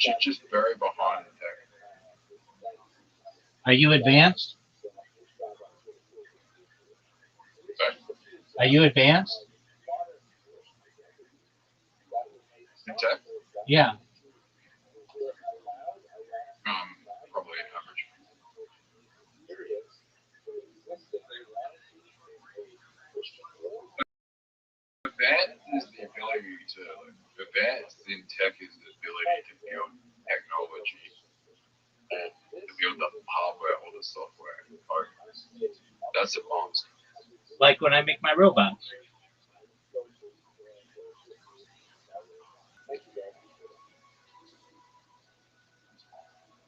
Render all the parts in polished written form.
She's just very behind in tech. Are you advanced? Sorry? Are you advanced? In tech? Yeah. Probably average. Advanced is the ability to advanced in tech is the ability to build technology or to build the hardware or the software. That's advanced. Like when I make my robots.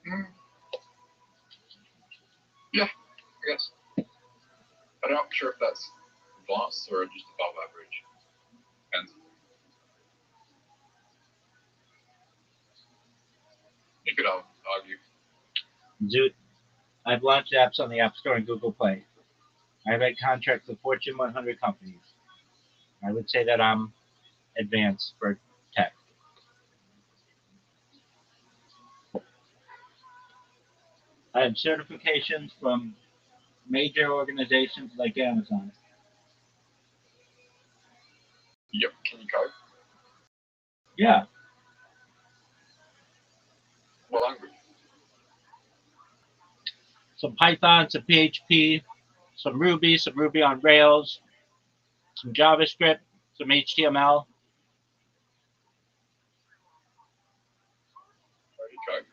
Mm. Yeah, I guess. I'm not sure if that's advanced or just above average. Depends. You could argue. Zoot. I've launched apps on the App Store and Google Play. I write contracts with Fortune 100 companies. I would say that I'm advanced for tech. I have certifications from major organizations like Amazon. Yep. Can you code? Yeah. What language? Some Python, some PHP, some Ruby on Rails, some JavaScript, some HTML. Where do you code?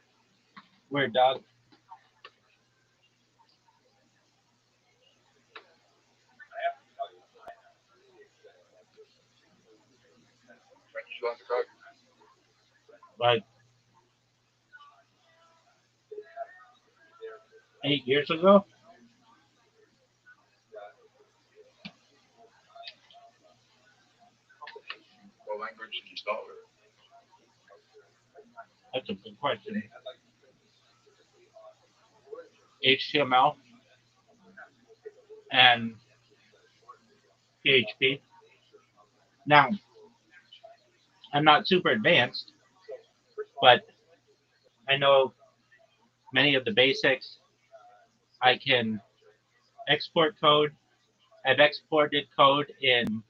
Weird dog. When did you learn to code? Like 8 years ago. What language did you start with? That's a good question. HTML and PHP. Now, I'm not super advanced, but I know many of the basics. I can export code. I've exported code in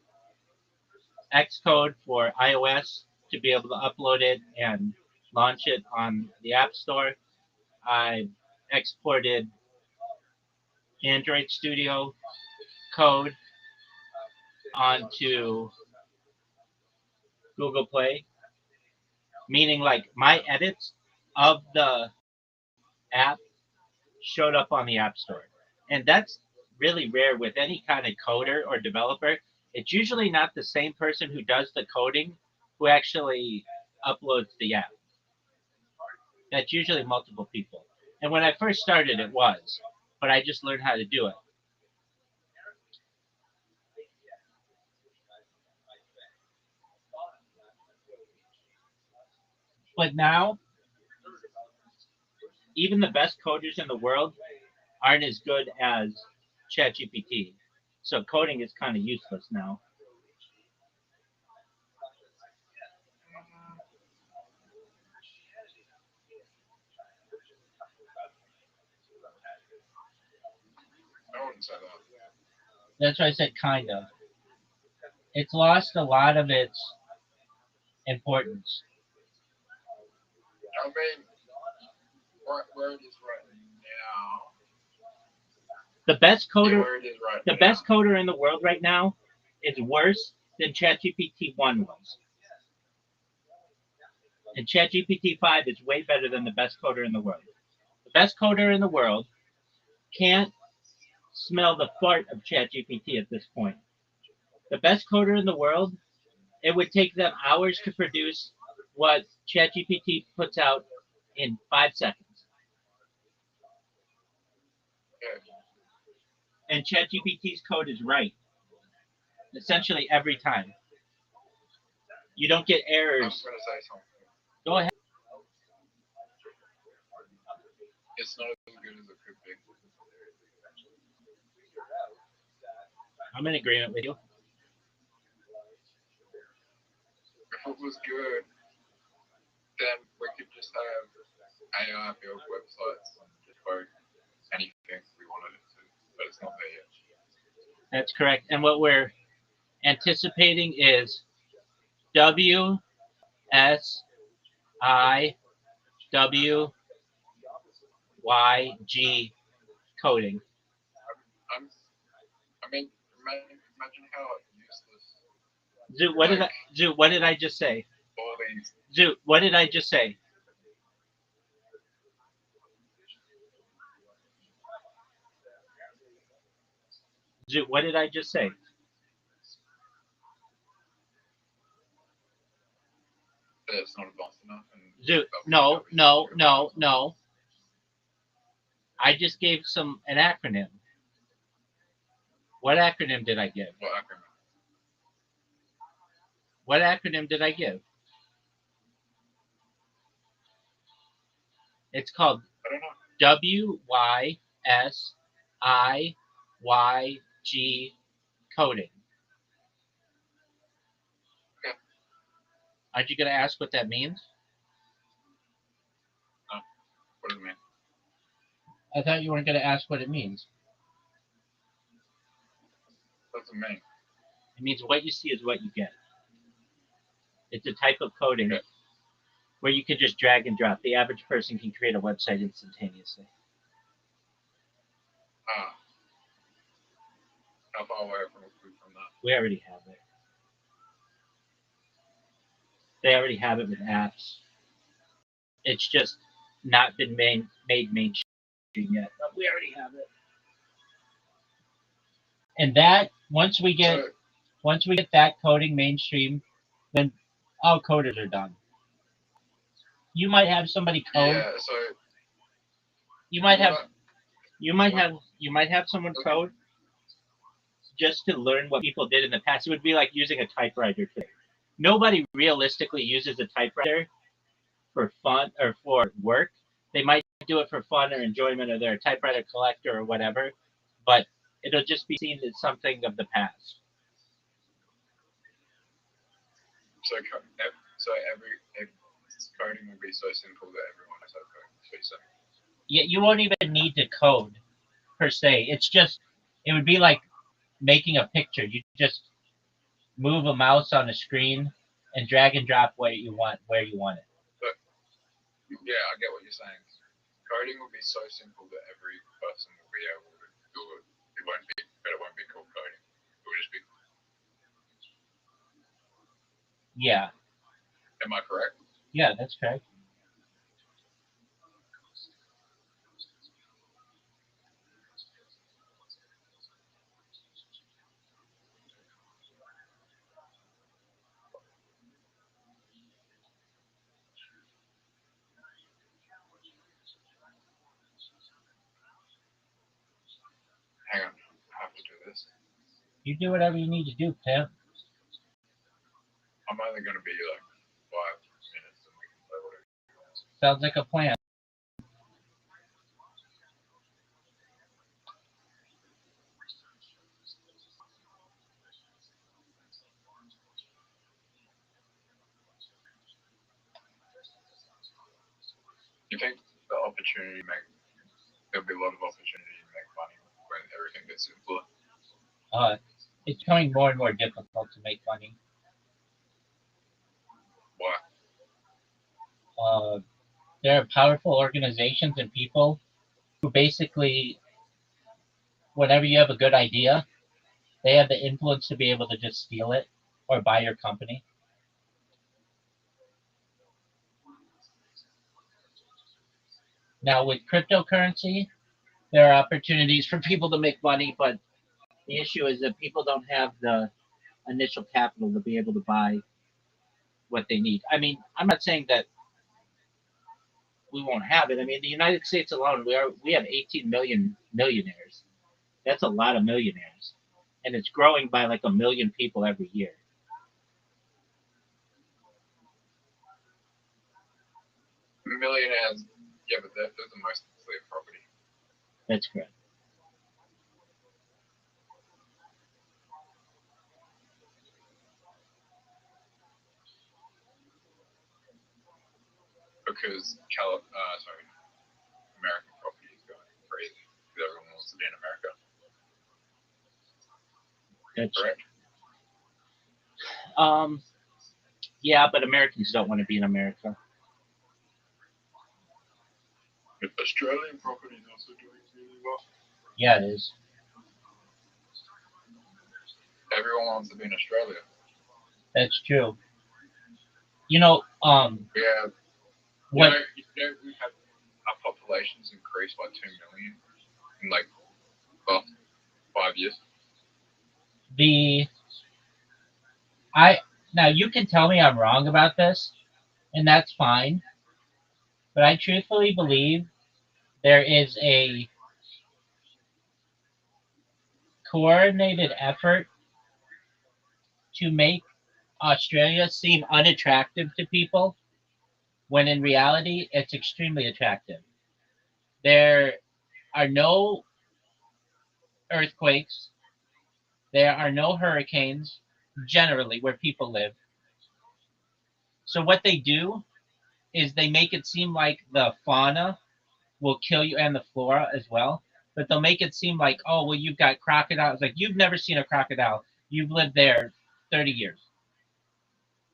Xcode for iOS to be able to upload it and launch it on the App Store. I've exported Android Studio code onto Google Play, meaning like my edits of the app showed up on the App Store. And that's really rare with any kind of coder or developer. It's usually not the same person who does the coding who actually uploads the app. That's usually multiple people. And when I first started, it was, but I just learned how to do it. But now, even the best coders in the world aren't as good as ChatGPT. So coding is kind of useless now. I wouldn't say that. That's why I said kind of. It's lost a lot of its importance. I mean, where it is right now. The best Yeah, coder, where it is right the now. best coder in the world right now is worse than ChatGPT 1 was. And ChatGPT 5 is way better than the best coder in the world. The best coder in the world can't smell the fart of ChatGPT at this point. The best coder in the world, it would take them hours to produce what ChatGPT puts out in 5 seconds. Yeah. And ChatGPT's code is right, essentially every time. You don't get I'm errors. going to say something. Go ahead. It's not as good as it could be. I'm in agreement with you. If it was good, then we could just have AI build websites and code anything we wanted it to, but it's not there yet. That's correct. And what we're anticipating is W S I W Y G coding. I'm, I mean, imagine how useless Zoo, what did I Zoo, what did I just say? all these. Zoo, what did I just say? Zoo, what did I just say? It's not advanced enough. And Zoo, no. I just gave an acronym. What acronym did I give? What acronym? What acronym did I give? It's called I don't know. WYSIYG coding. Okay. Aren't you going to ask what that means? No. What does it mean? I thought you weren't going to ask what it means. What does it mean? It means what you see is what you get. It's a type of coding where you can just drag and drop. The average person can create a website instantaneously. How far away from that? We already have it. They already have it with apps. It's just not been made mainstream yet, but we already have it. And that once we get that coding mainstream, then all coders are done. You might have somebody code. Yeah. So you might have someone code just to learn what people did in the past. It would be like using a typewriter today. Nobody realistically uses a typewriter for fun or for work. They might do it for fun or enjoyment, or they're a typewriter collector or whatever, but it'll just be seen as something of the past. So every coding will be so simple that everyone knows how to code. So Yeah, you won't even need to code per se. It's just it would be like making a picture. You just move a mouse on a screen and drag and drop where you want it. But yeah, I get what you're saying. Coding will be so simple that every person will be able to do it. It won't be called coding. It will just be. Yeah. Am I correct? Yeah, that's correct. Hang on, I have to do this. You do whatever you need to do, pimp. I'm only going to be like 5 minutes and we can play whatever. Sounds like a plan. You think there'll be a lot of opportunity to make money when everything gets simpler? It's becoming more and more difficult to make money. Why? There are powerful organizations and people who basically, whenever you have a good idea, they have the influence to be able to just steal it or buy your company. Now, with cryptocurrency, there are opportunities for people to make money, but the issue is that people don't have the initial capital to be able to buy what they need. I mean, I'm not saying that we won't have it. I mean, the United States alone, we have 18 million millionaires. That's a lot of millionaires, and it's growing by like 1 million people every year. Millionaires, yeah, but those are mostly slave property. That's correct. Because wants to be in America. That's, Correct. yeah, but Americans don't want to be in America. But Australian property is also doing really well. Yeah, it is. Everyone wants to be in Australia. That's true. You know, We have, what we have our population's increased by 2 million in like about 5 years. now you can tell me I'm wrong about this, and that's fine. But I truthfully believe there is a coordinated effort to make Australia seem unattractive to people when in reality it's extremely attractive. There are no earthquakes, there are no hurricanes generally where people live. So what they do is they make it seem like the fauna will kill you and the flora as well. But they'll make it seem like, oh, well, you've got crocodiles. Like, you've never seen a crocodile. You've lived there 30 years.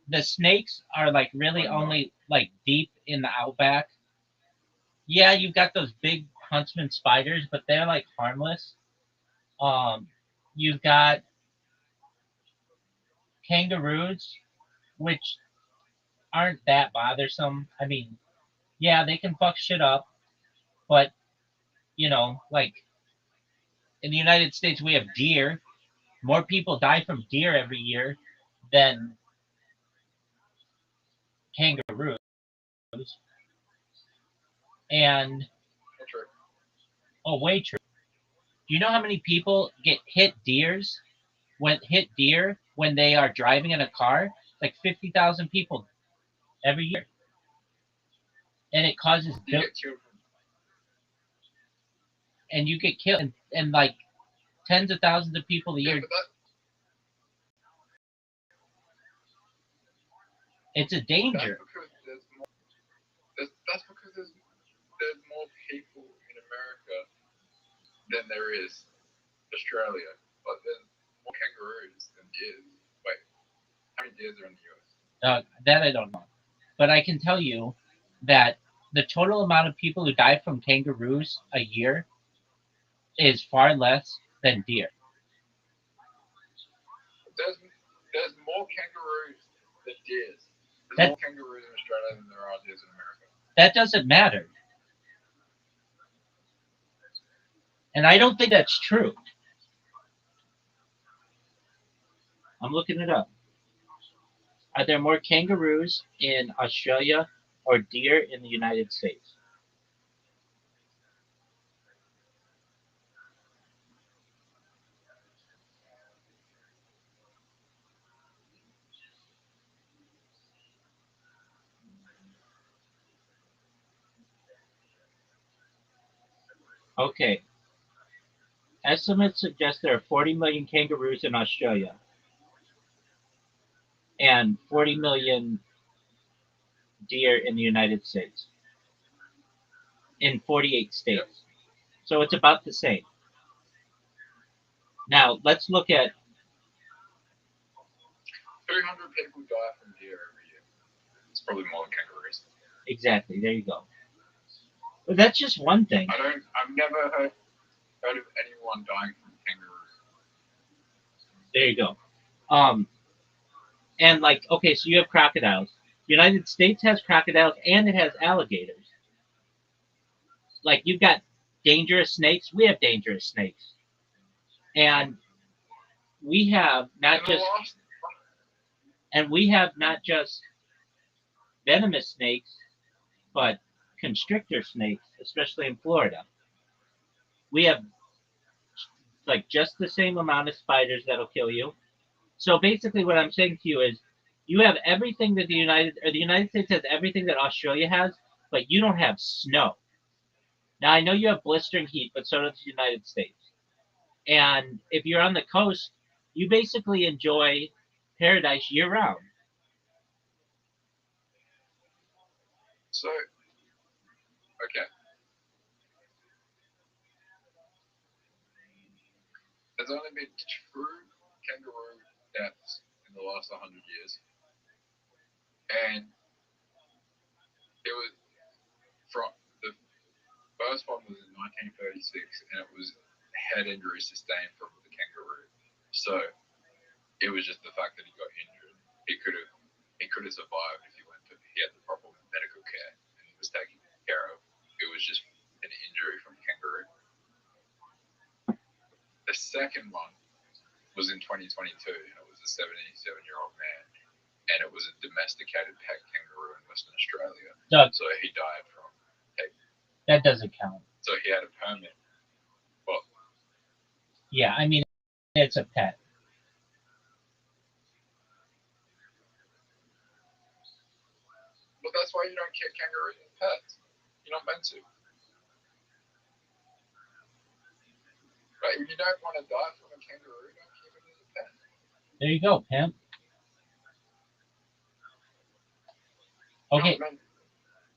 The snakes are like really only like deep in the outback. Yeah, you've got those big huntsman spiders, but they're like harmless. You've got kangaroos, which aren't that bothersome. I mean, yeah, they can fuck shit up, but like in the United States, we have deer. More people die from deer every year than kangaroos. And oh, way true. Do you know how many people get hit deer when they are driving in a car? Like 50,000 people every year, and it causes and you get killed, and like tens of thousands of people a year. It's a danger. That's because there's more people in America than there is Australia. But there's more kangaroos than deer. Wait, how many deers are in the US? That I don't know, but I can tell you that the total amount of people who die from kangaroos a year is far less than deer. There's more kangaroos than deers. There's more kangaroos in Australia than there are deers in America. That doesn't matter. And I don't think that's true. I'm looking it up. Are there more kangaroos in Australia or deer in the United States? Okay. Estimates suggest there are 40 million kangaroos in Australia and 40 million deer in the United States in 48 states. Yep. So it's about the same. Now, let's look at 300 people die from deer every year. It's probably more than kangaroos. Exactly. There you go. But that's just one thing. I've never heard of anyone dying from kangaroos. There you go. And like, okay, so you have crocodiles. The United States has crocodiles and it has alligators. Like, you've got dangerous snakes. We have dangerous snakes. And we have not just venomous snakes, but constrictor snakes, especially in Florida. We have like just the same amount of spiders that'll kill you. So basically what I'm saying to you is you have everything that the United States has everything that Australia has, but you don't have snow. Now I know you have blistering heat, but so does the United States. And if you're on the coast, you basically enjoy paradise year round. So, okay. there's only been 2 kangaroo deaths in the last 100 years, and it was from the first one was in 1936, and it was head injury sustained from the kangaroo. So it was just the fact that he got injured. He could have survived if he had the proper medical care and he was taken care of. It was just an injury from kangaroo. The second one was in 2022, and it was a 77-year-old man, and it was a domesticated pet kangaroo in Western Australia. Doug, so he died from that doesn't count. So he had a permit. Well, yeah, I mean, it's a pet. Well, that's why you don't keep kangaroos as pets. You're not meant to. Right? If you don't want to die from a kangaroo, don't keep it as a pet. There you go, pimp. Okay.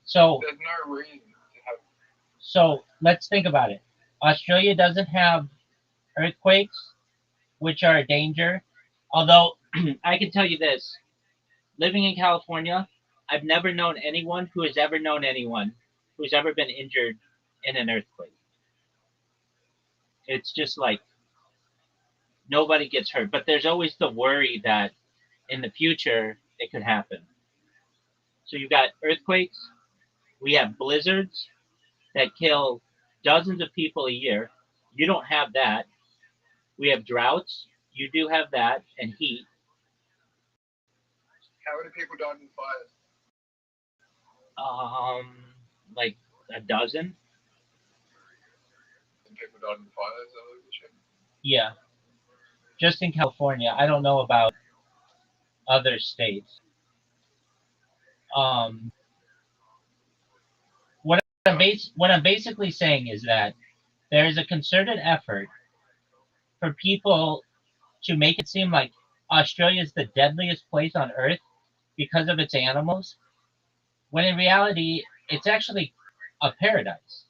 So there's no reason to have. So let's think about it. Australia doesn't have earthquakes, which are a danger. Although I can tell you this, living in California, I've never known anyone who has ever known anyone who's ever been injured in an earthquake. It's just like nobody gets hurt, but there's always the worry that in the future it could happen. So you've got earthquakes, we have blizzards that kill dozens of people a year. You don't have that. We have droughts. You do have that, and heat. How many people died in fires? Like a dozen. People died in fires earlier this year? Yeah. Just in California. I don't know about other states. What I'm basically saying is that there is a concerted effort for people to make it seem like Australia is the deadliest place on earth because of its animals, when in reality, it's actually a paradise.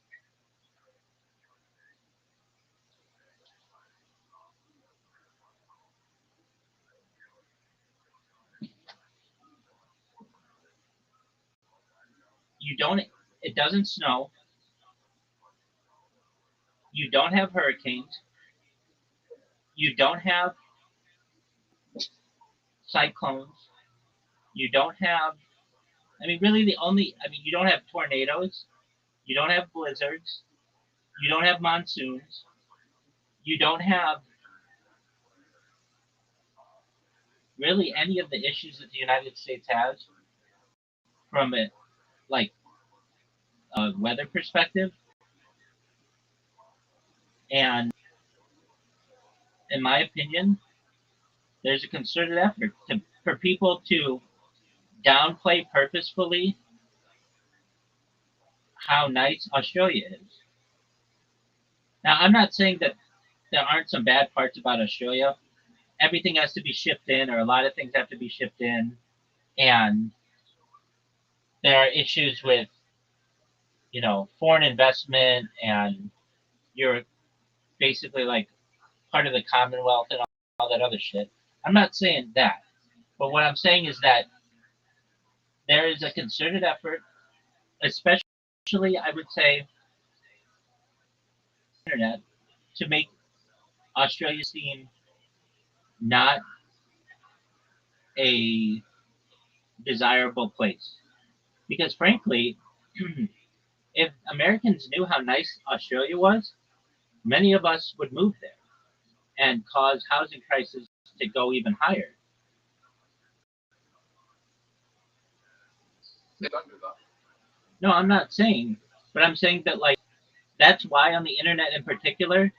It doesn't snow. You don't have hurricanes. You don't have cyclones. You don't have, you don't have tornadoes. You don't have blizzards. You don't have monsoons. You don't have really any of the issues that the United States has from a weather perspective. And in my opinion, there's a concerted effort for people to downplay purposefully how nice Australia is. Now, I'm not saying that there aren't some bad parts about Australia. Everything has to be shipped in, or a lot of things have to be shipped in, and there are issues with, foreign investment, and you're basically like part of the Commonwealth and all that other shit. I'm not saying that, but what I'm saying is that there is a concerted effort, especially I would say, internet, to make Australia seem not a desirable place. Because frankly, if Americans knew how nice Australia was, many of us would move there and cause housing prices to go even higher. They don't do that. No, I'm not saying, but I'm saying that that's why on the internet in particular,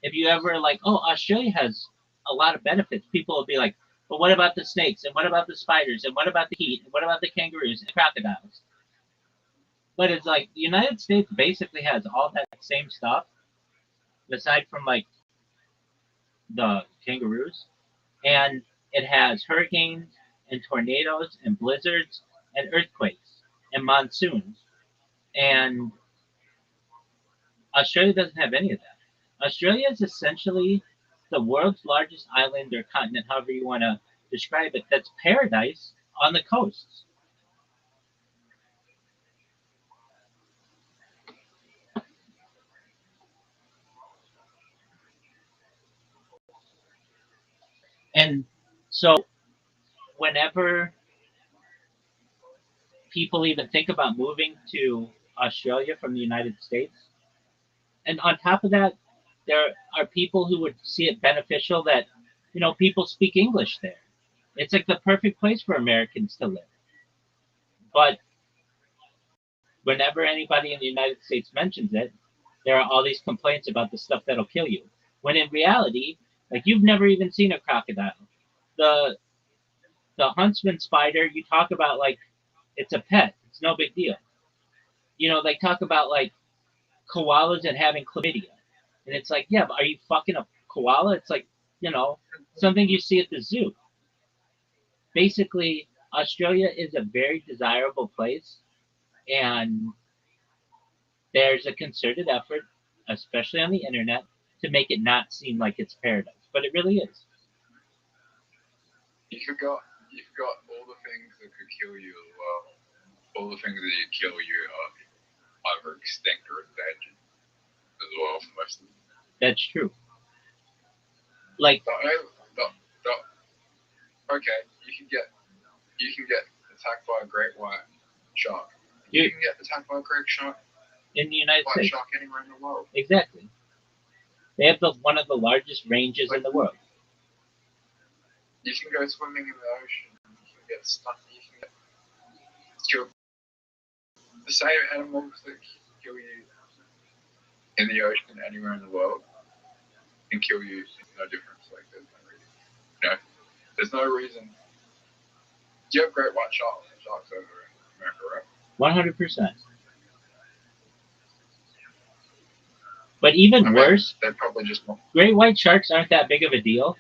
if you ever Australia has a lot of benefits, people will be like, but what about the snakes, and what about the spiders, and what about the heat, and what about the kangaroos and crocodiles? But it's like the United States basically has all that same stuff, aside from the kangaroos, and it has hurricanes and tornadoes and blizzards and earthquakes and monsoons. And Australia doesn't have any of that. Australia is essentially the world's largest island or continent, however you want to describe it, that's paradise on the coasts. And so, whenever people even think about moving to Australia from the United States, and on top of that, there are people who would see it beneficial that, people speak English there. It's like the perfect place for Americans to live. But whenever anybody in the United States mentions it, there are all these complaints about the stuff that'll kill you. When in reality, like you've never even seen a crocodile. The the huntsman spider, you talk about like it's a pet. It's no big deal. They talk about like koalas and having chlamydia. And it's like, yeah, but are you fucking a koala? It's like, something you see at the zoo. Basically, Australia is a very desirable place, and there's a concerted effort, especially on the internet, to make it not seem like it's paradise, but it really is. You forgot all the things that could kill you as well. All the things that kill you are either extinct or endangered as well for most of them. That's true. Like, okay, you can get attacked by a great white shark. You can get attacked by a great shark in the United States. Shark anywhere in the world. Exactly. They have one of the largest ranges in the world. You can go swimming in the ocean. You can get stuck. You can get killed. The same animals that kill you in the ocean anywhere in the world can kill you. No difference. Like there's no reason. There's no reason. You have great white sharks over in America, right? 100%. But even worse, they're probably just great white sharks aren't that big of a deal.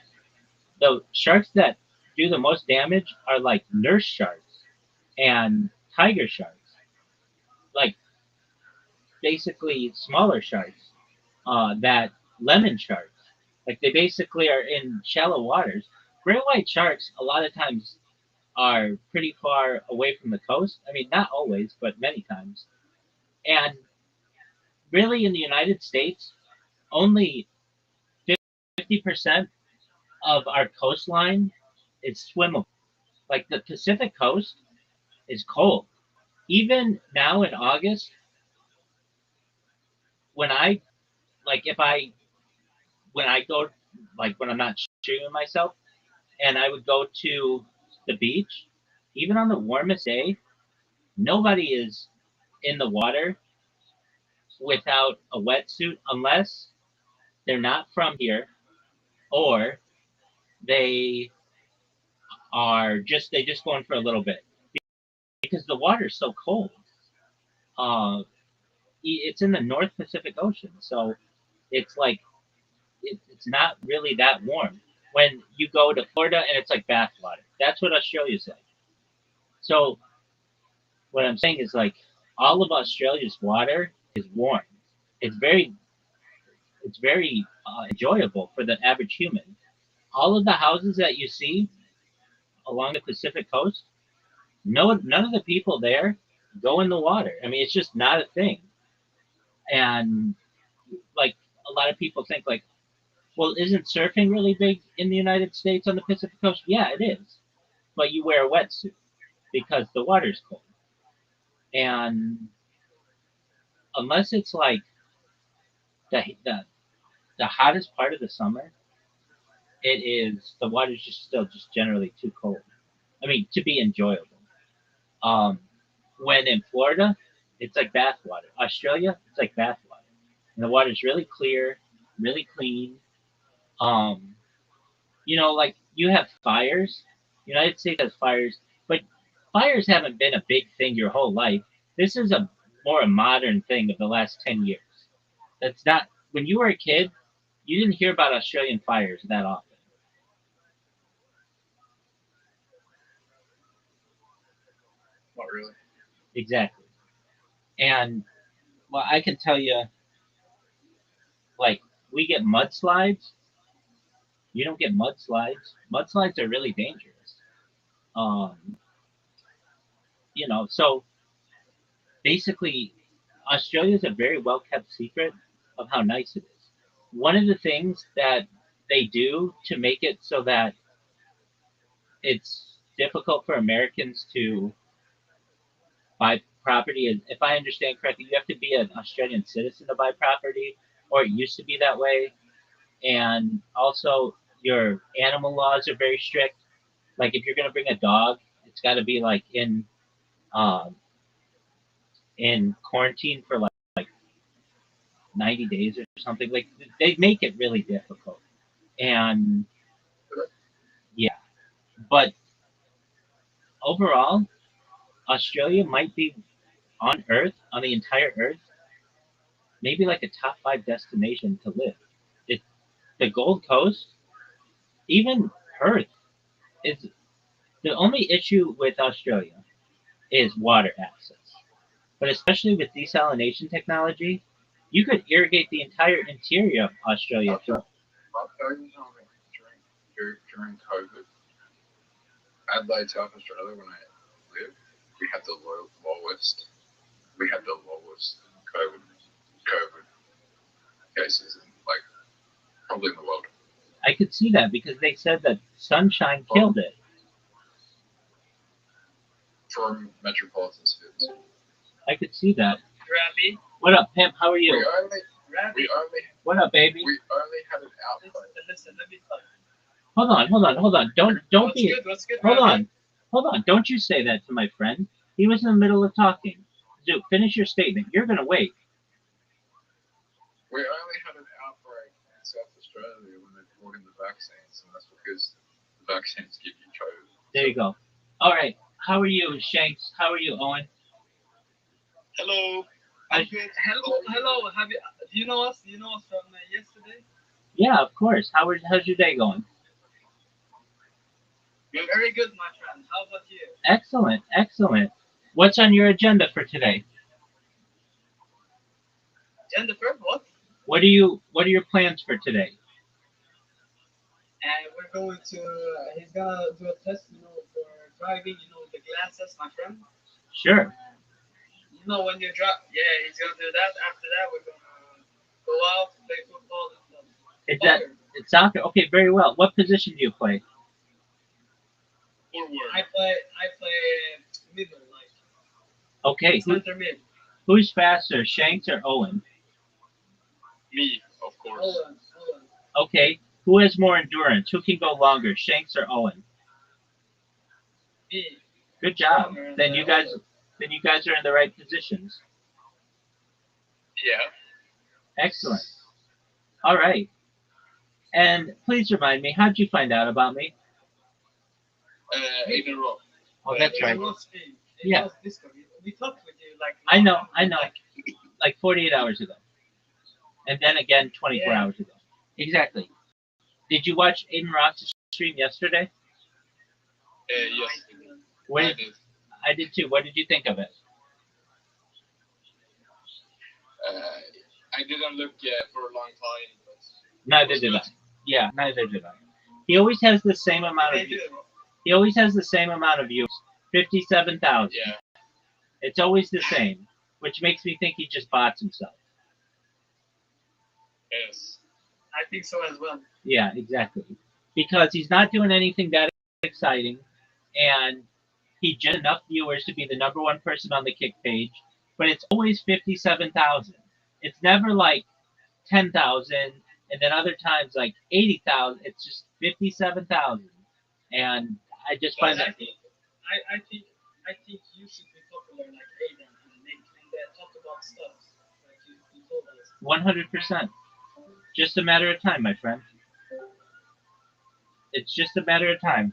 The sharks that do the most damage are like nurse sharks and tiger sharks. Like basically smaller sharks, that lemon sharks. Like they basically are in shallow waters. Great white sharks a lot of times are pretty far away from the coast. I mean, not always, but many times. And really, in the United States, only 50% of our coastline is swimmable. Like the Pacific coast is cold. Even now in August, when I like if I when I go like when I'm not streaming myself and I would go to the beach, even on the warmest day, nobody is in the water without a wetsuit unless they're not from here or they they just going for a little bit because the water's so cold. It's in the North Pacific Ocean, so it's like it's not really that warm. When you go to Florida and it's like bath water, that's what Australia's like. So what I'm saying is like all of Australia's water is warm. It's very enjoyable for the average human. All of the houses that you see along the Pacific coast, none of the people there go in the water. I mean, it's just not a thing. And like a lot of people think like, well, isn't surfing really big in the United States on the Pacific coast? Yeah, it is. But you wear a wetsuit because the water's cold. And unless it's like the hottest part of the summer, the water's just still just generally too cold. I mean, to be enjoyable. Um, when in Florida, it's like bath water. Australia, it's like bath water. And the water's really clear, really clean. Um, like you have fires. United States has fires, but fires haven't been a big thing your whole life. This is a modern thing of the last 10 years. That's not when you were a kid, you didn't hear about Australian fires that often. Not really. Exactly. And well, I can tell you, like we get mudslides You don't get mudslides. Mudslides are really dangerous. Um, so basically, Australia is a very well kept secret of how nice it is. One of the things that they do to make it so that it's difficult for Americans to buy property is, if I understand correctly, you have to be an Australian citizen to buy property, or it used to be that way. And also, your animal laws are very strict. Like if you're gonna bring a dog, it's got to be like um, in quarantine for like 90 days or something. Like they make it really difficult. And yeah, but overall, Australia might be on Earth, on the entire Earth, maybe like a top five destination to live. It, the Gold Coast, even Perth, is the only issue with Australia is water access. But especially with desalination technology, you could irrigate the entire interior of Australia. I'll tell you something. During COVID, Adelaide, South Australia, when I lived, we had the lowest. We had the lowest COVID cases in like probably in the world. I could see that because they said that sunshine killed it. From metropolitan cities. I could see that. Rabbi. What up, Pimp? How are you? We only. What up, baby? We only had an outbreak. Listen, let me talk. Hold on. Don't What's be. good? What's good? Hold Rabbi? on. Don't you say that to my friend. He was in the middle of talking. Dude, finish your statement. You're gonna wait. We only had an outbreak in South Australia when they brought in the vaccines, and that's because the vaccines give you COVID. There you go. All right. How are you, Shanks? How are you, Owen? Hello. I'm good. Hello. Have you? Do you know us? Do you know us from yesterday? Yeah, of course. How's your day going? Very good, my friend. How about you? Excellent. What's on your agenda for today? Jennifer, what? What are your plans for today? And we're going to. He's gonna do a test, for driving. The glasses, my friend. Sure. When you drive. Yeah, he's gonna do that. After that, we're gonna go out, play football, and It's soccer. Okay, very well. What position do you play? Forward. I play middle, like. Okay. Center mid. Who's faster, Shanks or Owen? Me, of course. Owen. Okay. Who has more endurance? Who can go longer, Shanks or Owen? Me. Good job. Then you guys are in the right positions. Yeah. Excellent. All right. And please remind me, how'd you find out about me? In a row. Oh, that's right. Yeah. We talked with you like. I know. Like 48 hours ago. And then again 24 hours ago. Exactly. Did you watch Aiden Roth's stream yesterday? Yes. I did too. What did you think of it? I didn't look for a long time. Neither did I. Yeah, neither did I. He always has the same amount of views. He always has the same amount of views. 57,000. Yeah. It's always the same, which makes me think he just bots himself. Yes. I think so as well. Yeah, exactly. Because he's not doing anything that exciting, and he just enough viewers to be the number one person on the kick page, but it's always 57,000. It's never like 10,000, and then other times like 80,000. It's just 57,000, and I just find that. I think you should be popular like Aiden and talk about stuff like you told us. 100%. Just a matter of time, my friend. It's just a matter of time.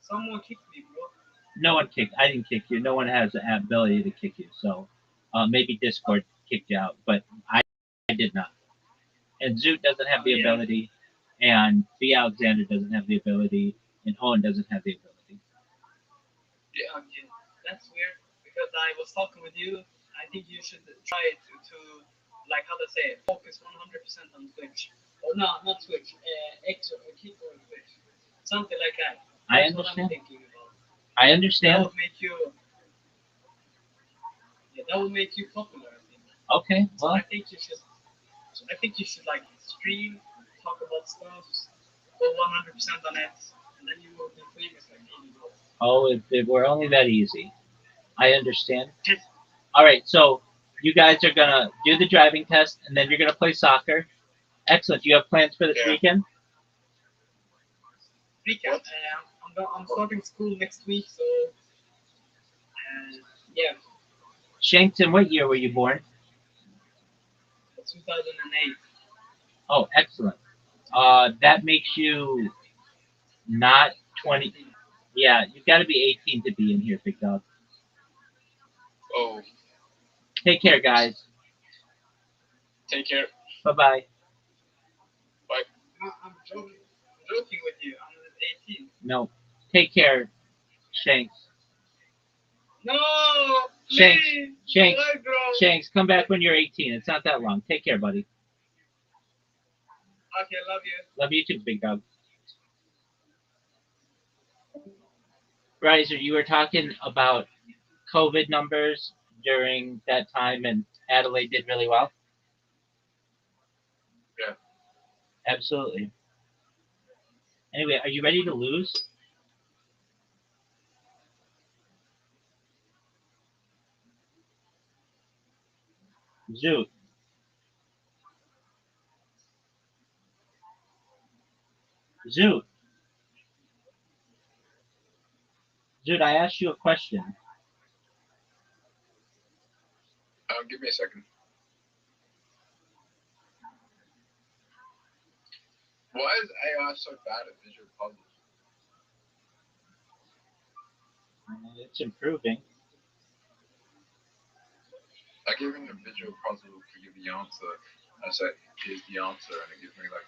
Someone kicked me, bro. No one kicked. I didn't kick you. No one has the ability to kick you. So maybe Discord kicked you out, but I did not. And Zoot doesn't have the ability, and B. Alexander doesn't have the ability, and Owen doesn't have the ability. Yeah, that's weird because I was talking with you. I think you should try to like how to say it, focus 100% on Twitch. Or no, not Twitch, X or Kick or Twitch. Something like that. I That's what I'm understand. thinking about. I That understand. would make you, yeah, that would make you popular, I think. Okay, So well, I think you should like stream, talk about stuff, go 100% on it, and then you will be famous like Amy Gold. oh, if it were only that easy. I understand. All right, so you guys are gonna do the driving test, and then you're gonna play soccer. Excellent. Do you have plans for this Yeah. weekend? Recap. I'm starting school next week, so yeah, Shankton, what year were you born? 2008. Oh, excellent. That makes you not 20. Yeah, you've got to be 18 to be in here, big dog. Oh, Take care, guys. take care. Bye-bye. Bye. I'm joking. I'm joking with you. I'm 18. No, take care, Shanks. No, Shanks, please. Shanks, Why, bro? Shanks, come back when you're 18. It's not that long. Take care, buddy. Okay, love you. Love you too, big dog. Riser, you were talking about COVID numbers during that time, and Adelaide did really well. Yeah. Absolutely. Anyway, are you ready to lose? Zoot. Zoot. Zoot, I asked you a question. Give me a second. Why is AI so bad at visual puzzles? It's improving. I give him a visual puzzle to give the answer. I say, here's the answer, and it gives me like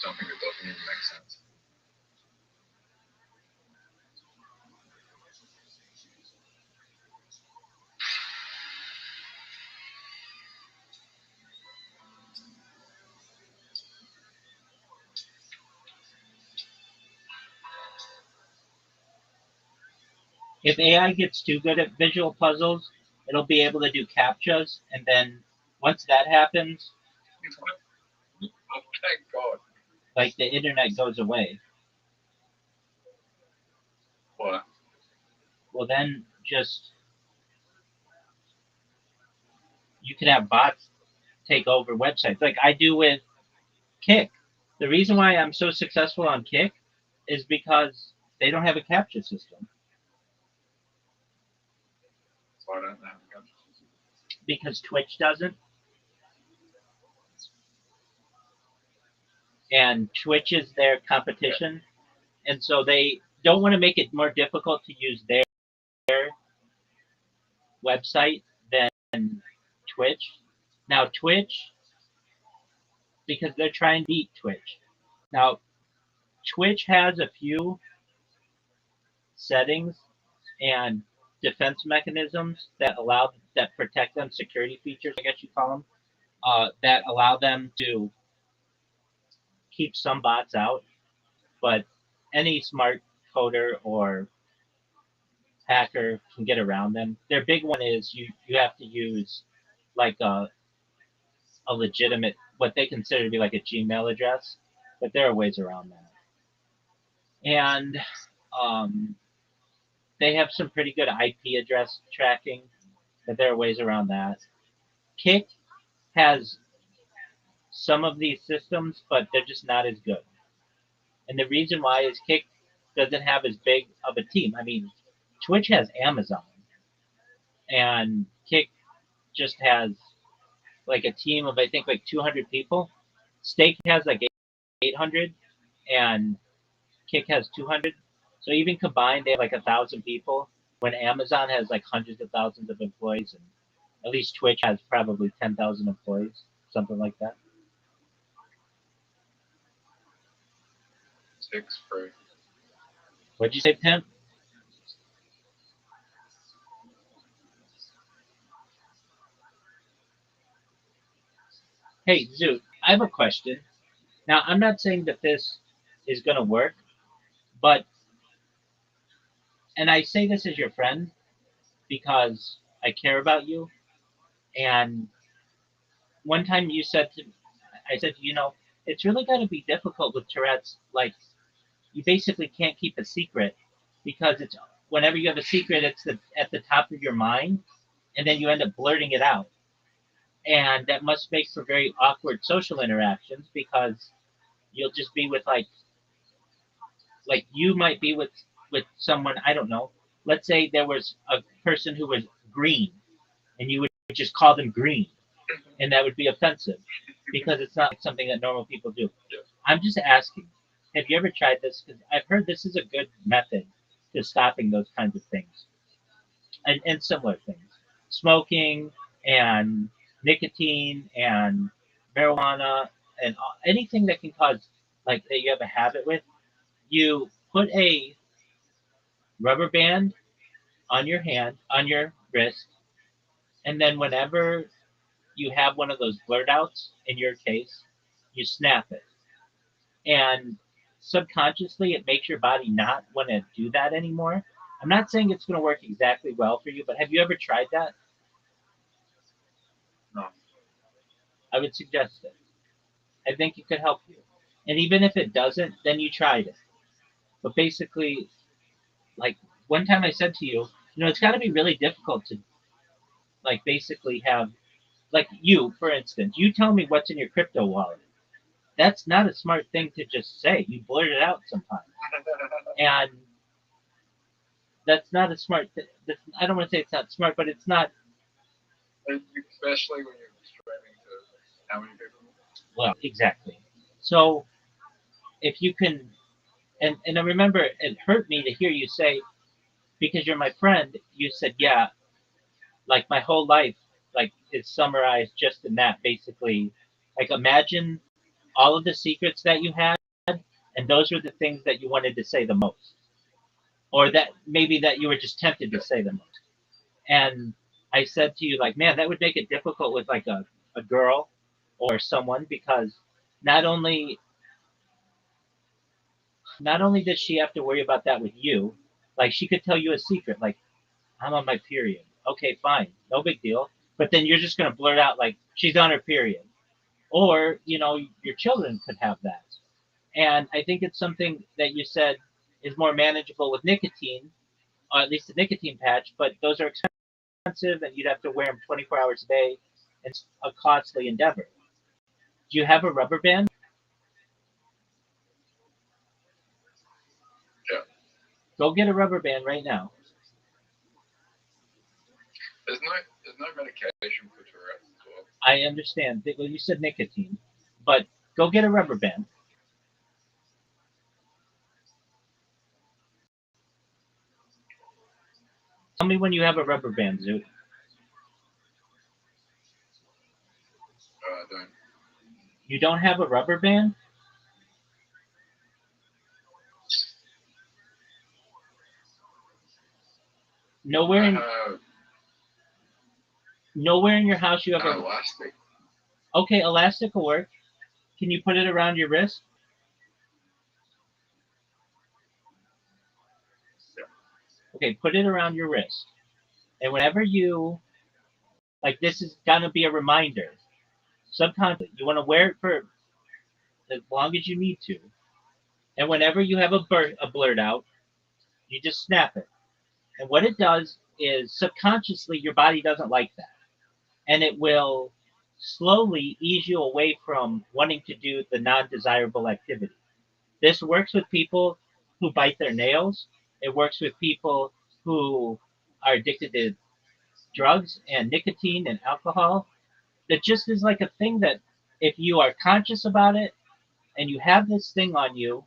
something that doesn't even make sense. If AI gets too good at visual puzzles, it'll be able to do captchas, and then once that happens, Oh, thank God. like the internet goes away. What? Well, then just you can have bots take over websites, like I do with Kick. The reason why I'm so successful on Kick is because they don't have a captcha system. So I don't have a capture system. Because Twitch doesn't. And Twitch is their competition. And so they don't want to make it more difficult to use their website than Twitch. Now, Twitch, because they're trying to beat Twitch. Now, Twitch has a few settings and defense mechanisms that protect them, security features, I guess you call them, that allow them to keep some bots out. But any smart coder or hacker can get around them. Their big one is you have to use like a legitimate, what they consider to be like a Gmail address, but there are ways around that. And um, they have some pretty good IP address tracking, but there are ways around that. Kick has some of these systems, but they're just not as good. And the reason why is Kick doesn't have as big of a team. I mean, Twitch has Amazon, and Kick just has like a team of I think like 200 people. Stake has like 800, and Kick has 200. So even combined, they have like 1,000 people. When Amazon has like hundreds of thousands of employees, and at least Twitch has probably 10,000 employees, something like that. 6 free. What'd you say, Tim? Hey, Zoot, I have a question. Now, I'm not saying that this is going to work, but, and I say this as your friend because I care about you. And one time you said to, I said, it's really got to be difficult with Tourette's. Like, you basically can't keep a secret because it's whenever you have a secret, it's at the top of your mind, and then you end up blurting it out. And that must make for very awkward social interactions because you'll just be with like you might be with someone, I don't know. Let's say there was a person who was green, and you would just call them green, and that would be offensive because it's not something that normal people do. I'm just asking, have you ever tried this? Because I've heard this is a good method to stopping those kinds of things and similar things, smoking and nicotine and marijuana and anything that can cause like that you have a habit with. You put a rubber band on your hand, on your wrist, and then whenever you have one of those blurt outs in your case, you snap it. And subconsciously, it makes your body not want to do that anymore. I'm not saying it's going to work exactly well for you, but have you ever tried that? No. I would suggest it. I think it could help you. And even if it doesn't, then you tried it. But basically, like one time I said to you, it's got to be really difficult to like basically have like you, for instance, you tell me what's in your crypto wallet. That's not a smart thing to just say. You blurt it out sometimes, and that's not a smart. I don't want to say it's not smart, but it's not. Especially when you're streaming to how many people? Well, exactly. So if you can, and I remember it hurt me to hear you say because you're my friend. You said, yeah, like my whole life, like is summarized just in that. Basically, like imagine all of the secrets that you had, and those were the things that you wanted to say the most, or that maybe that you were just tempted to say the most. And I said to you, like, man, that would make it difficult with like a girl or someone because not only not only does she have to worry about that with you, like she could tell you a secret, like I'm on my period. Okay, fine, no big deal. But then you're just gonna blurt out like she's on her period, or your children could have that. And I think it's something that you said is more manageable with nicotine, or at least the nicotine patch. But those are expensive, and you'd have to wear them 24 hours a day. It's a costly endeavor. Do you have a rubber band? Yeah. Go get a rubber band right now. There's no medication for Tourette's as well. I understand. Well, you said nicotine, but go get a rubber band. Tell me when you have a rubber band, Zoot. I don't. You don't have a rubber band? Nowhere I in have nowhere in your house you have an a. elastic. Okay, elastic will work. Can you put it around your wrist? Yeah. Okay, put it around your wrist. And whenever you like, this is gonna be a reminder. Subconsciously, you want to wear it for as long as you need to. And whenever you have a blurt out, you just snap it. And what it does is subconsciously your body doesn't like that, and it will slowly ease you away from wanting to do the non-desirable activity. This works with people who bite their nails. It works with people who are addicted to drugs and nicotine and alcohol. It just is like a thing that if you are conscious about it and you have this thing on you,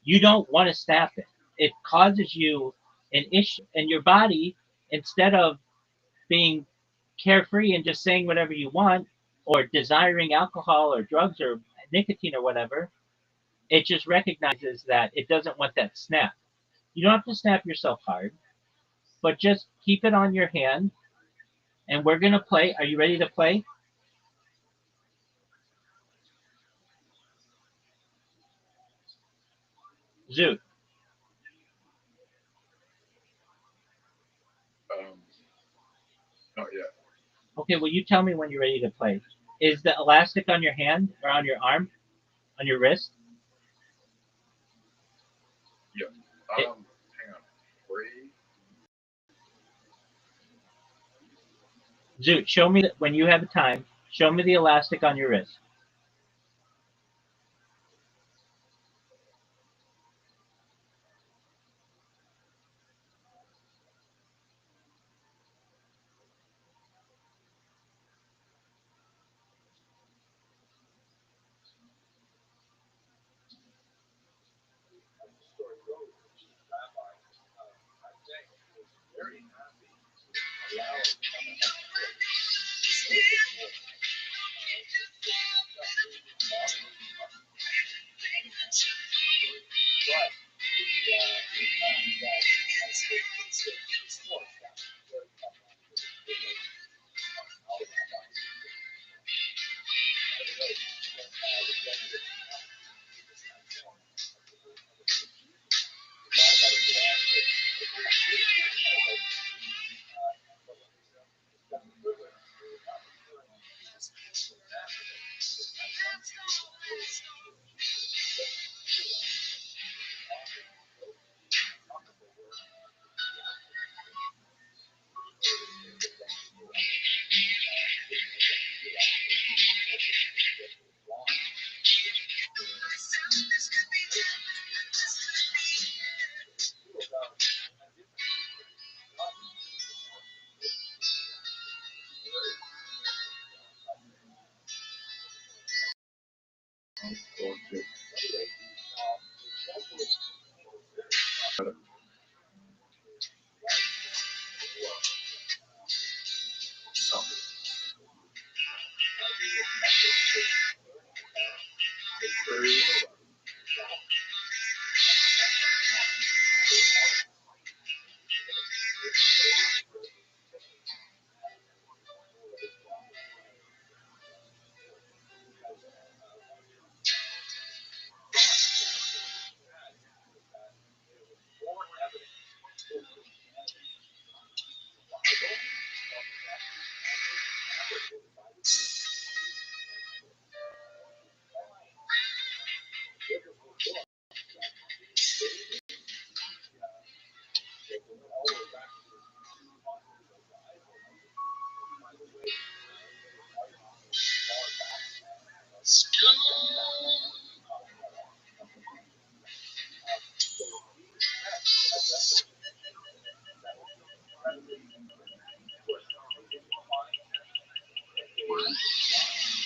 you don't want to snap it. It causes you an issue. And your body, instead of being carefree and just saying whatever you want or desiring alcohol or drugs or nicotine or whatever, it just recognizes that it doesn't want that snap. You don't have to snap yourself hard, but just keep it on your hand and we're going to play. Are you ready to play? Zoot. Not yet. Okay, well, you tell me when you're ready to play. Is the elastic on your hand or on your arm? On your wrist? Yep. It- Hang on. 3. Zoot, show me when you have time. Show me the elastic on your wrist.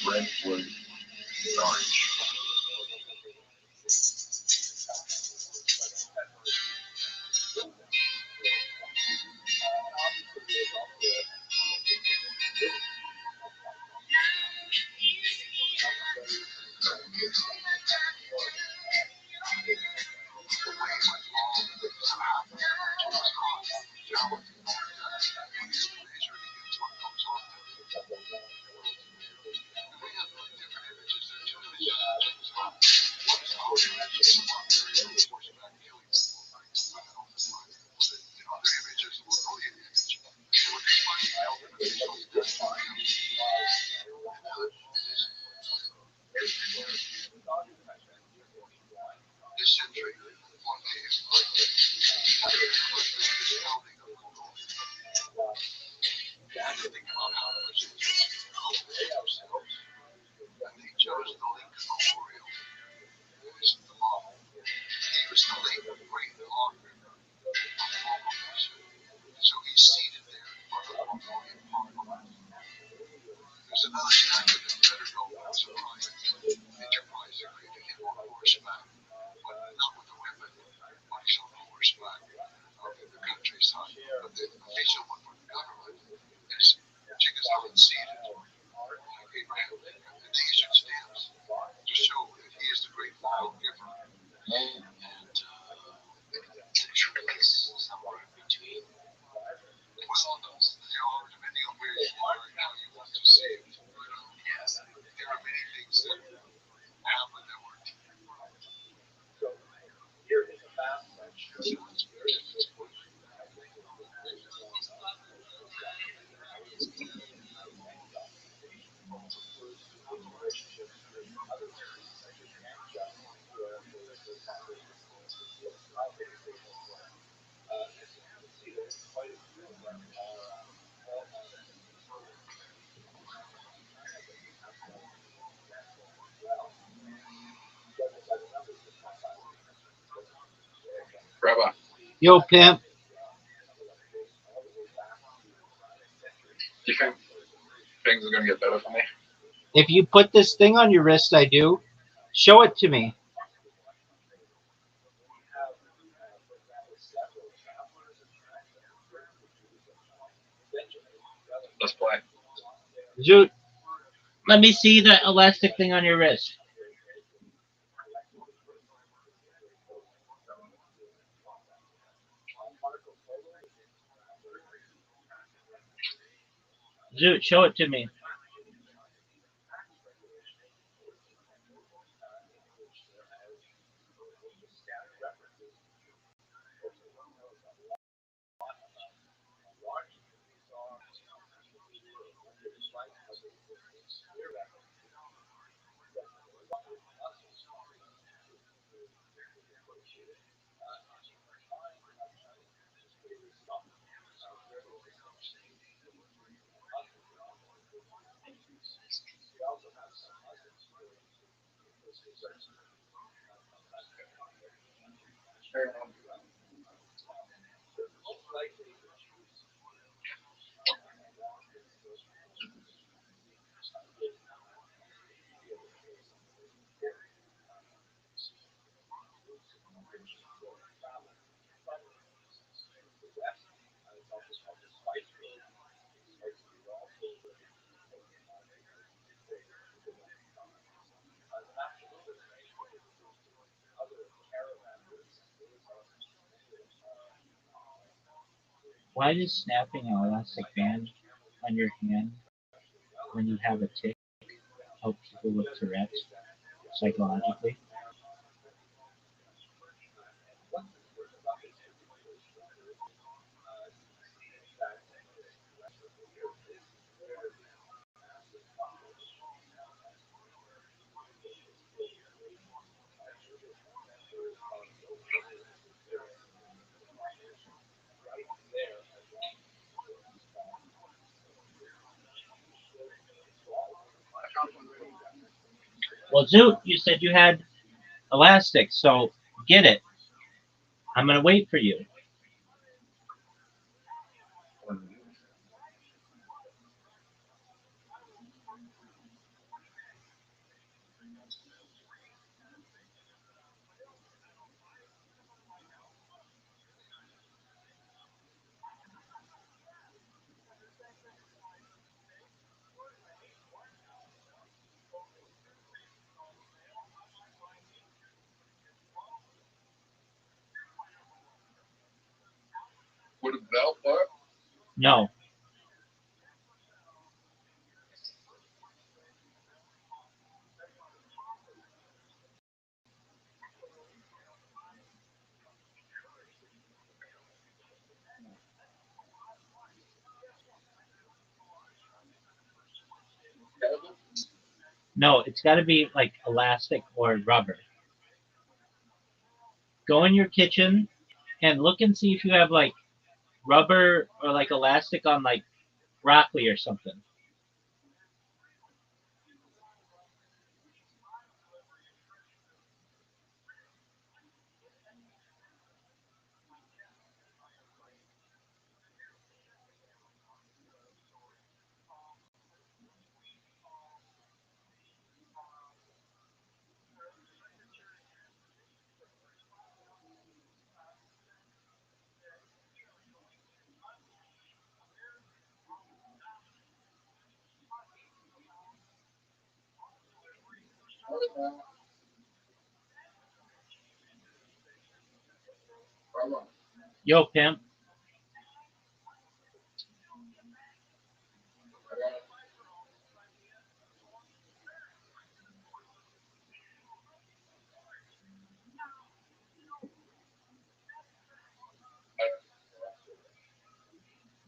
Red, blue, orange. Yo, pimp. Do you think things are going to get better for me? If you put this thing on your wrist, I do. Show it to me. Let's play. Zoot, let me see the elastic thing on your wrist. Zoot, show it to me. Why does snapping an elastic band on your hand when you have a tick help people with Tourette's psychologically? Well, Zoot, you said you had elastic, so get it. I'm gonna wait for you. Would a belt work? No. No, it's got to be like elastic or rubber. Go in your kitchen and look and see if you have like rubber or like elastic on like broccoli or something. Yo, pimp.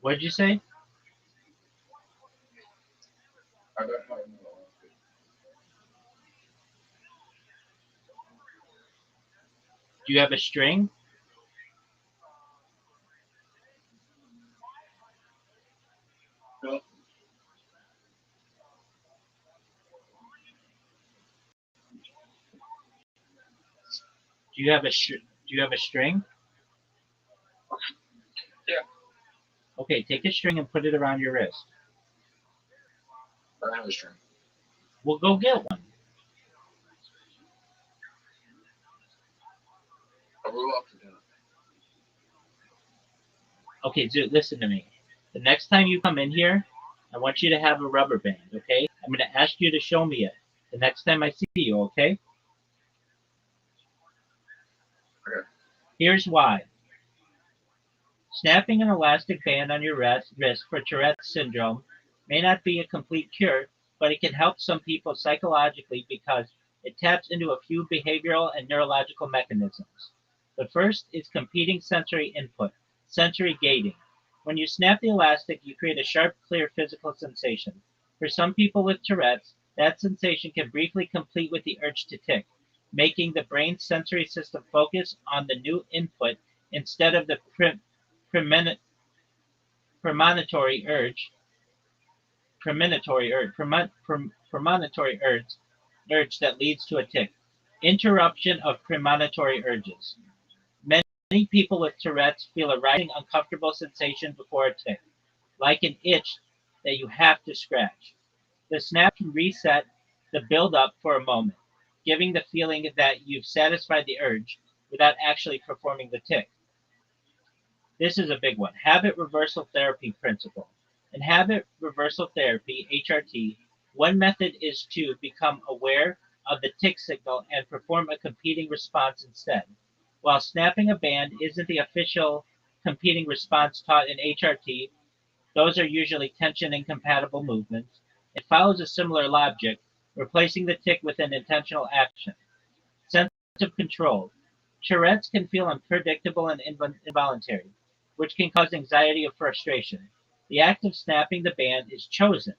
What'd you say? I don't know. Do you have a string? No. Do you have a string? Okay, take a string and put it around your wrist. I don't have a string. We'll go get one. I'll roll up for dinner. Okay, dude, listen to me. The next time you come in here, I want you to have a rubber band, okay? I'm going to ask you to show me it the next time I see you, okay? Okay. Here's why. Snapping an elastic band on your wrist for Tourette's syndrome may not be a complete cure, but it can help some people psychologically because it taps into a few behavioral and neurological mechanisms. The first is competing sensory input, sensory gating. When you snap the elastic, you create a sharp, clear physical sensation. For some people with Tourette's, that sensation can briefly complete with the urge to tick, making the brain's sensory system focus on the new input instead of the premonitory urge, urge that leads to a tick. Interruption of premonitory urges. Many people with Tourette's feel a rising uncomfortable sensation before a tick, like an itch that you have to scratch. The snap can reset the buildup for a moment, giving the feeling that you've satisfied the urge without actually performing the tick. This is a big one. Habit reversal therapy principle. In habit reversal therapy, HRT, one method is to become aware of the tick signal and perform a competing response instead. While snapping a band isn't the official competing response taught in HRT, those are usually tension incompatible movements. It follows a similar logic, replacing the tick with an intentional action. Sense of control. Tourette's can feel unpredictable and involuntary, which can cause anxiety or frustration. The act of snapping the band is chosen,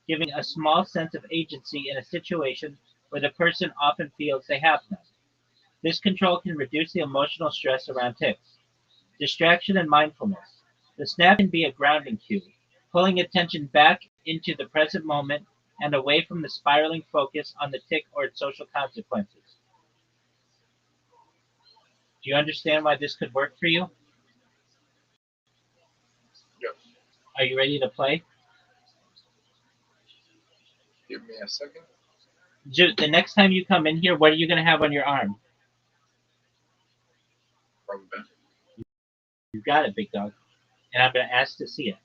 giving a small sense of agency in a situation where the person often feels they have none. This control can reduce the emotional stress around tics. Distraction and mindfulness. The snap can be a grounding cue, pulling attention back into the present moment and away from the spiraling focus on the tick or its social consequences. Do you understand why this could work for you? Yep. Are you ready to play? Give me a second. The next time you come in here, what are you going to have on your arm? Rubber band. You got it, big dog. And I'm going to ask to see it.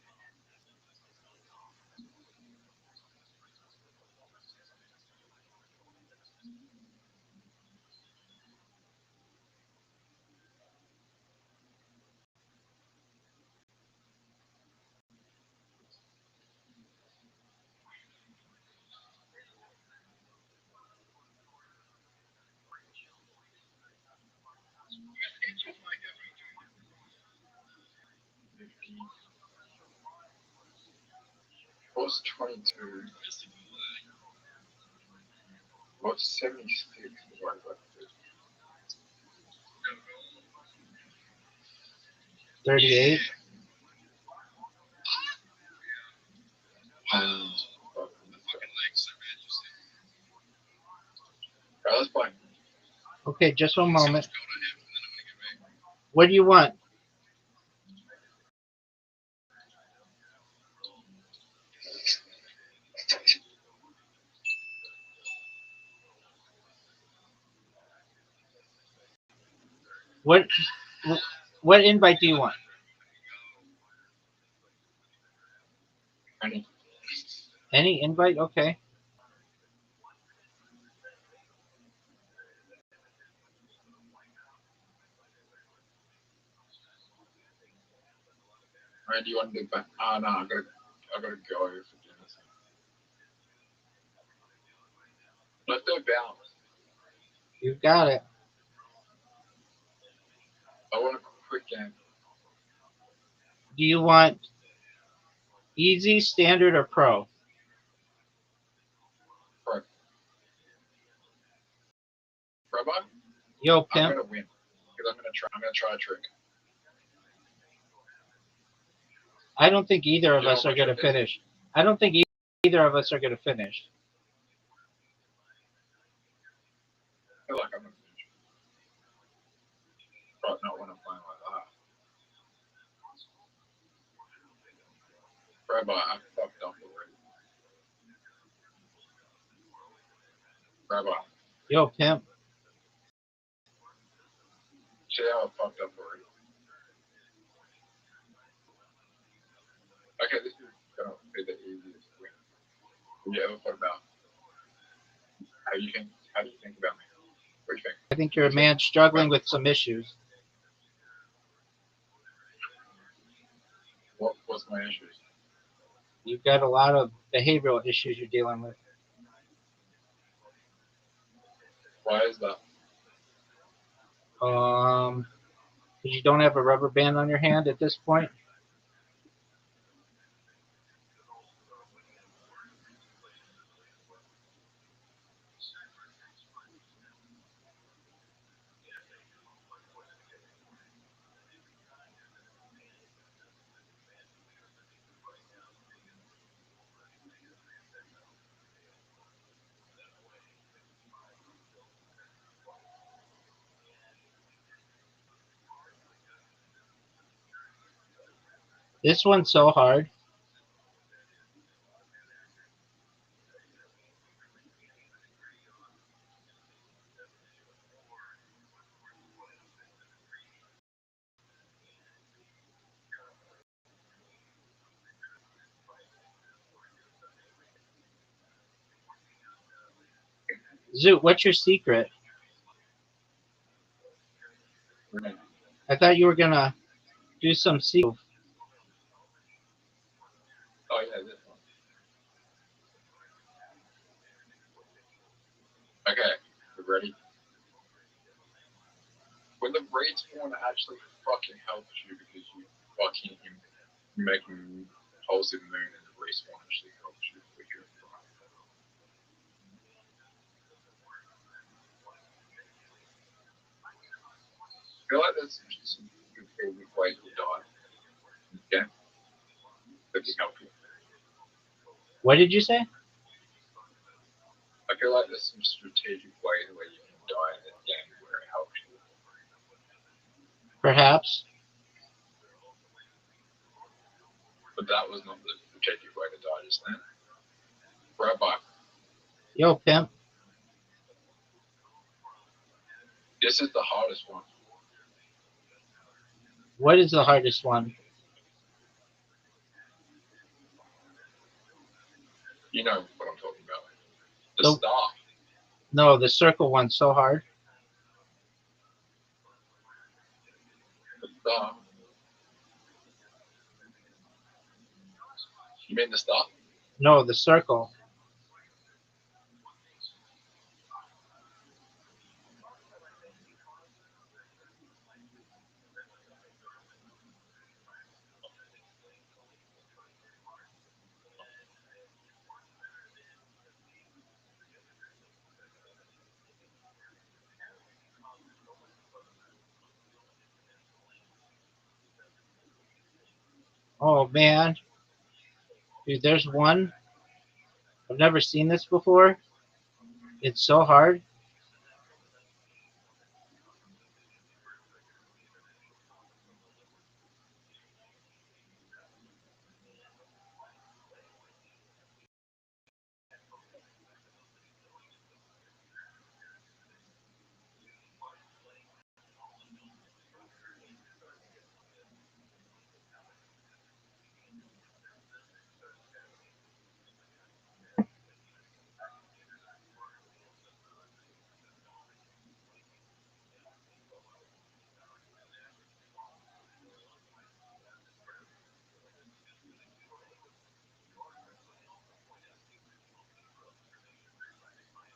What's 22? What's 76 divided by 38. Alright, let's play. Okay, just one moment. What do you want? What what invite do you want? Any? Any invite? Okay. Alright, do you want to do back? No, I gotta go for dinner. Let's do balance. You got it. I want a quick game. Do you want easy, standard, or pro? Right. Rabbi? Yo, I'm pimp. gonna win. Because I'm gonna try a trick. I don't think either of You know us are what going to trick is? finish. I don't think either of us are going to finish. I feel like I'm gonna finish. But not when I'm playing like that. Rabbi, I fucked up already. Rabbi, Yo, pimp. see how I fucked up already. Okay, this is gonna be the easiest win. Have you ever thought about how do you think about me? What do you think? I think you're a man struggling with some issues. What's my issues? You've got a lot of behavioral issues you're dealing with. Why is that? Because you don't have a rubber band on your hand at this point. This one's so hard. Zoot, what's your secret? I thought you were gonna do some secret. Oh yeah, this one. Okay, you ready? When the rates one actually fucking helps you because you fucking making positive moon and the race one actually helps you with your I feel like there's some good ways to die. Okay? That can help you. What did you say? I feel like there's some strategic ways where you can die in this game where it helps you. Perhaps. But that was not the strategic way to die just then. Rabbi, Yo, pimp. this is the hardest one. What is the hardest one? You know what I'm talking about. The star. No, the circle one's so hard. The star. You mean the star? No, the circle. Oh man, dude, there's one. I've never seen this before. It's so hard.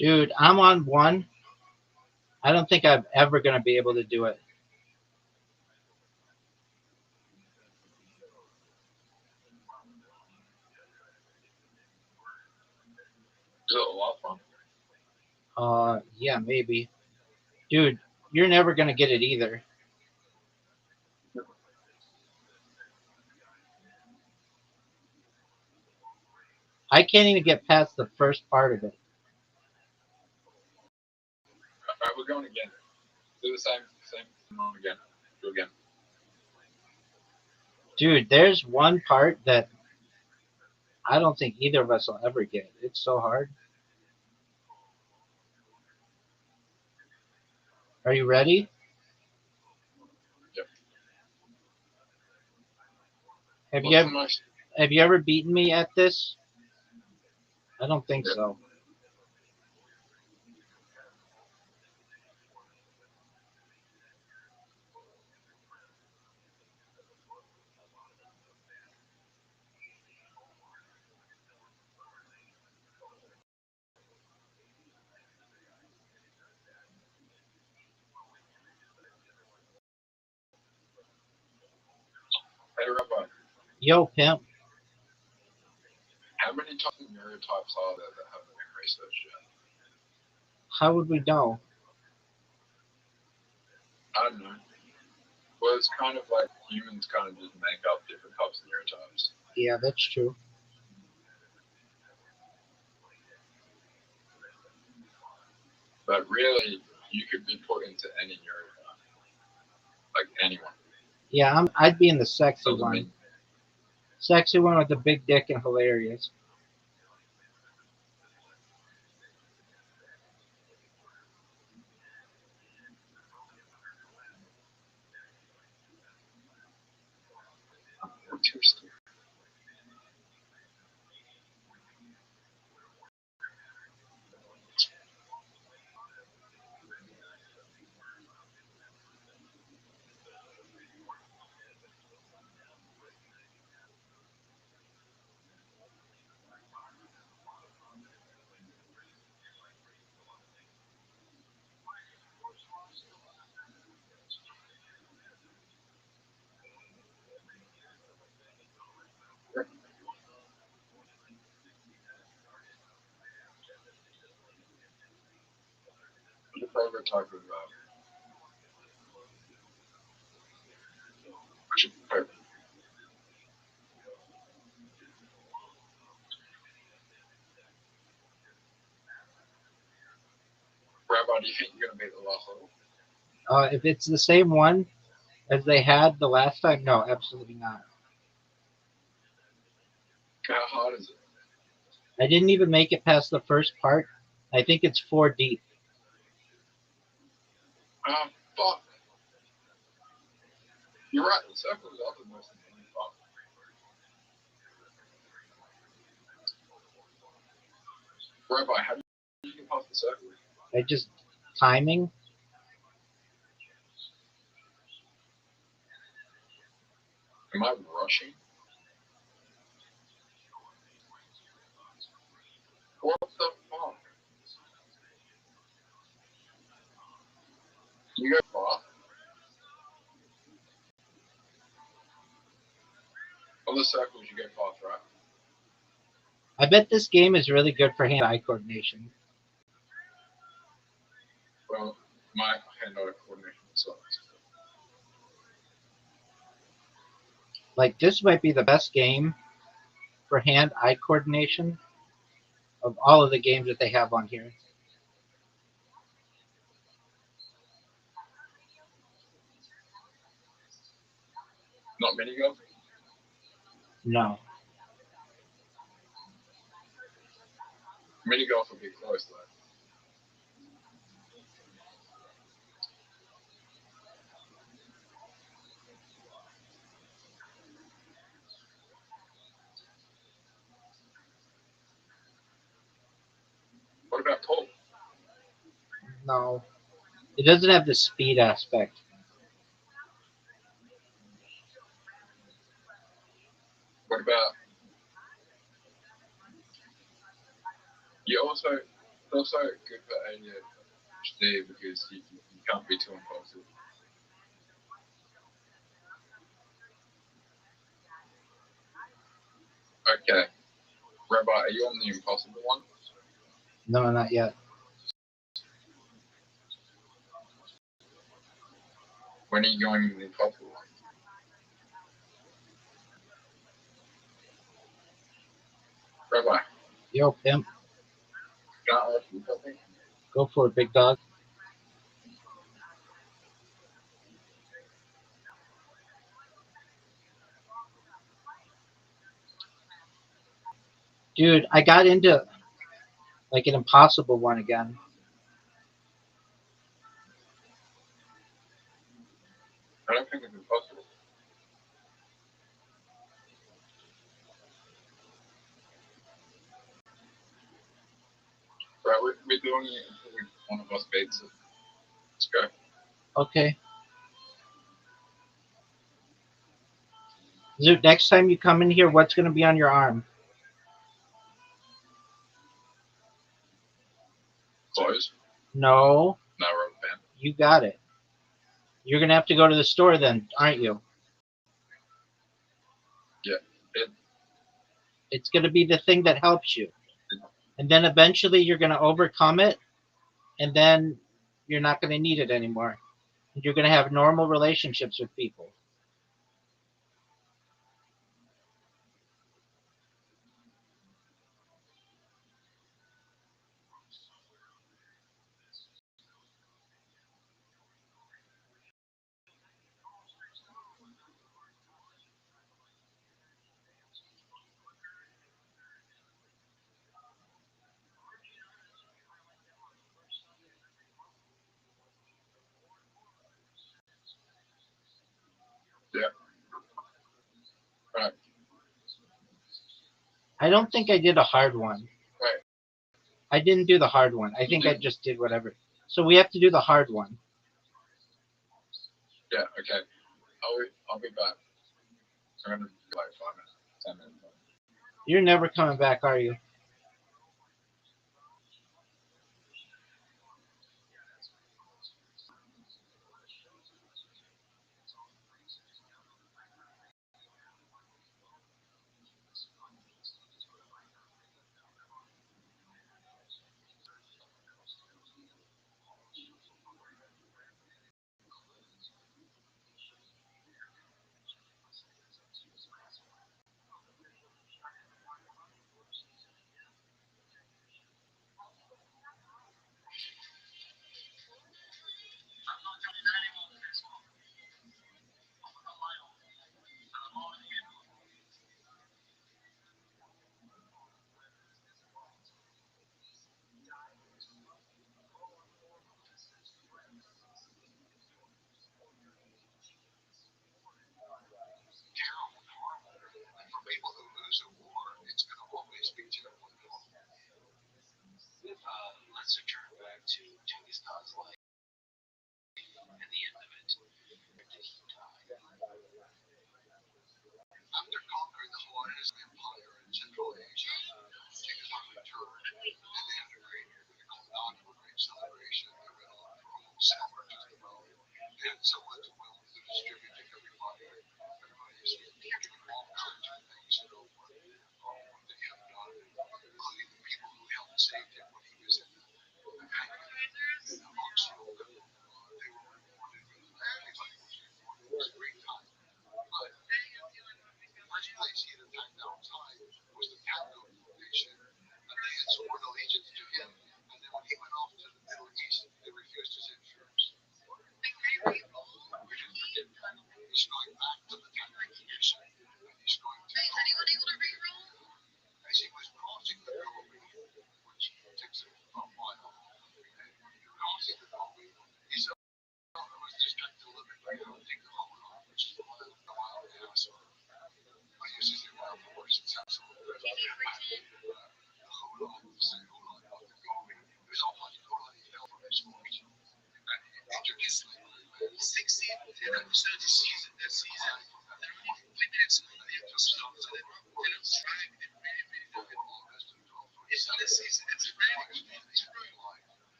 Dude, I'm on one. I don't think I'm ever gonna be able to do it. Is it a lot of fun? Yeah, maybe. Dude, you're never gonna get it either. I can't even get past the first part of it. Alright, we're going again. Do the same one again. Do again. Dude, there's one part that I don't think either of us will ever get it. It's so hard. Are you ready? Yep. Have you What's the ever most? have you ever beaten me at this? I don't think Yep. so. Hey, Rabbi, Yo, pimp. how many types of neurotypes are there that haven't been researched yet? How would we know? I don't know. Well, it's kind of like humans kind of just make up different types of neurotypes. Yeah, that's true. But really, you could be put into any neurotype, like anyone. Yeah, I'd be in the sexy Doesn't one. mean Sexy one with the big dick and hilarious. we're too stupid. Your favorite type of what's your favorite? Rabbi, do you think you're gonna beat the last level? If it's the same one as they had the last time, no, absolutely not. How hard is it? I didn't even make it past the first part. I think it's 4 deep. Fuck. You're right. The circle is the most annoying part. Rabbi, how do you get past the circle? I just timing. Am I rushing? What the fuck? You go far? On the circles, you go fast, right? I bet this game is really good for hand-eye coordination. Well, my hand-eye coordination sucks. Like this might be the best game for hand-eye coordination of all of the games that they have on here. Not mini golf? No. Mini golf would be close, though. What about pool? No. It doesn't have the speed aspect. What about you also? It's also good for ADHD because you can't be too impulsive. Okay, Rabbi, are you on the impossible one? No, not yet. When are you going to the impossible one? Rabbi, Yo, pimp. can I ask you something? Go for it, big dog. Dude, I got into like an impossible one again. I don't think it's impossible. Right, we're doing it until one of us beats it. Let's go. Okay. Zoot, next time you come in here, what's going to be on your arm? Close. No, No rubber band. you got it. You're going to have to go to the store then, aren't you? Yeah. It's going to be the thing that helps you. And then eventually you're going to overcome it, and then you're not going to need it anymore. You're going to have normal relationships with people. Yeah. Right. I don't think I did a hard one. Right. I didn't do the hard one. I think I just did whatever. So we have to do the hard one. Yeah. Okay. I'll be back. I'm gonna be like 5 minutes, 10 minutes. You're never coming back, are you?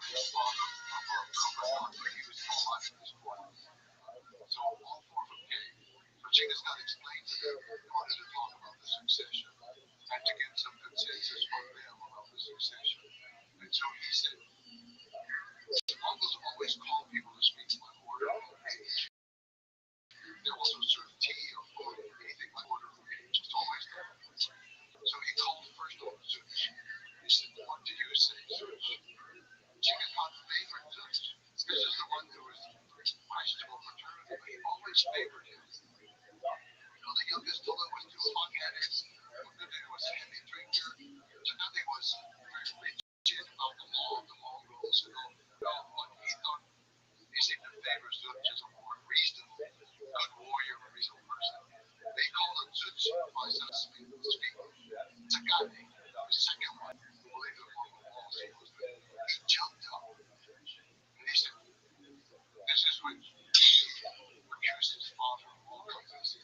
So all four of them came. But Genghis Khan explained to them he wanted to talk about the succession and to get some consensus from them about the succession. And so he said, Mongols always call people to speak by order of age. They also serve tea or food or anything by order of age. It's always done. So he called first on Zuch. He said, what do you say, Zuch? Genghis Khan favored Zuch. This is the one who was questionable fraternity, but he always favored him. The youngest Tula was too hot-headed. Nothing was a heavy drinker. So nothing was very rigid about the law of the Mongols. What he thought he seemed to favor Zuch as a more reasonable, good warrior, a reasonable person. They called him Zuch by such speaking. Takane, the second one, who believed in Mongol policy, he jumped up and he said, this is what accused his father of all kinds.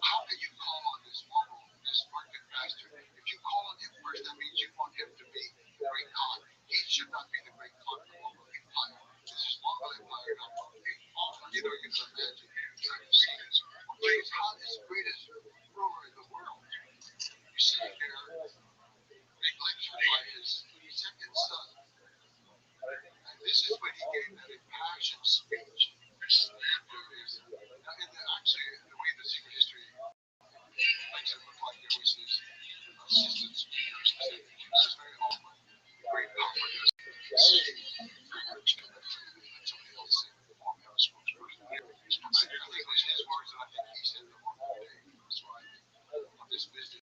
How can you call on this Mongol, this market master? If you call on him first, that means you want him to be the great Khan. He should not be the great Khan of the Mongol Empire. This is Mongol Empire, not Mongol Empire. You know, you can imagine trying to see this. Genghis Khan is the greatest ruler in the world. You see here, being lectured by his second son. And this is when he gave that impassioned speech. Actually, the way the secret history makes it look like there was his assistant speakers. This is very awkward. Great comfort. Very much let somebody else say the form of a spokesperson. I think it was his words that I think he said the one day. So I think of this business,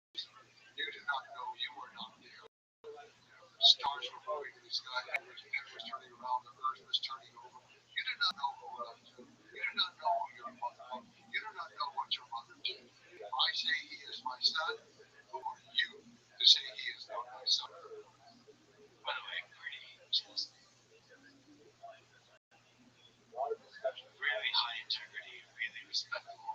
you did not know you were not there. The stars were moving in the sky, heaven was turning around, the earth was turning over. You did not know who loved you. You did not know who your mother loved. You do not know what your mother did. If I say he is my son, who are you to say he is not my son? By the way, pretty useless. Really high integrity, really respectable.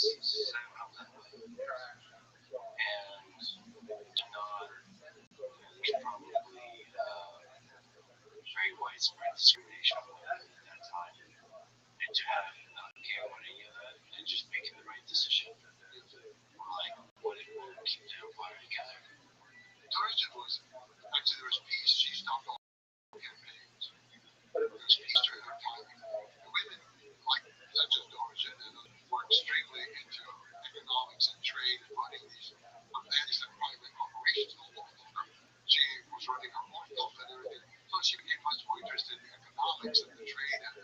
set him up that way. And to not, there's probably very widespread discrimination going on at that time. And to have him not care about any of that and just making the right decision, like what it will keep the empire together. The origin was actually there was peace. She stopped all campaigns. There was peace during her time. The women, like not just origin, were extremely into economics and trade and running these banks and private corporations all over. She was running her own wealth and everything. So she became much more interested in the economics and the trade and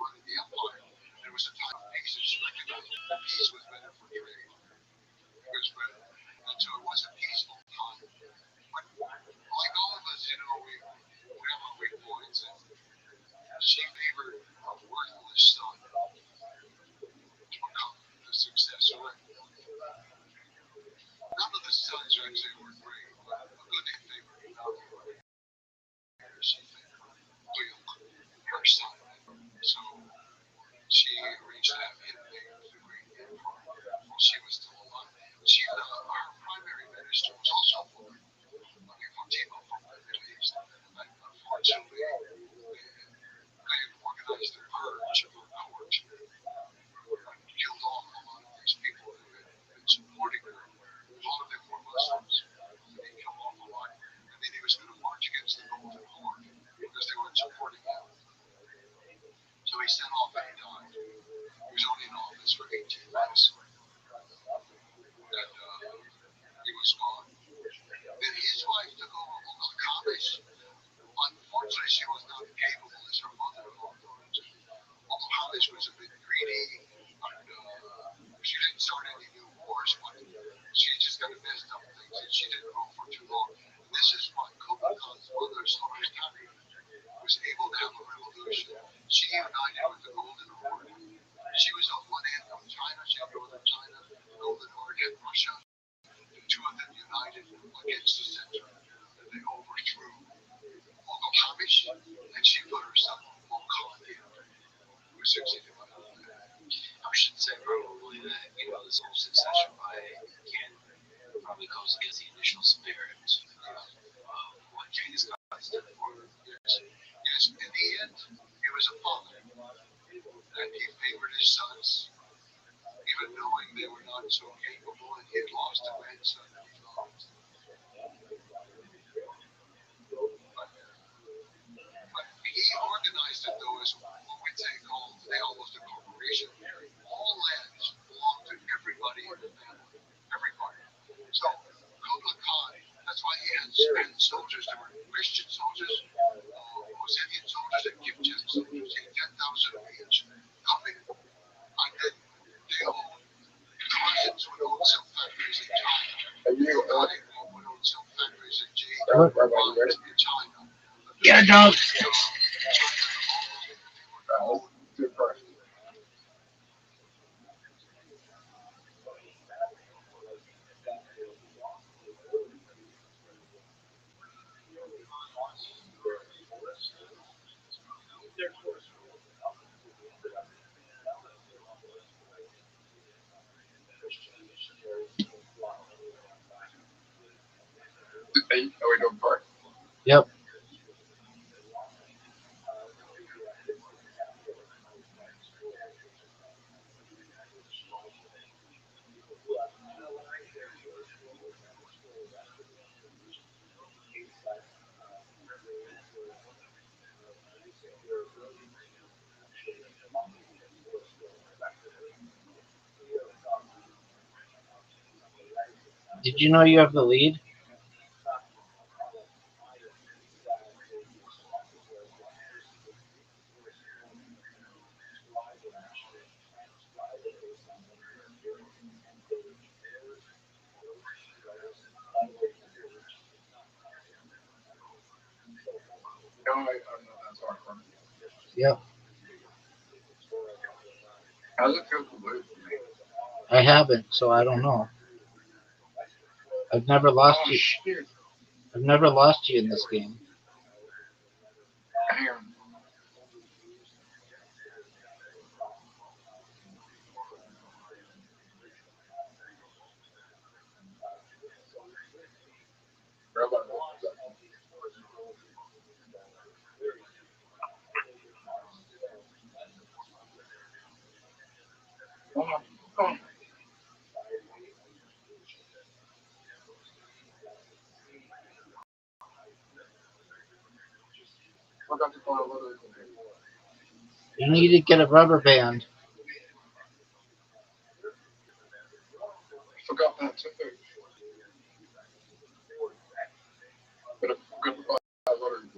running the empire. There was a time of peace, and she recognized that peace was better for trade. It was better. And so it was a peaceful time. But like all of us, we have our weak points, and she favored a worthless son to become the successor. None of the sons actually were great, but a good favored she favored her son. So she arranged to have him named the great emperor while she was still alive. Her primary minister was also a woman, Fatima from the Middle East. And unfortunately, they had organized a purge of her court and killed off a lot of these people who had been supporting her. A lot of them were Muslims. He killed off a lot. And then he was going to march against the Golden Horde because they weren't supporting him. So he sent off and he died. He was only in office for 18 months. And he was gone. Then his wife took over Al-Qabish. Unfortunately, she was not capable as her mother-in-law. Al-Qabish was a bit greedy, and she didn't start any new wars, but she just kind of messed up things, and she didn't rule for too long. And this is why Kublai Khan's mother, Sultan, was able to have a revolution. She united with the Golden Horde. She was on one end of China, she had northern China, the Golden Horde had Russia. The two of them united against the center, and they overthrew Al-Qabish, and she put herself on Khan, who succeeded by all that. I should say probably that, this whole succession can probably goes against the initial spirit of what Genghis Khan stood for. Yes, in the end, he was a father, and he favored his sons, even knowing they were not so capable, and he had lost a grandson that he loved. But he organized it, though, as what we'd say called, they almost a corporation. All lands belonged to everybody in the family, everybody. So Kublai Khan, that's why he had soldiers. There were Christian soldiers, Ossetian soldiers, and Kipchak soldiers. He had 10,000 of each coming, and then they owned, the Russians would own silk factories in China. The United would own silk factories in China. Yeah, dog. Are we doing part? Yep. Did you know you have the lead? No, I'm not that far from it. Yep. How's it feel to lose to me? I haven't, so I don't know. I've never lost Oh, you. shit. I've never lost you in this game. Hang on. Forgot to buy a lot of them. You need to get a rubber band. Forgot that too. But I forgot to buy a lot of them.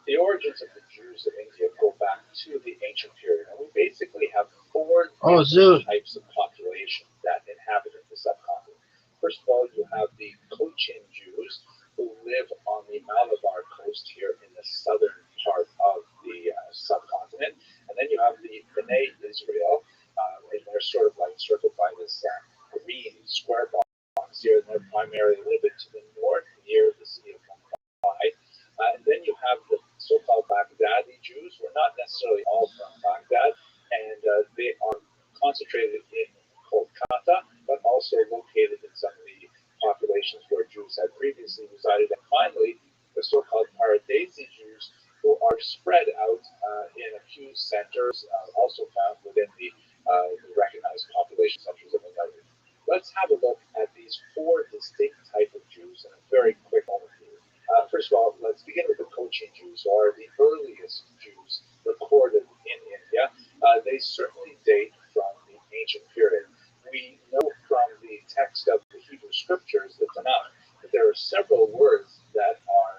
The origins of the Jews of India go back to the ancient period, and we basically have four different types of population that inhabited the subcontinent. First of all, you have the Cochin Jews who live on the Malabar coast here in the southern part of the subcontinent, and then you have the Bnei Israel, and they're sort of like circled by this green square box here, and they're primarily a little bit to the north near the city of Mumbai. And then you have the so-called Baghdadi Jews, who are not necessarily all from Baghdad, and they are concentrated in Kolkata, but also located in some of the populations where Jews had previously resided. And finally, the so-called Paradesi Jews, who are spread out in a few centers, also found within the recognized population centers of the country. Let's have a look at these four distinct types of Jews in a very quick overview. First of all, let's begin with the Cochin Jews, or the earliest Jews recorded in India. They certainly date from the ancient period. We know from the text of the Hebrew scriptures, the Tanakh, that there are several words that are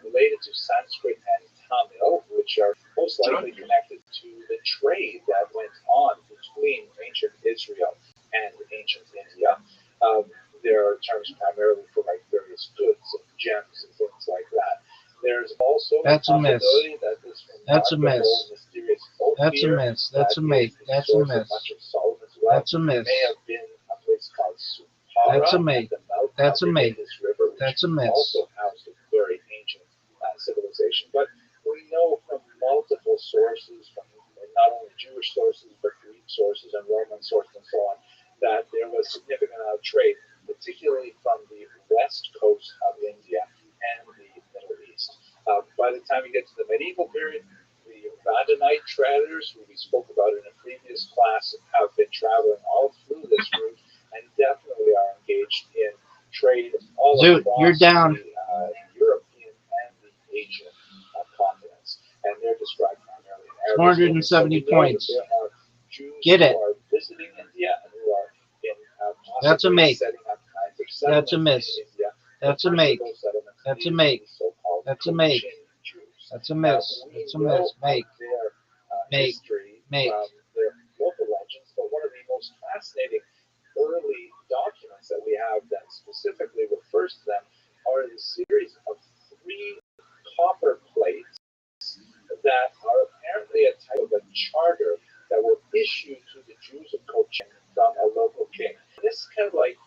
related to Sanskrit and Tamil, which are most likely connected to the trade that went on between ancient Israel and ancient India. There are terms primarily for like various goods and gems and things like that. There's also That's a mess. that this That's a mess. mysterious oak That's a mess. That's a mess. That's a mess. That's a mess. May have been a place called Supara. That's a mess. That's a mess. That's a mess. Also housed a very ancient civilization. But we know from multiple sources, from not only Jewish sources, but Greek sources and Roman sources and so on, that there was significant amount of trade, particularly from the west coast of India and the Middle East. By the time you get to the medieval period, the Vandalite traders, who we spoke about in a previous class, have been traveling all through this route and definitely are engaged in trade all across you're down. the European and the Asian continents. And they're described primarily in Arabic. 470 points. There are Jews Get it. who are visiting India and who are in That's a mate. setting up kinds of That's a miss. in India. That's a mate. That's a mate. That's a mate. That's a miss. That's a miss. Make. Their Make. history Make. from their local legends, but one of the most fascinating early documents that we have that specifically refers to them are a series of 3 copper plates that are apparently a type of a charter that were issued to the Jews of Cochin from a local king. This kind of like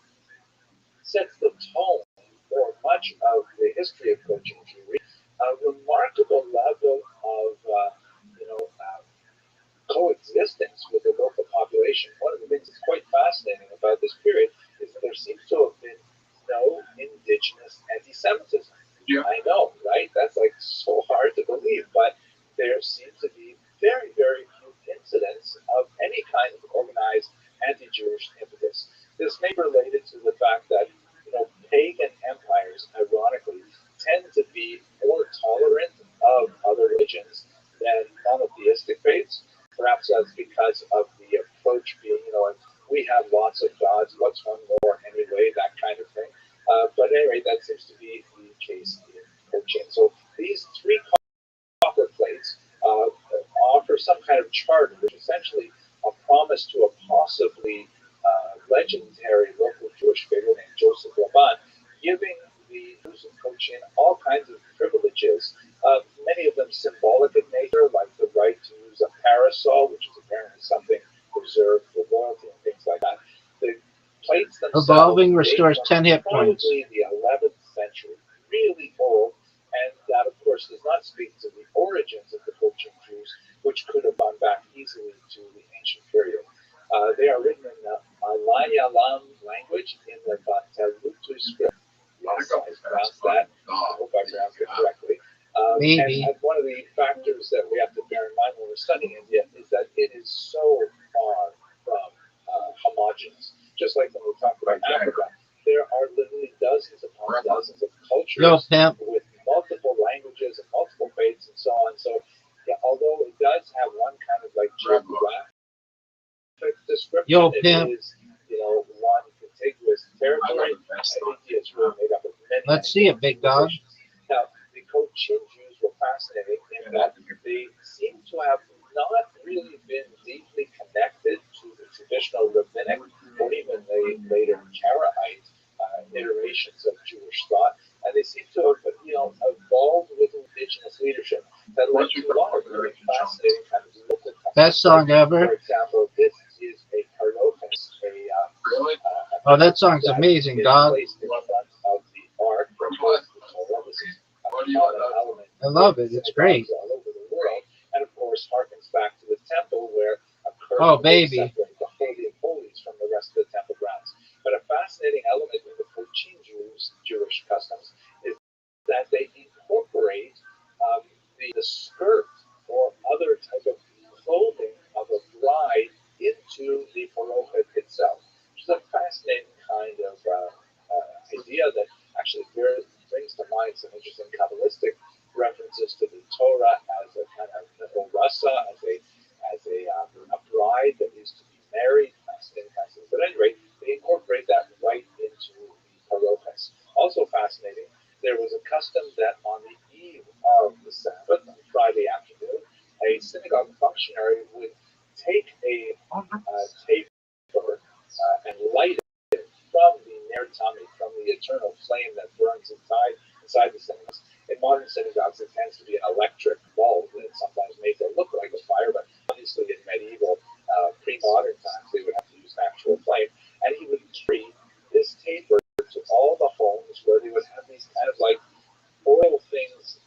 sets the tone for much of the history of Cochin Jewry, a remarkable level of coexistence with the local population. One of the things that's quite fascinating about this period is that there seems to have been no indigenous anti-Semitism. Yeah. I know, right? That's like so hard to believe, but there seems to be very, very few incidents of any kind of organized anti-Jewish impetus. This may be related to the fact that charter, which is essentially a promise to a possibly legendary local Jewish figure named Joseph Rabbi, giving the Jews of Cochin all kinds of privileges, many of them symbolic in nature, like the right to use a parasol, which is apparently something reserved for royalty and things like that. The plates themselves Evolving restores 10 hit points. Probably in the 11th century, really old, and that, of course, does not speak to the origins of the Cochin Jews, which could have gone back easily to the ancient period. They are written in the Malayalam language in the Batalutu script. Yes, I pronounced that. I hope I pronounced it correctly. Maybe. And one of the factors that we have to bear in mind when we're studying India is that it is so far from homogeneous. Just like when we talk about Africa, there are literally dozens upon dozens of cultures with multiple languages and multiple faiths and so on. So, yeah, although it does have one kind of like geographic description, it is, one contiguous territory. India is really made up of many. Let's see it, big dog. Now, the Cochin Jews were fascinating in that they seem to have not really been deeply connected to the traditional rabbinic or even the later Karaite iterations of Jewish thought, and they seem to have, evolved with indigenous leadership that led to a lot of really fascinating kind of local customs. Best song ever. For example, this is a Carlocas, Oh, that song's amazing, dog. Placed in front of the ark. I love it. It's great. All over the world, and of course, harkens back to the temple where a curtain baby. separates the Holy of Holies from the rest of the temple grounds. But a fascinating element of the Cochin Jewish customs is that they incorporate the skirt or other type of clothing of a bride into the parocha itself, which is a fascinating kind of idea that actually brings to mind some interesting Kabbalistic references to the Torah as a kind of orasa, as a bride that is to be married, fascinating concept. But at any rate, they incorporate that right into the parochas. Also fascinating, there was a custom that on the eve of the Sabbath, on Friday afternoon, a synagogue functionary would take a taper and light it from the Ner Tamid, from the eternal flame that burns inside the synagogues. In modern synagogues, it tends to be an electric bulb that sometimes makes it look like a fire, but obviously in medieval, pre-modern times, they would have to use an actual flame. And he would carry this taper to all the homes where they would have these kind of like oil things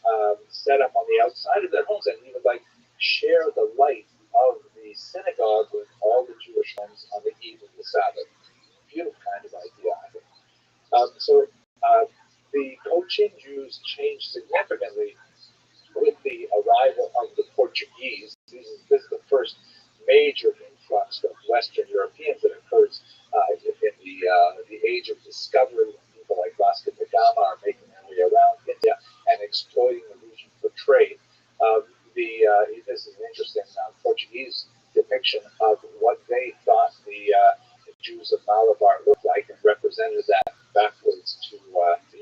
set up on the outside of their homes, and he would like share the light of the synagogue with all the Jewish homes on the eve of the Sabbath. Beautiful kind of idea, I think. The Cochin Jews changed significantly with the arrival of the Portuguese. This is the first major influx of Western Europeans that occurs in the age of discovery, when people like Vasco da Gama are making their way around India and exploiting the region for trade. This is an interesting Portuguese depiction of what they thought the Jews of Malabar looked like, and represented that backwards to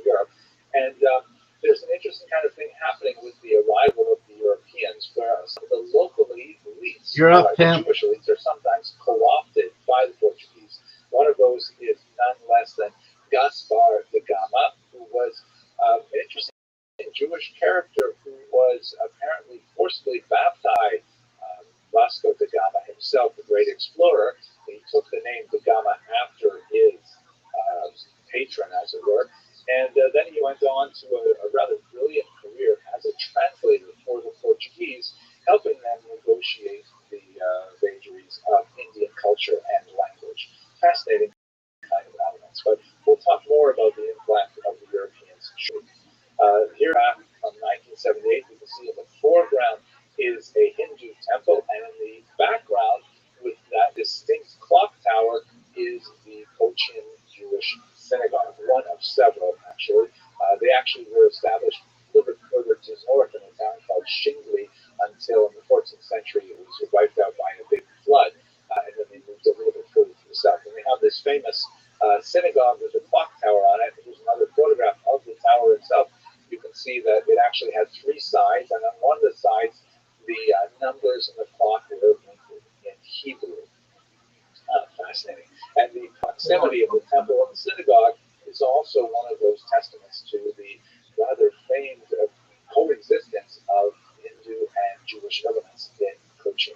Europe. And there's an interesting kind of thing happening with the arrival of the Europeans, where some of the local elites, the Jewish elites, are sometimes co-opted by the Portuguese. One of those is none less than Gaspar da Gama, who was an interesting Jewish character who was apparently forcibly baptized. Vasco da Gama himself, the great explorer, he took the name da Gama after his patron, as it were. And then he went on to a rather brilliant career as a translator for the Portuguese, helping them negotiate the vagaries of Indian culture and language. Fascinating kind of elements. But we'll talk more about the influx of the Europeans shortly. Here back from 1978, you can see in the foreground is a Hindu temple, and in the background, with that distinct clock tower, is the Cochin Jewish synagogue, one of several, actually. They actually were established a little bit further to the north in a town called Shingli until in the 14th century it was wiped out by a big flood, and then they moved a little bit further to the south. And they have this famous synagogue with a clock tower on it. Here's another photograph of the tower itself. You can see that it actually had three sides, and on one of the sides, the numbers in the clock were proximity of the temple and the synagogue is also one of those testaments to the rather famed coexistence of Hindu and Jewish elements in Cochin.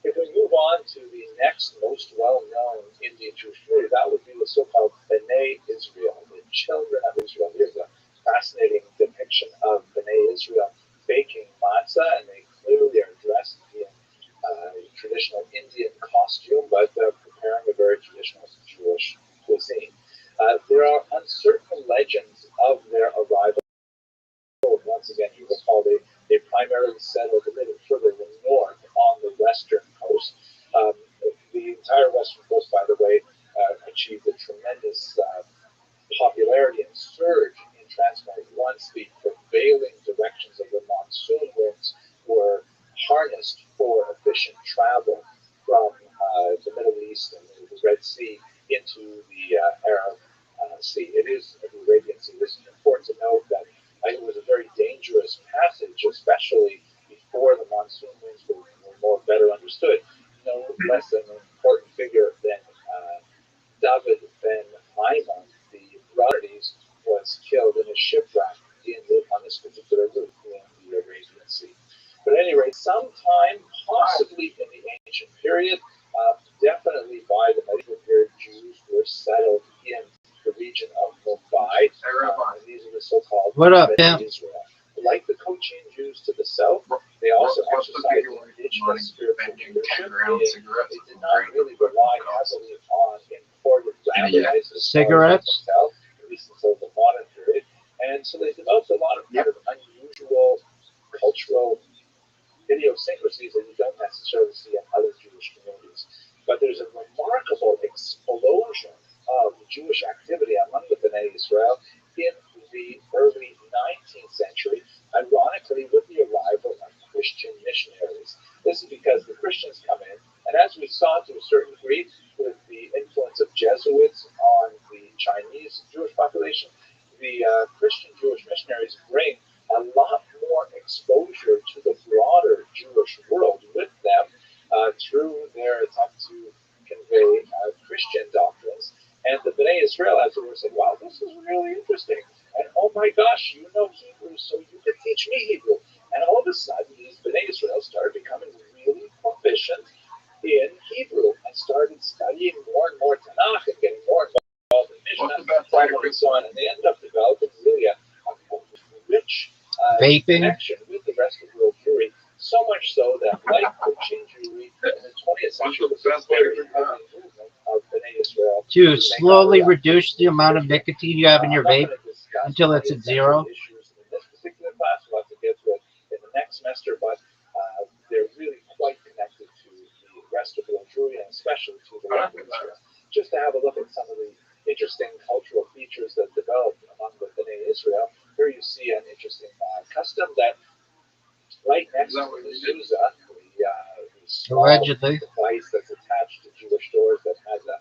If we move on to the next most well-known Indian Jewish community, that would be the so-called B'nai Israel, the children of Israel. Here's a fascinating depiction of B'nai Israel baking matzah, and they clearly are dressed in traditional Indian costume, but preparing a very traditional Jewish cuisine. There are uncertain legends of their arrival. Once again, you recall they primarily settled a little further north on the western coast. The entire western coast, by the way, achieved a tremendous popularity and surge in transport once the prevailing directions of the monsoon winds were harnessed for efficient travel from the Middle East and the Red Sea into the Arab Sea. It is the Arabian Sea. This is important to note that it was a very dangerous passage, especially before the monsoon winds were better understood. No less an important figure than David ben Maimon, the Rothschild'S, was killed in a shipwreck on this particular route in the Arabian Sea. But at any rate, sometime, possibly in the ancient period, definitely by the medieval period, Jews were settled in the region of Mumbai. And these are the so-called Israel. Like the Cochin Jews to the south, they also exercised indigenous spiritual leadership. They did not really rely heavily on imported rabbis, cigarettes, at least until the modern period. And so they developed a lot of kind of unusual cultural idiosyncrasies that you don't necessarily see in other Jewish communities. But there's a remarkable explosion of Jewish activity among the B'nai Israel in the early 19th century, ironically with the arrival of Christian missionaries. This is because the Christians come in, and as we saw to a certain degree with the influence of Jesuits on the Chinese Jewish population, the Christian Jewish missionaries bring a lot more exposure to the broader Jewish world with them through their attempt to convey Christian doctrines. And the B'nai Israel afterwards said, wow, this is really interesting. And oh my gosh, you know Hebrew, so you can teach me Hebrew. And all of a sudden, these B'nai Israel started becoming really proficient in Hebrew and started studying more and more Tanakh and getting more involved in Mishnah and so on. And they ended up developing really a rich connection with the rest of world Jewry, so much so that, like Cochin Jewry in the 20th century, was a very heavy movement of B'nai Israel to slowly reduce the amount of nicotine you have in your vape until it's at zero. Issues in this particular class, we'll have to get to it in the next semester, but they're really quite connected to the rest of world Jewry and especially to the land of Israel. Just to have a look at some of the interesting cultural features that developed among the B'nai Israel. Here you see an interesting custom that right next to the mezuzah, the small Allegedly. device that's attached to Jewish doors that has a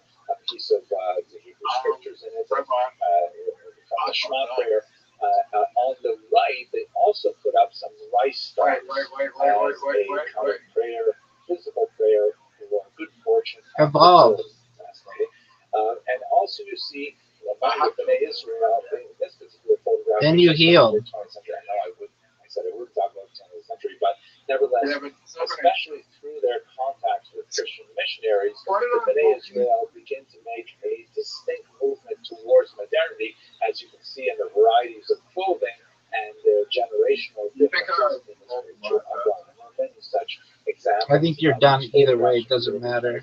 piece of the Hebrew scriptures in it, from the Shema prayer. On the right, they also put up some rice stars as a kind of prayer, physical prayer for good fortune. Evolved. Fascinating. And also you see among the B'nai Israel, this particular photograph. Then you heal. I said I wouldn't talk about the 20th century, but nevertheless, especially through their contacts with Christian missionaries, the B'nai Israel begin to make a distinct movement towards modernity, as you can see in the varieties of clothing and their generational differences in this picture. There are many such examples. I think you're done either way. It doesn't matter.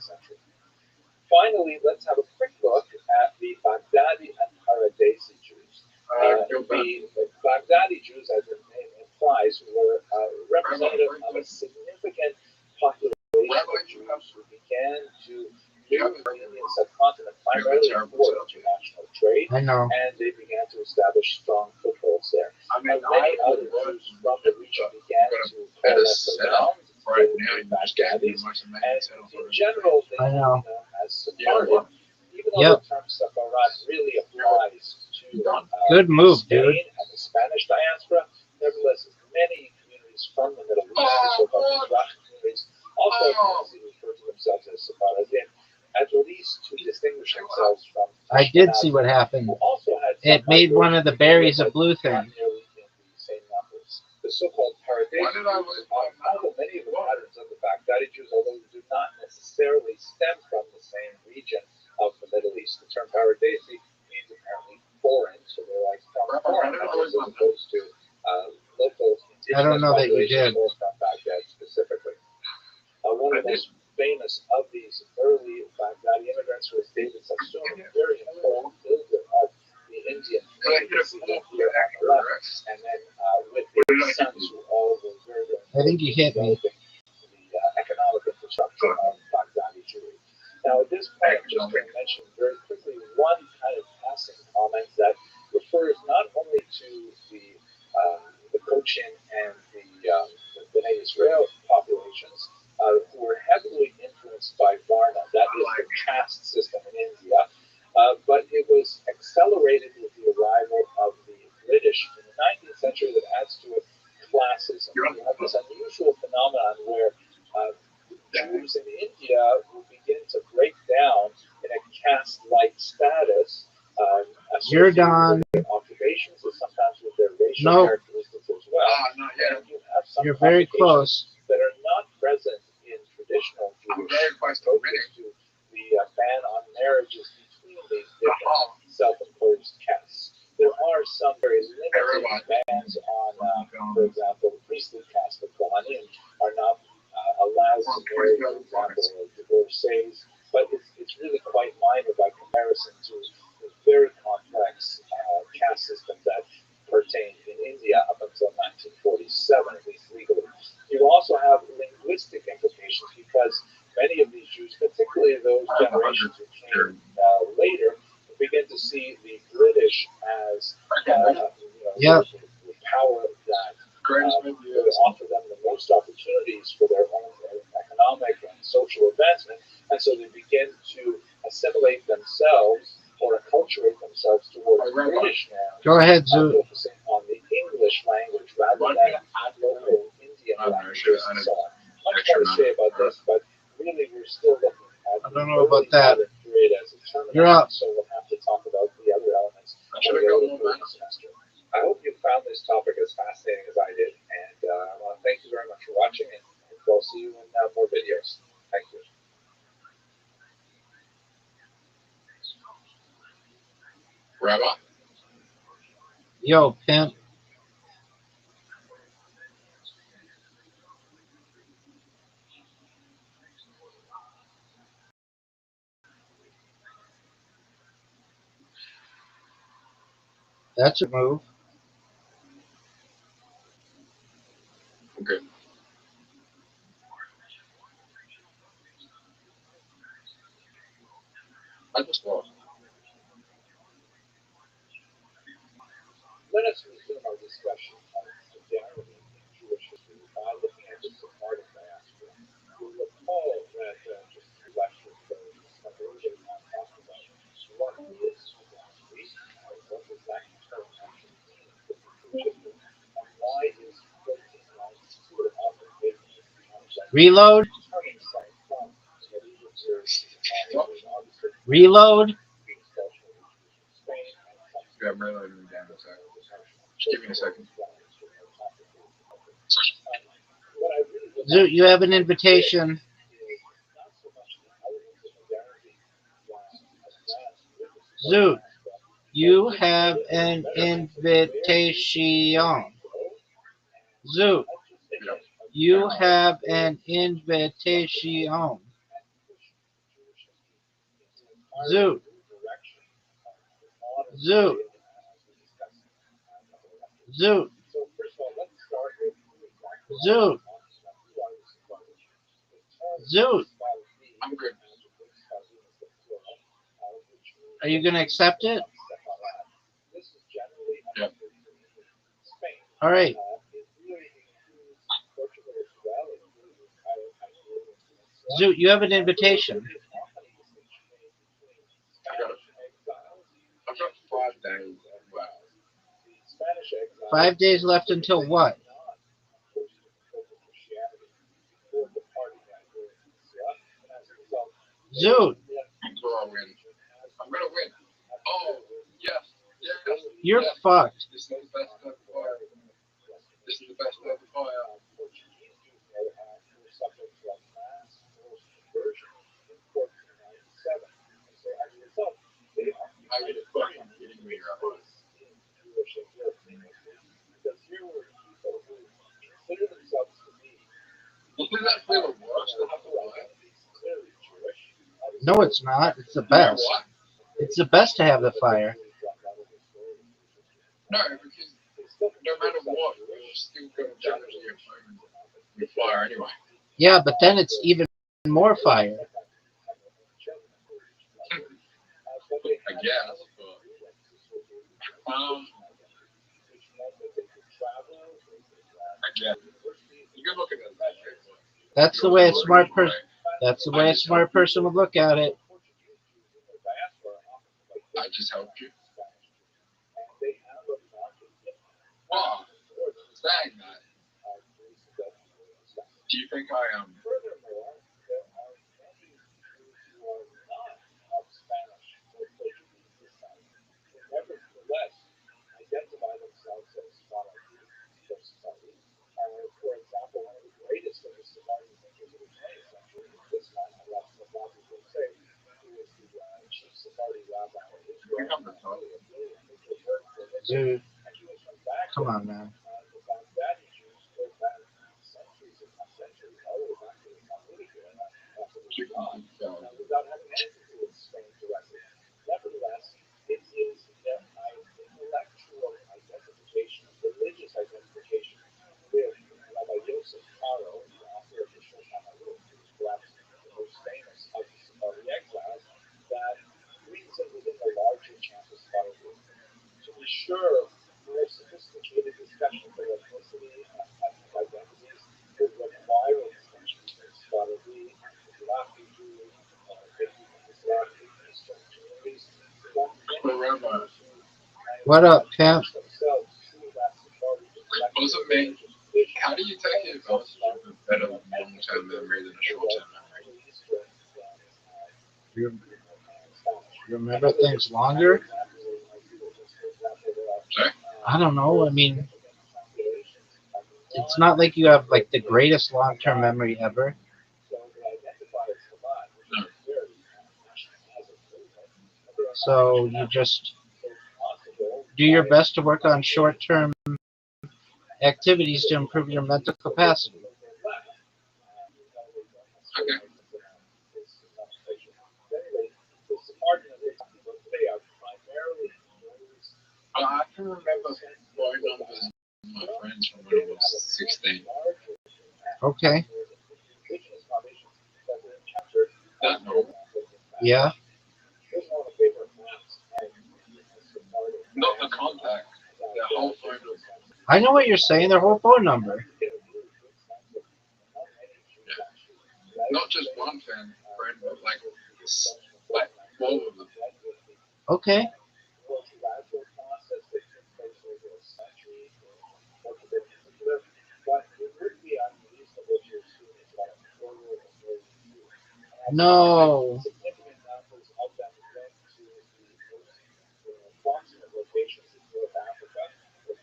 Finally, let's have a quick look at the Baghdadi and Paradesi Jews. The Baghdadi Jews, as their name implies, were representative of a significant population of Jews who began to move in the Indian subcontinent primarily for international trade, I know. and they began to establish strong footholds there. Many other Jews from the region began to coalesce around the Baghdadis, and in general, they were known as Sephardim, even though the term Sepharad really applies to Good move, Spain dude. and the Spanish diaspora. Nevertheless, many communities from the Middle East, the so-called Mizrahi communities, also refer to themselves as Sephardim, at least to distinguish themselves I did see what happened. It made one of the berries a blue thing. The so-called paradise Why did I lose my model many of the patterns of the Baghdadi Jews, although they do not necessarily stem from the same region of the Middle East. The term paradesi means apparently foreign, so they're like from foreign countries as opposed to local indigenous I don't know that you did. or from Baghdad specifically. One of the most famous of these early Baghdadi immigrants was David Sassoon, a very important builder of the Indian community here on the left, and then with his sons who all were very, very I think you hit me. the economic infrastructure of Baghdadi Jewry. Now, at this point, I'm just going to mention very quickly one kind of passing comment that refers not only to the Cochin and the Bnei Israel populations, who were heavily influenced by Varna, that is the caste system in India, but it was accelerated with the arrival of the British in the 19th century that adds to it classism. You have this unusual phenomenon where Jews in India will begin to break down in a caste-like status. You're gone. Occupations and sometimes with their racial characteristics as well. And you have some You're very close. that are not present in traditional Jewish approaches to the ban on marriages between these different self-imposed castes. There are some very limited bans on, for example, the priestly caste, the Kohanim, are not allowed to marry, for example, divorcees, but it's really quite minor by comparison to the very complex caste system that pertained in India up until 1947, at least legally. You also have linguistic implications because many of these Jews, particularly those generations who came later, begin to see the British as the power that would offer them the most opportunities for their own economic and social advancement, and so they begin to assimilate themselves or acculturate themselves towards British now. Go ahead, Zoot. Focusing on the English language rather than local Indian languages and so on. Much more to say about this, but really we're still looking at I don't know about that. period as a terminal. You're up. So we'll have to talk about the other elements of the early semester. I hope you found this topic as fascinating as I did, and I want to thank you very much for watching, and we'll see you in more videos. Thank you. Rabbi. Yo, pimp. That's a move. Okay. I just lost. Let us resume our discussion of identity in Jewish history by looking at just a part of diaspora. You'll recall that just a few lectures ago, we spent a little bit of time talking about what is identity, what does that term actually mean in Jewish history, and why is 1492 often taken as the Reload. turning site from the medieval period to Reload. Spain Yeah, I'm reloading down a second. Just give me a second. Zoot, you have an invitation. Zoot, you have an invitation. Zoot, you have an invitation. Zoot. Zoot. Zoot. Zoot. Zoot. I'm good. Are you going to accept it? Yeah. All right. Zoot, you have an invitation. I've got 5 days. Wow. 5 days left until what? Zoot. Until I win. I'm going to win. You're fucked. This is the best ever fire. This is the best ever fire. Portuguese do know were subject to a mass forced conversion in 1497. And so as a result, they are Are you fucking kidding me, Rabbi? in Jewish and European history. Because here were people who consider themselves to be Isn't that flavor worse than the fire? clearly Jewish. No, it's not. It's the You know best. what? It's the best to have the fire. No, because no matter what, you're still going to challenge your opponent with fire anyway. Yeah, but then it's even more fire. I guess, but I guess you can look at it that way. That's the way a smart person. That's the way a smart person would look at it. I just helped you. Wow, saying that. Do you think I am? Nevertheless, identify themselves as Sephardi. For example, one of the greatest of the Sephardi thinkers of the 20th century was this man, Rabbi, who was the chief Sephardi rabbi of Israel. Dude, And he was from Baghdad. come on, man. The Baghdadi Jews go back centuries, if not centuries, all the way back to the Talmudic era after the Quran, without having anything to do with Spain directly. Nevertheless, it is their intellectual identification, religious identification with Rabbi Yosef Karo, the author of the Shulchan Aruch, who was perhaps the most famous of the Sephardi exiles, that brings it within the larger camp of Sephardi. To be sure, more sophisticated discussions of ethnicity and ethnic identities would require a distinction between Sephardi and Mizrahi Jews, maybe Mizrahi Eastern communities. What up, Pimp? Wasn't me. How do you take advantage of a better long-term memory than a short-term memory? You remember things longer? Sorry? I don't know. I mean, it's not like you have like the greatest long-term memory ever. No. So you just do your best to work on short-term activities to improve your mental capacity. Okay. I can remember phone numbers of my friends from when I was 16. Okay. That normal. Yeah. Not the contact. The whole phone number. I know what you're saying. Their whole phone number. Not just one friend, but like 4 of them. Okay. No.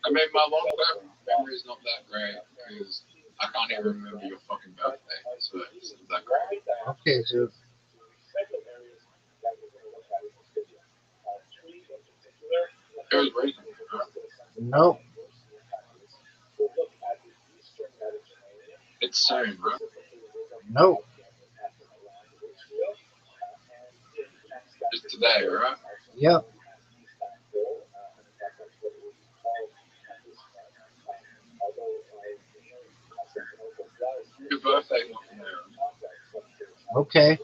I mean, my long-term memory is not that great because I can't even remember your fucking birthday. So it's not that great. Okay, dude. It was recent. Nope. It's soon, right? Nope. It's today, right? Yep. Your birthday not from there. Okay.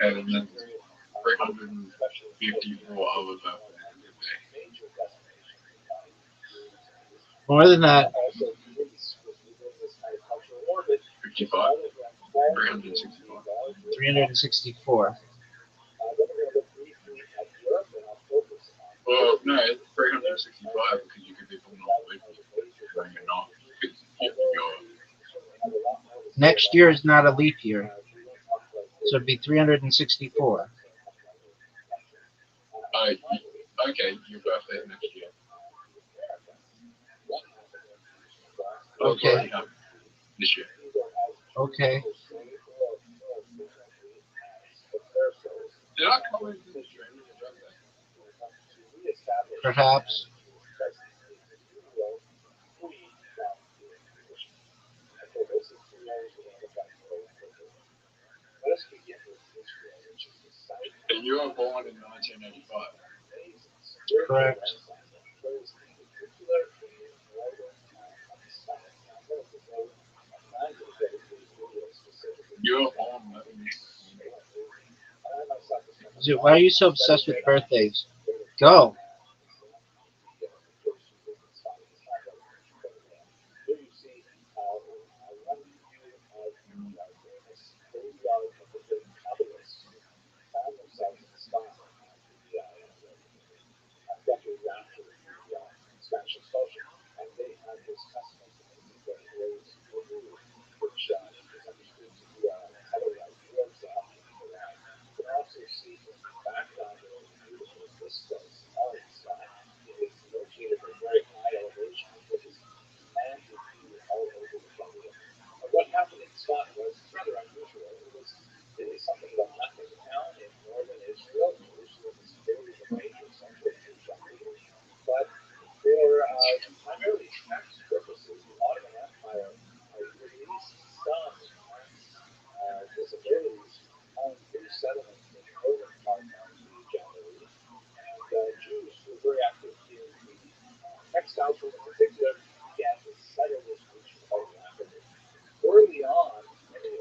And then 354 other birthdays a good day. More than that. 55? 365. 364. Well, no, it's 365 because you could be born on the weekend. No, you're not. Because you're Next year is not a leap year. So it'd be 364. Okay, your birthday next year. Okay. This year. Okay. Did I comment this year? Perhaps. And you were born in 1985. Correct. You were born. Dude, why are you so obsessed with birthdays? Go.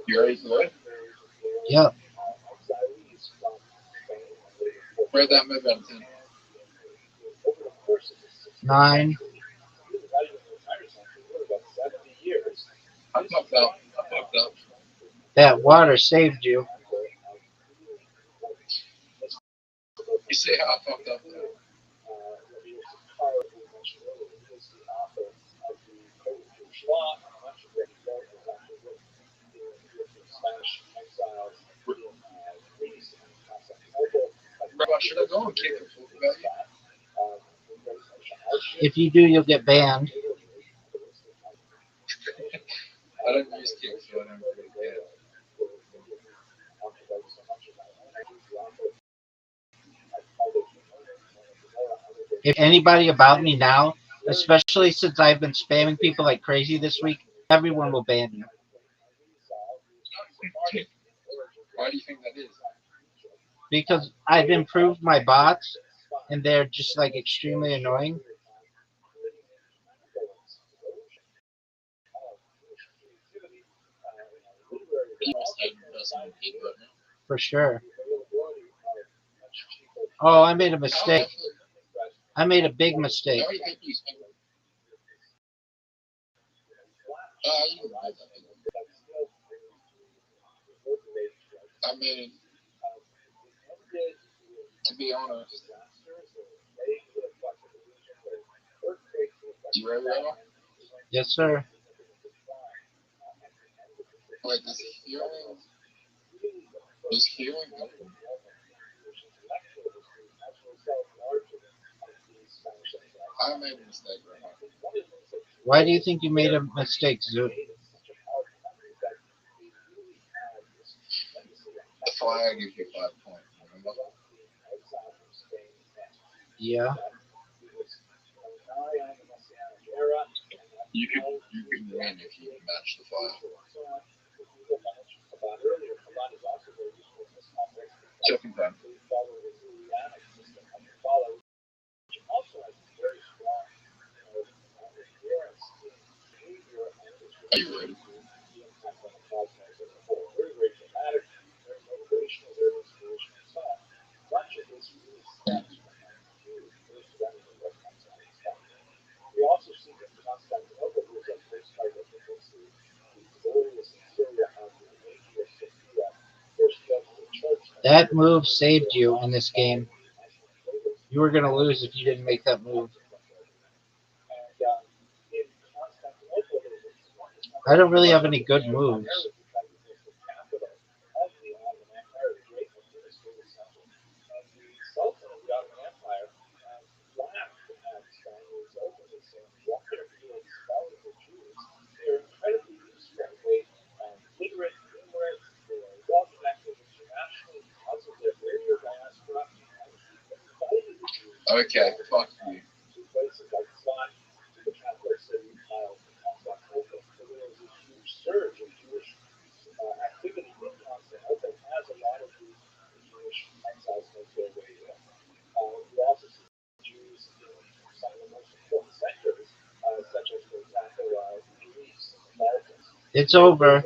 You ready for that? Yep. Where'd that move out of 10? 9. I popped up. That water saved you. You see how I popped up there? Rabbi, should I go and kick a talk about you? If you do, you'll get banned. I don't use kicks, so I don't really care. If anybody about me now, especially since I've been spamming people like crazy this week, everyone will ban you. Why do you think that is? Because I've improved my bots and they're just like extremely annoying. For sure. Oh, I made a mistake. I made a big mistake. I mean, to be honest, you ready, Rabbi? Yes, sir. Wait, is hearing helpful? I made a mistake, Rabbi. Why do you think you made a mistake, Zoo? The flag gives you 5 points, remember? Yeah. You can win if you match the flag. Second time. Are you ready? That move saved you in this game. You were going to lose if you didn't make that move. I don't really have any good moves. Okay, fuck you. Places like Svat, the capital city of Constantinople. So there was a huge surge of Jewish activity in Constantinople as a lot of the Jewish exiles make their way in. You also see Jews in some of the most important sectors, such as, for example, Greece and the Balkans. It's over.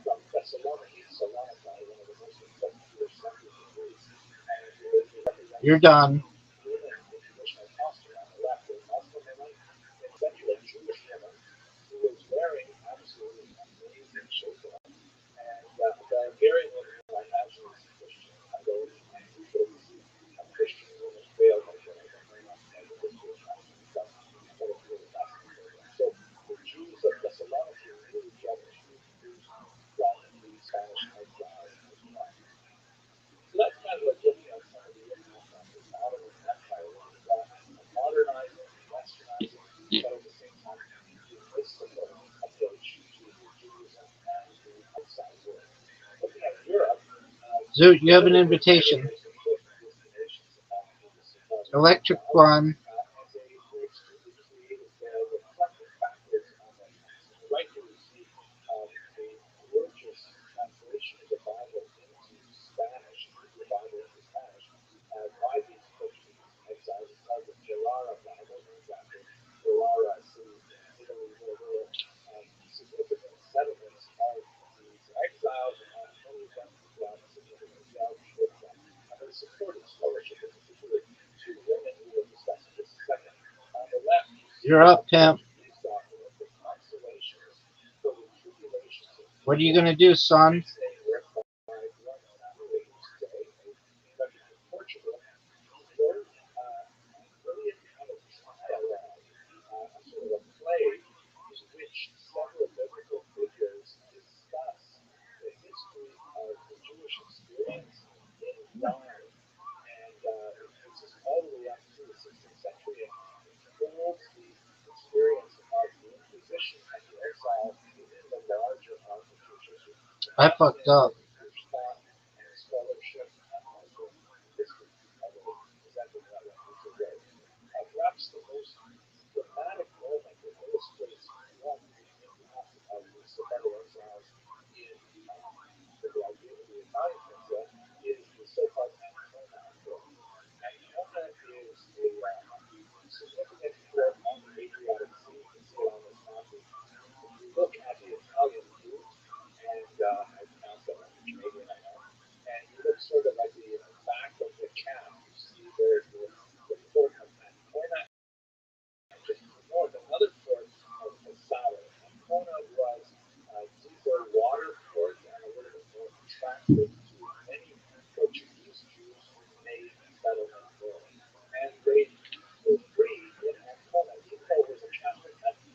From Thessaloniki, Salonika, one of the most important Jewish centers in Greece, and if you recognize You're done. women in traditional costume on the left, there's also a central Jewish woman who was wearing absolutely amazing shofar. And the Hungarian woman who I imagine is Christian, I go and usually we see a Christian woman veiled like that. I don't very much know the history of that stuff, but it's really fascinating. So the Jews of Thessaloniki really get a huge boost from the Spanish exiles as well. So that's kind of like looking at some of the impact on the Ottoman Empire, which was modernizing, westernizing, but at the same time the mystical approach to Judaism and the outside world. Looking at Europe, Zoot, you have an invitation. Electric one. and they were extremely creative there, reflecting backwards on their past. And right here we see a gorgeous translation of the Bible into Spanish, the Bible into Spanish, by these Portuguese exiles. It's called the Gelara Bible, named after Gelara, a city in Italy where there were significant settlements of these exiles, and many of them brought significant wealth with them. And they supported scholarship, in particular two women who will discuss in just a second. On the left, you see You're up, pimp. these documents, the constellations for the tribulations of What are you gonna do, son? saying whereby one Samuel's day, a country in Portugal, these were brilliant kind of dialogue, a sort of a play in which several biblical figures discuss the history of the Jewish experience in dialogue. And it takes us all the way up to the 16th century and unfolds the experience of the Inquisition and the exile within the larger arc of Jewish history. I fucked up. Jewish thought and scholarship and also history, although presented in that unusual way. Perhaps the most dramatic moment that illustrates one, the impact of the Sephardic exiles in the idea of the Italian peninsula is the so-called Ancona Accord. Ancona is a significant port on the Adriatic Sea. You can see it on this map. If you look at the Italian route, and I pronounced that like a Canadian, I know, and you look sort of at the back of the cap, you see there's the port of Ancona, and just to the north, another port of Passaro. Ancona was a deeper water port and a little bit more attractive to many Portuguese Jews who made settlement there. And they were free in Ancona, even though it was a Catholic country.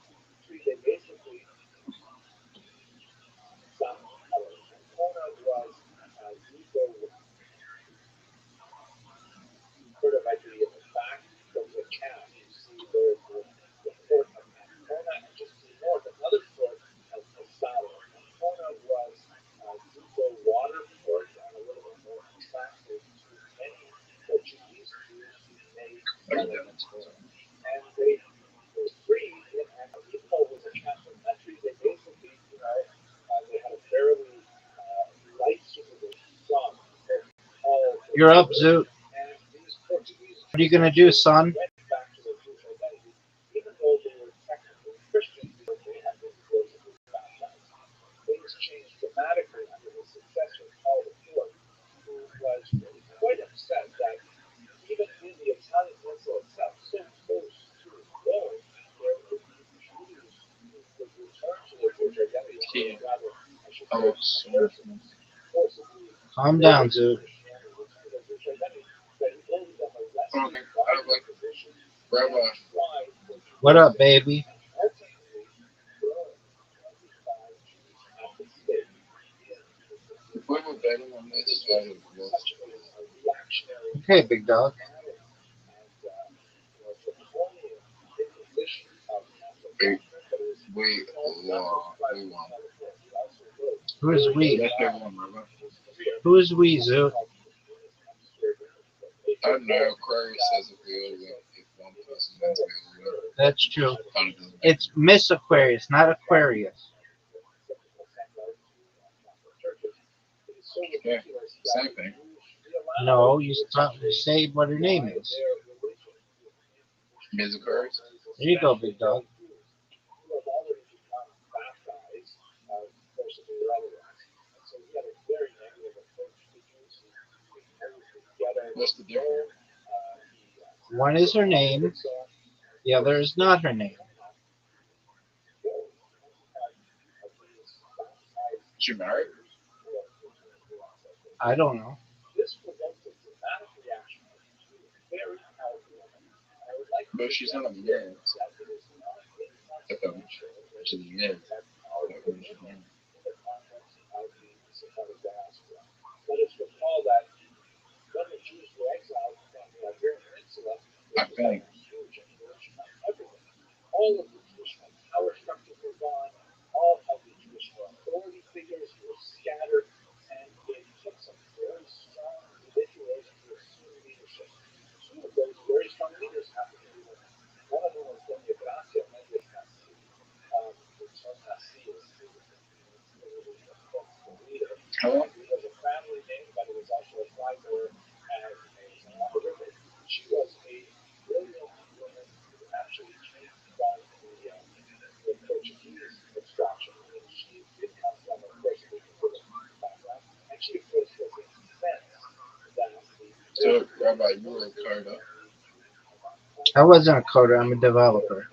They basically Ancona was the sort of at the back of the cap. You see there's the port of Ancona, and just to the north, another port of Passaro. Ancona was a deeper water port and a little bit more attractive to many Portuguese Jews who made settlements there. And they were free in Ancona, even though it was a Catholic country. They basically, they had a fairly light supervision from compared to all You're up, Zoot. and these Portuguese What are you gonna do, son? went back to their Jewish identity, even though they were technically Christian because they had been supposedly baptized. Things changed dramatically under his successor, Paul IV, who was really quite upset that even in the Italian peninsula itself, so close to Rome, there would be Jews who would return to their Jewish identity, or rather, I should say, forcibly Calm down, Zoot. Rabbi, What up, baby? if we were betting on this, I would have lost. Okay, big dog. We won. Who is we? That's everyone, Rabbi. Who is we, Zoot? I don't know. Aquarius says it really well if one person wins the other. That's true. Kind of doesn't make It's Miss Aquarius, not Aquarius. yeah, same thing. No, you say what her name is. Ms. Aquarius. There you go, big dog. What's the difference? One is her name, the other is not her name. She married? I don't know. But she's not a man. She's a man. I think. Hello? So, Rabbi, you were a coder. I wasn't a coder, I'm a developer.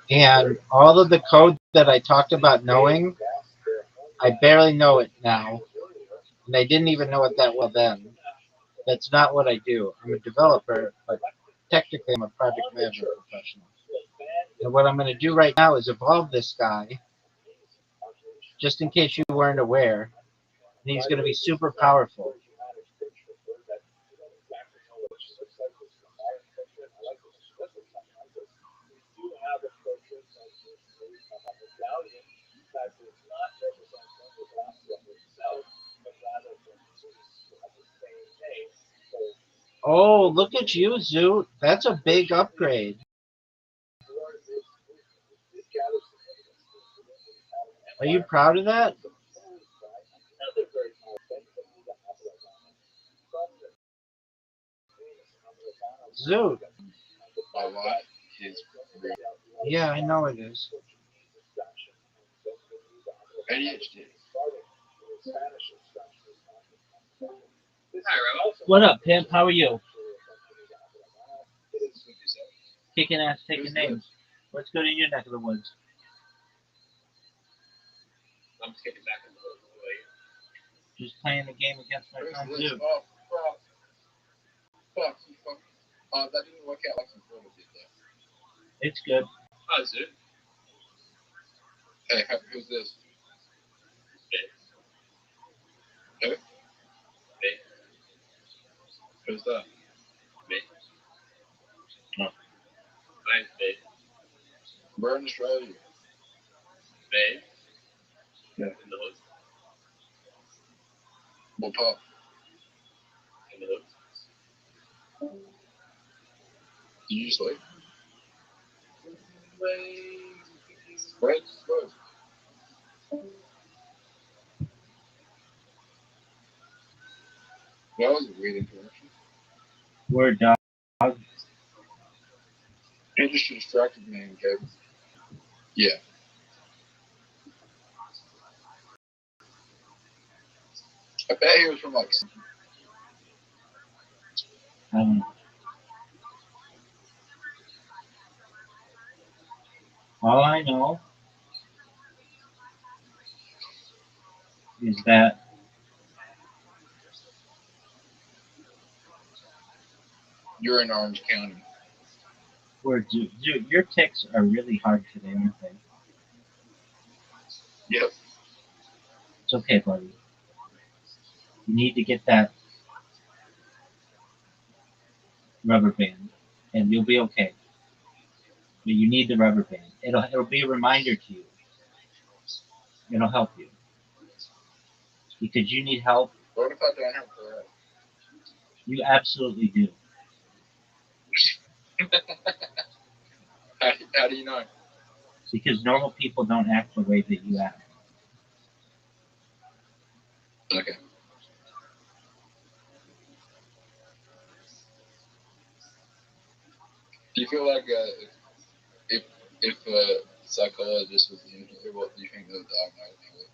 And all of the code that I talked about knowing, I barely know it now. And I didn't even know it that well then. That's not what I do. I'm a developer, but technically I'm a project management professional. And what I'm going to do right now is evolve this guy, just in case you weren't aware. And he's going to be super powerful. Oh, look at you, Zoot. That's a big upgrade. Are you proud of that? Zoot. My life is real. Yeah, I know it is. ADHD. Hi, Rabbi. What up, pimp? How are you? Kicking ass, taking names. What's good in your neck of the woods? I'm just getting back in the way. Just playing the game against my friend Who's this? Zoot. Oh, fuck. That didn't work out like you thought it did, though. It's good. Oh, is it? Hey, who's this? Who? Me. Who's that? Me. Oh. My name's Dave. We're in Australia. Dave. Yeah. In the hood. What part? In the hood. Do you sleep? Wait. That was a weird interaction. Word dog. It just distracted me and gave. Yeah. I bet he was from like. All I know is that You're in Orange County. Where your ticks are really hard today, aren't they? Yep. It's okay, buddy. You need to get that rubber band, and you'll be okay. But you need the rubber band. It'll be a reminder to you. It'll help you because you need help. What if I don't have the You absolutely do. how do you know? Because normal people don't act the way that you act. Okay. Do you feel like if a psychologist was in here, what do you think they would diagnose me with?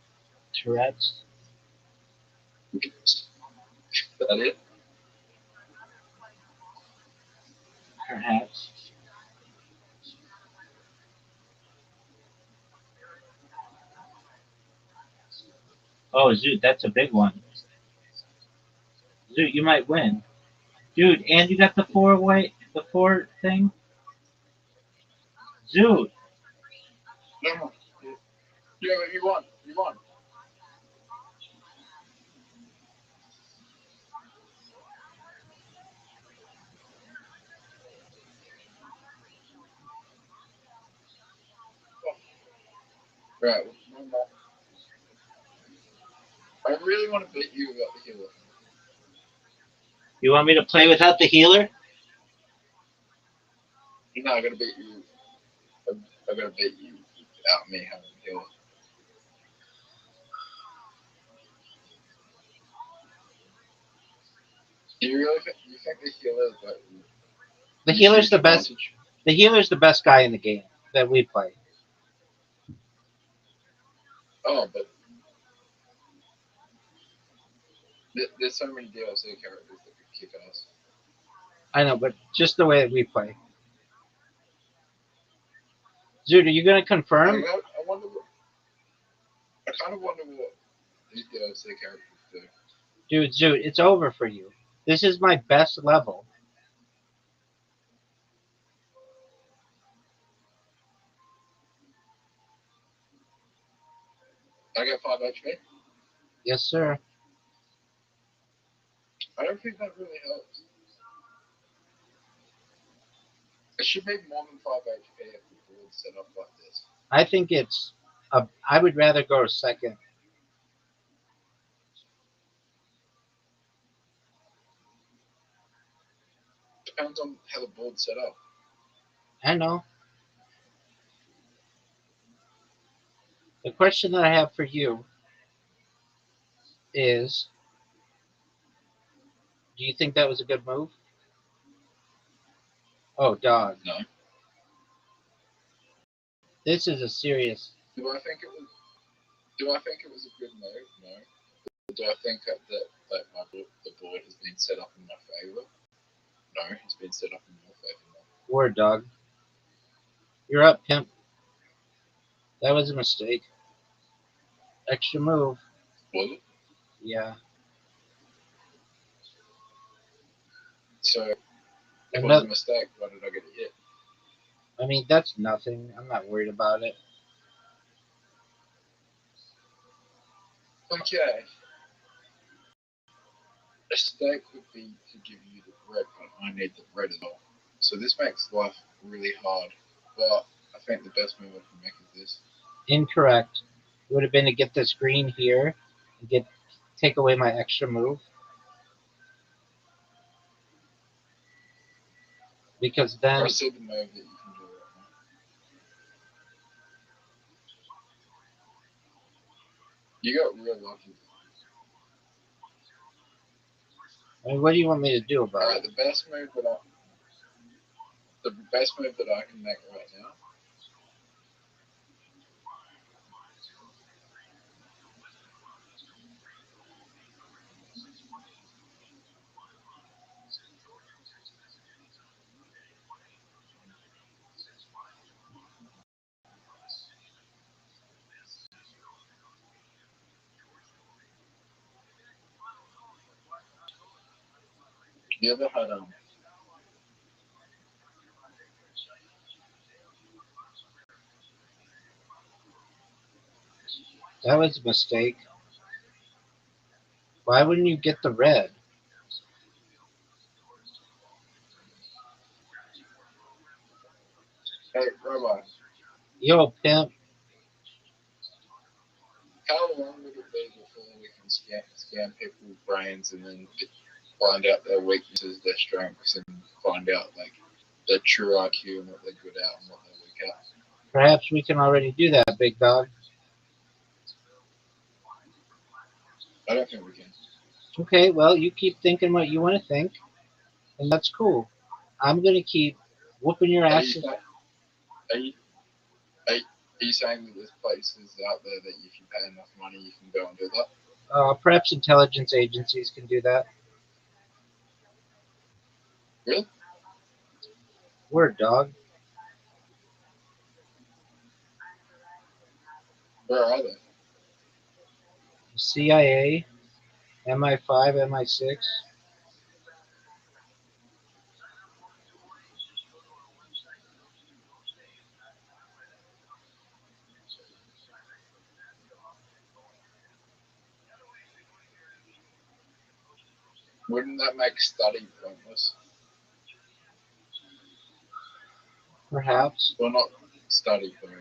Tourette's. Is that it? Perhaps. Oh, Zoot, that's a big one. Zoot, you might win. Dude, and you got the four thing? Zoot. No. Yeah, you won. You won. Right. One more. I really want to beat you about the healer. You want me to play without the healer? No, I gotta beat you. I gotta beat you without me having the healer. Do you really think the healer is like The healer's the best. advantage? The healer's the best guy in the game that we play. Oh, but there's so many DLC characters that could kick ass. I know, but just the way that we play. Zoot, are you going to confirm? I wonder what. I kind of wonder what these DLC characters do. Dude, Zoot, it's over for you. This is my best level. I got 5 HP. Yes, sir. I don't think that really helps. It should be more than 5 HP if the board's set up like this. I think it's. I would rather go second. Depends on how the board's set up. I know. The question that I have for you is, do you think that was a good move? Oh, dog. No. This is a serious. Do I think it was a good move? No. Do I think that the board has been set up in my favor? No, it's been set up in your favor. No. Word, dog. You're up, pimp. That was a mistake. Extra move. Was it? Yeah. So if it was Another, a mistake, why did I get a hit? I mean, that's nothing. I'm not worried about it. Okay. A steak would be to give you the bread, but I need the bread as well. So this makes life really hard. But I think the best move I can make is this. Incorrect. It would have been to get this green here and take away my extra move. Because then I see the move that you can do right now. You got real lucky. I mean, what do you want me to do about Alright, it? the best move that I can make right now. You ever had That was a mistake. Why wouldn't you get the red? Hey, Rabbi, Yo, pimp. how long would it be before we can scan people's brains and then find out their weaknesses, their strengths, and find out like their true IQ and what they're good at and what they're weak at? Perhaps we can already do that, big dog. I don't think we can. Okay, well, you keep thinking what you want to think, and that's cool. I'm going to keep whooping your Are ass. you, are you, are you saying that there's places out there that if you pay enough money, you can go and do that? Perhaps intelligence agencies can do that. Really? Word, dog. Where are they? CIA, MI5, MI6. Wouldn't that make study pointless? Perhaps. Well, not study, but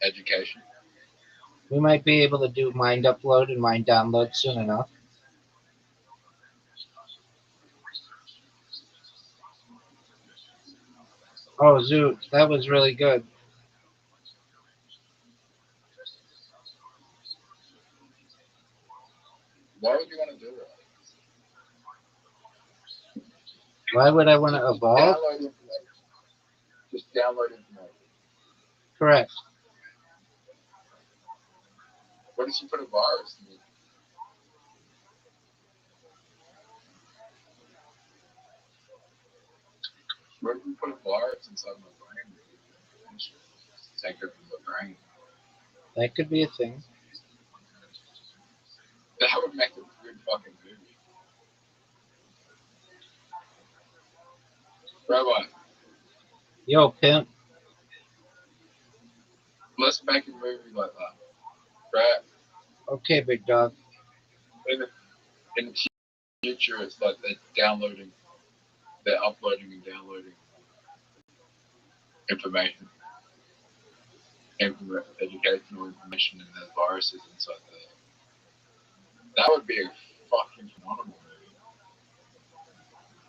education. We might be able to do mind upload and mind download soon enough. Oh, Zoot, that was really good. Why would you want to do that? Why would I want to evolve? Download information. Just download information. Correct. What if you put a virus in it? What if you put a virus inside my brain? Take it from the brain. That could be a thing. That would make a good fucking movie. Rabbi, Yo, pimp. let's make a movie like that. Right? Okay, big dog. In the future, it's like they're uploading and downloading information, educational information, and there's viruses inside there. That would be a fucking phenomenal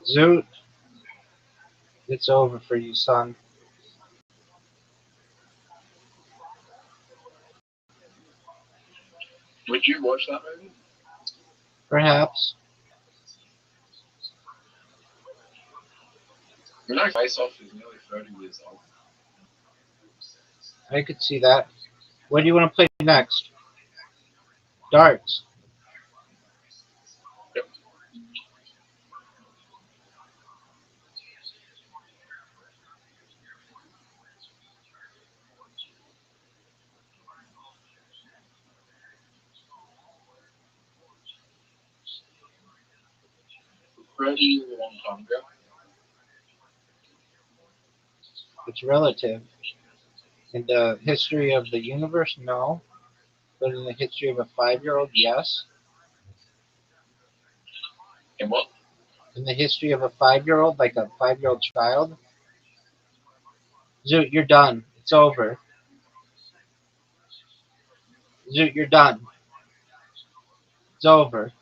movie. Zoot, it's over for you, son. Would you watch that movie? Perhaps. You know, Face Off is nearly 30 years old. I could see that. What do you want to play next? Darts. Yep. Pretty long time ago. It's relative. In the history of the universe, no. But in the history of a 5-year-old, yes. And what? In the history of a 5-year-old, like a 5-year-old child. Zoot, you're done. It's over. Zoot, you're done. It's over.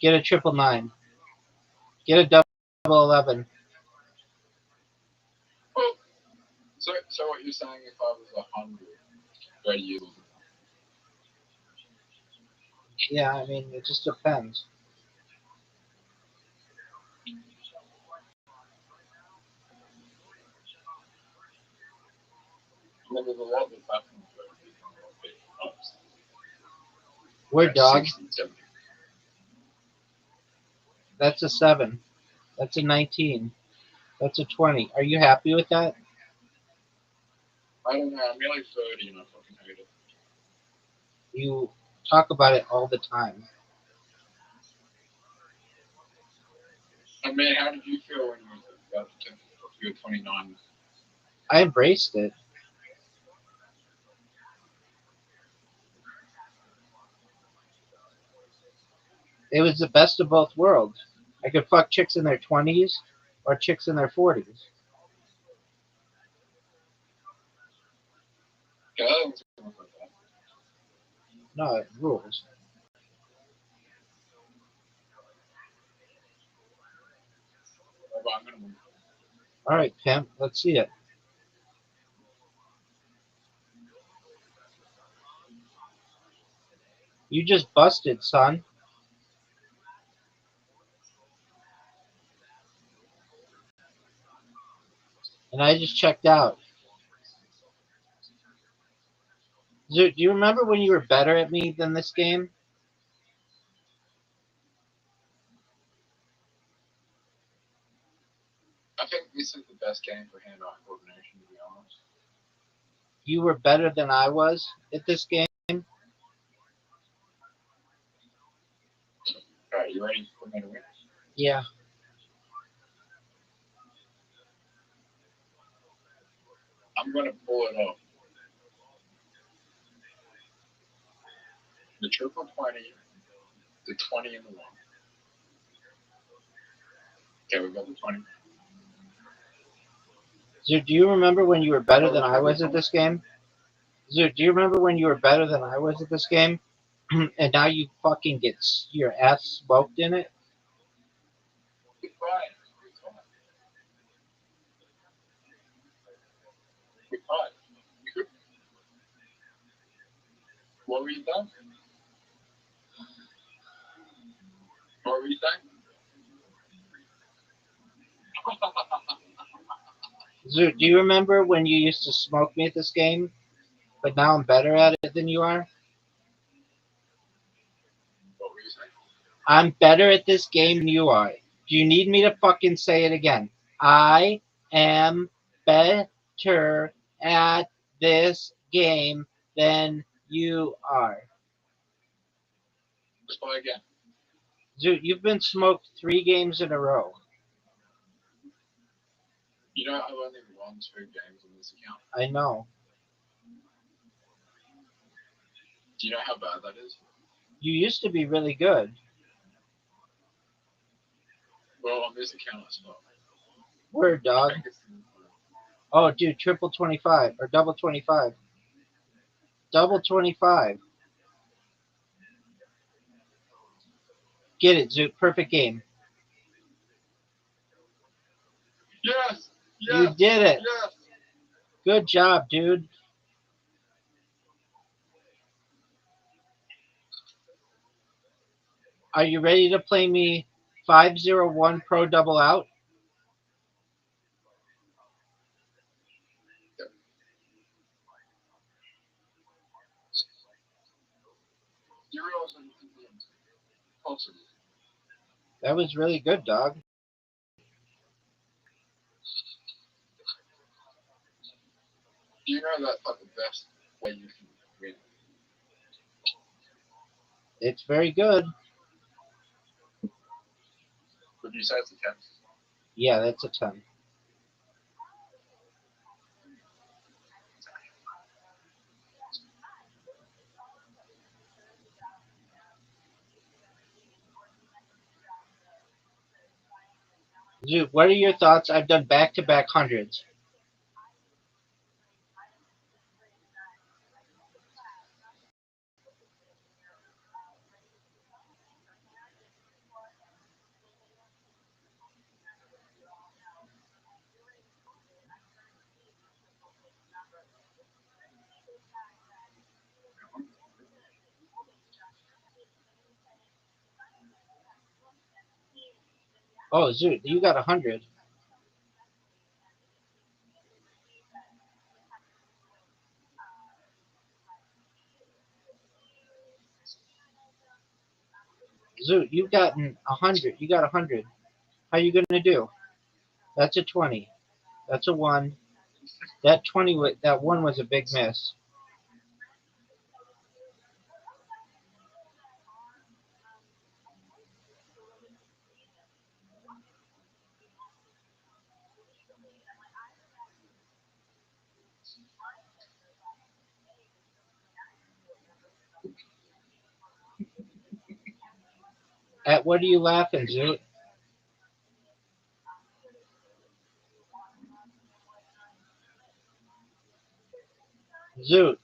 Get a 999. Get a 11. Well, so what you're saying if I was 100, 30 years old? Yeah, I mean, it just depends. I mean, there's a lot that's happened to Word, dog. 60, 70. That's a 7. That's a 19. That's a 20. Are you happy with that? I don't know, I'm nearly 30 and I fucking hate it. You talk about it all the time. I mean, how did you feel when you were about to turn, you were 29? I embraced it. It was the best of both worlds. I could fuck chicks in their 20s or chicks in their 40s. Go. No, it rules. All right, pimp. Let's see it. You just busted, son. And I just checked out. Do you remember when you were better at me than this game? I think this is the best game for hand-eye coordination, to be honest. You were better than I was at this game? Alright, you ready for me to win? Yeah. I'm going to pull it off. The triple 20, the 20 and the 1. Okay, we got the 20. Do you remember when you were better than I was at this game? Do you remember when you were better than I was at this game? And now you fucking get your ass smoked in it? Be quiet. Be quiet. What were you done? What were you saying? Do you remember when you used to smoke me at this game, but now I'm better at it than you are? What were you saying? I'm better at this game than you are. Do you need me to fucking say it again? I am better at this game than you are. Let's play again. Dude, you've been smoked 3 games in a row. You know, I've only won 2 games on this account. I know. Do you know how bad that is? You used to be really good. Well, on this account, I smoked. Word, dog. Oh, dude, triple 25 or double 25. Double 25. Get it, Zoot. Perfect game. Yes! Yes! You did it. Yes! Good job, dude. Are you ready to play me 501 Pro Double Out? Yep. Zeros and possible. That was really good, dog. Do you know that's like the best way you can win? It's very good. Would you say it's a 10? Yeah, that's a 10. Dude, what are your thoughts? I've done back-to-back hundreds. Oh, Zoot, you got 100. Zoot, you've gotten 100. You got 100. How you gonna do? That's a 20. That's a 1. That 20, that 1 was a big miss. At what are you laughing, Zoot? Zoot,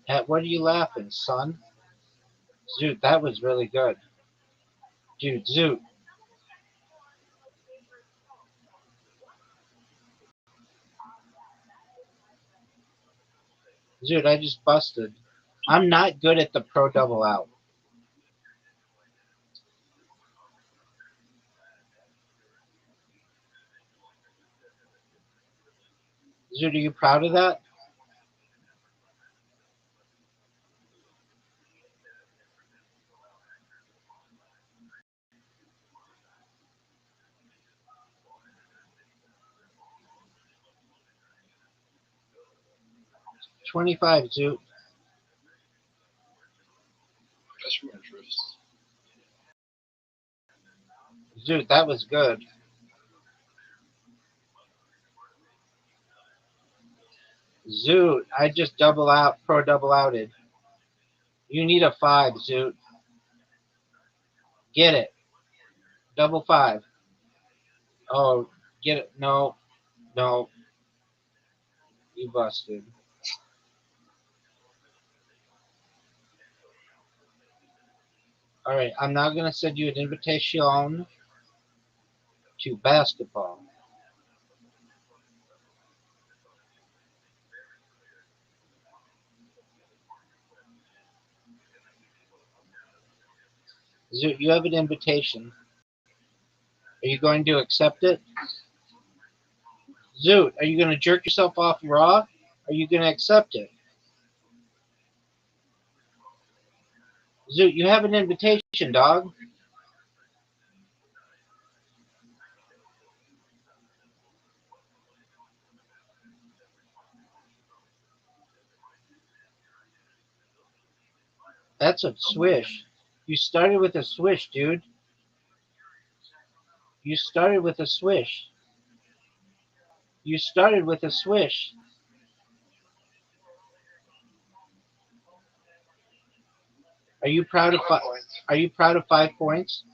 at what are you laughing, son? Zoot, that was really good. Dude, Zoot. Zoot, I just busted. I'm not good at the pro double out. Zoot, are you proud of that? $25, Zoot. Special interest. Zoot, that was good. Zoot, I just pro double outed. You need a 5, Zoot. Get it. Double 5. Oh, get it. No, no. You busted. All right, I'm now going to send you an invitation to basketball. Zoot, you have an invitation. Are you going to accept it? Zoot, are you going to jerk yourself off raw? Are you going to accept it? Zoot, you have an invitation, dog. That's a swish. You started with a swish, dude. You started with a swish. You started with a swish. Are you proud of Are you proud of 5 points?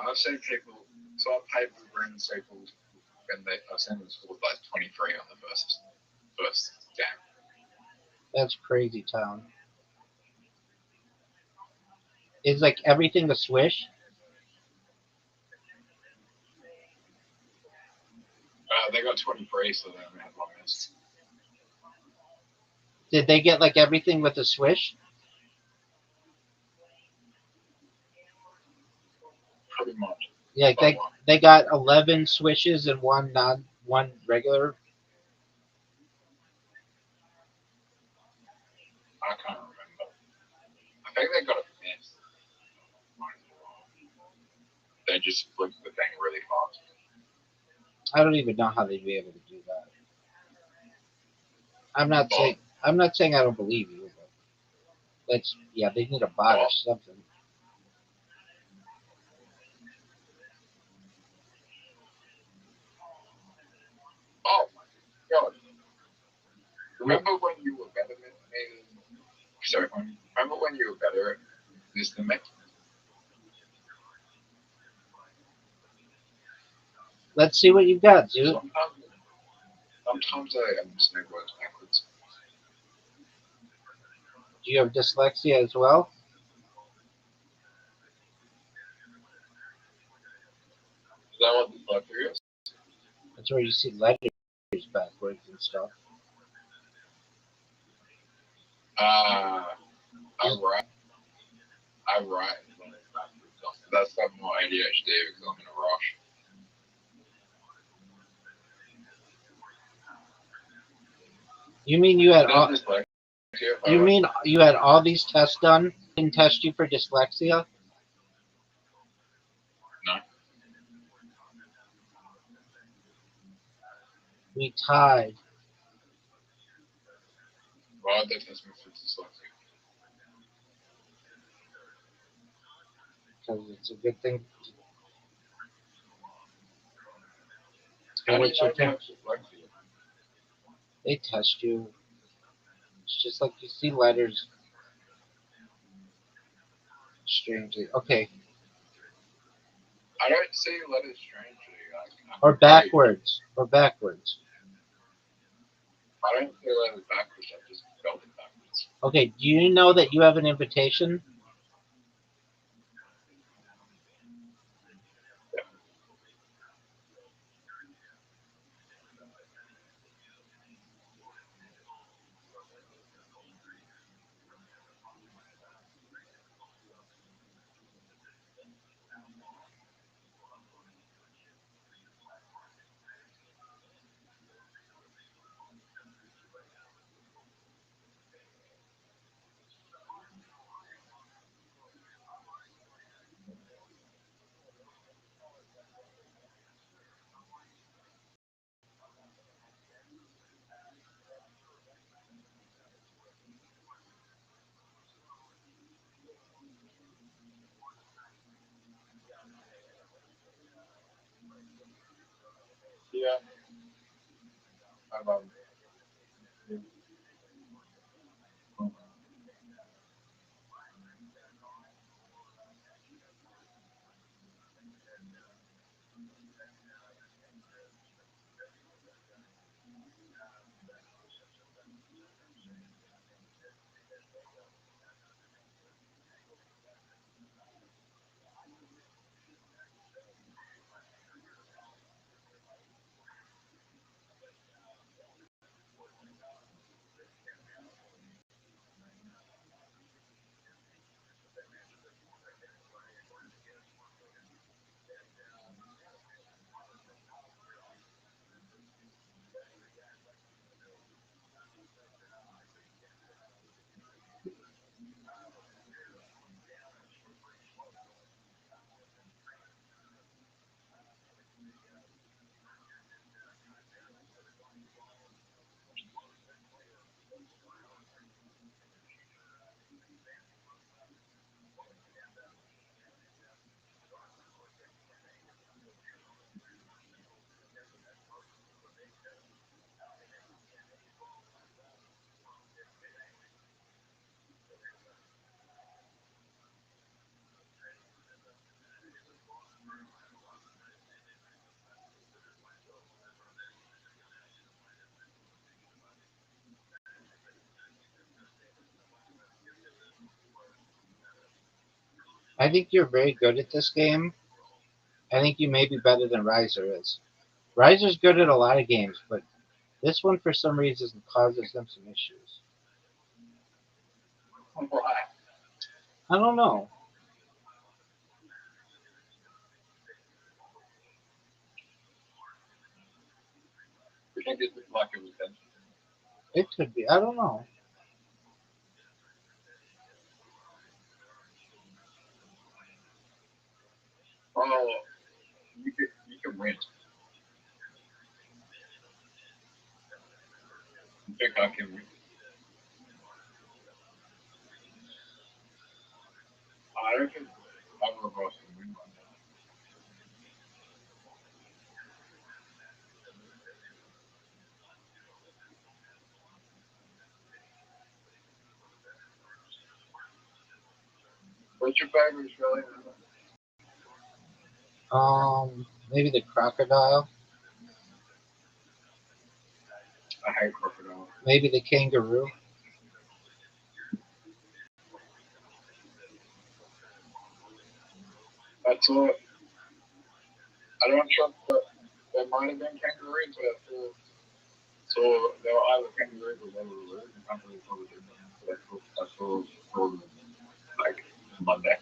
I've seen people. So I've paid for Brandon's people, and I've seen them scored like 23 on the first game. That's crazy, town. Is like everything a swish? They got 23, so they only had one miss. Did they get like everything with a swish? Pretty much. Yeah, they got 11 swishes and one regular. I can't remember. I think they got a miss. They just flipped the thing really fast. I don't even know how they'd be able to do that. I'm not saying I don't believe you, but they need a bot or something. Oh my god! Remember when you were better than me? Sorry, remember when you were better at this than me? Let's see what you've got, dude. Sometimes I say words backwards. Do you have dyslexia as well? Is that what dyslexia is? That's where you see letters backwards and stuff. I write. That's not more ADHD because I'm in a rush. You mean you had all? You mean you had all these tests done? Didn't test you for dyslexia? No. We tied. Why did they test me for dyslexia? Because it's a good thing. How do you know dyslexia? They test you. It's just like you see letters strangely. Okay. I don't see letters strangely. Or backwards. Or backwards. I don't see letters backwards. I just spelled it backwards. Okay, do you know that you have an invitation? Yeah. I think you're very good at this game. I think you may be better than Riser is. Riser's good at a lot of games, but this one for some reason causes them some issues. Why? I don't know. We think it's like it was intentional. It could be. I don't know. Oh, you can win. You think I can win? I don't think either of us can win right now. What's your favorite Australian animal? Maybe the crocodile. I hate crocodiles. Maybe the kangaroo. I thought I don't trust that there might have been kangaroos, but I thought so there were either kangaroos or kangaroos. I can't really tell the difference. But I saw them like Monday.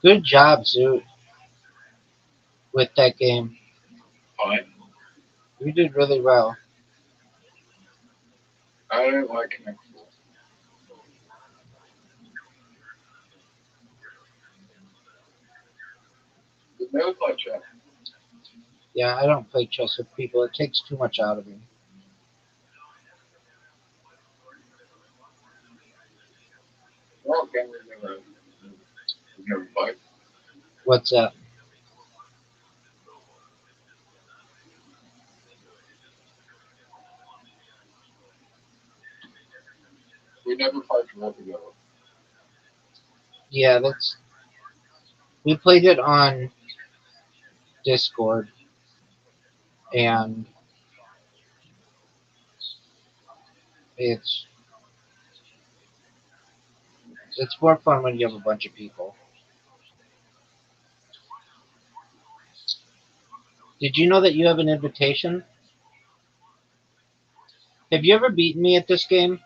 Good job, Zoot, with that game. Fine. You did really well. I don't like Connect Four. The never play chess. Yeah, I don't play chess with people. It takes too much out of me. Well, game we never played. What's that? We never played Rabbi together. Yeah, we played it on Discord, and it's more fun when you have a bunch of people. Did you know that you have an invitation? Have you ever beaten me at this game?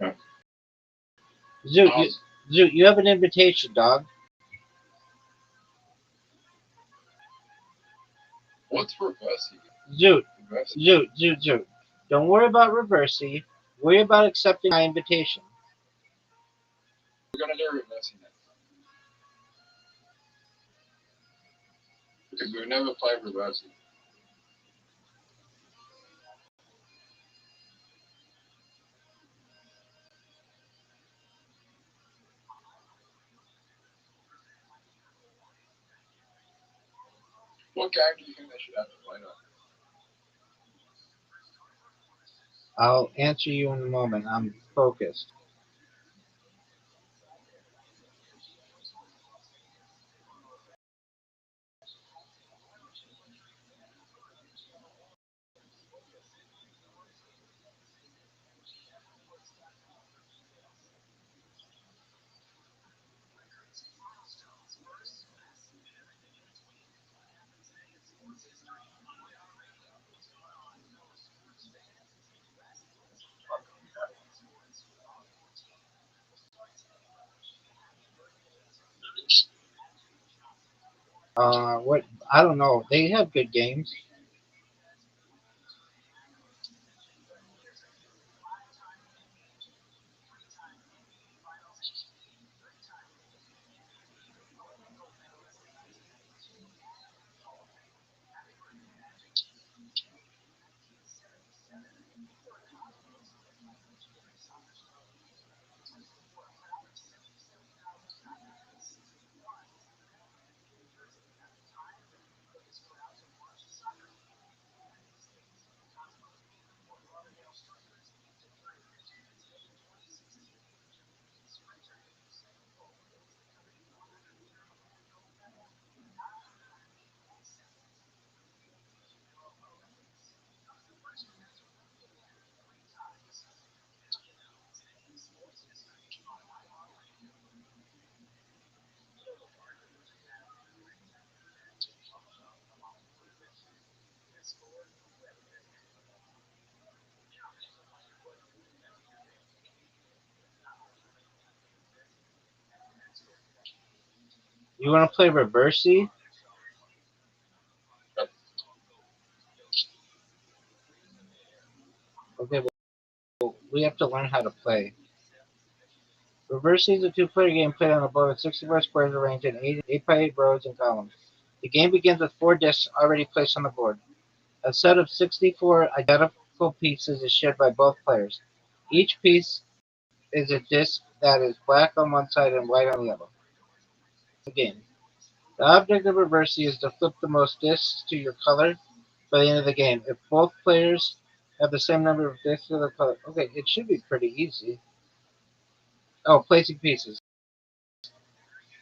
Yeah. Zoot, you have an invitation, dog. What's reversing? Zoot. Don't worry about reversing. Worry about accepting my invitation. We're gonna do reversing next. Because we've never played reversing. What game do you think they should have to play now? I'll answer you in a moment. I'm focused. What? I don't know. They have good games. You want to play Reversey? Okay, well, we have to learn how to play. Reversey is a two-player game played on a board with 64 squares arranged in 8 by 8 rows and columns. The game begins with 4 discs already placed on the board. A set of 64 identical pieces is shared by both players. Each piece is a disc that is black on one side and white on the other. The game. The object of Reversey is to flip the most discs to your color by the end of the game. If both players have the same number of discs of the color, okay, it should be pretty easy. Oh, placing pieces.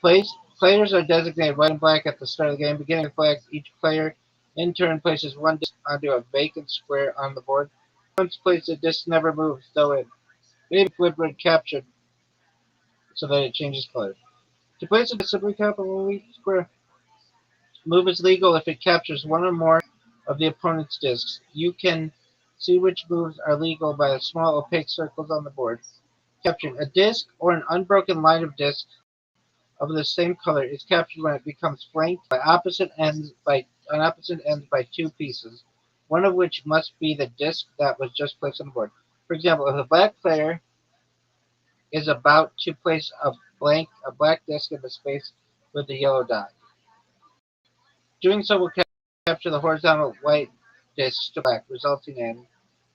Players are designated white and black at the start of the game. Beginning with black, each player in turn places one disc onto a vacant square on the board. Once placed, the disc never moves, though it may be flipped when captured so that it changes color. To place a disc, simply tap on each square. Move is legal if it captures one or more of the opponent's discs. You can see which moves are legal by the small opaque circles on the board. Capturing a disc or an unbroken line of discs of the same color is captured when it becomes flanked on opposite ends by 2 pieces, one of which must be the disc that was just placed on the board. For example, if a black player is about to place a black disc in the space with the yellow dot. Doing so will capture the horizontal white disc to black, resulting in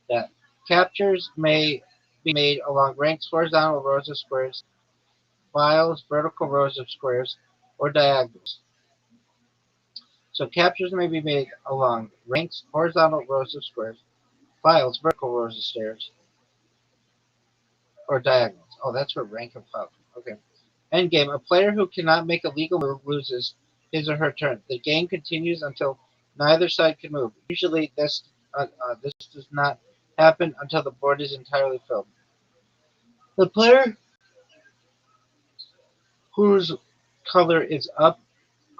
that captures may be made along ranks, horizontal rows of squares, files, vertical rows of squares, or diagonals. So captures may be made along ranks, horizontal rows of squares, Files, vertical rows of stairs. Or diagonals. Oh, that's for rank of pub. Okay. Endgame. A player who cannot make a legal move loses his or her turn. The game continues until neither side can move. Usually this does not happen until the board is entirely filled. The player whose color is up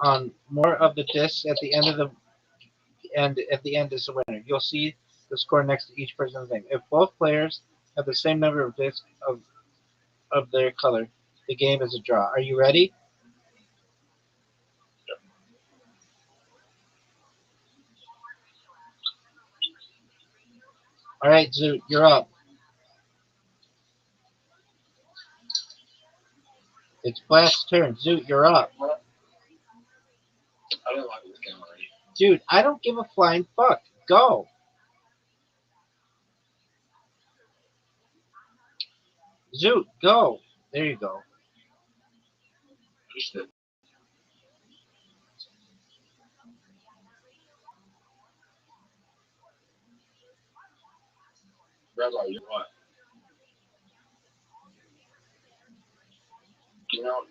on more of the discs at the end of the end is the winner. You'll see the score next to each person's name. If both players have the same number of discs of their color, the game is a draw. Are you ready? All right, Zoot, you're up. It's Black's turn. Zoot, you're up. I don't like this game already. Dude, I don't give a flying fuck. Go. Zoot, go. There you go. Just that. Rabbi, you're what? You know,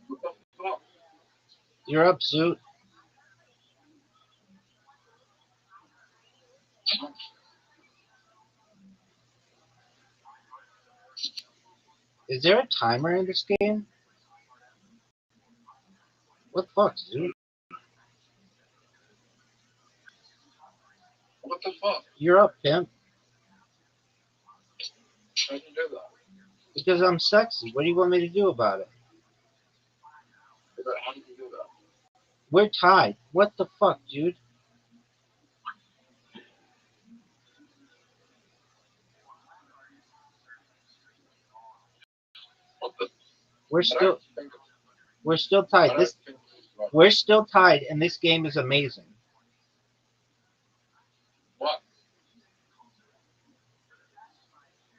what the fuck? You're up, Zoot. Is there a timer in this game? What the fuck, Zoot? What the fuck? You're up, pimp. How did you do that? Because I'm sexy. What do you want me to do about it? How did you do that? We're tied. What the fuck, dude? What the? We're still tied. We're still tied, and this game is amazing. What?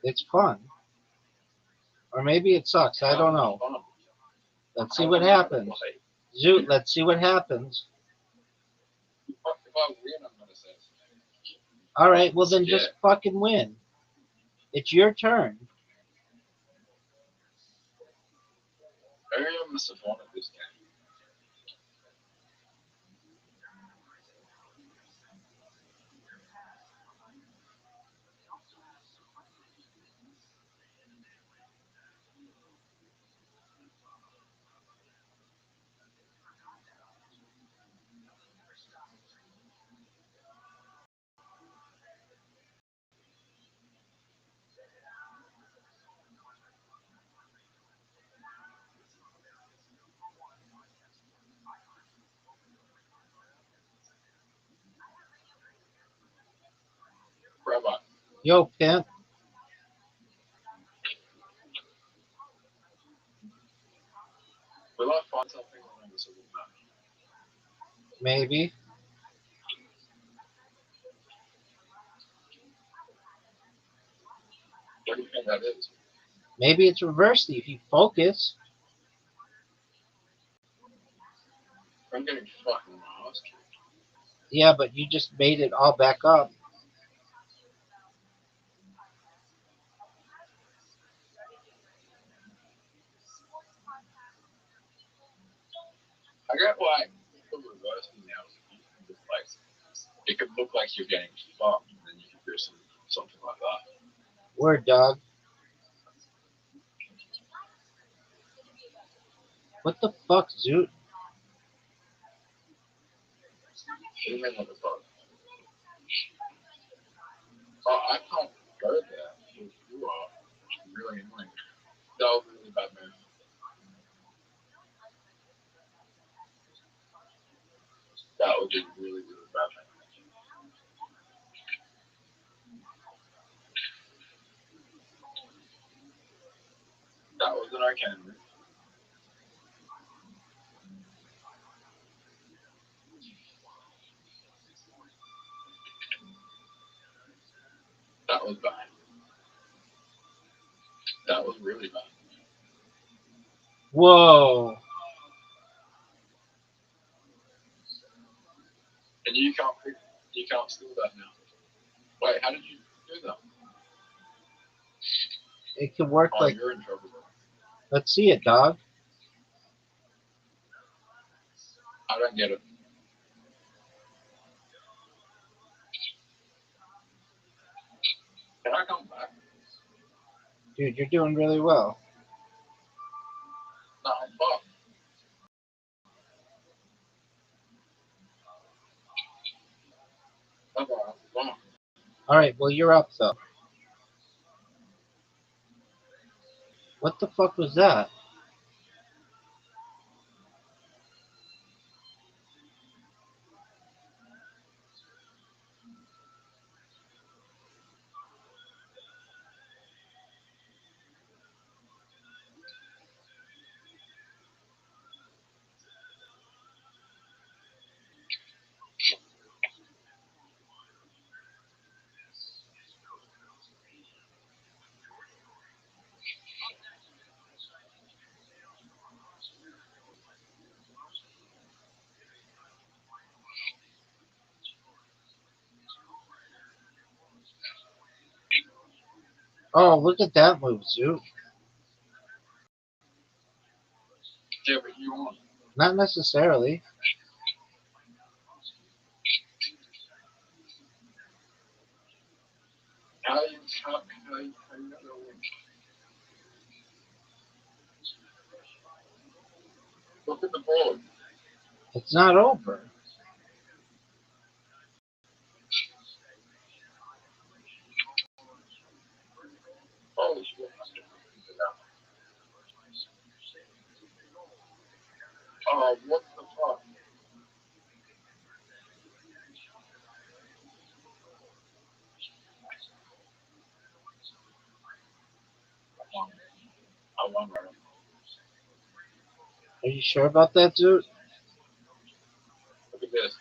It's fun. Or maybe it sucks. I don't know. Let's see what happens. Zoot, let's see what happens. If I win, I'm gonna say something. All right, well then just fucking win. It's your turn. Maybe I must have won at this game. Rabbi, Yo, pimp. will I find something on this other map? Maybe. What do you think that is? Maybe it's reversed if you focus. I'm getting fucking ass kicked. Yeah, but you just made it all back up. I get why people reverse me now. Like, it could look like you're getting fucked, and then you can do something like that. Word, dog. What the fuck, Zoot? Even with the fuck. Oh, I can't go there. You are. It's really annoying. That was really bad move. That was just really, really bad move. That was an okay move. That was bad. That was really bad. Whoa. And you can't steal that now. Wait, how did you do that? It can work Oh, like. you're in trouble. Let's see it, dog. I don't get it. Can I come back? Dude, you're doing really well. No, I'm fucked. That's all right. Come on. All right, well, you're up, though. What the fuck was that? Oh, look at that move, Zoot. Yeah, but you won. Not necessarily. How you not gonna win? Look at the board. It's not over. Oh, shit. Oh, what the fuck? I won, right? Are you sure about that, Zoot? Look at this.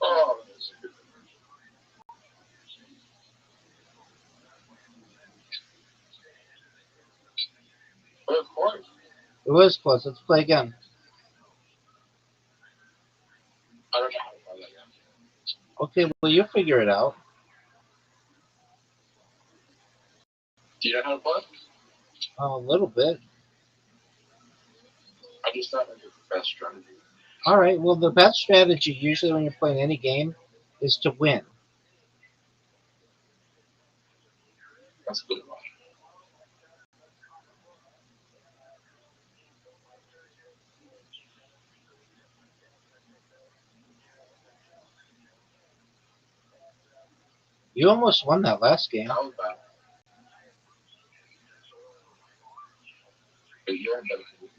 Oh, this is good. But of course. It was close. Let's play again. I don't know how to play that game. Okay, well, you figure it out. Do you know how to play? A little bit. I just thought it was the best strategy. All right, well, the best strategy usually when you're playing any game is to win. That's good enough. You almost won that last game. That was bad. But you're in better position.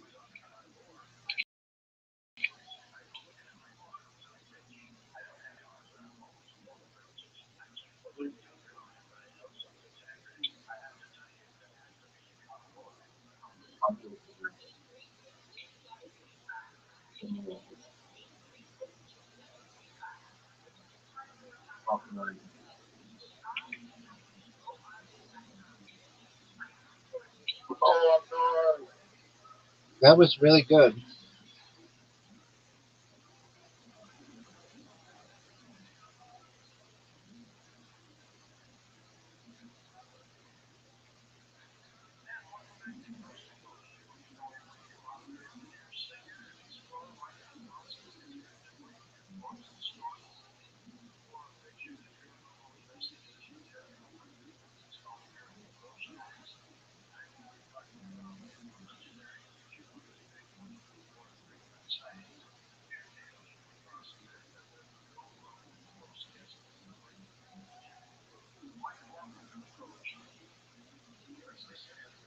Oh, no. That was really good.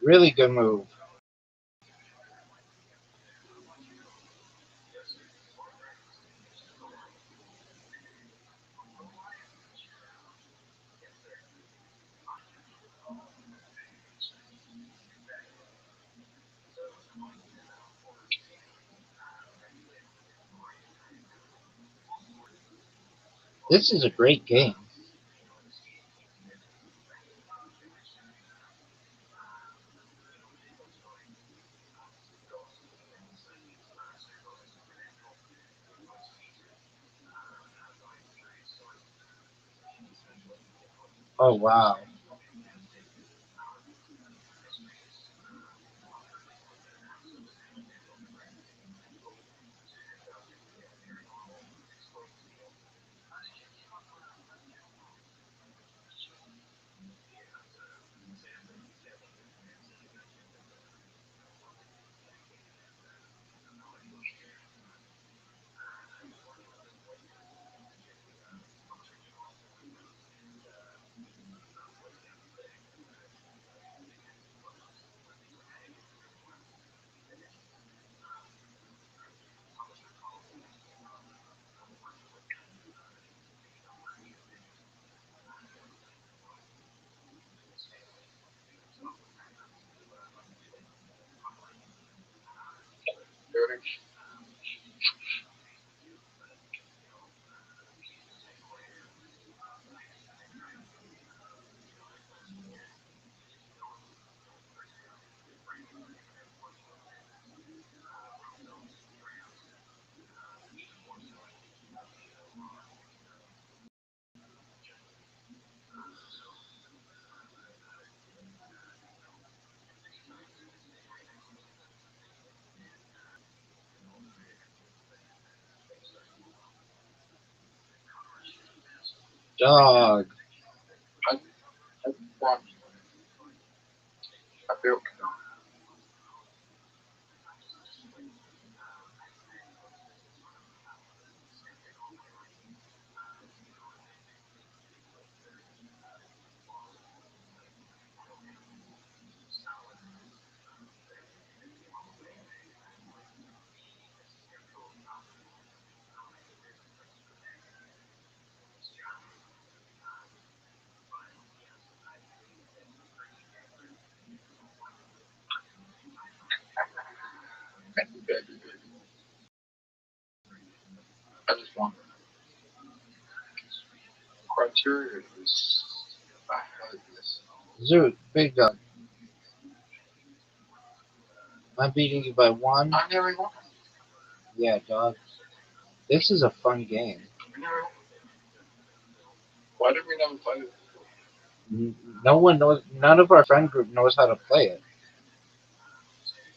Really good move. This is a great game. Oh wow. Dog. I won. I built baby. I just won. Criteria is I had this. Zoot, big dog. I'm beating you by one. I never won. Yeah, dog. This is a fun game. Why did we never play this before? No one knows. None of our friend group knows how to play it,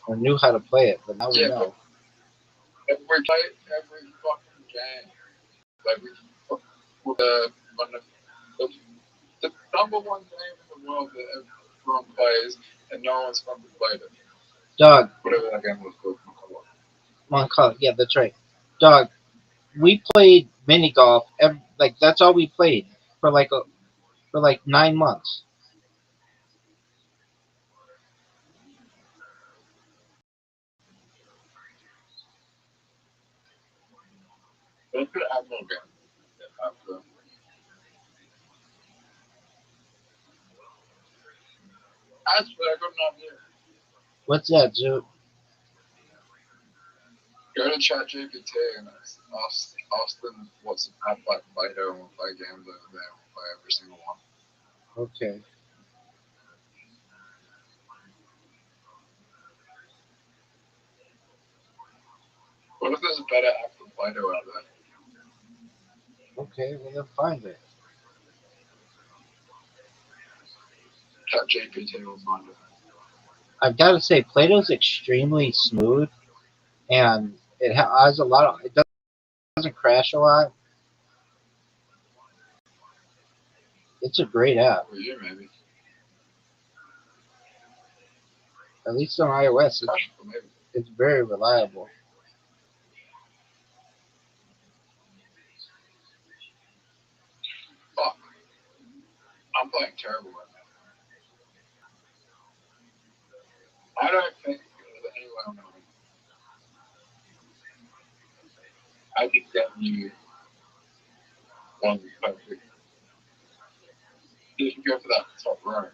or knew how to play it, but now we Yeah, know. but we play it every fucking game. Like we with the number one game in the world that everyone plays and no one's fucking played it. Dog. Whatever that game was called. Moncala. Yeah, that's right. Dog. We played mini golf. Like that's all we played for like 9 months. They could have no game. Actually, I got an idea. What's that, Zoot? Go to ChatGPT and ask them what's an app like Play-Doh and we'll play games over there and we'll play every single one. Okay. What if there's a better app than Play-Doh out there? Okay, well then find it. ChatGPT will find it. I've got to say, Play-Doh's extremely smooth, and it has a lot of. It doesn't crash a lot. It's a great app. For you, maybe. At least on iOS, Crash for maybe. it's very reliable. Fuck. I'm playing terrible right now. I don't think there's any way I'm going to win. I think that you one perfect. You can go for that top row.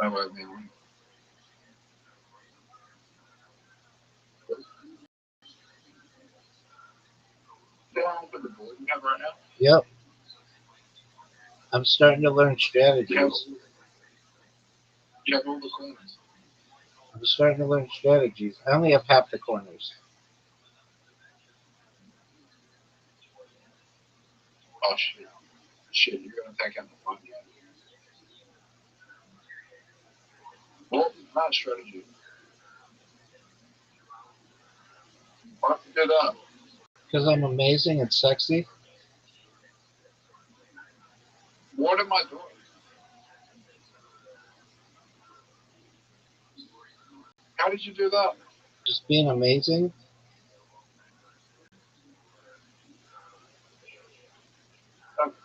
No way of me winning. For the board you have right now? Yep. I'm starting to learn strategies. You have all the corners. I'm starting to learn strategies. I only have half the corners. Oh shit. Shit, you're gonna take out the fun game. Well, not strategy. Why don't you do that? Because I'm amazing and sexy. What am I doing? How did you do that? Just being amazing.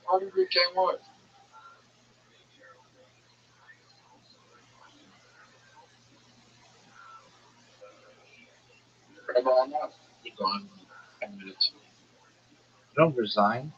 How did we game what? Rabbi, I'm not gone 10 minutes. Don't resign.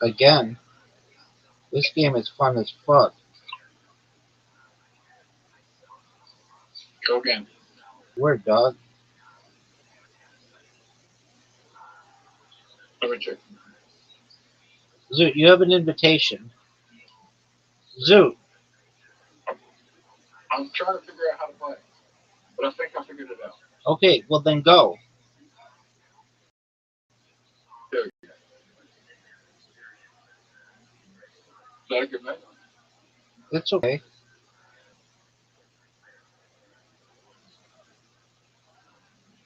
Again, this game is fun as fuck. Go again. Word, dog. Let me check. Zoot, you have an invitation. Zoot. I'm trying to figure out how to play, but I think I figured it out. Okay, well then go. There we go. Is that a good night? It's okay.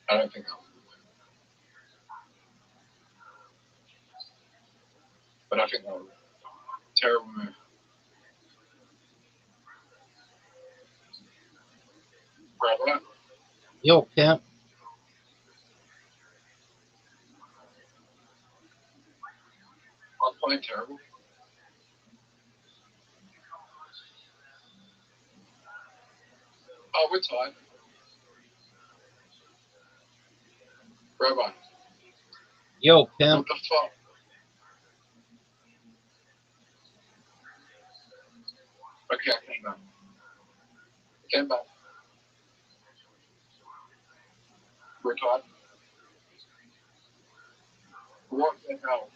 I don't think I'm. But I think I'm terrible move. Grab that. Yo, pimp. I'm playing terrible. Oh, we're tied. Rabbi, Yo, what pimp. the fuck? Okay, I came back. Came back. We're tied. What the hell?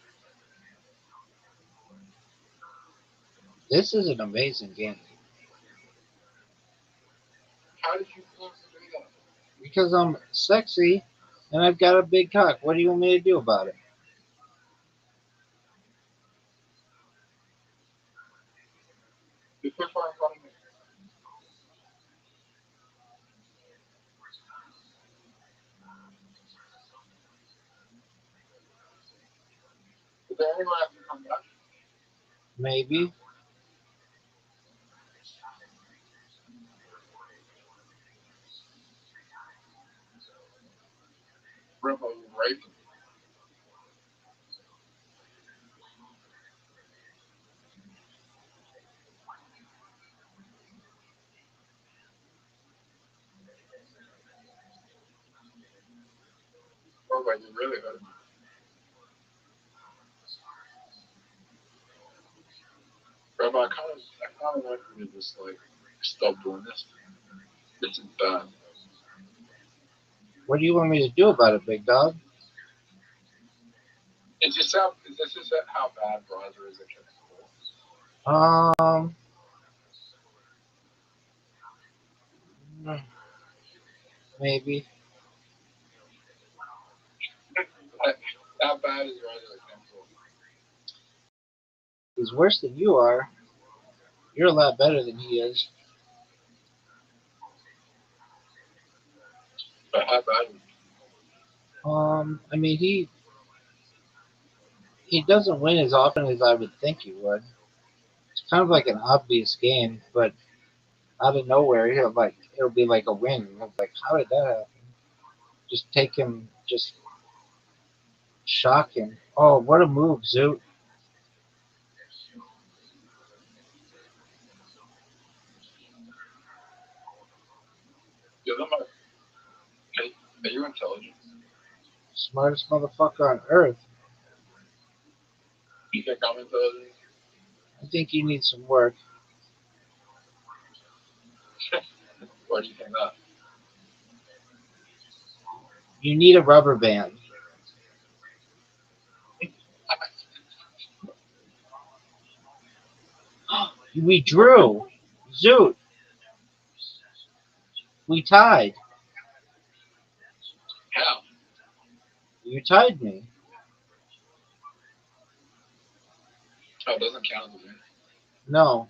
This is an amazing game. How did you do that? Because I'm sexy and I've got a big cock. What do you want me to do about it? You put fire in front of me. Is there anyone else to come back? Maybe. Rabbi, you raped me. Rabbi, you really hurt me. Rabbi, I kind of want you to just like stop doing this. This is bad. What do you want me to do about it, big dog? Is this how bad Browser is against school? Maybe. How bad is Browser against school? He's worse than you are. You're a lot better than he is. But how bad is I mean, he doesn't win as often as I would think he would. It's kind of like an obvious game, but out of nowhere, it'll be like a win. It's like, how did that happen? Just take him, just shock him. Oh, what a move, Zoot. Because I'm like, are you intelligent? Smartest motherfucker on earth. You think I'm intelligent? I think you need some work. Why do you think that? You need a rubber band. We drew. Zoot. We tied. How? You tied me. Oh, it doesn't count as a win. No.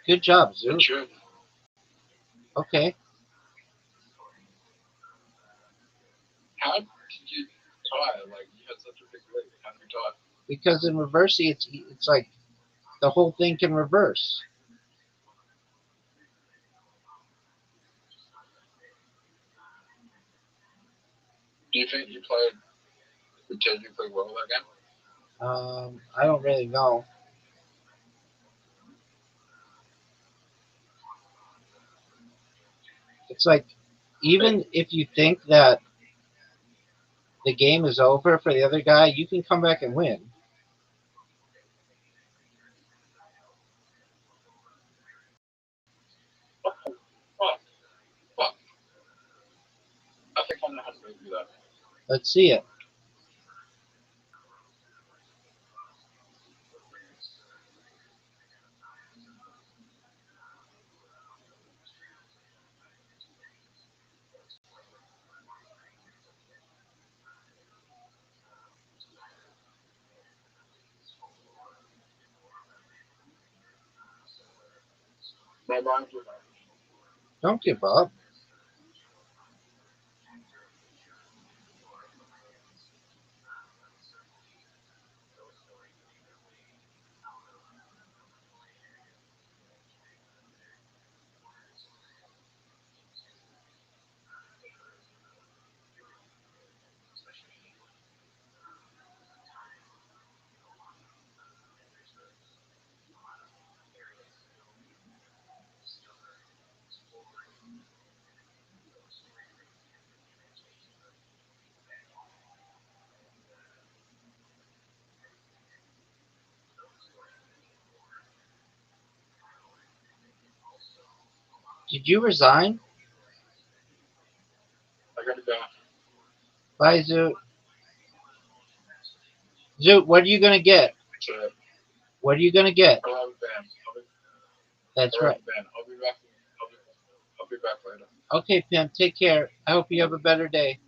Good job, It Zoot. should. Okay. How did you tie? Like, you had such a big leg. How did you tie? Because in reversey, it's like the whole thing can reverse. Do you think you played strategically well that game? I don't really know. It's like, even if you think that the game is over for the other guy, you can come back and win. Fuck. Fuck. I think I know how to do that. Let's see it. My mind's with that. Don't give up. Did you resign? I gotta go. Bye, Zoot. Zoot, what are you going to get? So, What are you going to get? I'll have a band. That's right. I'll be back. I'll be back later. Okay, Pimp, take care. I hope you have a better day.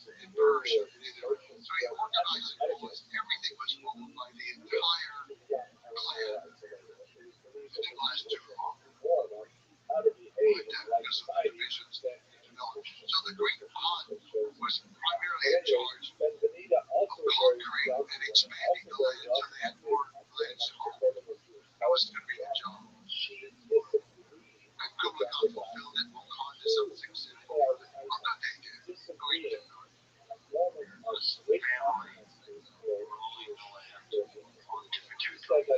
in Persia. So he organized it. Everything was owned by the entire clan. It didn't last too long. Because of the divisions that developed. So the Great Khan was primarily in charge of conquering and expanding the land, so they had more lands to hold. That was going to be the job. And Kublai Khan fulfilled it. Khan did some things in it. I'm not they did. No, he did not. It was family ruling the land on different territories.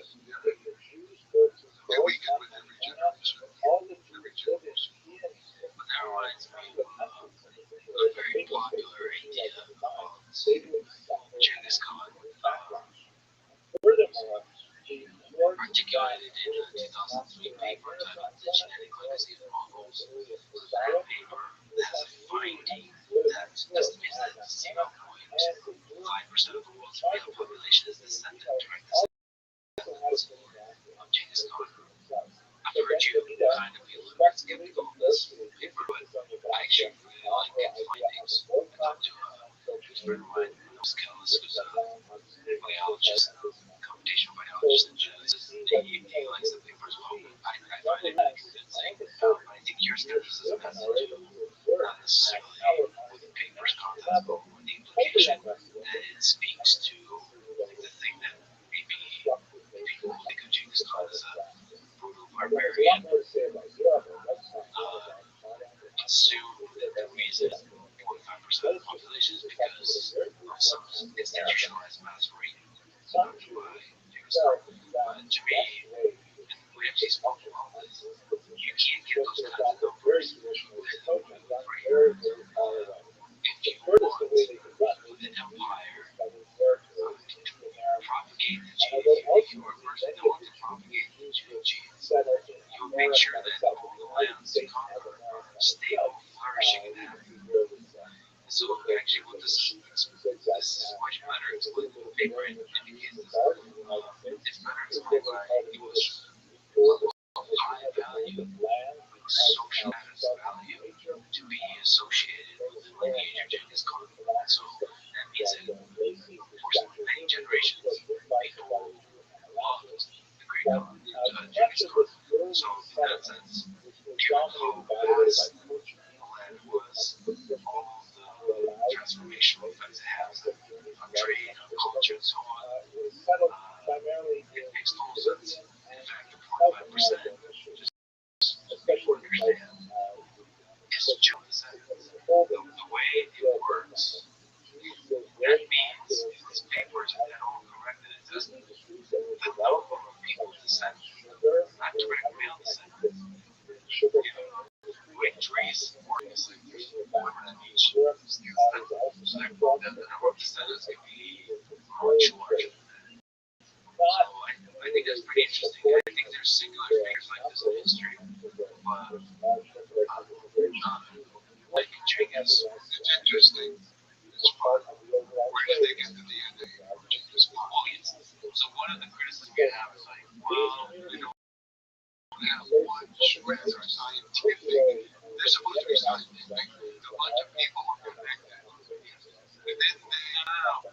They weakened with every generation. Every generation. But that reminds me of a very popular idea of Genghis Khan. Articulated in a 2003 paper titled The Genetic Legacy of Mongols. That paper has a finding that estimates that 0.5% of the world's male population is descended during the descendants of Genghis Khan. I've heard you kind of be a little bit skeptical of this paper, but I actually really like its findings. I talked to a friend of mine, Rothschild'S, who's a biologist, computational biologist and geneticist. He likes the paper as well. I find it really convincing. I think your skepticism has to do not necessarily with the paper's contents, but with the implication that it speaks to the thing that maybe people who think of Genghis Khan as a brutal barbarian assume that the reason 0.5% of the population is because of some institutionalized mass rape conducted by Genghis Khan. But to me, and we actually spoke about this, you can't get those kinds of numbers with free. If you want with an empire propagate the gene, if you are a person that wants to propagate the genes, you'll make sure that all the lands you conquer are stable, flourishing, and happy. And so actually what this is much better explained in the paper. It indicates this. It's better explained by it was of high value, social status value to be associated with the lineage of Genghis Khan. So that means that for many generations, people loved the great Khan, Genghis Khan. So in that sense, given how vast the land was, all of the transformational effects it has on trade, on culture, and so on, it makes total sense. In fact, the 0.5% people understand is just the way it works. That means in these papers, if they're all correct and existent, the number of people descend, not direct male descendants. Like trees work as like there's whatever that means. So therefore, the number of descendants can be much larger than that. So I think that's pretty interesting. I think there's singular figures like this in history, but like Genghis, it's interesting. It's fun. Where do they get to the end of Genghis Khan? Oh, yes. So one of the criticisms we have is like, well, we don't have one shred or scientific. They're supposed to be scientific. A bunch of people are connected. And then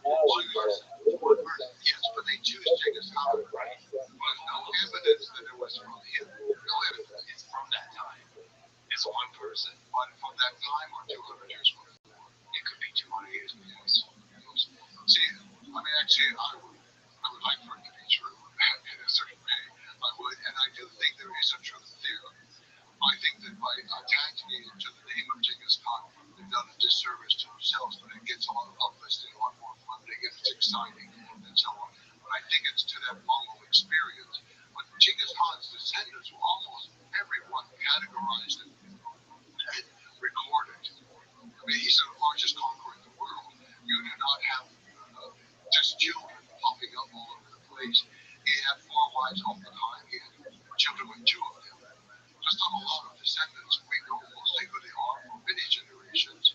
one person, yes, but they choose Genghis Khan, right? But no evidence that it was from him. No evidence. It's from that time. It's one person. But from that time or 200 years from now, it could be 200 years from now. See, I mean, actually, I would like for it to be true in a certain way. I would, and I do think there is a truth there. I think that by attaching it into the name of Genghis Khan, they've done a disservice to themselves, but it gets a lot of publicity, a lot more funding, and it's exciting, and so on. But I think it's to that Mongol experience. But Genghis Khan's descendants were almost everyone categorized and recorded. I mean, he's the largest conqueror in the world. You do not have just children popping up all over the place. He had 4 wives all the time. He had children with 2 of them. Just not a lot of descendants. We know mostly who they are for many generations.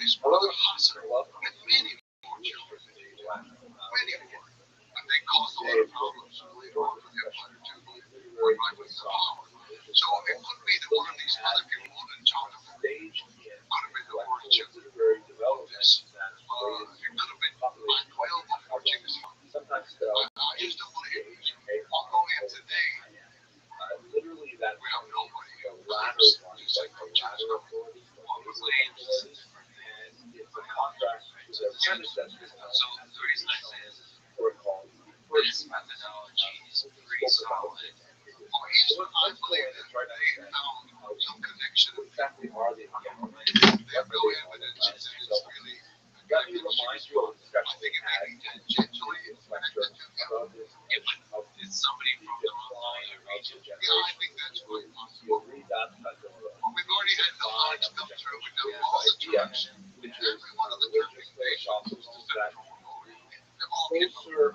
His brother Hassan had many more children than he had. Many more. And they caused a lot of problems later on for the empire too, going right with the power. So it could be that one of these other people in charge of the stage could have been the worst children. this. You're going to make find 12 or 14 this month. Sometimes I just don't want to hear it. I'll go in today. literally that We have nobody who lateral claims one, it's like the coaches lateral or authorities, the on the lateral claims. authorities, and it's a contract to their predecessors. So the reason I say is Protocol. this methodology is pretty solid. I believe that they found some connection. Exactly are the They have no evidence that it's really a Let me remind you of the discussion I think we it may had be tangentially connected to about this of it's somebody from the decline of region. the Yeah, I think that's quite possible. You'll read that Pandora. Well, we've already had the lines come through with the all the idea, terms. which is Every one of the religious terms they philosophers that they're all people. closer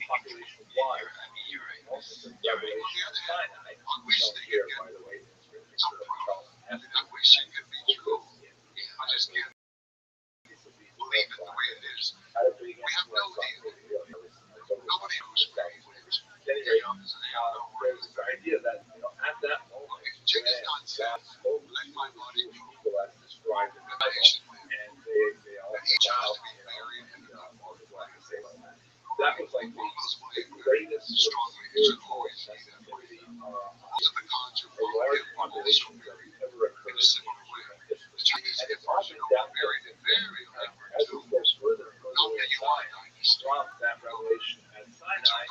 population wise, I mean, you're right. most of the revelation of Sinai, I wish don't they hear, could by get the way, in scripture some of proof. Charles I mean, I wish it could be true. I just can't believe it the way it is. had a big We have no influence idea. on Nobody knows where he lives. Anyway, So they don't know where there's this idea that at that moment, Okay, Genghis Khan said, God spoke let my body to go. people as described in the That Bible, Asian man. and they all That each has wow, to be buried in a what I can say about that. That was like All those the believe greatest strongly you should spiritual always see that way. sensitivity Most of the cons are a large wrong. They're also population that buried ever in occurred a similar way. The Chinese and it's emperors often are down buried in very elaborate as we go tombs. further and Not further the Yuan inside dynasty. from that revelation at Sinai,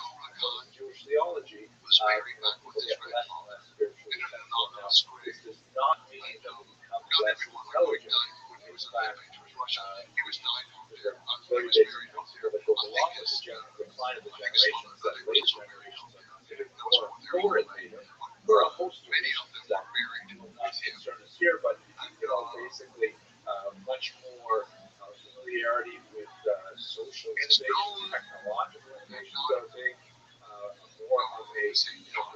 Jewish theology Was buried back with his get less and grandfather less spiritually in an sensitive. anonymous Now, grave. this does not mean that we become Not less everyone like Mike intelligent. died when he was in that Patriots Russia. He was died out there. He Very was basic buried out principle there. that goes I along think with his the decline of the I think his generations mother that was later also buried generations out are there. considered Those were their authoritative for a host of Many of reasons them that were buried will with not him. concern us here, but basically much more familiarity with social innovation, technological innovations that are big, more of a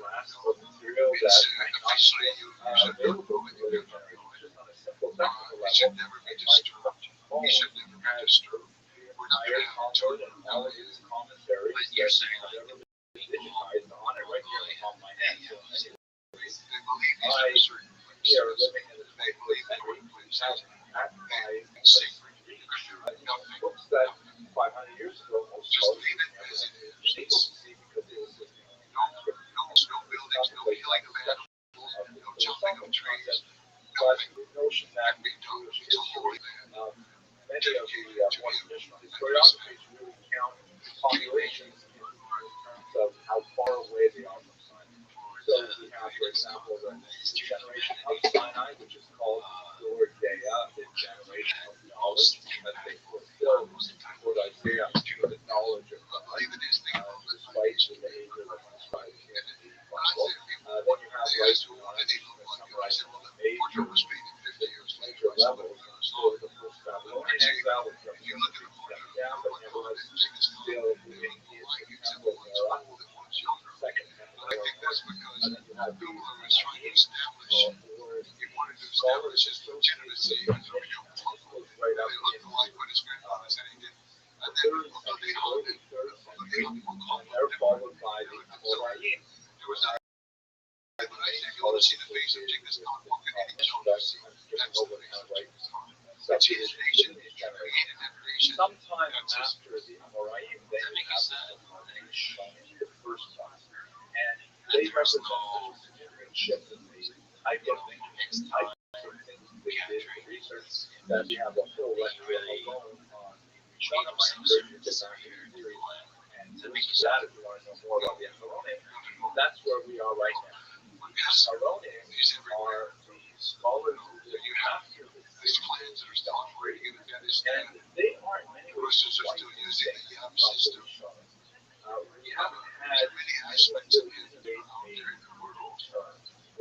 grasp of material that might not Officially, be you should available go to later generations. Just on a simple technical It should level, never be like disturbed. phone It should never be disturbed. We're not going to have to and all of its commentaries But you're that saying have ever been digitized on it right here on my hand. So anyway, they believe these are certain we are places. living in this They believe that we certain places have at my sacred. Nothing. books that 500 years ago most Just scholars leave it as it is. able to see because it was just No buildings, no healing of animals, no chopping of trees. but the notion that Can be done. It's a holy land. many of the more traditional historiographies really count populations in terms of how far away they are from Sinai. So we have, for example, the generation of Sinai, which is called Dordea, the generation of knowledge, because they fulfill what Isaiah the knowledge of God, despite the behavior that describes in the Bible. Then you have right to summarize major levels. So the first Babylonian exile was represented down, but nevertheless still living in the temple of Erah. Second temple I think that's because and then you have the Googler was trying to establish, he wanted to establish his legitimacy as a real book. right up It looked like what his grandfather said he did. And then although they held it, they're followed by the Amoraim. there was a but I think if you want to see the face of Genghis Khan walking in each other, that's the face of Genghis Khan. Which his nation created that nation. Sometime after the Amoraim, they have the first time. And they represent a significant shift in the type of things they did in research that we have a whole lecture alone on one of my encouragements and to reach that if you want to know more about the Amoraim, that's where we are right now. Amoraim are the scholars who live after These clans that are still operating in Afghanistan, and they are in many ways Russians are still using the YAP system. we haven't had There's many aspects of it that are out there in the world.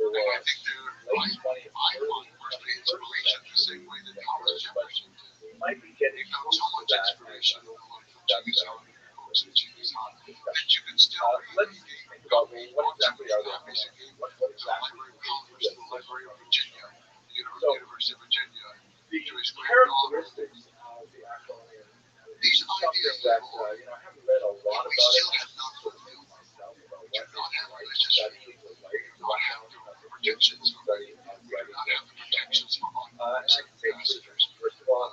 And I think they're, I find personally inspiration the same way that Thomas Jefferson did. we might be getting He found so much inspiration in the life of Genghis Khan and Genghis Khan that you can still read let's think about what exactly are the basically what the exactly Library of Congress, the Library of Virginia, the University of Virginia, the Jewish granddaughter. characteristics of the Ammonian. These Something ideas that that I haven't read a lot we about still it have not fulfilled. myself about We do what not have it's like religious study freedom. the We life do not have the protections. We do not have the protections from and I can say ambassadors. first of all,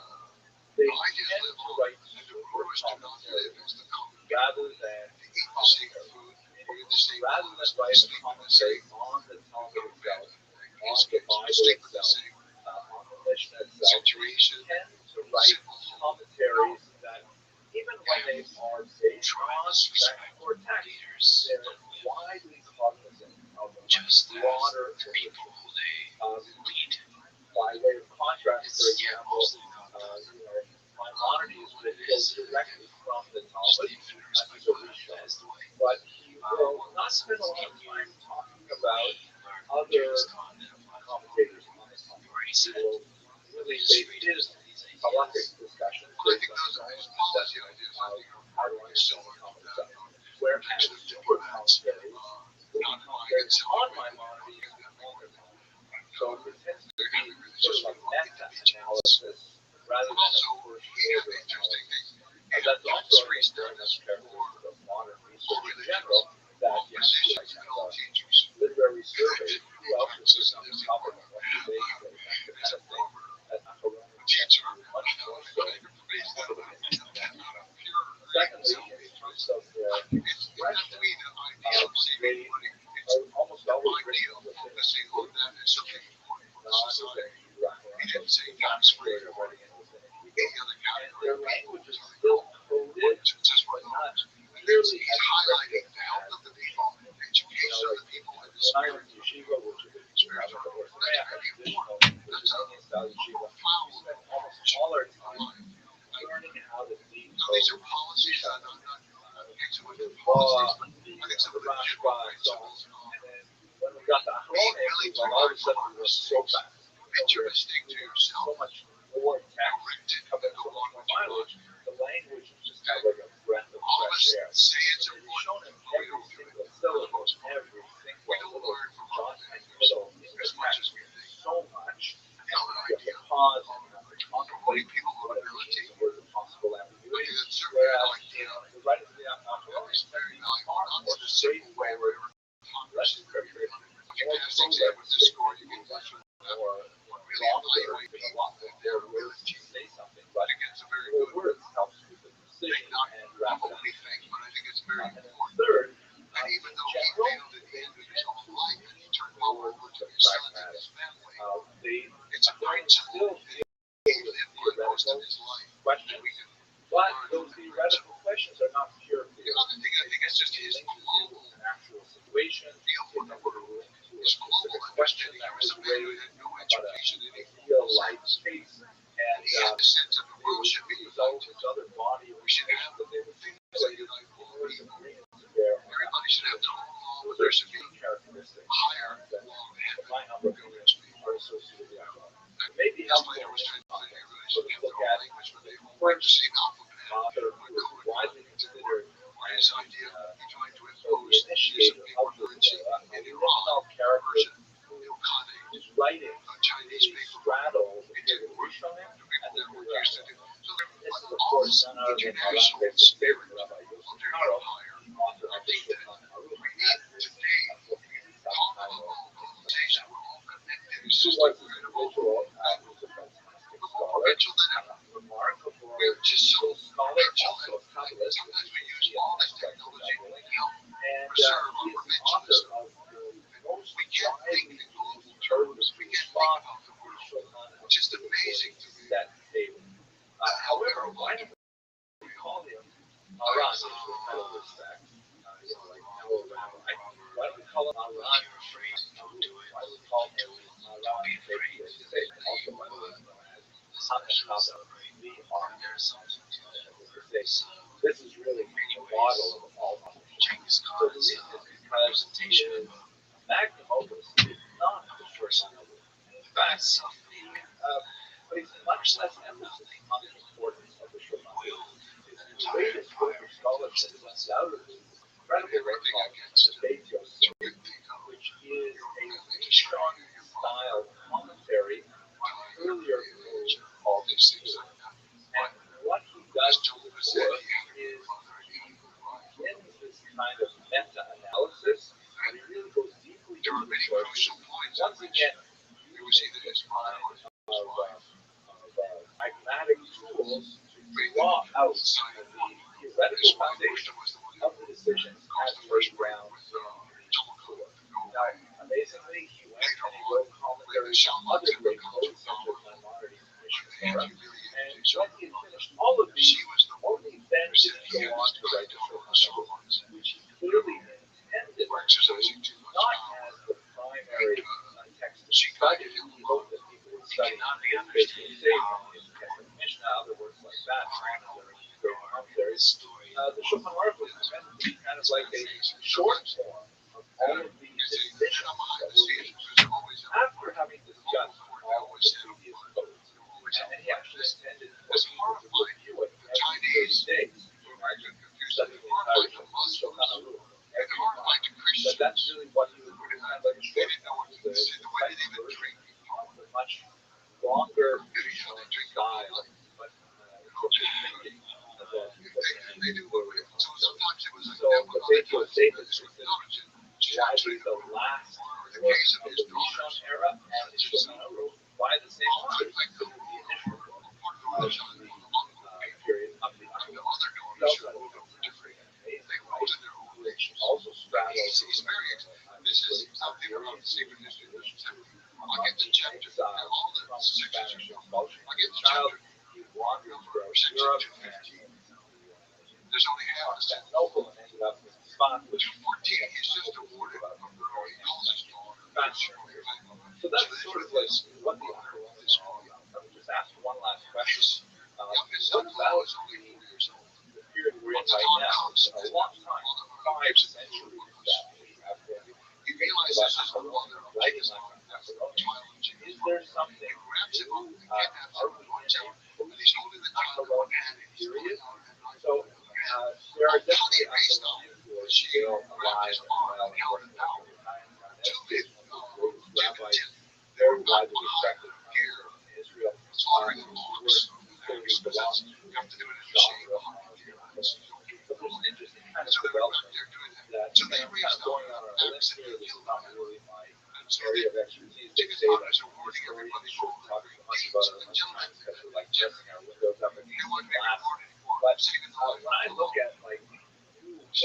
commentary rather than write a commentary on the Talmud itself, on the Bible itself, on the Mishnah itself. They tend to write commentaries that, even when they are based on that core text, they're widely cognizant of a broader people by way of contrast, for example, Maimonides will go directly from the Talmud to the Rothschild'S, but he will not spend a lot of time talking about other commentators on the Talmud. He will really base his halachic discussions based on his own assessment of how to understand the Talmud itself. Whereas newer commentaries will be commentaries on Maimonides and on the Talmud. So it tends to be sort of a meta-analysis rather than a first-order analysis. And that's also a very much characteristic of modern research in general, that literary survey, who else is this on the topic of what they say, that kind of thing, that Apollonian tends to do much more so. Secondly, in terms of their expression, they are almost always written within a single and their language is still coded, but not clearly highlighting the people, when I went to yeshiva, which is style yeshiva, we spent almost all our time learning how to decode the law, the Rashba, and so on. And then when we got to Apollonian, all of a sudden we were so fast. So much more text, covering so much more mileage, the language is just kind of like a breath of fresh air. So it's shown in every single syllable, every single little dot and tittle in the text so much. You have to pause and you have to contemplate what it means, what are the possible ambiguities. Whereas the writings of the Apollonian tend to be far more straightforward, less scripture, more or longer, a lot more words to say something, but more words helps with the precision and rapidity. And then third, in general, they tend to lean towards the pragmatic. They still deal with theoretical questions, but those theoretical questions are not pure theory. They just link to an actual situation, they link to a specific question that was raised about a real life case, and the result of other body information that they would simulate in order to bring it to bear on that. Those are key characteristics that, in my humble opinion, are associated with the outlaw. It may be helpful in this context to sort of look at the French author who is widely considered as the initiator of the original character whose writing straddles the Rothschild and the Rabbi. This is, of course, none other than Rothschild's favorite Rabbi, author of the Shulchan Aruch, who was an individual who was a fantastic scholar, remarkable legal scholar, also a Kabbalist, and he is the author of the most widely used terms response to the Shulchan Aruch set table. However, why do we call him Maran, with kind of respect, like our rabbi? Why do we call him Maran? Why do we call him Maran? Also, by the way, known as Hakashaba, the This is really the model of all authors. So the reason is because he is magnum opus is not the Shulchan Aruch. In fact, placed much less emphasis on the importance of the Shulchan Aruch. His greatest work of scholarship is undoubtedly this incredible work called the Beit Yosef, which is a Rishon style commentary on an earlier move called the Torah. And what he does with this work is he begins this kind of meta-analysis, and he really goes deeply into the sources. Once again, using this kind of pragmatic tools to draw out the radical foundation of the decisions as laid down in the Torah. Now, amazingly, he went and he wrote commentaries on other great codes such as Maimonides' Mishnah Torah. And when he had finished all of these, only then did he go on to write the Shulchan Aruch, which he clearly intended not as the primary text to study. He hoped that people would study basically the Mishnah, other works like that, and other great commentaries. The Shulchan Aruch was meant to be kind of like a short form of all of the decisions that were made after having discussed all of the previous codes. And he actually intended for people to review it every 30 days. Study the entire Shulchan Aruch every month. But that's really what he was doing, kind of like a short form, the second version of the much longer style, but thinking as well as so the Beit Yosef is widely the last work of the Rishon era, and the Shulchan Aruch by the same authors considered the initial book of the period of the Aruch. We also have an amazing writing, which also straddles exile from Spanish expulsion. As a child, he wandered throughout Europe and Constantinople and ended up in Sfat, which he's just awarded about so that's sort of like what the Aruch is all about. Let me just ask one last question. What about the period we're in right now? It's been a long time, 5 centuries that we have been writing on Babylonian. Is there something new? Are we in a post-Babylonian period? So there are definitely Babylonians who are still alive and well and working out their time. Rabbis, very widely respected here in Israel, who clearly belong to the genre. But there's an interesting kind of development that I'm kind of going on a list here. This is not really my area of expertise. They say that historians shouldn't talk so much about it at times because we're like dressing our windows up in glass. But when I look at like new books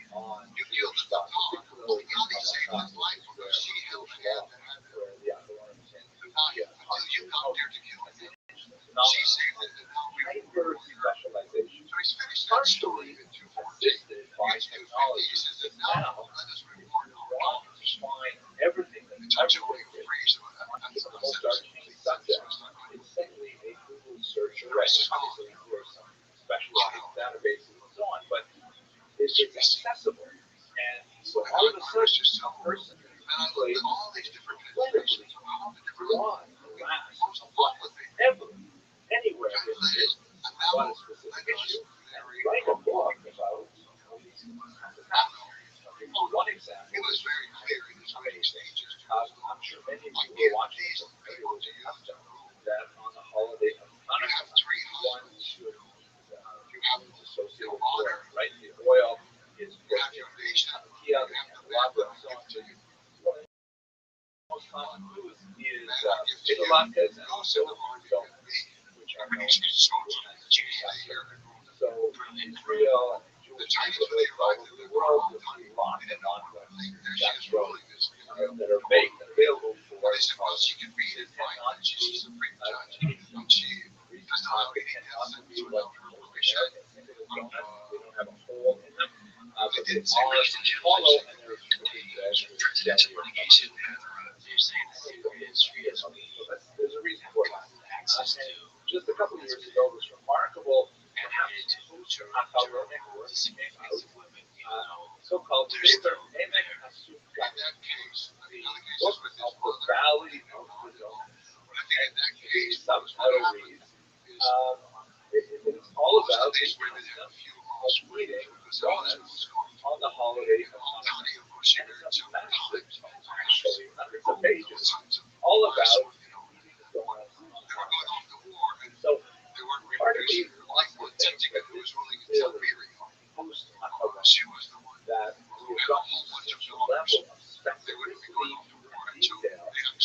on Jewish stuff, particularly in Holocaust, where the Babylonians tend to be a constant hyper specialization, partially assisted by technology. Because now, if you want to find everything that's ever been written on even the most arcane subjects, it's simply a Google search array. Obviously, there are some specialized databases and so on, but it's accessible. And so all of a sudden, a person can play incredibly broad grasp of whatever, anywhere in this, on a specific issue, and write a book about all these things that happen. One example is amazing. I'm sure many of you were watching this, maybe it was a custom, that on the holiday of Hanukkah, one should eat associated with oil, right? The oil is put in Hanukkah, the candelabra, and so on. One of the most common foods is potato latkes and also donuts, which are known as here. So Israel and Jewish neighborhoods all over the world will see lots and lots of that grown that are baked and available for us. It tend not to be like most American donuts. They don't have a hole in them, but they are hollow and they're there's a reason for that. Just a couple of years ago, this remarkable, perhaps post-Apollonic work came out, so-called Sefer Emek HaSukkah, the book of the Valley of the Dome. And the subtitle reads, it is all about the wisdom of eating donuts on the holiday of Hanukkah. And it's a massive, actually, hundreds of pages, all about eating donuts on Hanukkah. So, part of me wants to think that this is really post-Apollonic, that we have gotten such a level of specificity and detail that we can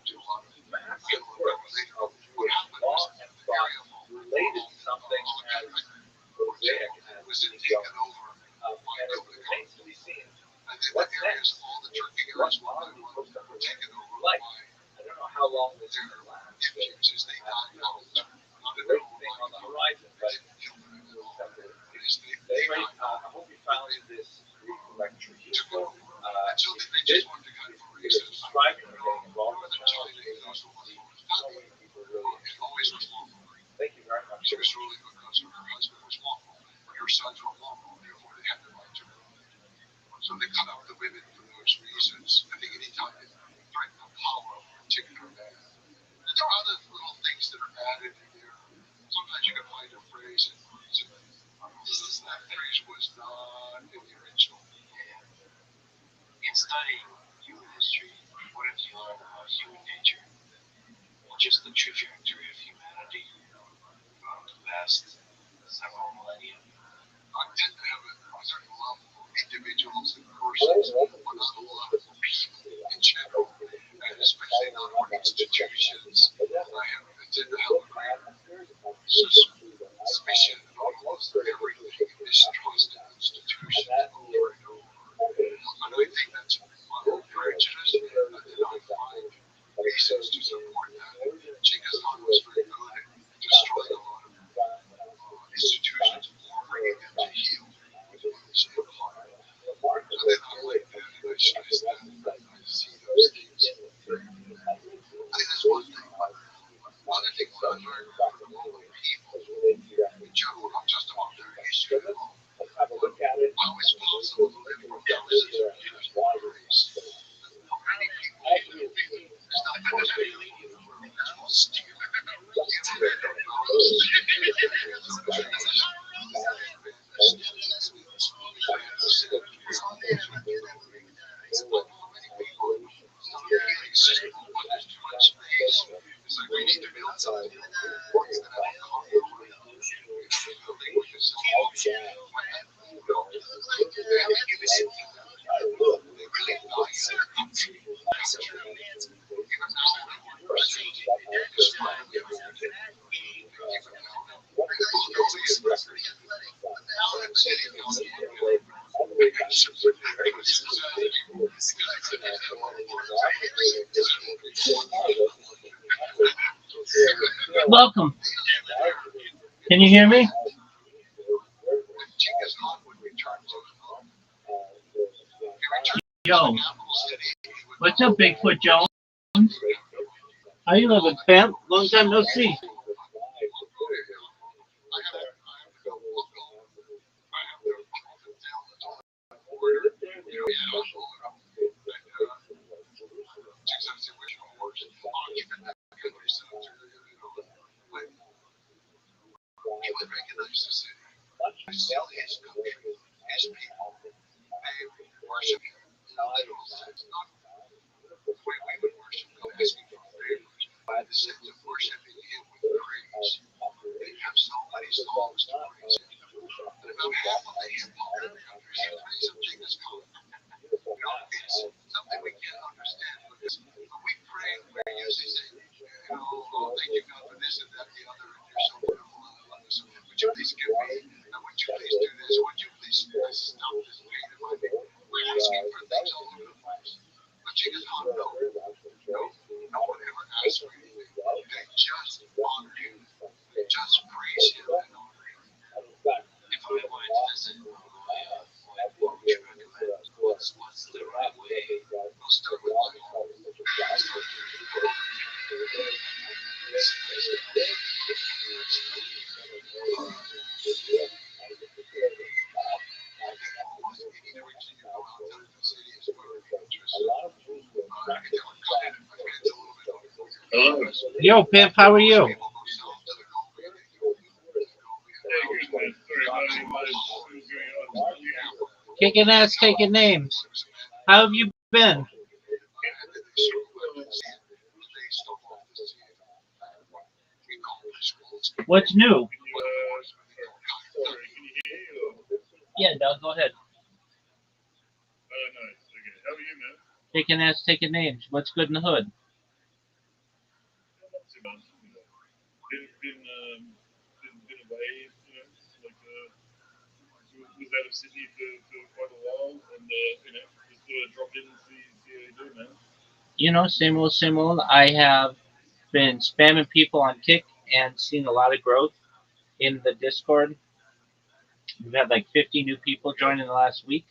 do massive works of Jewish law and thought related to something as was then taken over by building remains to be seen. and then the areas, all the drinking areas one by one were taken over by I don't know how long this is going to last. influences. They died out. Not The at great all. thing on the horizon, but They didn't kill them at all. anyway, I hope you found this brief lecture useful. So If they you did, just wanted to kind of consider erase it. subscribing or getting involved with the Northern channel. China, even though so much more So many people really it always was lawful. thank you very much. She was ruling because her husband was lawful. Her sons were lawful, therefore they had the right to rule. So they cut out the women for those reasons. I think anytime they threaten the power of a particular man. And there are other little things that are added in there. Sometimes you can find a phrase and that phrase was not in the original. In studying human history, what have you learned about human nature? Just the trajectory of humanity from the past several millennia. I tend to have a certain love for individuals and persons, but not a love for people in general, and especially not for institutions. I tend to have a great suspicion of almost everything, mistrust in institutions over and over. And I think that's my own prejudice, and then I find reasons to support that. Genghis Khan was very good at destroying a lot of institutions or bringing them to heel with his empire. So then I like that, and I stress that, and I see those things. I think that's one thing. Another thing what I learned from all the people in general, not just about their history at all, how it's possible to live for thousands of years in grace. How many people there's not that there's any Welcome. Can you hear me? Yo, what's up, Bigfoot Jones? How you living, fam? Long time no see. He would recognize the city, still his country, his people. They worship him in a literal sense, not the way we would worship God asking for favors, by the sense of worshiping him with praise. They have so many songs to praise him. And about half of the hip hop in the country is praise of Genghis Khan. It's something we can't understand because when we pray, we're usually saying, oh, thank you God for this and that and the other, and you're so beautiful. Would you please give me, and would you please do this? Would you please stop this pain in my neck? We're asking for things all over the place. But Genghis Khan, no one ever asked for anything. They just honor him. They just praise him and honor him. If I wanted to visit Mongolia, what would you recommend? What's the right way? We'll start with my home. Yo, Pimp, how are you? Kicking ass, taking names. How have you been? What's new? Yeah, Doug, go ahead. Kicking ass, taking names. What's good in the hood? Sydney for quite a while, and just drop in and see how you do, man. You know, same old, same old. I have been spamming people on Kick and seen a lot of growth in the Discord. We've had like 50 new people join in the last week,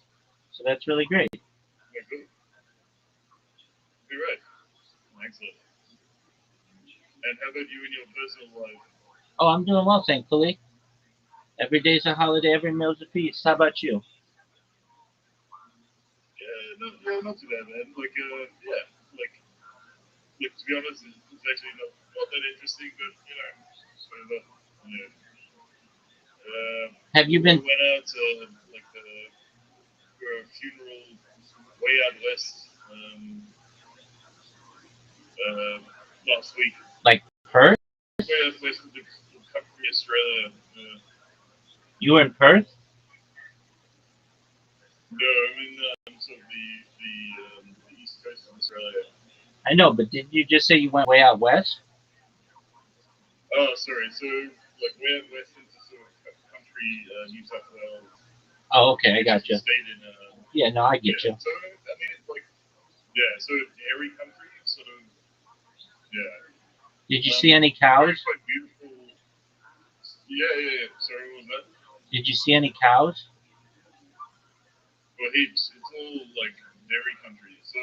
so that's really great. Yeah, good. You're right. Excellent. And how about you in your personal life? Oh, I'm doing well, thankfully. Every day's a holiday, every meal's a feast. How about you? Not too bad, man. Like, to be honest, it's actually not that interesting, but whatever. Yeah. Have you been? We went out to for a funeral way out west last week. Like Perth? Way out west of the country, Australia. You were in Perth? No, I'm in sort of the east coast of Australia. I know, but did you just say you went way out west? Oh, sorry. So, like, way out west into sort of country, New South Wales. Oh, okay, I got you. Stayed in. Yeah, no, I get you. So, I mean, it's like, sort of dairy country, sort of, yeah. Did you see any cows? Quite beautiful. Yeah. Sorry, what was that? Did you see any cows? Well, heaps. It's all like dairy country. So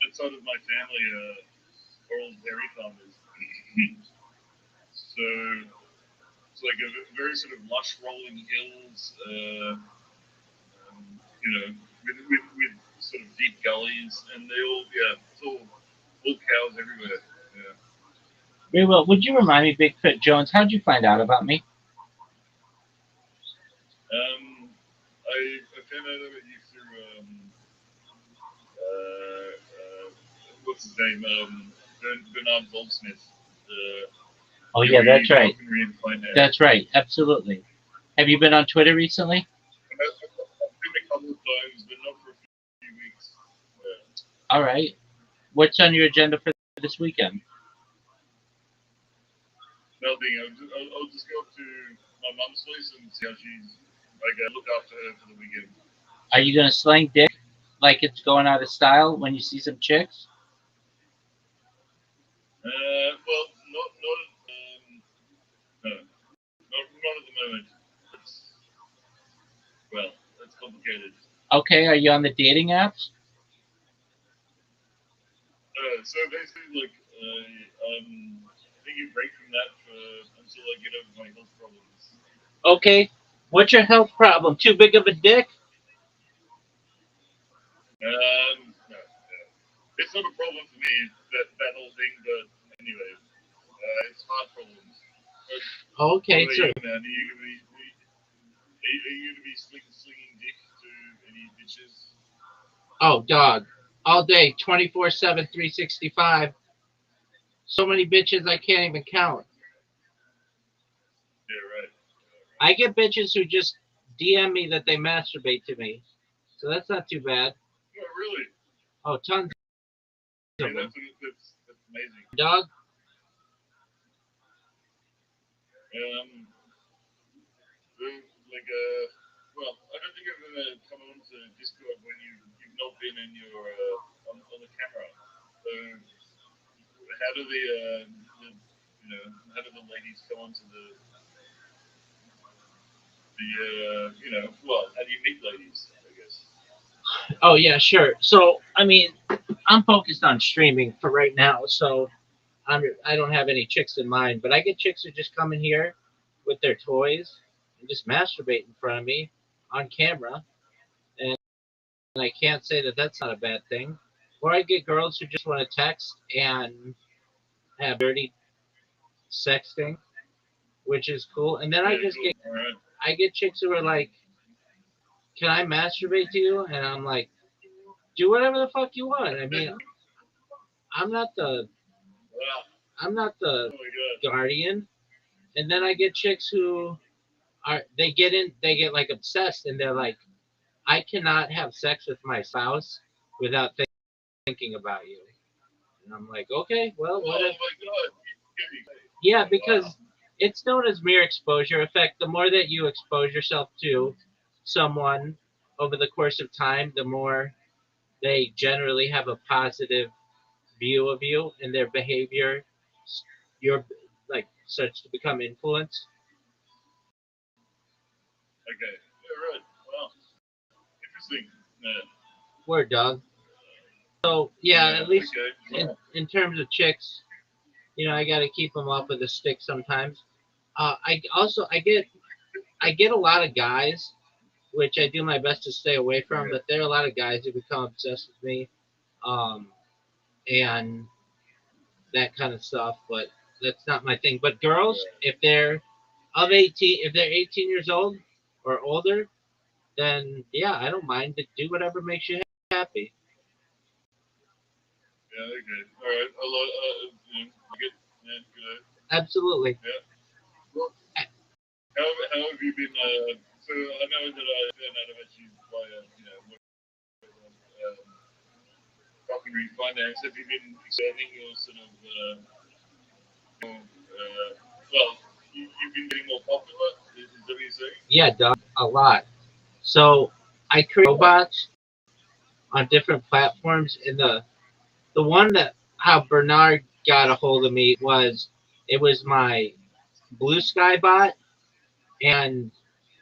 that side of my family are all dairy farmers. So it's like a very sort of lush rolling hills, with sort of deep gullies, and they all, it's all cows everywhere. Yeah. Very well. Would you remind me, Bigfoot Jones, how'd you find out about me? I found out about you through what's his name? Bernard Goldsmith. Oh yeah, that's right. That's right. Absolutely. Have you been on Twitter recently? I've been a couple of times, but not for a few weeks. All right. What's on your agenda for this weekend? Nothing. I'll just go up to my mum's place and see how she's. Look after her for the weekend. Are you gonna slang dick like it's going out of style when you see some chicks? Well, not at the moment. That's complicated. Okay. Are you on the dating apps? So basically, like, I think you break from that until I get over my health problems. Okay. What's your health problem? Too big of a dick? No. It's not a problem for me, that whole thing, but anyway, it's heart problems. Okay, sure. Man? Are you gonna be slinging dick to any bitches? Oh, dog. All day, 24/7, 365. So many bitches I can't even count. Yeah, right. I get bitches who just DM me that they masturbate to me. So that's not too bad. Oh, really? Oh, tons Yeah, of them. that's amazing. Dog? I don't think I've ever come on to Discord when you've not been in your on the camera. So how do how do the ladies come onto how do you meet ladies, I guess? Oh, yeah, sure. So, I mean, I'm focused on streaming for right now, so I don't have any chicks in mind, but I get chicks who just come in here with their toys and just masturbate in front of me on camera, and I can't say that that's not a bad thing. Or I get girls who just want to text and have dirty sexting, which is cool. And then I get chicks who are like, "Can I masturbate to you?" And I'm like, "Do whatever the fuck you want." I mean, I'm not the Oh my God. guardian. And then I get chicks who they get like obsessed, and they're like, "I cannot have sex with my spouse without thinking about you." And I'm like, "Okay, well, Oh my God. Yeah, because it's known as mere exposure effect. The more that you expose yourself to someone over the course of time, the more they generally have a positive view of you and their behavior, you're like starts to become influenced. Okay. Yeah, right. Wow. Interesting. Yeah. Word, dog. So yeah, Yeah, at least okay. in terms of chicks, I got to keep them up with a stick sometimes. I get a lot of guys, which I do my best to stay away from, but there are a lot of guys who become obsessed with me, and that kind of stuff. But that's not my thing. But girls, if they're 18, if they're 18 years old or older, then yeah, I don't mind to do whatever makes you happy. Yeah, okay. All right. A lot. Yeah, good. Yeah, good. Absolutely. Yeah. Well, how have you been? So I know that I found out about you via, falconry finance. Have you been expanding your sort of, well, you've been getting more popular? Is that what you're saying? Yeah, dog, a lot. So I create robots on different platforms, and the one that how Bernard got a hold of me was it was my Blue Sky bot, and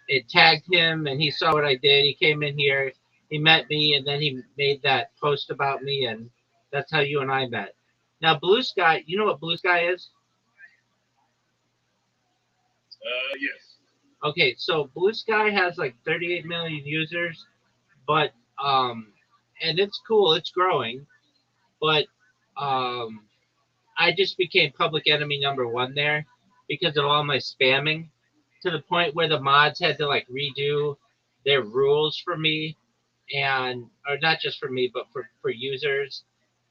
it tagged him, and he saw what I did. He came in here, he met me, and then he made that post about me, and that's how you and I met. Now, Blue Sky, you know what Blue Sky is? Yes. Okay, so Blue Sky has like 38 million users, but and it's cool, it's growing, but um, I just became public enemy number one there because of all my spamming, to the point where the mods had to like redo their rules for me, and or not just for me but for users.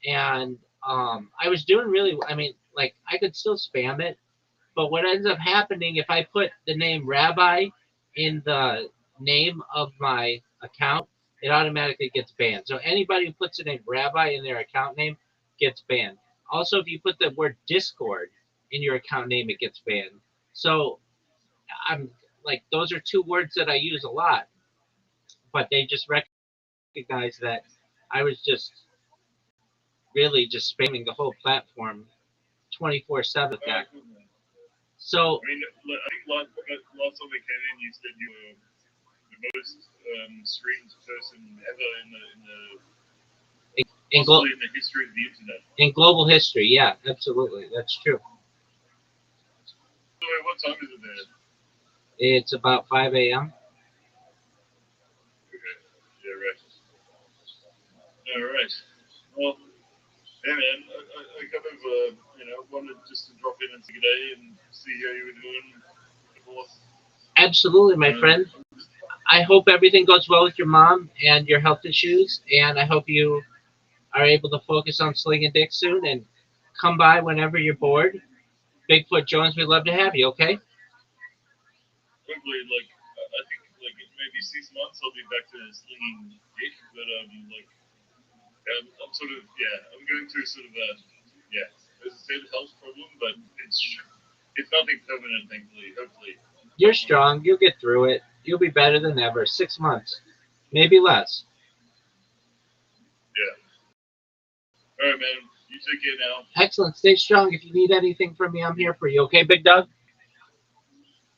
And I was doing really, I mean, like I could still spam it, but what ends up happening if I put the name Rabbi in the name of my account, it automatically gets banned. So anybody who puts the name Rabbi in their account name gets banned. Also, if you put the word Discord in your account name, it gets banned. So I'm like, those are two words that I use a lot, but they just recognize that I was just really just spamming the whole platform 24/7 with that. So I mean, I think last time we came in, you said you were the most streamed person ever in, possibly in the history of the internet. in global history, yeah, absolutely, that's true. So, what time is it there? It's about 5 a.m. Okay. Yeah, right. All right. Well, hey man, I kind of wanted just to drop in and say good day and see how you were doing. Of course. Absolutely, my friend. I hope everything goes well with your mom and your health issues, and I hope you are able to focus on slinging dick soon and come by whenever you're bored. Bigfoot Jones, we'd love to have you, okay? Hopefully, like I think like in maybe 6 months I'll be back to slinging dick, but I'm sort of I'm going through sort of as I said, health problem, but it's nothing permanent, thankfully. Hopefully. You're strong. You'll get through it. You'll be better than ever. 6 months, maybe less. Yeah. All right, man. You take care now. Excellent. Stay strong. If you need anything from me, I'm here for you. Okay, big dog?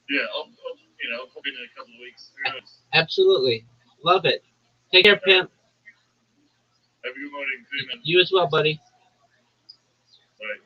Yeah, I'll pop in a couple of weeks. Who knows? Absolutely. Love it. Take care, Pimp. Have a good morning. See you, man. You as well, buddy. Bye.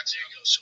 There you go. So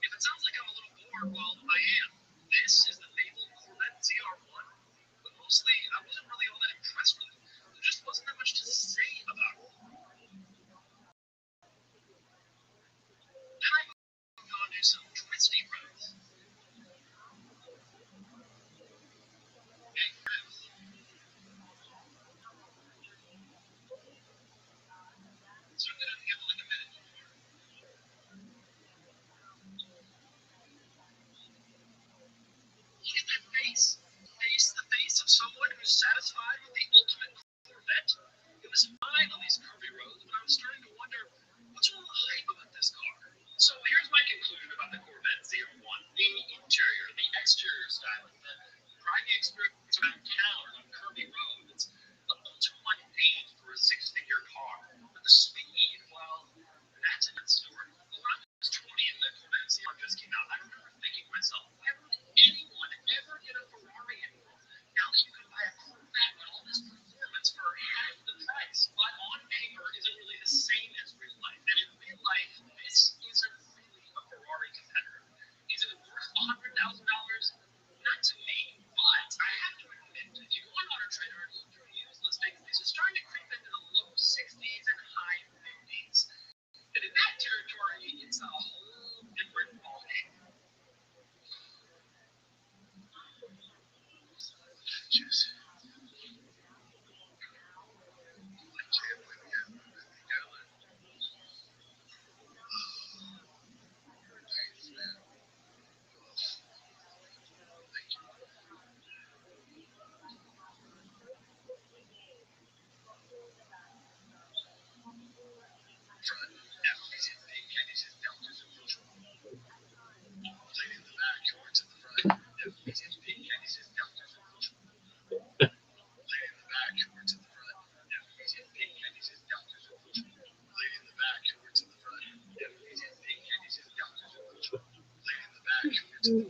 If it sounds like I'm a little bored, well, I am. So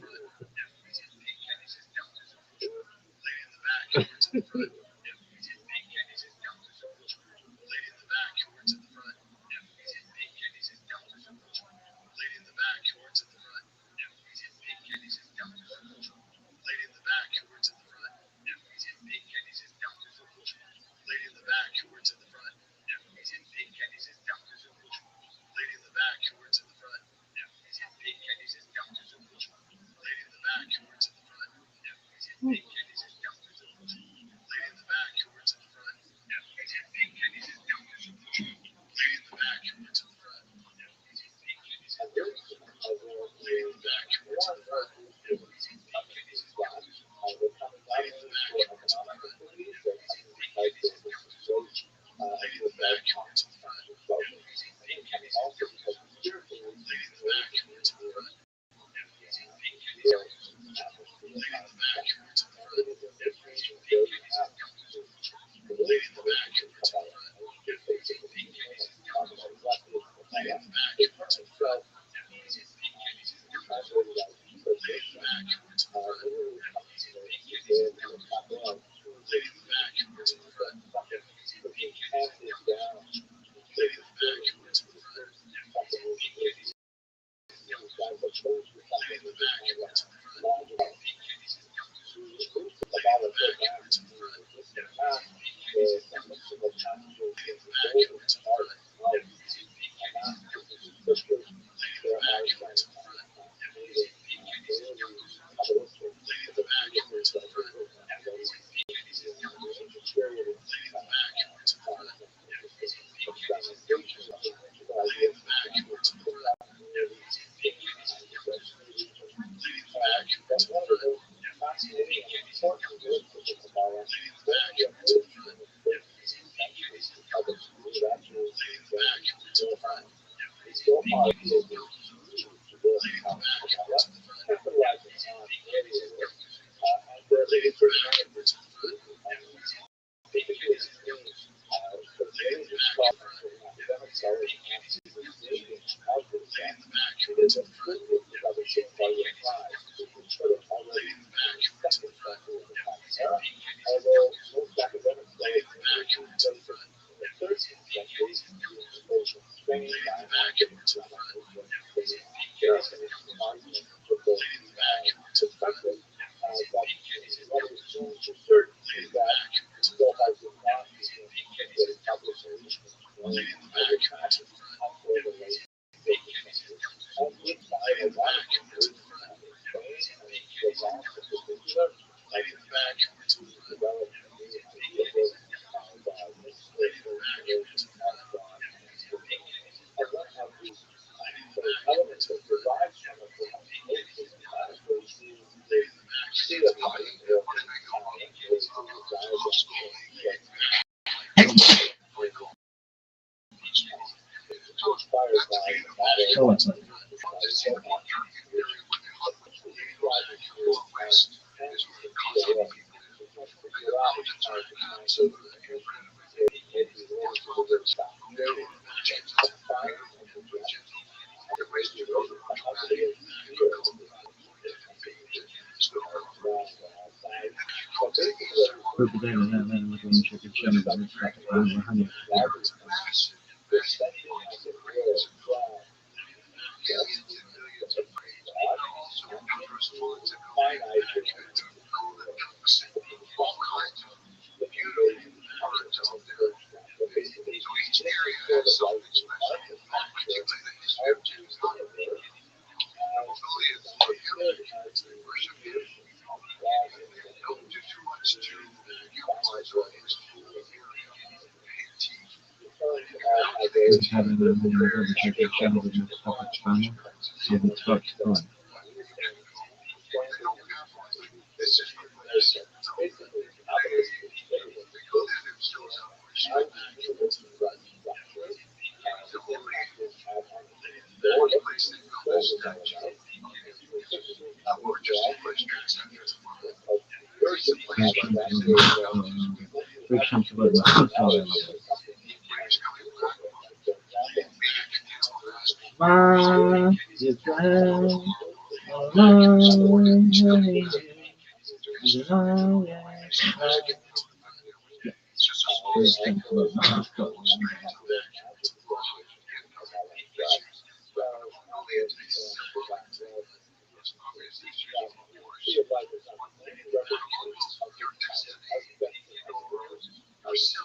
it's like, Excuse me, man,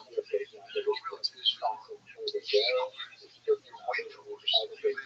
they do not wait for you to see the video.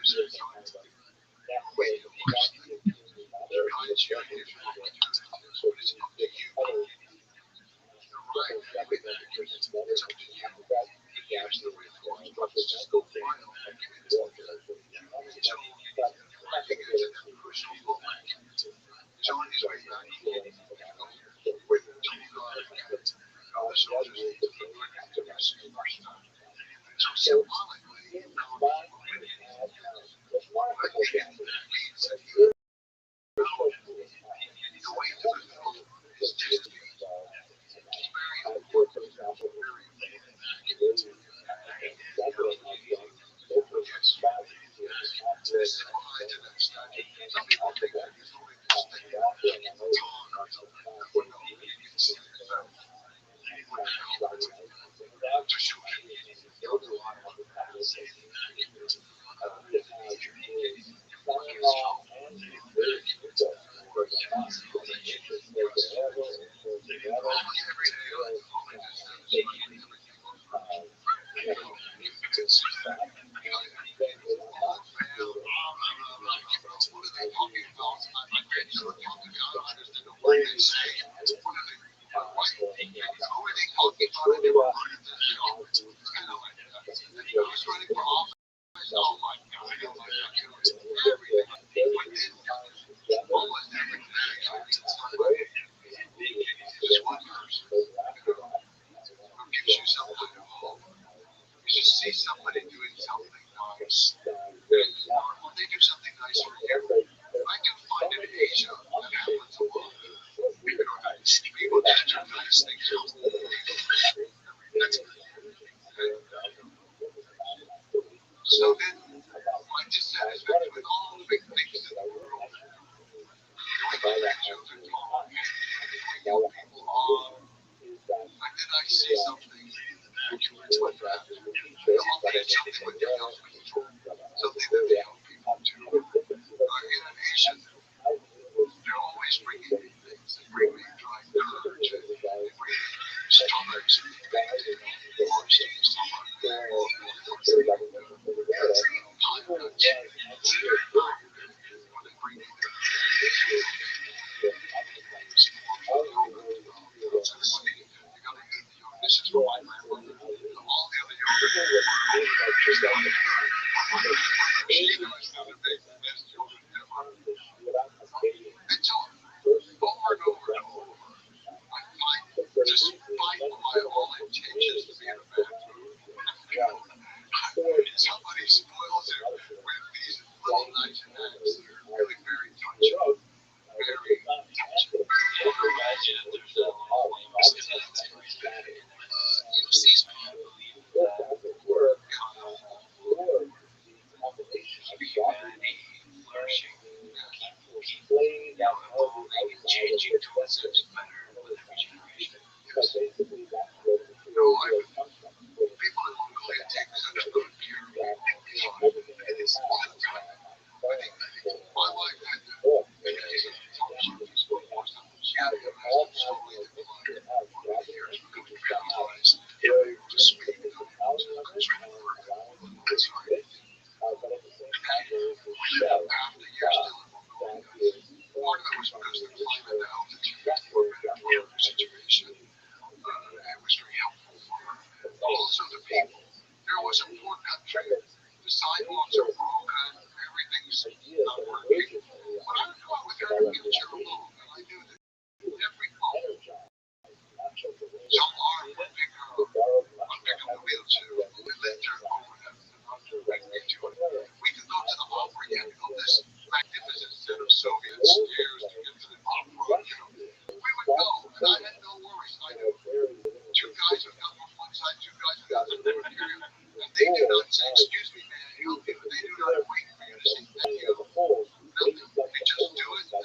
Nothing. They just do it.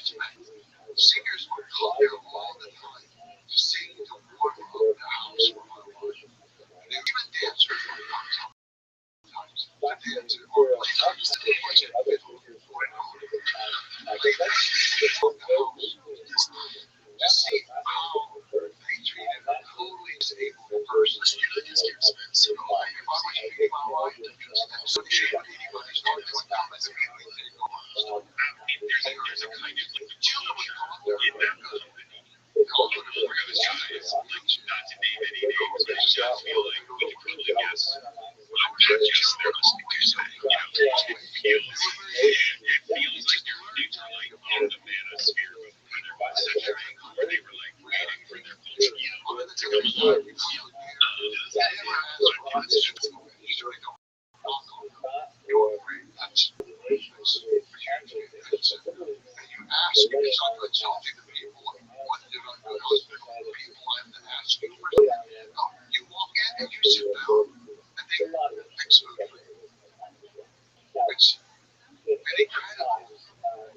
Singers would come there all the time to sing to warm up the house for my wife. And even dancers would come sometimes to dance or play music fiddle or an organ. Play the house to see how they treated a totally disabled person. It's expensive. If I was treating my wife, there's no shame in anybody's heart that would come and immediately take over. There's a kind of like the children would come up there and back up. All the guys, not to name any names, but just I feel like we could probably guess. Well, not just their speakers, it feels like they're like in the manosphere with such a angle where they were like waiting for their culture to come along. You ask, you're talking about talking to people, what did I do? People and ask you for you walk in and you sit down and they fix food for you. It's very credible.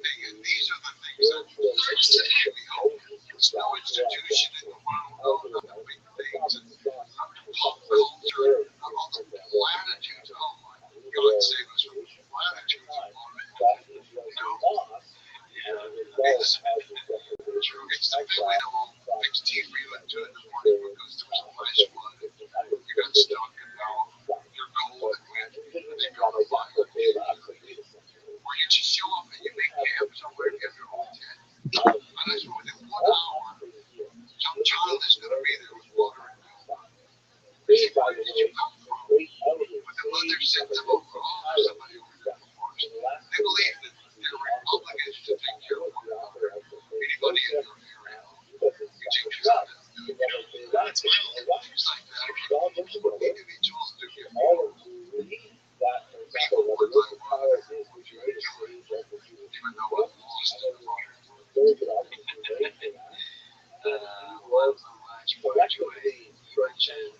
These are the things that we hope. There's no institution in the world, not the big things, and not the pop culture, not all the platitudes. Oh my God, save us from the platitudes of modern. It's the family that will fix tea for you at 2 in the morning because there was a flash flood. You got stuck and now you're cold and wet and they build a fire. Or you just show up and you make camp somewhere and get your own tent. And I said, within 1 hour, some child is going to be there with water and milk. I said, where did you come from? But the mother sent them over. Oh, there's somebody over there before us. They believe that they're obligated to take care of one another. Anybody in your area, you take care of them. It's like that. Individuals do get people would like water. Even though I'm lost in the water. Love the last graduate, mentioned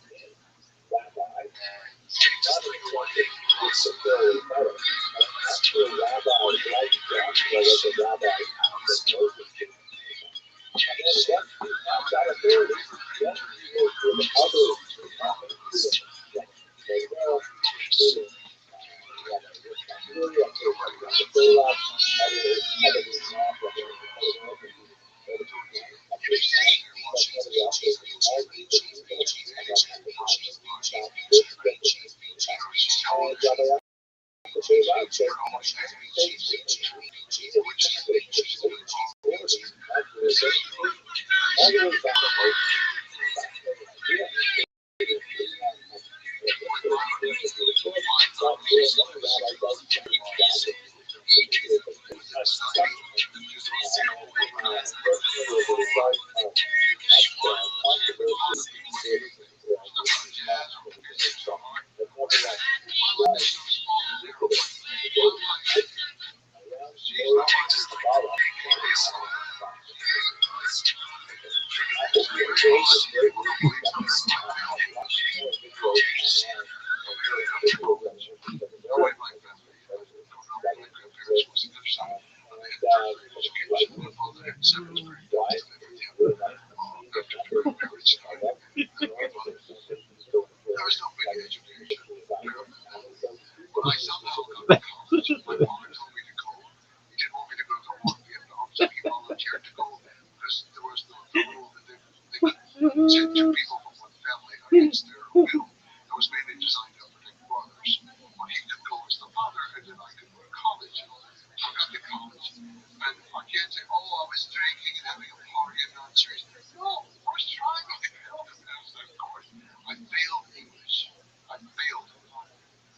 sent 2 people from one family against their will. It was mainly designed to protect brothers. When he could go as the father, and then I could go to college. I got to college, and I can't say, oh, I was drinking and having a party and not serious. No, I was trying to help him pass that course. I failed English. I failed it.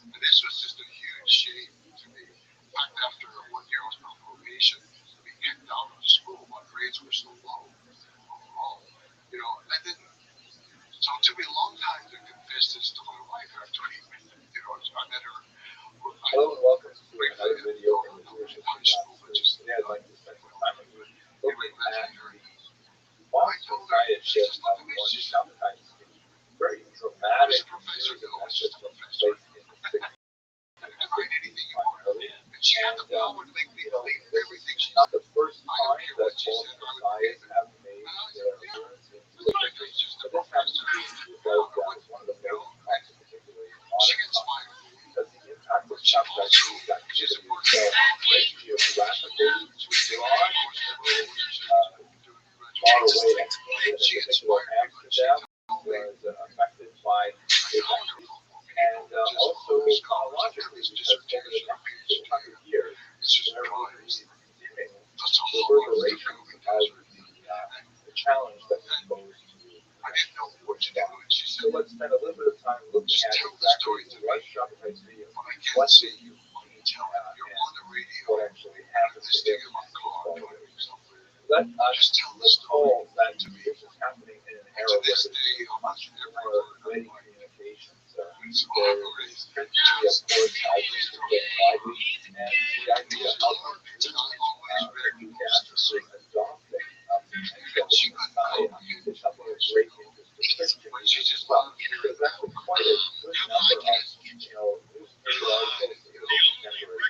And this was just a huge shame to me. In fact, after 1 year I was on probation, being kicked out of school, my grades were so low. You know, and then, so it took me a long time to confess this to my wife after I met her. I welcome to another video in high school, but just like to spend some time with you. Why don't I shift on one sometimes very dramatic professor that was just a professor. I could write anything you want. And she had the power to make me believe everything she said. The first time both sides have made their appearance in literature, but this happens to be, without doubt, one of the most complex, particularly in modern times, because the impact of capitalized activity is so great geographically broad, far away extended. In particular, Amsterdam was affected by this activity, and also chronologically, because over the next 200 years, there will be continuing reverberations of the challenge that was posed to Portugal. So let's spend a little bit of time looking at exactly what Schopenhauer's video, what did you mean, and what actually happened to him and his followers. Let us recall that this is happening in an era where there's much more ready communications. There is print media, of course, has been getting widely, and the idea of enthusiastically adopting potential is something of great interest to Christian readers as well. There's actually quite a good number of, newspaper articles in the contemporary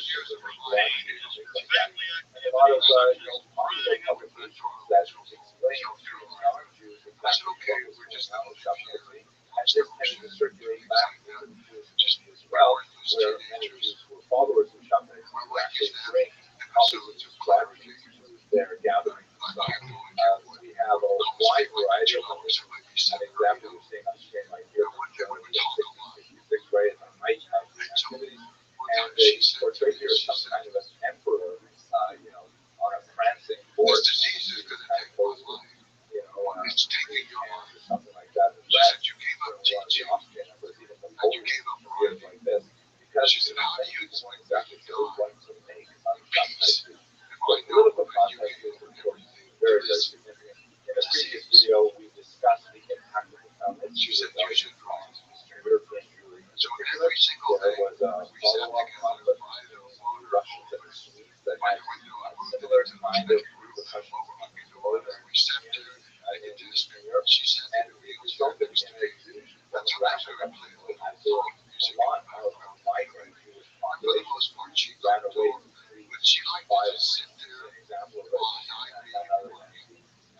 things like that, and a lot of popular publications that explain to non-Jews exactly what was going on with Schopenhauer. And this tends to circulate back into the Jewish community as well, where many Jews who were followers of Schopenhauer would actually bring copies of his biographies to their gatherings. We have a wide variety of them. An example you're seeing on screen right here from Germany in 1666, right at the height of the activities. And they portray here some kind of an emperor, on a prancing horse, kind of posed with, hands or something like that. And that, one of the Austrian emperors, even Napoleon, appears like this, because many people weren't exactly sure what to make of Schopenhauer. The political context is, of course, very, very significant. In a previous video, we discussed the impact of the Talmudic rebellion on Eastern European Jewry. In particular, there was a follow-up conflict between the Russians and the Swedes that had a similar kind of repercussions in northern and Eastern Europe, and it resulted in a huge demographic upheaval as a lot of migrant Jewish population ran away from violence. An example of this in another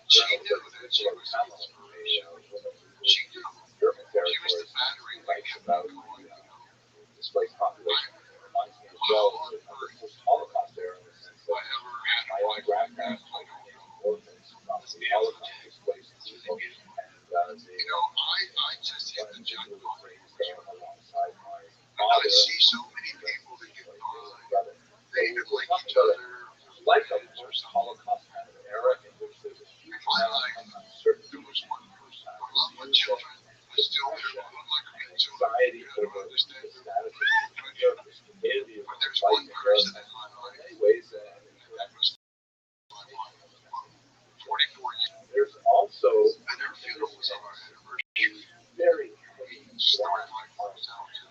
journalist, Nicola Tammo, a woman who lived in German territories, who writes about the displaced population. It reminds me as well of the post-Holocaust era, in the sense that my own grandparents became orphans from the Holocaust displaced people, and one individual was raised alongside my father, brother. Like a post-Holocaust kind of era in which there's a huge amount of uncertainty and confusion and depression and anxiety over the status of Europe, the stability of life in Europe, and in many ways, there's also very heavy warrant on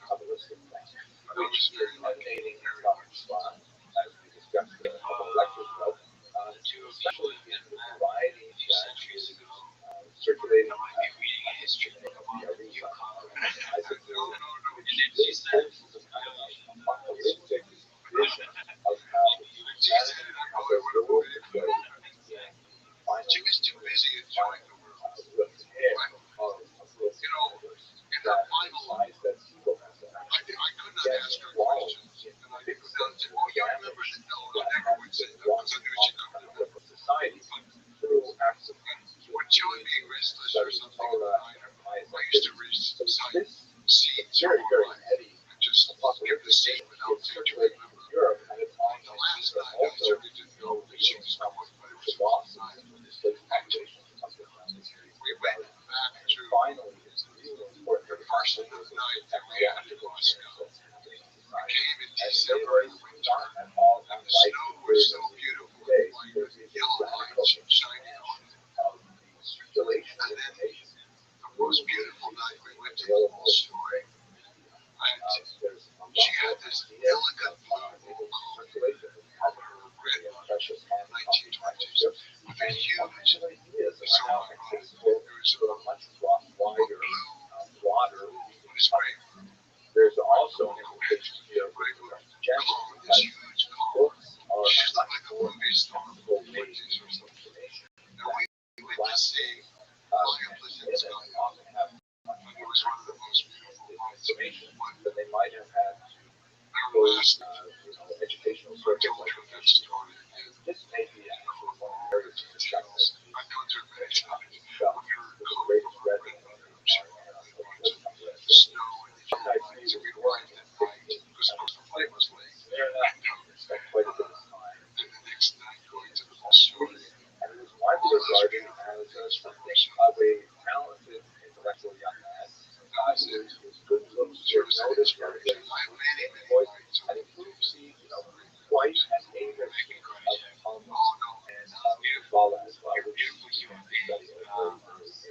Kabbalistic things, which is emanating from Islam, as we discussed a couple of lectures ago, especially in the variety that is circulating in the Ariza, Isaac Newton, which really poses a kind of apocalyptic vision of how humanity has a role to play in finally repair of a broken universe that implies that evil has to actually get swallowed in fixing the damage that has been wrought on society through acts of studying Torah and pious activities. So this very, very heady apocalyptic vision is circulating in Europe, and it's on also reaching some the loss of displaced populations of the family. And finally, it's really important to understand the technological change that's happening in society. And February is not at all unlike the period that we live in today. There is a radical expansion of the circulation of information through available media. There's a lot of ideas of able circulation of carbon, precious content, and these ideas are now accessible to a much wider, broader reading public. There's also an implication here with regard to gender, because books are a much wife and David of Thomas and Kabbalah as well, which he began to study at a very early age.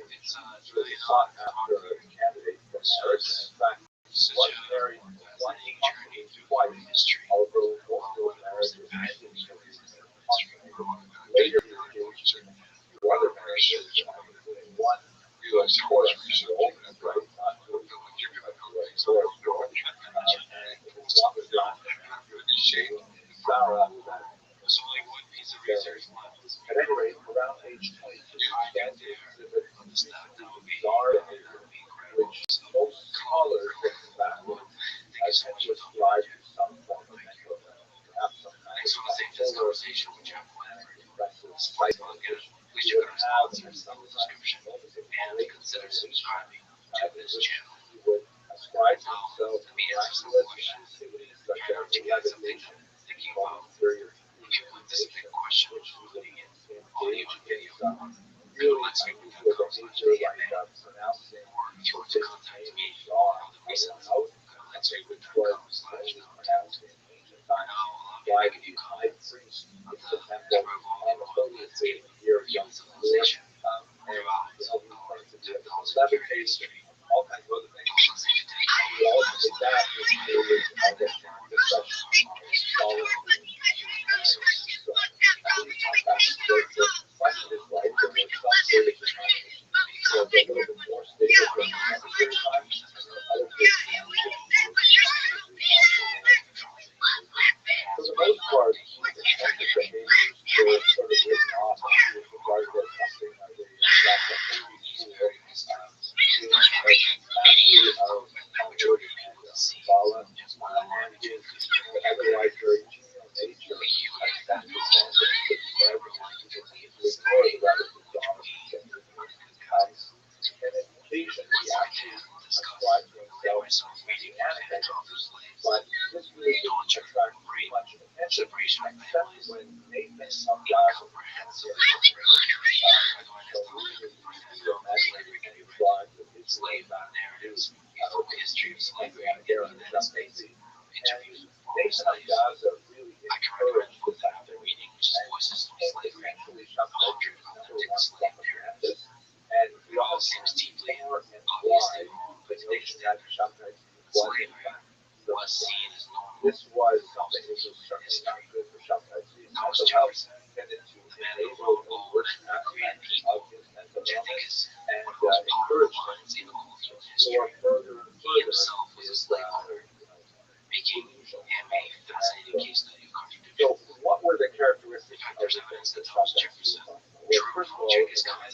He was a sought after candidate for marriage, and in fact, he was married possibly twice, although both of those marriages ended because he was consummated. Later, he engaged in a few other marriages, including one to a Torah girl, right? Not to a Torah girl. And his longest time, Sarah, that at any rate, around age 22, he began to exhibit increasingly bizarre behavior, which most scholars looking backward tend to ascribe to some form of mental illness, perhaps some kind of bipolar manic depressive psychosis. He would have at some times moments of great revelation, in which he would ascribe to himself miraculous activities such as levitation, involving serious hallucination, which he would engage in really unusual behavior like pronouncing his name in John out, which was only pronounced in ancient times by the high priest in the temple on the 30th day of the year of Yom Kippur, and he claimed to be able to levitate and all kinds of other things. He also did that in periods of discussion on astrology and so on. And we talked about the much of his life, there were some periods of time which was a little bit more stable during the other period of time, and there were other periods of time which for the most part, his eccentric behaviors were sort of written off and he was regarded as something of a black movie tool. He was a master of Talmud and Kabbalah, and his otherwise very genial nature had that advantage for everyone to ignore the rather bizarre behavior. And in occasion, he actually ascribed to himself messianic identity, but this really didn't attract much attention, except when Nathan of Gaza so using his imaginary and drawing with his way back to Messianic era in the Jump-AC. And Nathan of Gaza really encouraged this activity, and became essentially Shabbat's number one propagandist. And we all seem more and why the notion that Shabbat was in fact this was something that was certainly not good for Shabbat. Nevertheless, tended to enable the worst aspects of his mental illness and encouraged him to explore further and further his delusional so what were the characteristics of the things that Shabbat? Well, first of all, in the height of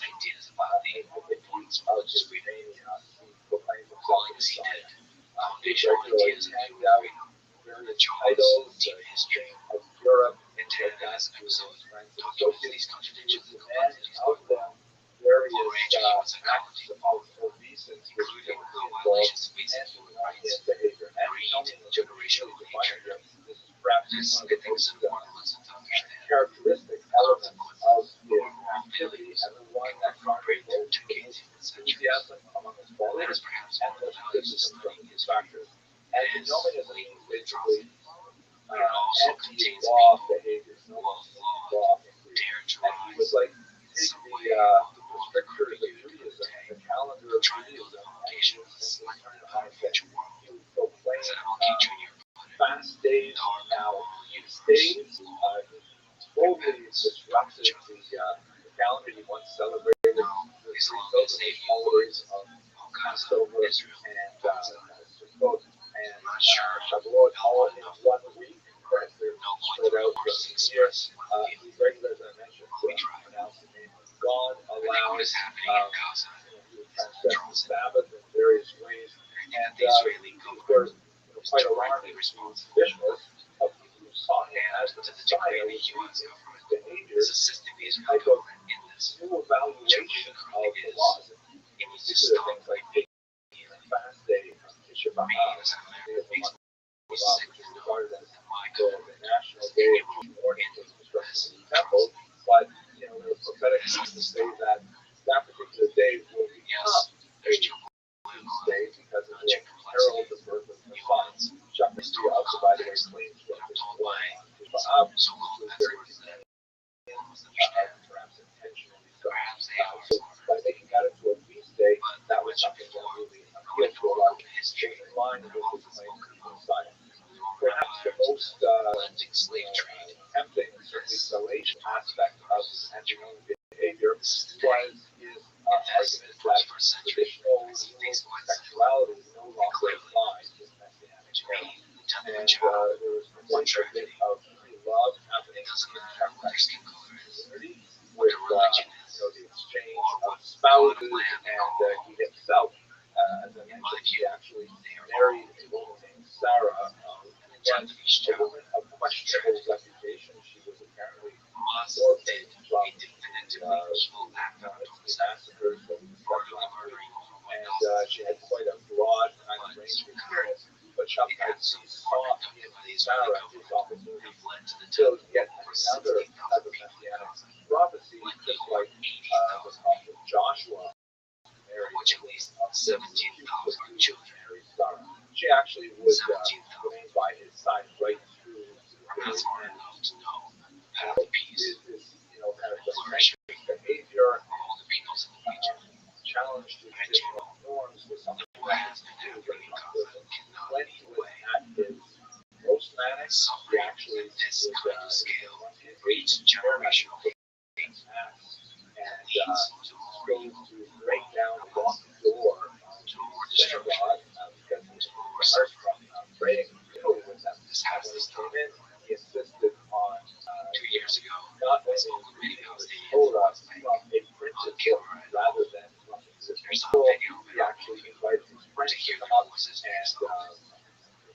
his mania, he proclaimed himself as a Messiah. He regularly handed out various titles of Europe and that to his friends and associates. He was demanding of them various acts of obeisance which they would be involved antinomian behavior. Antinomian is really defined here. This is perhaps one of the most characteristic elements of his activity and the one that garnered both the most enthusiasm among his followers and the most criticism from his factors. Antinomianism means basically anti-law behavior, no law behavior. And he was like, take the strictures of Judaism, the calendar of Judaism, and he was turn it on its head. He would proclaim fast days. Now, these days, totally disrupted the calendar he once celebrated. Those are the holidays of Passover and Sukkot and Shavuot all in 1 week. Right? They're spread out throughout the year. He regularly, as I mentioned, would pronounce the name of God aloud. He would transgress the Sabbath in various ways. And these were quite alarming to traditionalists of people who saw him as the Messiah, which means in his behavior, a type of new evaluation of the laws. In particular, things like taking a fast day from Tisha B'Av, Day of the Month of B'Av, which is regarded as the national day of mourning for the destruction of the temple. But there are prophetic signs to say that that particular day will become a feast day because it will herald the birth of the Messiah. Chapter 2 also, by the way, claims that this is going on to so-called experts that almost understand. perhaps intentionally so. Perhaps they are So by making that into a feast day, that was something that really appealed to a lot of history in line with the claims of the Messiah. Perhaps the most slave trade. tempting, certainly salacious aspect of his antinomian behavior was his argument that traditional sexuality no longer applies to messianic era. And there was quite a bit of love happening in Catholic community with the exchange of spouses, and he himself, as I mentioned, he actually married a woman named Sarah, who was a woman of questionable reputation. She was apparently orphaned from the massacres that we discussed last week, and she had quite a broad kind of range of experience. But Shabtai saw in Sarah his opportunity to get another type of messianic prophecy, just like the prophet Joshua married Which at least 17,000 children. Married Sarah. She actually would remain by his side right through I'm not smart enough to know how his, to peace kind of the behavior, all the peoples in the region. challenge to traditional norms was something What has been happening in Gaza cannot when be he the was way. at his most manic, he Suffering actually at this was kind of scale reached generational and goes to break down the locked door to more to destruction, God because he was more hard suffering. from praying with them. This has When to he stop. came in, he insisted on 2 years ago, not I only spoke with many reading the Palestinians Torah from a printed book rather than from the There's a scroll. video of He it actually invited his friends to to hear come their up voices and based on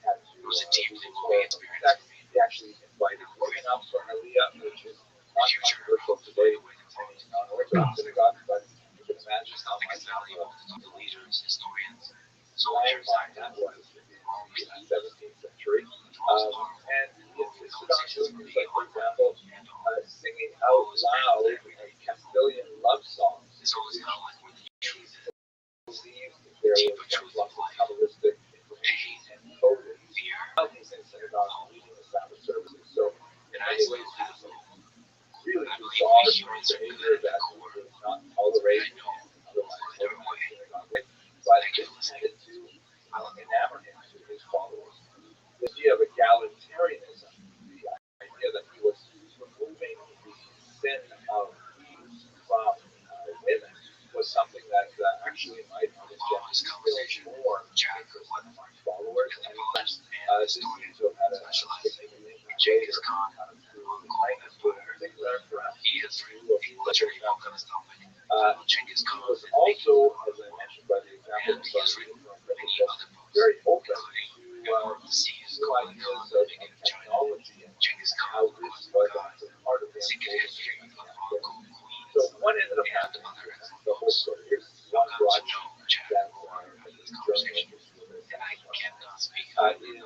had to it was a deeply be moving told experience that for me. he actually invited women up for Aliyah, which is not controversial today in many non-Orthodox synagogues, but you can imagine There's how nothing much as valuable to the leaders, historians, soldiers soldiers, that was in the Romans, 17th century. And he insisted on doing things like, for example, singing out loud Castilian love songs. It's always kind of like where the truth is. Believed there was lots of Kabbalistic information and coded. Fear. How these in synagogues leading the Sabbath services. So in many ways, it was really bizarre behavior that was not tolerated in otherwise organized synagogue. But this tended to enamor him to his followers. The idea of egalitarianism, the idea that he was removing the sin of abuse from women, was something that actually might have engendered more interest among followers, and this seems to have had a significant Genghis later Khan, through the Chinese in particular, perhaps he is through he literally won't gonna stop it. Genghis he Khan was also, as I mentioned by the example and he has of written Rabbi, many other books, very open including to the Seas, new Golden ideas Khan, of China. technology and Genghis how Khan this was was God, part of the secret history of Mongol So queens what ended up and happening, other the whole story, here's one I've got broad to know that Chad in this conversation, and I cannot speak in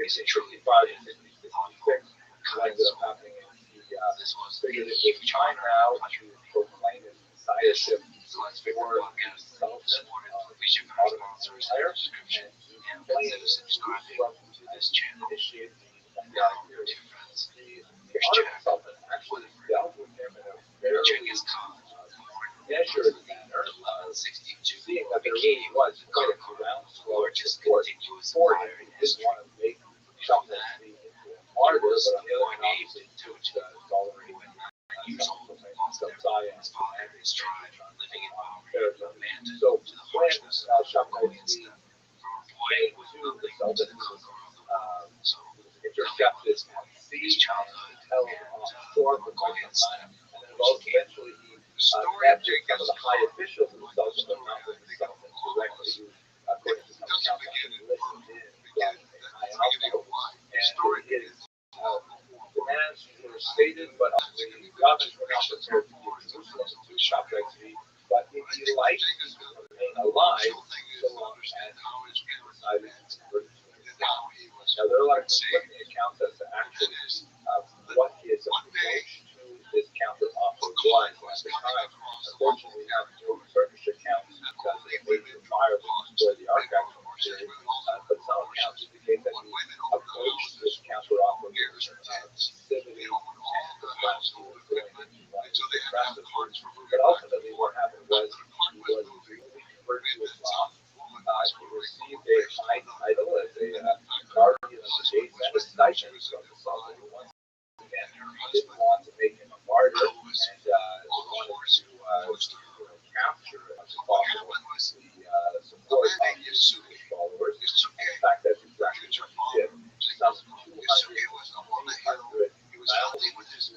1665 and 1666, what ended up happening is he this was figured it was huge time now to proclaim his messiahship So let's pick for one podcast the that was Sultan supported. of Please check out our Ottoman sponsors in Empire, the description and and to consider subscribing to this channel. initiate the Now, period. dear friends, The Ottoman Sultan actually dealt with him in a fairly Genghis Khan, born measured manner, 1162, seeing that there really was quite a groundswell of largest support continuous for him. empire He in didn't history. want to make Shabtai into a martyr, but on the other hand, obviously, to tolerate Years old, lost of Zion his father and his tribe, living in poverty, territory. abandoned So to the when harshness of Shabtai Mongolian steppe. From a boy came who was to willing the to Sultan, the he was conqueror of the world. So, intercepted at sea, his childhood held and on shore for quite Mongolian some time, steppe. and then eventually he met with some of the high officials of the Sultan, but not with the Sultan directly, who, according to some accounts, actually listened in from a high outpost. And his demands were stated, but the Ottomans were not prepared to give Jerusalem to Shabtai Tzvi, but if he liked to remain alive, so long as he decided to convert to Islam. Now, there are a lot of conflicting accounts as to actually what his approach to this counter offer was at the time. Unfortunately, we have no Turkish accounts because they made the fire destroy the archives from the period, but some accounts indicate that he approached this counter offer with massive hoops. But ultimately, what happened was he was legally converted to Islam. He received a high title as a guardian of the gates and a stipend from the Sultan. Once again, didn't want to make him a martyr and wanted to capture as possible the support of his Sunni followers. In fact, that's exactly what he did. Some 200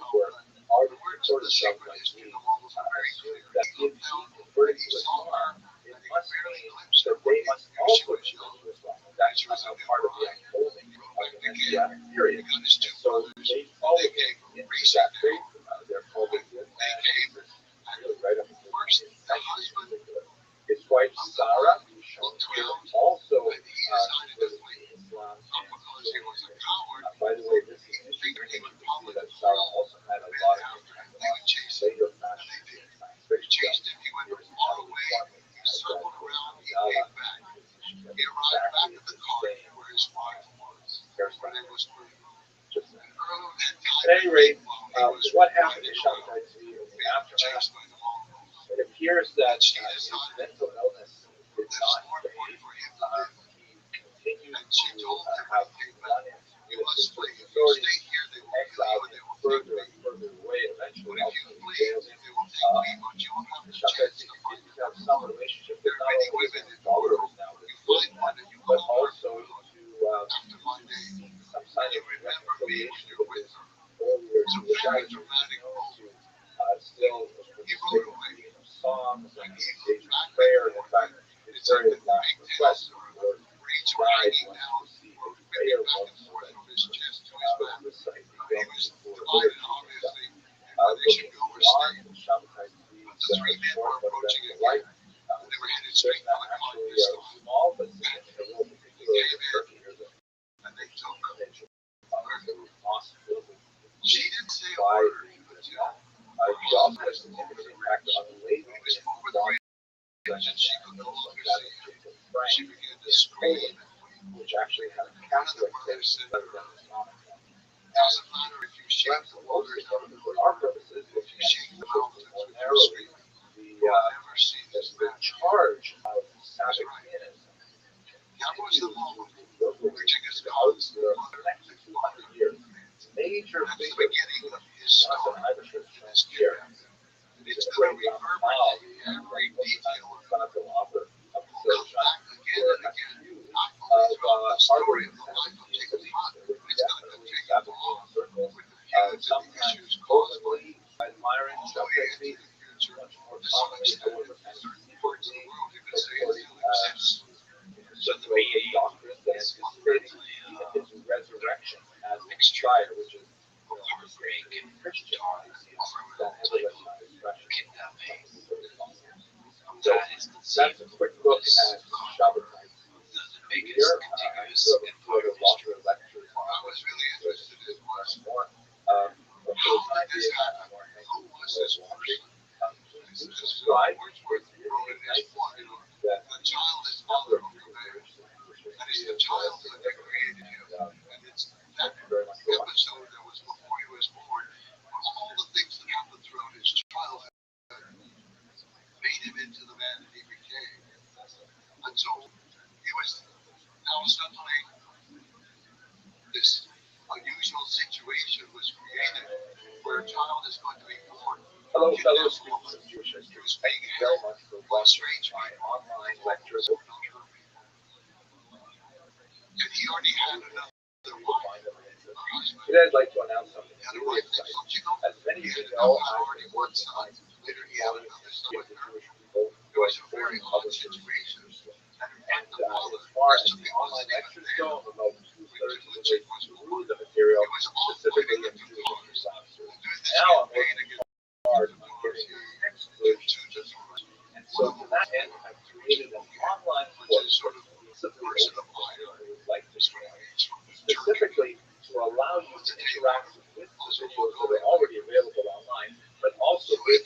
who were already sort of like me that if he converted to Islam, it must mean that they must also convert to Islam. That's part of the unfolding of the Messianic period. And so they followed him into that faith. They're following him, and really right up until his wife Sarah, who's shown here, also converted to Islam. By the way, this is interesting that Sarah also had a lot of later fashion science fiction. He was all the way. He circled around. He came back. He arrived back at the garden where his wife was. Where they was just at any rate, what happened to Shabtai Tzvi in the aftermath? It appears that his mental illness did not fade. He continued to have run into his authorities, exiled him further and further away, eventually ultimately jailed him. Shabtai Tzvi continued to have some relationship with not only with his daughters now, but also to seek some kind of reconciliation with his earlier suicide, to still participate in reading of songs and engage in prayer. And in fact, his very last request before he died was to see a prayer book recite the Yom Kippur liturgy. Looking beyond Shabtai Tzvi's short but eventful life, there's not actually a small but significant role, particularly in Turkey. And they took the responsibility by he also has a significant impact on the late which actually had a Catholic base rather than Islamic. For our purposes, if you more narrowly, the charge of Sabbath Pianism continues throughout the next 200 years. Major figures, Jonathan Iverson here, the great Ramal, the great Santo Opera of the Siljan, were accused of harboring anti-Semitic beliefs. There were definitely Sabbathean circles, sometimes openly admiring Shabtai Tzvi, much more commonly, however, and secretly supporting the doctrine that anticipating even his resurrection as Messiah, which is Christian atheism. Don't ever let my expression. So that's a quick look at Shabtai. Here, I still have a lot of lectures on this. More. But for the time being, I want to thank you for watching. Please subscribe. It's really nice to see that the number of people who are interested in Christian history is created. Thank you very much for watching. That was before he was born, all the things that happened throughout his childhood made him into the man that he became. And so he was now suddenly this unusual situation was created where a child is going to be born. Hello, fellow students of Jewish history. Thank you very much for watching my online lectures. And he already had another wife. Today I'd like to announce something really exciting. As many of you know, I've been working on equality of the Jewish people going forward in public situations. And as far as the online lectures go, I'm about 2/3 of the way through the material, specifically in Jewish history classes. Now I'm working hard on getting the next version. And so to that end, I've created an online course for like this specifically to allow you to interact with the videos that are already available online, but also with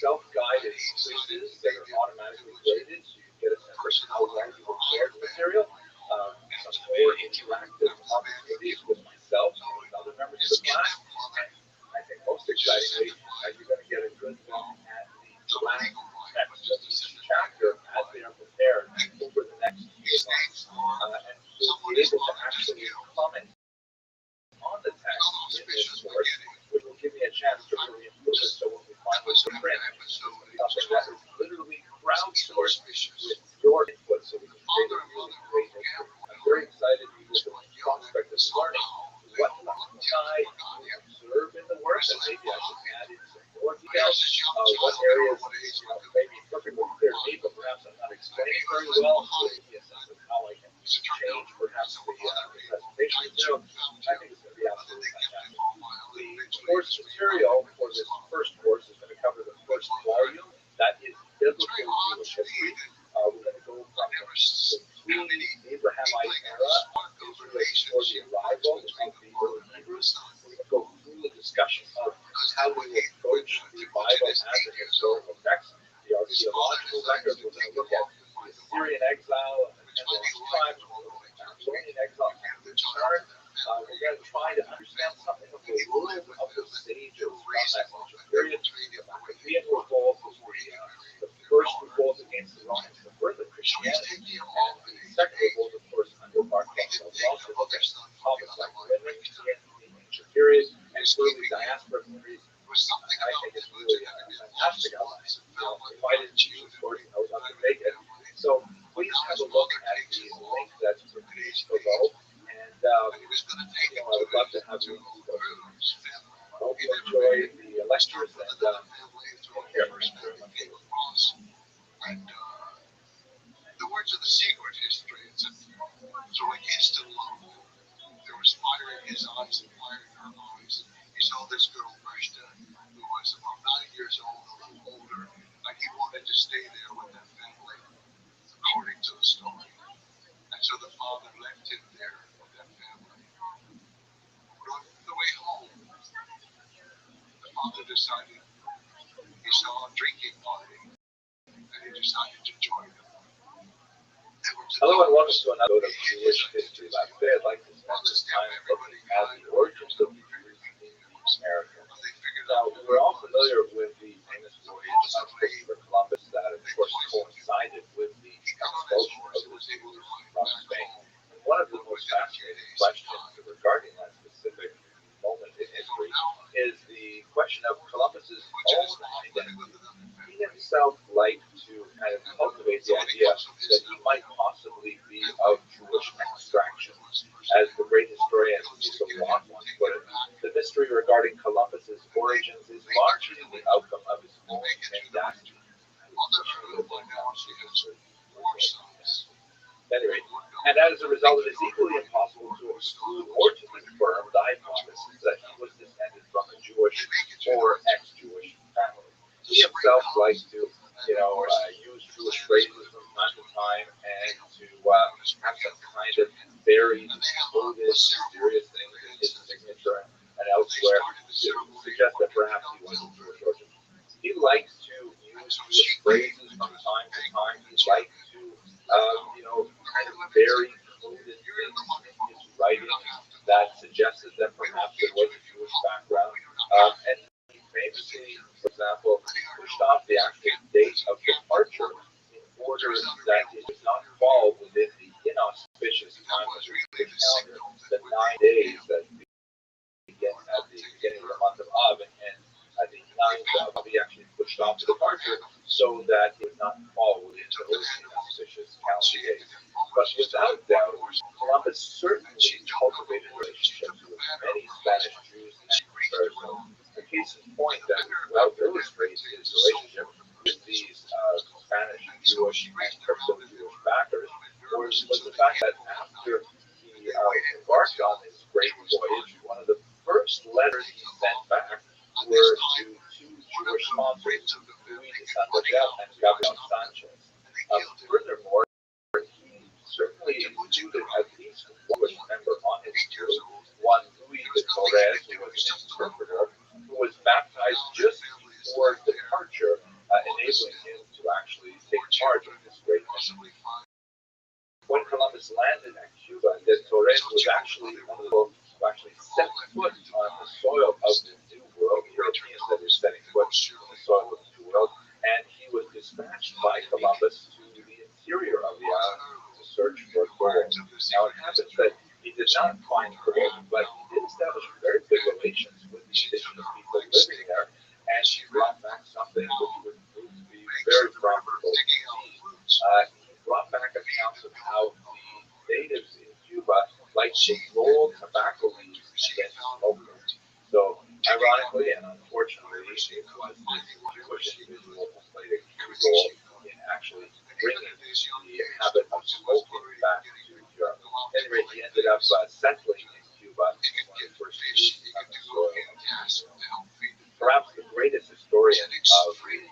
self-guided quizzes that are automatically graded, so you get a sense of how well you prepared the material. Some more interactive opportunities with myself and with other members of the class. And I think most excitingly, I in this course, which will give me a chance to really improve it. So when we finally print something that is literally crowdsourced with your input, so we can create a really great history. I'm very excited with the prospect of learning what I observe in the work, and maybe I should add in some more details. What areas maybe perfectly clear to me, but perhaps I'm not explaining very well. So maybe a sense of how I can change perhaps the presentation material. I think it's going to be absolutely fantastic. The course material for this first course is going to cover the first volume. That is biblical Jewish history. We're going to go from the Abrahamite era, before the arrival of the early Hebrews. We're going to go through the discussion of how we approach the Bible as a historical text, the archaeological record. We're going to look at the Assyrian exile and the tribes, Babylonian exile and return. We're going to try to understand something of the world of the sages from that ancient period, the Maccabean revolt, the first revolt against the Romans, the birth of Christianity, and the second revolt, of course, under Rothschild'S. We're also looking at topics like women in the ancient period and early diaspora theories. I think it's really fantastic. If I didn't choose, of course, I would love to make it. So please have a look at the link that's produced below. And I would love to have you. I hope you enjoy the lectures and take care. And the words of the secret history, it's throwing instant love. There was fire in his eyes and fire in her eyes. He saw this girl, Rashta, who was about 9 years old, a little older, and he wanted to stay there with that family, according to the story. And so the father left him there with that family. But on the way home, the father decided he saw a drinking party, and he decided to join them. Hello and welcome to another episode of Jewish History Lab. Today I'd like to spend this time looking at the origins of the Jews in the Americas. Now, we're all familiar with the famous voyage of Christopher Columbus that, of course, coincided with the expulsion of the Jews from Spain. And one of the most fascinating questions regarding that specific moment in history is the question of Columbus's own identity. He himself liked to kind of cultivate the idea that he might possibly be of Jewish extraction. As the great historian Rothschild'S once put it, the mystery regarding Columbus's origins is largely the outcome of his own mendacity. Anyway, and as a result, it is equally impossible to exclude or to confirm the hypothesis that he was descended from a Jewish or ex-Jewish family. He himself likes to, use Jewish phrases from time to time and to have some kind of buried, coded, mysterious things in his signature and elsewhere to suggest that perhaps he was a Jewish origin. He likes to use Jewish phrases from time to time. He likes to, kind of bury coded things in his writing that suggested that perhaps there was a Jewish background. And he famously, for example, pushed off the actual date of departure in order that it does not fall within the inauspicious time of the calendar, the 9 days that begin at the beginning of the month of Av and end at the 9th of Av. He actually pushed off the departure so that it would not fall within those inauspicious calendar days. But without doubt, Columbus certainly cultivated relationships with many Spanish Jews and Puerto. The case in point that well illustrates his relationship with these Spanish Jewish and crypto-Jewish backers was the fact that after he embarked on this great voyage, one of the first letters he sent back were to two Jewish sponsors, Luis de Santander and Gabriel Sanchez. Furthermore, he certainly included at least one Jewish member on his crew, one Luis de Torres, who was an interpreter, who was baptized just before departure, enabling him to actually take charge of this great mission. When Columbus landed at Cuba, de Torres was actually one of those who actually set foot on the soil of the New World, Europeans that were setting foot on the soil of the New World, and he was dispatched by Columbus to the interior of the island to search for gold. Now it happens that he did not find gold, but he did establish very good Ironically and unfortunately, it was this Jewish individual who played a key role in actually bringing the habit of smoking back to Europe. At any rate, he ended up settling in Cuba one of the first Jews on the soil of Cuba. Perhaps the greatest historian of the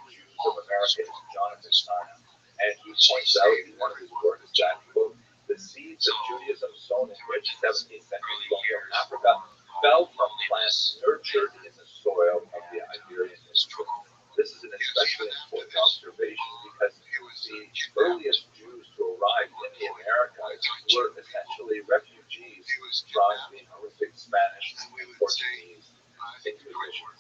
Jews of America is Jonathan Sahn, and he points out in one of his works that, quote, the seeds of Judaism sown in rich 17th century colonial Africa fell from plants nurtured in the soil of the Iberian Peninsula. This is an especially important observation because the earliest Jews to arrive in the Americas were essentially refugees from the horrific Spanish and Portuguese inquisitions.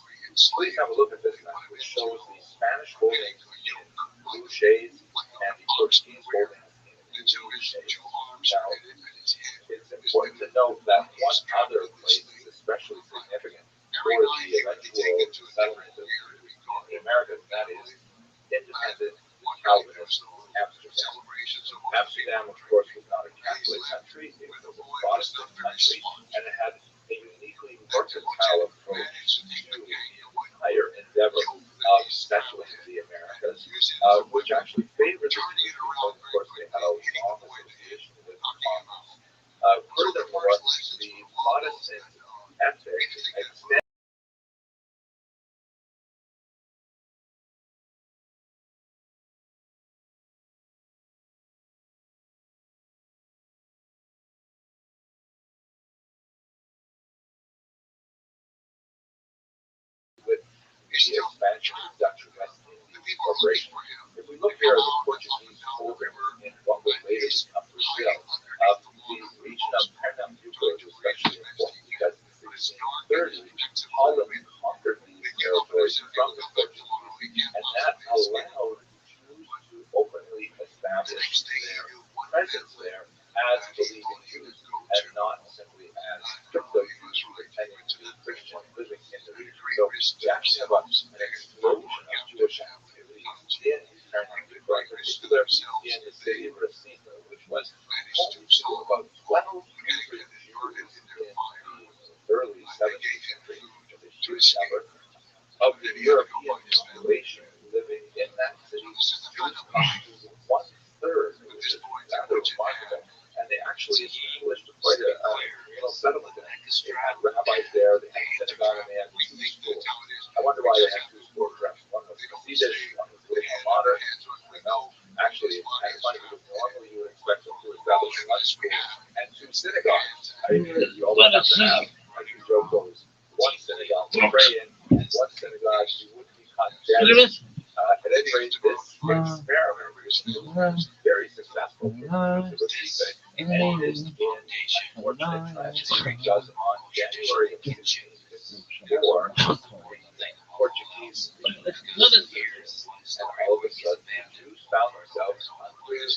Please have a look at this map, which shows the Spanish holdings in blue shades and the Portuguese holdings in green shades. Now, it's important to note that one other place is especially significant for the eventual settlement of the Americas, and that is independent Calvinist Amsterdam. Amsterdam, of course, was not a Catholic country, it was a Protestant country, and it had a uniquely mercantile approach to the entire endeavor of settling the Americas, which actually favored the Jews because, of course, they had a long association with commerce. Furthermore, the Protestant ethic extended with the expansion of Dutch West Indies Corporation. If we look here at the Portuguese holdings in what would later become Brazil, the region of Pernambuco is especially important because in the 1630s, Holland conquered these territories from the Portuguese, and that allowed Jews to openly establish their presence there as believing Jews and not simply as crypto Jews pretending to be Christians living in the region. So we actually have an explosion of Jewish activity in Pernambuco, in particular in the city of Recife, which was home to about 1,200 Jews in the early 17th century, which is a huge number. Of the European population living in that city, Jews constituted 1/3, which is rather remarkable. And they actually established quite a settlement there. They had rabbis there, they had synagogue, and they had two schools. I wonder why they had two schools. Perhaps one was Hasidic, one was a little more modern. I don't know. Actually, it's kind of funny because normally you would expect them to establish one school and two synagogues. I mean, you always have to have, like you joke, those one synagogue to pray in and one synagogue you wouldn't be caught dead. At any rate, this experiment was very successful for the Recife, and ended in unfortunate tragedy because on January of 1654, the Portuguese years, and all of a sudden the Jews found themselves under the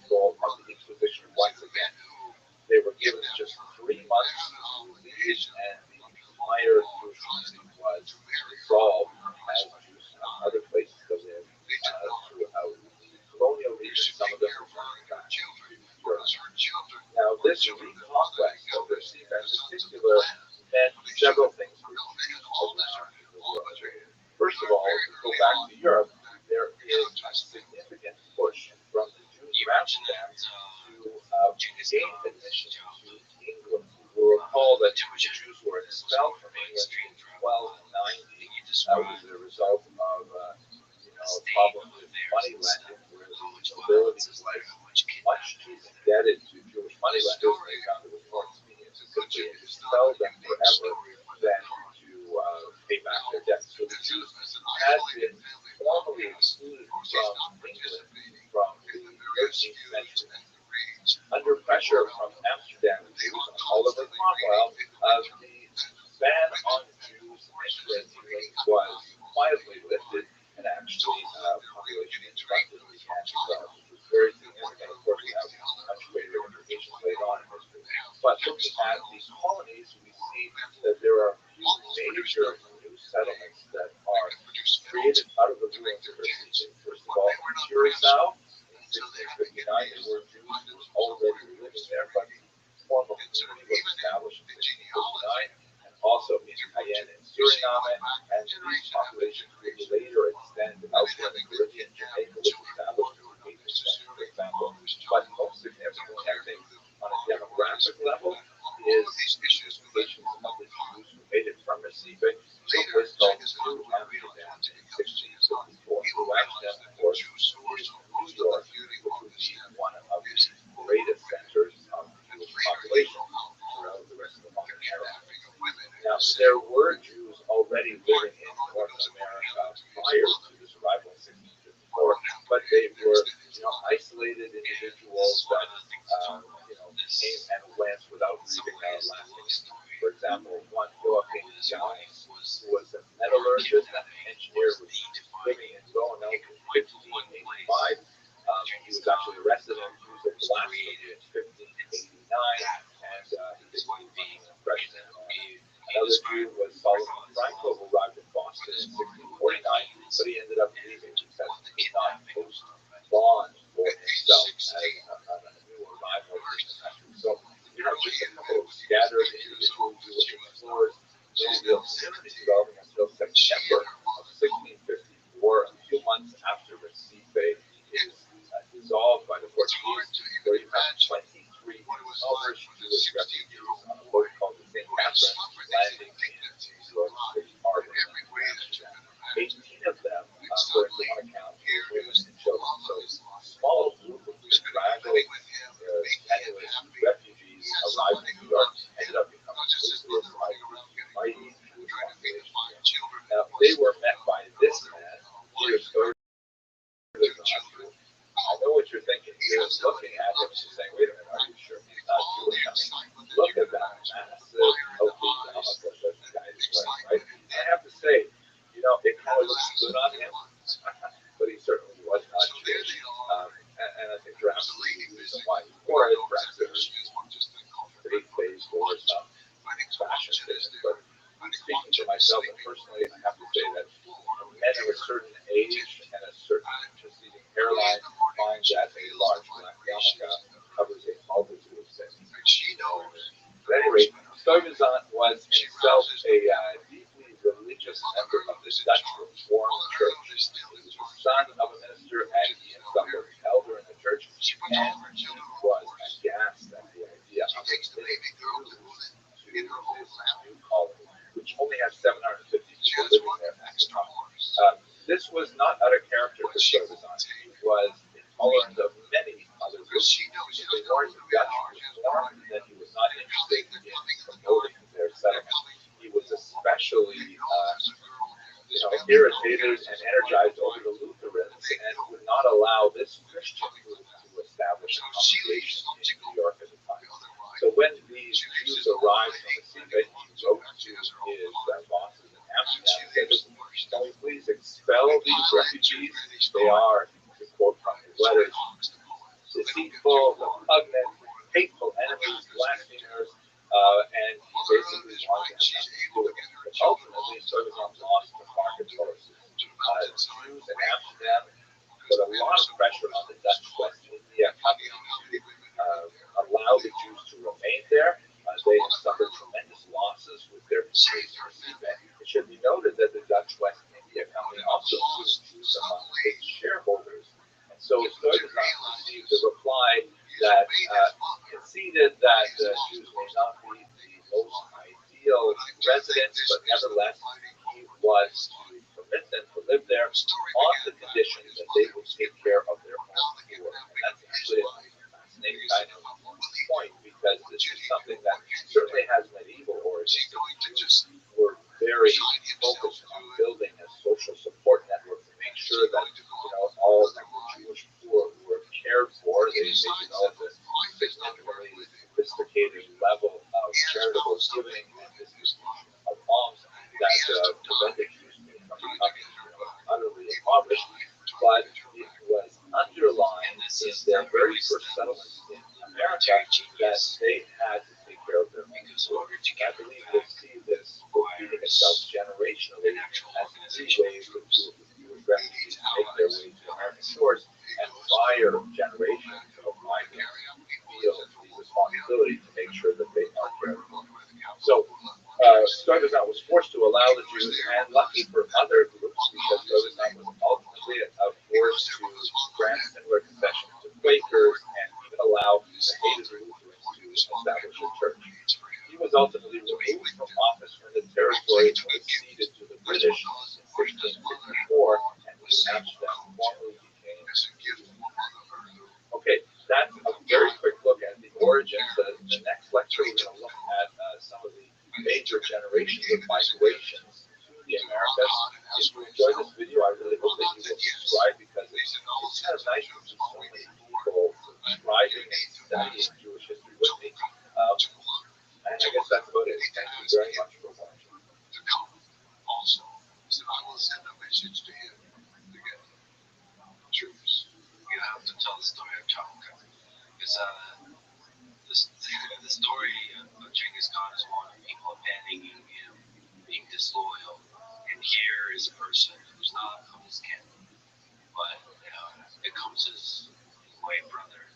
control of the Inquisition once again. They were given just 3 months to leave, and the entire Jewish community was dissolved as Jews found other places to live throughout the colonial region. Some of them returned back to Europe. Now, this reconquest of the sea in particular meant several things for Jews around the world. First of all, if we go back to Europe, there is a significant push from the Jews of Amsterdam to gain admission to England. You'll recall that Jews were expelled from England in 1290. That was a result of a problem with money lending, where the nobility was much too indebted to Jewish money lenders, and they found it was more expedient to simply expel them forever than to pay back their debts. So the Jews had been formally excluded from England from the 13th century. Under pressure from Amsterdam Jews and Oliver Cromwell, the ban on Jews entering England was quietly lifted, and actually population in London began to grow, which was very significant. Of course, we have much greater implications later on in history. But looking at these colonies, we see that there are a few major new settlements that are created out of the ruins of Recife. First of all, Curacao. In 1659, there were Jews already living there, but the formal community was established in 1659. And also in Cayenne and Suriname, and these populations would later extend elsewhere in the Caribbean. Jamaica was established in the 18th century, for example. But most significantly, I think, on a demographic level, is the implications of the Jews who made it from Recife to Bristol to Amsterdam in 1654. Who actually, of course, is New York, which would be one of the greatest centers of Jewish population throughout the rest of the modern era. Now, there were Jews already living in North America prior to this arrival in 1654, but they were, isolated individuals that, came and went without leaving a lasting. For example, one Joachim Gauss, who was a metallurgist and an engineer, was living in Roanoke in 1585. He was actually arrested and accused of blasphemy in 1589, and he didn't leave any impression. Another Jew was Solomon Franco, who arrived in Boston in 1649, but he ended up leaving because he could not post bond for himself as a new arrival in the country. So, just a couple of scattered individual Jewish explorers, no real community developing until September of 1654, a few months after Recife is dissolved by the Portuguese, where you have 23 impoverished Jewish refugees on a boat called the St. Catherine, landing in New York City Harbor. 18 of them, according to one account, were women and children. So, a small group of bedraggled, penniless refugees arrived in New York ended up becoming mighty Jewish population. Now, they were met by this man, Peter Story. I know what you're thinking. You're looking at him and saying, wait a minute, are you sure he's not Jewish? I mean, look at that massive yarmulke that this guy is wearing, right? And I have to say, it kind of looks good on him, but he certainly was not Jewish. And I think perhaps the reason why he wore it, perhaps it was faith-based or some fashion thing. But speaking for myself, and personally, I have to say that men of a certain age and a certain preceding hairline find that a large black yarmulke covers a multitude of sins. At any rate, Stuyvesant was himself a deeply religious member of the Dutch Reformed Church. He was the son of a minister, and he himself was an elder in the church, and he was aghast at the idea of this to this new colony, which only has 750 people living there at the time. This was not out of character for Stuyvesant. He was intolerant of many other groups. If they weren't Dutch Reformed, then he was not interested in promoting their settlement. He was especially irritated and energized over the Lutherans and would not allow this Christian group to establish a congregation in New York at the time. So when these Jews arrived from Recife, he wrote to his bosses in Amsterdam and said, can we please expel these refugees? They are, to quote from his letters, deceitful, repugnant, hateful enemies, blasphemers, and he basically wanted them not to do it. But ultimately, Stuyvesant lost the market force. Jews in Amsterdam put a lot of pressure on the Dutch West India Company to allow the Jews to remain there. They have suffered tremendous losses with their base in Recife. It should be noted that the Dutch West India Company also includes Jews among its shareholders. And so Stuyvesant received a reply that conceded that Jews may not be the most ideal residents, but nevertheless, he was to permit them to live there on the condition that they would take care of their own poor. And that's actually a fascinating kind of point, because this is something that certainly has medieval origins. Jews were very focused on building a social support network to make sure that all the Jewish poor were cared for. They developed a significantly sophisticated level of charitable giving and distribution of alms that prevented Jews from becoming utterly impoverished. But it was underlined in their very first settlements in America that they had to take care of their own poor. I believe we'll see this repeating itself generationally as new waves of Jewish refugees make their way to American shores, and prior generations of migrants feel the responsibility to make sure that they are cared for. So, Stuyvesant Rothschild was forced to allow the Jews, and lucky for other groups, because Rothschild was ultimately forced to grant similar concessions to Quakers and even allow the hated Lutherans to establish a church. He was ultimately removed from office when the territory was ceded to the British in 1654, and New Amsterdam formally became. Okay, that's a very quick look at the origins. The next lecture, we're going to look at some of the major generations of migrations to the Americas. If you enjoyed this video, I really hope that you will subscribe, because it's kind of nice to see so many people subscribing and studying Jewish history with me. And I guess that's about it. Thank you very much for watching. Also, so I will send a message to him to get troops. You have to tell the story of Chalka. Because the story of Genghis Khan is one of people abandoning him, being disloyal. And here is a person who's not of his kin, but becomes his white brother,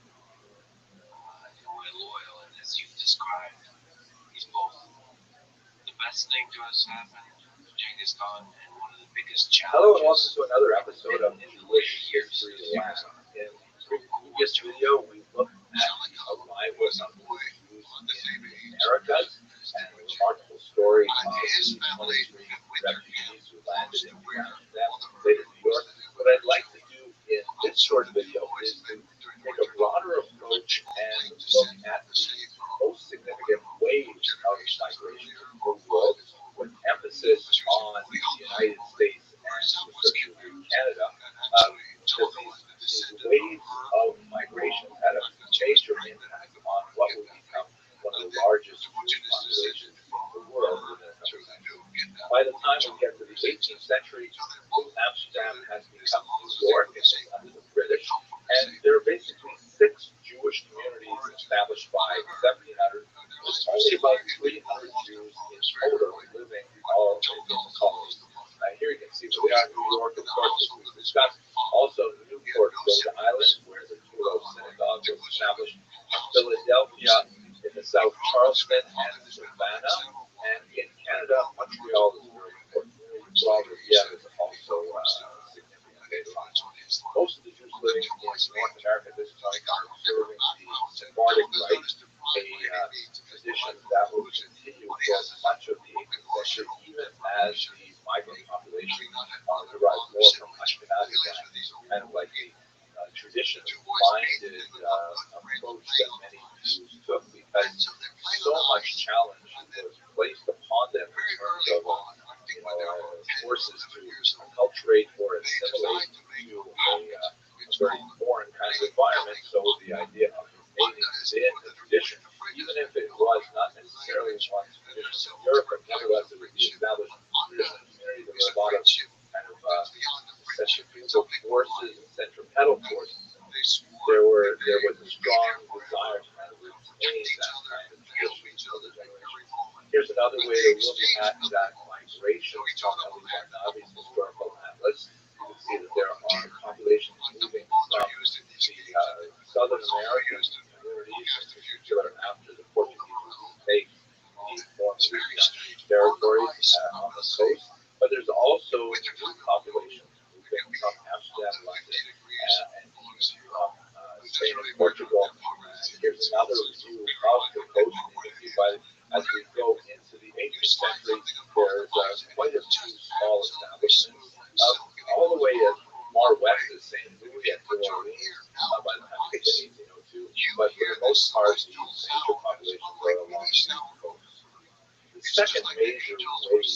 loyal. And as you've described, he's both the best thing to us happened to Genghis Khan and one of the biggest challenges. Hello and welcome to another episode of Jewish History Lab. In the previous video, we looked at the arrival of the Jews in the Americas and the remarkable story of the 23 refugees who landed in Amsterdam, state of New York. What I'd like to do in this short video is to take a broader approach and look at the most significant waves of migration in the world, with emphasis on the United States and specifically Canada. These waves of migration had a major impact on what would become one of the largest Jewish populations in the world within a couple of centuries. By the time we get to the 18th century, New Amsterdam has become New York under the British, and there are basically 6 Jewish communities established by 1700, with only about 300 Jews in total living all in the colonies. Here you can see where they are. New York, of course, as we've discussed. Also, Newport, Rhode Island, where the Tulo Synagogue was established. Philadelphia in the South, Charleston and Savannah. And in Canada, Montreal is very important. Riviera is also significant. Most of the Jews living in North America at this time are observing the Sephardic rite, a tradition that will continue for much of the 18th century, even as the migrant population derives more from Ashkenazi lands, kind of like the tradition-minded approach that many Jews took, because so much challenge was placed upon them in terms of forces to acculturate or assimilate to a very foreign kind of environment. So the idea of remaining within the tradition, even if it was not necessarily one's tradition in Europe, but nevertheless it would be established in the community. There were a lot of kind of centrifugal forces and centripetal forces. There was a strong desire to kind of retain that kind of tradition of the generation. Here's another way to look at that migration from Ali Barnabi's historical atlas. You can see that there are populations moving from the Southern American communities, in particular after the Portuguese retake the former territories on the coast. But there's also new populations moving from Amsterdam, London, and from Spain and Portugal. Here's another view of the coast. You can see as we go into the 18th century, there's quite a few small establishments, all the way as far west as St. Louis and New Orleans by the time we get to 1802. But for the most part, these major populations are along the east coast. The second major wave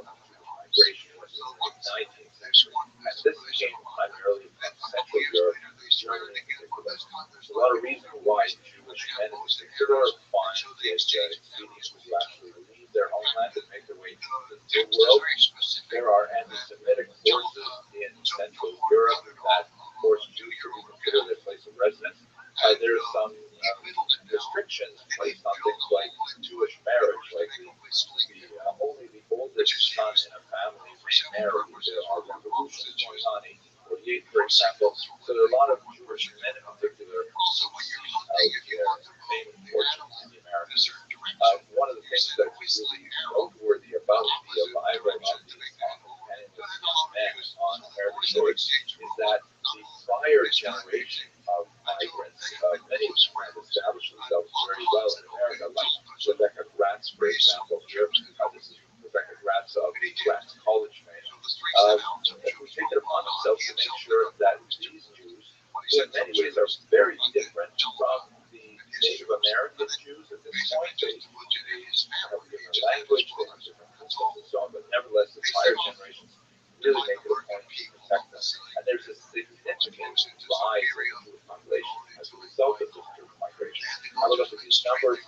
of migration was in the 19th century, and this came primarily from Central Europe, Germany in particular. There's a lot of reasons why Jewish men in particular find it expedient to actually leave their homeland and make their way to the New World. There are anti-Semitic forces in Central Europe that force Jews to reconsider their place of residence. There are some restrictions placed on things like Jewish marriage, like only the oldest son in a family remarried. There are revolutions going on in 1848, for example. So there are a lot of Jewish men in particular who seek out their fame and fortune in the Americas. One of the things that's really noteworthy about the arrival of these penniless young men on American shores is that the prior generation of migrants, many of whom have established themselves very well in America, like Rebecca Gratz, for example, here. This is Rebecca Gratz of Gratz College fame, who take it upon themselves to make sure that these Jews, who in many ways are very different from the Native American Jews at this point, they have a different language, they have different customs and so on, but nevertheless, the prior generations really make it a point to protect them. And there's a significant rise in the Jewish population as a result of this Jewish migration. I look at these numbers.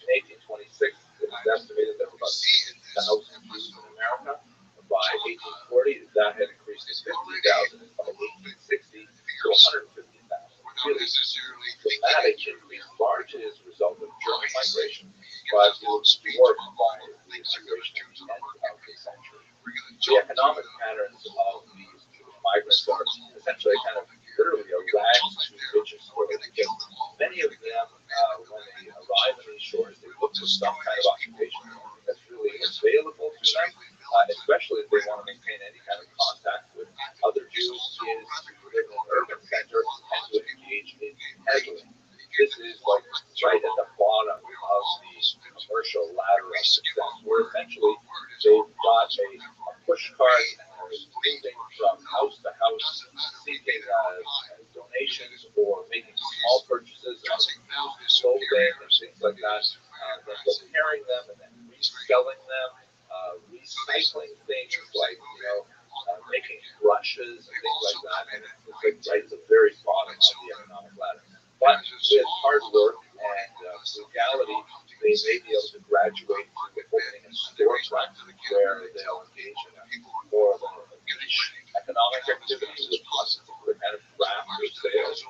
In 1826, it was estimated that there were about 60,000 Jews in America. By 1840, that had increased to 50,000, and by 1860 to 150,000. Really dramatic increase, largely as a result of German migration, but it was dwarfed by the migration at the end of the century. The economic patterns of these Jewish migrants are essentially kind of literally a rags to riches story, because many of them, when they arrive on these shores, they look for some kind of occupation that's really available to them, especially if they want to maintain any kind of contact with other Jews, is to live in an urban center and to engage in peddling. This is like right at the bottom of the commercial ladder of success, where essentially they've got a push cart and they're moving from house to house, seeking donations or making small purchases of clothing and things like that, then repairing them and then reselling them, recycling things like, making brushes and things like that. And it's like right at the very bottom of the economic ladder. But with hard work and frugality, they may be able to graduate to opening a storefront where they'll engage in more of a niche economic activity with lots of kind of craft or sales,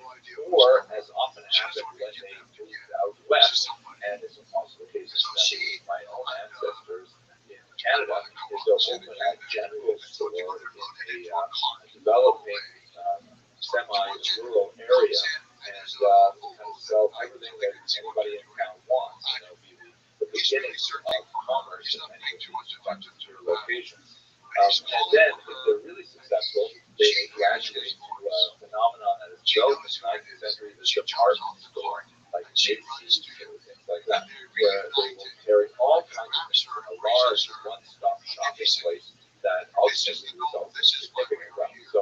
or as often happened when they moved out west, and this was also the case with my own ancestors in Canada, is they'll open a general store in a developing semi-rural area and kind of sell everything that anybody in town wants. Be the beginnings of commerce in many of these locations. And then, if they're really successful, they may graduate to a phenomenon that is developed in the 19th century, the department store, like Macy's or things like that, where they will carry all kinds of things in a large one-stop shopping place that ultimately results in significant wealth. So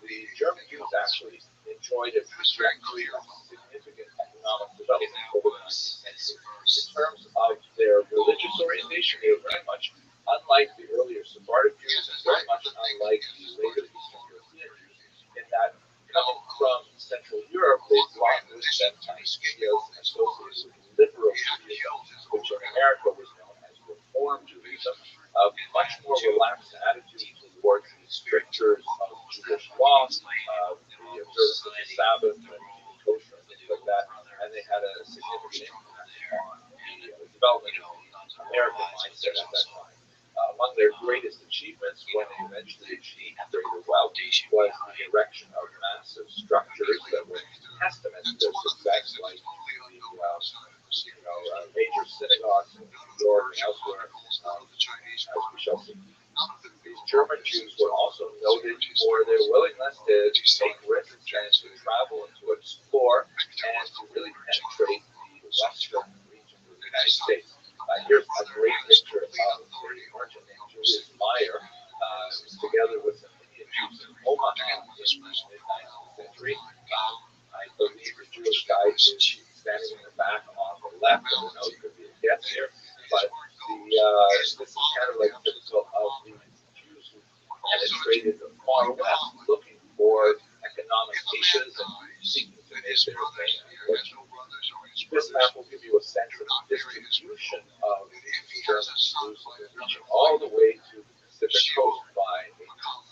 the German Jews actually enjoyed a trajectory of significant economic development over the 19th century. In terms of their religious orientation, they were very much unlike the earlier Sephardic Jews and very much unlike the later Eastern European Jews, in that coming from Central Europe, they brought with them ideas associated with liberal Judaism, which in America was known as Reform Judaism, a much more relaxed attitude towards the strictures of Jewish law, the observance of the Sabbath, and kosher, and things like that, and they had a significant impact on the development of the American mindset at that time. Among their greatest achievements, when they eventually achieved greater wealth, was the erection of massive structures that were testament to their success, like the major synagogues in New York and elsewhere, as we shall see. These German Jews were also noted for their willingness to take risks and to travel and to explore and to really penetrate the western region of the United States. Here's a great picture of a merchant named Julius Meyer, together with some Indian Jews in Omaha in the mid-19th century. I believe the Jewish guide is standing in the back on the left. I don't know, it could be a guess here, but this is kind of like typical of the Jews who penetrated the far west, looking for economic niches and seeking to make their name. This map will give you a sense of the distribution of German Jews reaching all the way to the Pacific coast by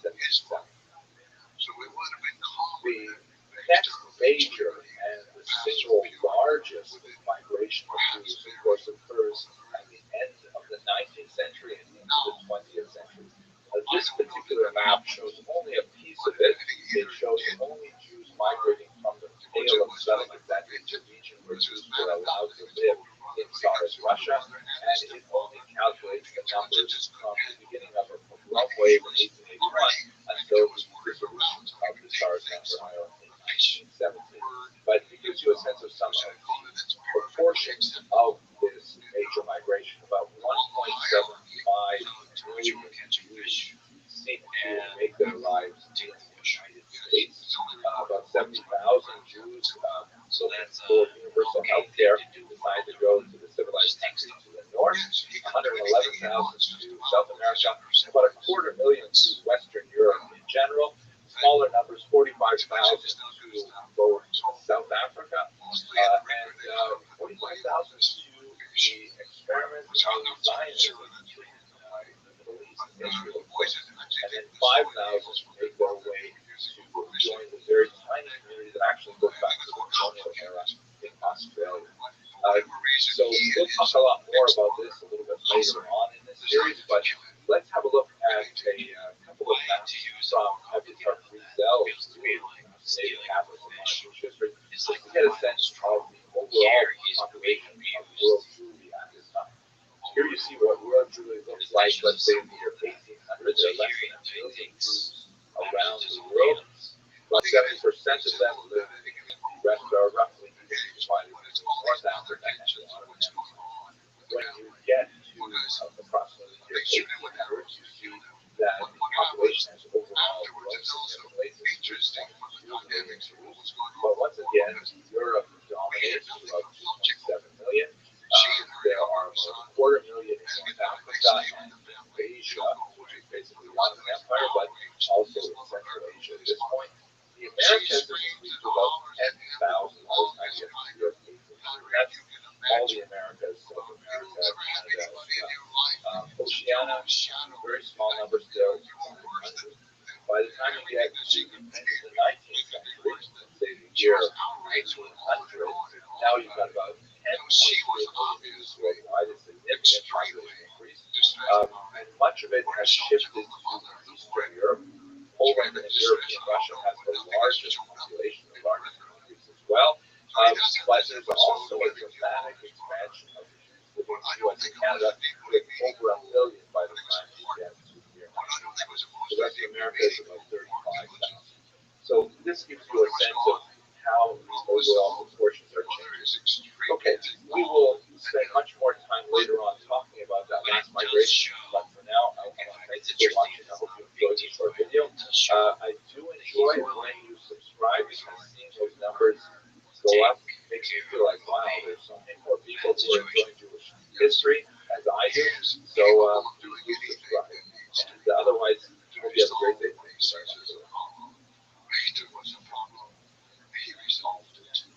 1877. The next major and the single largest migration of Jews, of course, occurs at the end of the 19th century and into the 20th century. This particular map shows only a piece of it. It shows only Jews migrating from the Pale of Settlement, that is the region where Jews were allowed to live in Tsarist Russia, and it only calculates the numbers from the wave in 1881 until the dissolution of the Tsarist Empire in 1917. But it gives you a sense of some of the proportions of this major migration. About 1.75 million Jews seek to make their lives in the United States. About 70,000 Jews looking for universal health care decide to go to the civilized countries to the north, 111,000 to South America, about 250,000 to Western Europe in general. Smaller numbers, 45,000 to go to South Africa, and 45,000 to the experiment of Zionism in the Middle East, Israel, of course, and then 5,000 make their way to join the very tiny community that actually goes back to the colonial era in Australia. So we'll talk a lot more about this a little bit later on in this series, but let's have a look at a couple of maps from Rabbi Rothschild'S Jewish history, just to get a sense of the overall population of world Jewry at this time. Here you see what world Jewry looks like, let's say in the year 1800. There are less than 1 million Jews around the world. About 70% of them live in the rest are roughly divided between North Africa and Asia. When you get to approximately the year 1800, you see that the population has overall grown significantly to 2.2 million Jews. But once again, Europe dominates with about 2.7 million. There are about 250,000 in North Africa and Asia, which is basically the Ottoman Empire, but also in Central Asia at this point. The Americas is to about 10,000. That's all the Americas, South America, Canada, Oceania, very small numbers still. By the time you get to the 19th century, say the year 1900, now you've got about 10.3 million Jews worldwide. It's a significant population increase. And much of it has shifted to Eastern Europe. Poland and European Russia has the largest population, the largest increase as well. But there's also a dramatic expansion of the Jews within the U.S. and Canada, with over 1 million by the time you get to the year 1900. The rest of America is about 35,000. So this gives you a sense of how the overall proportions are changing. Okay, we will spend much more time later on talking about that last migration, but for now, I want to thank you for watching. I hope you enjoyed this short video. I do enjoy when you subscribe, because seeing those numbers go up makes me feel like, wow, there's so many more people who are enjoying Jewish history as I do. So please do subscribe. And otherwise, hope you have a great day. Thank you very much. There was a problem. He resolved it at a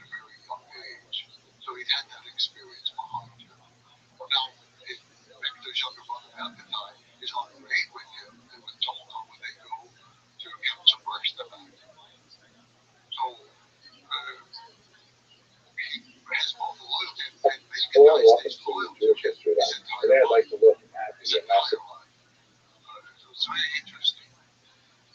very young age. So he'd had that experience behind him. Now, if Victor's younger brother at the time is on the raid with him and with Tolga when they go to Council Burst the back. So he has both loyalty and faith. Hello and welcome to Jewish History Lab. Today I'd like to look at the massive. So it's very interesting.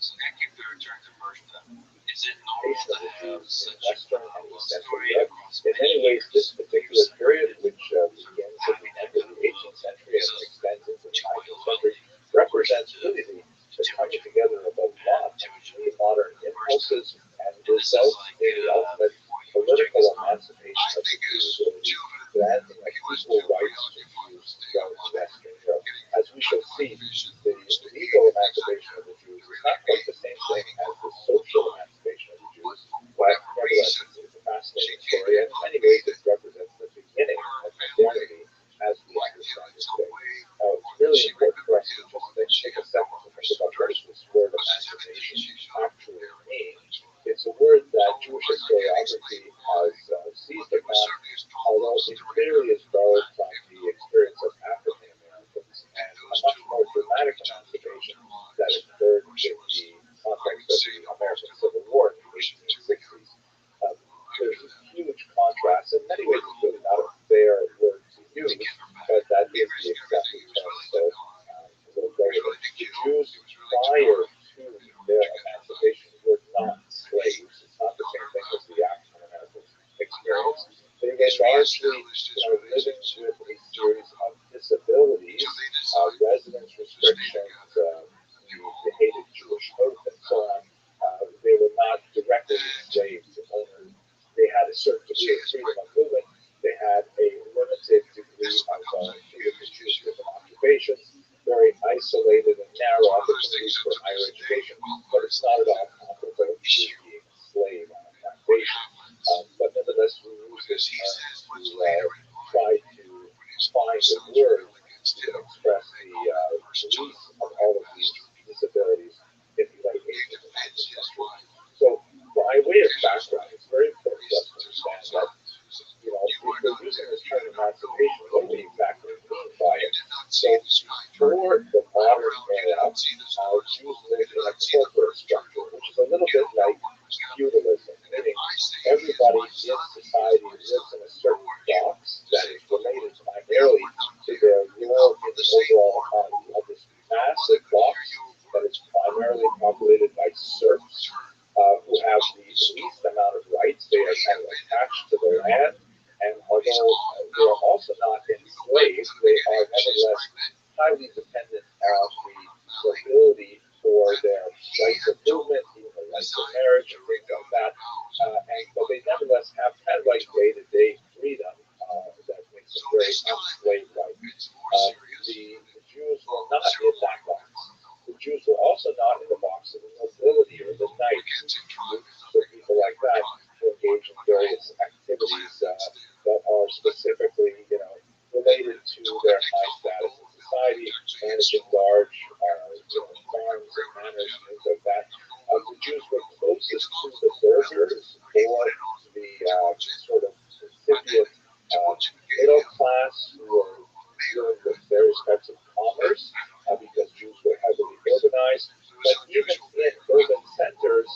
So I keep the return to Mershta. Is it normal Of to the have Jews in such Western a and East story Central Europe. across In many ways, this particular period, which begins at the end of the 18th century and extends into the 19th century, represents really the coming together of a lot of new modern impulses and results in the ultimate political emancipation of the Jews, granting of equal rights to Jews throughout Western Europe. As we shall see, the legal emancipation of the Jews is not quite the same thing as the social emancipation of the Jews, but nevertheless, it's a fascinating story, and in many ways it represents the beginning of modernity as we understand it today. It's really important for us to just take a second to think about what does this word emancipation actually mean. It's a word that Jewish historiography has seized upon, although it clearly is borrowed from the experience of African Americans and a much more dramatic emancipation that occurred in the context of the American Civil War in the 1860s. There's a huge contrast. In many ways, it's really not a fair word to use, but that is the accepted term. So, a little bit of the Jews prior to their emancipation were not slaves. It's not the same thing as the African American experience. They were largely living with a series of disabilities, residence restrictions, isolated and narrow opportunities for higher education, but it's not at all comparable to being a slave on a plantation. But nonetheless, we use this term to try to find a word to express the release of all of these disabilities in the late 18th and 19th century. So, by way of background, it's very important for us to understand that, you know, if we're using this term emancipation, what do we exactly mean by it? So, for the modern era, Jews lived in a corporate structure, which is a little bit like feudalism, meaning everybody in society lives in a certain box that is related primarily to their role in the overall economy of this massive box that is primarily populated by serfs who have the least amount of rights. They are kind of attached to the land, and although they are also not enslaved, they are nevertheless highly dependent on the ability for their rights of movement, even the rights of marriage, and things like that. But they nevertheless have kind of like day-to-day freedom that makes them very unslave-like. The Jews were not in that box. The Jews were also not in the box of the nobility or the knights, or people like that, who engage in various activities that are specifically, you know, related to their high status in society, managing large farms and manors and things like that. The Jews were closest to the burghers or the sort of incipient middle class who were dealing with various types of commerce because Jews were heavily urbanized. But even in urban centers,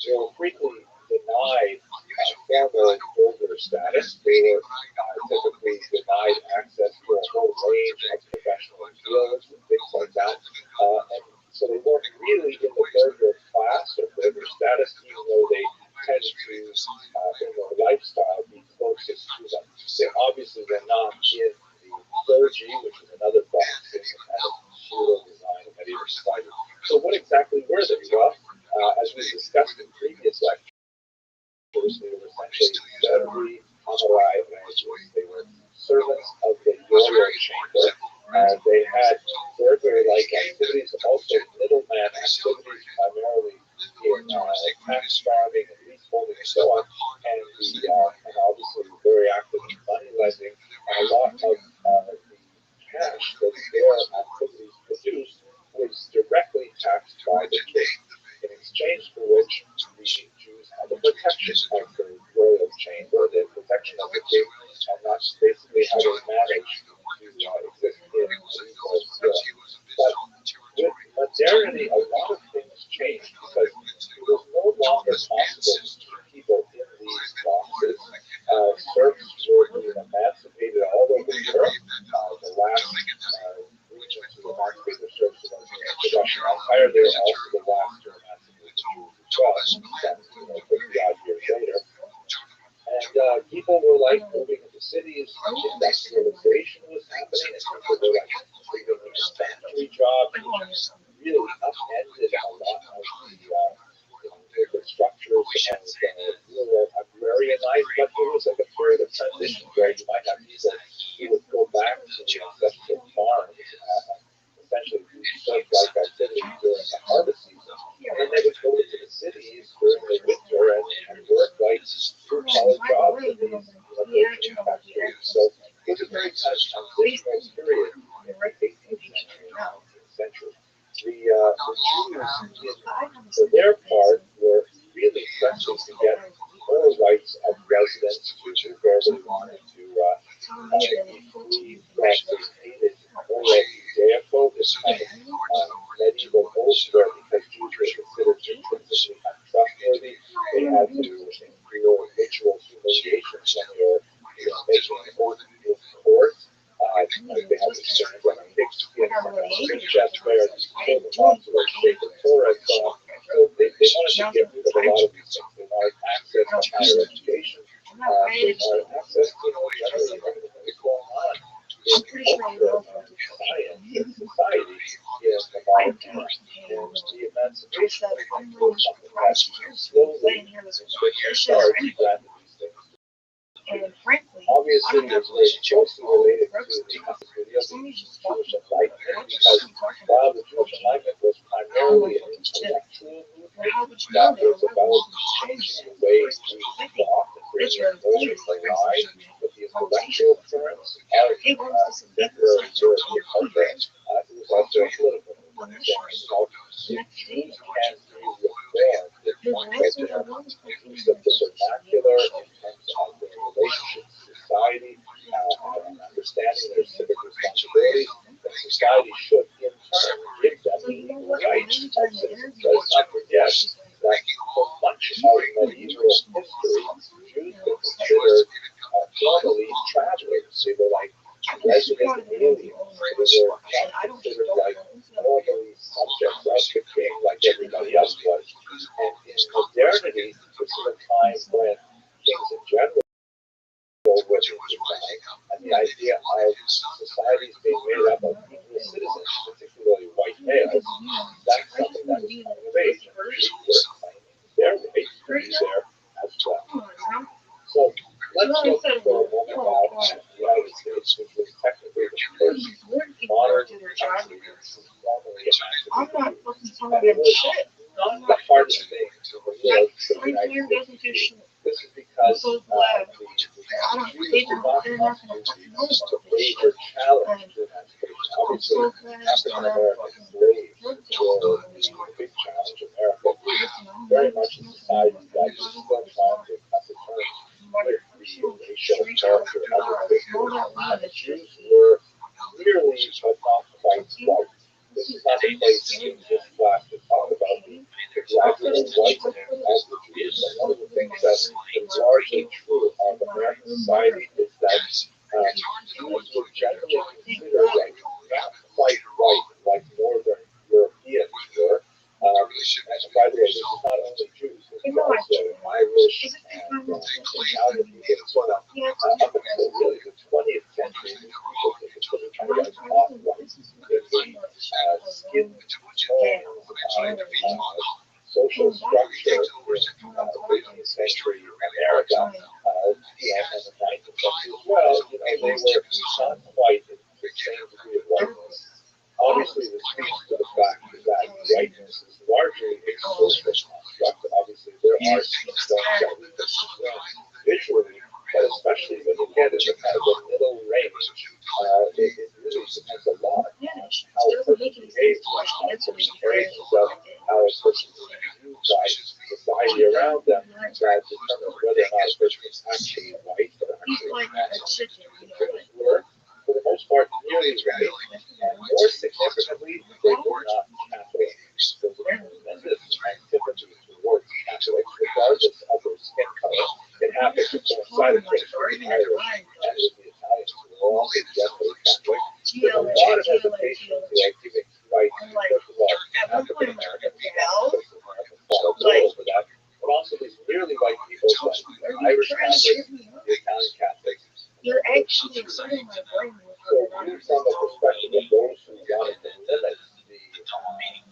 they were frequently denied formal burgher status. They were typically denied access to a whole range of professional guilds and things like that. And so they weren't really in the burgher class or burgher status, even though they tend to, in their lifestyle, be closest to them. They obviously were not in the clergy, which is another box in the kind of feudal design of medieval society. So what exactly were they? Well, as we discussed in previous lectures, they were essentially very honorary. They were servants of the royal chamber. They had burgher-like activities, also middleman activities, primarily in tax farming and leaseholding and so on, and obviously very active in money lending. And a lot of the cash that their activities produced was directly taxed by the king, in exchange for which the Jews had the protection of the royal chamber, the protection of the king, and that's basically how they managed to exist in medieval Europe. But with modernity, a lot of things changed because it was no longer possible to keep people in these boxes. Serfs were being emancipated all over Europe. The last regions who emancipated the serfs were the Russian Empire. They were also the last to emancipate the Jews as well, 50 odd years later. And people were like moving into cities, industrialization was happening, and people were like moving into factory jobs, which really upended a lot of the structures and rural agrarianized, but there was like a period of transition where you might have people who would go back to the ancestral farms, essentially do serf-like activities during the harvest season, and they would go into the cities during the winter and work like blue-collar jobs in these factories. So it was a very kind of transitional period in the 18th century and 19th century. The Jews, for their part, were really pressing to get more rights of residence, which is where they wanted to be hated more Judaico, this kind of medieval oath where because Jews were considered intrinsically untrustworthy, they had to endure ritual humiliations when they were making an oath in court. They had to stand on a mixed skin from a street chest where the moms were shaking Torah and so on. So they wanted to get rid of a lot of these things. They wanted access to higher education. They wanted access to generally everything that was going on in culture and science and society in the modern era. And the emancipation was something that slowly started to grant these things. And frankly, obviously, it's very closely related to the the Jewish Enlightenment, because while the Jewish Enlightenment was primarily an intellectual movement that was about changing the way Jews thought and bringing order to life, with the intellectual currents of contemporary European culture, it was also a political movement. If Jews can be reformed in terms of their vernacular, in terms of their relationships to society, and understanding their civic responsibilities, then society should in turn give them the rights of citizens. Let's not forget that for much of medieval history, Jews were considered formally travelers. They were like resident aliens. They were not considered like normally subjects of the king like everybody else was. And in modernity, this is a time when kings in general were in decline, and the idea of societies being made up of equal citizens, particularly white males, that's something that was coming of age. And Jews were claiming their right to be there as well. So let's look for a moment now at the United States, which was technically the first modern country to formally emancipate Jews. And it was not the hardest thing to live for the United States. This is because the Jews did not have duties to labor challenge the emancipation. Obviously, African American slaves were the big challenge. America is very much a society that is still trying to come to terms with the racial character of its victims. And the Jews were clearly but not quite white. This is not a place in this class to talk about the gradual whitening of the Jews. But one of the things that is largely true of American society is that Jews were generally considered like not quite white like Northern Europeans were. And by the way, this is not only Jews, this is also Irish and Italian people and so on. Up until really the 20th century, people were considered kind of like off-white, as skin tone, social structure in 18th century America, and the 19th century as well. They were not quite in the same degree of whiteness. Obviously, this speaks to the fact that whiteness is largely a social construct. Obviously, there are some things that we can see visually, but especially when you get into kind of the middle range, it really depends a lot on how a person behaves, how a person carries himself, how a person is viewed by society around them, that determines whether or not a person is actually white or actually Jews were, for the most part, nearly white, and more significantly, they were not Catholics. There was a tremendous antipathy towards Catholics, regardless of their skin color. It happened to coincide, of course, with the Irish and with the Italians, who were all generally Catholic. There's a lot of hesitation to giving rights to, first of all, African Americans, fought over that, but also these really white people, like the Irish Catholics, the Italian Catholics. You're actually exciting my brain. So, viewed from the perspective of those who wanted to limit the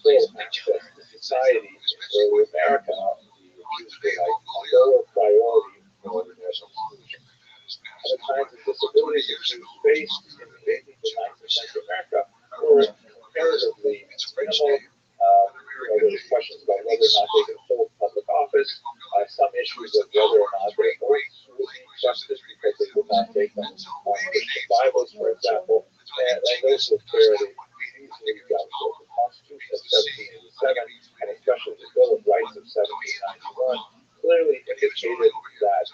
full access to society in early America, the Jews were like a lower priority for their exclusion. And the kinds of disabilities that Jews faced in the 18th to 19th century America were comparatively minimal. There were questions about whether or not they could hold public office, some issues of whether or not their votes would be justice because they would not take them on Bibles, for example, and those were fairly easily dealt with. The Constitution of 1787, and especially the Bill of Rights of 1791, clearly indicated that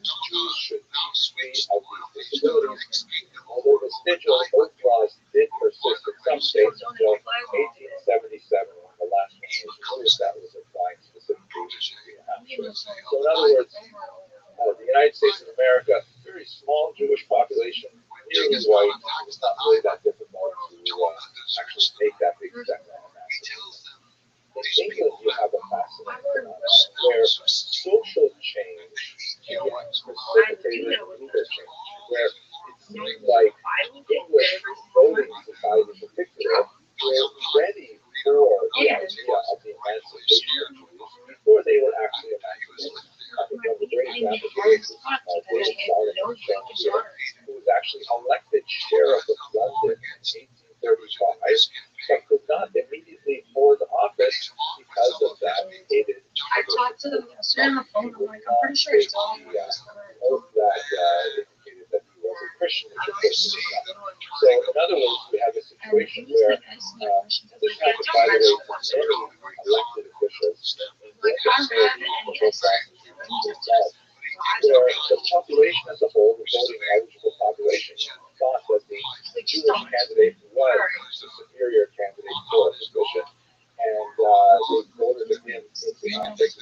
Jews should be free of these disabilities. Although vestigial oath laws did persist in some states until 1877, when the last one was removed that was applying specifically to New Hampshire. So in other words, the United States of America, very small Jewish population, nearly white. It's not really that difficult to actually take that big step on that. In England, you have a fascinating phenomenon where social change precipitated legal change, where it seemed like English voting society in particular were ready for the idea of the emancipation of Jews before they were actually emancipated. I think one of the great examples of this is David Solomon, who was actually elected sheriff of London advised, but could not immediately hold office because of that hated. I talked to them yesterday on the phone. I'm like, I'm pretty sure it's all oath that indicated that he was a Christian, which of course he was not. So in other words, we have a situation where this happened, by the way, for many elected officials in the where the population as a whole, the voting eligible population, thought that the Jewish candidate was the superior candidate for a position, and they voted him into office.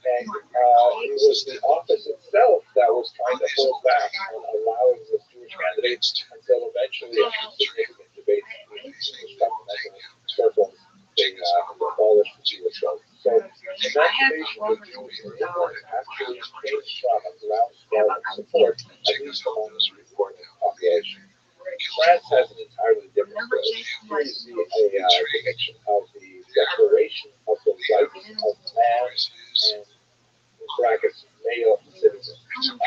And it was the office itself that was trying to hold back on allowing this Jewish candidate until eventually, after significant debates in English governmental circles, they abolished the Jewish vote. So emancipation of Jews in England actually came from a groundswell of support, at least among the reported population. France has an entirely different story. Here you see a depiction of the Declaration of the Rights of Man and, in brackets, male citizen. This is, of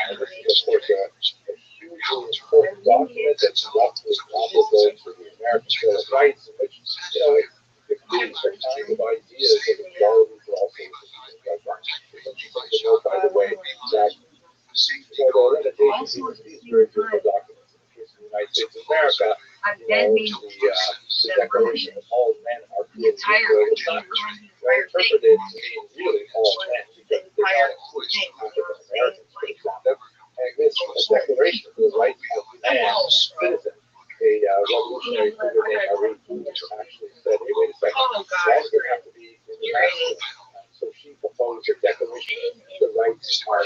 course, a hugely important document that's roughly comparable to the American Bill of Rights, in which, it includes the kind of ideas of equality for all citizens. It's interesting to note, by the way, that there are limitations even to these very beautiful documents. In the case of the United States of America, the Declaration of all men are created equal was not interpreted to mean really all men, because they are African Americans, for example. And this Declaration of the Rights of Man, citizen, a revolutionary figure named Rabbi, actually said, hey, wait a second, why does it have to be in the masculine? So she proposed a declaration of the rights of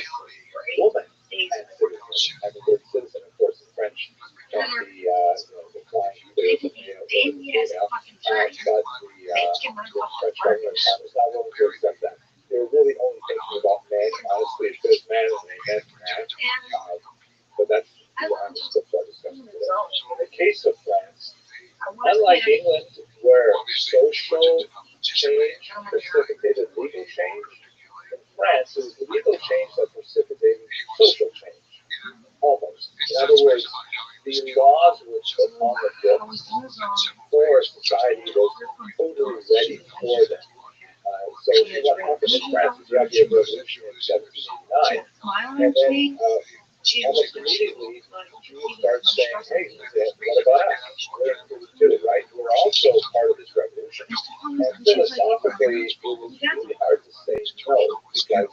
woman and citizen. And the word citizen, of course, in French can be defined either as a male or a female, but the French government is not willing to accept that. They're really only thinking about men, honestly, if there's man and they meant man. But that's beyond the scope of our discussion today. In the case of France, unlike England, where social change precipitated legal change, in France, it was legal change that precipitated social change. Almost. In other words, the laws were put on the books for society was totally ready for them. So what happened in France is you have the revolution in 1789, and then almost immediately Jews start saying, hey, what about us? We're included too, right? We're also part of this revolution. And philosophically, it was really hard to say no, because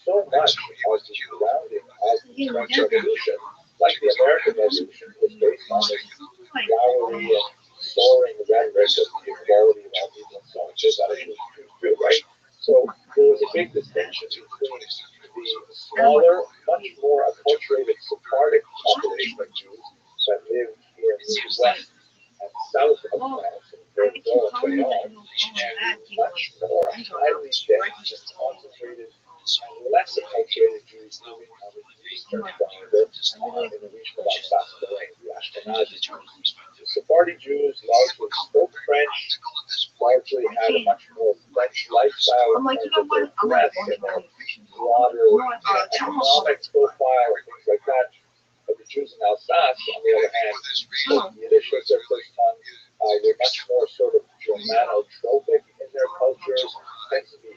so much of the grounding of the French Revolution, like the American Revolution, was based on this flowery and soaring rhetoric of the equality of all people and so on. So that it was true, right? So there was a big distinction between the smaller, much more acculturated Sephardic population of Jews that lived in the west and south of France, in Bordeaux and Bayonne, and much more highly dense, concentrated, and less acculturated Jews living on the eastern triangle in the region of Alsace-Lorraine, the Ashkenazi Jews. The Sephardi Jews largely spoke French, largely had a much more French lifestyle in terms of their dress and their broader economic profile and things like that. But the Jews in Alsace, on the other hand, spoke Yiddish as their first tongue. They're much more sort of Germanotropic in their cultures, tend to be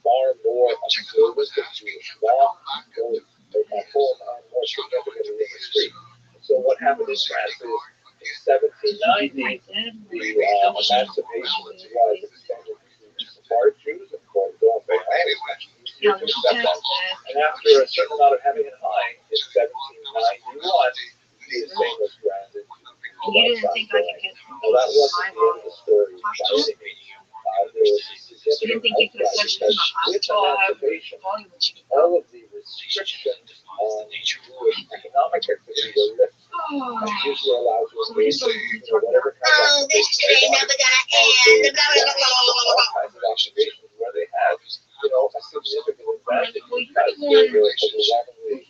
far more observant of Jewish law, both at home and more significantly in the street. So what happened in France is, in 1790, the emancipation was extended to Sephardic Jews and Bordeaux and Bayonne. It was much easier to accept that. And after a certain amount of hemming and hawing, in 1791, the thing was granted. You didn't think I could get Well, that wasn't the end of the story by any means. There was a significant outcry because with emancipation, all of the restrictions on Jewish economic activity were lifted. Jews were allowed to engage in whatever kind of activity they wanted. All kinds of occupations where they had, a significant advantage because they were overwhelmingly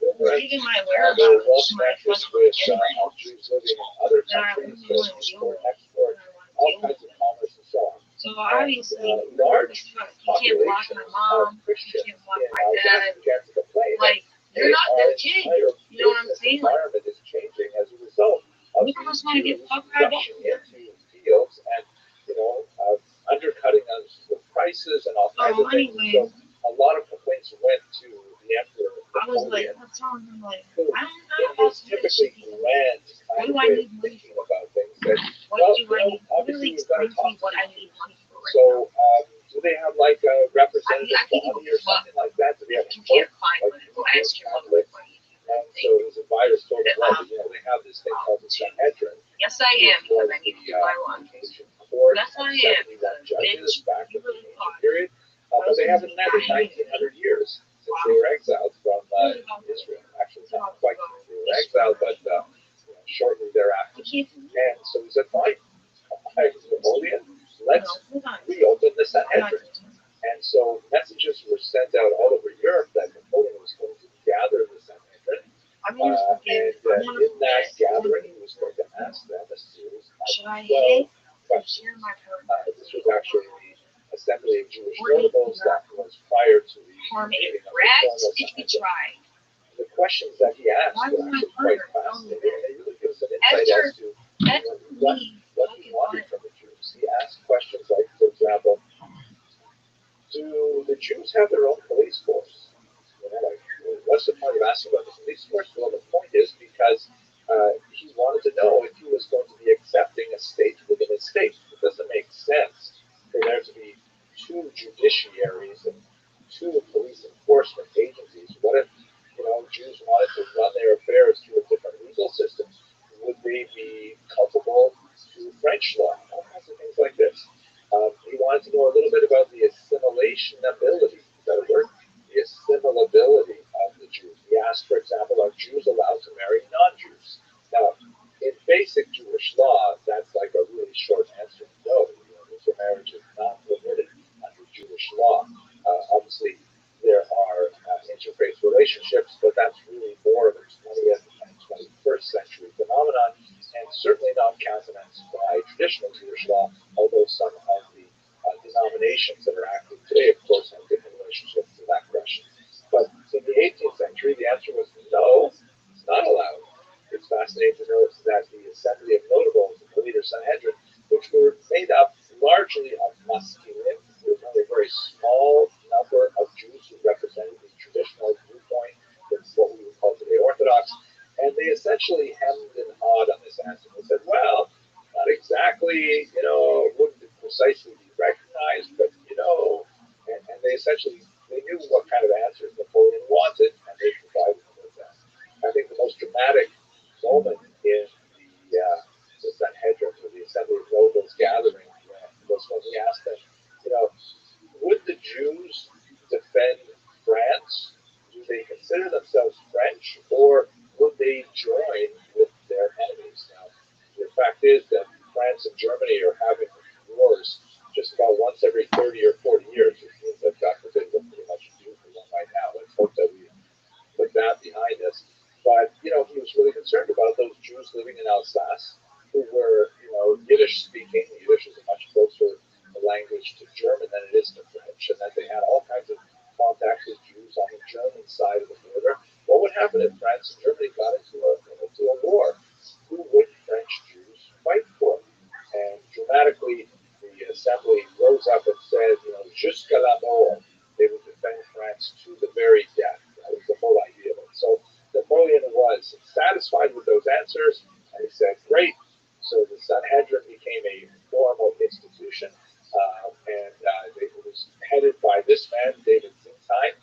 literate. Even my There were wealth metrics with Jews living in other countries, so import, export, all kinds of commerce and so on. So obviously, Large you can't block my populations mom, of Christians you can't block in my dad. began to complain Like, they're not their kids. You know what I'm saying? The environment is changing as a result of the must want to get fucked right rushing into fields and, undercutting us with prices and all kinds of things. anyway. So a lot of complaints went to the emperor I was like, Napoleon, I'm telling him, like, who I don't in know about his typically grand What kind do of I way need of money thinking for? about things, said, What well, do I need? obviously Literally we've got to explain to me talk what to I you. need money for right So, now. do they have like a representative I think body or something like that? Do they have If a you can't court? find Like, money, go ask your mother Catholic? for money. And so his advisors told him, well, they have this thing called the Sanhedrin. Yes, I am, because I need to do my laundry. Ancient court That's of what I am. 71 judges Bitch, back in you the really ancient thought. period. But they haven't met in 1900 years since they were exiled from Israel. Actually, not quite since they were exiled, but shortly thereafter. And so he said, fine, Napoleon, let's reopen the Sanhedrin. And so messages were sent out all over Europe that Napoleon was going to gather the Sanhedrin. And in that gathering, he was going to ask them a series of 12 questions. This was actually the Assembly of Jewish Notables that was prior to the meeting of the formal Sanhedrin. The questions that he asked were actually quite fascinating, and they really give us an insight as to what he wanted from the Jews. He asked questions like, for example, do the Jews have their own police force? What's the point of asking about the police force? Well, the point is because he wanted to know if he was going to be accepting a state within a state. It doesn't make sense for there to be two judiciaries and two police enforcement agencies. What if, Jews wanted to run their affairs through a different legal system? Would they be culpable to French law? All kinds of things like this. He wanted to know a little bit about the assimilation ability. Is that a word? The assimilability of the Jews. He asked, for example, are Jews allowed to marry non-Jews? Now, in basic Jewish law, that's like a really short answer. No, intermarriage is not permitted under Jewish law. Obviously, there are interfaith relationships, but that's really more of a 20th and 21st century phenomenon, and certainly not countenanced by traditional Jewish law, although some of the denominations that are active today, of course, have different relationships to that question. But in the 18th century, the answer was no, it's not allowed. It's fascinating to note that the Assembly of Notables, the later Sanhedrin, which were made up largely of masculine, there was only a very small number of Jews who represented the traditional viewpoint, that's what we would call today Orthodox, and they essentially hemmed and hawed on this answer. They said, well, not exactly, wouldn't precisely be recognized, but, and they essentially, they knew what kind of answers Napoleon wanted, and they provided him with that. I think the most dramatic moment in the Sanhedrin, or the Assembly of Nobles gathering, was when he asked them, would the Jews defend France? Do they consider themselves French, or would they join with their enemies? Now, the fact is that France and Germany are having wars just about once every 30 or 40 years, which means that, God forbid, we're pretty much due for one right now. Let's hope that we put that behind us. But, he was really concerned about those Jews living in Alsace who were, Yiddish speaking. Yiddish is a much closer language to German than it is to French, and that they had all kinds of contacts with Jews on the German side of the border. What would happen if France and Germany got into a war? Who would French Jews fight for? And dramatically, the assembly rose up and said, jusqu'à la mort, they would defend France to the very death. That was the whole idea of it. So Napoleon was satisfied with those answers, and he said, great. So the Sanhedrin became a formal institution, and it was headed by this man, David Zintine,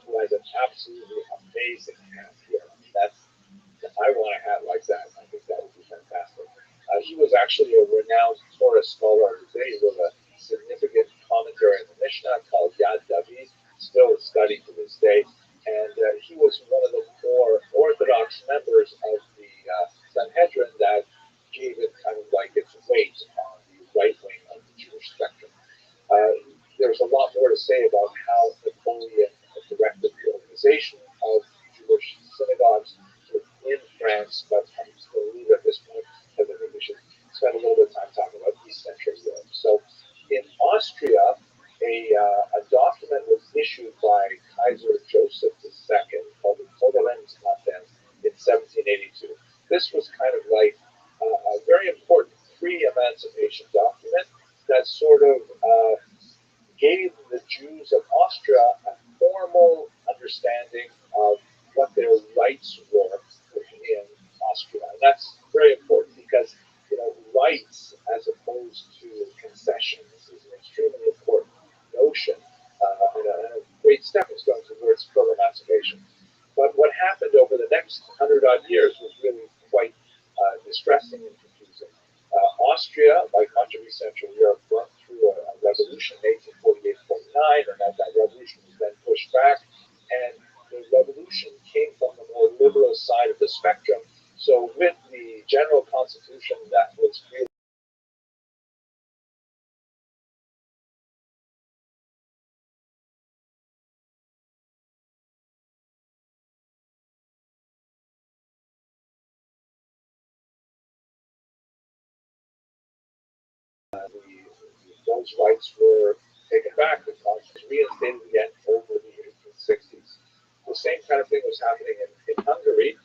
who has an absolutely amazing hat here. I want a hat like that. I think that would be fantastic. He was actually a renowned Torah scholar of the day. He wrote a significant commentary on the Mishnah called Yad David, still studied to this day. And he was one of the more orthodox members of the Sanhedrin that gave it kind of like its weight on the right wing of the Jewish spectrum. There's a lot more to say about how Napoleon directed the organization of Jewish synagogues in France, but I'm just going to leave it at this point because I think we should spend a little bit of time talking about East Central Europe. So in Austria, a document was issued by Kaiser Joseph II called the Konferenzkonferenz in 1782. This was kind of like a emancipation document that sort of gave the Jews of Austria a formal understanding of what their rights were in Austria. And that's very important because rights as opposed to concessions is an extremely important notion and a great stepping stone towards full emancipation. But what happened over the next 100-odd years was really quite distressing and confusing. Austria, like much of East Central Europe, went through a revolution in 1848-49, and that revolution was then pushed back. And the revolution came from the more liberal side of the spectrum. So with the general constitution that was created, those rights were taken back. The constitution was reinstated again over the 1860s. The same kind of thing was happening in Hungary,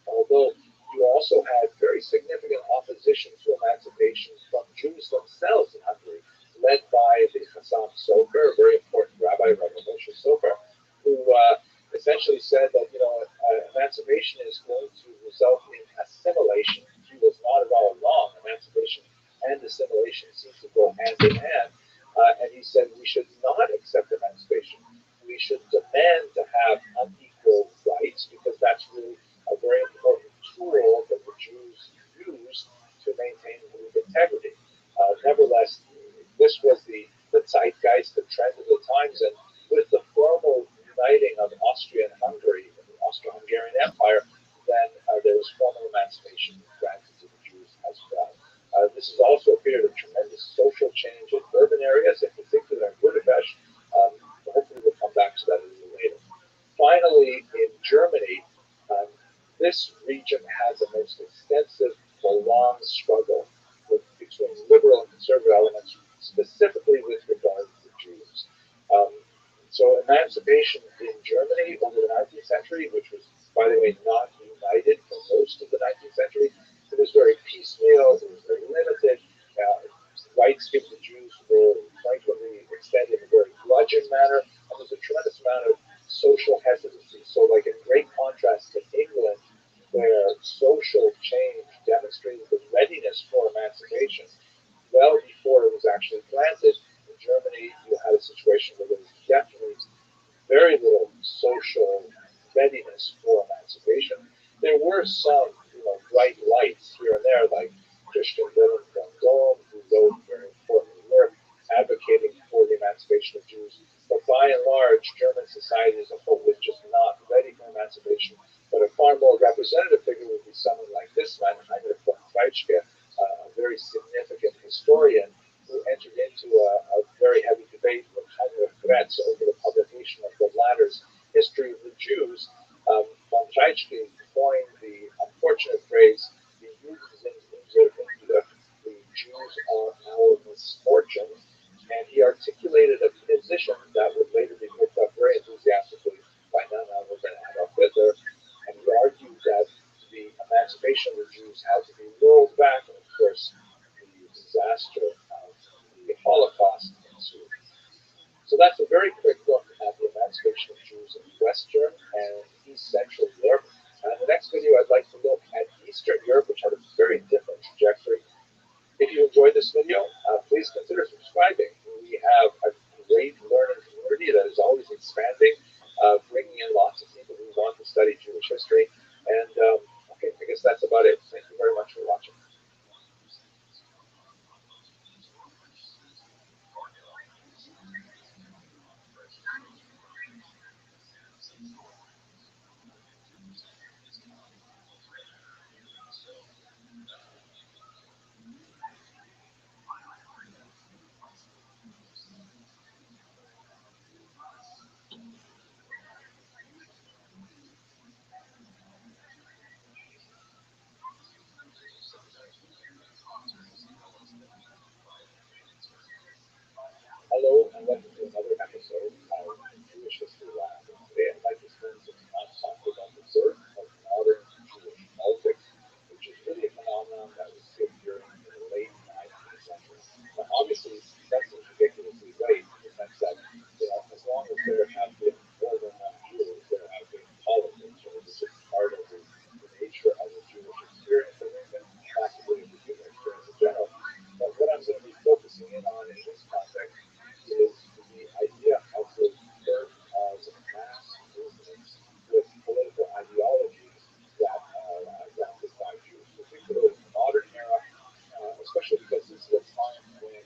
although you also had very significant opposition to emancipation from Jews themselves in Hungary, led by the Hassan Sofer, a very important rabbi, Rabbi Moshe Sofer, who essentially said that emancipation is going to result in assimilation. He was not at all wrong. Emancipation and assimilation seem to go hand in hand. And he said we should not accept emancipation. We should demand to have unequal rights because that's really a very important tool that the Jews use to maintain group integrity. Nevertheless, this was the zeitgeist, the trend of the times, and with the formal uniting of Austria and Hungary in the Austro-Hungarian Empire, then there was formal emancipation granted to the Jews as well. This is also a period of tremendous social change in urban areas, in particular in Budapest. Hopefully we'll come back to that a little later. Finally, in Germany, this region has a most extensive, prolonged struggle between liberal and conservative elements, specifically with regard to the Jews. So emancipation in Germany over the 19th century, which was, by the way, not united for most of the 19th century, it was very piecemeal, it was very limited. Rights given to Jews were frequently extended in a very grudging manner, and there was a tremendous amount of social hesitancy. So, like in great contrast to England, where social change demonstrated the readiness for emancipation well before it was actually granted, in Germany you had a situation where there was definitely very little social readiness for emancipation. There were some, bright lights here and there, like Christian Wilhelm von Dohm, who wrote very important work advocating for the emancipation of Jews. But by and large, German society as a whole was just not ready for emancipation. But a far more representative figure would be someone like this man, Heinrich von Treitschke, a very significant historian who entered into a very heavy debate with Heinrich Gretz over the publication of the latter's History of the Jews. Von Treitschke coined the unfortunate phrase, the Jews are our misfortune, and he articulated a position that would later be picked up very enthusiastically by none other than Adolf Hitler, and he argued that the emancipation of the Jews had to be rolled back, and of course, the disaster of the Holocaust ensued. So that's a very quick look at the emancipation of Jews in Western and East Central Europe. And in the next video, I'd like to look at Eastern Europe, which had a very different trajectory. If you enjoyed this video, please consider subscribing. We have a great learning community that is always expanding, bringing in lots of people who want to study Jewish history. And okay, I guess that's about it. Thank you very much for watching. Hello, and welcome to another episode of Jewish History Lab. Today I'd like to spend some time talking about the birth of modern Jewish politics, which is really a phenomenon that was hit during the late 9th especially because this is a time when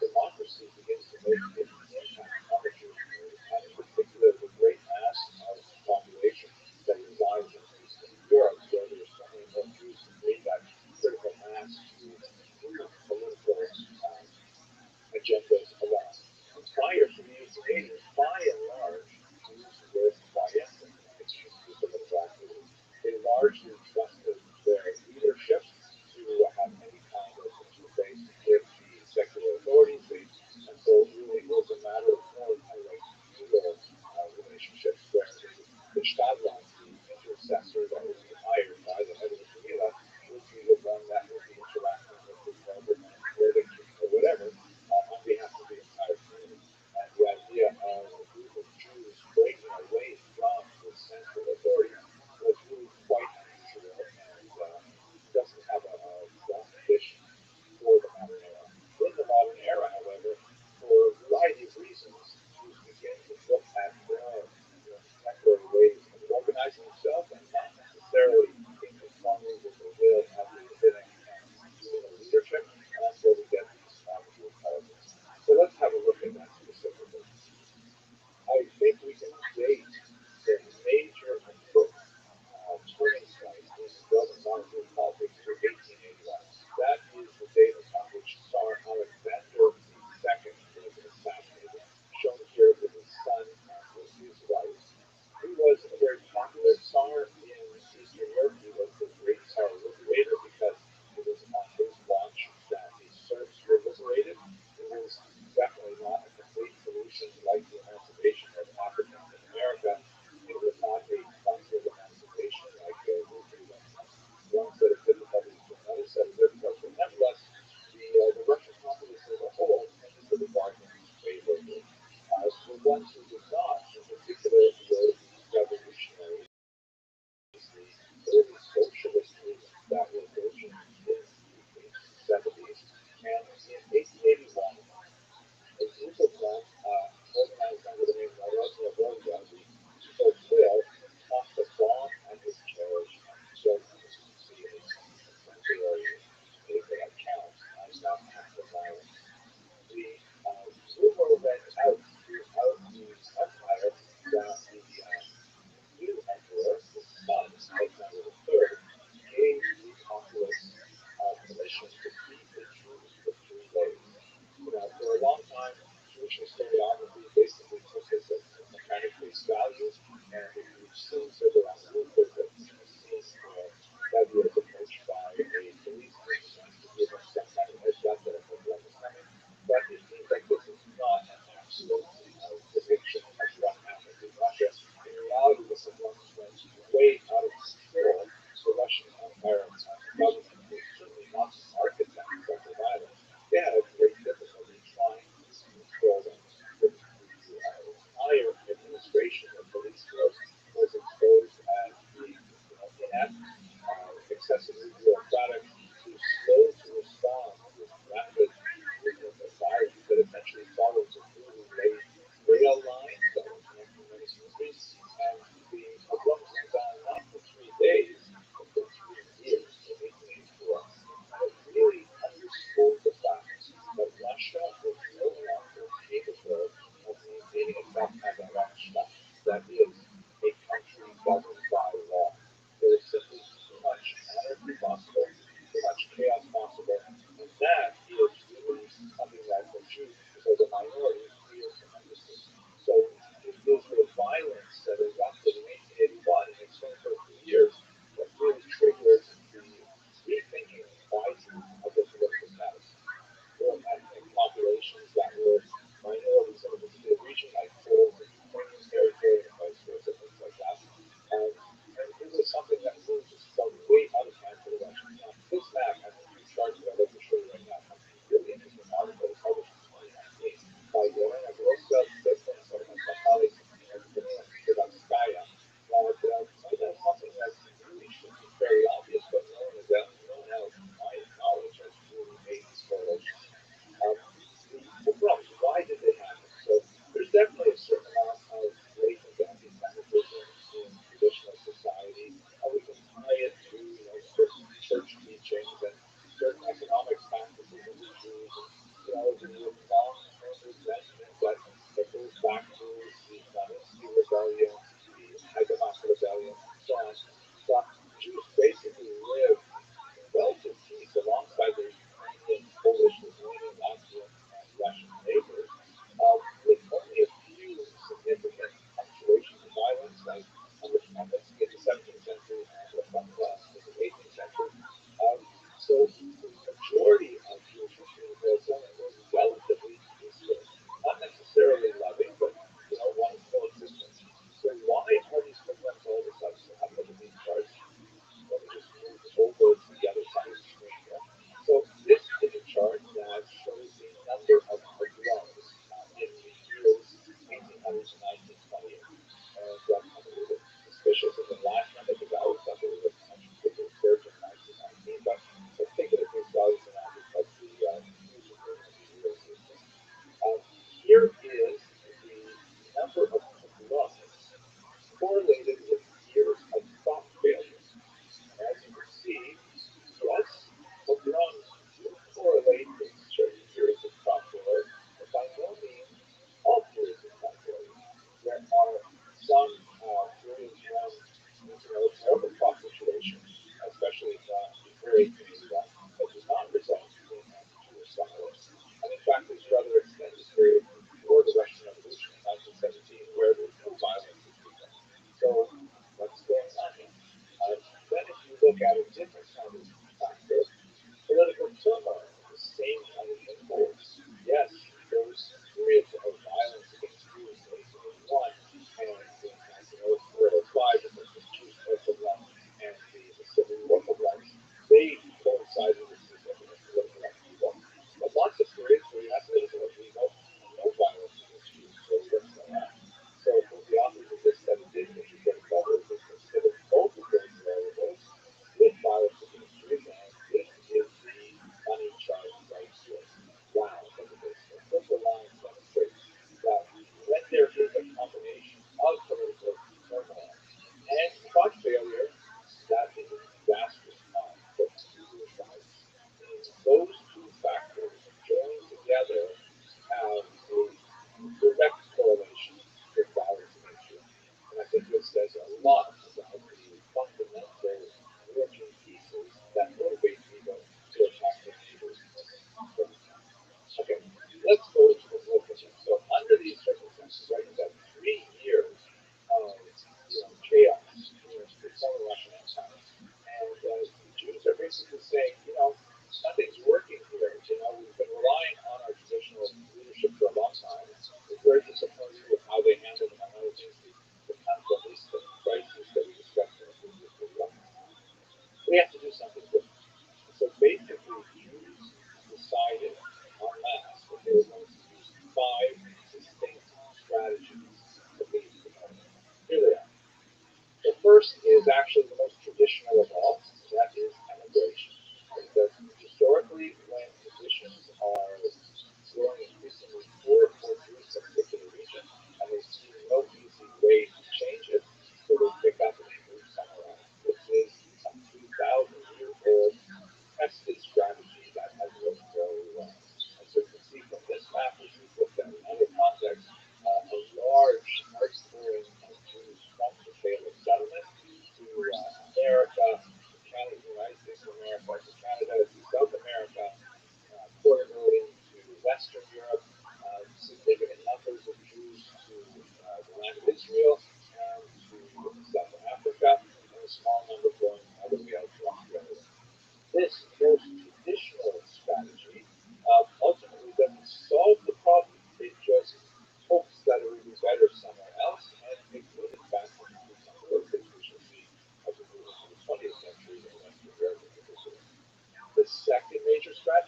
democracy begins to make its impact on the Jewish community, and in particular the great mass of population that resides in Eastern Europe, where there's so many more Jews to create that critical mass to move political agendas around. Prior to the 1880s, by and large, Jews lived quietly amidst this political activity. They largely trusted their leadership to have any kind of interface with the secular authorities. And so really most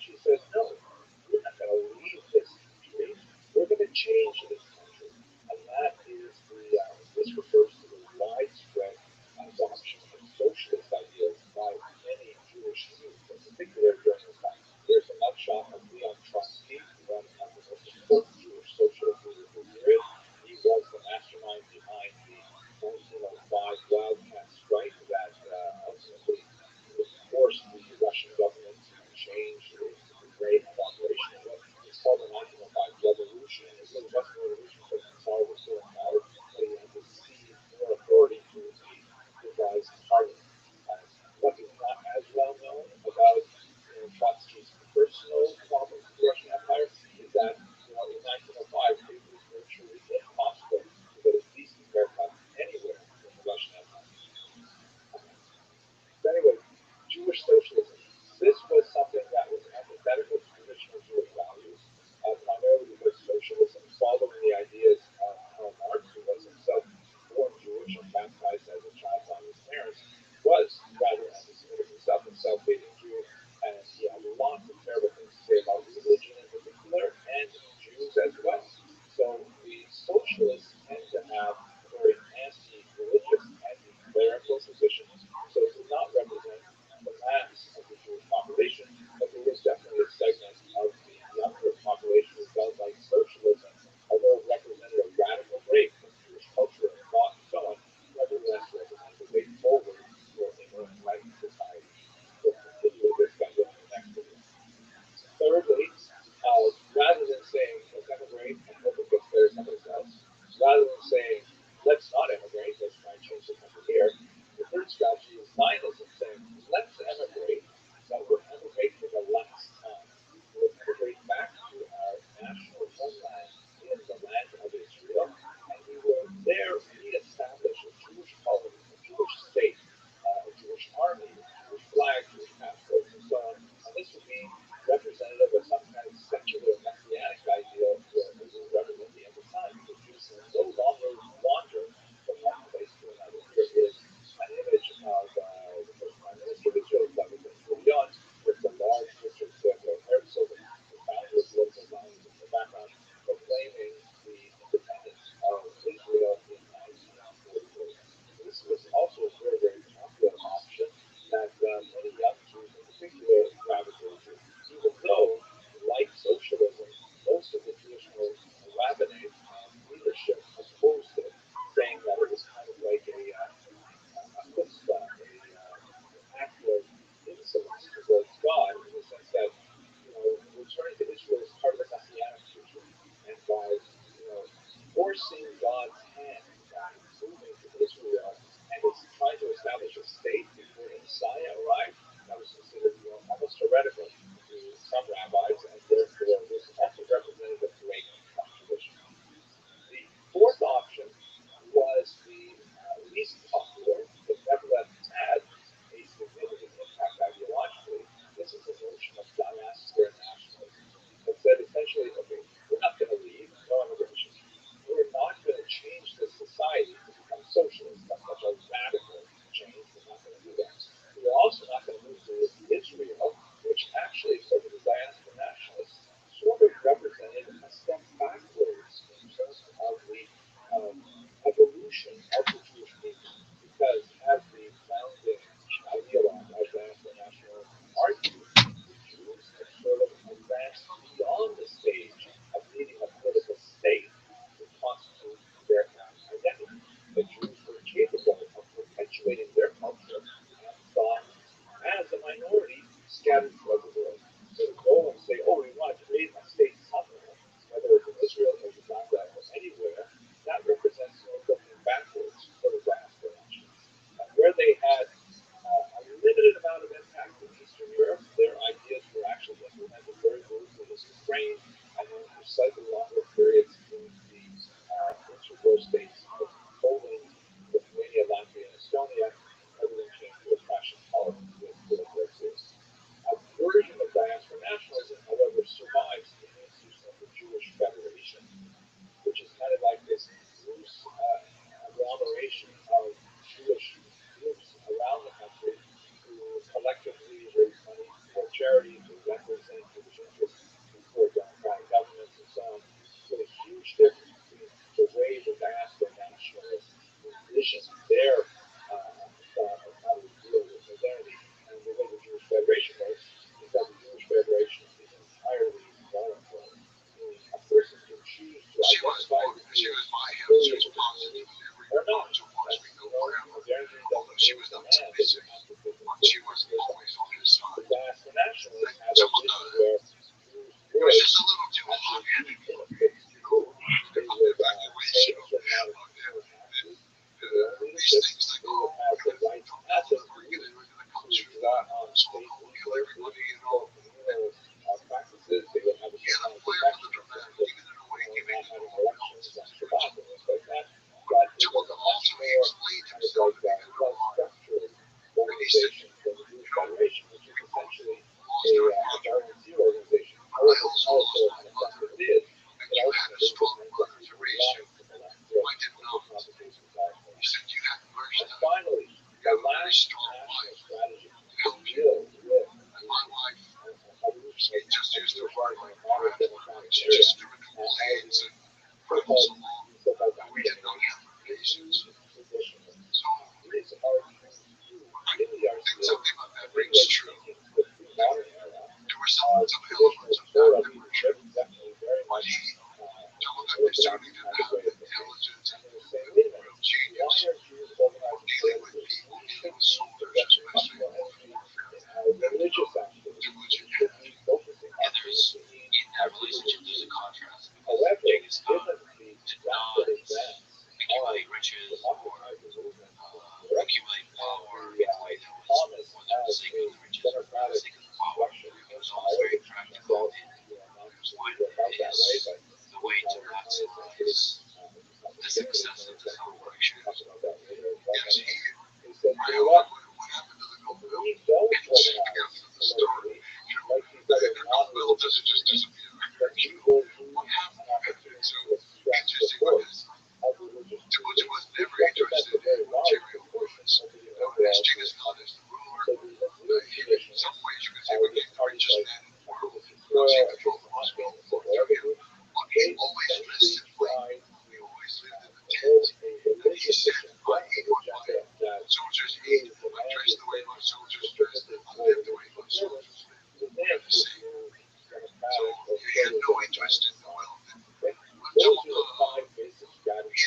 actually says, no, we're not going to leave this country. We're going to change this country. And that is this refers to the widespread adoption of socialist ideas by many Jewish youth, in particular during this time. Here's a mugshot of Leon Trotsky, one of the most important Jewish socialist leaders of the period. He was the mastermind behind the 1905 Wildcat strike that ultimately forced the Russian government to change the way of operation. It's called the 1905 Revolution. It really wasn't a revolution because the Tsar was still in power, but he had to cede more authority to a revised parliament. What is not as well known about Trotsky's personal problems with the Russian Empire is that in 1905 it was virtually impossible to get a decent haircut anywhere in the Russian Empire. So anyway, Jewish socialism. This was something that was antithetical to traditional Jewish values, primarily because socialism, following the ideas of Karl Marx, who was himself born Jewish and baptized as a child by his parents, was rather anti-Semitic himself, a self-hating Jew, and he had lots of terrible things to say about religion in particular and Jews as well. So the socialists tend to have a very anti-religious, anti-clerical position, so it did not represent the mass of the Jewish population, but there was definitely a segment of the younger population who felt like socialism, although it represented a radical break from Jewish culture and thought and so on, nevertheless represented a way forward for a more enlightened society. We'll continue with this by going to the next video. Thirdly, rather than saying let's emigrate and hope it gets better someplace else, rather than saying let's not emigrate, let's try and change the country here, the third strategy is Zionism, saying let's emigrate, but we'll emigrate for the last time. We'll emigrate back to our national homeland in the land of Israel, and we will there reestablish a Jewish polity, a Jewish state, a Jewish army, a Jewish flag, Jewish passports, and so on. And this would be representative of some kind of secular messianic ideal that will represent the end of time, because Jews will no longer wander from one place to another. Here is an image of the first Prime Minister of Israel, David Ben-Gurion, with the large picture of Theodor Herzl, the founder of political Zionism, in the background, proclaiming the independence of Israel in 1948. This was also a very, very popular option that many young Jews in particular gravitated to, even though, like socialism, most of the traditional rabbinate leadership opposed it, saying that it was kind of like a chutzpah, an act of insolence towards God, in the sense that returning to Israel is part of the Messianic future, and by forcing God's hand by moving to Israel and it's trying to establish a state before the Messiah arrived, that was considered almost heretical to some rabbis, and therefore was also representative of great tradition. The fourth option was the least popular, but nevertheless had a significant impact ideologically. This is the notion of diaspora nationalism. It said essentially, okay, we're not going to leave, no immigration. We're not going to change the society to become socialist. That's such a radical change. We're not going to do that. We're also not going to move to Israel, which actually, according to the diaspora nationalists, sort of represented a step backwards in terms of the evolution of the Jewish movement, because as the founding ideologue of diaspora nationalism argued, the Jews had sort of advanced beyond the stage of needing a political state to constitute their identity. The Jews were capable of perpetuating their culture and thought as a minority scattered throughout the world. So to go and say, oh, we want to create a state somewhere, whether it's in Israel or Uganda or anywhere, that represents looking backwards for the diaspora nationalists. Where they had a limited amount of impact in Eastern Europe, their ideas were actually implemented very briefly in Ukraine, and then for slightly longer periods in the interwar states of Poland, Lithuania, Latvia, and Estonia. Everything came to a crashing halt with Brexit. A version of diaspora nationalism, however, survives in the institution of the Jewish Federation, which is kind of like this loose agglomeration of Jewish groups around the country who collectively raise money for charity to represent used to work like she just threw new blades and put them so long, but we did not have the patience. So I think something about that rings true. There were some elements of that that were true. But he told them they certainly didn't have the intelligence and the real genius dealing with people, dealing with soldiers, especially in warfare, that Temujin had. And there's, in that relationship, there's a contrast because Genghis Khan did not accumulate riches or accumulate power in a way that was for the sake of the riches or for the sake of the power. He was always very practical in what is the way to maximize the success of this operation. Yes, what happened to the gold bill? It's after the story. The gold bill doesn't just disappear. What happened with it? So interesting because Temujin was never interested in material goods. As Genghis Khan is the ruler, in some ways you could say became the richest man in the world because he controlled the most wealth flowed through him. But he always dressed simply. He always lived in the tent. And he said, I eat what my soldiers eat. I dress the way my soldiers dress. I live the way my soldiers live. They're the same. So he had no interest in the wealth. Until he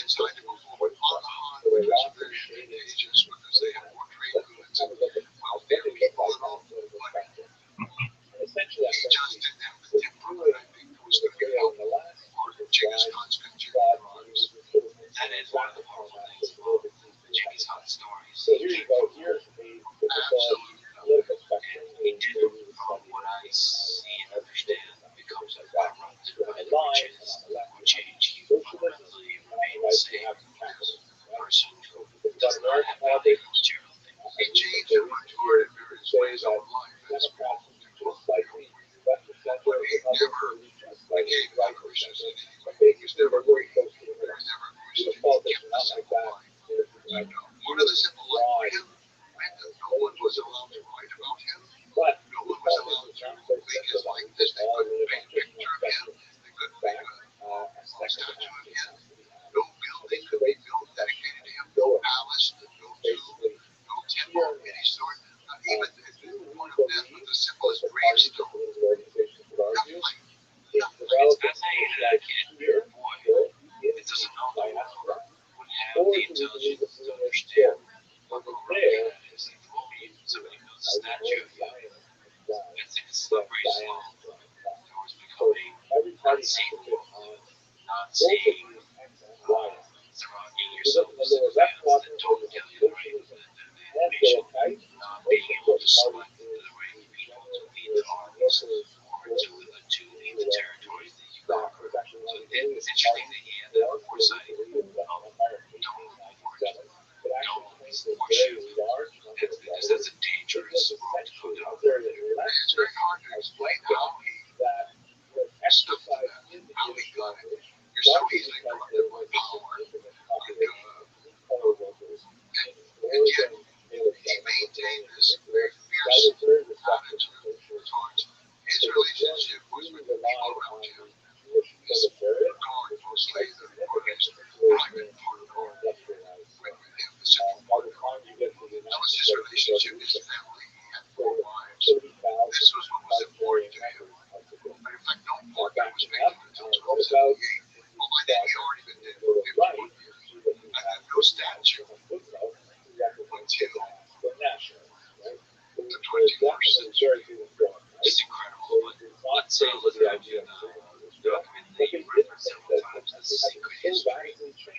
decided to move forward on the Han, which was very advantageous because they had more trade goods and wealthier people and all. But he just didn't have the temperament, I think, that was going to help for Genghis Khan's continued rise. That is one of the powerful things about Genghis Khan's stories. He came from Absolutely. and he didn't, from what I see and understand, become a bankrupt by the riches would change. He fundamentally remained the same person who does not have value in material things. He changed and matured in various ways over life, as we all do. But he never became avaricious in any way. He was never greedy. He was never greedy. He kept the simple life. And one of the simple life for him meant that no one was allowed to write about him. No one was allowed to make his likeness. They couldn't paint a picture of him. They couldn't make a statue of him. No building could be built dedicated to him. No palace, no tomb, no temple of any sort. Even at the point of death with the simplest gravestone. Nothing. It's fascinating that a kid, a boy, that doesn't know the world would have the intelligence to understand how corrupting that is. Like the moment somebody builds a statue of you, it's like a slippery slope towards becoming not seeing the world, not seeing surrounding yourself with events that don't tell you the right information, not being able to select the right people to lead the armies or to lead the territories that you conquer. So it's interesting that he had the foresight of don't forge, don't horseshoe, because that's a dangerous road to go down. It's very hard to explain how he stuck to that, how he got it. You're so easily corrupted by power. And yet, he maintained this very fierce attitude towards his relationship was with the people around him. His guard mostly, or his private part of the guard, went with him, the simple part of the guard. That was his relationship, his family. He had 4 wives. This was what was important to him. But in fact, no portrait was painted until 1278. Well, by then he had already been dead for 51 years. I had no statue until the 21st century. It's incredible, but let's look at the document that you referenced several times, the secret history. Secret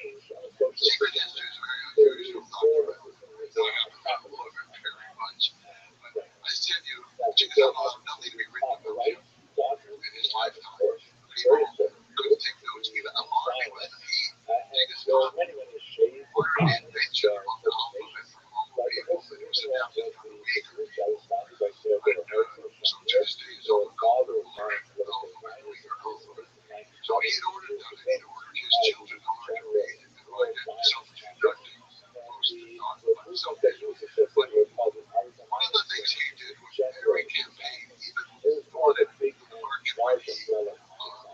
history is a very unusual document. I haven't looked at it very much. But I said Genghis Khan allowed nothing to be written about him in his lifetime. People couldn't take notes even. An army was Genghis Khan ordered the invention of the alphabet from all the people that it was adapted from the Uyghur people. So to this day is all called the Uyghur alphabet. So he had ordered that, and he had ordered his children to learn to read and write it, self-conducting, most did not, but some did. But one of the things he did was every campaign, even for the March large umbrella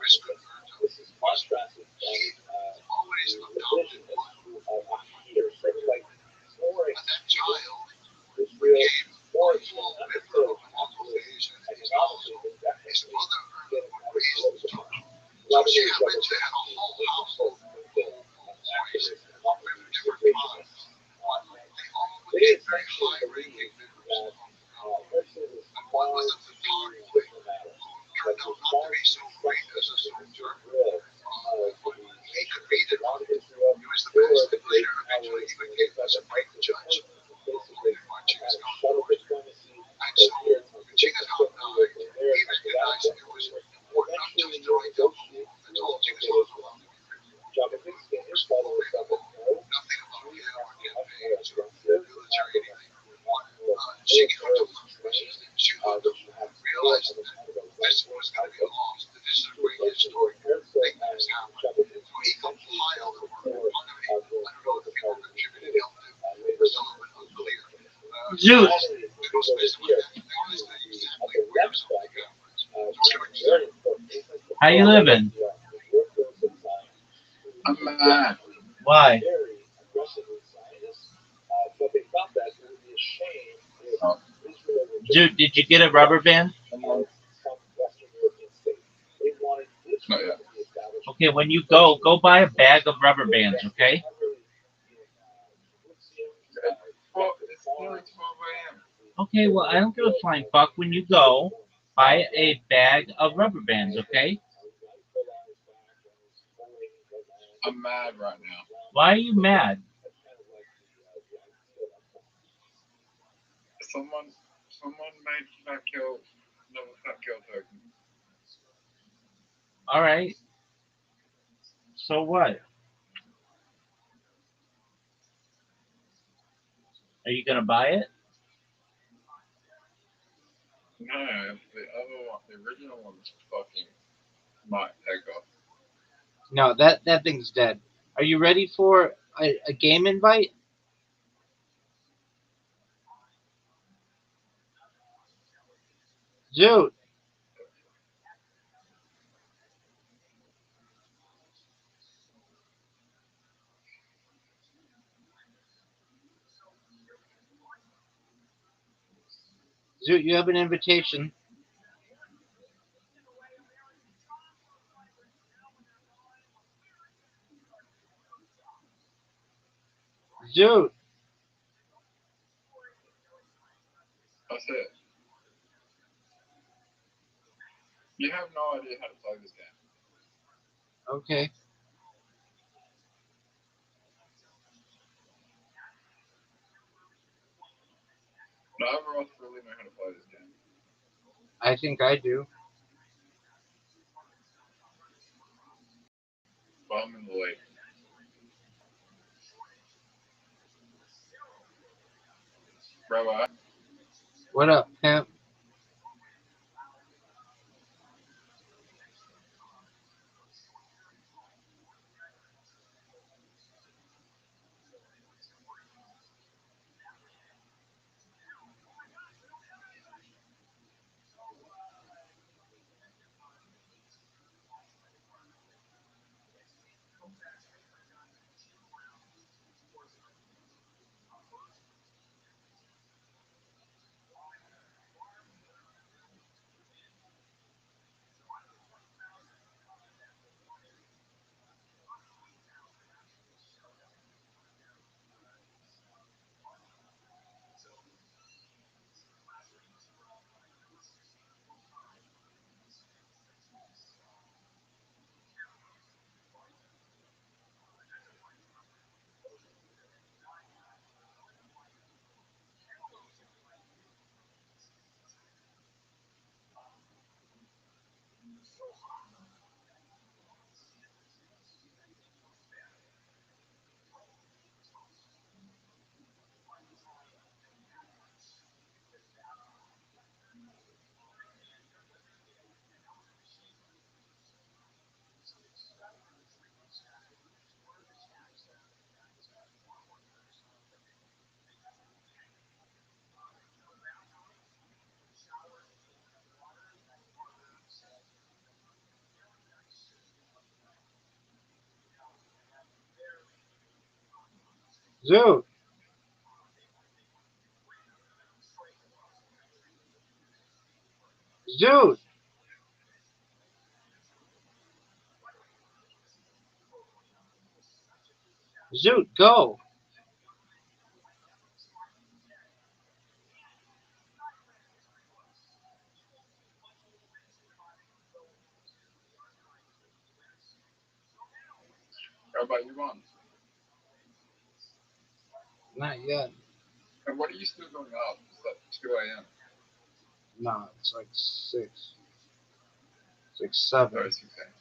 risk concept. averse. This is contrasted by He always adopted religionist one who are a hater, sort of like more but that child Israel, became more a full not member necessarily of the monotheism in his economically household. His indefinitely, mother earned getting good out of wages political to power. so she Vladimir happened to have a Jabotinsky, whole the household Muslim full of boys, activist and with different liberationists, tribes, but they all they became very essentially high-ranking believe members that of the government. Herzl was And far one was a too diplomatic diplomatic, who that turned out was not to far be so too great as a trusting in the soldier, goodwill but of the he could read and around write. Israel. He was the There best, were and the great later eventually powers even in gave the us a great judge basically in Martinez kind of shuttle Court. diplomacy. And So so here, when Genghis Khan died, he recognized that it was important not just to write down the law and told Genghis Khan allowed to be written. Jabotinsky and his Just follow followers the said law. that no, Nothing about Jews him or must be much more campaigns or aggressive, military anything. What military Shigehata that you have realized more of a that kind of a this right-wing was going to be outlook. lost, that this is a great Basically, historic Herzl thing that and has happened. Jabotinsky So he essentially compiled the work. core Part of it, I don't know if the people party contributed, included helped him, later some of it unclear. Zeus. finally, The moving most over amazing was here that they realized that to the exactly upper where left something quadrant, happens. which is very important. This is the How you problem living? with workers of Zion, I'm who mad. Why? very aggressively Zionist, but they felt that it would be a shame if Oh, Israel were just Dude, did you get a rubber band? of some Western European state. They wanted not Israel yet. to be established. Okay, when you go buy a bag of rubber bands, okay? Well, it's nearly 12 a.m. Okay, well, I don't give a flying fuck. When you go, buy a bag of rubber bands, okay? I'm mad right now. Why are you mad? Someone made Fat Kill another Fat Kill token. All right. So what? Are you gonna buy it? No, the other one, the original one's fucking might take off. No, that thing's dead. Are you ready for a game invite? Dude, Dude, you have an invitation. Dude, That's it. You have no idea how to play this game. okay. None of us really know how to play this game. I think I do. But I'm in the lead. Rabbi, What up, pimp? Zoot, Zoot, Zoot, go. How about you, Ron? Not yet. And what are you still doing up? It's like 2 a.m. No, it's like 7. Oh, 6 a.m.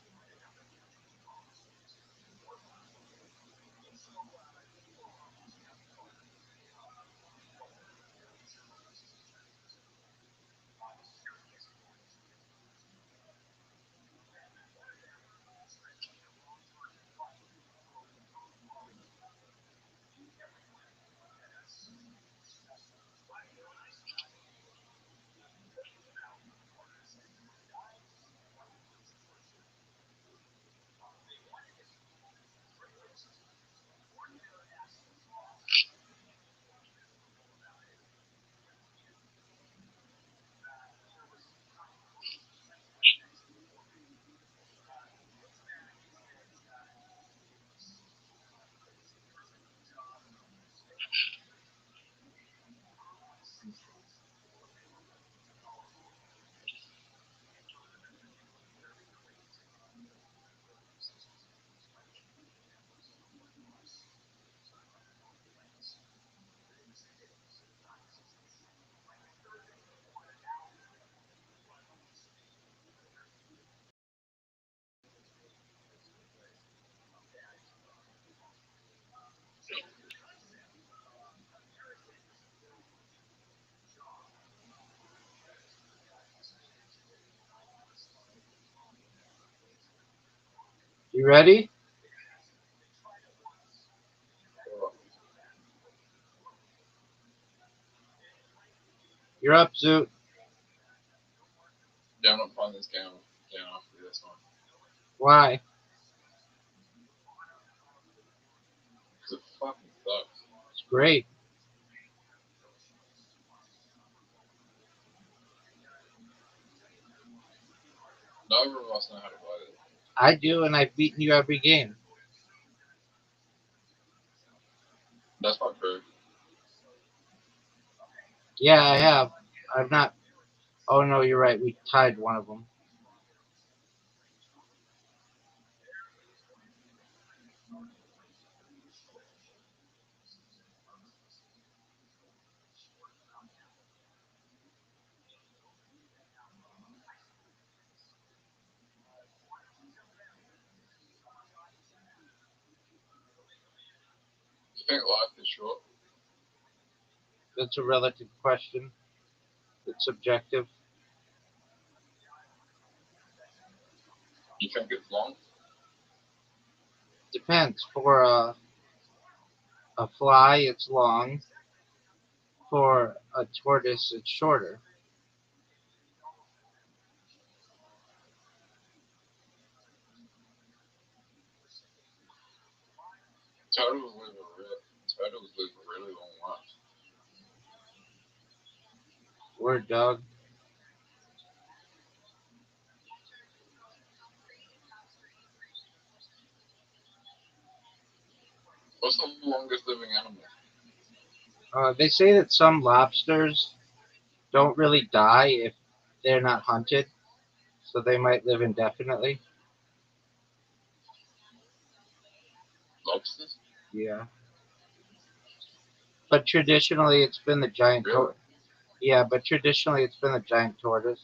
You ready? Oh, You're up, Zoot. yeah, I'm not playing this game again after this one. Why? Because it fucking sucks. It's great. Neither of us know how to play it. I do, and I've beaten you every game. That's not true. Yeah, I have. I've not. Oh no, you're right. We tied one of them. You think life is short? That's a relative question. It's subjective. You think it's long? Depends. For a fly, it's long. For a tortoise, it's shorter. Turtles live a really long life. Word dog. What's the longest living animal? They say that some lobsters don't really die if they're not hunted, so they might live indefinitely. Lobsters? Yeah. But traditionally, it's been the giant Really? tortoise. Yeah, but traditionally, it's been the giant tortoise.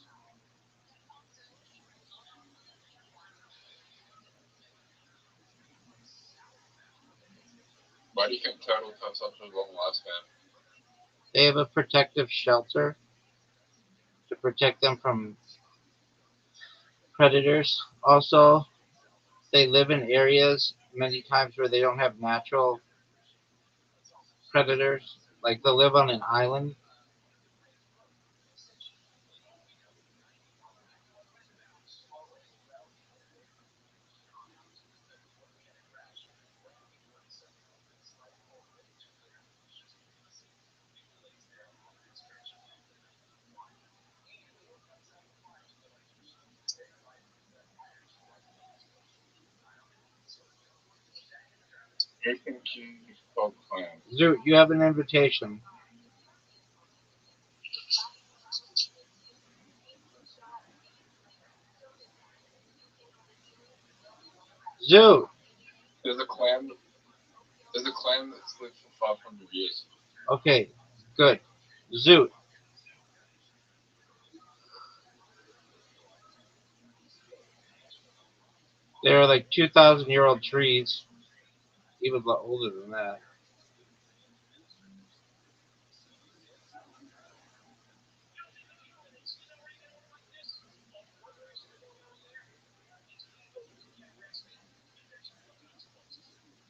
Why do you think turtles have such a long lifespan? They have a protective shelter to protect them from predators. Also, they live in areas many times where they don't have natural predators. Like they live on an island. Who think you felt clan? Zoot, you have an invitation. Zoot. There's a clan. There's a clan that's lived for 500 years. Okay, good. Zoot. They're like 2,000-year-old trees, even a lot older than that.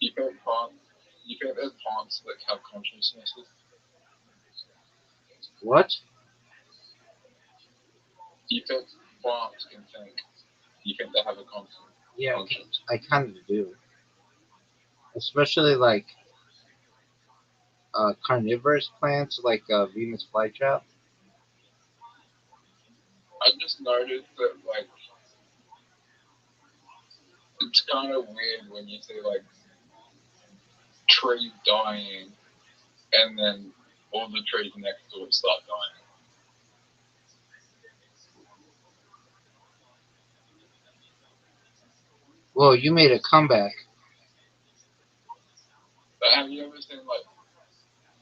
You think plants? You think there's plants that have consciousnesses? What? Do you think plants can think? Do you think they have a Yeah, conscience? I kind of do. Especially like carnivorous plants like Venus flytrap. I just noticed that like it's kind of weird when you see like trees dying and then all the trees next to it start dying. Whoa, you made a comeback. But have you ever seen like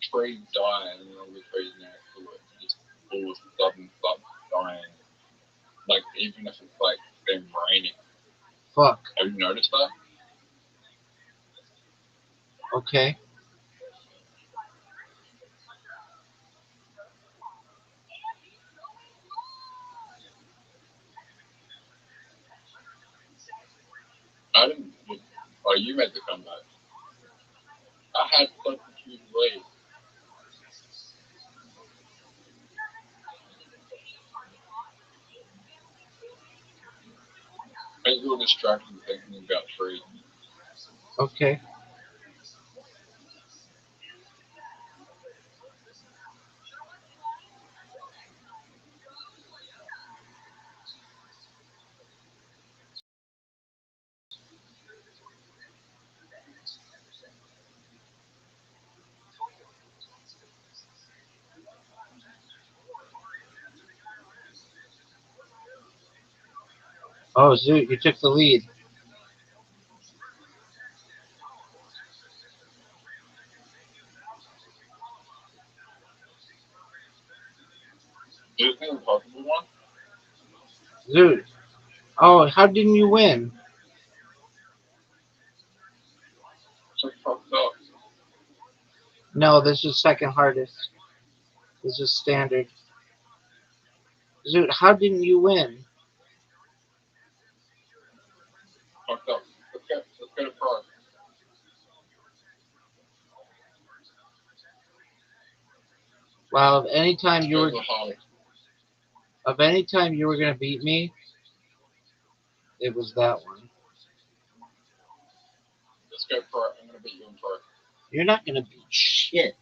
trees die and then all the trees next to it just all of a sudden start dying? Like even if it's like been raining. Fuck. Have you noticed that? Okay. I didn't. Oh, you made the comeback. I had such a huge lead. Maybe you're distracted thinking about trees. Okay. Oh, Zoot, you took the lead. Is the impossible one? Zoot. Oh, how didn't you win? So fucked up. No, this is second hardest. This is standard. Zoot, how didn't you win? Fucked up. Let's get a pro. Wow, of any time you were Here's the hardest. gonna beat me, it was that one. Let's go pro. I'm gonna beat you in pro. You're not gonna beat shit.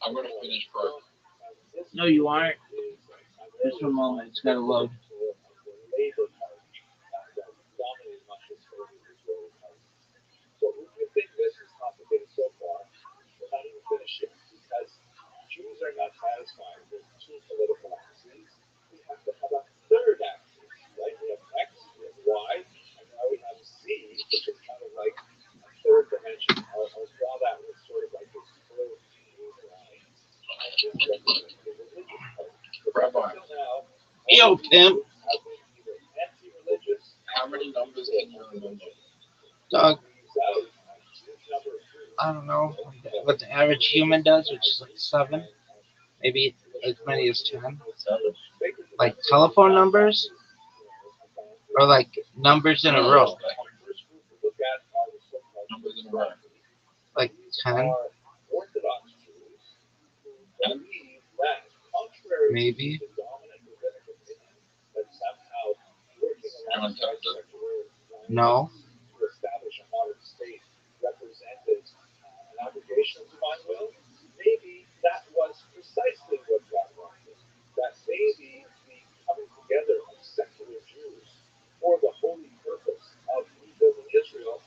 I'm gonna finish pro. No, you aren't. Just a moment, it's gotta load. So we think this is complicated so far, we're not even finished yet because Jews are not satisfied with two political axes. We have to have a third axis, right? We have X, we have Y, and now we have Z, which is kind of like a third dimension. I'll draw that with sort of like this curved line. This represents the religious part. Rabbi, Until now, Yo, pimp. have been either anti-religious, how many numbers can you remember? Dog, leaves out huge number of Jews. I don't know what the average human does, which is like 7, maybe as many as 10. Like telephone numbers, or like numbers in a row, Numbers in a row. like 10, Orthodox Jews who believe that, contrary maybe. to the dominant rabbinic opinion, that somehow working alongside secular No. to establish a modern state represented an abrogation of divine will, maybe that was precisely what God wanted. That maybe the coming together of secular Jews for the holy purpose of rebuilding Israel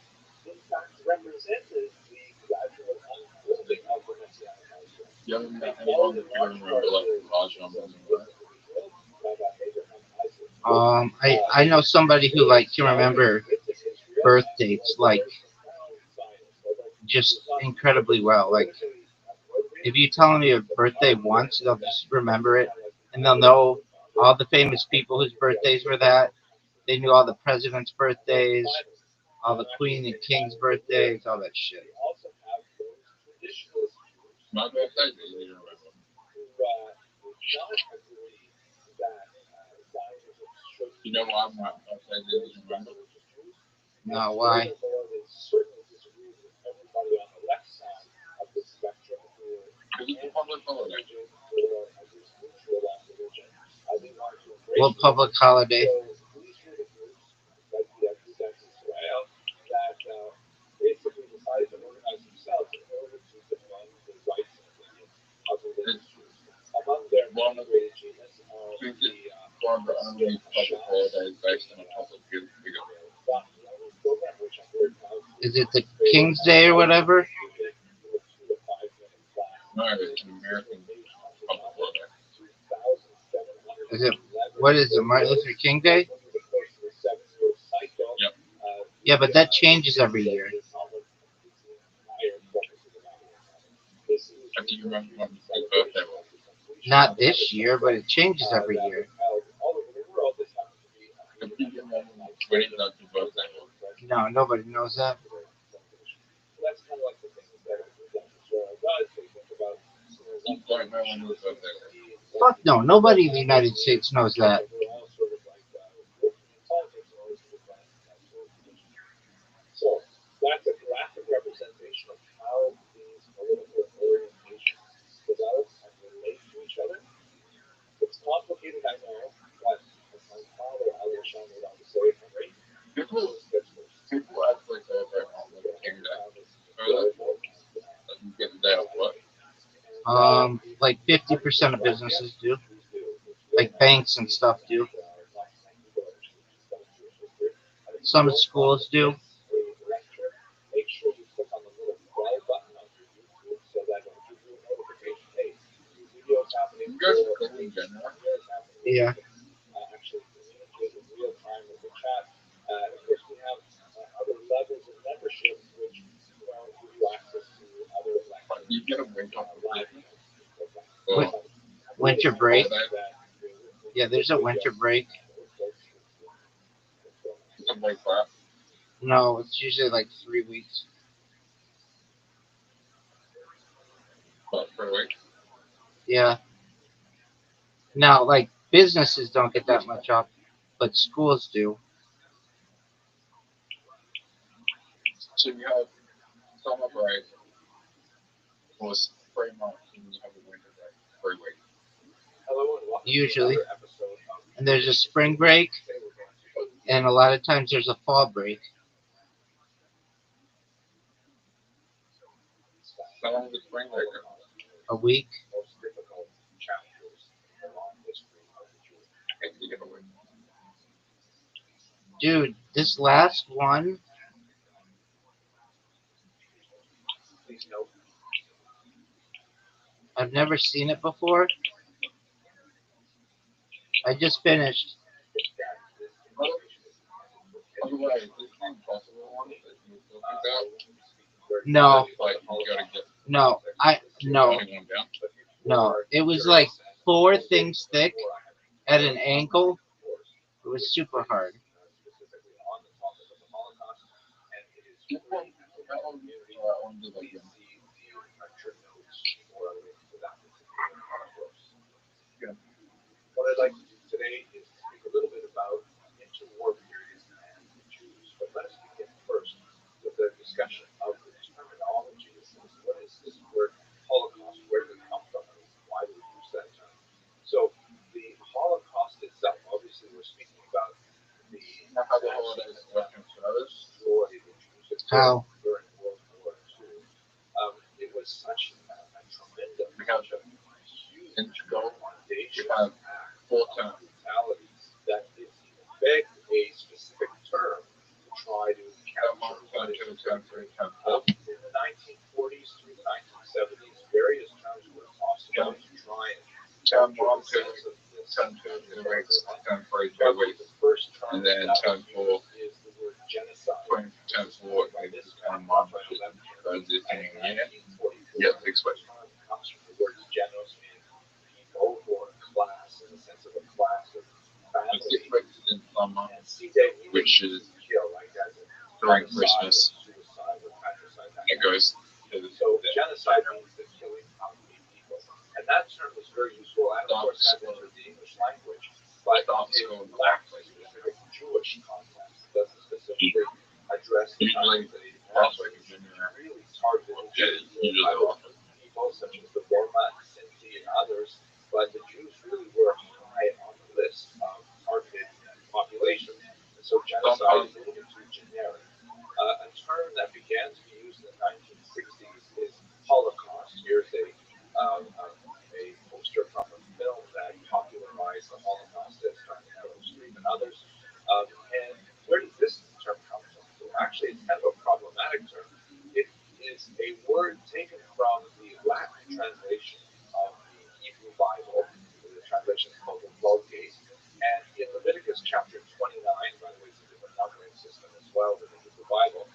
don't know anyone that can remember like large numbers. I know somebody who like can remember birth dates like just incredibly well. Like if you tell them your birthday once, they'll just remember it, and they'll know all the famous people whose birthdays were that. They knew all the presidents' birthdays, all the queen and king's birthdays, all that shit. My birthday, they didn't remember. You know why my birthday they didn't remember? No, why? Because it's a public holiday. What public holiday? It's one of the, I think it's one of the only public holidays based on a public figure. Is it the King's Day or whatever? No, it's an American public holiday. Is it what is it? Martin Luther King Day? Yep. Yeah, but that changes every year. And do you remember when my birthday was? Not this year, but it changes every year. If you remember when it's not your birthday was. No, nobody knows that. You don't know when your birthday was. Fuck no, nobody in the United States knows that. So that's a graphic representation of how these political orientations develop and relate to each other. It's complicated, I know, but as my father Alishon would always say, Henry, People actually celebrate Martin Luther King Day. Like you get the day off work. Like 50% of businesses do. Like banks and stuff do. Some schools do. Make sure you click on the little bell button on your YouTube so that it'll give you a notification. Hey, videos happening. You guys are cool in general. Yeah. Actually communicate in real time with the chat. Of course, we have other levels of membership which give you access to other lectures. You get a week off of life. Winter break. Yeah, there's a winter break. Something like that. No, it's usually like 3 weeks. But for a week. Yeah. Now, like businesses don't get that much off, but schools do. So you have summer break or spring months and you have a winter break for a week. Usually. And there's a spring break, and a lot of times there's a fall break. How long does spring break go? A week. Dude, this last one, I've never seen it before. I just finished. Otherwise, this impossible one that you were talking about. No, Like you gotta get no, no, only one down. no. It was like 4 things thick at an angle. It was super hard. That one did like What I'd like to do today is speak a little bit about interwar periods and the Jews. But let us begin first with a discussion of the terminologies. What is this word Holocaust? Where did it come from? And why do we use that term? So the Holocaust itself, obviously we're speaking about the how the holidays work in Australia. How? During World War II. It was such a tremendous In school, foundation you have 4 terms. mentalities that it begged a specific term to try to capture what it is. In the 1940s through the 1970s, various terms were then term 4, is the word genocide. term 4 is transitioning year. Yep, expression. Comes from the word genos, meaning people or class in the sense of a class of family. It's expressed in summer, And C-Day which is kill, like as in during Christmas. suicide or patricide. It goes to the So genocide means the killing of a people. And that term was very useful and of course has entered the English language. But it lacks a specific Jewish context. It doesn't specifically address the usually fact that it last also week in really targeted usually people such as the Roma, Sinti, and others. But the Jews really were high on the list of targeted populations. And so genocide is a little bit too generic. A term that began to be used in the 1960s is Holocaust. Here's a poster from a film that popularized the Holocaust as starring Meryl Streep and others. And where does this term come from? So actually, it's kind of a problematic term. It is a word taken from the Latin translation of the Hebrew Bible. The translation is called the Vulgate. And in Leviticus chapter 29, by the way, it's a different numbering system as well than the Hebrew Bible,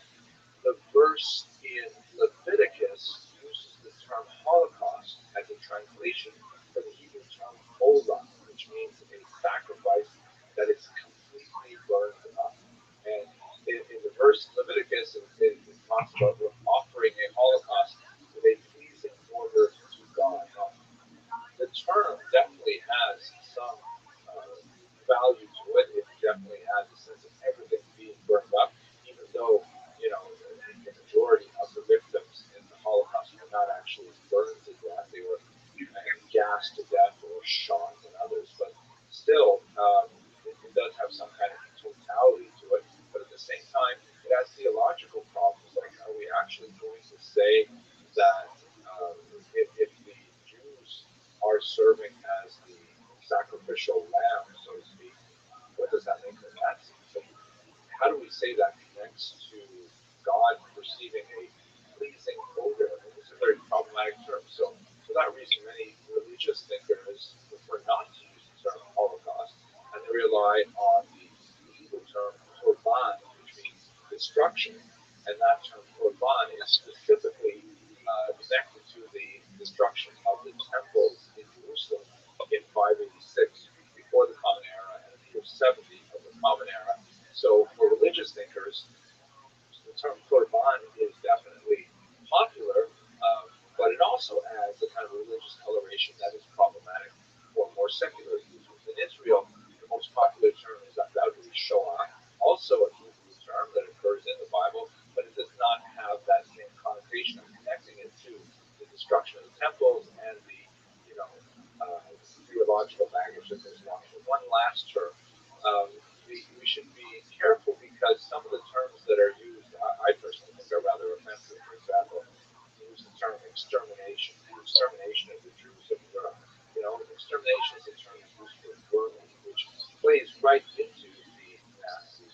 the verse in Leviticus uses the term Holocaust as a translation for the Hebrew term olah, which means a sacrifice that is completely burned up. And in the verse in Leviticus, it talks about offering a Holocaust with a pleasing order to God. Now, the term definitely has some value to it. It definitely has a sense of everything being burned up, even though, the majority of the victims in the Holocaust were not actually burned to death. They were gassed to death or shot and others, but still, it does have some kind of totality to it. But at the same time, it has theological problems. Like, are we actually going to say that if the Jews are serving as the sacrificial lamb, so to speak, what does that make the Nazis? And how do we say that connects to God perceiving a pleasing odor? And this is a very problematic term. So for that reason, many religious thinkers prefer not to use the term Holocaust, and they rely on the Hebrew term korban, which means destruction. And that term korban is specifically connected to the destruction of the temples in Jerusalem in 586 before the Common Era and in the year 70 of the Common Era. So for religious thinkers, the term korban is definitely popular, but it also adds a kind of religious coloration that is problematic for more secular users. In Israel, the most popular term is undoubtedly Shoah, also a Hebrew term that occurs in the Bible, but it does not have that same connotation of connecting it to the destruction of the temples and the, theological baggage that goes along with it. One last term. We should be careful because some of the terms that are used, I personally think, are rather offensive. For example, use the term extermination, the extermination of the Jews of Europe. Extermination is a term used for vermin, which plays right into the Nazi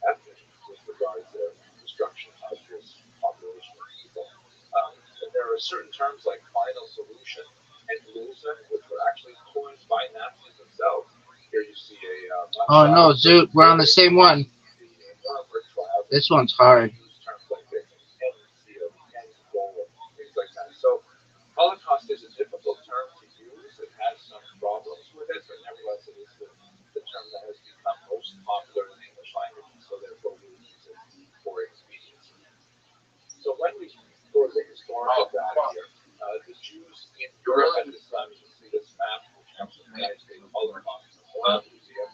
ethic with regards to destruction of this population of people. But there are certain terms like final solution and Lösung, which were actually coined by Nazis themselves. Here you see Oh no, Zoot, we're on the same one. This one's hard. Use terms like the end seal, end goal, things like that. So Holocaust is a difficult term to use. It has some problems with it, but nevertheless, it is the term that has become most popular in the English language, and so therefore we use it for expediency. So when we go to the historical data here, the Jews in Europe at this time, you can see this map, which comes from the United States Holocaust Memorial Museum.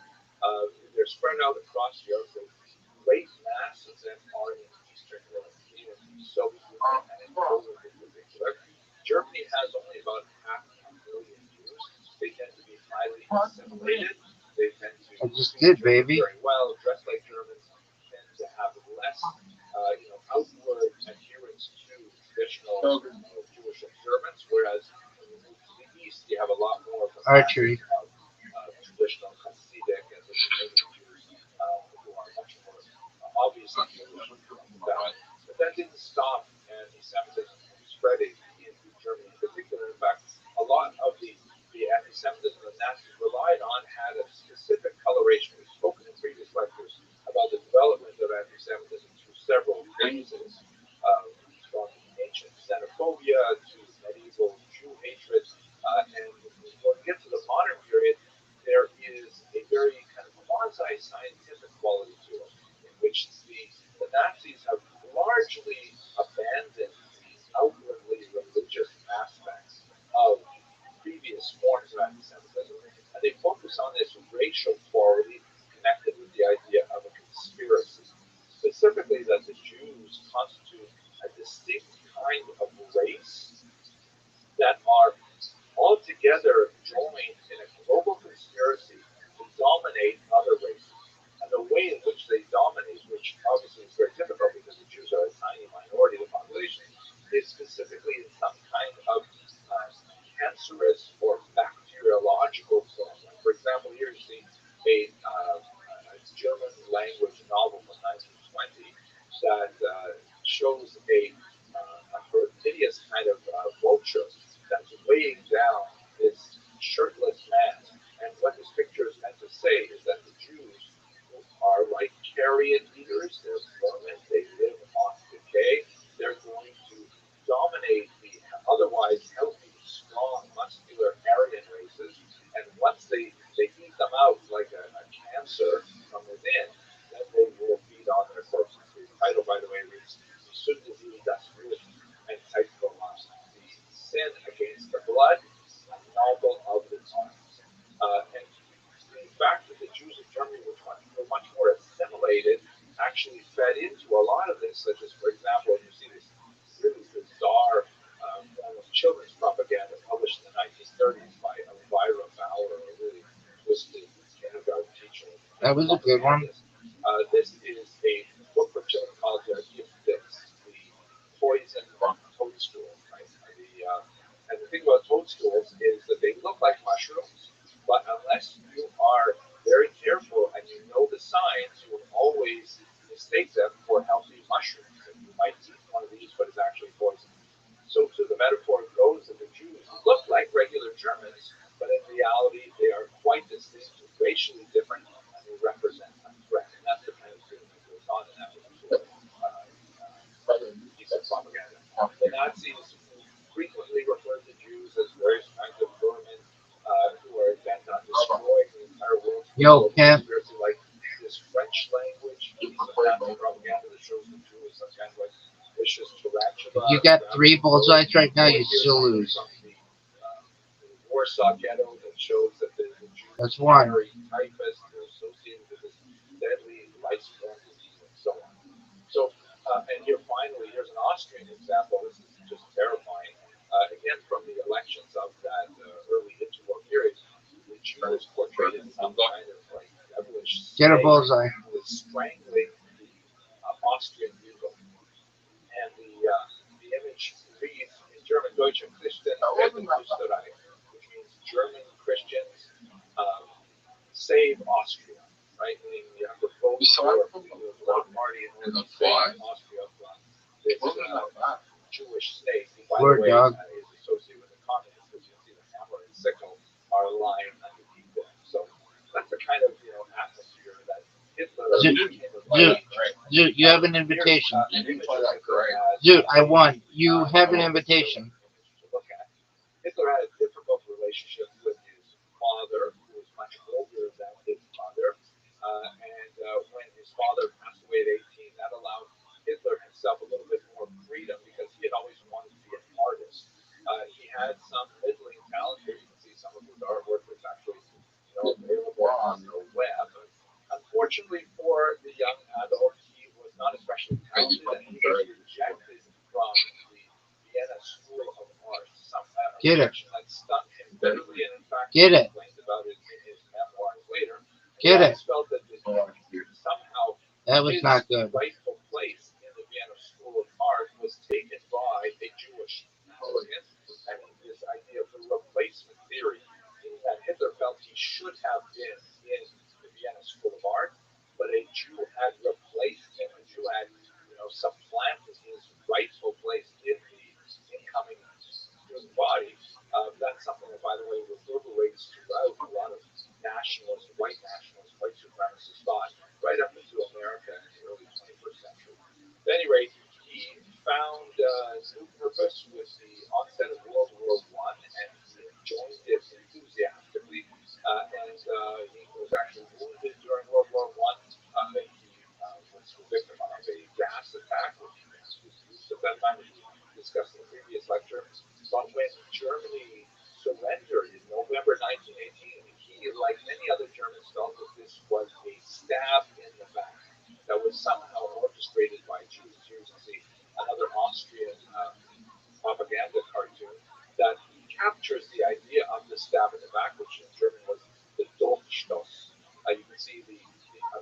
They're spread out across Europe. The great mass of them are in Eastern Europe, in the Soviet Union and in Poland in particular. Germany has only about 500,000 Jews. They tend to be highly assimilated. They tend to speak very well, dress like Germans, tend to have less outward adherence to traditional Jewish observance, whereas when you move to the east, you have a lot more of the archery of traditional Hasidic and Lithuanian Jews who are much more obviously Jewish. But that didn't stop anti-Semitism from spreading in Germany in particular. In fact, a lot of the anti-Semitism the Nazis relied on had a specific coloration. We've spoken in previous lectures scientific quality to it, in which the Nazis have largely abandoned the outwardly religious aspects of previous forms of anti-Semitism, and they focus on this racial quality connected with the idea of a conspiracy, specifically that the Jews constitute a distinct kind of race that are altogether joined in a global conspiracy to dominate other races. And the way in which they dominate, which obviously is very difficult because the Jews are a tiny minority of the population, is specifically in some kind of cancerous or bacteriological form. Like for example, here you see a German language novel from 1920 that shows a hideous kind of vulture that's weighing down this shirtless man. And what this picture is meant to say is that the Jews, who are like carrion eaters, they're vermin, they live on decay, they're going to dominate the otherwise healthy, strong, muscular Aryan races. And once they eat them out like a cancer from within, then they will feed on their corpses. The title, by the way, reads Die Sünde gegen das Blut, ein Zeitformat. The sin against the blood, a novel of the times. And the fact that the Jews of Germany were much more assimilated actually fed into a lot of this, such as, for example, you see this really bizarre form of children's propaganda published in the 1930s by Elvira Bauer, a really twisted kindergarten teacher. That was a good one. This is a book for children called Gift This, the poison toadstool. Right? And the thing about toadstools is that they look like mushrooms, but unless you are very careful and you know the signs, you will always mistake them for healthy mushrooms. And you might eat one of these, but it's actually poison. So the metaphor goes that the Jews look like regular Germans, but in reality they are quite distinct, racially different, and they represent a threat. And that's the kind of thing that goes on in that particular piece of propaganda. The Nazis frequently refer to Jews as various kinds of vermin who are bent on destroying the entire world. Yo, Pam. Like this French language piece of Nazi propaganda that shows the Jew as some kind of like vicious tarantula. If you got 3 bullseyes right now, you still lose. The Warsaw Ghetto that shows that the Jews That's one. are typhus, they're associated with this deadly lice-borne disease and so on. So, and here finally, here's an Austrian example. This is just terrifying. Again, from the elections of that early interwar period, the Jew was portrayed as some kind of like devilish Get a snake bullseye. who was strangling the Austrian bugle. And the image reads in German, Deutsche Christen retten Österreich, which means German Christians save Austria, right? Meaning you have to vote for the Bloc Party in order to save Austria from this Jewish state, who, by the way, is associated with the communists, because you see the hammer and sickle are lying underneath them. So that's the kind of atmosphere that Hitler Dude, you have an invitation. Dude, I won. You have an invitation. Hitler had a difficult relationship with his father, who was much older than his mother. And when his father passed away at 18, that allowed Hitler himself a little bit more freedom because he had always wanted to be an artist. He had some middling talent. Here you can see some of his artwork that's actually available on the web. Unfortunately for the young adult, he was not especially talented, and he was rejected from the Vienna School of Art. Some rejection that stung him bitterly, and in fact, he complained about it in his memoirs later. He felt that somehow his rightful place in the Vienna School of Art was taken by a Jewish applicant, and this idea of the replacement theory, that Hitler felt he should have been in the Vienna School of Art, but a Jew had replaced him. A Jew had, supplanted his rightful place in the incoming student body. That's something that, by the way, reverberates throughout a lot of white supremacist thought, right up into America in the early 21st that was somehow orchestrated by Jews. Here's another Austrian propaganda cartoon that captures the idea of the stab in the back, which in German was the Rothschild'S. You can see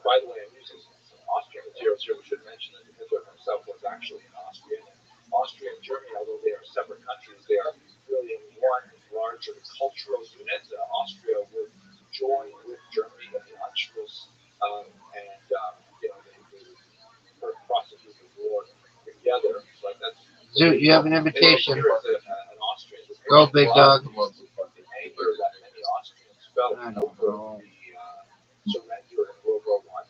by the way, I'm using some Austrian materials here. We should mention that Hitler himself was actually an Austrian. And Austria and Germany, although they are separate countries, they are really in one larger cultural unit. Austria would join with Germany in the Anschluss, and they prosecute the war together. But that's Zoot, you have an invitation. Here is an Austrian. Go, big dog. The anger that many Austrians felt over the surrender in World War I.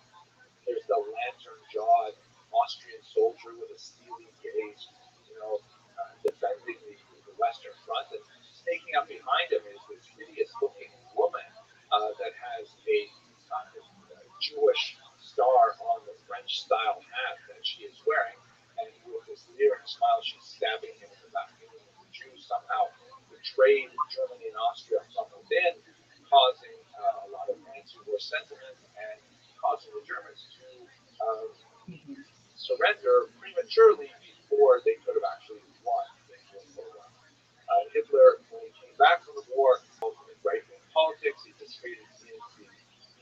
There's the lantern-jawed Austrian soldier with a steely gaze, defending the Western Front, and sneaking up behind him is this hideous-looking woman that has a Jewish star on the French-style hat that she is wearing, and with this leering smile, she's stabbing him in the back. The Jews somehow betrayed Germany and Austria from within, causing a lot of anti-war sentiment and causing the Germans to surrender prematurely before they could have actually won in World War I. Hitler, when he came back from the war, in right-wing politics, he participated in the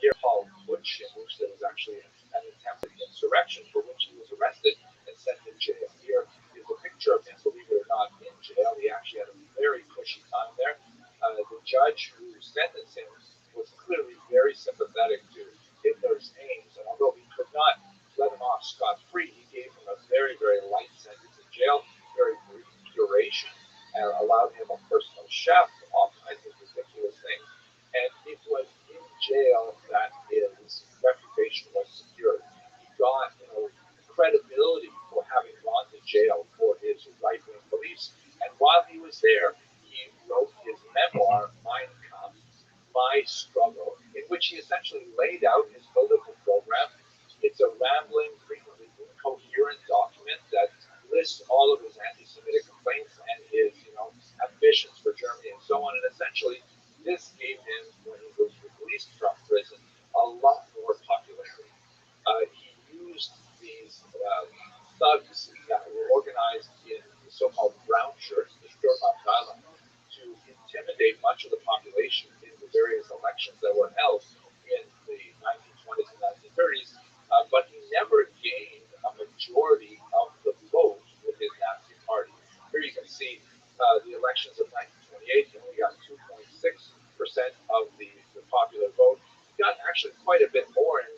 year called Putsch, in which there was actually an attempted insurrection for which he was arrested and sent to jail. Here is a picture of him, believe it or not, in jail. He actually had a very cushy time there. The judge who sentenced him was clearly very sympathetic to Hitler's aims, and although he could not let him off scot-free, he gave him a very, very light sentence in jail, very brief duration, and allowed him a personal chef, all kinds of ridiculous things. And it was in jail that his reputation was secured. He got, credibility for having gone to jail for his right-wing beliefs. And while he was there, he wrote his memoir, Mein Kampf, My Struggle, in which he essentially laid out his political program. It's a rambling, frequently incoherent document that lists all of his anti-Semitic complaints and his, ambitions for Germany and so on. And essentially, this gave him, when he was released from prison, a lot more popularity. He used these thugs that were organized in the so-called brown shirts, the Sturmabteilung, to intimidate much of the population in the various elections that were held in the 1920s and 1930s, but he never gained a majority of the vote with his Nazi party. Here you can see the elections of 1928. He only got 2.6% of the popular vote. He got actually quite a bit more in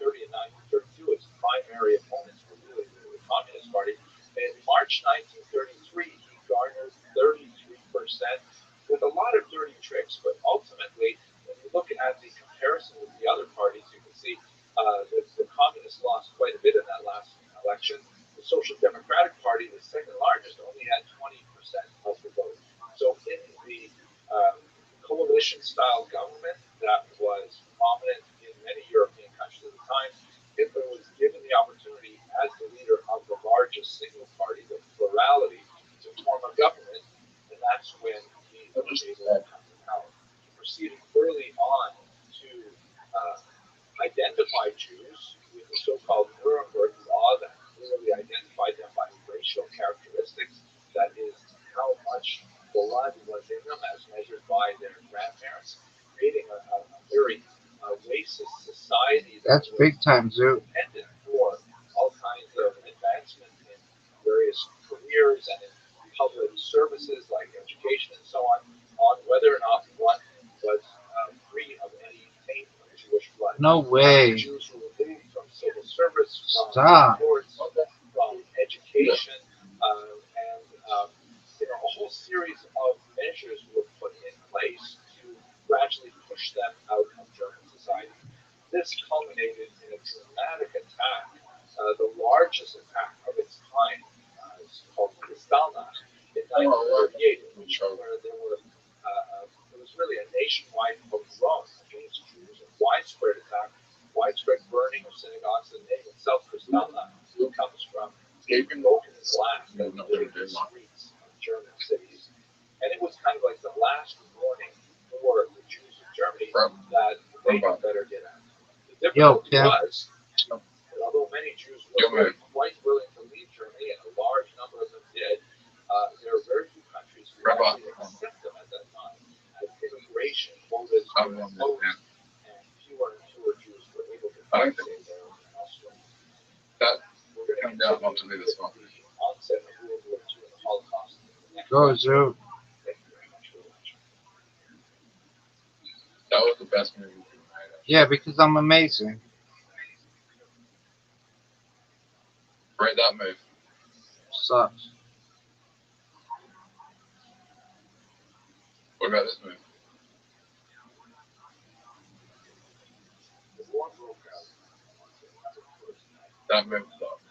1930 and 1932. His primary opponents were really the Communist Party. In March 1933, he garnered 33%, with a lot of dirty tricks, but ultimately, when you look at the comparison with the other parties, you can see the Communists lost quite a bit in that last election. The Social Democratic Party, the second largest, only had 20% of the vote. So in the coalition-style government that was prominent in many European countries at the time, Hitler was given the opportunity as the leader of the largest single party, the plurality, to form a government, and that's when he was able to come to power. He proceeded early on to identify Jews with the so-called Nuremberg law that clearly identified them by racial characteristics, that is, how much blood was in them as measured by their grandparents, creating a very racist society That's big time, Zoo. dependent for all kinds of advancement in various careers and in public services like education and so on whether or not one was free of any taint of Jewish blood. No way. Jews were removed from civil service, Stop. from courts, from education, and a whole series of measures were put in place to gradually push them out of German society. This culminated in a dramatic attack, the largest attack of its kind, it's called Kristallnacht, in 1938, where there was really a nationwide pogrom against Jews, a widespread attack, widespread burning of synagogues. The name itself, Kristallnacht, comes from broken glass that filled the streets of German cities. And it was kind of like the last warning for the Jews of Germany that they had better get out. The difficulty was, although many move. quite willing to leave Germany, and a large number of them did. There are very few countries who Rabbi. actually accept them at that time. As immigration quotas I were don't imposed, understand. and fewer and fewer Jews were able to I don't stay think there and elsewhere. that We're going to came down continue onto me this one. the onset of World War II and the Holocaust. Go, Zoo. Thank you very much for watching. That was the best movie we made. Yeah, because I'm amazing. Rate that move. Sucks. What about this move? The war broke out on September 1st, That move sucked.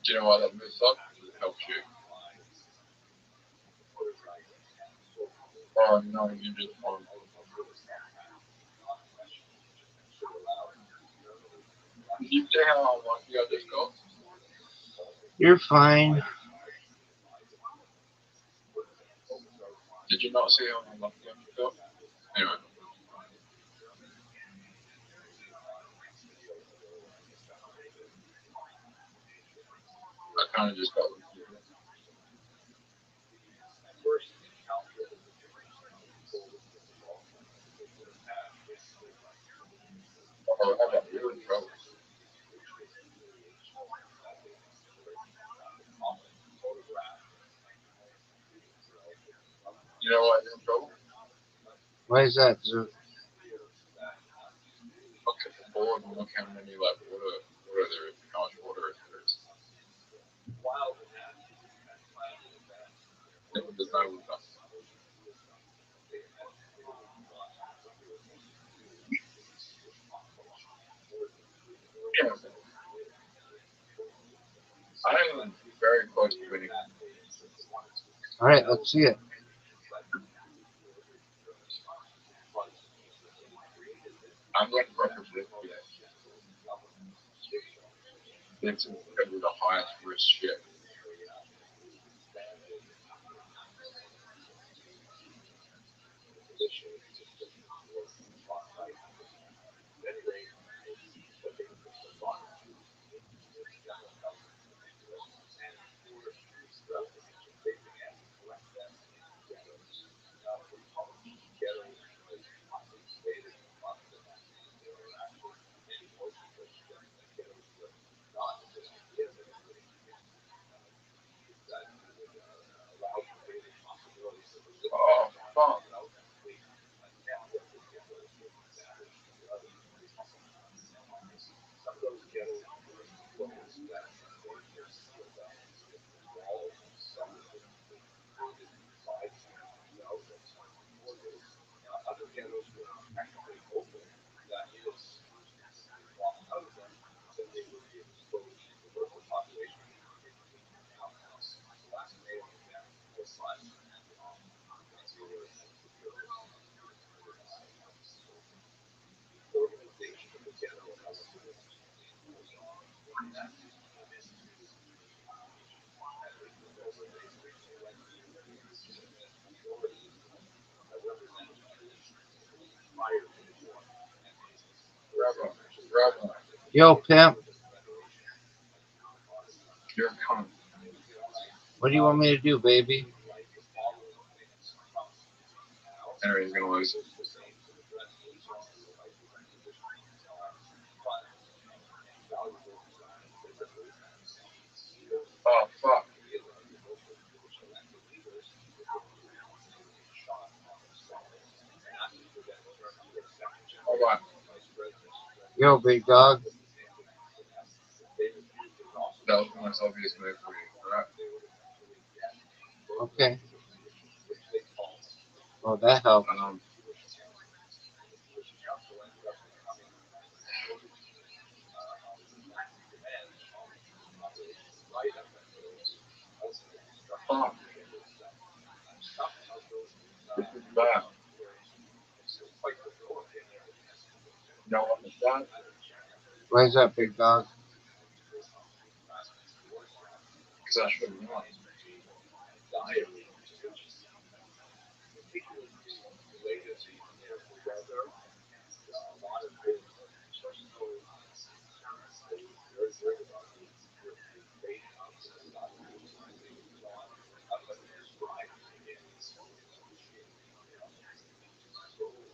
Do you know why that move sucked? Because it helps you. Oh no, you just won. Did you say how unlucky I just got? You're fine. Did you not see how unlucky I just got? Anyway. I kind of just got lucky. Oh, I got you in trouble. You know why you're in trouble? Why is that, Zoo? Look at the board and look how many like water there is, how much water there is. There's no water. Yeah. I'm very close to winning. All right, let's see it. I'm going to preface this today. This is going to be the highest risk shit. Oh, fuck. Rabbi, Yo, pimp. you're a cunt. What do you want me to do, baby? Henry's going to lose. Oh, fuck. All right. Yo, big dog. That was the most obvious move for you. All right. Okay. Oh, that helped. Fuck. This is bad. No one is that. Why is that, big dog? Because I should have won.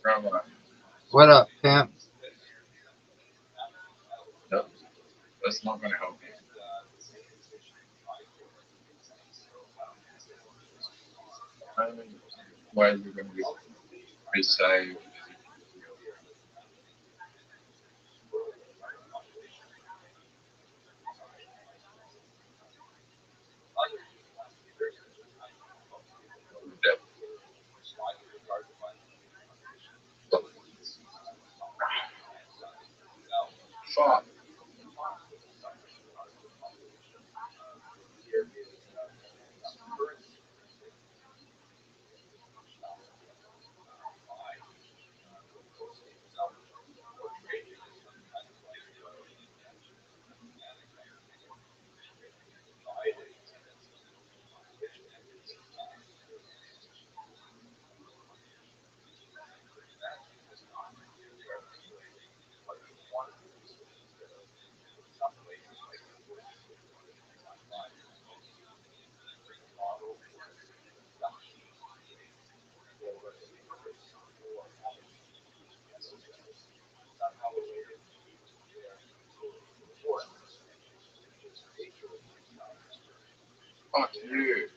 Rabbi, What up, pimp? that's not going to help you. Only way you're going to be saved. Fuck. Fuck you.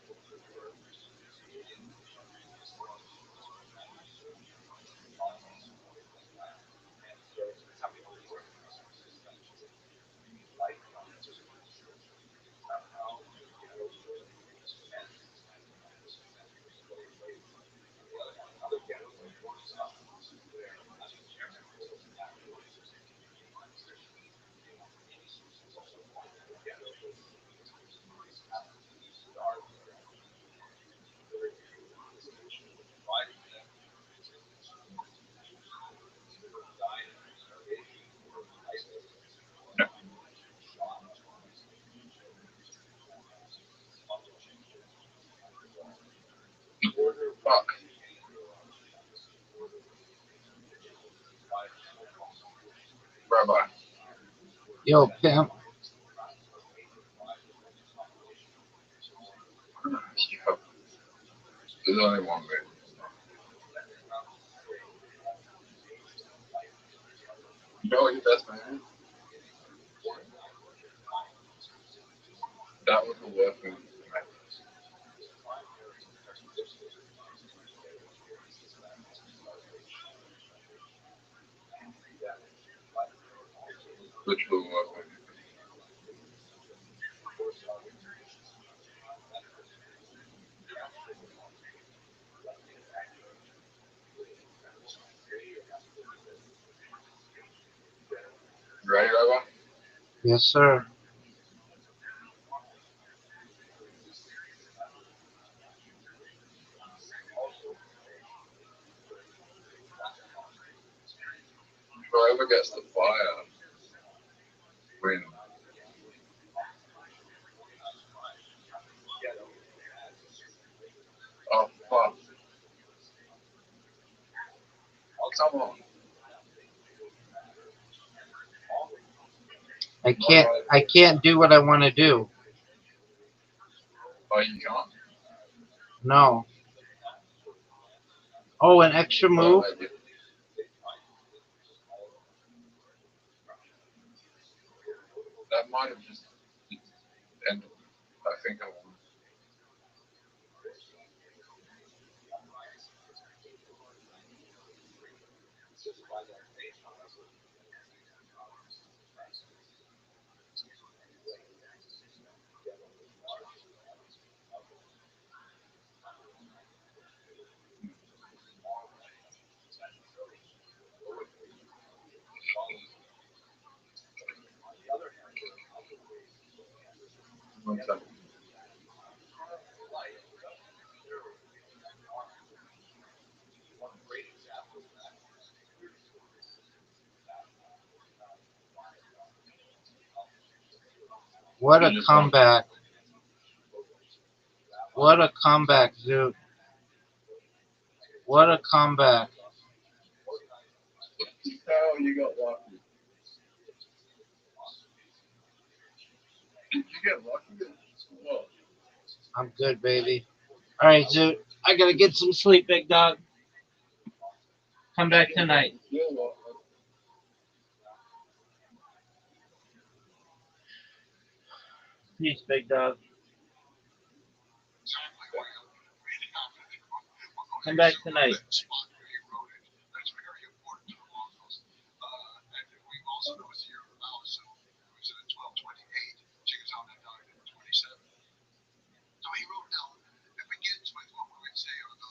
Fuck. Rabbi. Yo, pimp. Yeah. There's only one way. You know what your best man? That was the worst thing. Literally the worst thing. You ready, Rabbi? Yes, sir. Whoever gets the fire wins. Oh, fuck. Come on. I can't do what I want to do. Oh, you can't? No. Oh, an extra move? That might have just ended. I think I won. One second. What a You just comeback. What a comeback, dude. What a comeback. Hell, you got lucky. Did you get lucky? What? I'm good, baby. All right, dude. I got to get some sleep, big dog. Come back tonight. Peace, big dog. Come back tonight. So he wrote down, it begins with what we would say are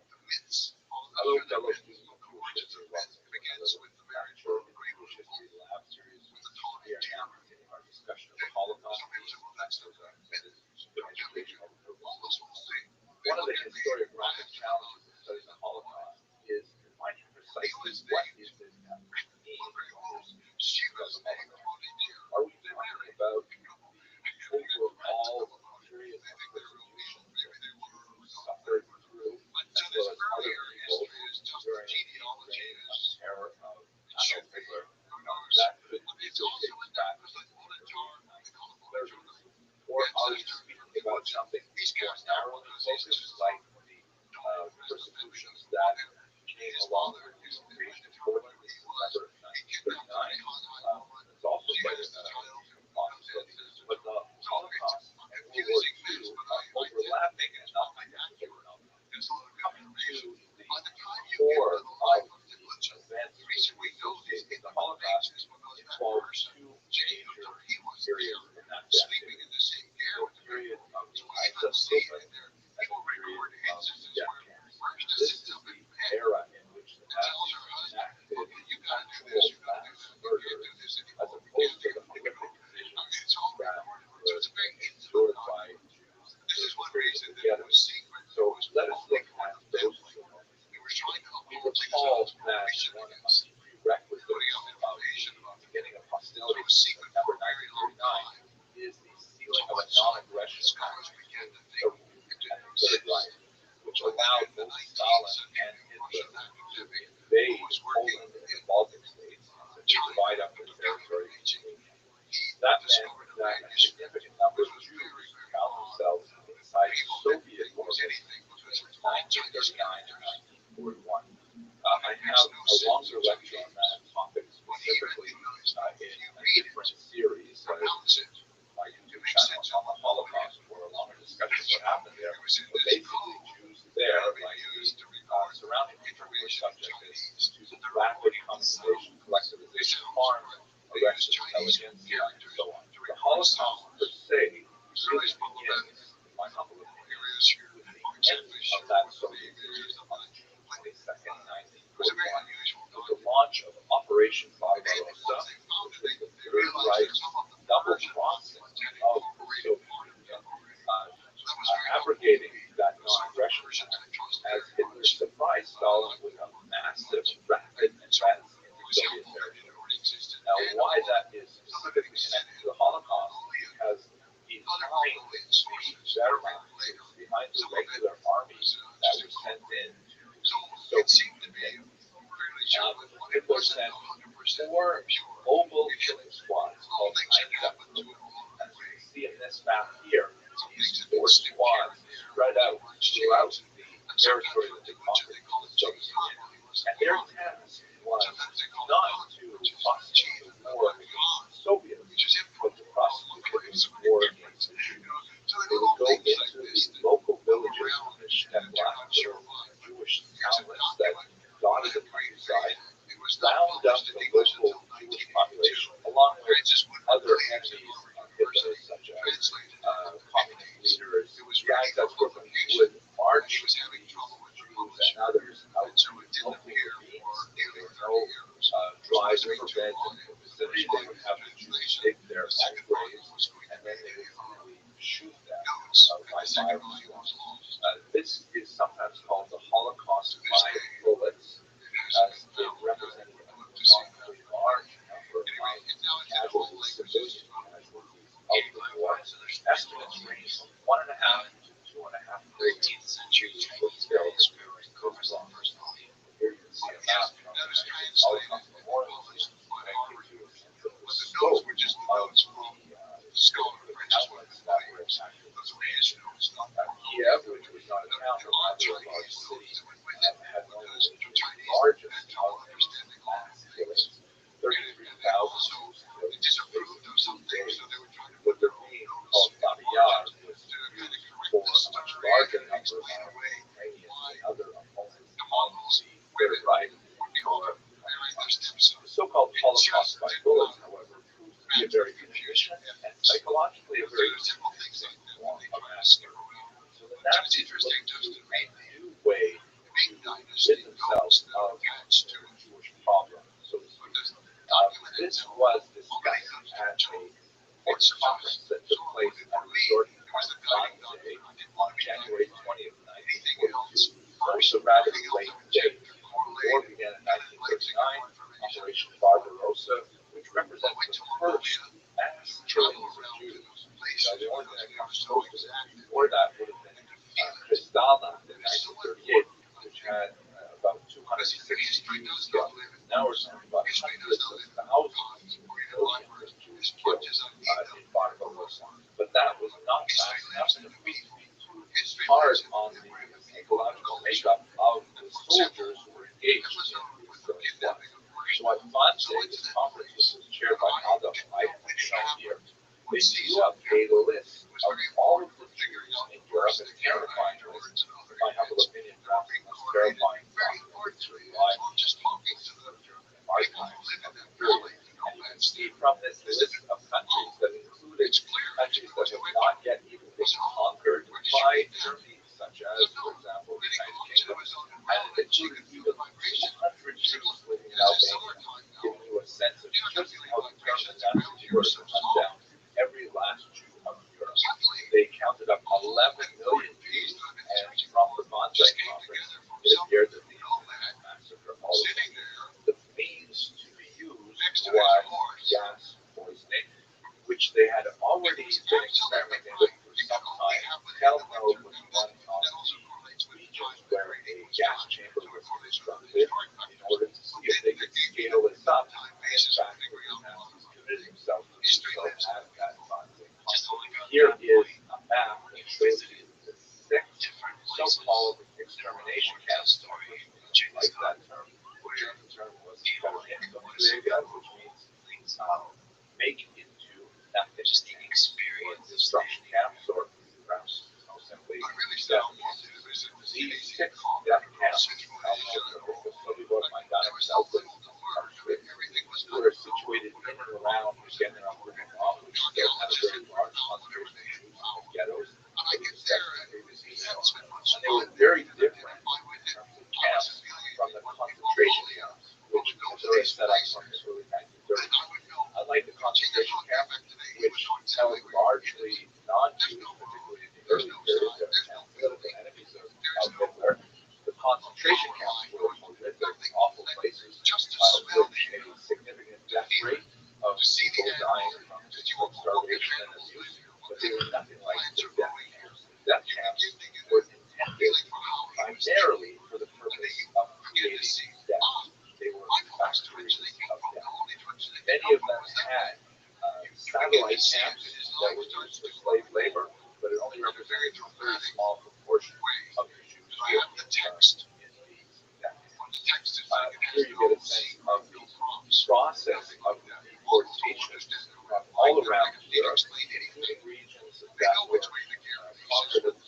the myths, all the origins of myths. It begins with the marriage of a great with the Ptolemy deer. Some people say, well, that's the myth. All those will say. One of the historiographic challenges of studying the Holocaust is defining precisely what is this mean. She was a deer. Are we talking about the overall serious persecution that suffered through, as well as other people during the reign of terror of Adolf Hitler? That could still take back to the 30s. Or are we speaking about something more narrowly focused, like the persecutions that came along with the invasion of Poland in September of 1939? It's also quite a possibility. But the Holocaust and World War II are overlapping enough that they were coming to the core of the events recently associated with the Holocaust involved two major periods in that decade. The period of the isolation and the period of death camps. This is the era in which the Nazis enacted actual mass murders as opposed to the horrific conditions that were endured by Jews together. So let us look at those two moments. We recall that one of the prerequisites of the beginning of hostilities in September 1939 is the sealing of a non-aggression pact at the Third Reich, which allowed both Stalin and Hitler to invade Poland and the Baltic states and to divide up their territory between them. That meant that a significant number of Jews found themselves inside Soviet orbit between 1939 and 1941. I have a longer lecture on that topic specifically in a different series. My YouTube channel on the Holocaust for a longer discussion of what happened there. But basically, Jews there, like the surrounding people, were subject to rapid commutation, collectivization, farms, arrest of intelligentsia, and so on. The Holocaust per se really begins, in my humble opinion, with the end of that Soviet period on June 22nd, 1941, with the launch of Operation Barbarossa, which was the Third Reich's double crossing of the Soviet Union, abrogating that non-aggression pact as Hitler surprised Stalin with a massive, rapid advance into Soviet territory. Now, why that is specifically connected to the Holocaust, because behind the Wehrmacht, behind the regular armies that were sent in to the Soviet Union, Hitler sent 4 mobile killing squads called Einsatzgruppen. As you can see in this map here, these 4 squads spread out throughout the territory that they conquered from the Soviet Union. And their task was not to prosecute the war against the Soviets, but to prosecute the war against the Jews. They would go into these local villages in the Steppe, Jewish townlets that dotted the countryside, round up the local Jewish population, along with other enemies of Hitler, such as communist leaders. The Einsatzgruppen would march the Jews and others out to local ravines. There were no drives or beds in the vicinity. They would have the Jews dig their own graves, and then they would simply shoot them by fire and sword. This is sometimes called the Holocaust by bullets, as it represented a remarkably large number of casualties, civilian casualties of the war. Estimates range from 1.5 to 2.5 million Jews were killed during the war. Here you can see a map from the Holocaust Memorial Museum that gives you a sense of the scope of the outlets that were attacked. Kiev, which was not a town but rather a large city, had more than 2 a very efficient and psychologically a very convincing form of massacre. So the Nazis looked to a new way to rid themselves of the Jewish problem, so to speak. This was discussed at a conference that took place at the resort Day on January 20th, 1942. So it was a rather late date. The war began in 1939, Operation Barbarossa, which represents the first mass killing of Jews. The only thing that comes close to this before that would have been Kristallnacht in 1938, which had about 260 Jews killed. Now we're talking about hundreds of thousands of millions of Jews killed in Barbarossa. But that was not fast enough, and it was too hard on the psychological makeup of the soldiers who were engaged in these killing deaths. So on Monday, this conference, which was chaired by Adolf Eichmann, shown here, they drew up a list of all of the Jews in Europe, a terrifying list. In my humble opinion, perhaps the most terrifying document to rely on German archives of the period. And you can see from this list of countries that included countries that have not yet even been conquered by Germany, such as, for example, the United Kingdom, and it included even 200 Jews living in Albania, giving you a sense of just how determined Nazis were to hunt down every last Jew of Europe. They counted up 11 million Jews, and from the Monday conference, it appeared that these would massacre all of them. The means to be used was gas poisoning, which they had already been experimenting with for some time. Kelmno was one of the regions where a gas chamber was constructed in order to see if they could scale this up. And in fact, the Nazis committed themselves to do so at that Monday conference. Here is a map that shows you the 6 so-called extermination camps. Like that term. The German term was Vernichtungslager, which means make into nothing. Destruction camps, or perhaps simply death camps. These 6 death camps, were situated in and around Vienna, which still had a very large concentration of Jews in ghettos. And they were very different in terms of camps from the concentration camps, which were set up from the early 1930s. Unlike the concentration camp, which held largely non-Jews, particularly in the early period and political enemies of Hitler, the concentration camps were horrific, awful places, with a significant death rate of people dying from starvation and abuse, but they were nothing like the death camps. The death camps were intended primarily for the purpose of creating death. They were factories of death. Many of them had satellite camps that were used for slave labor, but it only represented a very small proportion of the Jews who were interned in these camps. Here you get a sense of the process of deportation from all around Europe, including regions that were conquered at the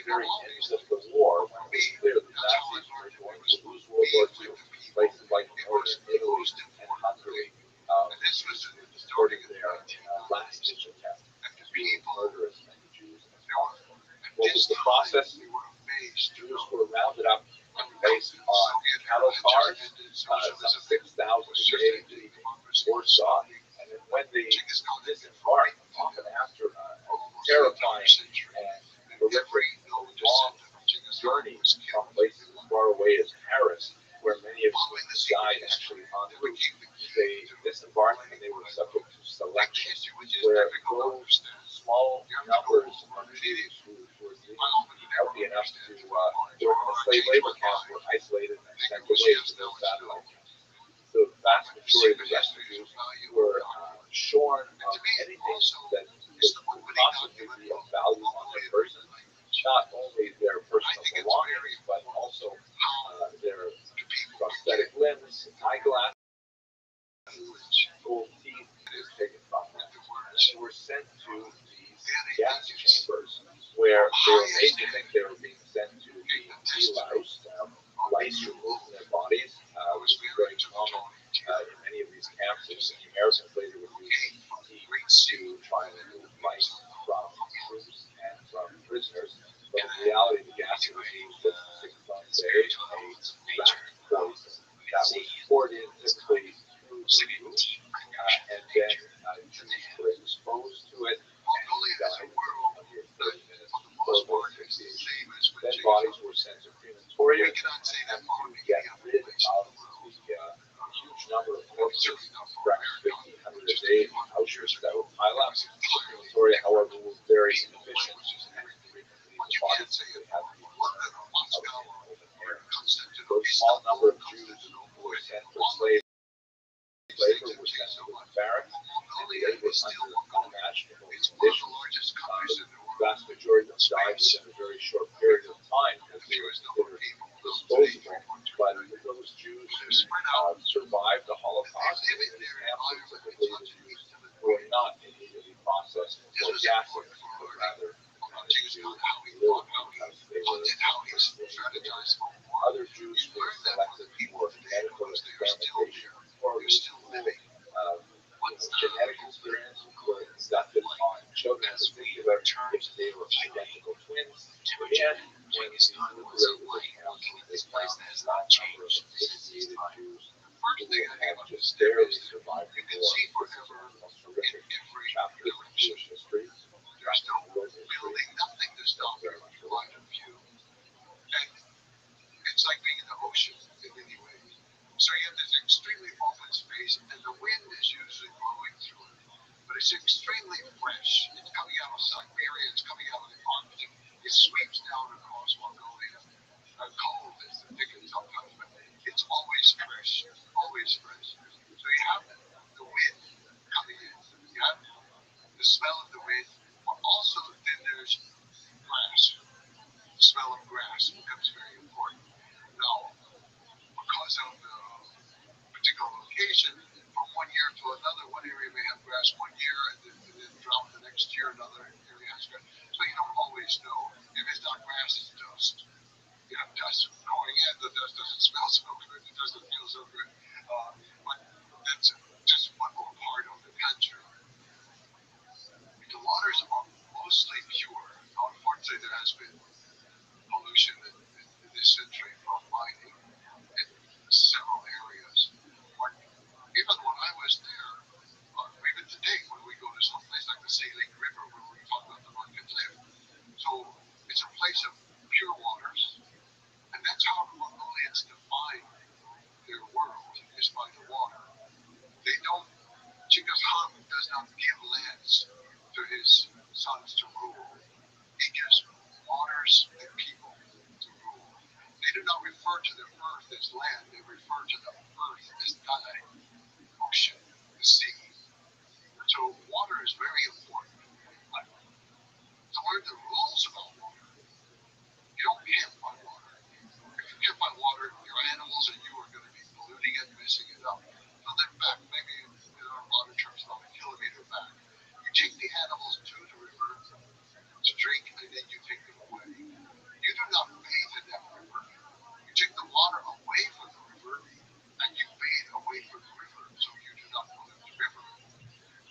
very end of the war, when it was clear the Nazis were going to lose World War II. Places like northern Italy and Hungary were distorting their last-ditch attempt to be murderous many Jews as possible. What was the process? Jews were rounded up and placed on cattle cars, some 6,000 a day to Warsaw, and then when they disembarked, often after a terrifying and horrific long journeys from places as far away as Paris, where many of them died actually en route, they disembarked and they were subject to selection, where those small numbers of Jews who were healthy enough to work in the slave labor camps were isolated and sent away to those satellite camps. The vast majority of the rest of Jews were shorn of anything that could possibly be of value on their person, not only their personal belongings, but also their prosthetic limbs, eyeglasses, gold teeth was taken from them. And they were sent to these gas chambers where they were made to think they were being sent to be deloused, lice removed from their bodies, which was very common in many of these camps. And the Americans later would use violent fight from troops and from prisoners. But in reality, the gas that was used was a cyclone day, a rat poison that was poured in typically through the roof, and then Jews were exposed to it and died under 30 minutes or more asphyxiation. Then bodies were sent to crematorium and to get rid of the huge number of corpses, perhaps 1,500 a day in Auschwitz that would pile up. The crematoria, however, were very inefficient, and frequently the bodies simply had to be burned out in open air. So a small number of Jews who were sent for slave labor were sent to barracks and labor under unimaginable conditions. The vast majority of them died within a very short period of time because they were considered disposable. But those Jews who survived the Holocaust in these camps were typically the Jews who were not immediately processed or gassed, but rather to live because they were enslaved. Other Jews were selected for medical experimentation or genetic experiments were conducted on children, in particular if they were identical twins. And when the nuclear was formed, they found a small number of asphyxiated Jews who had just barely survived the war. This is one of the most horrific chapters in Jewish history. There's no building, nothing to stop very much for life. And it's like being in the ocean in many ways. So you have this extremely open space, and the wind is usually blowing through it. But it's extremely fresh. It's coming out of Siberia, it's coming out of the Arctic. It sweeps down across Mongolia. Cold is the thickest sometimes, but it's always fresh, always fresh. So you have the wind coming in. You have the smell of the wind, but also then there's grass. The smell of grass becomes very important. Now, because of the particular location, from one year to another, one area may have grass one year, and then drought the next year, another area has grass. So you don't always know. If it's not grass, it's dust. You have dust going in, the dust doesn't smell so good, it doesn't feel so good. But that's just one more part of the country. The waters are mostly pure. Unfortunately, there has been pollution in this century from mining in several areas. But even when I was there, even today, when we go to some place like the Saline River, where we talk about the Northern live, so it's a place of pure waters, and that's how Mongolians define their world, is by the water. They don't, Genghis Khan does not give lands to his sons to rule. He gives waters and people to rule. They do not refer to the earth as land, they refer to the earth as Dale, ocean, the sea. And so water is very important. But to learn the rules about water, you don't camp by water. If you camp by water, your animals and you are going to be polluting it, messing it up. So they're back, maybe in our modern terms, about a kilometer back. You take the animals to the river to drink, and then you take them away. You do not bathe in that river. You take the water away from the river, and you bathe away from the river, so you do not pollute the river.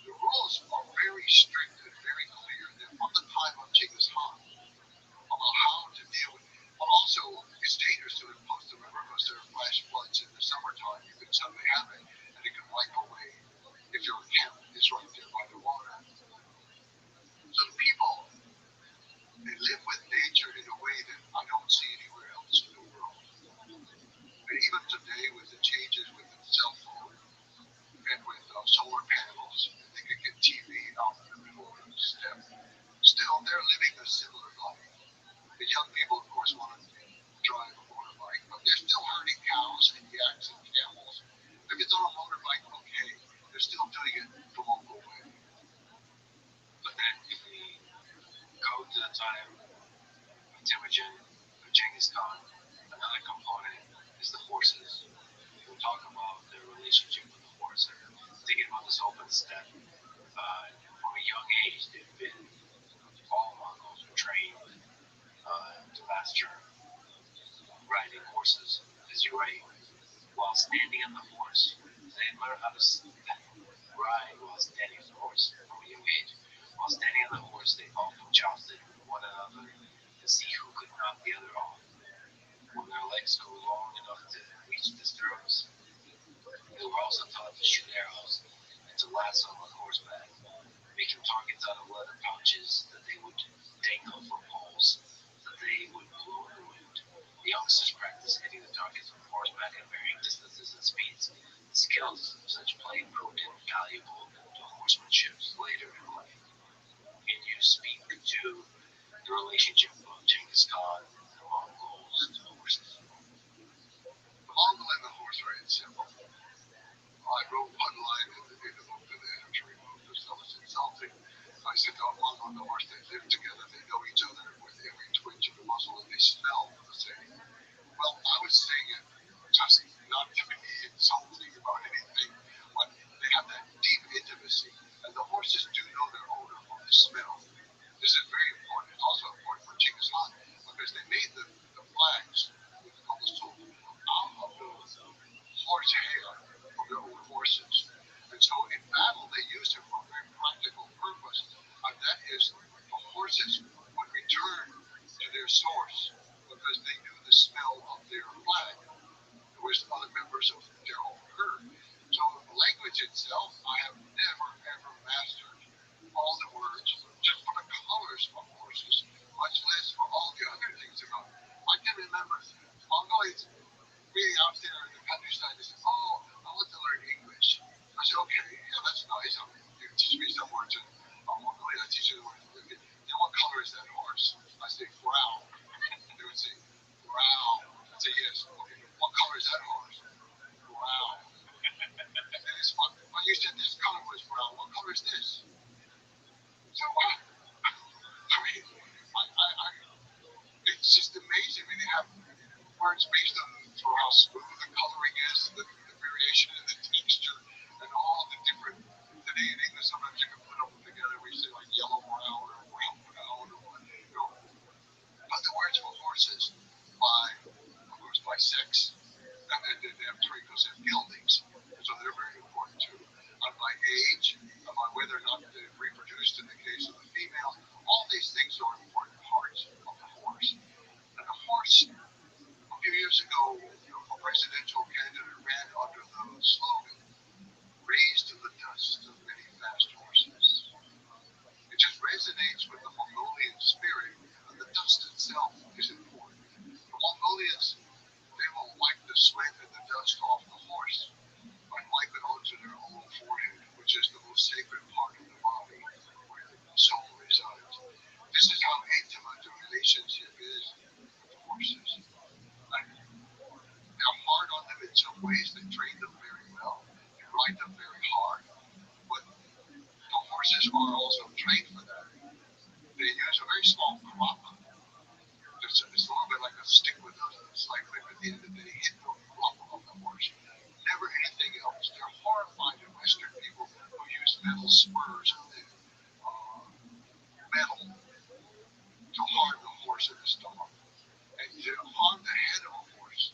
The rules are very strict and very clear. That from the time of Genghis Khan, about how to deal with. But also, it's dangerous to impose the river because there are flash floods in the summertime. You can suddenly have it, and it can wipe away if your camp is right there by the water. So the people, they live with nature in a way that I don't see anywhere else in the world. And even today, with the changes with the cell phone and with solar panels, they can get TV out in the middle of the step. Still, they're living a similar life. The young people, of course, want to drive a motorbike, but they're still herding cows and yaks and camels. If it's on a motorbike, okay, they're still doing it the local way. But then if we go to the time of Temujin, of Genghis Khan, another component is the horses. We talk about their relationship with the horse and thinking about this open steppe. From a young age, they've been, all Mongols were trained to master riding horses, as you write, while standing on the horse. They learn how to ride while standing on the horse from a young age. legs go long enough to reach the stirrups. They were also taught to shoot arrows and to lasso on horseback, making targets out of leather pouches that they would dangle from poles that they would blow in the wind. The youngsters practiced hitting the targets from horseback at varying distances and speeds. The skills of such play proved invaluable to horsemanship later in life. Can you speak to the relationship of Genghis Khan and the Mongols to horses? The Mongol and the horse are inseparable. I wrote one line in the book to the editor removed this that was insulting. I said the Mongol and the horse, they live together, they know each other with every twitch of the muscle, and they smell the same. Well, I was saying it just not to be insulting about anything, but they have that deep intimacy, and the horses do know their owner from the smell. This is very important. It's also important for Genghis Khan because they made the flags with the cobblestone out of the horse hair from their own horses. And so in battle, they used it for a very practical purpose, and that is the horses would return to their source because they knew the smell of their flag. There was other members of their own herd. So the language itself, I have never, ever mastered all the words just for the colors of horses, much less for all the other things about it. I can remember Mongolians being out there in the countryside, they said, oh, I want to learn English. I said, okay, yeah, that's nice. You teach me some words in Mongolia, I teach you the words. Then what color is that horse? I say, brown. They would say, brown. I say, yes. Okay, what color is that horse? Brown. And it's fun. Well, you said this color was brown. What color is this? So what? I mean, it's just amazing. I mean, they have words based on for how smooth the coloring is, the variation in the texture, and all the different. Today in English, sometimes you can put them together. We say like yellow brown or brown brown, or you know. But the words for horses by, of course, by sex, and then they have twinkles and gildings, so they're very important too. And by age, and by whether or not they've reproduced in the case of the female, all these things are important parts of the horse. And the horse, a few years ago, a presidential candidate ran under the slogan, "Raised to the dust of many fast horses." It just resonates with the Mongolian spirit, and the dust itself is important. The Mongolians, they will wipe the sweat and the dust off the horse and wipe it onto their own forehead, which is the most sacred part of the body where the soul resides. This is how intimate the relationship is with horses. And they're hard on them in some ways. They train them very well. They ride them very hard. But the horses are also trained for that. They use a very small crop. It's a little bit like a stick with a slight whip at the end of the day. Hit the crop of the horse. Never anything else. They're horrified at Western people who use metal spurs and metal to harm the horse in the stomach. And to harm the head of a horse,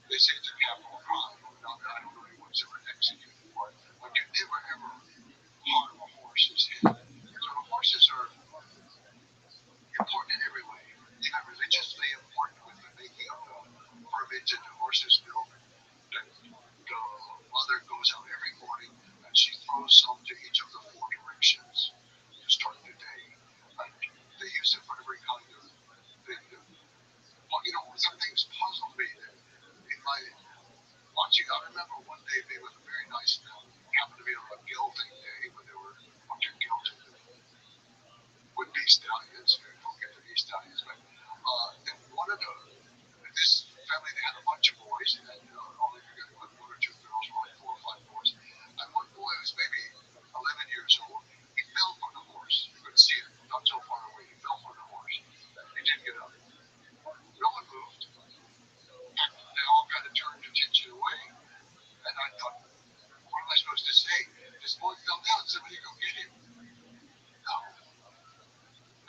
they say it's a capital crime. Now, I don't know anyone's ever executed for it, but you never ever harm a horse's head. So the horses are important in every way, even religiously important with the making of the fermented horse's milk. The mother goes out every morning and she throws some to each of the four directions to start the day. And they use it for every kind of thing. Well, some things puzzle me that in my watching. I remember one day they was a very nice family. It happened to be on a gelding day when there were a bunch of gelding would be stallions. Don't get to be stallions, but and one of this family they had a bunch of boys and only forget one or two girls, or like 4 or 5 boys. And one boy was maybe 11 years old. He fell from the horse. You could see it not so far away. He fell from the horse. He didn't get up. No one moved. They all kind of turned attention away. And I thought, what am I supposed to say? This boy fell down. Somebody go get him. No.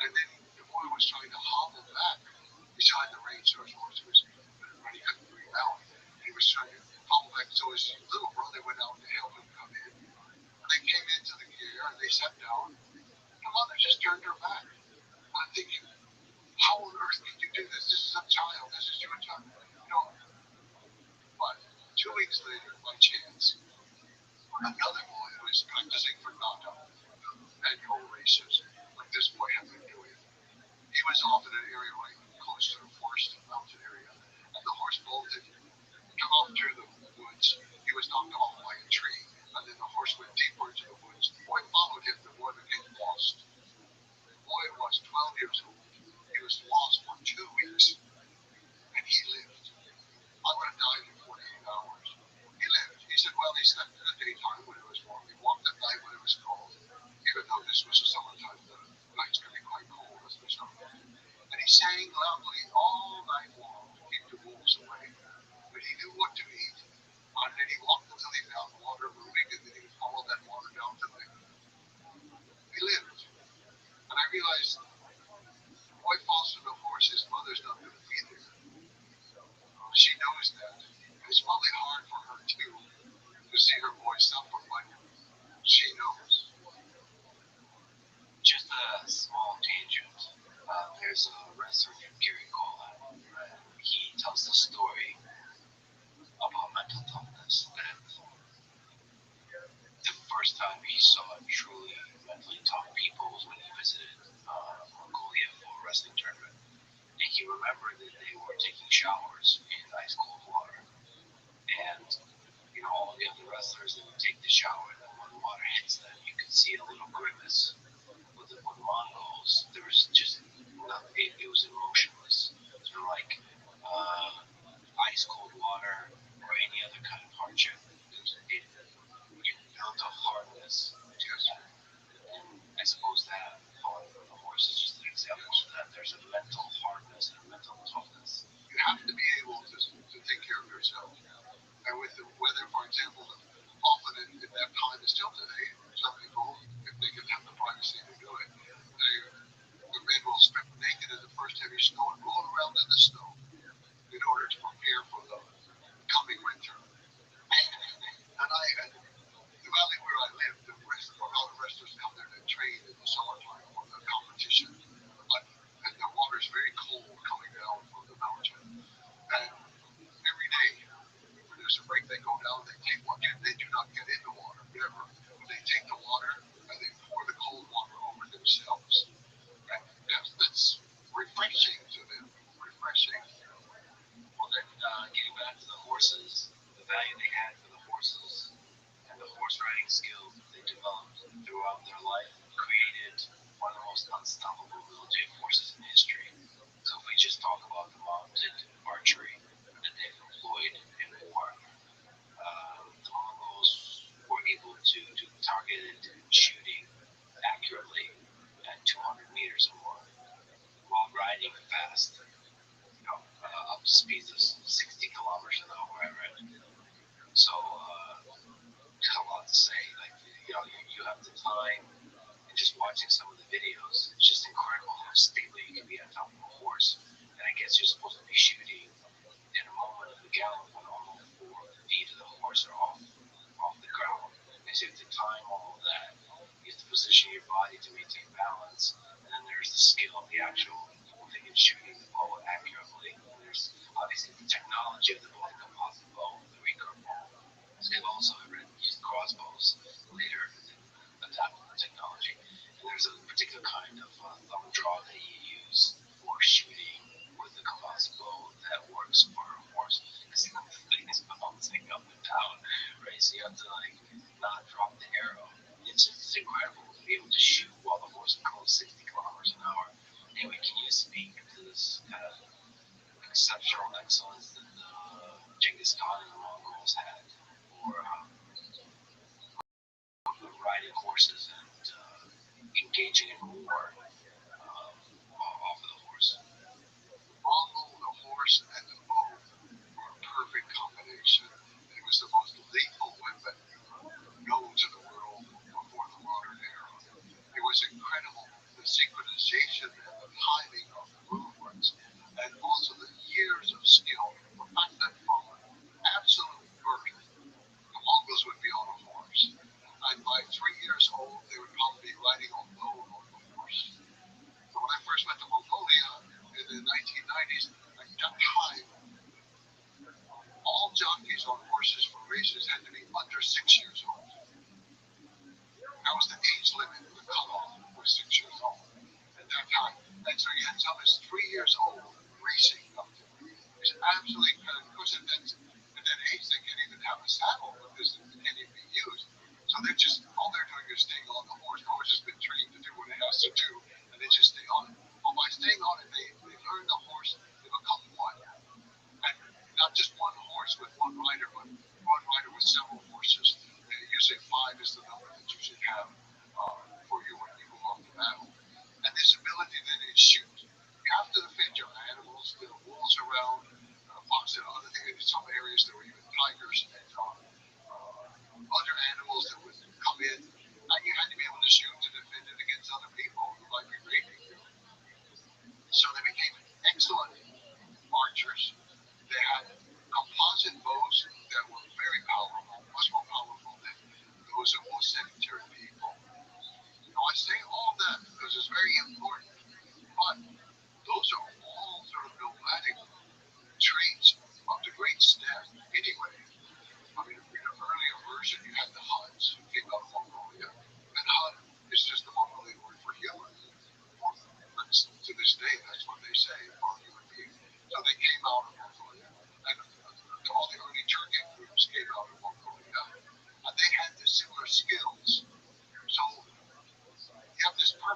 And then the boy was trying to hobble back. He still had the reins, so his horse was running, couldn't breathe out. He was trying to hobble back, so his little brother went out to help him come in. And they came into the gear and they sat down. The mother just turned her back. I'm thinking, how on earth can you do this? This is a child. This is your child. know, but 2 weeks later, by chance, another boy who was practicing for Nata, annual races, like this boy had been doing. He was off in an area right close to the forest mountain area, and the horse bolted, come off through the woods. He was knocked off by a tree, and then the horse went deeper into the woods. The boy followed him. The boy became lost. The boy was 12 years old. He was lost for 2 weeks, and he lived. I would have died in 48 hours. He lived. He said, well, he slept in the daytime when it was warm. He walked at night when it was cold. Even though this was the summertime, the nights could be quite cold as the summer. And he sang loudly all night long to keep the wolves away. But he knew what to eat. And then he walked until he found water moving, and then he would follow that water down to the. He lived. And I realized, the boy falls from the horse, his mother's not going to be there. She knows that. And it's probably hard for her, too, to see her boy suffer, but she knows. Just a small tangent. There's a wrestler named Gary Coleman. He tells the story about mental toughness. That the first time he saw truly mentally tough people was when he visited Mongolia for a wrestling tournament. And he remembered that they were taking showers in ice cold water. And, all the other wrestlers, they would take the shower, and then when the water hits them, you could see a little grimace. With the Mongols, there was just nothing, it was emotionless. Sort of like ice cold water or any other kind of hardship. It built a hardness to that. And I suppose that falling from the horse is just an example of that. There's a mental hardness and a mental toughness. You have to be able to take care of yourself. And with the weather, for example, often in that time, and still today, some people, if they can have the privacy to do it, the men will strip naked in the first heavy snow and roll around in the snow in order to prepare for the coming winter. And the valley where I live, a lot of wrestlers come there to train in the summertime for the competition. And the water is very cold coming down from the mountain. And every day, when there's a break, they go down, they take water. They do not get in the water, never. But they take the water and they pour the cold water over themselves. And that's refreshing to them. Refreshing. Well, then getting back to the horses, the value they had for the horses and the horse riding skills that they developed throughout their life created one of the most unstoppable military forces in history. So if we just talk about the mounted archery that they've employed in war, the Mongols were able to do targeted shooting accurately at 200 meters or more while riding fast, up to speeds of 60 kilometers an hour, I read. So, a lot to say. Like, you have the time, and just watching some of the videos, it's just incredible how stable you can be on top of a horse. And I guess you're supposed to be shooting in a moment of the gallop when all 4 feet of the horse are off the ground. Because you have to time all of that. You have to position your body to maintain balance. And then there's the skill of the actual holding and shooting the bow accurately. And there's obviously the technology of the bow, the composite bow, the recurve bow. They've also used crossbows later and adapted the technology. And there's a particular kind of thumb draw that you use for shooting with the composite bow that works for a horse. Because the thing is bouncing up and down, right? So you have to not drop the arrow. It's incredible to be able to shoot while the horse goes 60 kilometers an hour. Anyway, can you speak to this kind of exceptional excellence that Genghis Khan and the Mongols had for riding horses and engaging in war off of the horse? Mongol, the horse, and the bow were a perfect combination. It was the most lethal weapon known to the world before the modern era. It was incredible, the synchronization and the timing of the movements, and also the years of skill. The fact that from absolute birth, the Mongols would be on a horse. And by 3 years old, they would probably be riding alone on the horse. So when I first went to Mongolia in the 1990s, at that time,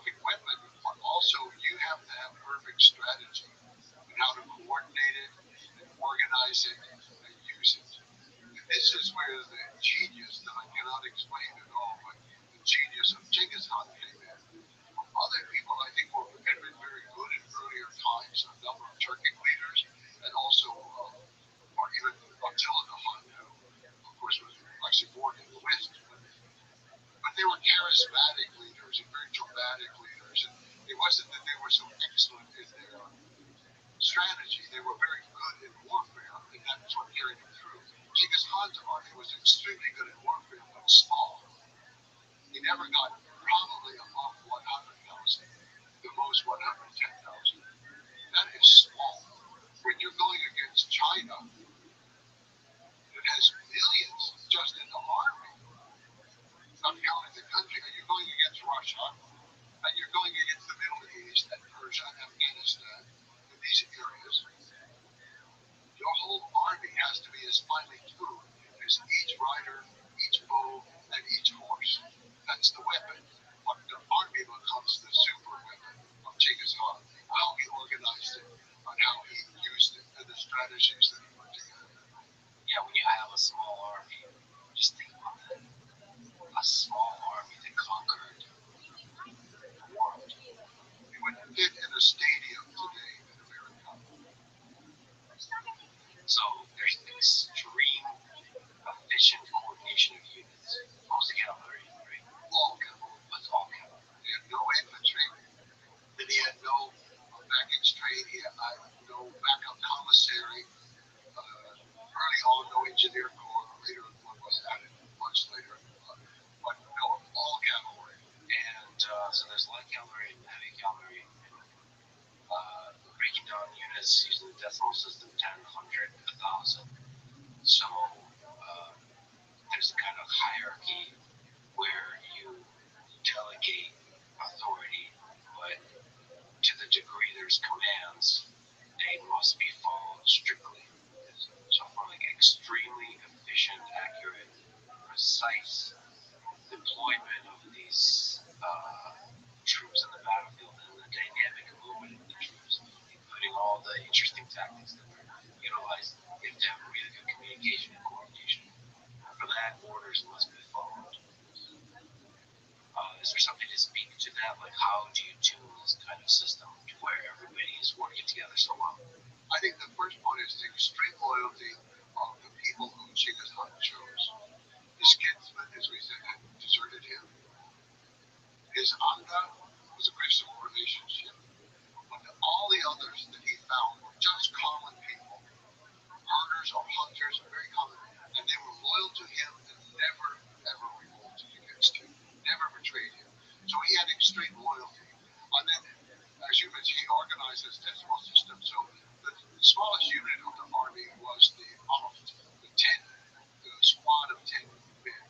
perfect weapon, but also you have to have perfect strategy and how to coordinate it and organize it and use it. And this is where the genius that I cannot explain at all, but the genius of Genghis Khan came in. Other people, I think, had been very good in earlier times, a number of Turkic leaders, and also, or even Attila the Hun, who, of course, was actually born in the West. But they were charismatic leaders and very dramatic leaders. And it wasn't that they were so excellent in their strategy. They were very good in warfare, and that's what carried them through. Genghis Khan's army was extremely good in warfare, but small. He never got probably above 100,000, the most 110,000. That is small. When you're going against China, it has millions just in the army, not counting the country, and you're going against Russia, and you're going against the Middle East and Persia and Afghanistan, in these areas. Your whole army has to be as finely tuned as each rider, each bow, and each horse. That's the weapon. But the army becomes the super weapon of Genghis Khan. How he organized it, and how he used it, and the strategies that he put together. Yeah, when you have a small army, just think about that. A small army that conquered the world. It would fit in a stadium today in America. So there's extreme efficient coordination of units. Mostly cavalry, right? All cavalry. But all cavalry. He had no infantry. Then he had no baggage train. He had no backup commissary. Early on, no engineer corps. Later, one was added much later. But no, all cavalry. And so there's light cavalry and heavy cavalry. Breaking down units using the decimal system, 10, 100, 1,000. So there's a kind of hierarchy where you delegate authority, but to the degree there's commands, they must be followed strictly. So for like extremely efficient, accurate, precise deployment of these troops in the battlefield and the dynamic movement of the troops, including all the interesting tactics that were utilized, you have to have really good communication and coordination. For that, orders must be followed. Is there something to speak to that? Like, how do you tune this kind of system to where everybody is working together so well? I think the first one is the extreme loyalty of the people who Genghis Khan chose. His kinsmen, as we said, had deserted him. His Anga was a Christian relationship. But all the others that he found were just common people. Herders or hunters, very common. And they were loyal to him and never, ever revolted against him. Never betrayed him. So he had extreme loyalty. And then, as you mentioned, he organized his decimal system. So the smallest unit of the army was the Aleph, the squad of 10 men.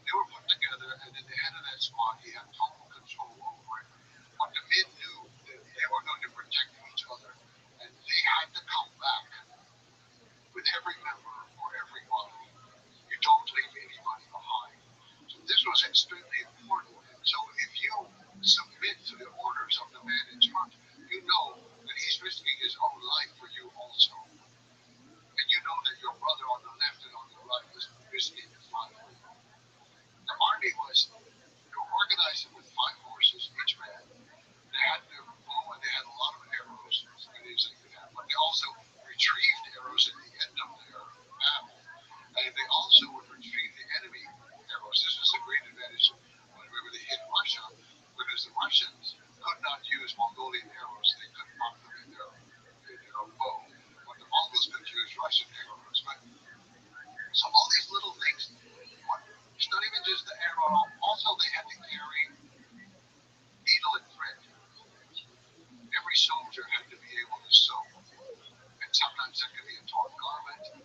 They were put together, and then the head of that squad, he had total control over it. But the men knew that they were going to protect each other, and they had to come back with every member or every body. You don't leave anybody behind. So this was extremely important. So if you submit to the orders of the man in charge, you know that he's risking his own life for you also. And you know that your brother on the left and on the right is risking his life for you. The army was, they were organized with 5 horses, each man. They had their bow and they had a lot of arrows, as many as they could have. But they also retrieved arrows at the end of their battle. And they also would retrieve the enemy arrows. This was a great advantage whenever they hit Russia, because the Russians could not use Mongolian arrows. They could mark them in their bow. But the Mongols could use Russian arrows. But, so all these little things, it's not even just the arrow. Also, they had to carry needle and thread. Every soldier had to be able to sew. And sometimes that could be a torn garment.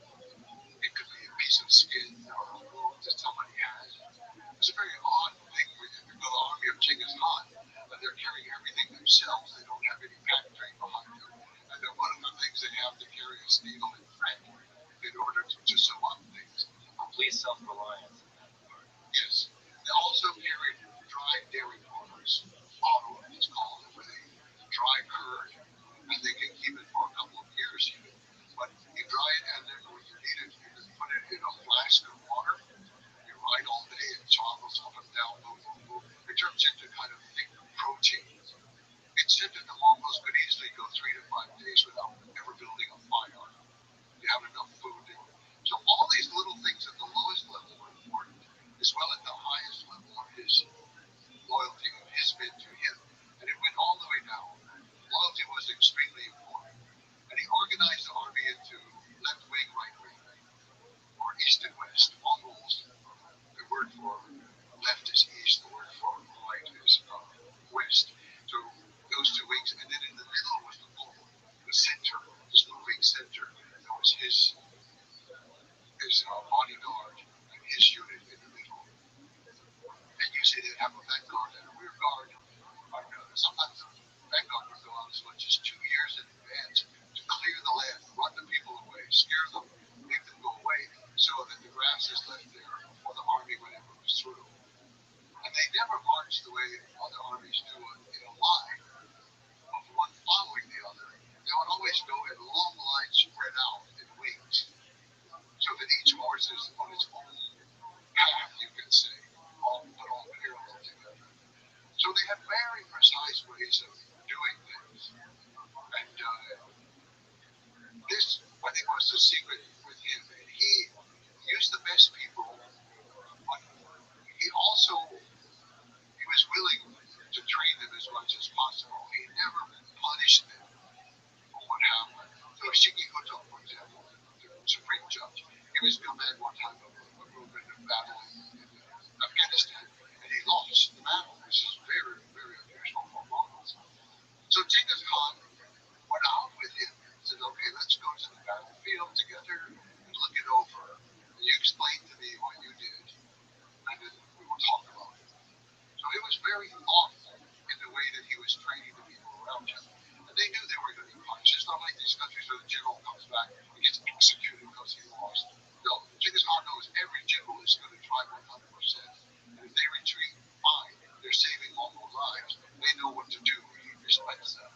It could be a piece of skin or a wound that somebody has. It's a very odd thing with the army of Genghis Khan. They're carrying everything themselves. They don't have any pack train behind them. And then one of the things they have to carry is needle and thread in order to sew up things. Complete self-reliance in that part. Yes. They also carried dried dairy products, all routine. It said that the Mongols could easily go 3 to 5 days without ever building a fire. They have enough food. So all these little things at the lowest level were important, as well at the highest level of his loyalty of his men to him. And it went all the way down. Loyalty was extremely important. And he organized the army into left wing, right wing, or east and west. Mongols, the word for left is east, the word for right is west. So those two wings, and then in the middle was the center, this moving center. That was his bodyguard and his unit in the middle. And usually they'd have a vanguard and a rear guard. Sometimes the vanguard would go out as much as 2 years in advance to clear the land, run the people away, scare them, make them go away, so that the grass is left there for the army when it moves through. And they never marched the way other armies do in a line of one following the other. They would always go in long lines spread out in wings, so that each horse is on its own path, you could say, but all parallel together. So they had very precise ways of doing things. And this, I think, was the secret with him. And he used the best people, but he was willing to train them as much as possible. He never punished them for what happened. So Shiki Kuto, for example, the Supreme Judge, he was command one time of a movement of battle in Afghanistan, and he lost the battle, which is very, very unusual for Mongols. So Genghis Khan went out with him and said, okay, let's go to the battlefield together and look it over. And you explain to me what you did, and then we will talk about it. So he was very thoughtful in the way that he was training the people around him. And they knew they were going to be punished. It's not like these countries where the general comes back and gets executed because he lost. No, Genghis Khan knows every general is going to try 100%. And if they retreat, fine. They're saving all their lives. They know what to do. He respects them.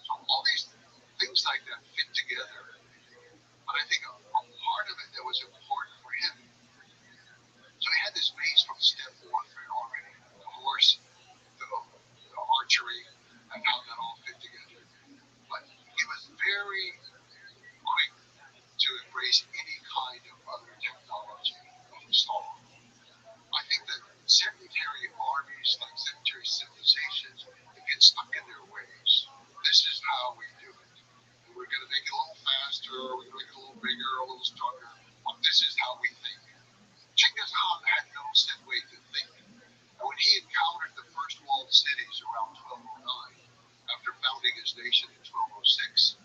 So all these things like that fit together. But I think a part of it that was important for him, so he had this base from step warfare already. The horse, the archery, and how that all fit together. But he was very quick to embrace any kind of other technology that he saw. I think that sedentary armies, like sedentary civilizations, they get stuck in their ways. This is how we do it. And we're going to make it a little faster, we're going to make it a little bigger, a little stronger. But this is how we think. Genghis Khan had no set way to think. And when he encountered the first walled cities around 1209, after founding his nation in 1206,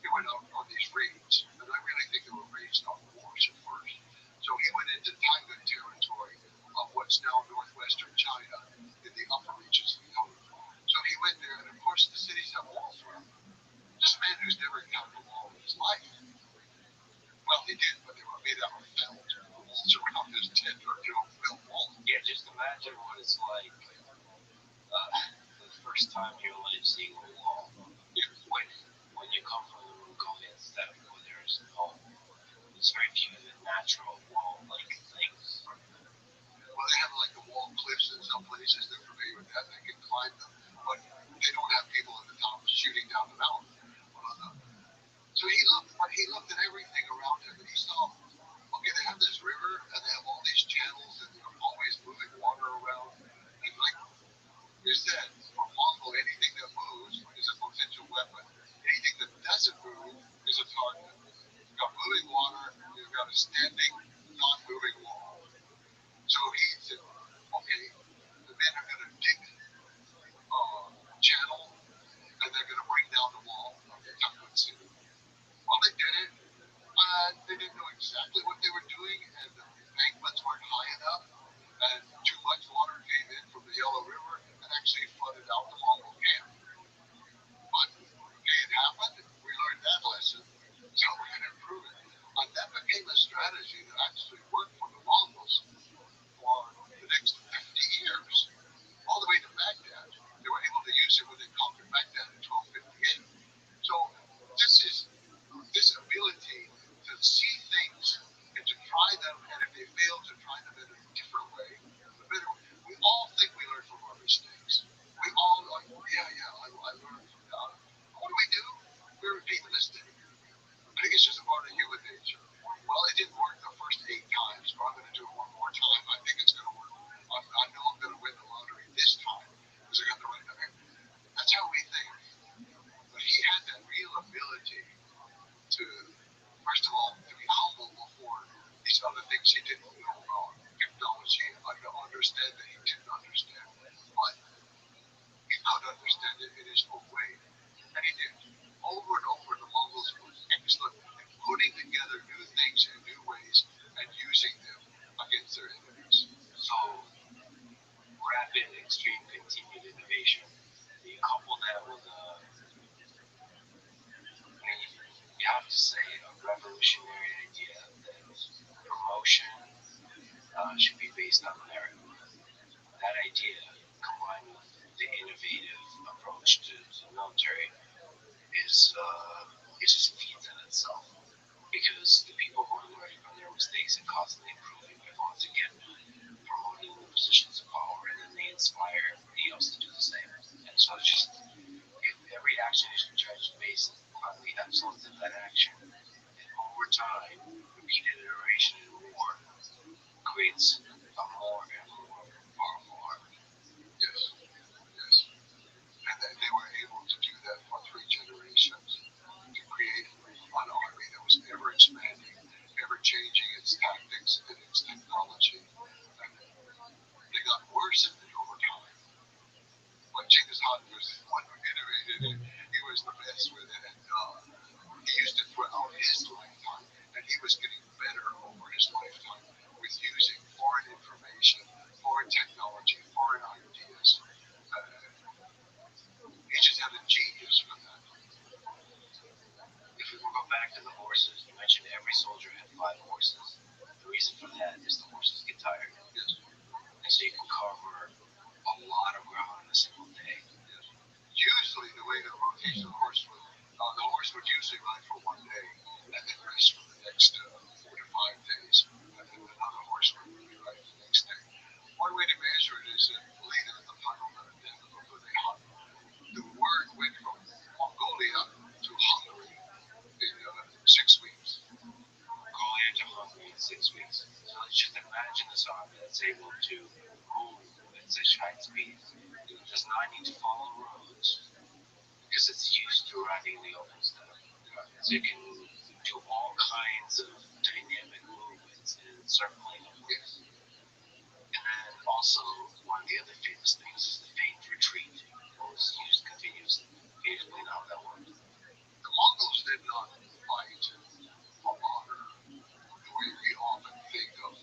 he went out on these raids. And I really think they were raids, not wars at first. So he went into Taiwan territory of what's now northwestern China in the upper reaches of the Yellow. So he went there, and of course the cities have walls around them. This man who's never encountered a wall in his life. Well, he did, but they were made out of felt. The walls around his tent are felt walls. Yeah, just imagine what it's like the first time you're like seeing a wall. When you come from the Mongolian steppe, where there's very few natural wall-like things. Well, they have like the wall cliffs in some places. They're familiar with that. They can climb them, but they don't have people at the top shooting down the mountain. So he looked at everything around him, and he saw, okay, they have this river, and they have all these channels, and they're always moving water around. And like you said, for Mongol, anything that moves is a potential weapon. Anything that doesn't move is a target. You've got moving water, you've got a standing, non-moving wall. So he said, okay, the men are going to dig a channel, and they're going to bring down the wall of the Taiwan city. Well, they did it, and they didn't know exactly what they were doing, and the embankments weren't high enough, and too much water came in from the Yellow River and actually flooded out the Mongol camp. But, okay, it happened. We learned that lesson, so we're going to improve it. And that became a strategy that actually worked for the Mongols for the next understand it in his own way. And he did. Over and over, the Mongols were excellent at putting together new things in new ways and using them against their enemies. So, rapid, extreme, continued innovation. You couple that with you have to say, a revolutionary idea that promotion should be based on merit. That idea, combined with the innovative approach to the military, is just feeds in itself. Because the people who are learning from their mistakes and constantly improving by once again promoting the positions of power, and then they inspire everybody else to do the same. And so it's just, if every action is judged based on the excellence of that action, and over time, repeated iteration in war creates a more and more powerful army. Yes, yes. And they were able to do that for 3 generations, to create an army that was ever expanding, ever changing its tactics and its technology. And they got worse at it over time. But Genghis Khan was the one who innovated it. He was the best with it. And he used it throughout his lifetime. And he was getting better over his lifetime with using foreign information, foreign technology, foreign ideas. He just had a genius for that. If we go back to the horses, you mentioned every soldier had 5 horses. The reason for that is the horses get tired. Yes. And so you can cover a lot of ground in a single day. Yes. Usually the way the rotation of the horse would usually ride for one day and then rest for the next 4 to 5 days. And then another horse would really ride the next day. One way to measure it is later in the final death of the hunt. The word went from Mongolia to Hungary in 6 weeks. Mongolia to Hungary in 6 weeks. So let's just imagine this army that's able to move at such high speeds. It does not need to follow roads because it's used to riding the open stuff. So it can do all kinds of dynamic movements and circling of ways. And then also, one of the other famous things is the feigned retreat. It was used continuously. Can you explain how that worked? The Mongols did not fight for honor the way we often think of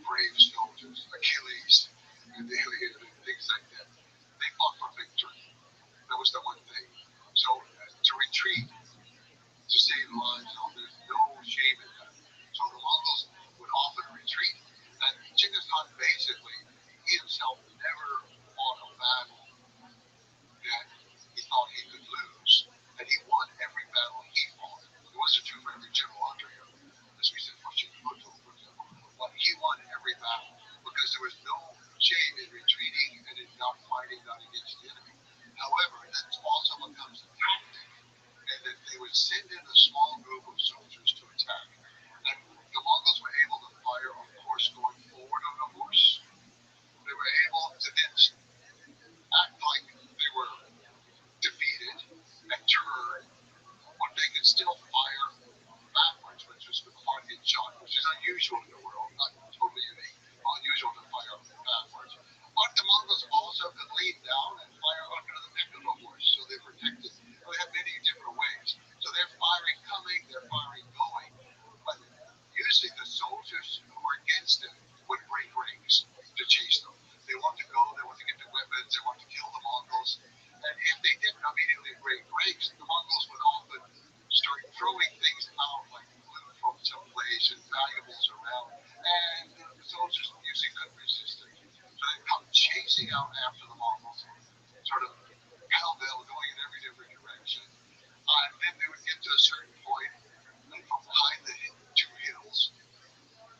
brave soldiers, Achilles and Iliad and things like that. They fought for victory. That was the one thing. So to retreat, to save lives, there's no shame in that. So the Mongols would often retreat, and Genghis Khan basically, he himself never fought a battle that he thought he could lose, and he won every battle he fought. It wasn't true for every general under him, as we said for Shinkoto, for example, but he won every battle because there was no shame in retreating and in not fighting, not against the enemy. However, that also becomes a tactic, and that they would send in a small group of soldiers to attack. And the Mongols were able to fire, of course, going forward on the horse. They were able to then act like they were defeated and turn, but they could still fire backwards, which was the target shot, which is unusual in the world, not totally unique, unusual to fire backwards. But the Mongols also could lean down and fire under the neck of the horse, so they protected. They have many different ways. So they're firing coming, they're firing going. But usually the soldiers who were against them would break ranks to chase them. They want to go, they want to get the weapons, they want to kill the Mongols. And if they didn't immediately break ranks, the Mongols would often start throwing things out like loot from some place and valuables around. And the soldiers usually couldn't resist it. So they'd come chasing out after the Mongols, sort of pell-mell going in every different direction. And then they would get to a certain point, and from behind the 2 hills,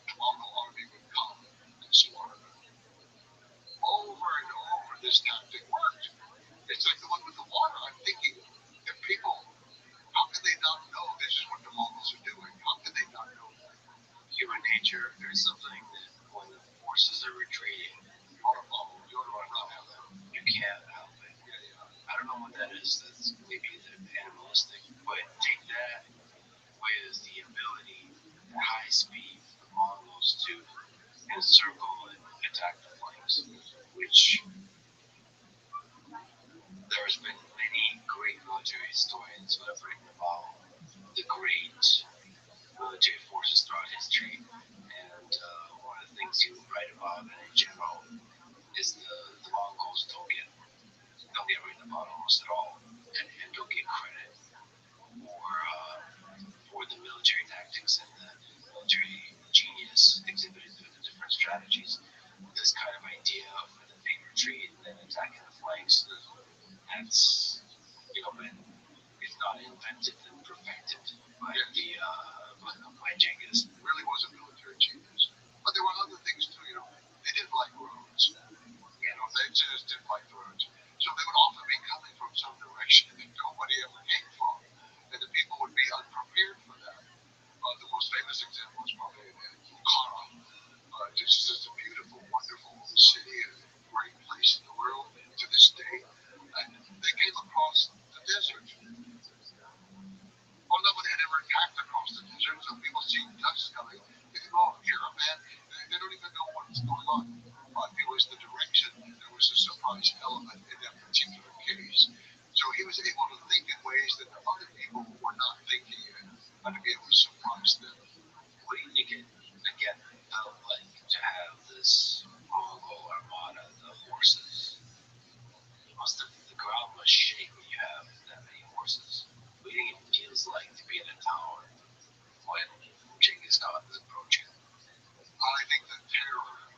the Mongol army would come and slaughter them. Over and over, this tactic worked. It's like the one with the water. I'm thinking, if people, how can they not know this is what the Mongols are doing? How can they not know that? Human nature, there's something that when the forces are retreating, You want to follow, you want to run out of them. you can't help it. I don't know what that is. That's maybe the animalistic, but take that with the ability at high speed for the Mongols to encircle and attack the flanks, which their there's been many great military historians who have written about the great military forces throughout history. And one of the things you write about in general is the Mongols don't get written about almost at all, and don't get credit for the military tactics and the military genius exhibited through the different strategies. This kind of idea of an infantry and then attacking the flanks, that's been, if not invented, then perfected by by Genghis. It really was a military genius. But there were other things too, They didn't like roads. They just didn't like the roads. So they would often be coming from some direction that nobody ever came from. And the people would be unprepared for that. The most famous example is probably Bukhara. It's just a beautiful, wonderful city, a great place in the world to this day. And they came across the desert. Well, nobody had ever attacked across the desert, so people see dust coming. They think, oh, caravan. They don't even know what's going on. But it was the direction, there was a surprise element in that particular case. So he was able to think in ways that the other people were not thinking in, and to be able to surprise them. What do you think it, again, felt like to have this Mongol armada, the horses? The ground must shake when you have that many horses. What do you think it feels like to be in a town when Genghis Khan is approaching? I think that terror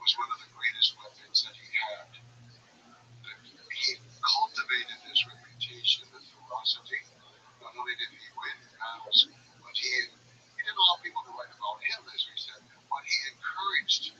was one of the greatest weapons that he had. He cultivated this reputation of ferocity. Not only did he win battles, but he didn't allow people to write about him, as we said, but he encouraged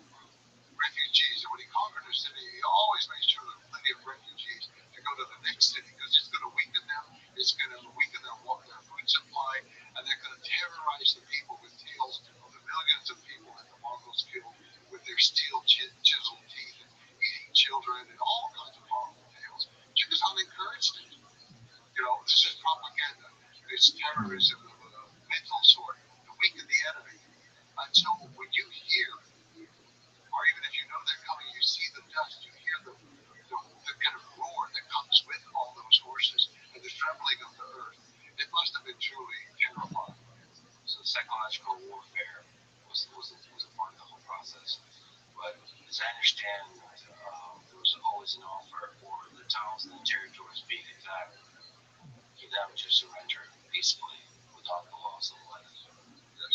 refugees. And when he conquered a city, he always made sure there were plenty of refugees to go to the next city because it's going to weaken them. It's going to weaken their food supply, and they're going to terrorize the people with tales of the millions of people that the Mongols killed with their steel chiseled teeth and eating children and all kinds of horrible tales. Genghis Khan encouraged it. This is propaganda. It's terrorism of a mental sort to weaken the enemy. And so when you hear, or even if you know they're coming, you see the dust, you hear the kind of roar that comes with all those horses and the trembling of the earth. It must have been truly terrifying. So psychological warfare was a part of the whole process. But as I understand, there was always an offer for the towns and the territories being attacked for them to surrender peacefully without the loss of life. Yes.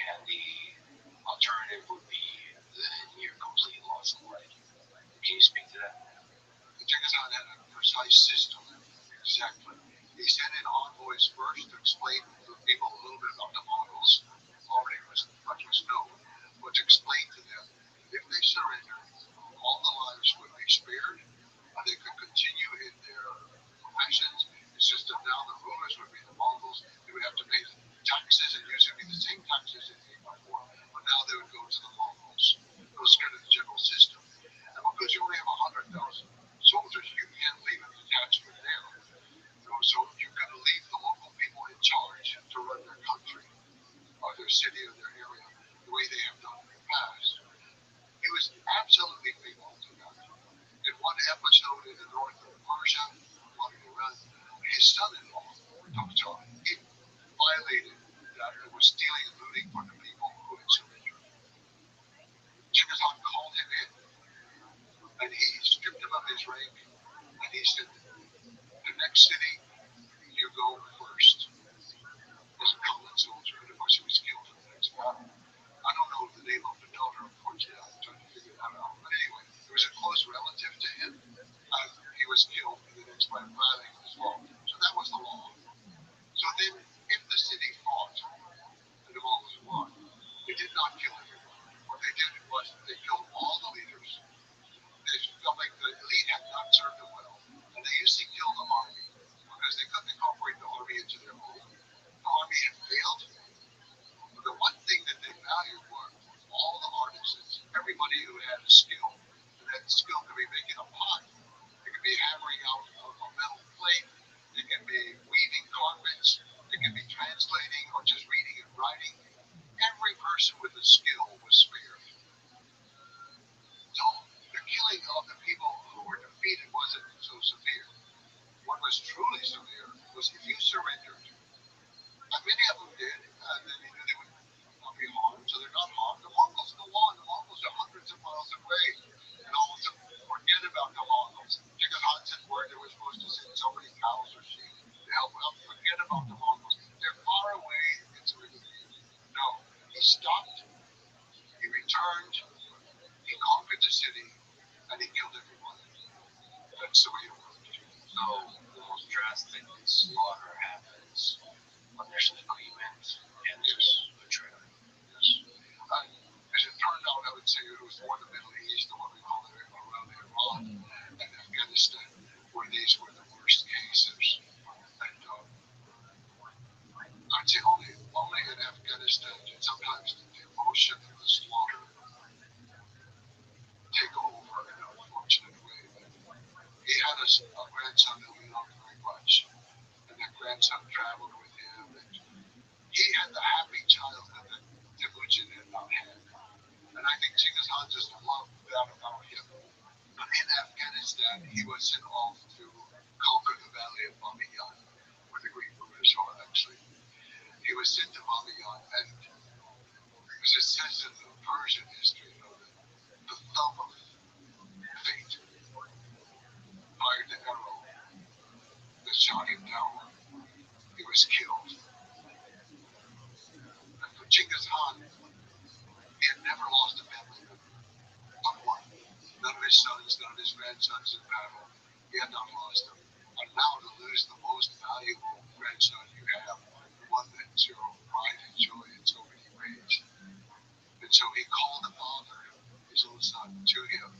And the alternative would be the near complete loss of life. Can you speak to that? Genghis Khan had a precise system. Exactly. He sent in envoys first to explain to the people a little bit about the Mongols. Already much was known, but to explain to them that if they surrendered, all the lives would be spared, and they could continue in their professions. It's just that now the rulers would be the Mongols. They would have to pay taxes, and usually be the same taxes they paid before, but now they would go to the Mongols. It was kind of the general system. And because you only have 100,000 soldiers, you can't leave a detachment there. So you've got to leave the local people in charge to run their country, or their city, or their area, the way they have done in the past. He was absolutely faithful to that. In one episode in the north of Persia, while he ran, his son-in-law, Tokhtar, he violated that and was stealing and looting from the people who had surrendered. Genghis Khan called him in, and he stripped him of his rank, and he said, the next city, you go first. As a common soldier, and of course he was killed in the next battle. I don't know the name of the daughter, unfortunately. I'm trying to figure that out. But anyway, it was a close relative to him, and he was killed in the next battle as well. So that was the law. So then, if the city fought, and the Mongols won, they did not kill everyone. What they did was they killed all the leaders. They felt like the elite had not served them well, and they used to kill the army because they couldn't incorporate the army into their own. The army had failed. But the one thing that they valued were all the artisans, everybody who had a skill, and that skill could be making a pot, it could be hammering out a metal plate, it could be weaving carpets, it could be translating or just reading and writing. Every person with a skill was spared. So the killing of the people who were defeated wasn't so severe. framework. So the most drastic slaughter happens when there's an agreement and there's betrayal. Yes. As it turned out, I would say it was more the Middle East, or what we call it around Iran and Afghanistan, where these were the worst cases. And I'd say only in Afghanistan did sometimes the emotion of the slaughter take over in an unfortunate way. He had a grandson who he loved very much, and that grandson traveled with him, and he had the happy childhood that Temujin had not had. And I think Genghis Khan just loved that about him. But in Afghanistan, he was sent off to conquer the valley of Bamiyan, where the Greek rulers are actually. He was sent to Bamiyan, and as it says in the Persian history, the thumb of fate fired the arrow that shot him down. He was killed. And for Genghis Khan, he had never lost a family member, not one. None of his sons, none of his grandsons in battle. He had not lost them. And now to lose the most valuable grandson you have, the one that your pride and joy and so many ways. And so he called the father, his own son, to him,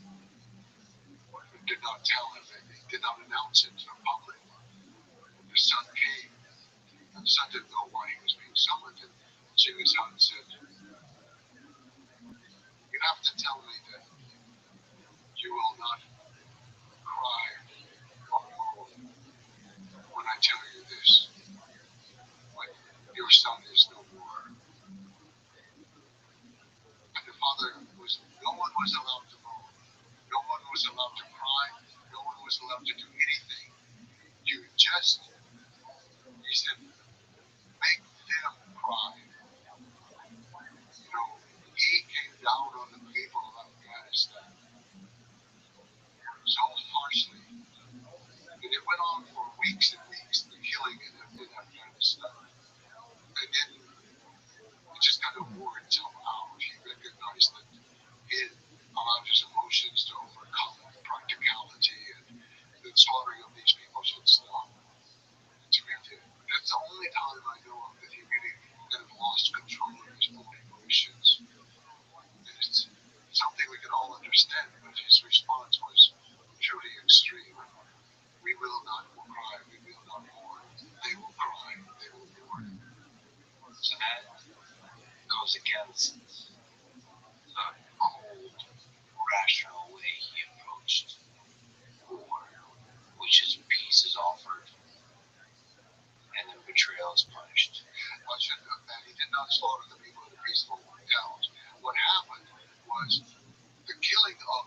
but did not tell him, and he did not announce it to the public. The son came, and the son didn't know why he was being summoned. And Genghis Khan said, "You have to tell me that you will not cry or moan when I tell you this. But your son is no more." And the father no one was allowed to moan. No one was allowed to cry. No one was allowed to do anything. You just, he said, make them cry. You know, he came down on the people of Afghanistan so harshly. And it went on for weeks and weeks, the killing in Afghanistan. And then it just kind of wore itself out. He recognized that he had allowed his emotions to overcome practicality, and the slaughtering of these people should stop. So that's the only time I know of that he really kind of lost control of his own emotions. And it's something we can all understand, but his response was truly extreme. We will not cry, we will not mourn. They will cry, they will mourn. So that goes against the cold, rational way he approached war, which is peace is offered and then betrayal is punished. And he did not slaughter the people in the peaceful towns. What happened was the killing of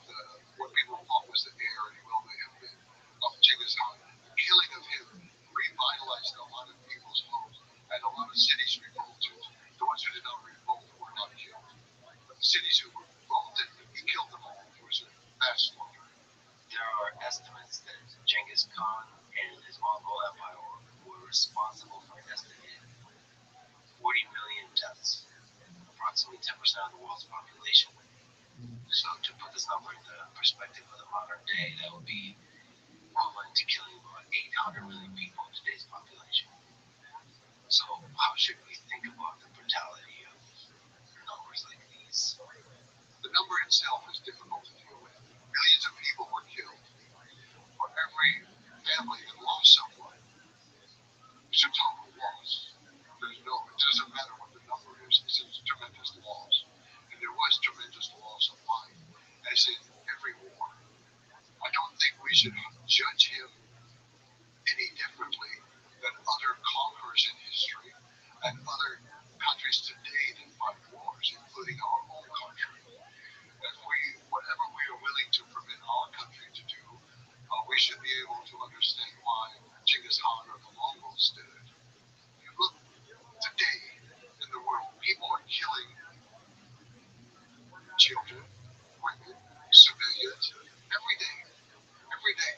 what people thought was the heir, and he well may have been, of Genghis Khan. The killing of him revitalized a lot of people's hopes, and a lot of cities revolted. The ones who did not revolt were not killed. But the cities who revolted, he killed them all. There was a mass slaughter. There are estimates that Genghis Khan and his Mongol Empire were responsible for an estimated 40 million deaths, approximately 10% of the world's population. So to put this number into perspective of the modern day, that would be equivalent to killing about 800 million people in today's population. So how should we think about the brutality of numbers like these? The number itself is difficult to deal with. Millions of people were killed. For every family that lost someone, it's a total loss. It doesn't matter what the number is, it's a tremendous loss. And there was tremendous loss of life, as in every war. I don't think we should judge him any differently than other conquerors in history and other countries today that fight wars, including our own country. That whatever we are willing to permit our country to do, we should be able to understand why Genghis Khan or the Mongols did it. You look today in the world, people are killing children, women, civilians, every day. Every day.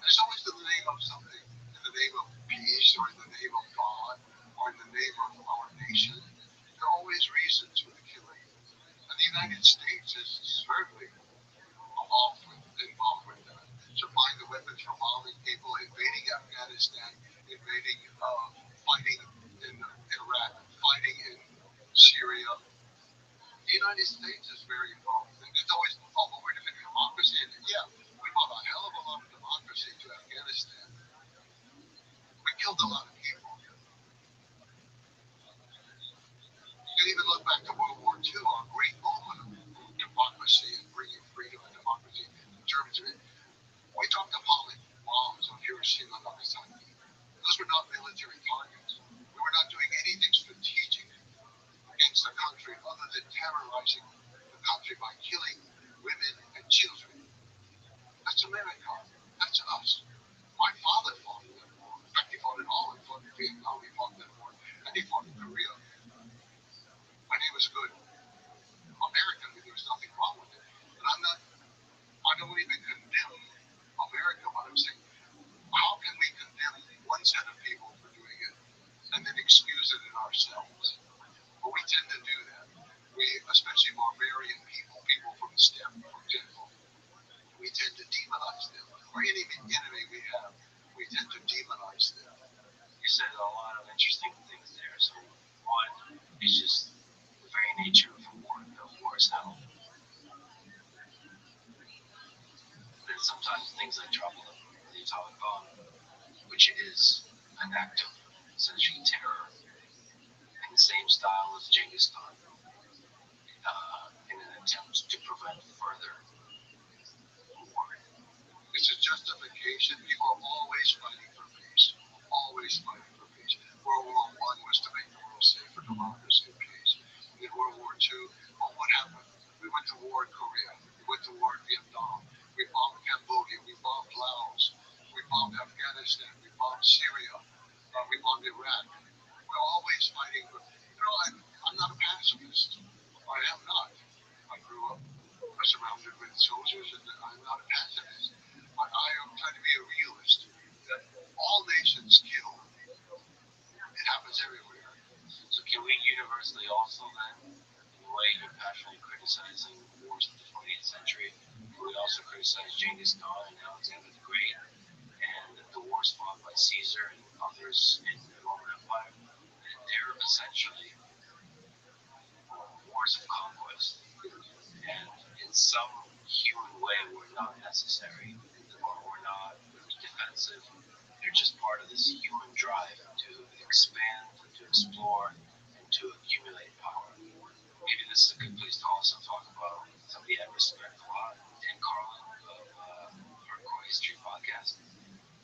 There's always in the name of something, in the name of peace, or in the name of God, or in the name of our nation. There are always reasons for the killing. And the United States is certainly involved with that. To find the weapons for bombing people, invading Afghanistan, invading, fighting in Iraq, fighting in Syria. The United States is very involved. And it's always, oh, but we're defending democracy. And yeah, we brought a hell of a lot of democracy to Afghanistan. We killed a lot of people. You can even look back to World War II, our great moment of democracy and bringing freedom and democracy in terms of it. We dropped atomic bombs on Hiroshima and Nagasaki. Those were not military targets. We were not doing anything strategic against the country other than terrorizing the country by killing women and children. That's America. That's us. My father fought in that war. In fact, he fought in all. He fought in Vietnam, he fought in that war, and he fought in Korea. And he was a good American. There was nothing wrong with it. But I don't even condemn America, but I'm saying, how can we condemn one set of people for doing it and then excuse it in ourselves? But we tend to do that. We, especially barbarian people, people from the steppe, for example, we tend to demonize them. Or any enemy we have, we tend to demonize them. You said a lot of interesting things there. So one is just the very nature of war. The war is hell. Then sometimes things like dropping the atomic bomb, which is an act of essentially terror, in the same style as Genghis Khan, in an attempt to prevent further war. It's a justification. People are always fighting for peace. Always fighting for peace. World War I was to make the world safe for democracy and peace. In World War II, well, what happened? We went to war in Korea. We went to war in Vietnam. We bombed Cambodia. We bombed Laos. We bombed Afghanistan. We bombed Syria. We bombed Iraq. We're always fighting. I'm not a pacifist. I am not. I grew up surrounded with soldiers, and I'm not a pacifist. But I am trying to be a realist. That all nations kill. It happens everywhere. So can we universally also then, in the way you're passionately criticizing wars of the 20th century, can we also criticize Genghis Khan and Alexander the Great and the wars fought by Caesar and others in the Roman Empire? They're essentially wars of conquest. And in some human way, we're not necessary, or we're not defensive. They're just part of this human drive to expand, to explore, and to accumulate power. Maybe this is a good place to also talk about somebody I respect a lot, Dan Carlin of Hardcore History Podcast.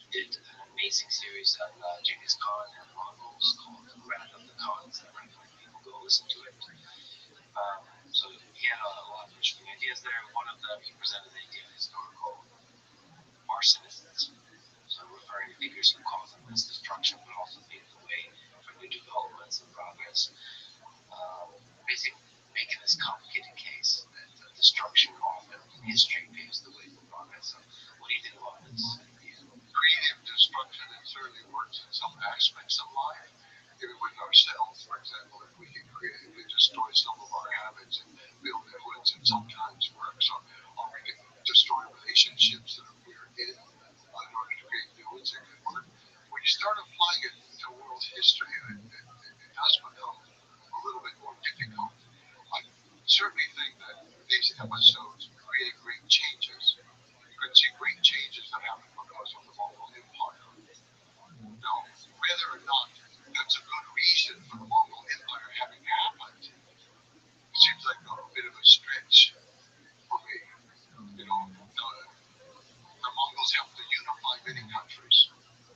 He did an amazing series on Genghis Khan and the Mongols called Wrath of the Khans. I recommend people go listen to it. So he had a lot of interesting ideas there. One of them, he presented the idea of historical arsonists. So referring to figures who cause immense destruction, but also pave the way for new developments and progress. Basically making this complicated case that destruction often in history paves the way for progress. So what do you think about this idea? Creative destruction, it certainly works in some aspects of life. Even with ourselves, for example, if we can creatively destroy some of our habits and build new ones, it sometimes works. Or we can destroy relationships that we're in order to create new ones that can work. When you start applying it to world history, it does become a little bit more difficult. I certainly think that these episodes create great changes. You can see great changes that happen because of the Mongol Empire. Now, whether or not that's a good reason for the Mongol Empire having happened, it seems like a bit of a stretch for me. The Mongols helped to unify many countries.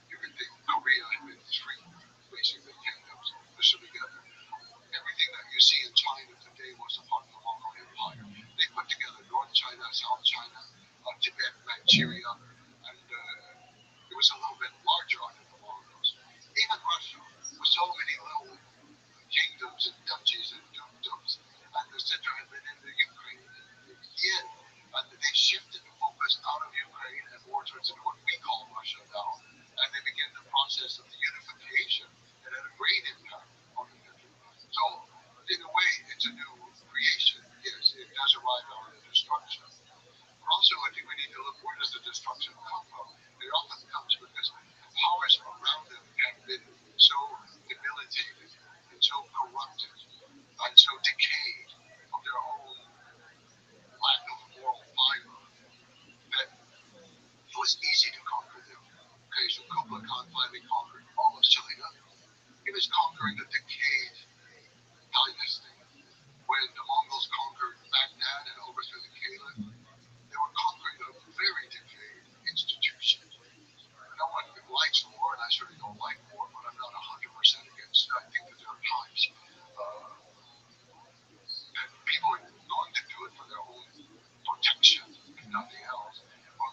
You could think Korea had been three, basically, kingdoms pushed together. Everything that you see in China today was a part of the Mongol Empire. They put together North China, South China, Tibet, Manchuria, and it was a little bit larger under the Mongols. Even to conquer them. Okay, so Kublai Khan finally conquered all of China. He was conquering a decayed dynasty. When the Mongols conquered Baghdad and overthrew the Caliph, they were conquering a very decayed institution. No one likes war, and I certainly don't like war, but I'm not 100% against it. I think that there are times that people are going to do it for their own protection, if nothing else, or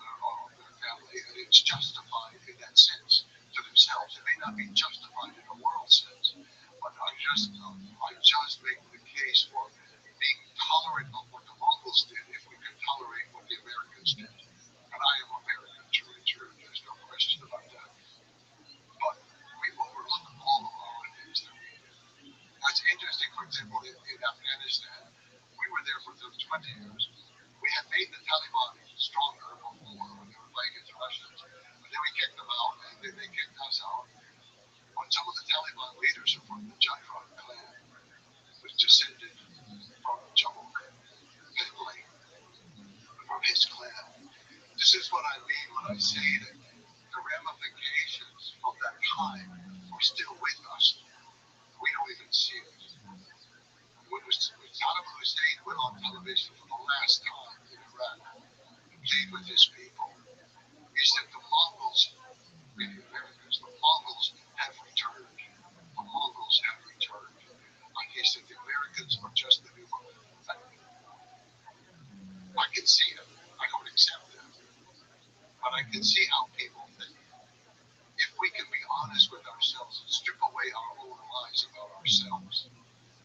their family, and it's justified in that sense to themselves. It may not be justified in a moral sense, but I just make the case for being tolerant of what the Mongols did if we can tolerate what the Americans did. And I am American, true and true. There's no question about that. But we overlook all of our things that we did. That's interesting. For example, in Afghanistan, we were there for 20 years. We had made the Taliban stronger before when they were fighting against the Russians. But then we kicked them out, and then they kicked us out. But some of the Taliban leaders are from the Jaifar clan, which descended from Jamuk family, from his clan. This is what I mean when I say that the ramifications of that time are still with us. We don't even see it. When Saddam Hussein went on television for the last time in Iraq and pleaded with his people, he said the Mongols, meaning Americans, the Mongols have returned. The Mongols have returned. And he said the Americans are just the new Mongols. I can see it. I don't accept that. But I can see how people think. If we can be honest with ourselves and strip away our own lies about ourselves,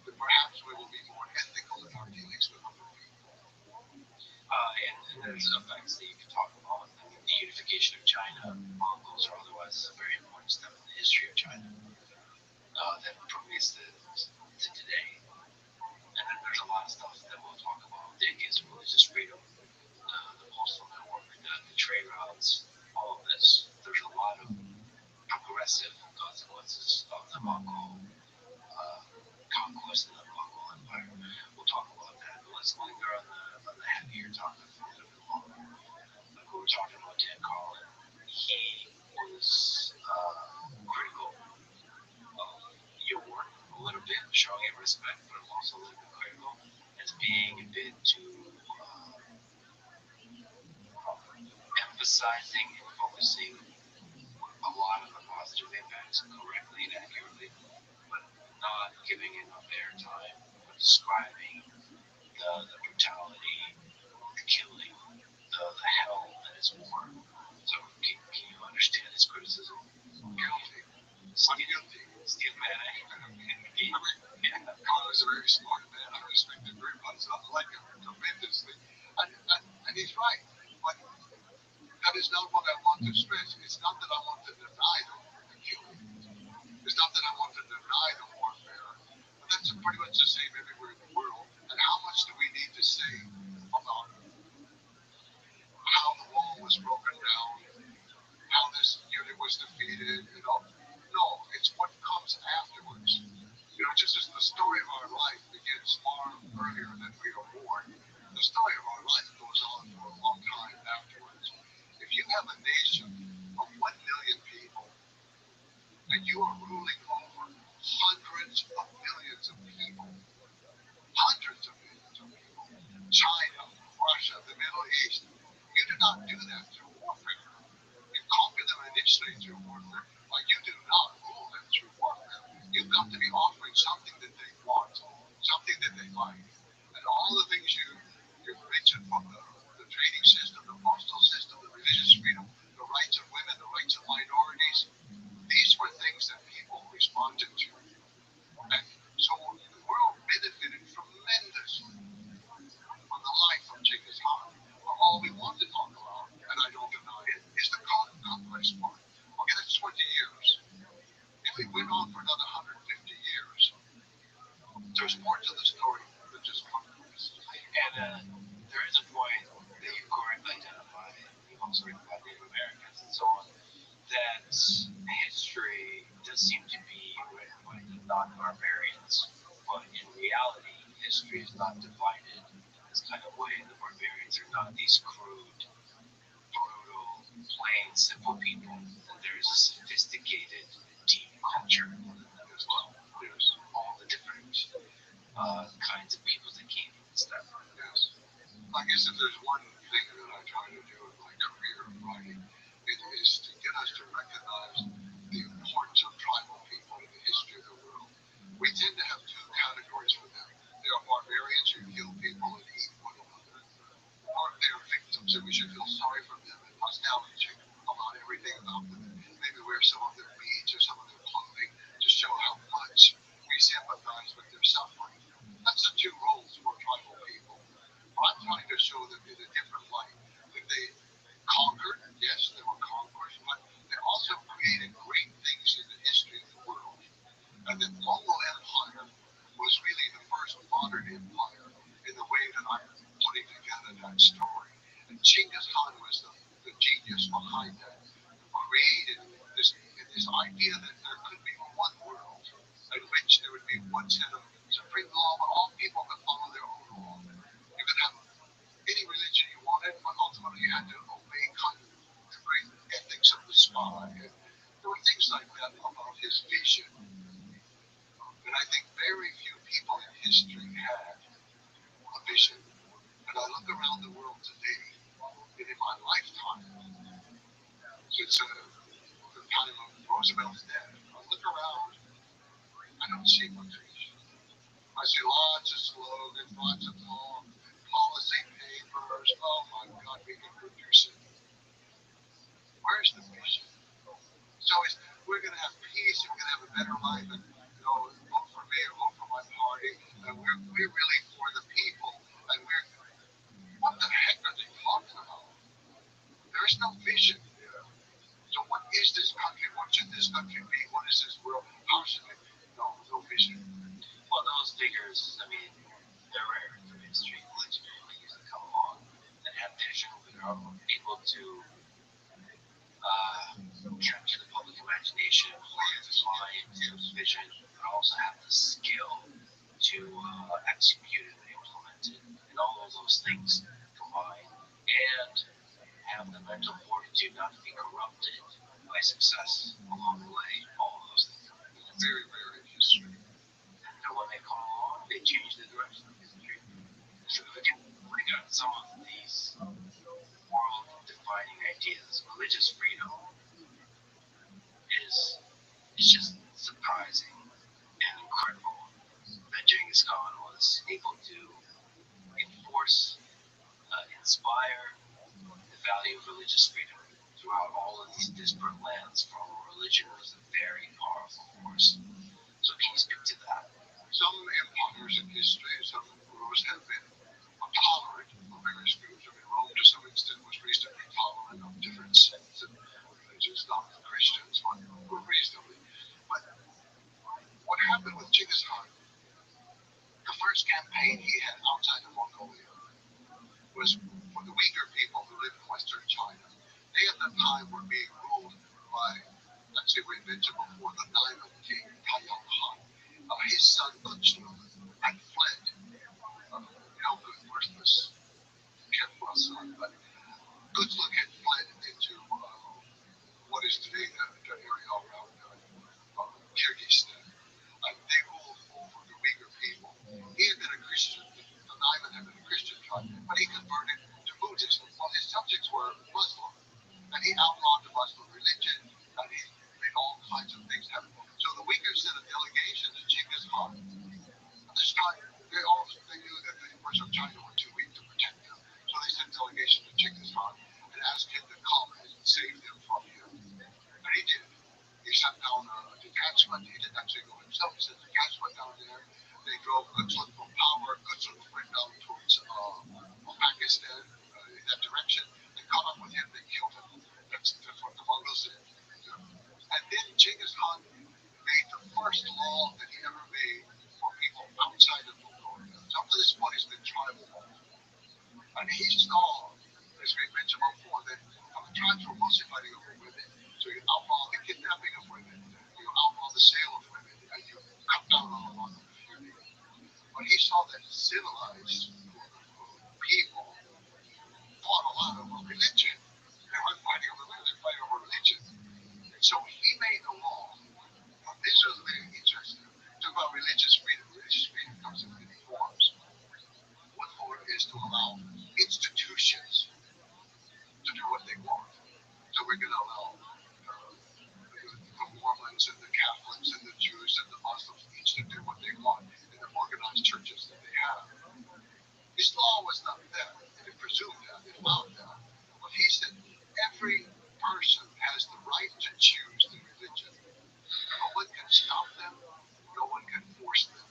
then perhaps we will be more ethical in our dealings with other people. And there's effects that you can talk about. I mean, the unification of China, Mongols or otherwise, is a very important step in the history of China that permeates to today. And then there's a lot of stuff that we'll talk about. Decades of religious freedom, the postal network, the trade routes, all of this. There's a lot of progressive consequences of the Mongol conquest of the Mongol Empire. We'll talk about that. But let's linger on the heavier topic for a little bit longer. Like we were talking about Dan Carlin. He was critical of your work a little bit, showing it respect, but also a little bit critical as being a bit too emphasizing and focusing a lot of the positive impacts correctly and accurately, but not giving enough airtime for describing the brutality, the killing, the hell that is war. So can you understand his criticism? Guilty. I'm guilty. Steve Maddox. Yeah, Carl is a very smart man. I respect him very much. I like him tremendously. And he's right. But that is not what I want to stress. It's not that I want to deny the killing. It's not that I want to deny the warfare. But that's pretty much the same everywhere in the world. And how much do we need to say about how the wall was broken down, how this unit was defeated? No, it's what comes afterwards. Just as the story of our life begins far earlier than we are born, the story of our life goes on for a long time afterwards. If you have a nation of 1 million people and you are ruling over hundreds of millions of people, China, Russia, the Middle East, you do not do that through warfare. You conquer them initially through warfare, but you do not rule them through warfare. You've got to be offering something that they want, something that they like. And all the things you mentioned from the trading system, the postal system, the religious freedom, the rights of women, the rights of minorities, these were things that people responded to. And so the world benefited tremendously from the life of Genghis Khan. But all we want to talk about, and I don't deny it, is the conquest part. Okay, that's 20 years. If we went on for another 150 years, there's more to the story than just conquest. And there is a point that you correctly identified, you've also written about Native Americans and so on, that history does seem to be written by the non-barbarians, but in reality, history is not divided in this kind of way. The barbarians are not these crude, brutal plain, simple people, and there is a sophisticated, deep culture as well. There's all the different kinds of people that came from this background. Yes. I guess if there's one thing that I try to do in my career of writing, it is to get us to recognize the importance of tribal people in the history of the world. We tend to have two categories for them. They are barbarians who kill people and eat one another, or they are victims and we should feel sorry for them and nostalgic about everything about them. Maybe wear some of their beads or some of their clothing to show how much we sympathize with their suffering. That's the two roles for tribal people. I'm trying to show them in a different light that they conquered, yes, they were conquerors, but they also created great things in the history of the world. And that Mongol Empire was really the first modern empire in the way that I'm putting together that story. And Genghis Khan was the genius behind that, who created this idea that there could be one world in which there would be one set of supreme law, but all people could follow their own law. You could have any religion you wanted, but ultimately you had to obey kind of the great ethics of the spy. And there were things like that about his vision that I think very few people in history had a vision. And I look around the world today, and in my lifetime, since the time of Roosevelt's death, I look around, I don't see much vision. I see lots of slogans, lots of policy papers. Oh my God, we can produce it. Where's the vision? So we're going to have peace, and we're going to have a better life, and vote for me or vote for my party, and we're really for the people, and what the heck are they talking about? There is no vision there. So what is this country? What should this country be? What is this world? How should it? No vision. Well, those figures, I mean, they're rare through history. Legendary figures that come along and have vision, that are able to capture the public imagination, define his vision, but also have the skill to execute it and implement it, and all of those things combined, and have the mental fortitude not to be corrupted by success along the way. All of those things. Very rare in history. And when they come along, they change the direction of history. So look at some of these world-defining ideas. Religious freedom is just surprising and incredible that Genghis Khan was able to enforce, inspire the value of religious freedom throughout all of these disparate lands. From religion was a very powerful force. So can you speak to that? Some empires in history, some rulers have been tolerant of various groups. I mean, Rome to some extent was reasonably tolerant of different sects and religions, not the Christians, but were reasonably. But what happened with Genghis Khan? The first campaign he had outside of Mongolia was for the Uyghur people who lived in Western China. They at that time were being ruled by, let's say we mentioned before, the Diamond King, Taiyang Khan. His son Kuchlu had fled. Good, worthless, careful son, but Kuchlu had fled into what is today the area around Kyrgyzstan. And they ruled over the Uyghur people. He had been a Christian. The Diamond had been a Christian tribe, but he converted to Buddhism. Well, his subjects were Muslim, and he outlawed the Muslim religion, and he made all kinds of things happen. So the Uyghurs sent a delegation to Genghis Khan. At this time, they knew that the Emperors of China were too weak to protect them. So they sent a delegation to Genghis Khan and asked him to come and save them from him. And he did. He sent down a detachment. He didn't actually go himself. He sent a detachment down there. They drove Kuchlu from power. Kuchlu went down towards Pakistan in that direction. They caught up with him. They killed him. That's what the Mongols did. And then Genghis Khan made the first law that he ever made for people outside of Mongolia. So up to this point, he's been tribal. And he saw, as we mentioned before, that the tribes were mostly fighting over women. So you outlaw the kidnapping of women, you outlaw the sale of women, and you cut down on a lot of the feuding. But he saw that civilized people fought a lot over religion. They weren't fighting over religion. Christians and the Catholics and the Jews and the Muslims each to do what they want in the organized churches that they have. His law was not that, and it presumed that, it allowed that. But he said every person has the right to choose the religion. No one can stop them, no one can force them.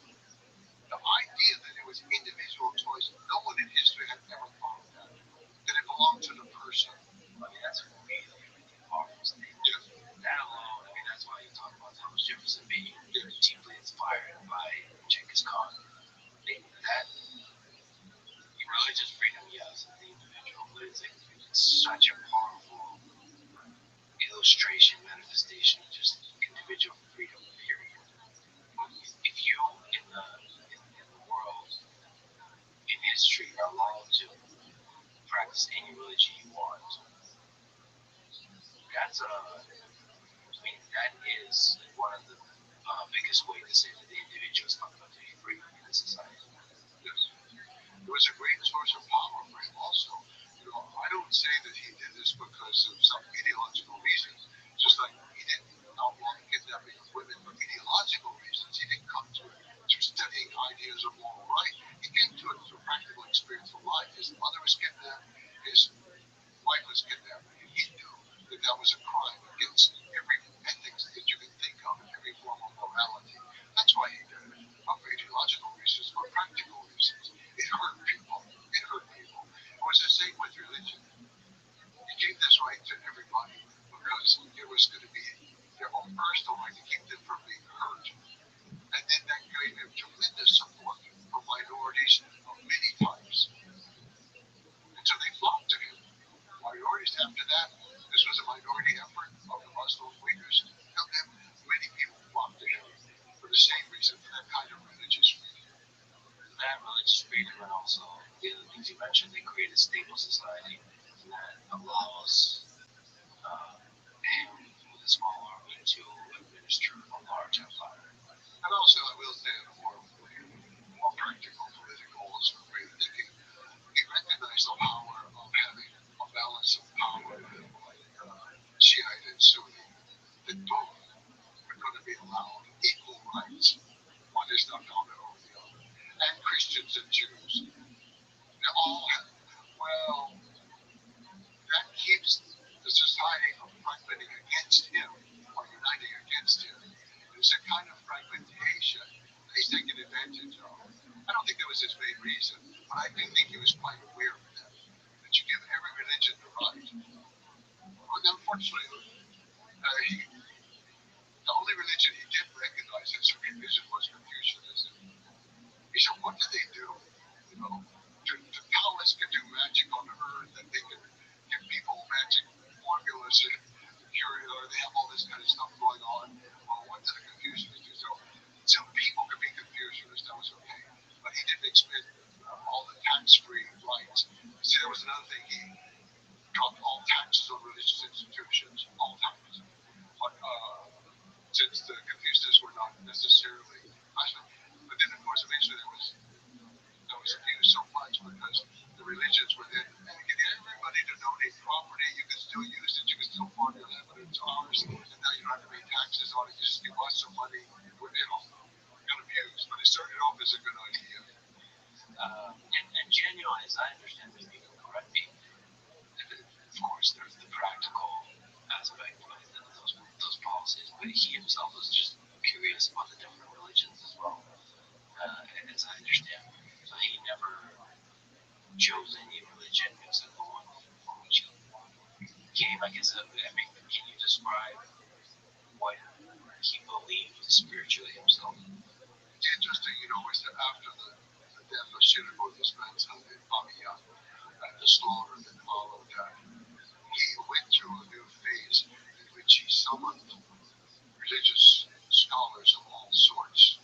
The idea that it was individual choice, no one in history had ever thought of that. That it belonged to the person. I mean, that's a really, really powerful statement. That alone, I mean, that's why you talk about Thomas Jefferson being deeply inspired by Genghis Khan. That religious freedom, yes, of the individual, but it's such a powerful illustration, manifestation of just individual freedom, period. If you, in the world, in history, are allowed to practice any religion you want, I mean, that is one of the biggest ways to say that the individual is fundamentally free in a society. Yes. It was a great source of power for him also. I don't say that he did this because of some ideological reasons. Just like he didn't outlaw the kidnapping of women for ideological reasons. He didn't come to it through studying ideas of moral right. He came to it through practical experience of life. His mother was kidnapped. His wife was kidnapped. And he knew that that was a crime against every ethics that you can think of and every form of morality. That's why he did it. Not for ideological reasons, but practical reasons. It hurt people. It hurt people. It was the same with religion. He gave this right to everybody because it was going to be their own personal right to keep them from being hurt. And then that gave him tremendous support from minorities of many types. And so they flocked to him. Minorities after that, this was a minority effort of the Muslim Uyghurs. And then many people flocked to him for the same reason, for that kind of religious freedom. That religious freedom, and also the other things you mentioned, they create a stable society that allows him with a small army to administer a large empire. And also, I will say, in a more practical political way of thinking, he recognized the power of having a balance of power, like Shiite and Sunni, that both are going to be allowed equal rights. One is not dominant over the other. And Christians and Jews, they all have, well, that keeps the society from fragmenting against him or uniting against him. There's a kind of fragmentation that he's taken advantage of. I don't think that was his main reason, but I do think he was quite aware of that. That you give every religion the right. But unfortunately, the only religion he did recognize as a religion was Confucianism. He said, what do they do? The Taoists can do magic on earth, and they can give people magic formulas and cure it, or they have all this kind of stuff going on. Well, what did the Confucianists do? So some people could be Confucianists, that was okay. But he didn't expect all the tax-free rights. See, there was another thing. He dropped all taxes on religious institutions, all taxes. But since the Confucianists were not necessarily, but then of course eventually there was abused so much because the religions were then getting everybody to donate property. You can still use it. You can still farm your land, but it's ours. And now you don't have to pay taxes on it. You just give us some money. It got abused, but it started off as a good idea. And genuine, as I understand, maybe you can correct me. Of course, there's the practical aspect of those policies, but he himself was just curious about the different religions as well. As I understand, so he never chose any religion except the one for which he came. I guess. I mean, can you describe what he believed spiritually himself? It's interesting, is that after the death of Shirago, his grandson, Amiya, and the slaughter that followed that, he went through a new phase in which he summoned religious scholars of all sorts.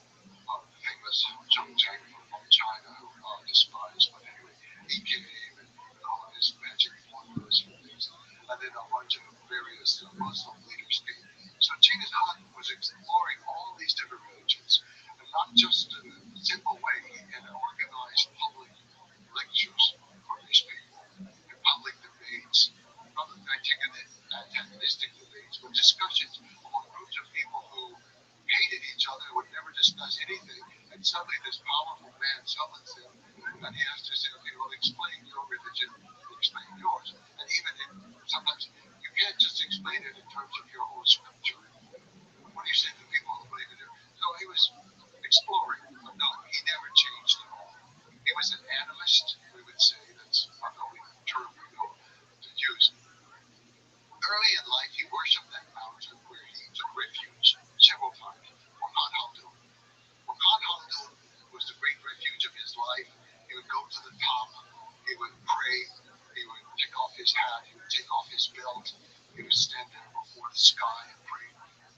Famous Zheng Zhang from China, who despised, but anyway, he came and all of his magic formulas and things, and then a bunch of various Muslim leaders came. So Genghis Khan was exploring all these different religions, and not just in a simple way. He had organized public lectures for these people, and public debates, not antagonistic debates, but discussions among groups of people who And suddenly this powerful man summons him, and he has to say, okay, well, explain your religion, explain yours. And even sometimes you can't just explain it in terms of your own scripture. What do you say to people who believe in it? So he was exploring, but no, he never changed at all. He was an animist, we would say. That's not the only term we know to use. Early in life, he worshipped that mountain where he took refuge several times. Wakan Hamdun. Wakan Hamdun was the great refuge of his life. He would go to the top, he would pray, he would take off his hat, he would take off his belt, he would stand there before the sky and pray.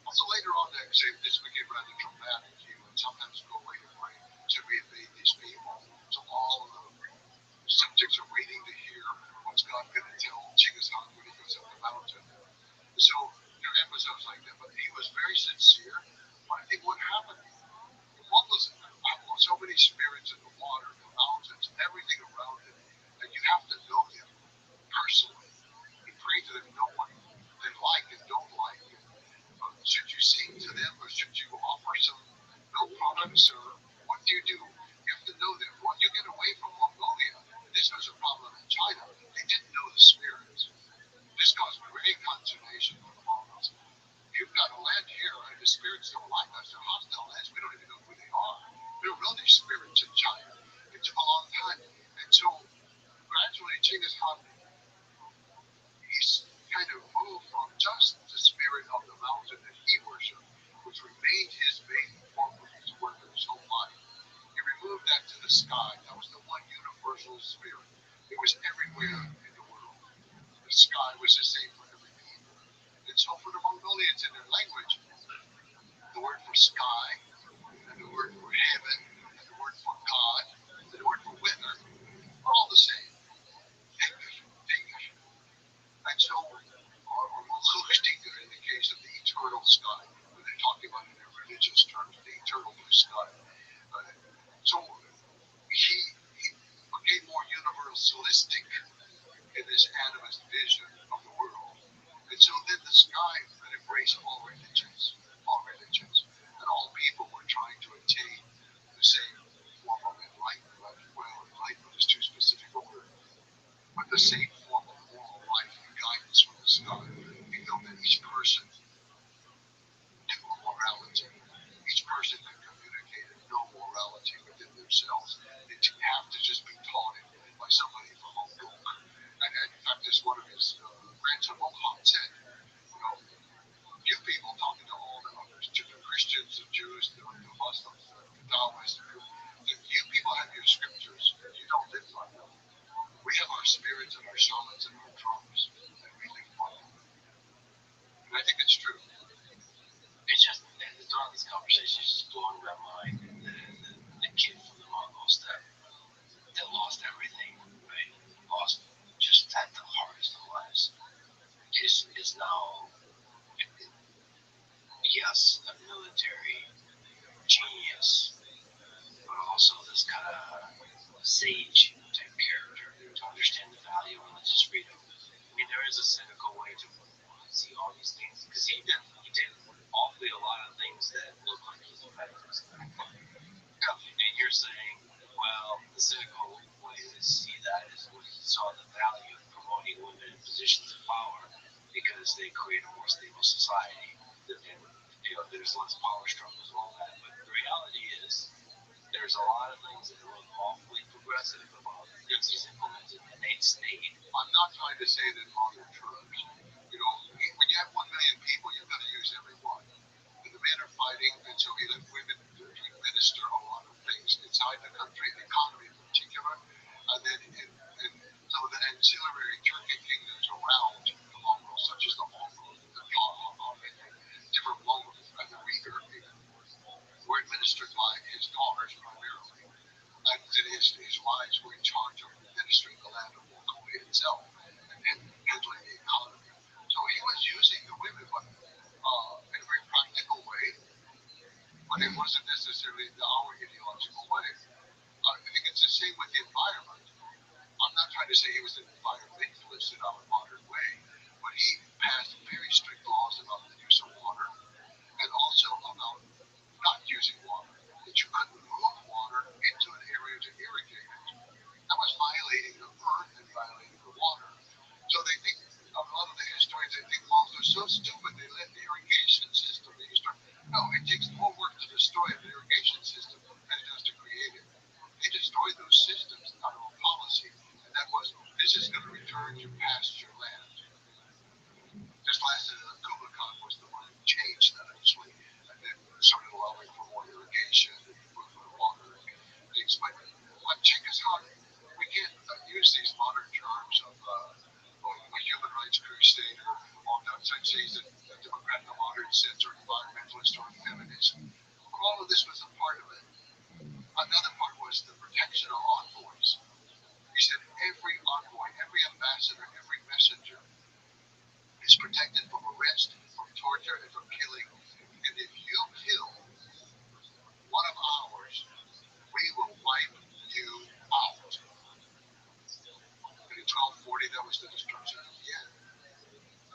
Also later on, they say this became rather dramatic. He would sometimes go away and pray to re-invade these people. So all of the subjects are waiting to hear what's God going to tell Genghis Khan when he goes up the mountain. So there are episodes like that, but he was very sincere. But I think what happened, Mongols have so many spirits in the water, the mountains, everything around it, that you have to know them personally. You pray to them, know what they like and don't like. Should you sing to them or should you offer some milk products or what do you do? You have to know them. When you get away from Mongolia, and this was a problem in China, they didn't know the spirits. This caused great consternation for the Mongols. You've got a land here and the spirits don't like us. They're hostile lands. We don't even know who they are. There are really spirits in China. It took a long time. And so gradually Genghis Khan, he's kind of moved from just the spirit of the mountain that he worshipped, which remained his main form of his work his whole life. He removed that to the sky. That was the one universal spirit. It was everywhere in the world. The sky was the same for every people. And so for the Mongolians in their language, the word for sky, and the word for heaven, and the word for God, and the word for weather are all the same. English. And so, or Mulchuchtinger in the case of the eternal sky, when they're talking about in their religious terms, the eternal blue sky. So he became more universalistic in this animist vision of the world. And so then the sky would embrace all religions, and all people were trying to attain the same form of enlightenment. Well, enlightenment is too specific a word, but the same form of moral life and guidance from the sky. He felt that each person knew morality. Each person could communicate and know morality within themselves. They didn't have to just be taught it by somebody from Hong Kong. And in fact, as one of his grandson Mohan said, you know, you people talking to all the others, to the Christians, the Jews, the Muslims, the Taoists, you people have your scriptures. You don't live by them. We have our spirits and our shamans and our drums, and we live by them. And I think it's true. It's just, and throughout this conversation, it's just blowing my mind. The kid from the Mongols that lost everything, right? Lost just at the hardest of lives. Is now, yes, a military genius, but also this kind of sage type character to understand the value of religious freedom. I mean, there is a cynical way to see all these things because he did awfully a lot of things that look like he's effective. And you're saying, well, the cynical way to see that is when he saw the value of promoting women in positions of power because they create a more stable society. And there's less power struggles and all that. But the reality is, there's a lot of things that look awfully progressive about things he's implemented, and they stayed. I'm not trying to say it in modern terms. You know, when you have 1 million people, you've got to use every one. And the men are fighting, and so he let women administer a lot of things inside the country, the economy in particular, and then in some of the ancillary Turkic kingdoms around the Mongols, such as the Mongols, the Taha, different Mongols, and the Uyghur even, were administered by his daughters primarily. And his wives were in charge of administering the land of Mongolia itself and handling the economy. So he was using the women, but in a very practical way, but it wasn't necessarily our ideological way. I think it's the same with the environment. I'm not trying to say he was an environmentalist in our modern way, but he passed very strict laws about the use of water and also about not using water, that you couldn't move Democrat, a moderate-sense, or environmentalist, or a feminist. All of this was a part of it. Another part was the protection of envoys. He said every envoy, every ambassador, every messenger is protected from arrest, from torture, and from killing. And if you kill one of ours, we will wipe you out. And in 1240, that was the destruction of the end.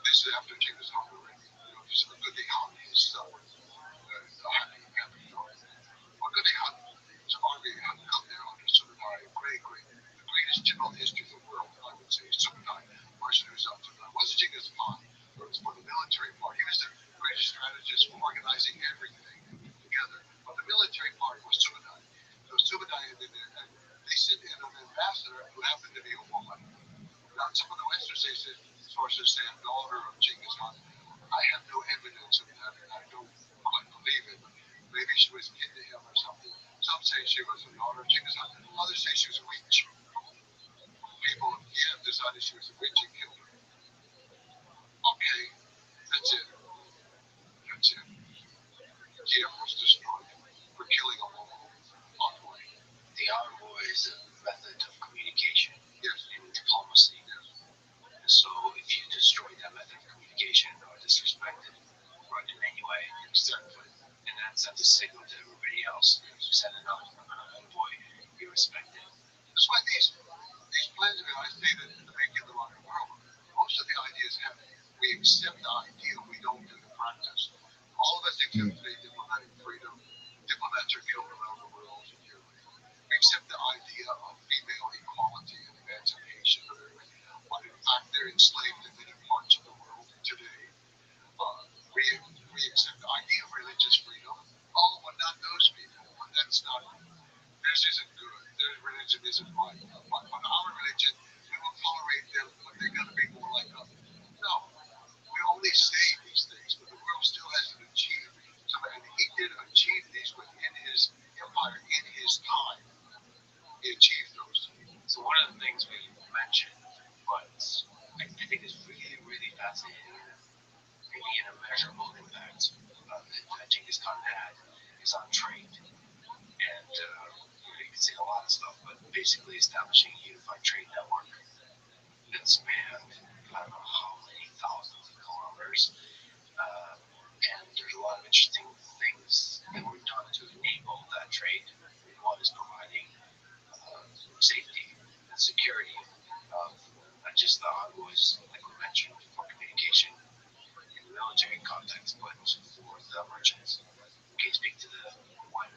This is after Genghis Khan already. This is a good day Khan his son. Happy story. A good day Khan, his army had come there under Subutai, the greatest general in history of the world, I would say. Subutai, person who's up to that. Wasn't Genghis Khan, but it was for the military part. He was the greatest strategist for organizing everything together. But the military part was Subutai. So Subutai had been there, and they sent in an ambassador who happened to be a woman. Now, some of the Western sources say a daughter of Genghis Khan. I have no evidence of that, and I don't quite believe it. Maybe she was kin to him or something. Some say she was a daughter of Genghis Khan. Others say she was a witch. People of Kiev decided she was a witch and killed her. Okay, that's it. That's it. Kiev was destroyed for killing a woman envoy. The envoy is a method of communication. Yes. In diplomacy. Yes. So if you destroy that method of communication or disrespect it, or in any way, Exactly. and that's a signal to everybody else. You send an envoy, you respect it. That's why these plans, I say that in the making of the modern world, most of the ideas have, we accept the idea, we don't do the practice. All of us accept today diplomatic freedom. Diplomats are killed around the world. We accept the idea of female equality and emancipation of everything. But in fact, they're enslaved in many parts of the world today. We accept the idea of religious freedom. Oh, but not those people. But that's not, theirs isn't good. Their religion isn't right. But our religion, we will tolerate them, but they're going to be more like us. No. We only say these things, but the world still hasn't achieved. So, and he did achieve these within his empire, in his time. He achieved those. So one of the things we mentioned, but I think is really, really fascinating, maybe an immeasurable impact that Genghis Khan had, is on trade. And you can say a lot of stuff, but basically establishing a unified trade network that spanned, I don't know how many thousands of kilometers. And there's a lot of interesting things that were done to enable that trade. One is providing safety and security of not just the envoys, like we mentioned, for communication in the military context, but for the merchants. Can you speak to what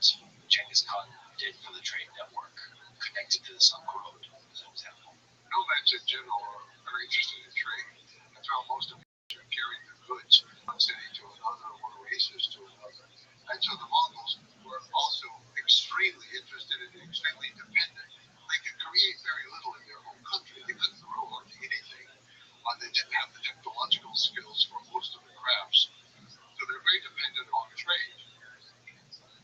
Genghis Khan did for the trade network connected to the Silk Road, as an example? Nomads in general are very interested in trade. That's how most of them carried their goods from one city to another, one oasis to another. And so the Mongols were also extremely interested and extremely dependent. They could create very little in their home country. They couldn't grow hardly anything. They didn't have the technological skills for most of the crafts. So they're very dependent on trade.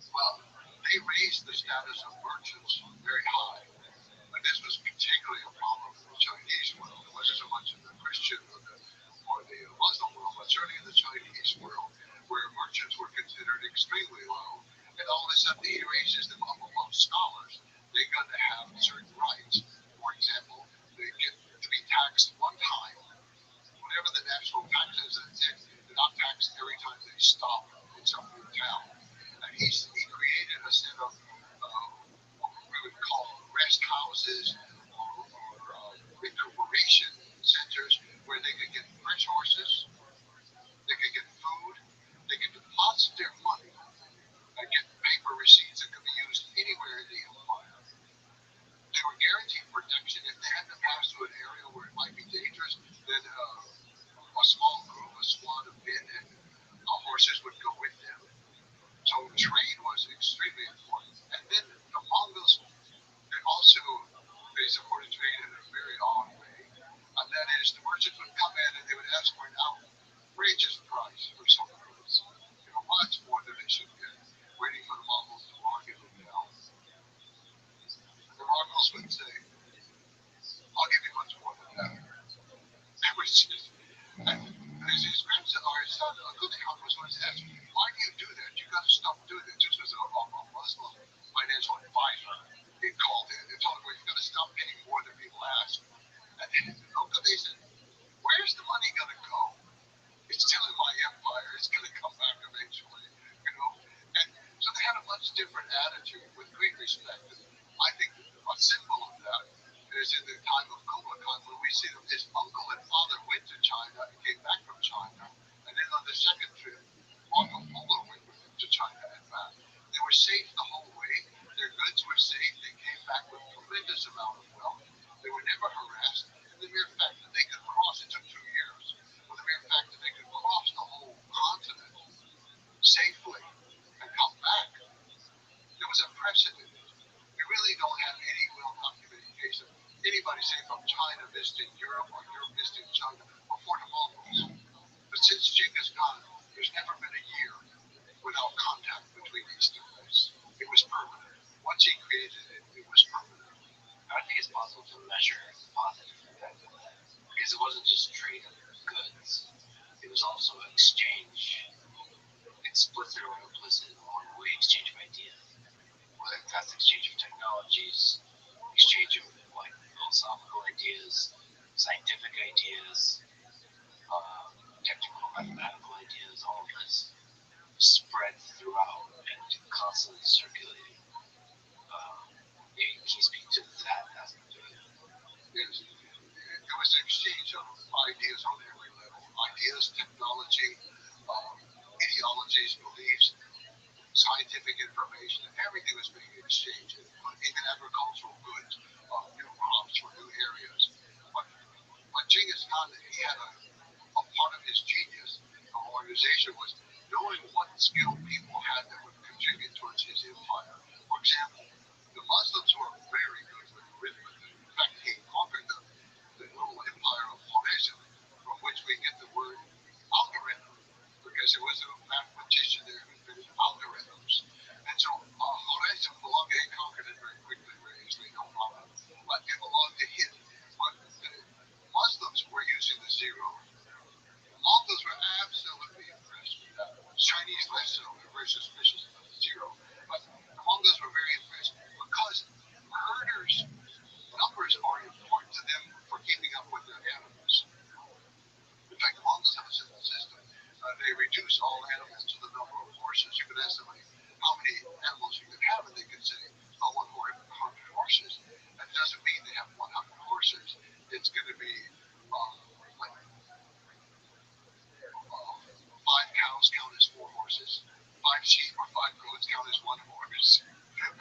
Well, they raised the status of merchants very high. And this was particularly a problem in the Chinese world. It wasn't so much in the Christian or the Muslim world, but certainly in the Chinese world, where merchants were considered extremely low. And all of a sudden, he raises them up among scholars. They're going to have certain rights. For example, they get to be taxed one time. Whatever the national tax is, that's it. They're not taxed every time they stop in some new town. And he created a set of what we would call rest houses or recuperation centers where they could get fresh horses, they could get food, they could deposit their money and get paper receipts that could be used anywhere in the empire. They were guaranteed protection. If they had to pass through an area where it might be dangerous, then a small group, a squad of men and horses would go with them. So trade was extremely important. And then the Mongols, they supported trade in a very odd way. And that is, the merchants would come in and they would ask for an then the Congress was asked, why do you do that? You got to stop doing that. Just as a Muslim financial advisor, he called in and told him, well, you got to stop paying more than people ask. And then they said, where's the money going to go? It's still in my empire. It's going to come back eventually, you know. And so they had a much different attitude with great respect. And I think a symbol of that is in the time of Kublai Khan, when we see that his uncle and father went to China and came back from China. And then on the second trip, Marco Polo went with him to China and back. They were safe the whole way. Their goods were safe. They came back with a tremendous amount of wealth. They were never harassed. And the mere fact that they could cross, it took 2 years, but the mere fact that they could cross the whole continent safely and come back, it was unprecedented. We really don't have any well-documented case of anybody, say, from China visiting Europe or Europe visiting China before the Mongols. But since Genghis Khan, there's never been a year without contact between these two guys. It was permanent. Once he created it, it was permanent. I think it's possible to measure the positive impact of that. Because it wasn't just trade of goods, it was also exchange, explicit or implicit, along the way, exchange of ideas. Whether that's exchange of technologies, exchange of like philosophical ideas, scientific ideas, technical mathematical ideas, all of this spread throughout and constantly circulating. Can you speak to that aspect of it? Yes. It was an exchange of ideas on every level. Ideas, technology, ideologies, beliefs, scientific information, everything was being exchanged, even agricultural goods, new crops for new areas. But Genghis Khan, he had a part of his genius, the organization, was knowing what skilled people had that would contribute towards his empire. For example, the Muslims were very good with arithmetic. In fact, he conquered the little empire of Khwarezm, from which we get the word algorithm, because it was a mathematician there who invented algorithms. And so Khwarezm belonged to him, conquered it very quickly, very easily, no problem. But it belonged to him. But the Muslims were using the zero. The Mongols were absolutely impressed with that. The Chinese less so, they were very suspicious of the zero. But the Mongols were very impressed because herders' numbers are important to them for keeping up with their animals. In fact, the Mongols have a simple system. They reduce all animals to the number of horses. You can ask somebody how many animals you can have, and they can say, oh, 100 horses. That doesn't mean they have 100 horses. It's going to be like 5 cows count as 4 horses, 5 sheep or 5 goats count as 1 horse, 4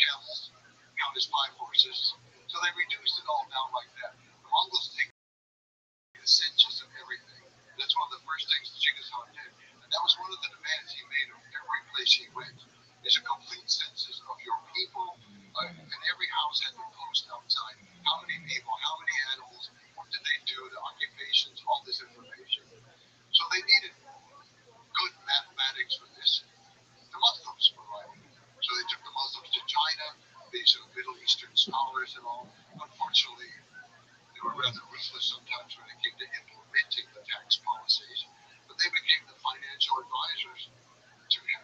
camels count as 5 horses. So they reduced it all down like that. The Mongols take the census of everything. That's one of the first things Genghis Khan did. And that was one of the demands he made of every place he went, is a complete census of your people. And every house had to post outside how many people, how many animals, what did they do, the occupations, all this information. So they needed good mathematics for this. The Muslims provided it. So they took the Muslims to China, these Middle Eastern scholars and all. Unfortunately, they were rather ruthless sometimes when it came to implementing the tax policies, but they became the financial advisors to him.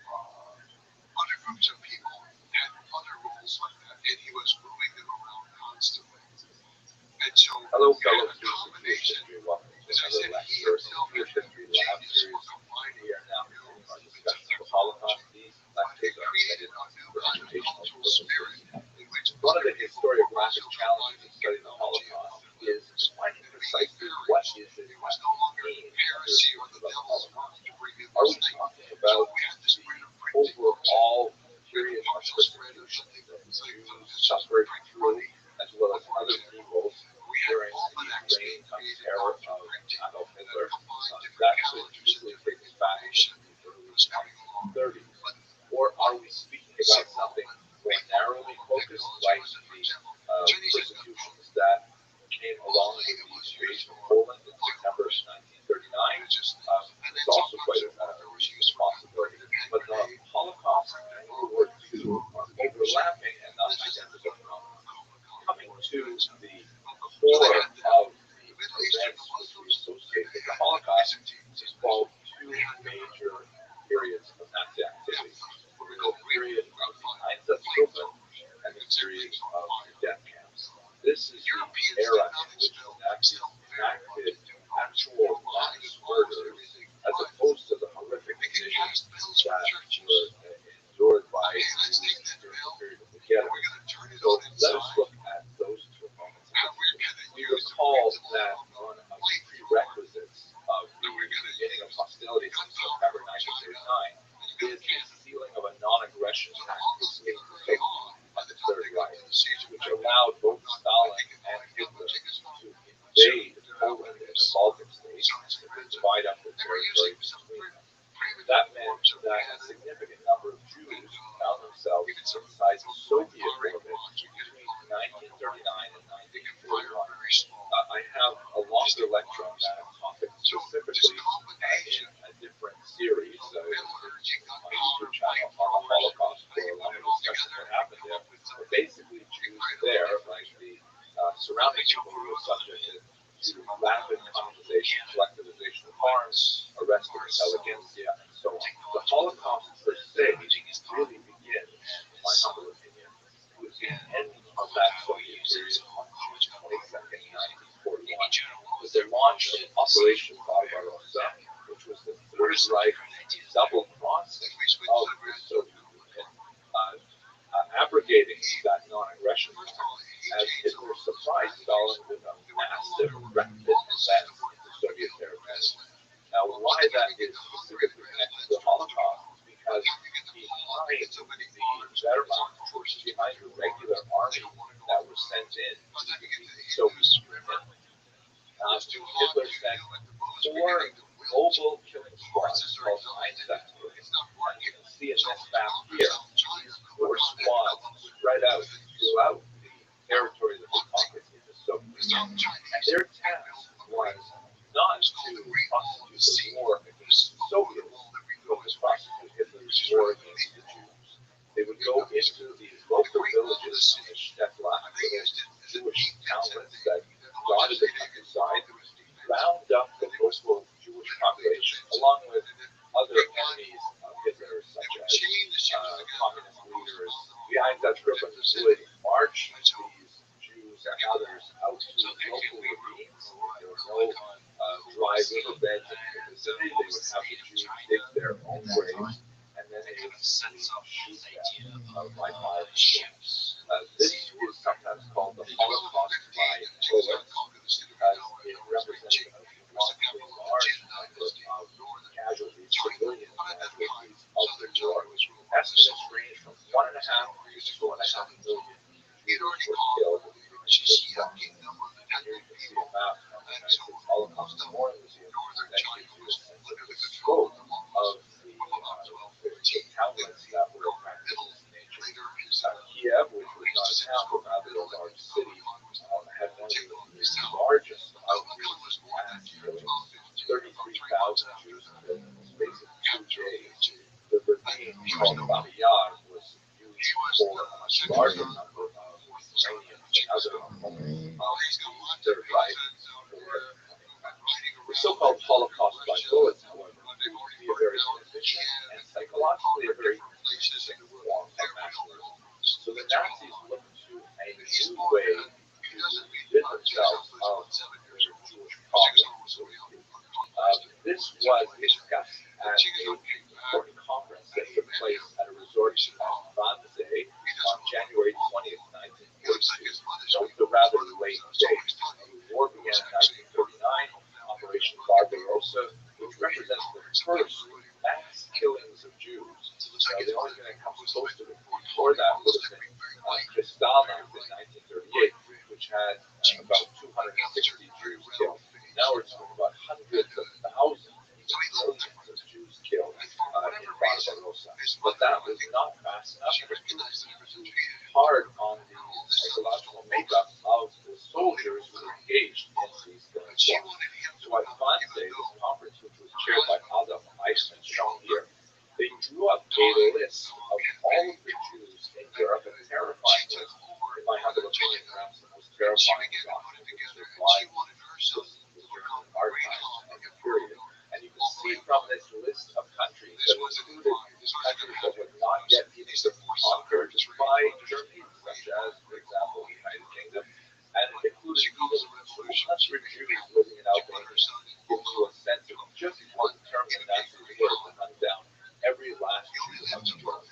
Other groups of people had other roles like that, and he was moving them around constantly. And so, Hello, we had fellow a students of combination. history. Welcome to As I another said, he lecture in himself the had Jewish History Lab genius for series. combining We are now new beginning our elements of discussion of the Holocaust. technology. These But lectures it are created intended a new for kind of educational cultural purposes. spirit in which One of other the people were historiographic also challenges in combining studying the technology at Holocaust other is levels. defining And precisely being what furious, is it it was that no longer means heresy or the about the devil's Holocaust. work to bring in Are this we thing. talking So about we had the spread of the printing culture. overall We had the period of partial spread of persecution something that like Jews just suffered print through, money, as well as for other example. evils We had during the almanacs reign being of created terror after of printing Adolf that Hitler. combined different That could calendars and easily different take us back to information the early was coming along. 1930s. But Or are one we speaking about symbol something and more main narrowly form of focused, technology like was that, for the example, Chinese had gunpowder. persecutions that came along Only with it was the used invasion of for Poland in September fireworks, 1939? religiously. And then It's also sometimes quite the warfare was involved two major periods of Nazi activity. The period of the Einsatzgruppen and the period of the death camps. This is the era in which the Nazis enacted actual mass murders as opposed to the horrific conditions that were endured by Jews during the period of the ghetto. So let us look at those two moments. We recall that one of the prerequisites of the beginning of hostilities in September 1939 is the sealing of a non-aggression pact between the Soviet and the Third Reich, which allowed both Stalin and Hitler to invade Poland and the Baltic states and divide up the territory between them. That meant that a significant number of Jews found themselves inside the Soviet orbit between 1939 and 1941. I have a longer lecture on that topic specifically in a different series on my YouTube channel on the Holocaust, where a lot of discussion what happened there. But basically, Jews there, like the surrounding people who were subjected to rapid communization, collectivization of farms, arrest of intelligentsia, and so on. The Holocaust per se really begins, in my humble opinion, with the end of that Soviet period on June 22nd, 1941, with the launch of Operation Barbarossa, which was the Third Reich double crossing of the Soviet Union, abrogating that non-aggression pact as Hitler surprised Stalin with a massive rapid advance into Soviet territory. Now, why that is specifically connected to the Holocaust is because behind the Wehrmacht, behind the regular army that was sent in to the Soviet Union, Hitler sent 4 mobile killing squads called Einsatzgruppen. And you can see in this map here, these 4 squads spread out throughout the territory of the Caucasus in the Soviet Union. And their task was not to prosecute the war against the Soviets, but to prosecute Hitler's war against the Jews. They would go into these local villages in the Stetla, Jewish townlets that dotted the countryside, round up the local Jewish population, along with other enemies of Hitler, such as communist leaders. The Einsatzgruppen would march these Jews and others out to local ravines. There were no dry riverbeds in the vicinity. They would have the Jews dig their own graves, and then they would simply shoot them by fire. This is sometimes called the Holocaust by bullets, as it represented a remarkably large number of casualties, civilian casualties of the war. Estimates range from 1.5 to 2.5 million Jews were killed in this war. Here you can see a map from the United States Holocaust Memorial Museum that gives you a sense of the scope of the townlets that were affected in this nature. Kiev, which was not a town but rather a large city, had one of the largest outbreaks of mass killings. 33,000 Jews killed in the space of 2 days. The ravine called Rabbi was used for a much larger number of Ukrainians and other components of the Third Reich who were coming back. The so-called Holocaust by bullets, however, proved to be a very inefficient and psychologically a very interesting form of nationalism. So the Nazis looked to a new way to rid themselves of their Jewish problem, so to speak. This was discussed at an important conference that took place at a resort in Wannsee on January 20th, 1942. Note the rather late date. The war began in 1939, Operation Barbarossa, which represents the first mass killings of Jews. The only thing that comes close to it before that would have been Kristallnacht in 1938, which had about 260 Jews killed. Now we're talking about hundreds of thousands, even millions of Jews killed in Barbarossa. But that was not fast enough for Jews to hard on the psychological makeup of the soldiers who were engaged in these killing plots. So at Wannsee, this conference, which was chaired by Adolf Eichmann, shown here, they drew up a list of all of the Jews in Europe, and a terrifying list, in my humble opinion, perhaps the most terrifying document which survived the German archives of the period. how determined the Nazis were to hunt down every last Jew of the world.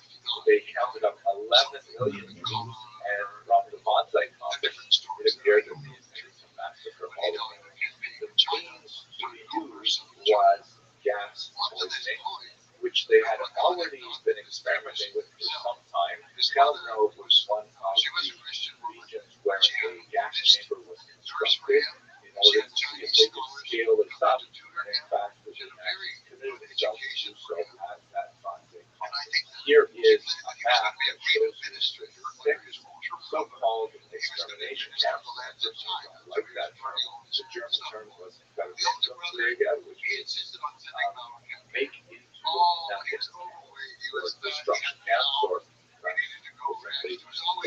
They counted up 11 million Jews, and from the bonsai conference, it appeared that they intended to massacre all of them. The means to be used was gas poisoning, which they had already been experimenting with for some time. Galno was one of the regions where a gas chamber was constructed in order to see if they could scale this up. And in fact, the Nazis committed themselves to do so at that bonsai conference. Here is a map that shows you the 6 so-called extermination camps. I personally don't like that term. The German term was Vernichtungslager, which means make into nothing, or destruction camps, or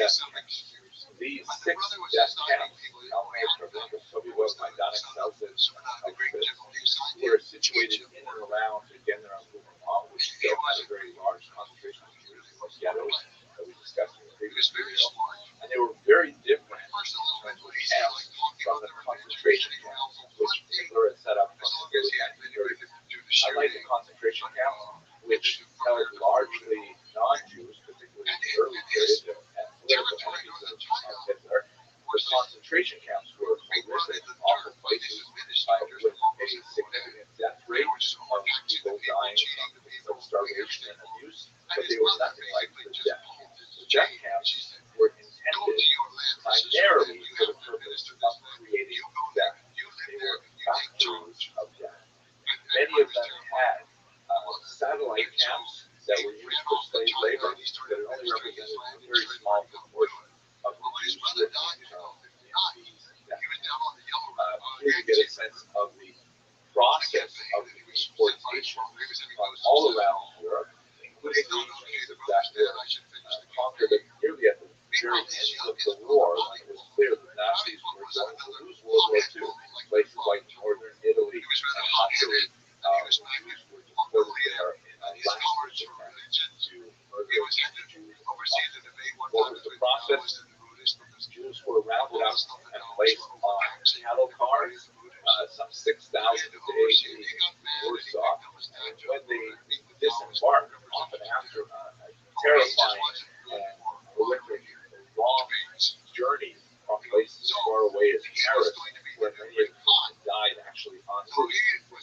death camps. These 6 death camps, were situated in and around Genera, which still had a very large concentration of Jews in those ghettos that we discussed in the previous video. And they were very different in terms of camps from the concentration camps, which Hitler had set up from the early 1930s. Unlike the concentration camps, which held largely non-Jews, particularly in the early period, and political enemies of Hitler, the concentration camps were horrific, awful places with a significant death rate of people dying from starvation and abuse, but they were nothing like the death camps. The death camps were intended primarily for the purpose of creating death. They were factories of death. Many of them had satellite camps that were used for slave labor that only represented a very small proportion of the Jews living in these death camps. Here you get a sense of the process of deportation all around Europe, including regions that were conquered nearly at the very end of the war, when it was clear the Nazis were going to lose World War II. Places like northern Italy and Hungary, Jews were deported there in a last attempt to murder Jews. What was the process? Jews were rounded up and placed on cattle cars, some 6,000 a day in Warsaw. And when they disembarked, often after a terrifying and horrific long journey from places as far away as Paris, where many of them died actually en route,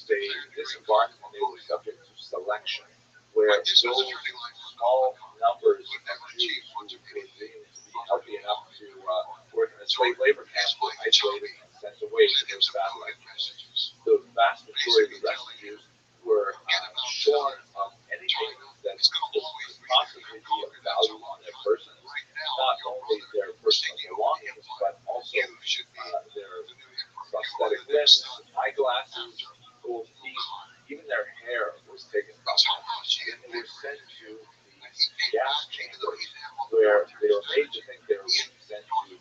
they disembarked and they were subject to selection, where those small numbers of Jews who were deemed to be healthy enough to work in a slave labor camp were isolated and sent away to those satellite camps. The vast majority of the rest of the Jews were shorn of anything that could possibly be of value on their persons, not only their personal belongings, but also their prosthetic limbs, eyeglasses, gold teeth, even their hair was taken from them. And they were sent to these gas chambers where they were made to think they were being sent to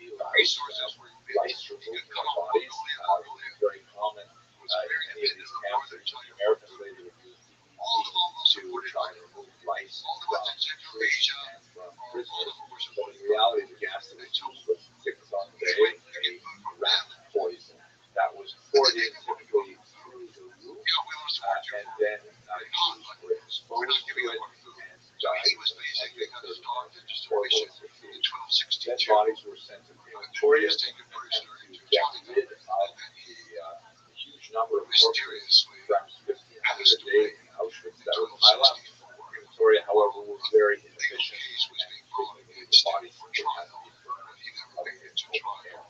be lice removed from their bodies, which is very common in many of these camps. In American slavery, they would use DDT to try and remove lice from trees and from prisoners. But in reality, the gas that was used was 6 on the day, a rat poison that was poured in typically through the roof, and then Jews were exposed to it and died within negative 30 minutes. Dead bodies were sent to crematoriums, and to get rid of the huge number of corpses, perhaps 1,500 a day in Auschwitz that were piled up. Crematoria, however, were very inefficient, and frequently the bodies had to be burned in open air.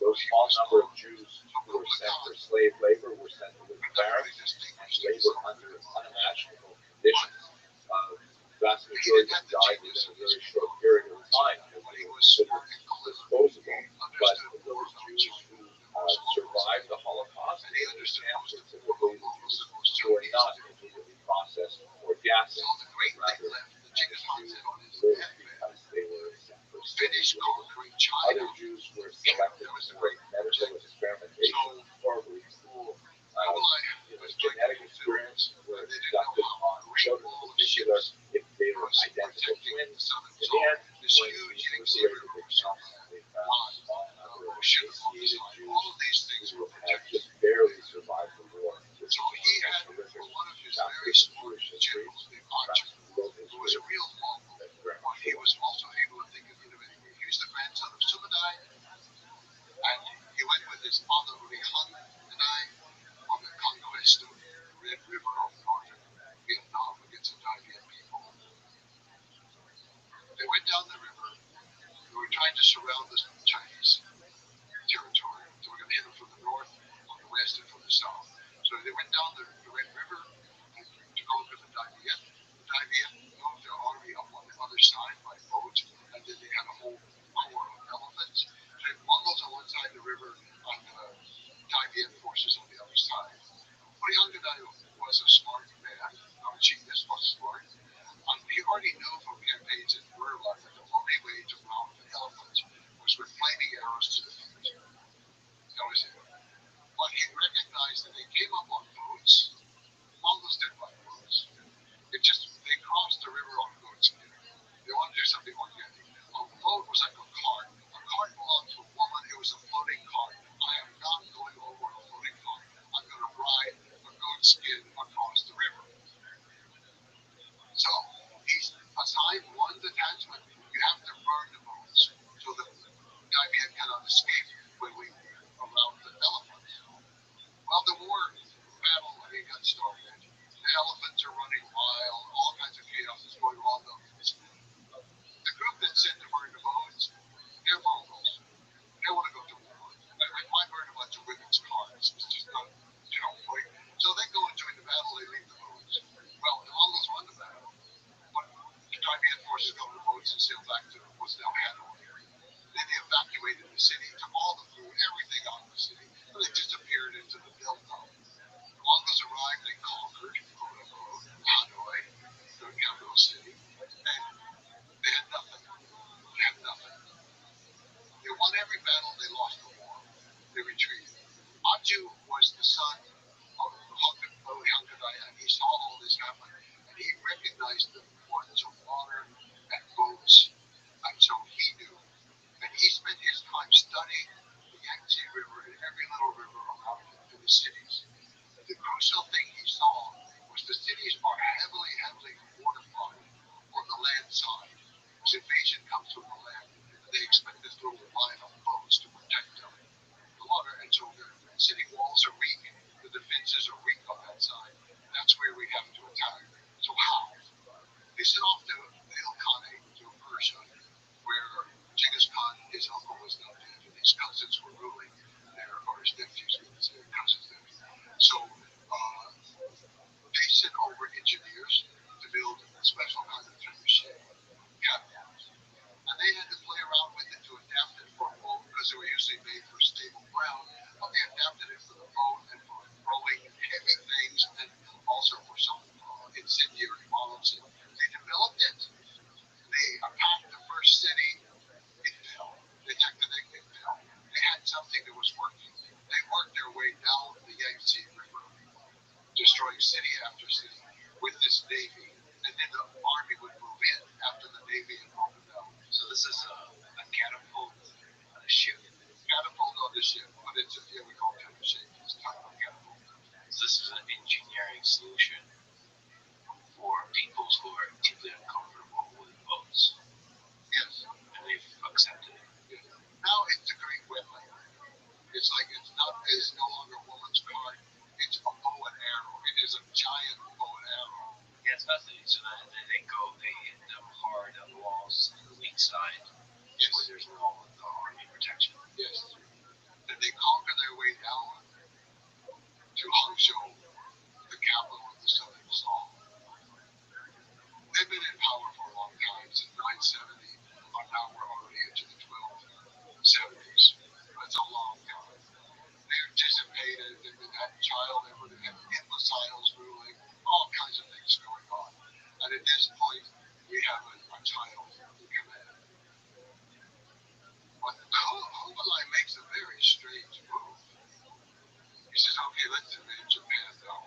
Those small number of Jews who were sent for slave labor were sent to live in barracks and labor under unimaginable conditions. The vast majority of them died within a very short period of time because they were considered disposable. But those Jews who survived the Holocaust in these camps were typically the Jews who were not immediately processed for gassing, rather managed to live because they were sent for slave labor. Other Jews were selected for medical experimentation, horribly cruel genetic experiments were conducted on children in particular if they were identical twins. In the end, when we liberated the camps, they found a small number of emaciated Jews who had just barely survived the war. This was very smart general named Archer, who was a real Mongol. He was also able to think of innovative. He was the grandson of Sumadai, and he went with his father Rihan and I on the conquest of the Red River of northern Vietnam against the Thai Viet people. They went down the river. They were trying to surround the Chinese territory. They were going to hit them from the north, from the west, and from the south. So they went down the Red River to conquer the Thai Viet. The Thai Viet moved their army up on the other side by boat, and then they had a whole corps of elephants. So the Mongols on one side of the river, and the Thai Viet forces on the other side. Oriangadai was a smart man. Our genius was smart. He already knew from campaigns in guerrilla that the only way to rout the elephants was with flaming arrows to the feet. That was it. But he recognized that they came up on boats. Mongols didn't like boats. They crossed the river on boats. They wanted to do something organic. A boat was like a cart. A cart belonged to a woman. It was a floating cart. I am not going over a floating cart. I'm going to ride a goat skin across the river. So he's assigned one detachment. You have to burn the boats so the Thai Viet cannot escape when we around the elephants. Well, the war battle got started. The elephants are running wild. All kinds of chaos is going on. The group that sent to burn the boats, they're Mongols. They want to go to war. I heard a bunch of women's cars. It's just not, point. So they go and join the battle. They leave the boats. Well, the Mongols won the battle. But the Thai Viet forces go to the boats and sail back to what's now Hanoi. Then they evacuated the city, took all the food, everything out of the city, and they disappeared into the Delta. The Mongols arrived, they conquered, quote unquote, Hanoi, the capital city, and they had nothing. They won every battle, they lost the war. They retreated. Aju was the son of Hankadai, and he saw all this happen, and he recognized the importance of water and boats, and so he knew. And he spent his time studying the Yangtze River and every little river around it in the cities. The crucial thing he saw was the cities are heavily fortified on the land side. Because invasion comes from the land, and they expect this little line of boats to protect them. The water, and so the city walls are weak, the defenses are weak on that side. That's where we have to attack. So how? They set off to Ilkhanate, to Persia, where Genghis Khan, his uncle was now dead, and his cousins were ruling there, or his nephews, cousins there. So they sent over engineers to build a special kind of trebuchet catapults. And they had to play around with it to adapt it for a boat, because they were usually made for stable ground, but they adapted it for the boat and for throwing heavy things, and also for some incendiary bombs. They developed it. They attacked the first city, it fell. They attacked the next, it fell. They had something that was working. They worked their way down the Yangtze River, destroying city after city with this navy, and then the army would move in after the navy had broken down. So this is a catapult on a ship. Catapult on the ship, but it's we call it a shape. It's kind of a catapult. So this is an engineering solution for peoples who are deeply uncomfortable with boats. Yes. And they've accepted it. Yes. Now it's a great weapon. It's no longer a woman's card. It's a bow and arrow. It is a giant bow and arrow. Yeah, it's fascinating. So then they hit them hard on the walls on the weak side. Yes. Where there's no army protection. Yes. And they conquer their way down to Hangzhou, the capital of the southern Song. They've been in power for a long time, since 970, and now we're already into the 1270s. That's a long time. They're dissipated, they've been having they have imbeciles ruling, all kinds of things going on. And at this point, we have a child in command. But Kublai makes a very strange move. He says, okay, let's invade Japan now.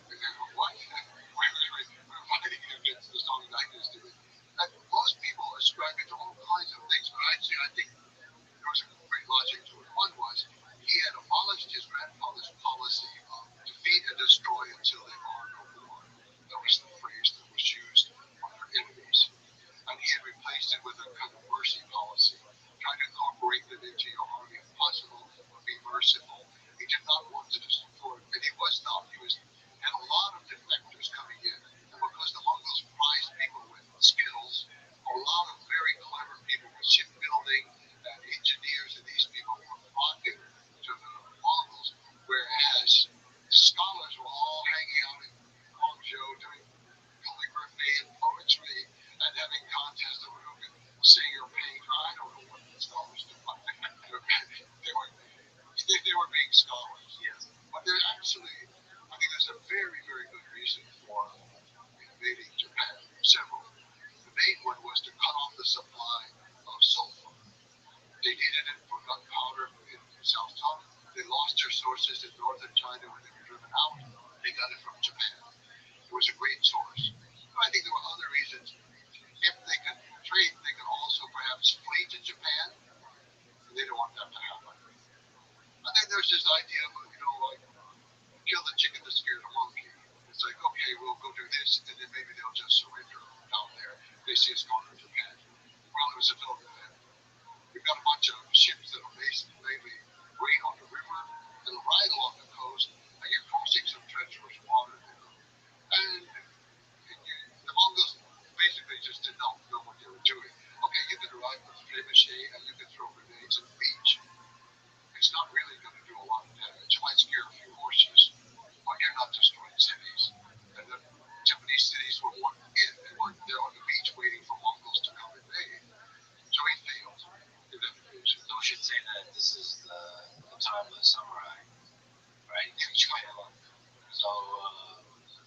And they go, what? We're fighting against the Song Dynasty. And most people ascribe it to all kinds of things, but I think there was a great logic to it. One was he had abolished his grandfather's policy of defeat and destroy until they are no more. That was the phrase that was used on their enemies. And he had replaced it with a kind of mercy policy, trying to incorporate them into your army if possible, but be merciful. He did not want to destroy, and he was not. He had a lot of defectors coming in, and because the Mongols prized people with skills, a lot of very clever people with shipbuilding and engineers, and these people were flocking to the Mongols, whereas the scholars were all hanging out in Guangzhou doing calligraphy and poetry and having contests over who could sing or paint. I don't know what the scholars do. They were being scholars. Yes. But they're actually, I think there's a very, very good reason for invading Japan. Several. The main one was to cut off the supply of sulfur. They needed it for gunpowder in South China. They lost their sources in northern China when they were driven out. They got it from Japan. It was a great source. But I think there were other reasons. If they could trade, they could also perhaps flee to Japan. They don't want that to happen. I think there's this idea of, like, kill the chicken to scare the monkey. It's like, okay, we'll go do this, and then maybe they'll just surrender down there. They see us going to Japan. Well, it was a total event. We've got a bunch of ships that are mainly wait on the river and ride along the coast, and you're crossing some treacherous water there. And the Mongols basically just did not know what they were doing. Okay, you can arrive with trebuchet and you can throw grenades at the beach. It's not really going to do a lot of damage. It might scare a few horses, but you're not destroying cities. And the Japanese cities were they weren't there on the beach waiting for Mongols to come invade. So he failed in that invasion. So we should say that this is the time of the samurai, right? So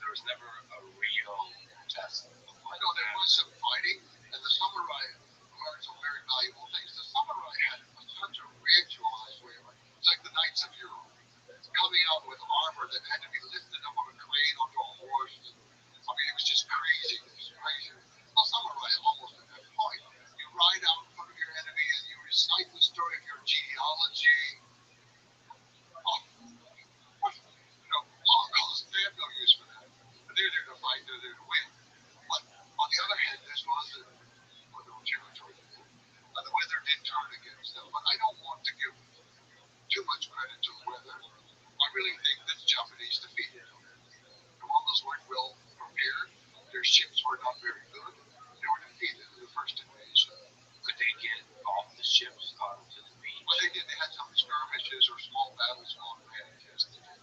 there was never a real test. I know there was some fighting, and the samurai learned some very valuable things. The samurai had such a ritualized way of it. It's like the Knights of Europe, coming out with armor that had to be lifted up on a crane onto a horse. I mean, it was just crazy. It was crazy. Well, samurai almost at that point. You ride out in front of your enemy and you recite the story of your genealogy. Oh, Mongols, they have no use for that. But they're there to fight, they're there to win. But on the other hand, this was a no territory. The weather did turn against them, but I don't want to give too much credit to the weather. I really think that the Japanese defeated them. The Mongols weren't well prepared. Their ships were not very good. They were defeated in the first invasion. Could they get off the ships onto the beach? Well, they did. They had some skirmishes or small battles on land. Yes, they did.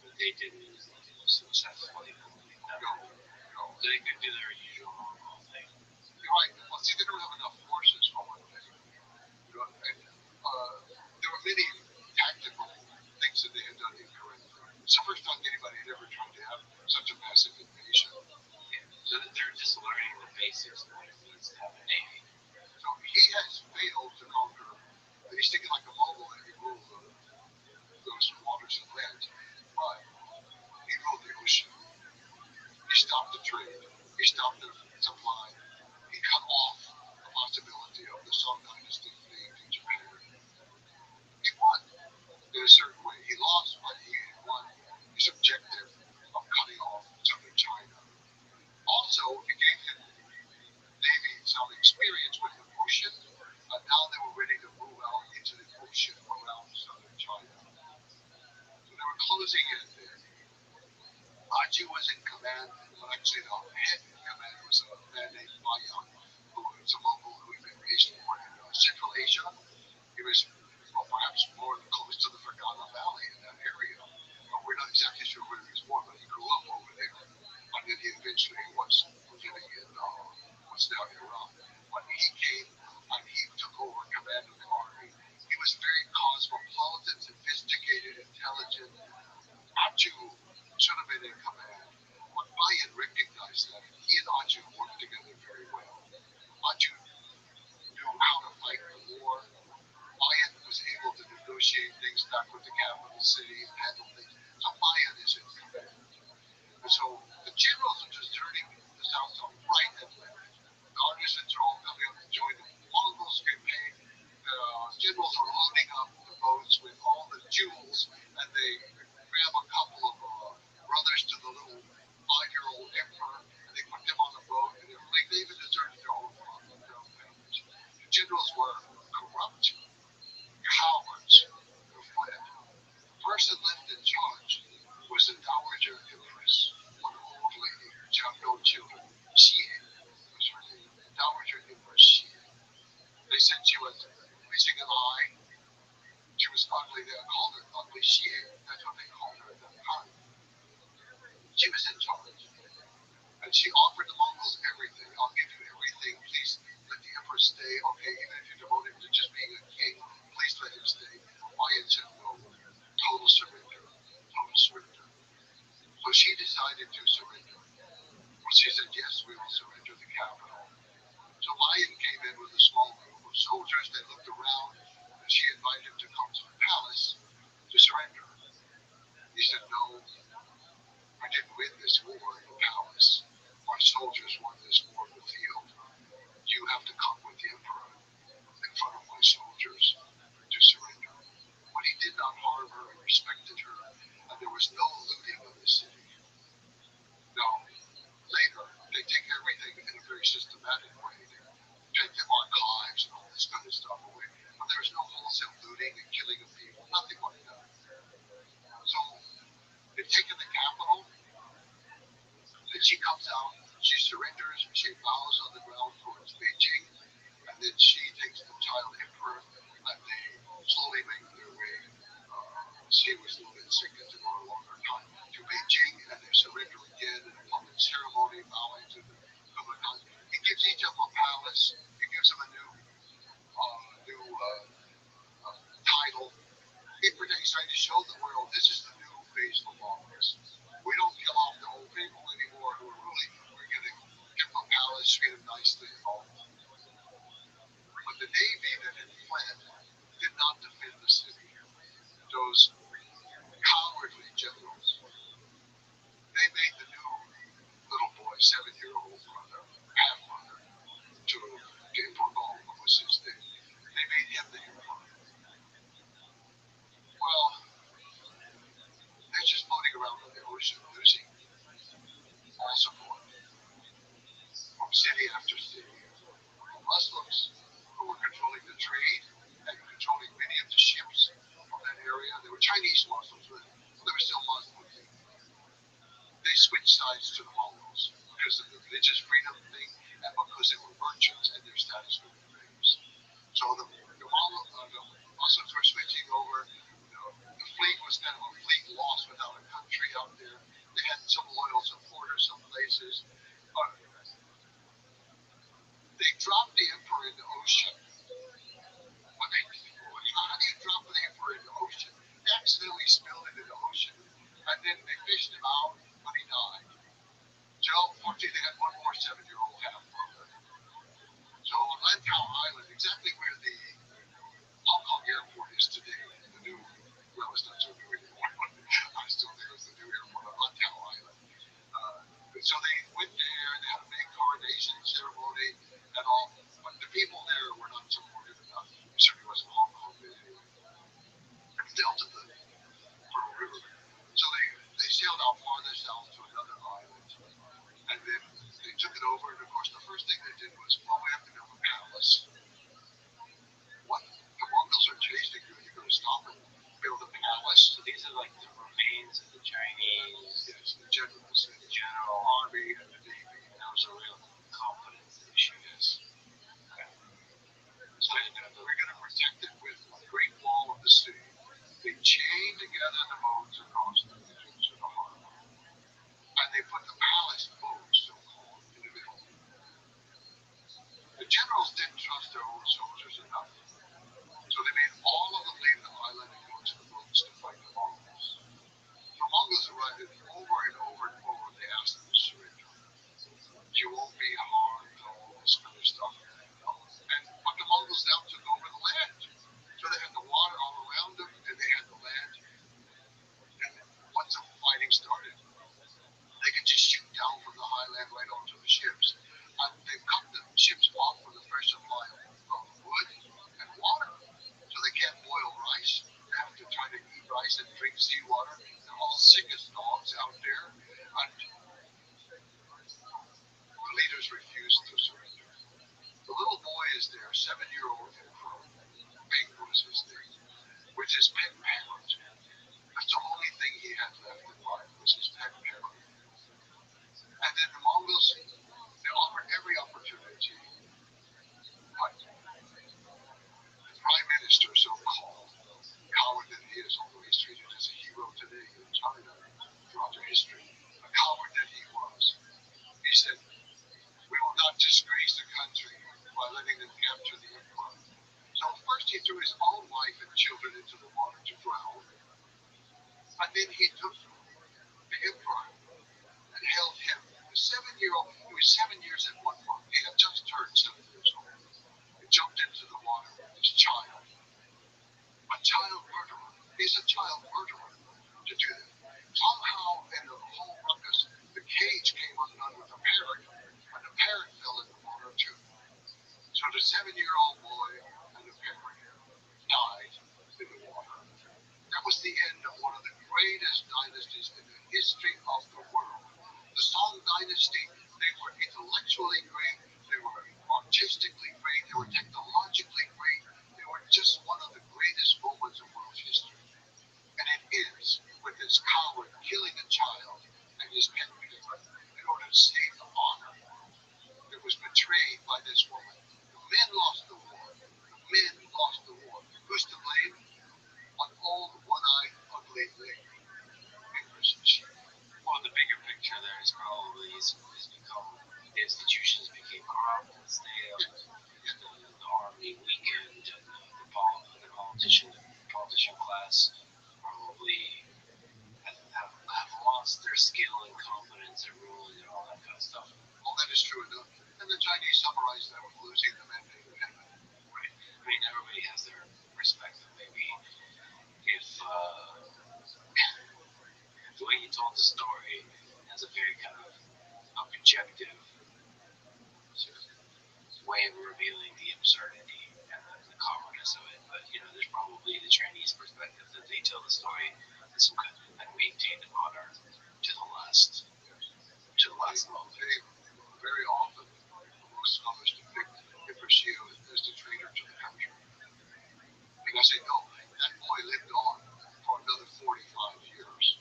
But they didn't successfully complete that. No. They could do their usual normal thing. You're right. Well, see, they don't have enough forces for one thing. And there were many tactical things that they had done incorrectly. It's the first time anybody had ever tried to have such a massive invasion. So they're just learning the basics of what it means to have a navy. So he has failed to conquer. He's thinking like a Mongol and he ruled those waters and lands. But he ruled the ocean. He stopped the trade. He stopped the supply. He cut off the possibility of the Song Dynasty fleeing to Japan. He won in a certain way. He lost, but he won his objective of cutting off southern China. Also, it gave him Navy some experience with the ocean, and now they were ready to move out into the ocean around southern China. So they were closing in there. Aju was in command, but actually the head in command was a man named Bayan, who was a Mongol who had been raised more in Central Asia. He was perhaps more close to the Fergana Valley in that area. We're not exactly sure where he was born, but he grew up over there. And then he eventually was living in what's now Iran. When he came and he took over command of the army, he was very cosmopolitan, sophisticated, intelligent. Aju should have been in command. But Bayan recognized that he and Aju worked together very well. Aju knew how to fight the war. Bayan was able to negotiate things back with the capital city and handle things. So Bayan is in command. And so the generals are deserting the South South right and left. The artisans are all coming up to join the Mongols campaign. The generals are loading up the boats with all the jewels, and they grab a couple of She was in charge. And she offered the Mongols everything. I'll give you everything. Please let the emperor stay. Okay, even if you devote him to just being a king, please let him stay. Lion said no. Total surrender. Total surrender. So she decided to surrender. Well, she said, yes, we will surrender the capital. So Lion came in with a small group of soldiers. They looked around, and she invited him to come to the palace to surrender. He said, no, I didn't win this war in the palace. My soldiers won this war in the field. You have to come with the emperor in front of my soldiers to surrender. But he did not harm her and respected her, and there was no looting of the city. Now, later, they take everything in a very systematic way. They take the archives and all this kind of stuff away. But there was no wholesale looting and killing of people, nothing like that. So, they've taken the capital, and she comes out, she surrenders, she bows on the ground towards Beijing, and then she takes the child emperor, and they slowly make their way. She was a little bit sick as to go a longer time to Beijing, and they surrender again in a public ceremony, bowing to the public. He gives each of them a palace. He gives them a new title. He's trying to show the world this is the new phase of Mongols. We don't kill off the old people anymore who are ruling. We're going to give them a palace, treat them nicely, and all. But the navy that had fled did not defend the city. Those cowardly generals, they made the new little boy, 7-year-old brother, half-brother, to Emperor Gong, who was his name. They made him the emperor. Well, they're just floating around in the ocean, losing all support from city after city. The Muslims, who were controlling the trade and controlling many of the ships from that area, they were Chinese Muslims, but they were still Muslims. They switched sides to the Mongols because of the religious freedom thing and because they were merchants and their status with the slaves. So the Muslims were switching over. The fleet was kind of a fleet lost without a country out there. They had some loyal supporters, some places. They dropped the emperor in the ocean. How do you drop the emperor in the ocean? They accidentally spilled it in the ocean, and then they fished him out, but he died. So unfortunately, they had one more 7-year-old half-brother. So on Lantau Island, exactly where the Hong Kong airport is today, the new, well, it's not so new anymore. I still think it's the new airport on Lantau Island. So they went there, they had a big coronation ceremony and all, but the people there were not supportive enough. It certainly wasn't Hong Kong anyway. It's Delta the Pearl River. So they sailed out farther south to another island, and then they took it over, and of course the first thing they did was, well, we have to build a palace. What? The Mongols are chasing you, you're going to stop them? Build a palace? So these are like the remains of the Chinese. Yes, the generals, the general army, and the navy. That was a real confidence issue. Yes. So we're going to protect it with the Great Wall of the Sea. They chained together the boats across the region to the harbor. And they put the palace boats, so-called, in the middle. The generals didn't trust their own soldiers enough. So they made all of them leave the island and go to the boats to fight the Mongols. The Mongols arrived over and over and over. They asked them to surrender. You won't be harmed, all this kind of stuff. But the Mongols now took over the land. So they had the water all around them, and they had the land. And once the fighting started, they could just shoot down from the highland right onto the ships. And they cut the ships off with a fresh supply of wood and water. So they can't boil rice. They have to try to eat rice and drink seawater. They're all sick as dogs out there. And the leaders refused to surrender. The little boy is there, 7-year-old emperor. Bing was his name, with his pet parrot. That's the only thing he had left in life was his pet parrot. And then the Mongols, they offered every opportunity. But the prime minister, so-called, coward that he is, although he's treated as a hero today in China throughout their history, a coward capture the emperor. So first he threw his own wife and children into the water to drown, and then he took the emperor and held him. The 7-year-old, he was 7 years and 1 month. He had just turned 7 years old. He jumped into the water with his child. A child murderer. He's a child murderer to do that. Somehow in the whole ruckus, the cage came undone with a parrot, and the parrot fell in the water too. So the 7-year-old boy and the parrot died in the water. That was the end of one of the greatest dynasties in the history of the world. The Song Dynasty, they were intellectually great, they were artistically great, they were technologically great, they were just one of the greatest moments of world history. And it is with this coward killing a child and his pet parrot in order to save the honor. It was betrayed by this woman. The men lost the war. The men lost the war. Who's to blame? An old, one-eyed, ugly lady. Well, the bigger picture there is probably is become the institutions became corrupt and stale. The army weakened, and the politician class probably have lost their skill and confidence in ruling and all that kind of stuff. Well, that is true enough. And the Chinese summarized that with losing the mandate of heaven. Right. I mean, everybody has their perspective. Maybe if the way you told the story has a very kind of objective sort of way of revealing the absurdity and the commonness of it. But there's probably the Chinese perspective that they tell the story and some kind of and maintain honor to the last moment. Very often, most scholars depict Empress Yu as the traitor to the country. Because they know that boy lived on for another 45 years.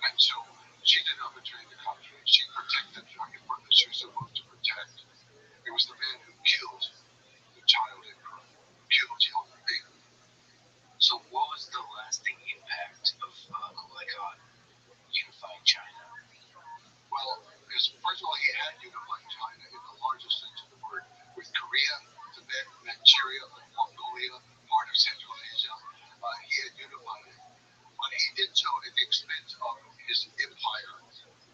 And so she did not betray the country. She protected the emperor that she was supposed to protect. It was the man who killed the child emperor, who killed young Bing. So what was the lasting impact of Kublai Khan unifying China? Well, because first of all, he had unified China in the largest sense of the word, with Korea, Tibet, Manchuria, Mongolia, part of Central Asia. He had unified it. But he did so at the expense of his empire.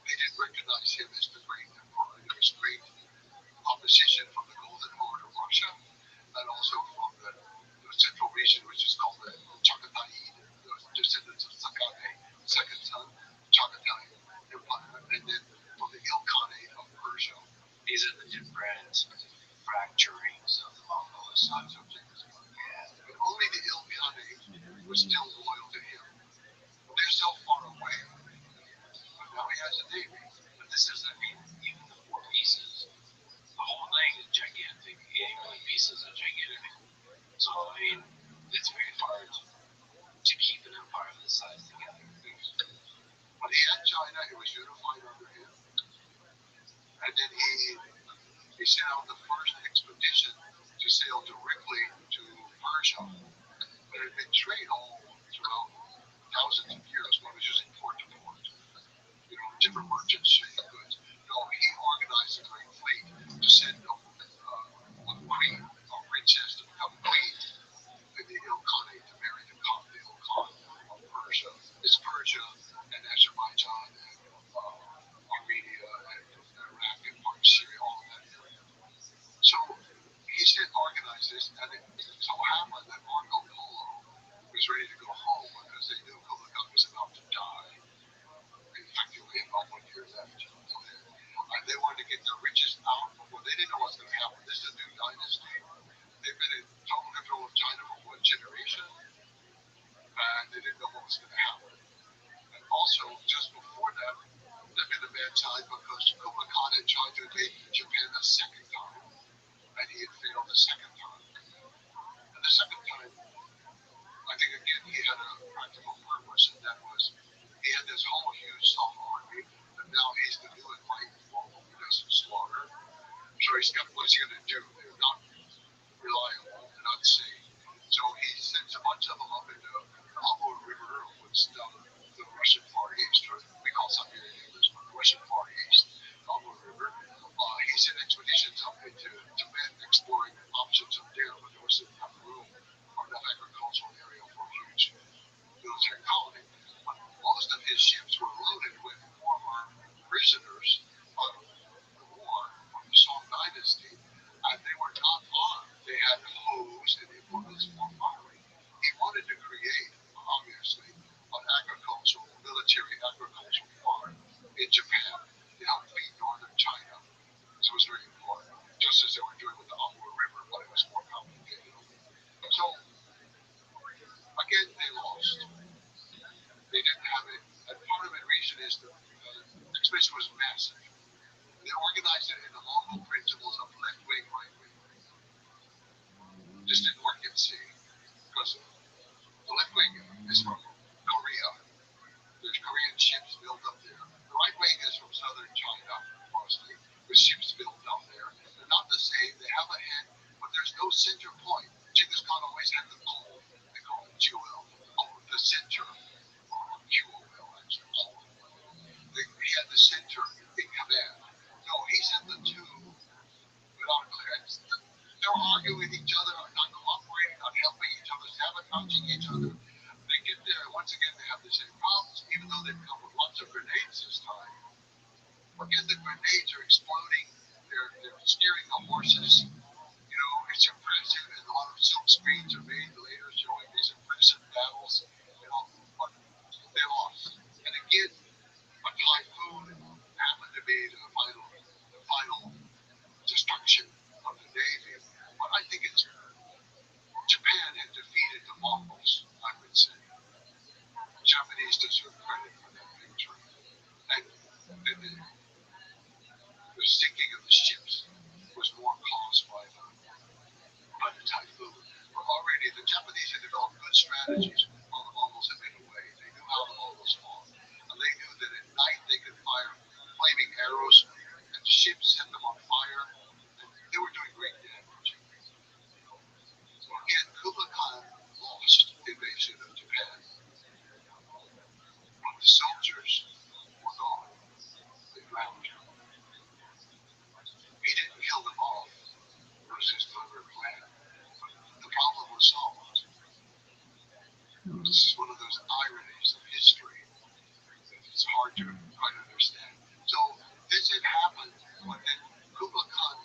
They didn't recognize him as the great emperor. There was great opposition from the Golden Horde of Russia, and also from the central region, which is called the Chagatai, the descendants of Sakane, second son, Chagatai Empire, and then from the Ilkhanate of Persia. These are the different fracturings of the Mongol sons of Genghis Khan. But only the Ilkhanate was still loyal to him. They're so far away, but now he has a navy. But this is, even the 4 pieces, the whole thing is gigantic. 80 million pieces are gigantic. So, it's very hard to keep an empire this size together. When he had China, it was unified under him. And then he sent out the first expedition to sail directly to Persia. There had been trade all throughout thousands of years, but it was using port to port. Different merchants shipping goods. No, he organized a great fleet to send a queen, a princess to become queen in the Ilkhanate to marry the Khan of Persia. It's Persia and Azerbaijan and Armenia and Iraq and part of Syria, all of that area. So he said organize this, and it so happened that Marco Polo was ready to go home because they knew Kublai Khan was about to die. In fact, they only had about 1 year left. They wanted to get their riches out before they didn't know what was going to happen. This is a new dynasty. They've been in total control of China for 1 generation, and they didn't know what was going to happen. And also, just before that, they've been a bad time because Kublai Khan had tried to invade Japan a second time, and he had failed the second time. And the second time, I think again he had a practical purpose, and that was he had this whole huge Song army, and now he's the new enlightened Mongol who doesn't slaughter. So what's he going to do? They're not reliable, they're not safe. So he sends a bunch of them up into the Amur River, which is the Russian Far East, or we call Siberia English, but the Russian Far East, Amur River. He sent expeditions up into expedition was massive. They organized it in the Mongol principles of left wing, right wing. Just didn't work at sea because the left wing is from Korea. There's Korean ships built up there. The right wing is from southern China, mostly, with ships built up there. They're not the same. They have a head, but there's no center point. Genghis Khan always had the goal. They call it QL, the center, or QOL, actually. He had the center in command. No, he sent the two without clearance. They're arguing with each other, not cooperating, not helping each other, sabotaging each other. They get there, once again, they have the same problems, even though they've come with lots of grenades this time. Again, the grenades are exploding. They're scaring the horses. You know, it's impressive, and a lot of silk screens are made later showing these impressive battles. You know, but they lost. And again, a typhoon happened to be the final destruction of the Navy. But I think it's Japan had defeated the Mongols, I would say. The Japanese deserve credit for that victory. And the sinking of the ships was more caused by the typhoon. But already the Japanese had developed good strategies while the Mongols had been away. They knew how the Mongols fought. And they knew that at night they could fire flaming arrows and the ships set them on fire. And they were doing great damage. So again, Kublai Khan lost the invasion of Japan. But the soldiers were gone. They drowned. He didn't kill them off. It was his clever plan. But the problem was solved. This is one of those ironies of history that it's hard to quite understand. So this had happened when Kublai Khan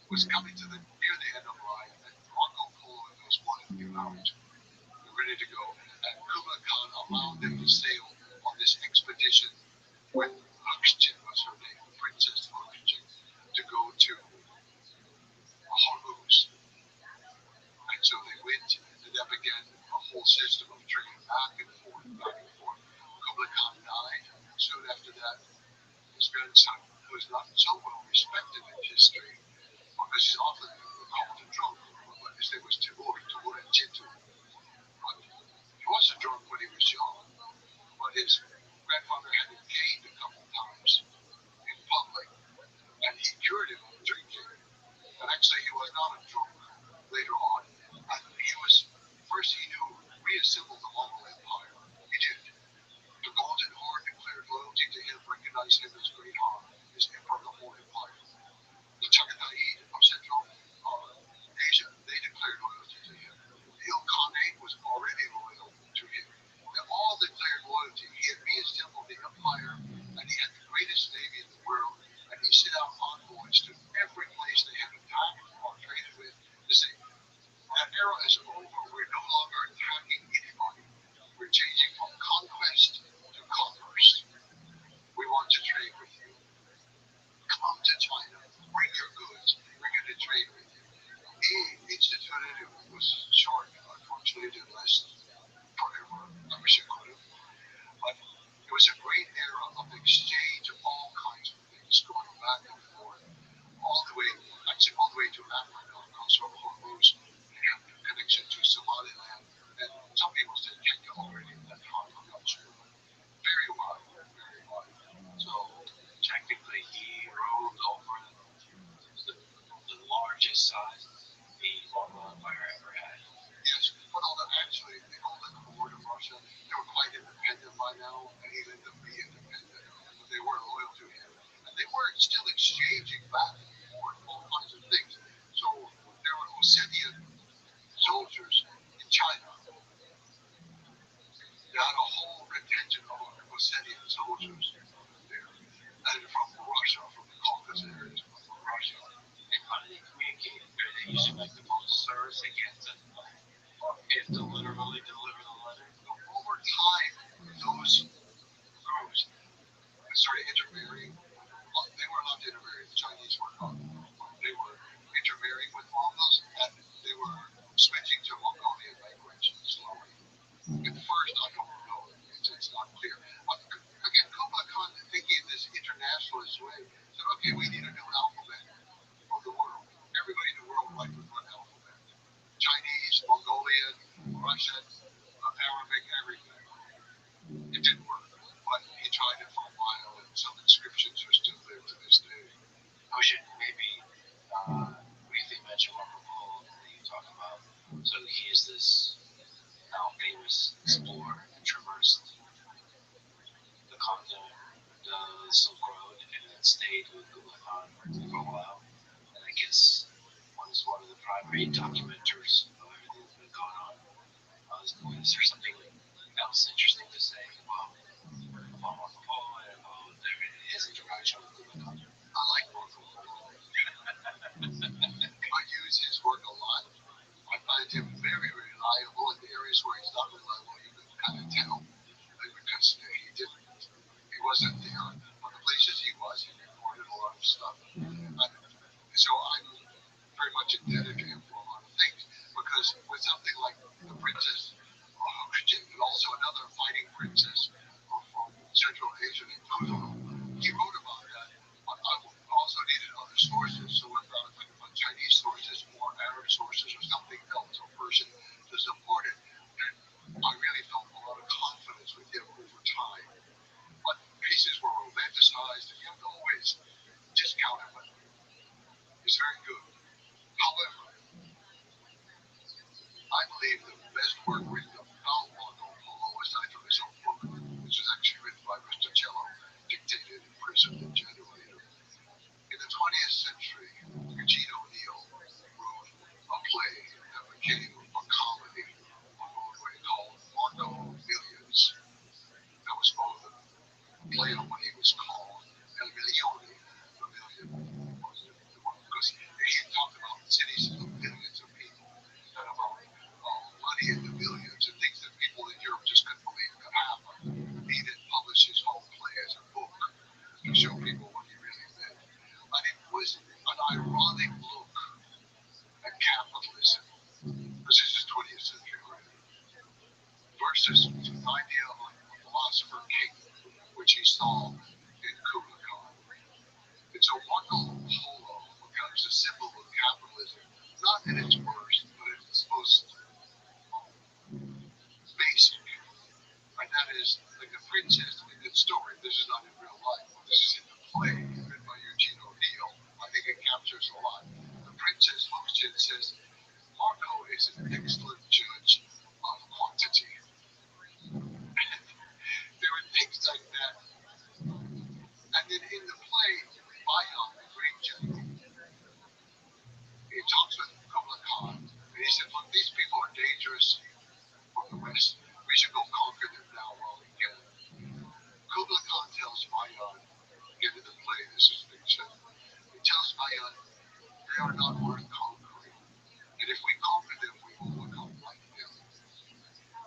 was coming to near the end of life, and Marco Polo and those wanted to get out. They're ready to go. And Kublai Khan allowed them to sail on this expedition with Huxchen was her name, Princess Huxchen, to go to Hormuz. And so they went, and that began a whole system of trading back and forth, back and forth. Kublai Khan died. Soon after that, his grandson, who is not so well respected in history, because he's often called a drunk, but his name was Timur and Titu. But he wasn't drunk when he was young, but his grandfather had him caned a couple times in public, and he cured him of drinking. And actually, he was not a drunk later on. And first he knew, reassembled the Mongol Empire. He did. The Golden Horde declared loyalty to him, recognized him as Great Han, as Emperor of the whole empire. The Chagatai of Central Asia, they declared loyalty to him. The Ilkhanate was already loyal to him. They all declared loyalty. He had reassembled the empire, and he had the greatest navy in the world, and he sent out envoys to every place they had attacked or traded with to say, that era is over. We're no longer attacking anybody. We're changing from conquest to commerce. We want to trade with you. Come to China. Bring your goods. We're going to trade with you. He instituted it. Was short. Unfortunately, it didn't last forever. I wish it could have. But it was a great era of exchange of all kinds of things going back and forth, all the way to Africa, across Hormuz, and connection to Somaliland, and some people said Kenya already at that time. I'm not sure. Very wide, very wide. So technically, he ruled over the largest size the Mongol Empire ever had. yes, but actually, the Golden Horde of Russia, they were quite independent by now, and he let them be independent, but they weren't loyal to him. And they were still exchanging back and forth all kinds of things. So there were Ossetian soldiers in China. They had a whole contingent of Ossetian soldiers there, and from Russia, from the Caucasus areas, from Russia. And how did they communicate? Are they using like the postal service again to literally deliver the letter? Over time, those groups started intermarrying. Well, they were allowed to intermarry. The Chinese were not. They were intermarrying with Mongols, and they were switching to Mongolian language slowly. At first, I don't know. It's not clear. But Silk Road and then stayed with Kublai Khan for a while. And I guess one of the primary documenters of everything that's been going on. Is there something else interesting to say about Marco Polo and about his interaction with Kublai Khan? I like Marco Polo. I use his work a lot. I find him very reliable in the areas where he's not reliable. You can kind of tell because he wasn't there. But the places he was, he recorded a lot of stuff. So I'm very much indebted to him for a lot of things because with something like the Princess and also another fighting princess from Central Asia named Kuzma, he wrote about that. But I also needed other sources, so I found Chinese sources or Arab sources or something else, or Persian to support it. And I really felt a lot of confidence with him over time. But pieces were romanticized, and you have to always discount it, but it's very good. However, I believe the best work written about Marco Polo, aside from his own book, which was actually written by Rothschild'S, dictated in prison in January. In the 20th century, Eugene O'Neill wrote a play that became a comedy on Broadway called Marco Millions. That was both a play on what he was called El Milione, the million, because he had talked about cities of millions of people and about money in the millions and things that people in Europe just couldn't believe could happen. He then published his whole play as a book to show people what he really meant. And it was an ironic look at capitalism, because this is 20th century already, versus the idea of a philosopher king, which he saw in Kublai Khan. And so Marco Polo becomes a symbol of capitalism, not in its worst, but in its most basic. And that is like the princess in the story. This is not in real life. This is in the play written by Eugene O'Neill. I think it captures a lot. The princess looks and says, Marco is an excellent judge of quantity. There are things like that. And then in the play, Bayan, the great general, he talks with Kublai Khan, and he said, look, these people are dangerous from the West. We should go conquer them now while we can. Kublai Khan tells Bayan, into the play, this is fiction, he tells Bayan, they are not worth conquering. And if we conquer them, we will become like them.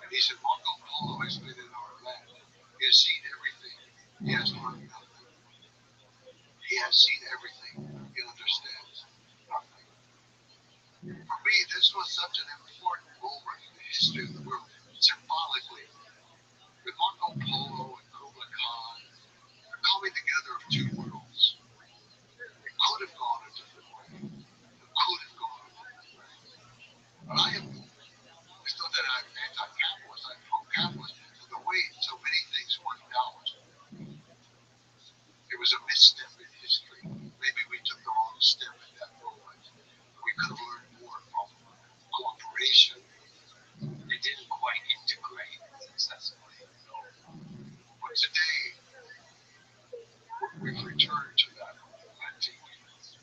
And he said, Marco Polo has been in our land. He has seen everything. He has learned nothing. He has seen everything. He understands nothing. For me, this was such an important moment in the history of the world, symbolically. With Marco Polo and Kublai Khan, the coming together of two worlds. It could have gone a different way. It could have gone a different way. But it's not that I'm anti-capitalist, I'm pro-capitalist. And the way so many things worked out, it was a misstep in history. Maybe we took the wrong step at that moment. We could have learned more from cooperation. They didn't quite integrate successfully. But today, we've returned to that. I think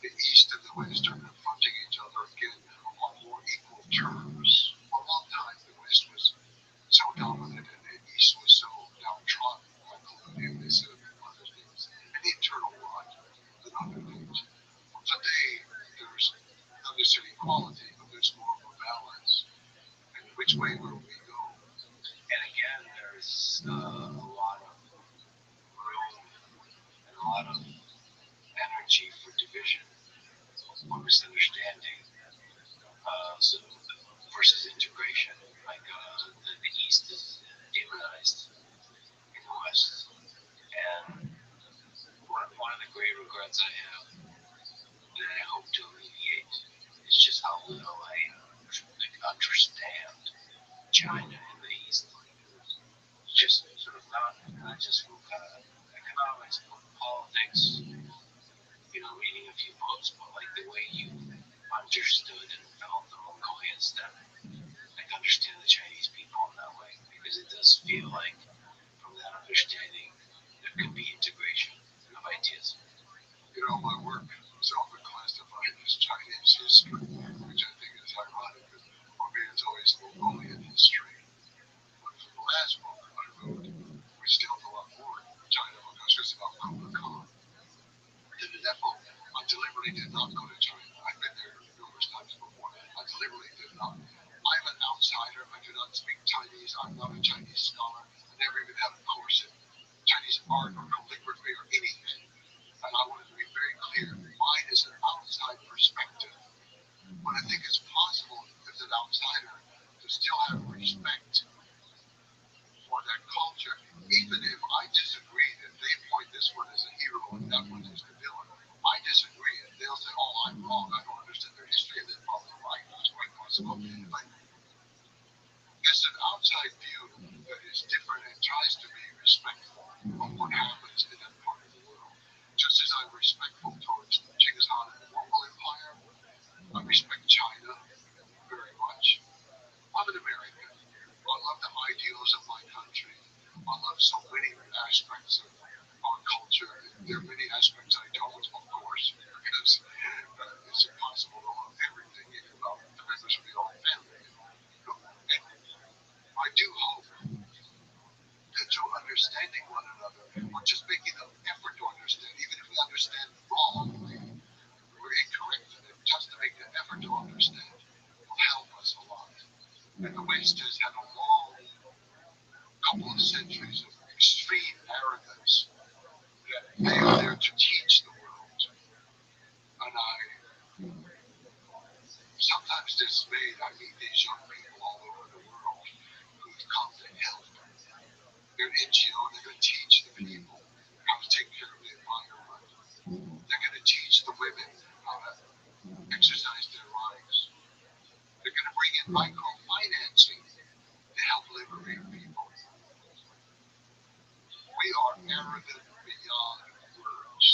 the East and the West are confronting each other again on more equal terms. For a long time, the West was so dominant and the East was so downtrodden by colonialism and other things, and internal rot and other things. Today, there's not necessarily equality, but there's more of a balance. And which way will we go? And again, there's a lot of room and a lot of energy for division or misunderstanding versus integration. Like the East is demonized in the West. And one of the great regrets I have that I hope to alleviate is just how little I understand China in the East. Just sort of not just from economics, but politics, reading a few books, but like the way you understood and felt the Mongolian steppe, like understand the Chinese people in that way, because it does feel like from that understanding there could be integration. my work is often classified as Chinese history, which I think is ironic because for me it's always Mongolian history. But for the last book I wrote, which dealt a lot more in China because it was about Kublai Khan. In that book, I deliberately did not go to China. I've been there numerous times before. I deliberately did not. I'm an outsider. I do not speak Chinese. I'm not a Chinese scholar. I never even had a course in Chinese art or calligraphy or anything. And I wanted to be very clear. Mine is an outside perspective. But I think it's possible as an outsider to still have respect for that culture, even if I disagree that they point this one as a hero and that one as the villain. I disagree, and they'll say, "Oh, I'm wrong. I don't understand their history," and they're probably right. It's quite possible. But it's an outside view that is different and tries to be respectful of what happens in that part of the world. Just as I'm respectful towards Genghis Khan and the Mongol Empire, I respect China very much. I'm an American. I love the ideals of my country. I love so many aspects of our culture. There are many aspects I don't, of course, because it's impossible to love everything, even about the members of your own family. And I do hope that through understanding one another, or just making an effort to understand, even if we understand wrong, we're incorrect in it, just to make an effort to understand will help us a lot. And the West has had a long couple of centuries of extreme arrogance that they are there to teach the world. And I sometimes dismayed. I meet these young people all over the world who've come to help. They're an NGO, they're going to teach the people how to take care of the environment. They're going to teach the women how to exercise their rights. They're going to bring in microfinancing to help liberate people. We are arrogant beyond words.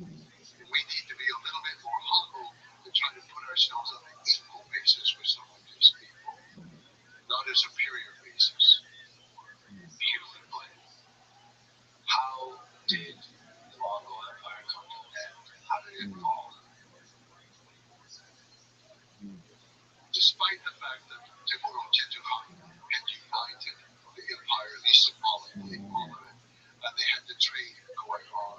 We need to be a little bit more humble and try to put ourselves on an equal basis with some of these people, not a superior basis. Beautifully put. How did the Mongol Empire come to an end? How did it fall? Despite the fact that Timur Khan had united the empire, at least symbolically, all of it, and they had the trade going on,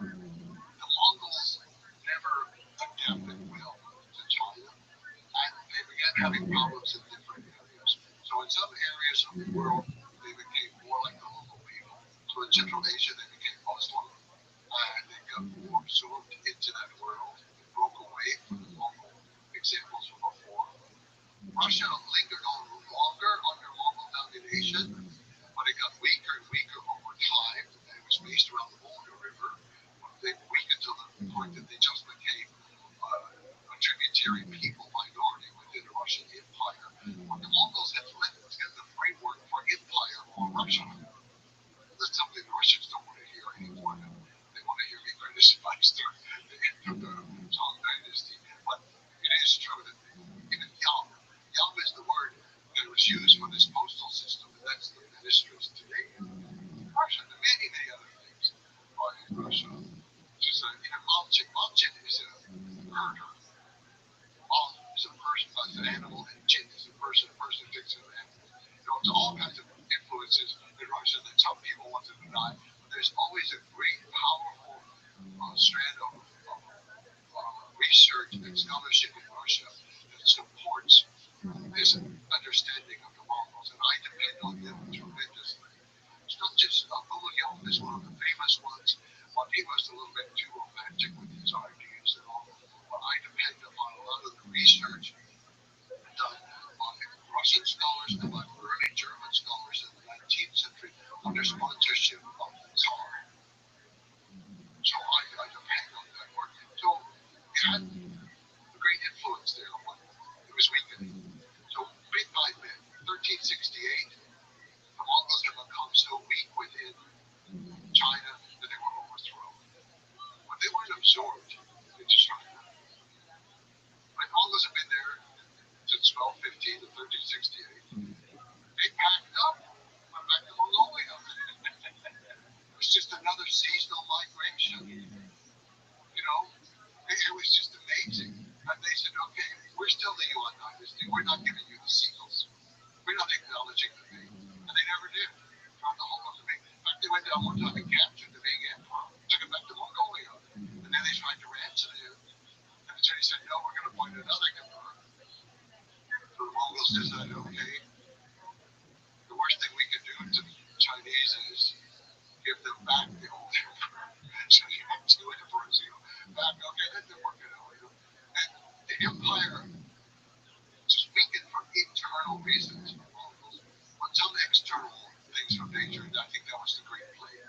the Mongols never adapted well to China, and they began having problems in different areas. So in some areas of the world, they became more like the local people. So in Central Asia, they became Muslim, and they got more absorbed into that world. They broke away from the local examples from before. Russia lingered on longer under Mongol domination, but it got weaker and weaker over time, and it was based around the Volga River. They weakened to the point that they just became a tributary people minority within the Russian Empire. But the Mongols had the framework for empire for Russia. That's something the Russians don't want to hear anymore. They want to hear me criticize the end of the Song Dynasty. But it is true that even Yum is the word that was used for this postal system, and that's the ministries today in Russia. There are many, many other things in Russia. Just even Malchin is a herder. Mal is a person, an animal, and Chin is a person takes an animal. It's all kinds of influences in Russia that some people want to deny, but there's always a great, powerful strand of research and scholarship in Russia that supports this understanding of the Mongols, and I depend on them tremendously. It's not just Bulgakoff is one of the famous ones, but he was a little bit too romantic with his ideas and all. But I depend upon a lot of the research done by Russian scholars and by early German scholars in the 19th century under sponsorship of the Tsar. So I depend on that work. So it had a great influence there, but it was weakening. So bit by bit, 1368, the Mongols had become so weak within China that they were overthrown. But they weren't absorbed into China. The Mongols have been there since 1215 to 1368. They packed up, went back to Mongolia. It was just another seasonal migration. You know, tell the UN dynasty, we're not giving you the seals. We're not acknowledging the thing. And they never did. Throughout the whole of the Ming. In fact, they went down one time and captured the Ming Emperor, took him back to Mongolia. And then they tried to ransom him. And the Chinese said, no, we're going to appoint another emperor. So the Mongols decided, okay, the worst thing we can do to the Chinese is give them back the old emperor. So you have two emperors, back. Okay, that didn't work out. And the empire just weakened for internal reasons for Mongols, but some external things from nature, and I think that was the Great Plague.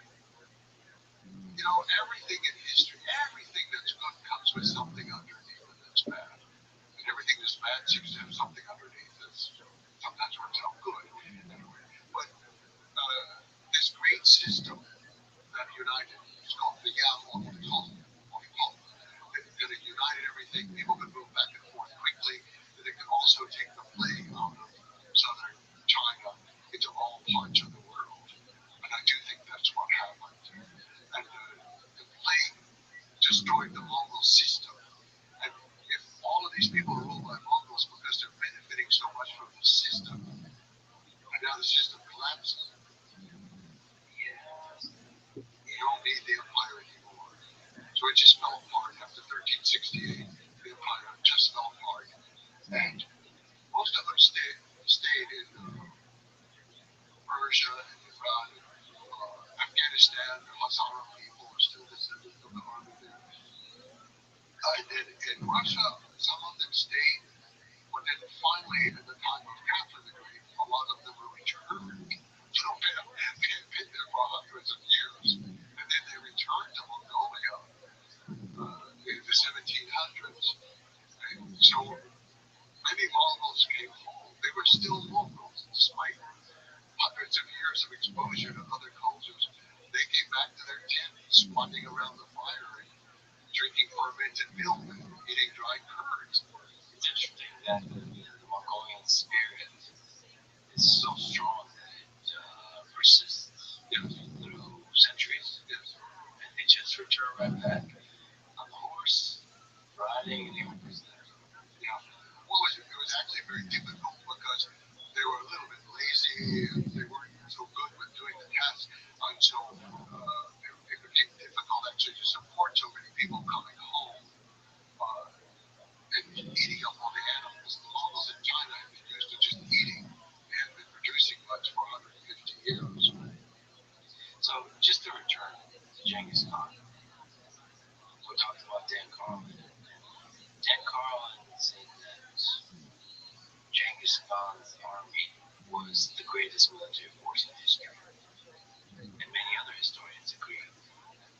Everything in history, everything that's good comes with something underneath it that's bad. And everything that's bad seems to have something underneath that's sometimes works out good. Anyway, but this great system that united, it's called the Yang that it united everything. People could move back and forth quickly, that it could also take the plague out of southern China into all parts of the world. And I do think that's what happened. And the plague destroyed the Mongol system. And if all of these people are ruled by Mongols because they're benefiting so much from the system, and now the system collapses, you don't need the empire anymore. So it just fell apart after 1368. The empire just fell apart. And most of them stayed in Persia and Iran, Afghanistan. The Hazara people are still descendants of the army there. And then in Russia, some of them stayed, but then finally, at the time of Catherine the Great, a lot of them were returned. So they had been there for hundreds of years, and then they returned to Mongolia in the 1700s. And so many Mongols came home. They were still Mongols, despite hundreds of years of exposure to other cultures. They came back to their tent, squatting around the fire and drinking fermented milk and eating dried curds. It's interesting that the Mongolian spirit is so strong that it persists through centuries. And they just return right back on the horse, riding, and even there. Well, it was actually very difficult because they were a little bit lazy and they weren't so good with doing the tasks. And so it became difficult actually to support so many people coming home and eating up all the animals. The Mongols in China had been used to just eating. They hadn't been producing much for 150 years. So just to return to Genghis Khan, we talked about Dan Carlin. Dan Carlin said that Genghis Khan's army was the greatest military force in history. And many other historians agree.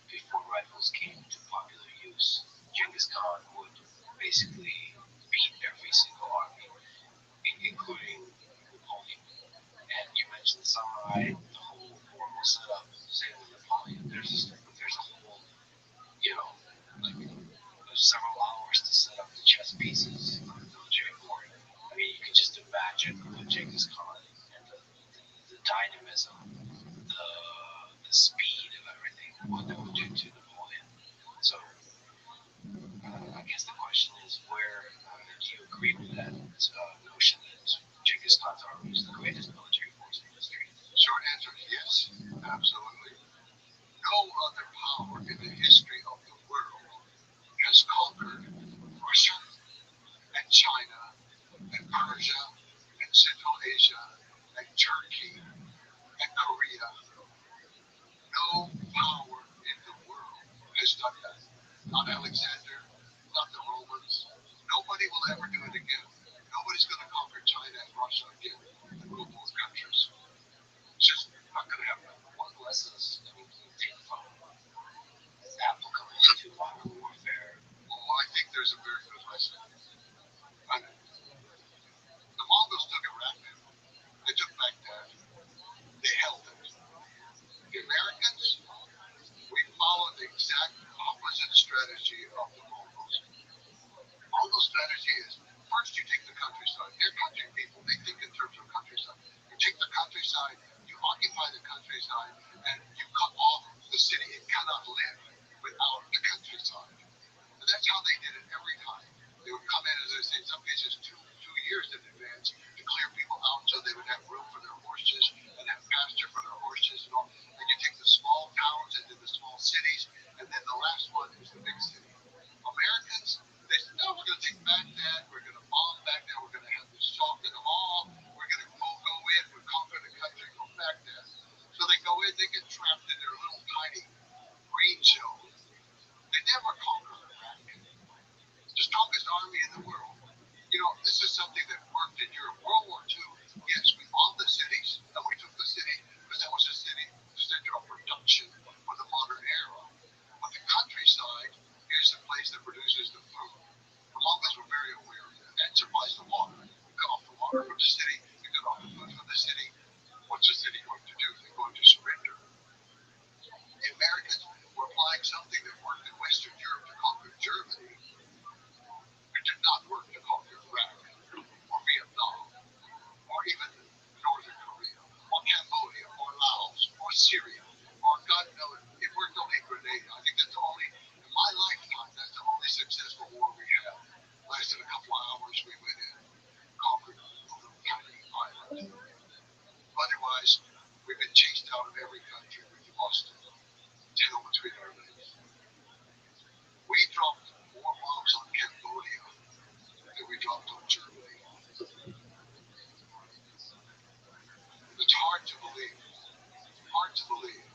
Before rifles came to popular use, Genghis Khan would basically beat every single army, including Napoleon. And you mentioned the samurai, the whole formal setup, same with Napoleon. There's a whole, there's several hours to set up the chess pieces on a military board. I mean, you can just imagine what Genghis Khan and the dynamism, the speed of everything, what that would do to Napoleon. So I guess the question is, where do you agree with that notion that Genghis Khan's army is the greatest military force in history? Short answer is yes, absolutely. No other power in the history of the world has conquered Russia and China and Persia and Central Asia and Turkey and Korea. No power in the world has done that. Not Alexander, not the Romans. Nobody will ever do it again. Nobody's going to conquer China and Russia again and rule both countries. It's just not going to happen. What lessons do we take from applicable to modern warfare? Well, I think there's a very good lesson. And the Mongols took Iraq. They took Baghdad. They held it. The Americans, we followed the exact opposite strategy of the Mongols. Mongol strategy is first you take the countryside. They're country people. They think in terms of countryside. You take the countryside, you occupy the countryside, and you cut off the city. It cannot live without the countryside. And that's how they did it every time. They would come in, as I say, in some cases, two years in advance to clear people out so they would have room for their horses and have pasture for their horses and all. And you take the small towns and then the small cities, and then the last one is the big city. Americans, they said, no, we're going to take Baghdad, we're going to bomb Baghdad, we're going to have this shock and awe, we're going to go in, we conquer the country from Baghdad. So they go in, they get trapped in their little tiny green zone. They never conquer Iraq, the strongest army in the world. You know, this is something that worked in Europe. World War II, yes, we bombed the cities, and we took the city because that was a city, the center of production for the modern era. But the countryside is the place that produces the food. The Mongols were very aware of that, and supplies the water. You cut off the water from the city, you cut off the food from the city. What's the city going to do? They're going to surrender. The Americans were applying something that worked in Western Europe to conquer Germany. It did not work to conquer Iraq or Vietnam or even Northern Korea or Cambodia or Laos or Syria or God knows, it worked only in Grenada. I think that's the only, in my lifetime, that's the only successful war we had. Lasted a couple of hours, we went in, conquered a little tiny island. Otherwise, we've been chased out of every country. We've lost tail between our legs. We dropped more bombs on Cambodia than we dropped on Germany. It's hard to believe. Hard to believe.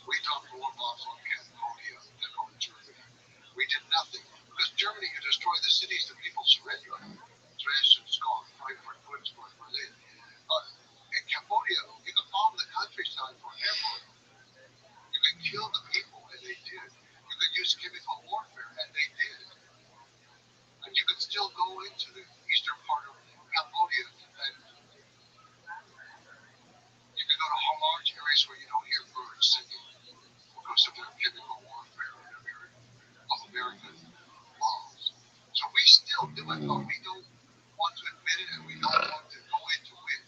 We dropped more bombs on Cambodia than on Germany. We did nothing. Because Germany could destroy the cities that people surrender. Dresden's gone, Frankfurt, Würzburg, Berlin. In Cambodia, you could bomb the countryside forever. You could kill the people, and they did. You could use chemical warfare, and they did. And you could still go into the eastern part of Cambodia, and you could go to large areas where you don't hear birds singing because of their chemical warfare of American bombs. So we still do it, but we don't want to admit it, and we don't want to go in to win.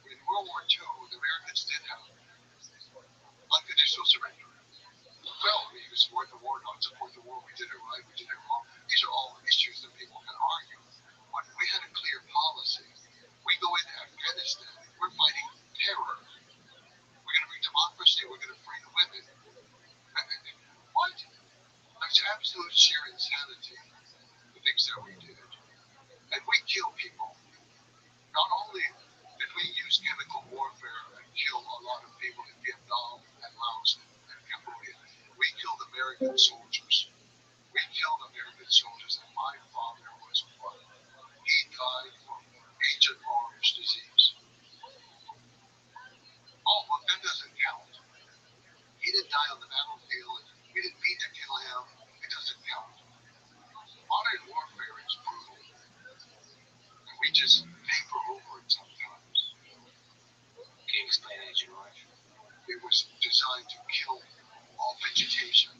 In World War II, the Americans did have unconditional surrender. Well, we could support the war, not support the war, we did it right, we did it wrong. These are all issues that people can argue. But we had a clear policy. We go into Afghanistan, we're fighting terror. We're going to bring democracy, we're going to free the women. What? It's absolute sheer insanity, the things that we did. And we kill people. Not only did we use chemical warfare and kill a lot of people in Vietnam and Laos and Cambodia, we killed American soldiers. We killed American soldiers, and my father was one. He died from Agent Orange disease. Oh, but that doesn't count. He didn't die on the battlefield. We didn't mean to kill him. It doesn't count. Modern warfare is brutal. And we just paper over it sometimes. Can you explain Agent Orange? It was designed to kill all vegetation.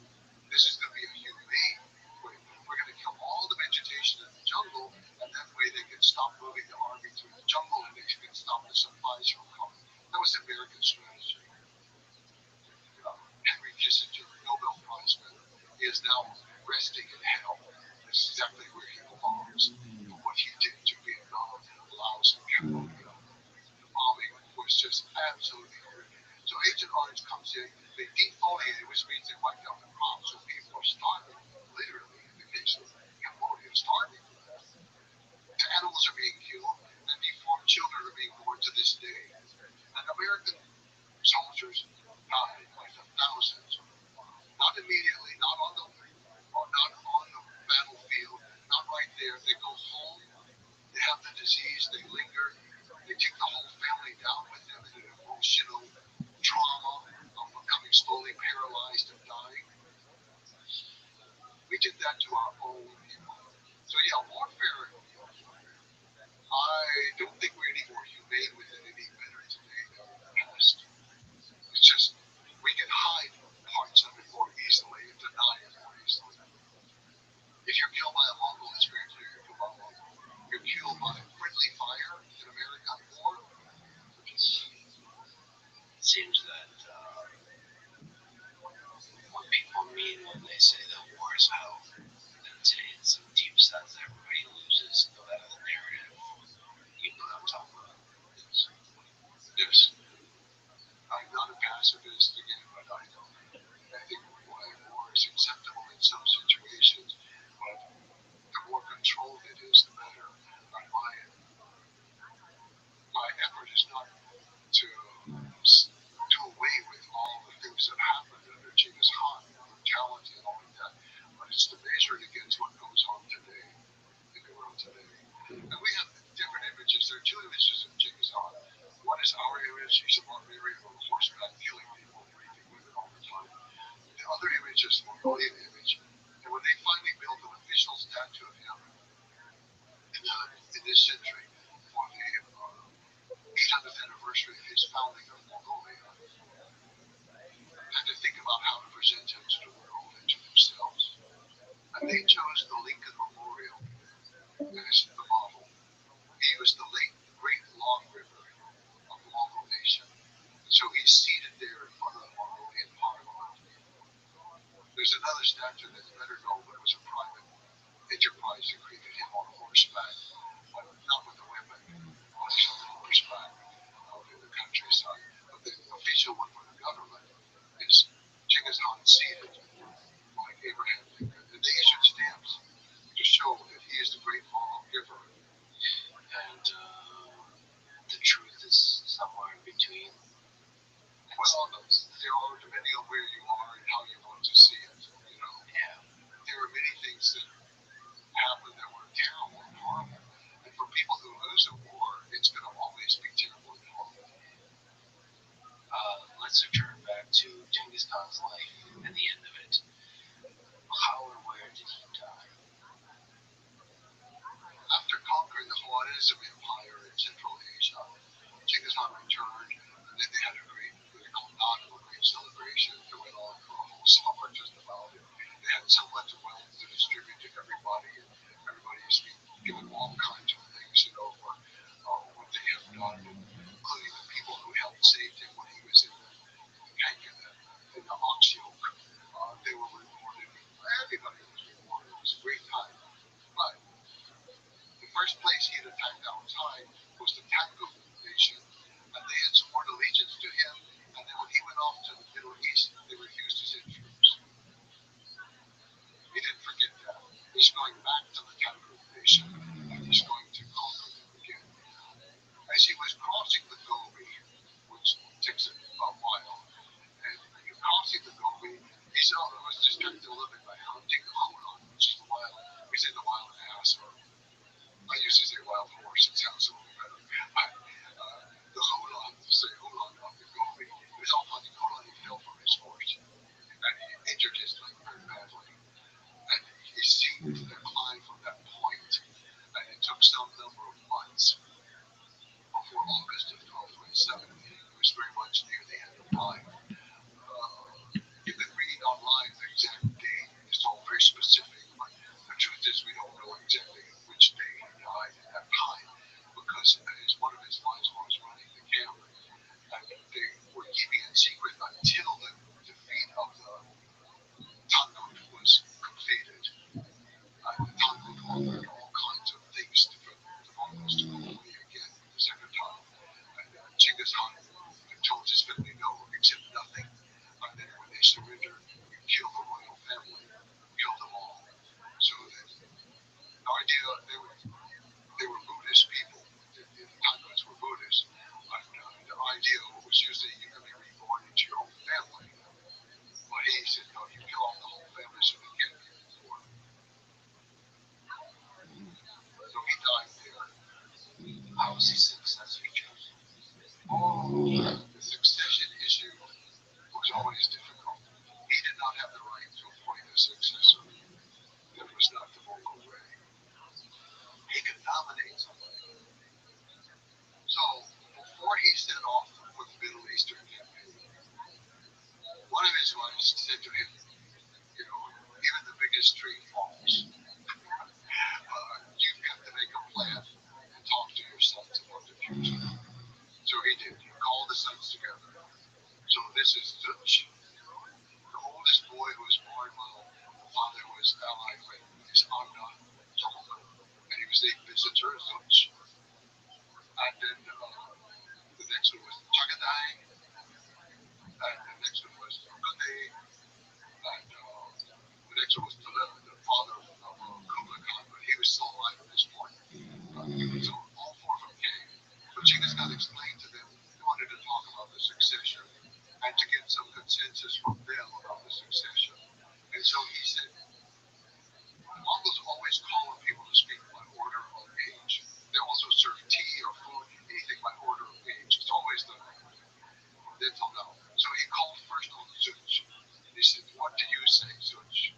This is going to be a humane way. We're going to kill all the vegetation in the jungle, and that way they can stop moving the army through the jungle and they can stop the supplies from coming. That was the American strategy. Henry Kissinger, Nobel Prize winner, he is now resting in hell. This is exactly where he belongs. For what he did to Vietnam, Laos, and Cambodia. The bombing was just absolutely horrific. So Agent Orange comes in, they defoliate, which means they wiped out the crops, so people are starving, literally, in the case of Cambodia, starving. The animals are being killed, and deformed children are being born to this day. And American soldiers died by the thousands. Not immediately, not on the battlefield, not right there. They go home, they have the disease, they linger, they take the whole family down with them in an emotional trauma of becoming slowly paralyzed and dying. We did that to our own people. So yeah, warfare, I don't think we're any more humane with it any better today than in the past. It's just, we can hide parts of it more easily and deny it more easily. If you're killed by a Mongol, it's very clear you're killed by a Mongol. You're killed by friendly fire in America or It seems that what people mean when they say that war is hell, that it's some deep sense that everybody uses no matter the narrative you put on top of it. Yes. I'm not a pacifist again, but I think war is acceptable in some situations, but the more controlled it is, the better. My effort is not to do away with all the things that happened under Genghis Khan, brutality and all of that, but it's to measure it against what goes on today in the world today. And we have different images. There are two images of Genghis Khan. One is our image. He's a barbarian on horseback, killing people, raping women all the time. The other image is the Mongolian image. And when they finally built an official statue of him in this century for the 800th anniversary of his founding of Mongolia, had to think about how to present him to the world and to themselves. And they chose the Lincoln Memorial as the model. He was the late great Long River of the Mongol nation. And so he's seated there in front of the Mongolian parliament. There's another statue that's better known, but it was a private enterprise that created him on horseback, but not with a weapon, on horseback out in the countryside. But the official one for the government is Genghis Khan seated like Abraham Lincoln. And they issued stamps to show that he is the great moral giver. And the truth is somewhere in between. Well, depending on where you are and how you want to see it, Yeah. there are many things that happened that were terrible and horrible. And for people who lose a war, it's going to always be terrible and horrible. Let's return back to Genghis Khan's life and the end of it. How and where did he die? After conquering the Khwarezm Empire in Central Asia, Genghis Khan returned, and then they had a great, what they call a great celebration that went on for a whole summer just about it. They had so much wealth to distribute to everybody, and everybody is being given all kinds of things, for what they have done, including the people who helped save him when he was in the tank in the ox yoke. They were rewarded. Everybody was rewarded. It was a great time. But the first place he had attacked outside was the Taku nation, and they had sworn allegiance to him. And then when he went off to the Middle East, they refused to send troops. He didn't forget that. He's going back to the Taku nation, and he's going to conquer them again. As he was crossing the Gobi, which takes a while, and crossing the Gobi, he was distracted a little bit by hunting the hulan, which is the wild. We say the wild ass, or I used to say wild horse. It sounds a little better. The hulan, say hulan of the Gobi. He was off hunting hulan. He fell from his horse, and he injured his leg very badly. And he seemed to decline from that point, and it took some number of months before August of 1227. It was very much near the end of life. You can read online the exact date. It's all very specific, but the truth is we don't know exactly which day he died at that time, because one of his wives was running the camp, and they were keeping it secret until the defeat of the Tangut was completed. The Tangut offered all kinds of things for the Mongols to go away again the second time. And Genghis Khan told his family no, accept nothing. And then when they surrendered, you kill the royal family, kill them all. So that the idea, they were Buddhist people. The Tanguts were Buddhists. And the idea was usually you can be reborn into your own family. But he said, no, you kill off the whole family so they can't be reborn. So he died there. How was his successor chosen? The succession issue was always difficult. He did not have the right to appoint a successor. That was not the Mongol way. He could nominate somebody. So before he set off for the Middle Eastern campaign, one of his wives said to him, even the biggest tree falls. You've got to make a plan and talk to your sons about the future. So he did. He called the sons together. So this is the oldest boy who was born while the father was allied with his Anna, Solomon, and he was the visitor Zutch. And then the next one was Chagadai. And the next one was Kukunde. And the next one was the father of Kublai Khan, but he was still alive at this point. So all four of them came. But Genghis Khan explained to them he wanted to talk about the succession and to get some consensus from them about the succession. And so he said, Mongols always call on people to speak by order of age. They also serve tea or food, anything by order of age. It's always the then till now. So he called first on Zutch. And he said, what do you say, Zutch?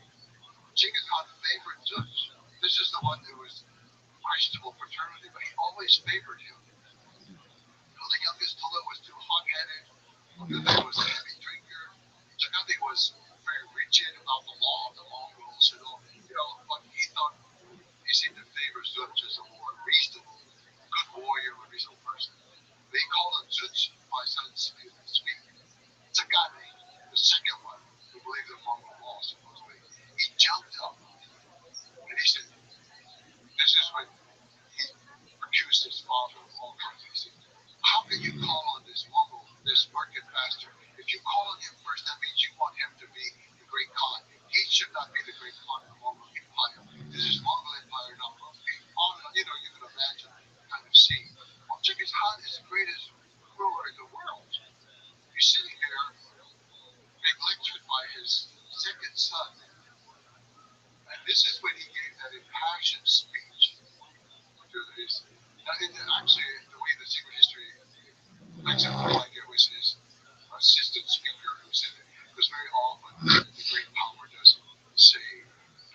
Genghis Khan favored Zutch. This is the one who was questionable paternity, but he always favored him. The youngest Tula was too hot-headed. Kukunde was a heavy drinker. Chakande was very rigid about the law of the Mongols, but he seemed to favor Zutch as a more reasonable, good warrior, a reasonable person. They called on Zutch, my son, speak. Chakande, the second one, who believed in Mongol law, supposedly, he jumped up and he said, this is when he accused his father of all kinds of things. How can you call on this Mongol, this market master? If you call on him first, that means you want him to be the great Khan. He should not be the great Khan of the Mongol Empire. This is Mongol Empire, not Mongol. You can imagine kind of scene. Well, Genghis Khan is the greatest ruler in the world. He's sitting here being lectured by his second son. And this is when he gave that impassioned speech to his. Actually, the way the secret history makes it look like it was his assistant speaker who said it. Because very often the great power doesn't say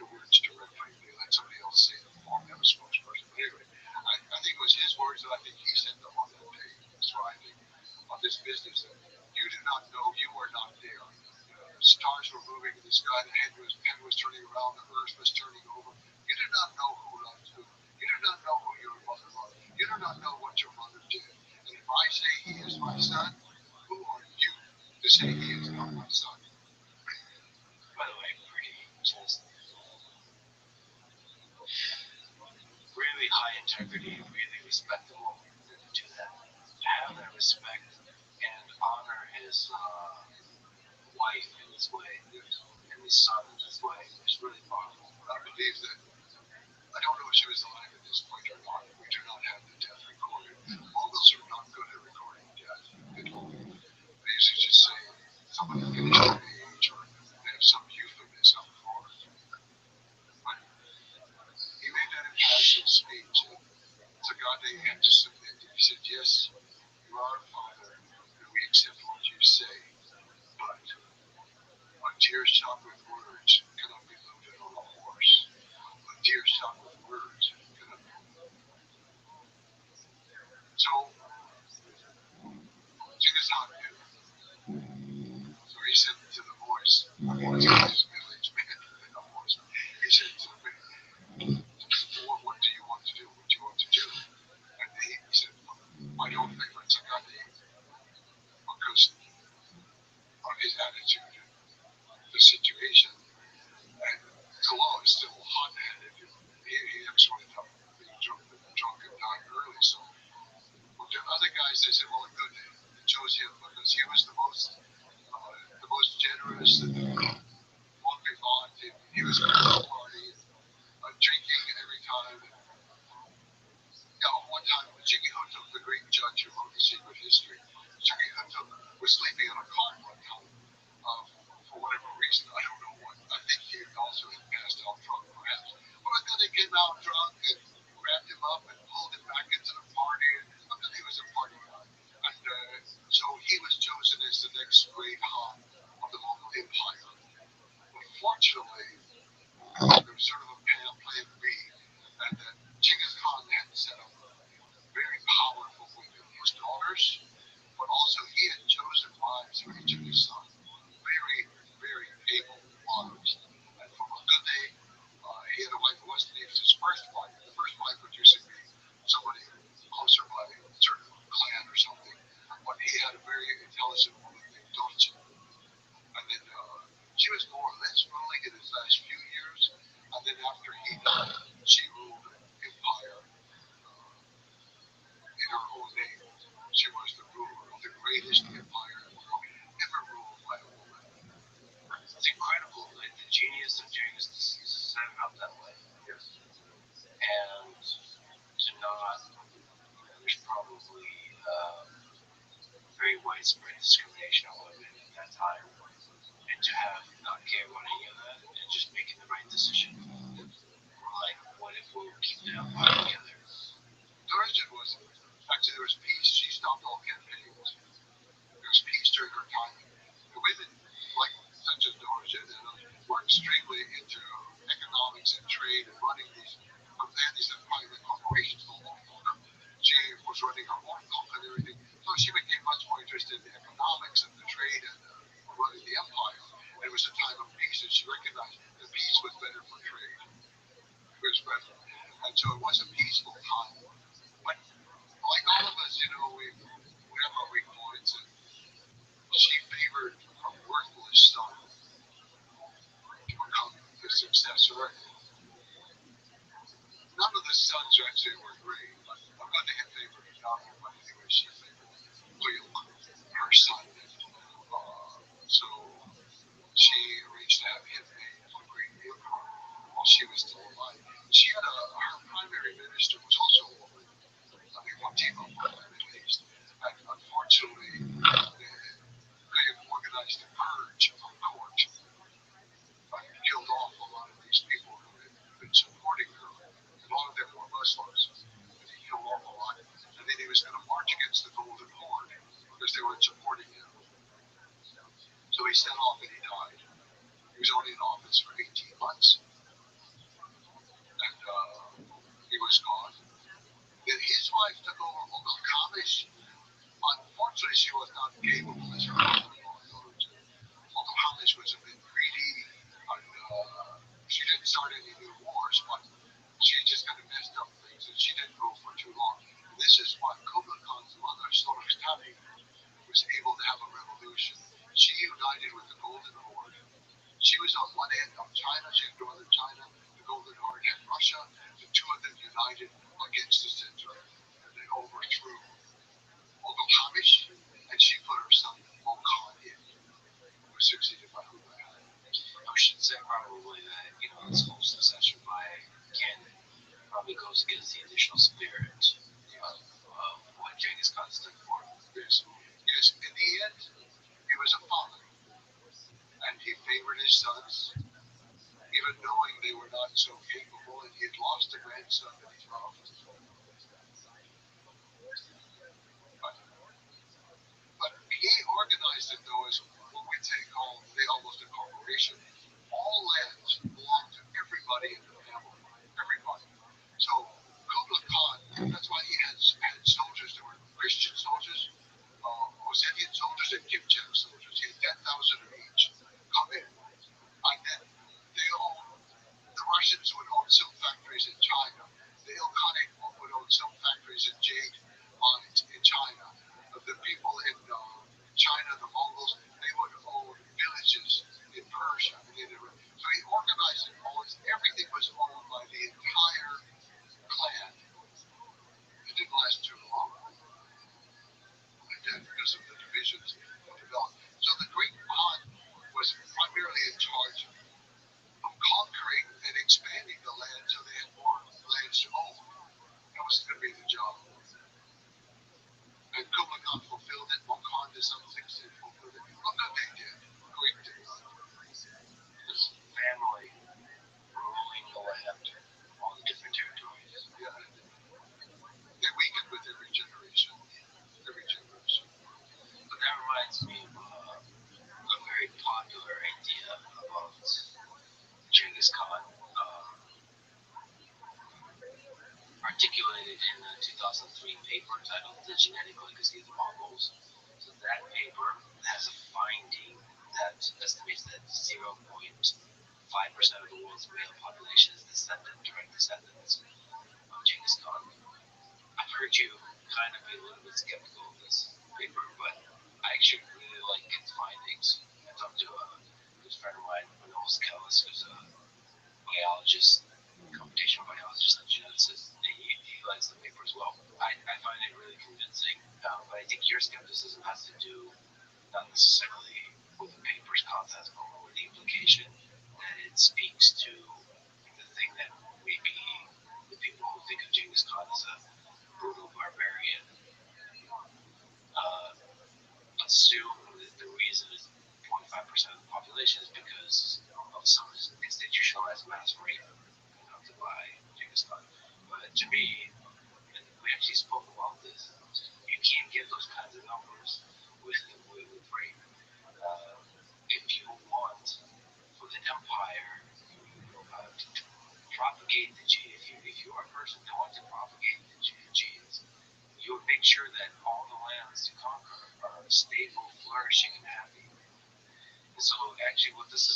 the words directly. They let somebody else say them for them, a spokesperson. But anyway, I think it was his words that I think he said them on that day. That's why I think on this business that you do not know, you are not there. The stars were moving in the sky, the head was turning around, the earth was turning over. You do not know who loved who. You do not know who your mother loved. You do not know what your mother did. And if I say he is my son, who are you to say he is not my son? By the way, just really high integrity, really respectable to that. To have that respect and honor his wife in this way, and his son in this way, is really powerful. I believe that, I don't know if she was alive at this point or not. We do not have the death recorded. Mongols are not good at recording death at all. They usually just say someone who finished their age or they have some euphemism for it. But he made that impassioned speech, and Sagade had to submit. He said, yes, you are a father, and we accept what you say, but a deer shot with words cannot be loaded on a horse. A deer shot with words cannot be loaded. So, Genghis Khan knew. So he said to the boys, his middle-aged man, not boys, he said to the men, what do you want to do? What do you want to do? And he said, I don't favor Sagade because of his attitude and the situation. And Kala is still hot-headed. He actually ended up being drunk and dying early. So, but the other guys, they said, well, good, they chose him because he was the most generous and won't be mocked. He was going to the party, drinking every time. One time, Jiggy Hutuk, the great judge who wrote The Secret History, Jiggy Hutuk was sleeping in a car one time for whatever reason. I don't know what. I think he also had passed out drunk, perhaps. But then they came out drunk and grabbed him up and pulled him back into the party. And then he was a party guy. And so he was chosen as the next great Khan of the Mongol Empire. But fortunately, there was sort of a plan B, and that Genghis Khan had set up very powerful women, his daughters, but also he had chosen wives for each of his sons, very, very able wives. And from a good day, he had a wife who wasn't even his first wife. The first wife would usually be somebody closer by a certain clan or something. But he had a very intelligent woman named Dorchen. And then she was more or less ruling in his last widespread discrimination of women at that time, and to have not care about any of that and just making the right decision. Like, what if we'll keep the empire together? Dorothy was actually there was peace. She stopped all campaigns. There was peace during her time. The women, like such as Dorothy, were extremely into economics and trade and running these. They had these private corporations all over. She was running her own company and everything. So she became much more interested in the economics and the trade and running the empire. And it was a time of peace, and she recognized that peace was better for trade. It was better. And so it was a peaceful time. But like all of us, we have our weak points, and she favored her worthless son to become the successor. None of the sons actually were great, but I'm going to get favored a daughter, but anyway, she favored her son. So she arranged to have him made a great deal for her while she was still alive. She had her primary minister was also a woman. I mean, one team of women at least. And unfortunately, they have organized a purge from court. Killed off a lot of these people who had been supporting her. A lot of them were Muslims. And he killed off a lot. And then he was going to march against the Golden Horde because they weren't supporting him. So he set off and he died. He was only in office for 18 months. And he was gone. Then his wife took over Uncle Kamish. Unfortunately, she was not capable as her mother-in-law. Uncle Kamish was a bit greedy. And she didn't start any new wars, but she just kind of messed up things. And she didn't rule for too long. And this is why Kublai Khan's mother, Sultan, was able to have a revolution. She united with the Golden Horde. She was on one end of China, she had northern China, the Golden Horde had Russia, the two of them united against the center, and they overthrew Uncle Hamish, and she put her son Mokan in, who was succeeded by Kublai Khan. I should say probably that, this whole succession by canon probably goes against the initial spirit of what Genghis Khan stood for. Yes. Yes, in the end, he was a father, and he favored his sons, even knowing they were not so capable, and he had lost a grandson that he loved. But he organized it, though, as what we call almost a corporation. All lands belonged to everybody in the family, everybody. So Kublai Khan, that's why he had soldiers that were Christian soldiers, Ossetian soldiers, and Kipchak soldiers. He had 10,000 of each come in. And then the Russians would own some factories in China. The Ilkhanate would own some factories in jade mines in China. The people in China, the Mongols, they would own villages in Persia. So he organized it all. Everything was owned by the entire clan. It didn't last too long. Because of the divisions of the belt. So the Great Khan was primarily in charge of conquering and expanding the land so they had more lands to own. That was going to be the job. And Kublai Khan fulfilled it. Mokan to some extent fulfilled it. Look what they did. Great thing. This family ruling the land on the different territories. Yeah. They weakened with every generation. Every generation. But that reminds me of a very popular idea about Genghis Khan, articulated in a 2003 paper titled The Genetic Legacy of the Mongols. So that paper has a finding that estimates that 0.5% of the world's male population is direct descendants of Genghis Khan. I've heard you kind of be a little bit skeptical of this paper, but I actually really like its findings. I talked to a good friend of mine, Manol Kellis, who's a biologist, computational biologist and geneticist, and he likes the paper as well. I find it really convincing, but I think your skepticism has to do not necessarily with the paper's content, but more with the implication that it speaks to the thing that maybe the people who think of Genghis Khan as a brutal barbarian assume that the reason 0.5% of the population is because of some institutionalized mass murder conducted by Genghis Khan. But to me, and we actually spoke about this, you can't get those kinds of numbers with rape. Uh, if you want for the empire to propagate the gene, if you're a person that wants to propagate the genes, you'll make sure that all the lands to conquer are stable, flourishing, and happy. And so, actually, what this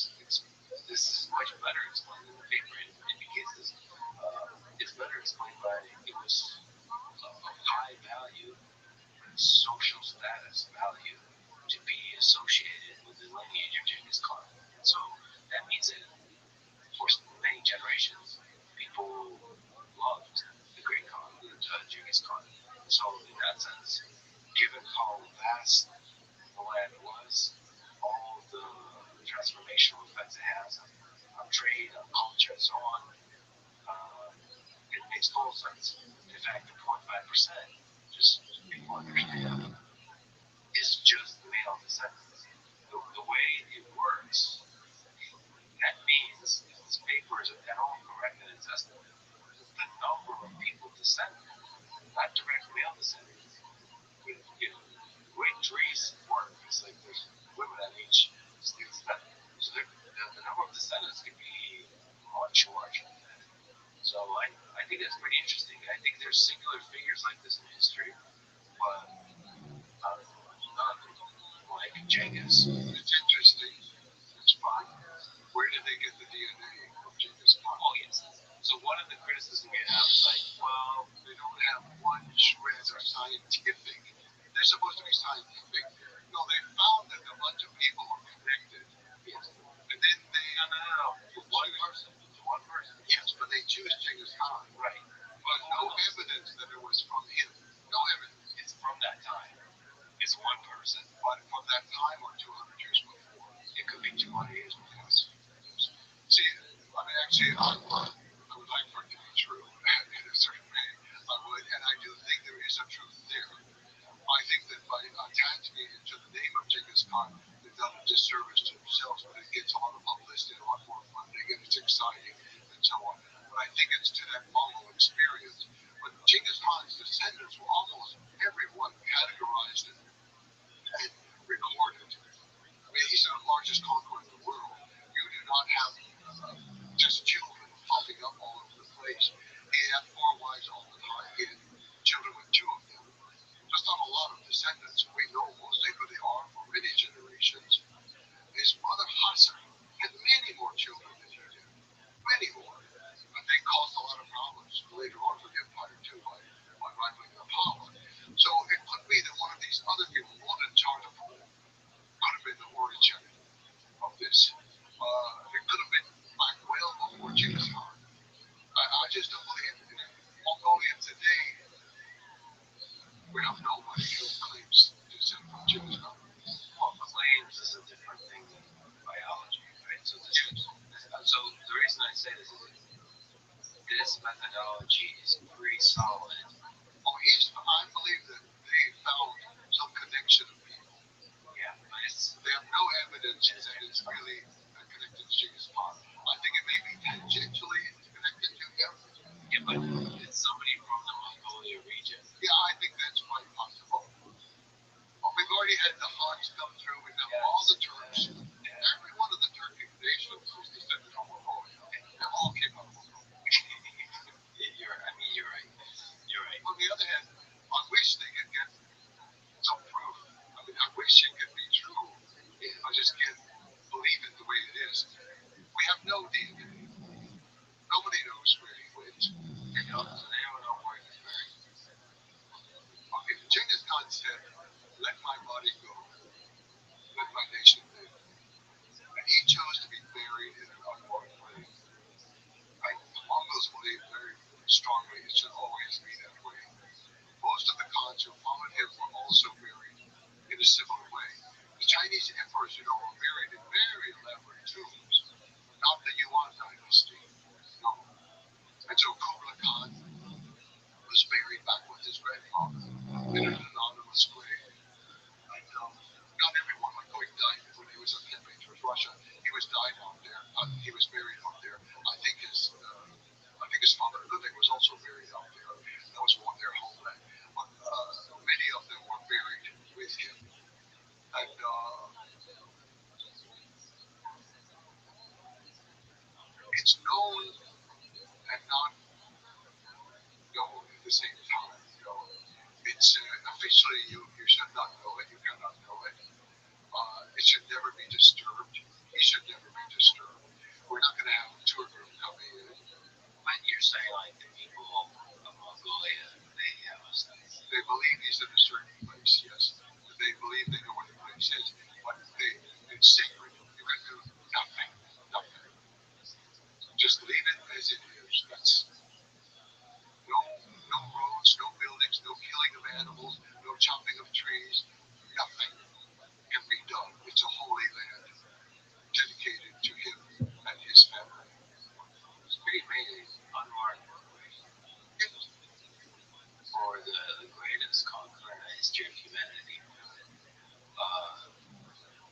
is much better explained in the paper. It indicates this. It's better explained by it was of high value, social status value to be associated with the lineage of Genghis Khan. And so that means that for many generations, people loved the great Khan, Genghis Khan. So in that sense, given how vast the land was, all the transformational effects it has on trade, on culture, and so on, it makes total sense. In fact, the 0.5%, just so people understand, is just male descendants. The way it works, that means if this paper is at all correct in its estimate, the number of people descended, not direct male descendants, the way trees work, it's like there's women on each stem. So the number of descendants could be much larger than that. So I think that's pretty interesting. I think there's singular figures like this in history, but none like Genghis. It's interesting. It's fun. Where did they get the DNA of Genghis Khan? Oh, yes. So one of the criticisms we have is like, well, They don't have one shred of scientific. They're supposed to be scientific. No, they found that a bunch of people were connected. yes. And then they No. One person. One person. yes, but they choose Genghis Khan. Right. But no evidence that it was from him. No evidence. It's from that time. It's one person. But from that time or 200 years before. It could be 200 years before. See, I mean, actually, I would like for it to be true in a certain way. I would, and I do think there is a truth there. I think that by attaching it to the name of Genghis Khan, they've done a disservice to themselves, but it gets a lot of publicity, a lot more funding, and it's exciting, and so on. But I think it's to that Mongol experience. But Genghis Khan's descendants were almost everyone categorized and recorded. I mean, he's the largest conqueror in the world. You do not have just children popping up all over the place. He had four wives all the time. He had children with two of them. Just not a lot of descendants. We know mostly who they are for many generations. His brother Hassan had many more children than he did. Many more. But they caused a lot of problems later on for the empire too by rivaling the power. So it could be that one of these other people, one in charge of could have been the origin of this. It could have been back well before Genghis Khan. I just don't believe it. In Mongolia today, we have nobody who claims descent from Genghis Khan. Well, claims is a different thing than biology, right? So the reason I say this is this methodology is pretty solid. Oh, I believe that they found some connection of people. Yeah, but They have no evidence that it's really connected to Genghis Khan. I think it may be tangentially connected to him. yeah, but it's somebody from the Mongolia region. Yeah, I think that's quite possible. But we've already had the Huns come through. We've got all the Turks. Every one of the Turkic nations is descended from Mongolia. They all came out of Mongolia. You're right. You're right. On the other hand, I wish they could get some proof. I mean, I wish it could be true. I just can't believe it the way it is. We have no DNA. Nobody knows where he went. They don't know where he's buried. Okay, Genghis Khan said, "Let my body go, let my nation live." And he chose to be buried in an unmarked grave. The Mongols believe very strongly it should always be that way. Most of the Khans who followed him were also buried in a similar way. The Chinese emperors, were buried in very elaborate tombs, not the Yuan dynasty. No. And so Kublai Khan was buried back with his grandfather in an anonymous grave. And was died out there. He was buried out there. I think his father Ludwig was also buried out there. That was one their homeland. But many of them were buried with him. And it's known and not known at the same time. It's officially you should not know it. You cannot know it. It should never be disturbed. He should never be disturbed. We're not going to have a tour group coming in. But you're saying like the people of Mongolia, they have a sense. They believe he's in a certain place, yes. They believe they know where the place is, but it's sacred. You can do nothing, nothing. Just leave it as it is. That's no roads, no buildings, no killing of animals, no chopping of trees. Nothing can be done. It's a holy land dedicated to him and his family. It's pretty amazing, unmarked for the greatest conqueror in the history of humanity.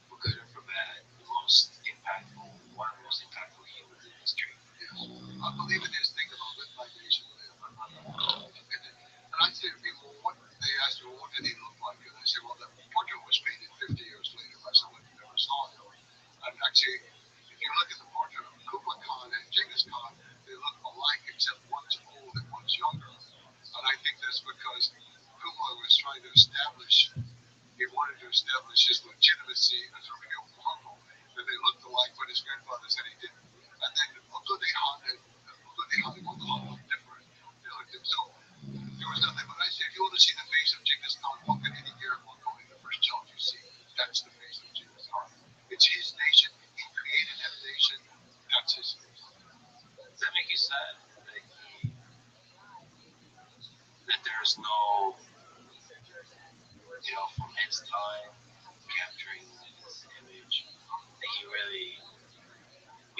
For good or for bad, the most impactful, one of the most impactful humans in history. Yes. I believe it is. Think about it, my nation live. And I say to people, they ask me, well, what did he look like? And I say, well, the portrait was painted 50 years later by someone who never saw him. And actually, if you look at the portrait of Kublai Khan and Genghis Khan, they look alike except one's old and one's younger. And I think that's because Kublai was trying to establish, he wanted to establish his legitimacy as a real Mongol. And they looked alike, but his grandfather said he didn't. And then Kublai Khan looked different. They looked different. So there was nothing. But I say, if you want to see the face of Genghis Khan, walk in any year in Mongolia, the first child you see, that's the face of Genghis Khan. It's his nation. He created that nation. That's his face. Does that make you sad that there's no, from his time capturing his image, that he really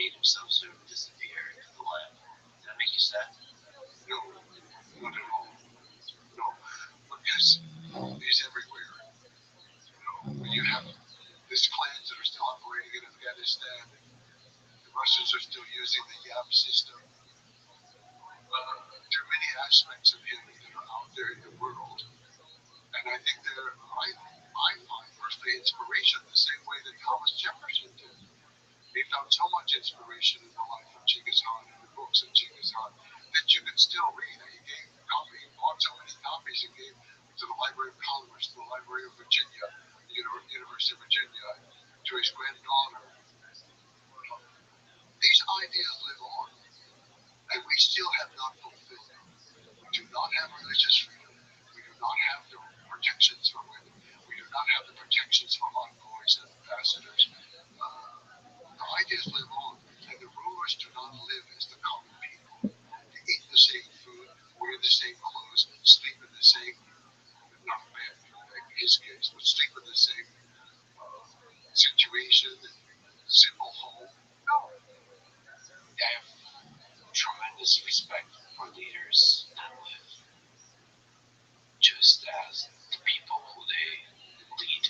made himself sort of disappear into the land? Does that make you sad? No, not at all. No, because he's everywhere. When you have these clans that are still operating in Afghanistan, the Russians are still using the YAP system. There are many aspects of him that are out there in the world. And I think I find personally inspiration the same way that Thomas Jefferson did. He found so much inspiration in the life of Genghis Khan and the books of Genghis Khan that you can still read. He bought so many copies and gave to the Library of Congress, to the Library of Virginia, the University of Virginia, to his granddaughter. These ideas live on, and we still have not fulfilled them. We do not have religious freedom. We do not have the protections for women. We do not have the protections for envoys and ambassadors. The ideas live on, and the rulers do not live as the common people. They eat the same food, wear the same clothes, sleep in the same, not bed, like his case, but sleep in the same situation, simple home. No. I have tremendous respect for leaders that live just as the people who they lead.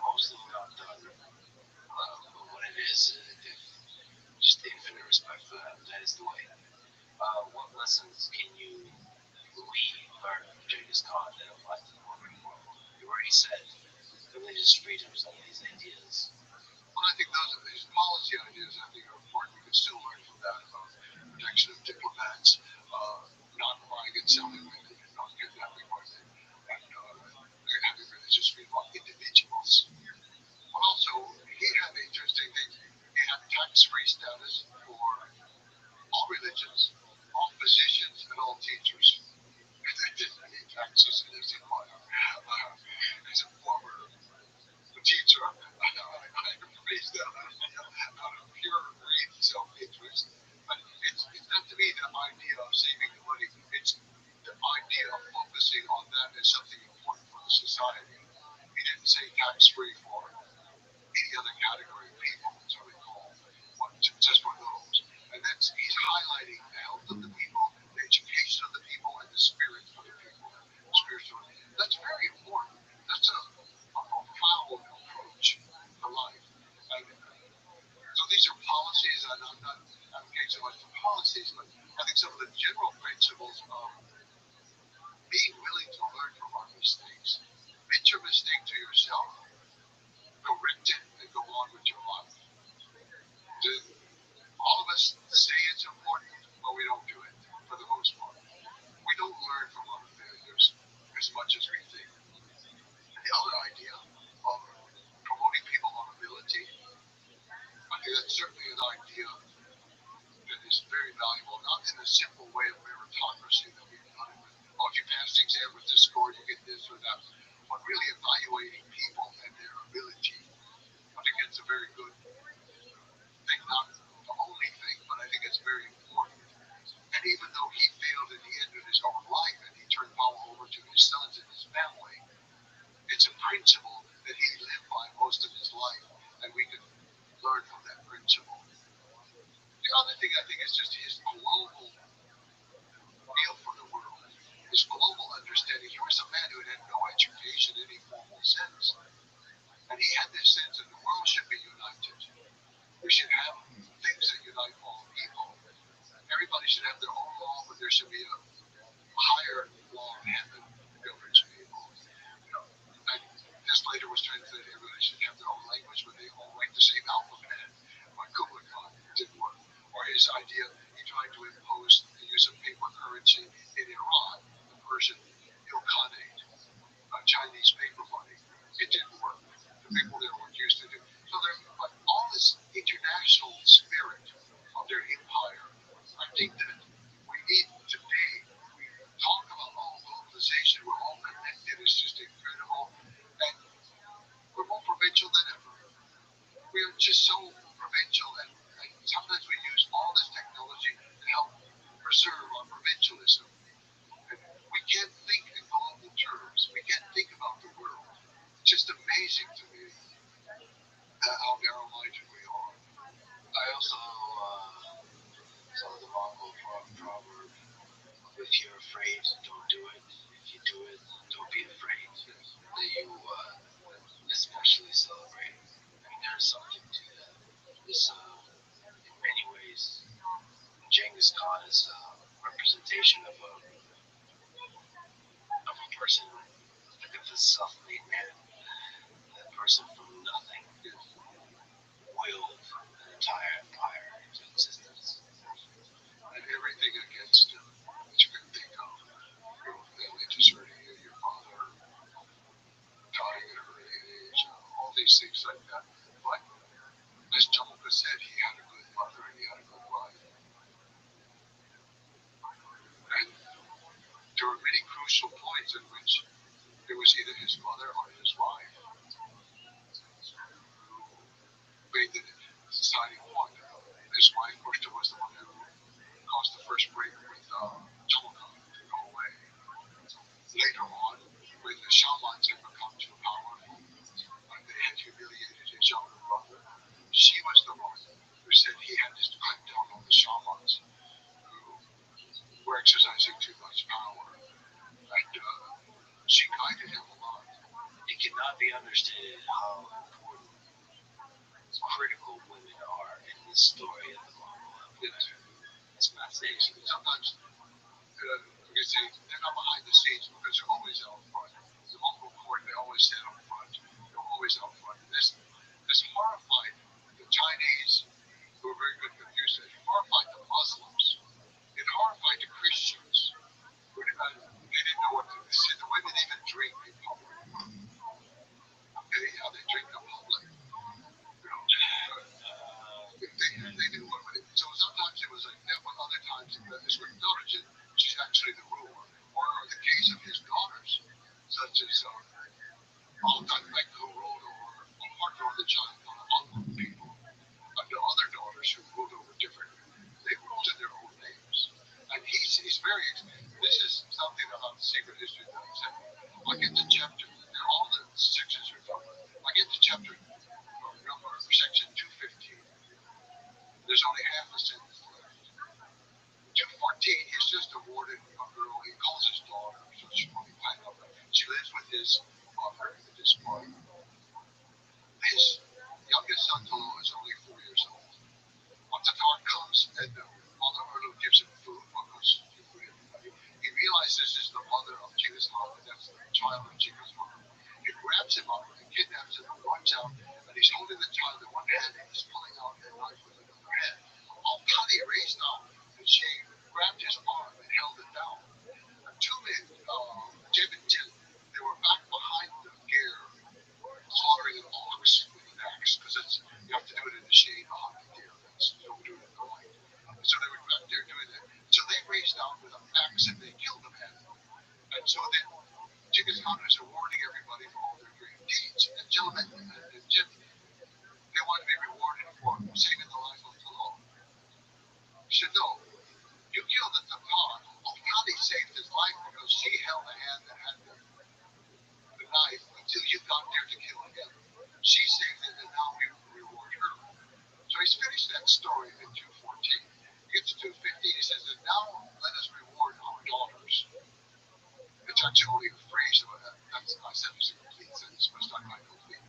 Most of them got done, but when it is, just infinite respect for that. That is the way. What lessons can you learn from Genghis Khan that apply to the modern world? You already said religious freedoms and these ideas. Well, I think these policy ideas I think are important. We can still learn from that about protection of diplomats, not buying and selling women, not kidnapping women, and having religious freedom of individuals. But also, he had interesting things. He had tax-free status for all religions, all physicians, and all teachers. They didn't pay taxes in his empire. As a former teacher, I raised that out of pure greed and self-interest. But it's not to me the idea of saving the money. It's the these are policies, and I'm not advocating so much for policies, but I think some of the general principles of being willing to learn from our mistakes. Admit your mistake to yourself, correct it, and go on with your life. All of us say it's important, but we don't do it for the most part. We don't learn from our failures as much as we think. The other idea of promoting people on ability, I think that's certainly an idea that is very valuable, not in a simple way of meritocracy that we've done it with, oh, if you pass the exam with this score, you get this or that, but really evaluating people and their ability. I think it's a very good thing, not the only thing, but I think it's very important. And even though he failed in the end of his own life and he turned power over to his sons and his family, it's a principle that he lived by most of his life, and we can learn from that principle. The other thing I think is just his global feel for the world, his global understanding. He was a man who had no education in any formal sense, and he had this sense that the world should be united. We should have things that unite all people. Everybody should have their own law, but there should be a higher law of heaven that governs people. And this later was translated, everybody should have their own language, but they all write the same alphabet. But Kublai Khan didn't work. Or his idea, he tried to impose the use of paper currency in Iran, the Persian Ilkhanate, Chinese paper money. It didn't work. The people there weren't used to it. So but all this international spirit of their empire, I think that we need today. We talk about globalization. We're all connected. It's just incredible, and we're more provincial than ever. We are just so provincial, and sometimes we use all this technology to help preserve our provincialism. And we can't think in global terms. We can't think about the world. It's just amazing to me how narrow-minded we are. I also saw the Mongol proverb, if you're afraid, don't do it. If you do it, don't be afraid. That you especially celebrate. I mean, there's something to that. This, in many ways, Genghis Khan is a representation of a person, like of a self-made man. That person from nothing willed an entire empire into existence. And everything against him that you can think of. Your family deserting you, your father dying at an early age, all these things like that. But as Jalka said, he had a good mother and he had a good wife. And there were many crucial points in which it was either his mother or his wife who made the deciding point. His wife, first, was the one who caused the first break with Jalka to go away. Later on, when the shamans had become too powerful, and they had humiliated his younger brother, she was the one who said he had to clamp down on the shamans who were exercising too much power. And she guided him a lot. It cannot be understated how important critical women are in the story of the Mongol Empire. It's fascinating. Sometimes, you can say, they're not behind the scenes because they're always out front. The Mongol court, they always stand up front. They're always out front. This horrified the Chinese, who were very good at Confucius. It horrified the Muslims. It horrified the Christians. They didn't know what to say. The women even drink in public. Okay, yeah, they drink in public. They didn't want to. So sometimes it was like that, but other times this was Norwegian. She's actually the ruler. Or the case of his daughters, such as Altan who ruled over the Mongol people, and the other daughters who ruled over different. They ruled in their own names. And he's very. This is something about the secret history that I said. I get the chapter. All the sections are done. I get the chapter number section 215. There's only half a sentence left. 214, he's just awarded a girl. He calls his daughter, so she probably kind of. She lives with his mother at this point. His youngest son, Tolo, is only 4 years old. Tatar comes and Mother Urlu gives him food because he realizes this is the mother of Genghis Khan, and that's the child of Genghis Khan. He grabs him up and kidnaps him and runs out, and he's holding the child in one hand and he's pulling out a knife with another hand. Al-Thani raced out and she grabbed his arm and held it down. And two men, Jim and Tim, they were back behind the gear slaughtering an ox with an axe, because you have to do it in the shade behind the deer. You don't do it in the light. And so they were back there doing that. So they raced out with an axe and they killed the man. And so then Genghis Khan was rewarding everybody for all their great deeds. And gentlemen, and Jim, they want to be rewarded for saving the life of Talal. He said, no, you killed the Tatar. Al-Thani saved his life because she held the hand that had the knife until you got there to kill him. She saved it, and now we reward her. So he's finished that story in 214. He gets to 215. He says, and now let us reward our daughters. It's actually only a phrase of it. That's I said it's a complete sentence, but it's not quite complete.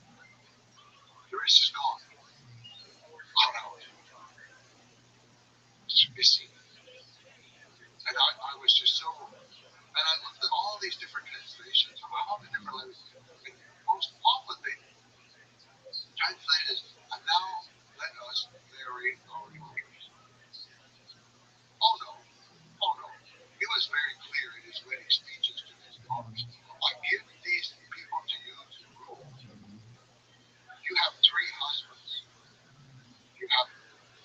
The rest is gone. Cut out. It's missing. And I was just so, and I looked at all these different translations of all the different languages. And most often they translate as, and now let us marry our daughters. Oh no. Oh no. He was very clear in his wedding speeches to his daughters. I give these people to you to rule. You have three husbands. You have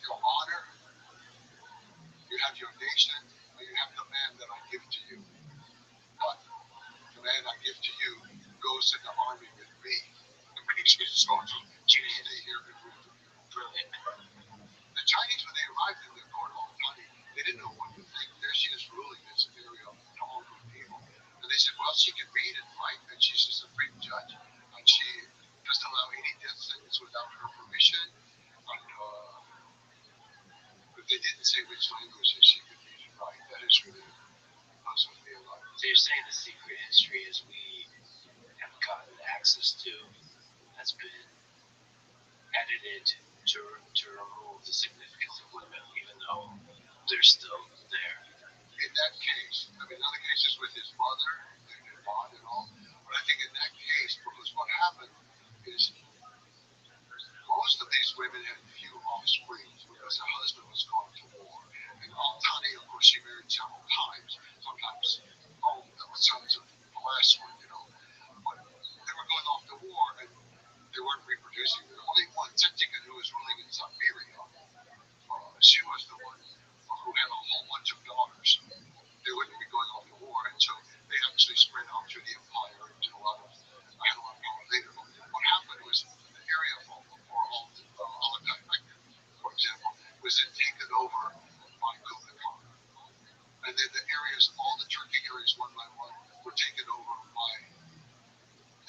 your honor, you have your nation, and you have the man that I give to you. But the man I give to you goes in the army with me. And when he's going from Tuesday here in Brilliant. The Chinese, when they arrived in the court all the time, they didn't know what to think. There she is ruling this area of all good people. And they said, well, she can read and write, and she's a supreme judge, and she doesn't allow any death sentence without her permission. And but they didn't say which languages she could read and write. That is really puzzled me a lot. So you're saying the secret history is we have gotten access to has been edited to remove the significance of women, even though they're still there. In that case, I mean, other cases with his mother, their bond and all, but I think in that case, because what happened is most of these women had few offspring because their husband was gone to war. And Al-Thani, of course, she married several times, sometimes all the sons of the last one, But they were going off to war and they weren't reproducing. There was only one, Tetikin, who was ruling in Siberia. She was the one who had a whole bunch of daughters. They wouldn't be going off to war, and so they actually spread out through the empire and did a lot of power later. What happened was the area for Alakai, for example, was then taken over by Kublai Khan. And then the areas, all the Turkic areas, one by one, were taken over by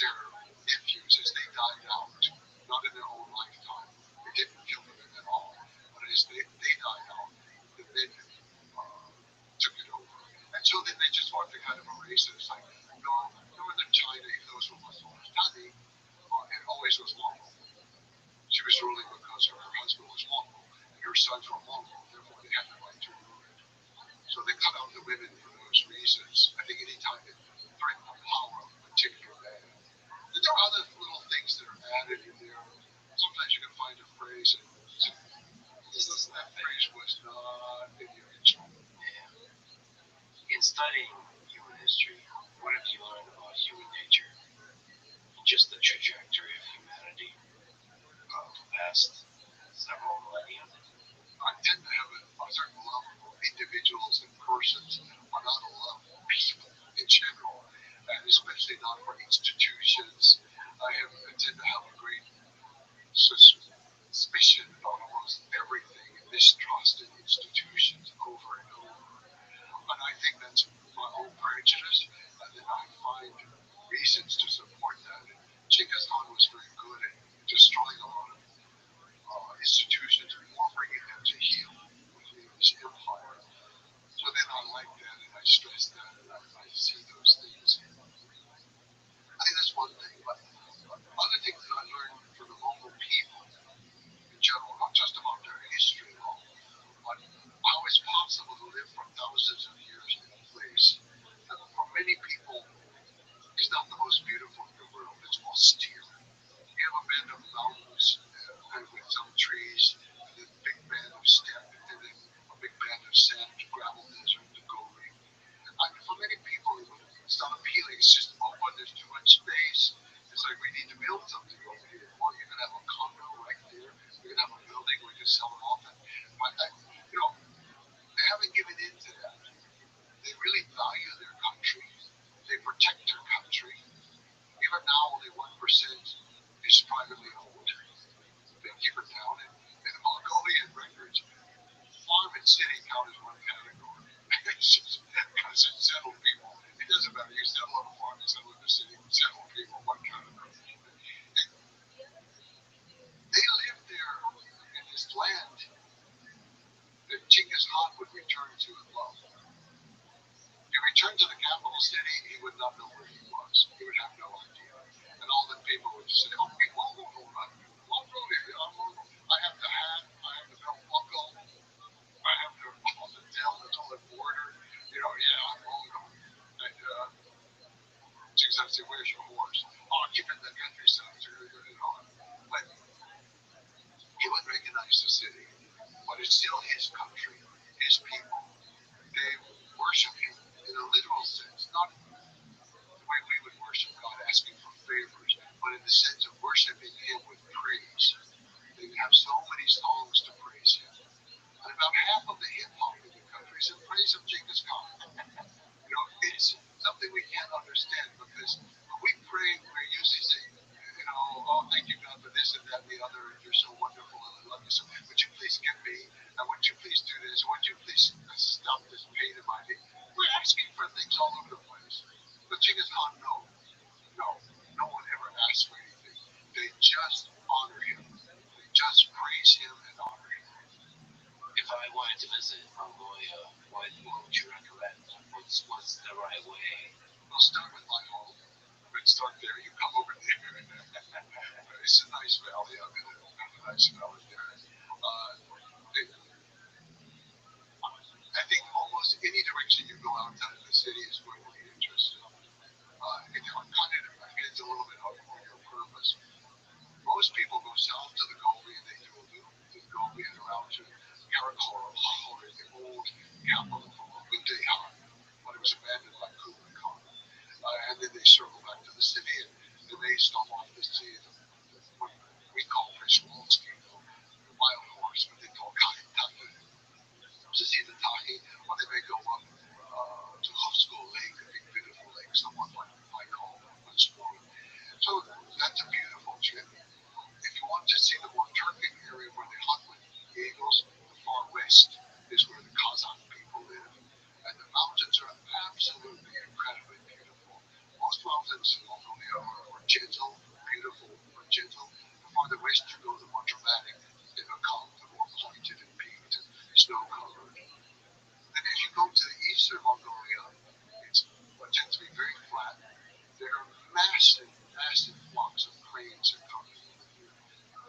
their nephews as they died out, not in their own lifetime. They didn't kill them at all, but as they died out, the men took it over. And so then they just wanted to kind of erase it. It's like, northern China, even though it was Tani, it always was Mongol. She was ruling because her husband was Mongol, and her sons were Mongol, therefore they had the right to rule it. So they cut out the women for those reasons. I think any time they threaten the power of a particular man. And there are other little things that are added in there. Sometimes you can find a phrase, and that phrase was not in the original. In studying human history, what have you learned about human nature? Just the trajectory of humanity of the past several millennia? I tend to have a certain level of individuals and persons are not a level of people in general, and especially not for institutions. I tend to have a great suspicion about almost everything and mistrust in institutions over and over. And I think that's my own prejudice, and then I find reasons to support that. And Genghis Khan was very good at destroying a lot of institutions and more bringing them to heel within his empire. So then I like that and I stress that and I see those things. I think that's one thing. But other things that I learned from the Mongol people in general, not just about their history at all, trees, and then a big band of steppe, and then a big band of sand, gravel desert, the Gobi. For many people, it's not appealing. It's just open. There's too much space. It's like we need to build something over here. Well, you can have a condo right there. We can have a building. We can sell it off. But they haven't given in to that. They really value their country. They protect their country. Even now, only 1% is privately owned. They keep it down. And in the Mongolian records, farm and city count as one category. It's just because it's settled people. It doesn't matter. You settle on a farm, you settle in the city, settled people, one category. And they lived there in this land that Genghis Khan would return to and love. If he returned to the capital city, he would not know where he was. He would have no idea. And all the people would say, oh, we Mongol, right? Mongol, I'm Mongol. I have the hat, I have the belt buckle, I have the tail that's on the border. Yeah, I'm Mongol. And Genghis Khan said, where's your horse? Oh, I keep it in the countryside. But he wouldn't recognize the city. But it's still his country, his people. They worship him in a literal sense, not the way we would worship God, asking for favors, but in the sense of worshiping him with praise. They have so many songs to praise him. And about half of the hip hop in the country is in praise of Genghis Khan. It's something we can't understand because when we pray, we're usually saying, oh, thank you, God, for this and that and the other, and you're so wonderful, and I love you so. Would you please give me, and would you please do this, would you please stop this pain in my knee? We're asking for things all over the place. But Genghis Khan, no one ever asks for anything. They just honor him. They just praise him and honor him. If I wanted to visit Mongolia, what would you recommend? What's the right way? We'll start with my home. Let's start there. You come over there. It's a nice valley. I'm in a nice valley there. I think almost any direction you go outside of the city is going to be interesting. It kind of depends a little bit on your purpose. Most people go south to the Gobi and they do a loop to the Gobi and around to Karakoram, the old capital from Kublai Khan, when it was abandoned by Kublai Khan. And then they circle back to the city and then they stop off to see what we call Rothschild'S, the wild horse, what they call Kahi, to see the Tahi, or they may go up to Rothschild'S Lake, a big beautiful lake, somewhat like I call much more. So that's a beautiful trip. If you want to see the more Turkic area where they hunt with eagles, the far west is where the Kazakh people live. And the mountains are absolutely incredibly beautiful. Most mountains in Mongolia are gentle, beautiful, but gentle. The farther west you go, the more dramatic they become, the more pointed and peaked and snow-covered. And as you go to the eastern Mongolia, it's what tends to be very flat. There are massive flocks of cranes that come in.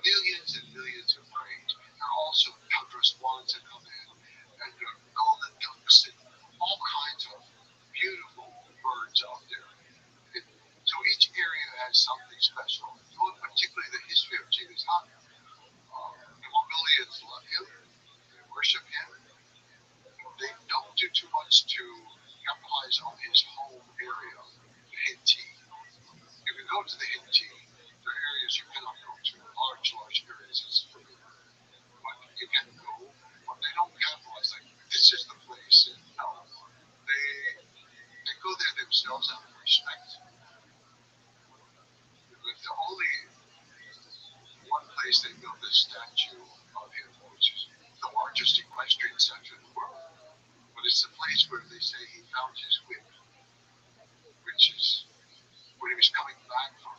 Millions and millions of cranes. There are also tundra swans that come in, and golden ducks, and all kinds of beautiful birds out there. And so each area has something special. If you look particularly the history of Genghis Khan, the Mongolians love him, they worship him. They don't do too much to capitalize on his home area, the Hinti. If you go to the Hinti, there are areas you cannot go to, large areas, it's forbidden. But you can go, but they don't capitalize like this is the place. No, they go there themselves out of respect. But the only one place they built this statue of him, which is the largest equestrian statue in the world. But it's the place where they say he found his whip, which is when he was coming back from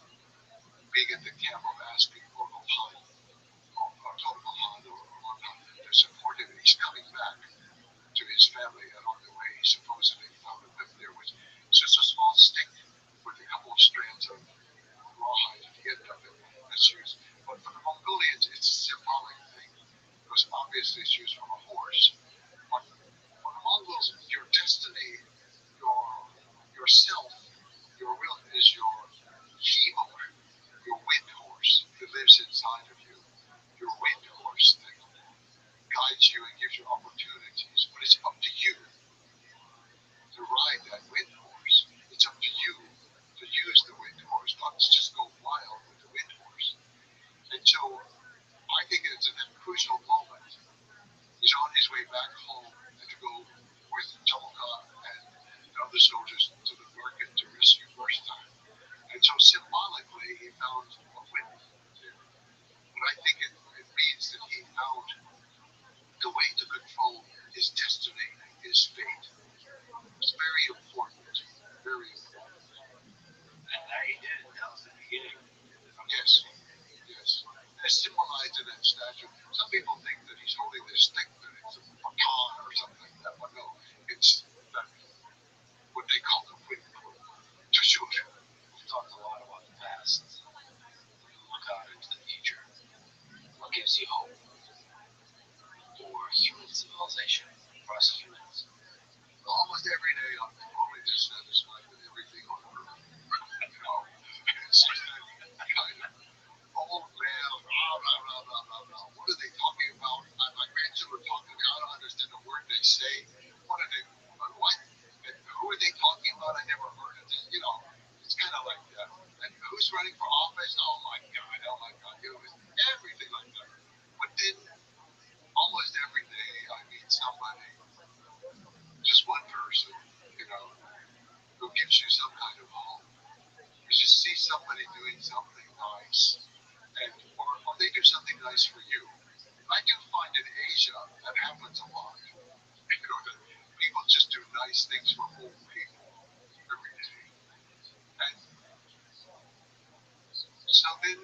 being at the camp of asking for Mohan, or Mohan, or Mohan to support him, and he's coming back to his family, and on the way he supposedly found a whip there, which is just a small stick with a couple of strands of rawhide at the end of it that's used. But for the Mongolians, it's a symbolic thing, because obviously it's used from a horse. But for the Mongols, your destiny, yourself, your will is your he-motor, your wind horse that lives inside of you. Your wind horse. it's in that crucial moment. He's on his way back home and to go with Jalka and the other soldiers to the market to rescue Rashta. And so symbolically, he found a witness there. But I think it means that he found the way to control his destiny, his fate. It's very important. Very important. And now he did. That was the beginning. Yes. Yes. As symbolized in that statue. Some people think that he's holding this stick, that it's a baton or something like that. But no, it's that, what they call the whip to shoot. We talked a lot about the past. Look out into the future. What gives you hope for human civilization, for us humans? Almost every day I'm totally dissatisfied with everything on earth. You know, it's just that kind of old man, blah, blah, blah, blah, blah, blah. What are they talking about? My grandchildren are talking to me. I don't understand a word they say. What are they, what? And who are they talking about? I never heard of this. You know, it's kind of like that. And who's running for office? Oh my God, oh my God. You know, everything like that. But then almost every day I meet somebody, just one person, you know, who gives you some kind of hope. You just see somebody doing something nice, and or they do something nice for you. I do find in Asia that happens a lot. You know, that people just do nice things for old people every day. And so then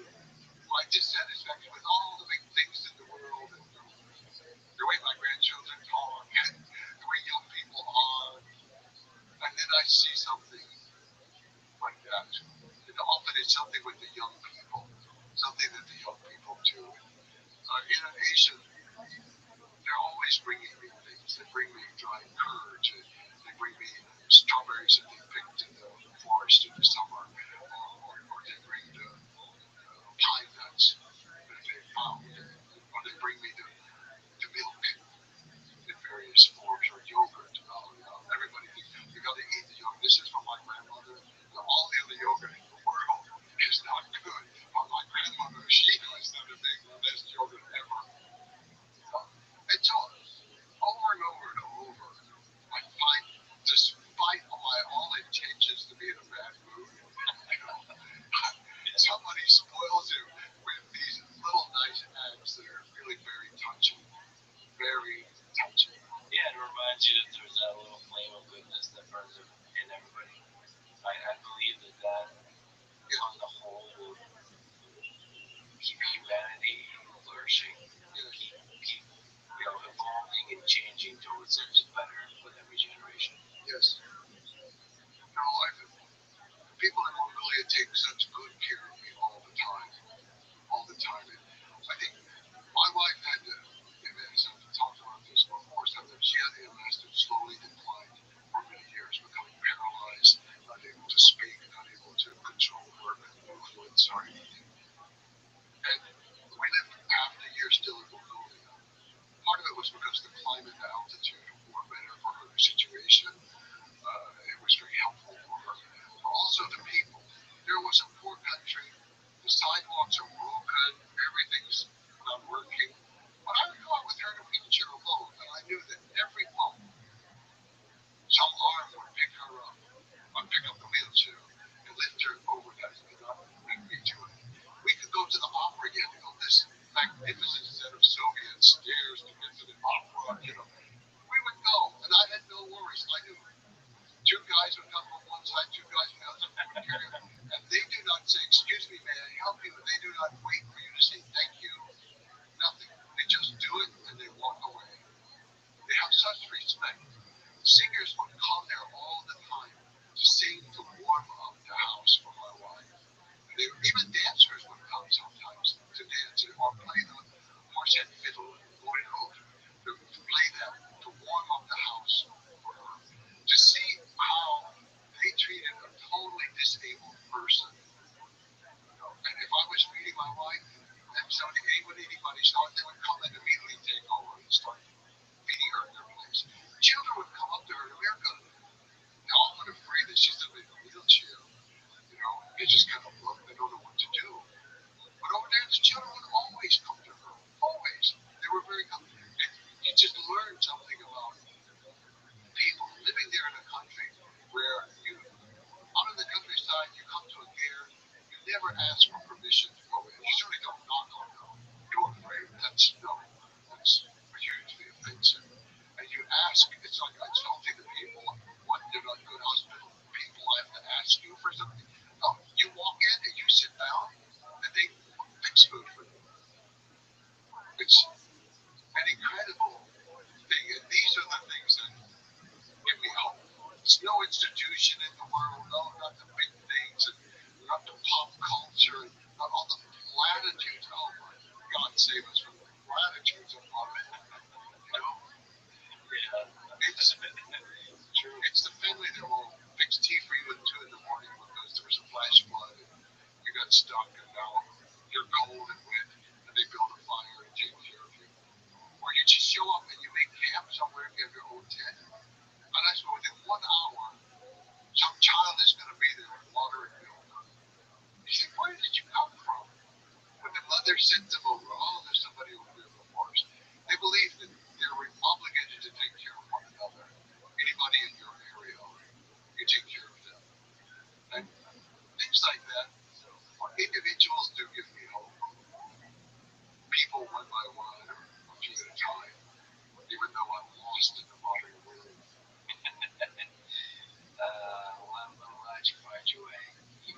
my dissatisfaction with all the big things in the world and the way my grandchildren talk and the way young people are, and then I see something like that. And often it's something with the young people, something that the young people do. In Asia, they're always bringing me things. They bring me dried curd. They bring me strawberries that they picked in the forest in the summer, or they bring the pine nuts that they found, or they bring me the milk in various forms, or yogurt. Everybody thinks you got to eat the yogurt. This is from my grandmother. All the other yogurt in the world is not good. But my grandmother, she knows how to make the best yogurt ever. And so, over and over and over, I find, despite my all intentions to be in a bad mood, you know, somebody spoils you with these little nice acts that are really very touching. Very touching. Yeah, it reminds you that there's that little flame of goodness that burns in everybody. I believe that on the whole will keep humanity flourishing, keep evolving and changing towards something better with every generation. Yes. No, people in Mongolia take such good care of me all the time. All the time. And I think my wife had to, as I've talked about this before, so that she had MS that slowly declined for many years, becoming paralyzed, not able to speak, not able to control her movements or anything. And we lived half the year still in Mongolia. Part of it was because the climate and altitude were better for her situation. It was very helpful for her. But also the people. There was a poor country. The sidewalks are broken. Everything's not working. But I would go out with her in a wheelchair alone, and I knew that every month some arm would pick her up. I'd pick up the wheelchair and lift her over that and not bring me to it. We could go to the opera again, this magnificent set of Soviet stairs to get to the opera, We would go, and I had no worries. I knew two guys would come from one side, two guys from the other side would carry them. And they do not say, excuse me, may I help you? And they do not wait for you to say thank you. Nothing.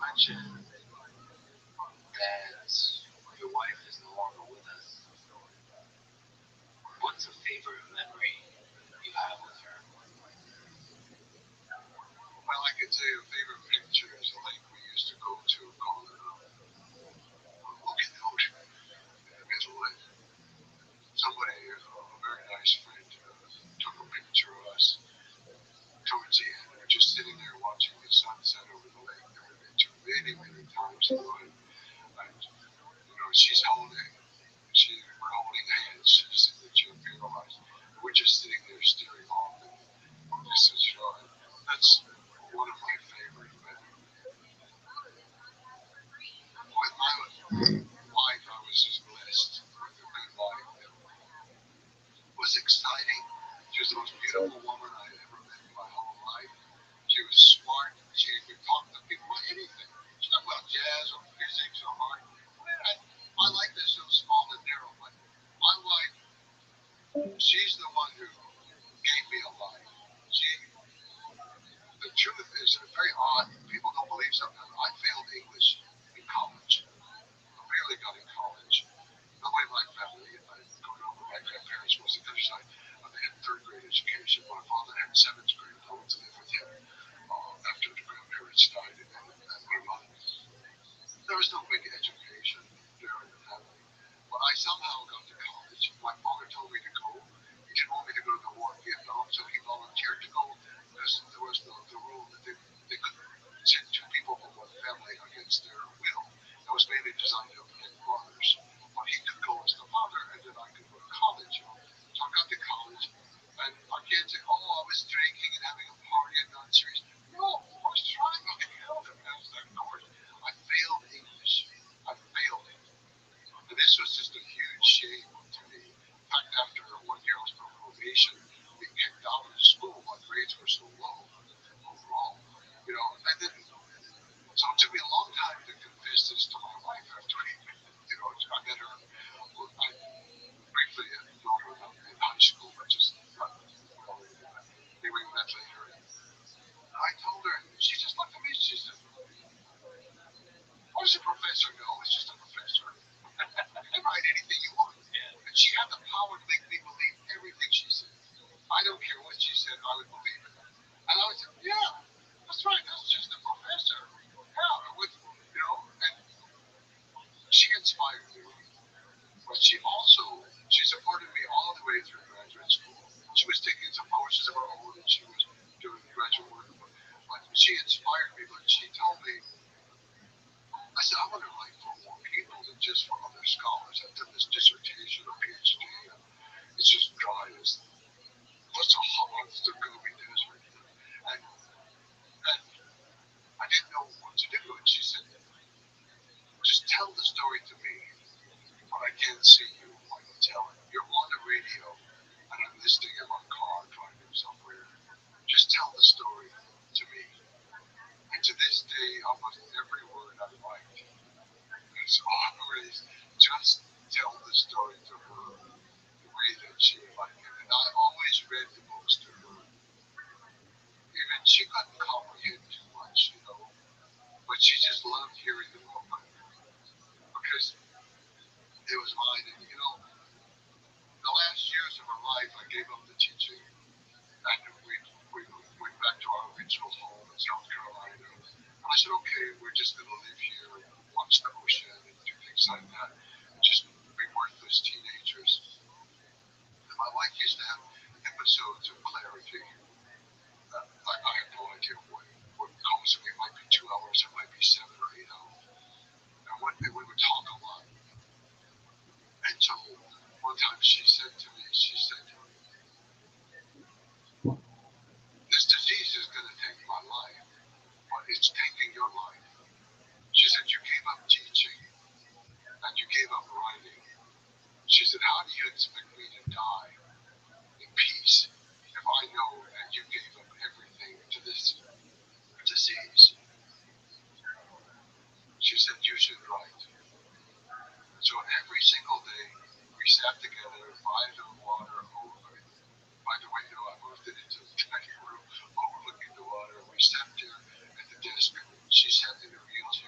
mentioned that your wife is no longer with us. What's a favorite memory you have with her? Well, I could say a favorite picture is a lake we used to go to called Looking Out in the middle. And somebody, a very nice friend, took a picture of us towards the end. We were just sitting there watching the sunset over the lake that we've been to many, many times. She's holding, we're holding hands. She's signature paralyzed. We're just sitting there staring off in the distance. That's one of my favorite memories. With my wife, I was just blessed with a good wife that was exciting. She was the most beautiful woman I had ever met in my whole life. She was smart. She could talk to people about anything. She talked about jazz or physics or art. My life is so small and narrow, but my wife, she's the one who gave me a life. The truth is, it's very odd. People don't believe something. I failed English in college. I barely got in college. Nobody in my family, growing up with my grandparents, was the other side. They had third grade education. My father had seventh grade. I went to live with him after the grandparents died, and my mom. There was no big education there in the family. But I somehow got to college. My father told me to go. He didn't want me to go to the war in Vietnam, so he volunteered to go because there was the rule that they couldn't send two people from one family against their will. It was mainly designed to protect brothers. But he could go as the father, and then I could go to college. So I got to college, and I can't say, oh, I was drinking and having a party and not serious. No, I was trying to help him as that course. I failed English. I failed it. And this was just a huge shame to me. In fact, after 1 year I was on probation, being kicked out of school, my grades were so low overall. And then, so it took me a long time to confess this to my wife after I met her. I briefly known her in high school, but just not really. Anyway, we met later. And I told her, and she just looked at me, she said, I was a professor. No, it's just a professor. And write anything you want. And she had the power to make me believe everything she said. I don't care what she said, I would believe it. And I would say, yeah, that's right, that's just a professor. Yeah, and she inspired me. But she supported me all the way through graduate school. She was taking some courses of her own and she was doing graduate work. But she inspired me, but she told me, I said, I want to write for more people than just for other scholars. I've done this dissertation, a PhD, and it's just dry as what's a hot, it's the Gobi Desert. And I didn't know what to do. And she said, just tell the story to me, but I can't see you while you tell it. You're on the radio, and I'm listening in my car driving somewhere. Just tell the story to me. And to this day, almost every word I write is always just tell the story to her the way that she would like it. And I always read the books to her. Even she couldn't comprehend too much, but she just loved hearing the book because it was mine. And the last years of her life, I gave up the teaching, and we went back to our original home in South Carolina. And I said, okay, we're just going to live here and watch the ocean and do things like that. Just be worthless teenagers. And my wife used to have episodes of clarity. I have no idea what caused it. It might be 2 hours, it might be 7 or 8 hours. And we would talk a lot. And so one time she said to me, this disease is going to take my life, but it's taking your life. She said, you gave up teaching and you gave up writing. She said, how do you expect me to die in peace if I know that you gave up everything to this disease? She said, you should write. So every single day, we sat together by the water, by the window. I moved it into the dining room, overlooking the water. We sat there at the desk. She sat in the wheels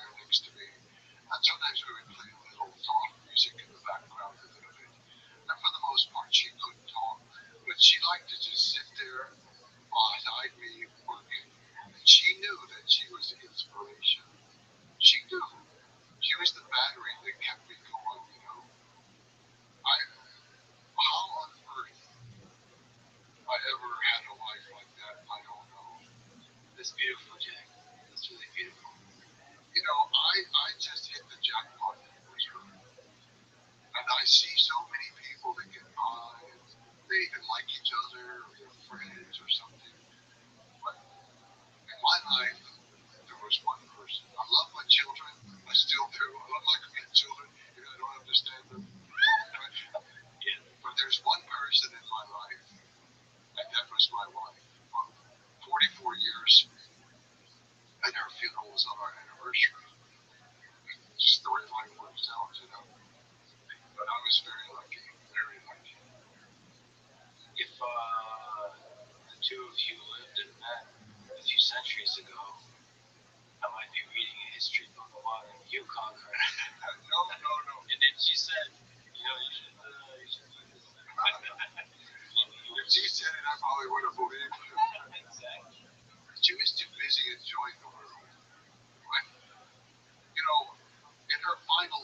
friends or something. But in my life, there was one person. I love my children. I still do. I love my grandchildren. Even I don't understand them. But there's one person in my life, and that was my wife. 44 years, and her funeral was on our anniversary. Just the way life works out, you know. But I was very lucky, very lucky. If the two of you lived and met a few centuries ago, I might be reading a history book about you conquering. No. And then she said, you should do this. If she said it, I probably would have believed her. Exactly. She was too busy enjoying the world. But, in her final,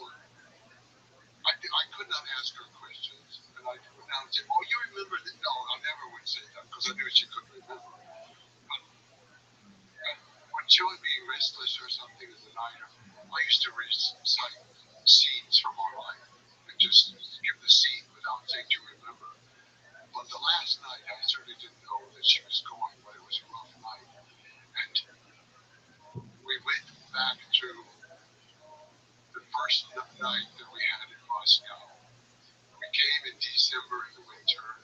I could not ask her questions. And I would not say, oh, you remember that? No, I never would say that because I knew she couldn't remember. But when she would be restless or something in the night, I used to recite scenes from our life and just give the scene without saying to remember. But the last night, I certainly didn't know that she was going, but it was a rough night. And we went back to the first night that we had in Moscow. We came in December in the winter,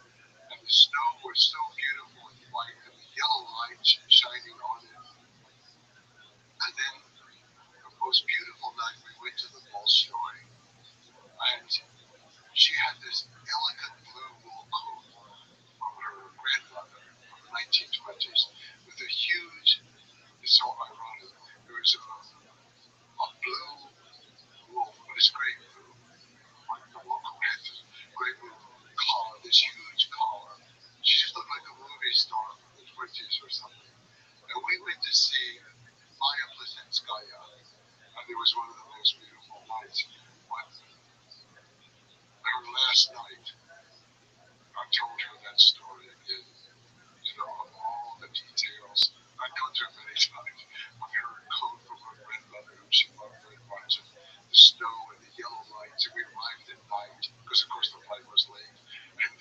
and the snow was so beautiful and white, and the yellow light shining on it. And then, the most beautiful night, we went to the Bolshoi, and she had this elegant blue wool coat from her grandmother from the 1920s with a huge, it's so ironic, there was a blue wool, but it's gray blue, like the wool coat had this gray blue collar, this huge collar. She just looked like a movie star from the 20s or something. And we went to see Maya Plasetskaya, and it was one of the most beautiful nights. But her last night, I told her that story again, of all the details. I told her many times of her coat from her grandmother, whom she loved very much, and the snow and the yellow lights, and we arrived at night, because of course the flight was late. And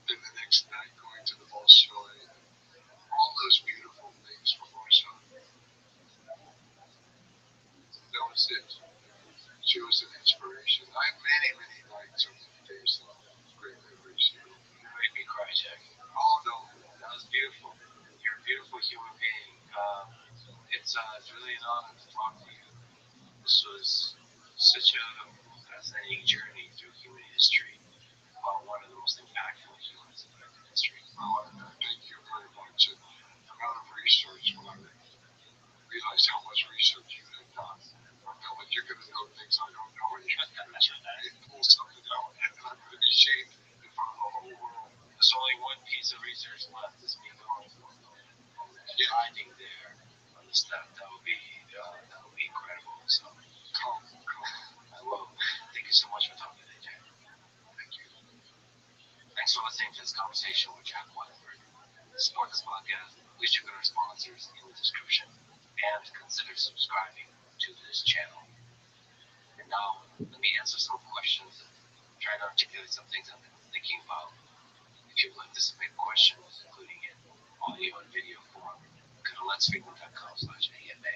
then the next night going to the Bolshoi, all those beautiful things from Russia. That was it. She was an inspiration. I have many, many nights or many days of great memories. You made me cry, Jack. Oh, no. That was beautiful. You're a beautiful human being. It's really an honor to talk to you. This was such a fascinating journey through human history about one of the most impactful humans in American history. Oh, thank you very much. And the amount of research, when I realized how much research you had done, I felt like you're going to know things I don't know, and you're going to pull something out, and I'm going to be shamed in front of the whole world. There's only one piece of research left. Is me going hiding there on the step. That would be incredible. So Come. I will. Thank you so much for talking today, Jack. Thank you. Thanks for listening to this conversation with Jack Whiteford. To support this podcast, please check out our sponsors in the description and consider subscribing to this channel. And now, let me answer some questions and try to articulate some things I've been thinking about. If you'd like to submit questions, including in audio and video form, go to letsfreeman.com/AMA.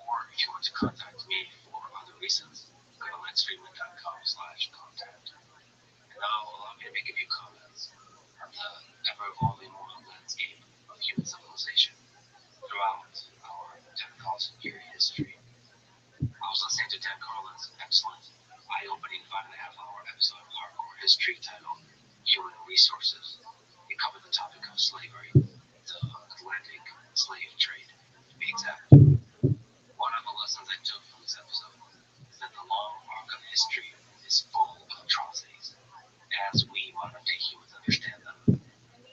Or if you want to contact me for other reasons, go to letsfreeman.com/contact. And now allow me to make a few comments on the ever-evolving moral landscape of human civilization throughout our 10,000 year history. I was listening to Dan Carlin's excellent, eye-opening 5.5-hour episode of Hardcore History titled Human Resources. It covered the topic of slavery, the Atlantic slave trade, to be exact. One of the lessons I took from this episode is that the long arc of history is full of atrocities, as we modern-day humans understand them,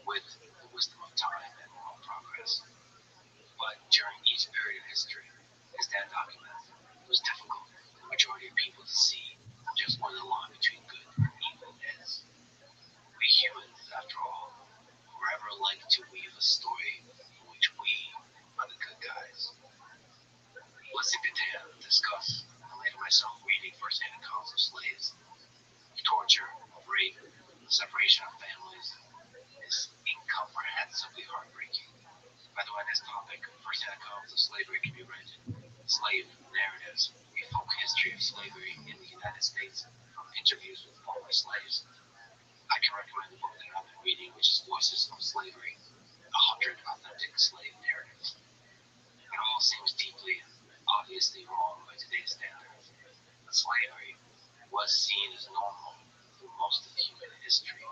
with the wisdom of time and moral progress. But during each period of history, as Dan documents, it was difficult for the majority of people to see just where the line between good and evil is. We humans, after all, forever like to weave a story in which we are the good guys. Listening to Dan discuss, and later myself reading first-hand accounts of slaves, of torture, of rape, the separation of families, is It's incomprehensibly heartbreaking. By the way, this topic, first-hand accounts of slavery can be read in Slave Narratives, a folk history of slavery in the United States, from interviews with former slaves. I can recommend the book that I've been reading, which is Voices of Slavery, 100 Authentic Slave Narratives. It all seems deeply and obviously wrong by today's standards, but slavery was seen as normal through most of human history.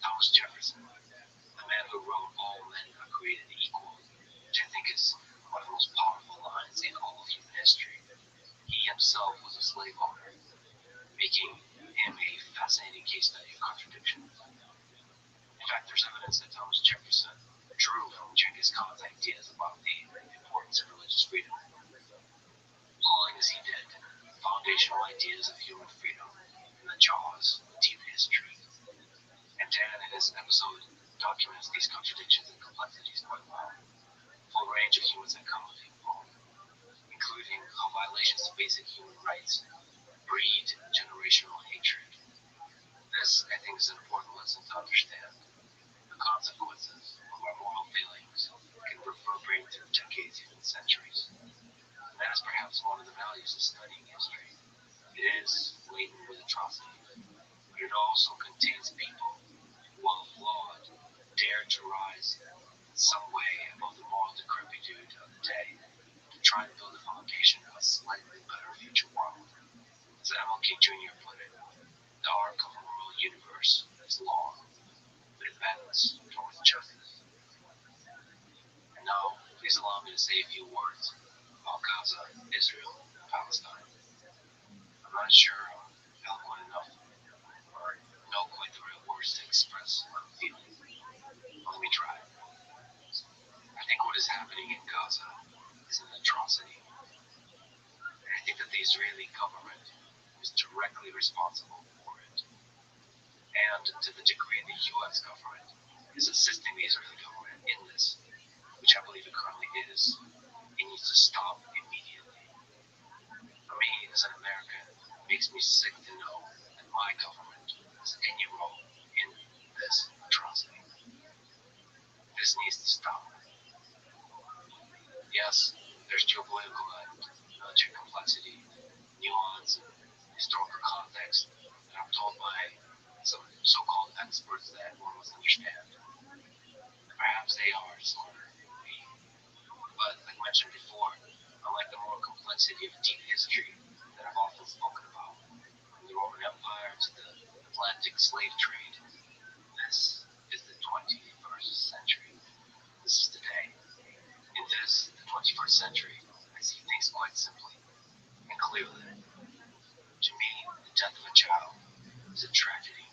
Thomas Jefferson, the man who wrote All Men Are Created Equal, which I think is one of the most powerful lines in all of human history. He himself was a slave owner, making him a fascinating case study of contradiction. In fact, there's evidence that Thomas Jefferson drew from Genghis Khan's ideas about the importance of religious freedom, calling as he did foundational ideas of human freedom in the jaws of deep history. And Dan, in this episode, documents these contradictions and complexities quite well. Full range of human psychology involved, including how violations of basic human rights breed generational hatred. This, I think, is an important lesson to understand. The consequences of our moral failings can reverberate through decades, even centuries. And that is perhaps one of the values of studying history. It is laden with atrocity, but it also contains people who, while flawed, dare to rise in some way above the moral decrepitude of the day to try to build a foundation of a slightly better future world. As MLK Jr. put it, the arc of a moral universe is long, but it bends towards justice. And now, please allow me to say a few words about Gaza, Israel, and Palestine. I'm not sure I'm eloquent enough or know quite the right words to express what I'm feeling. Let me try. I think what is happening in Gaza is an atrocity. And I think that the Israeli government is directly responsible for it. And to the degree the U.S. government is assisting the Israeli government in this, which I believe it currently is, it needs to stop immediately. For me, as an American, it makes me sick to know that my government has any role in this atrocity. This needs to stop. Yes, there's geopolitical and military complexity, nuance, and historical context that I'm told by some so-called experts that one must understand. Perhaps they are smarter than me. But, like mentioned before, unlike the moral complexity of deep history that I've often spoken about, from the Roman Empire to the Atlantic slave trade, this is the 21st century. This is today. In this, the 21st century, I see things quite simply and clearly. To me, the death of a child is a tragedy.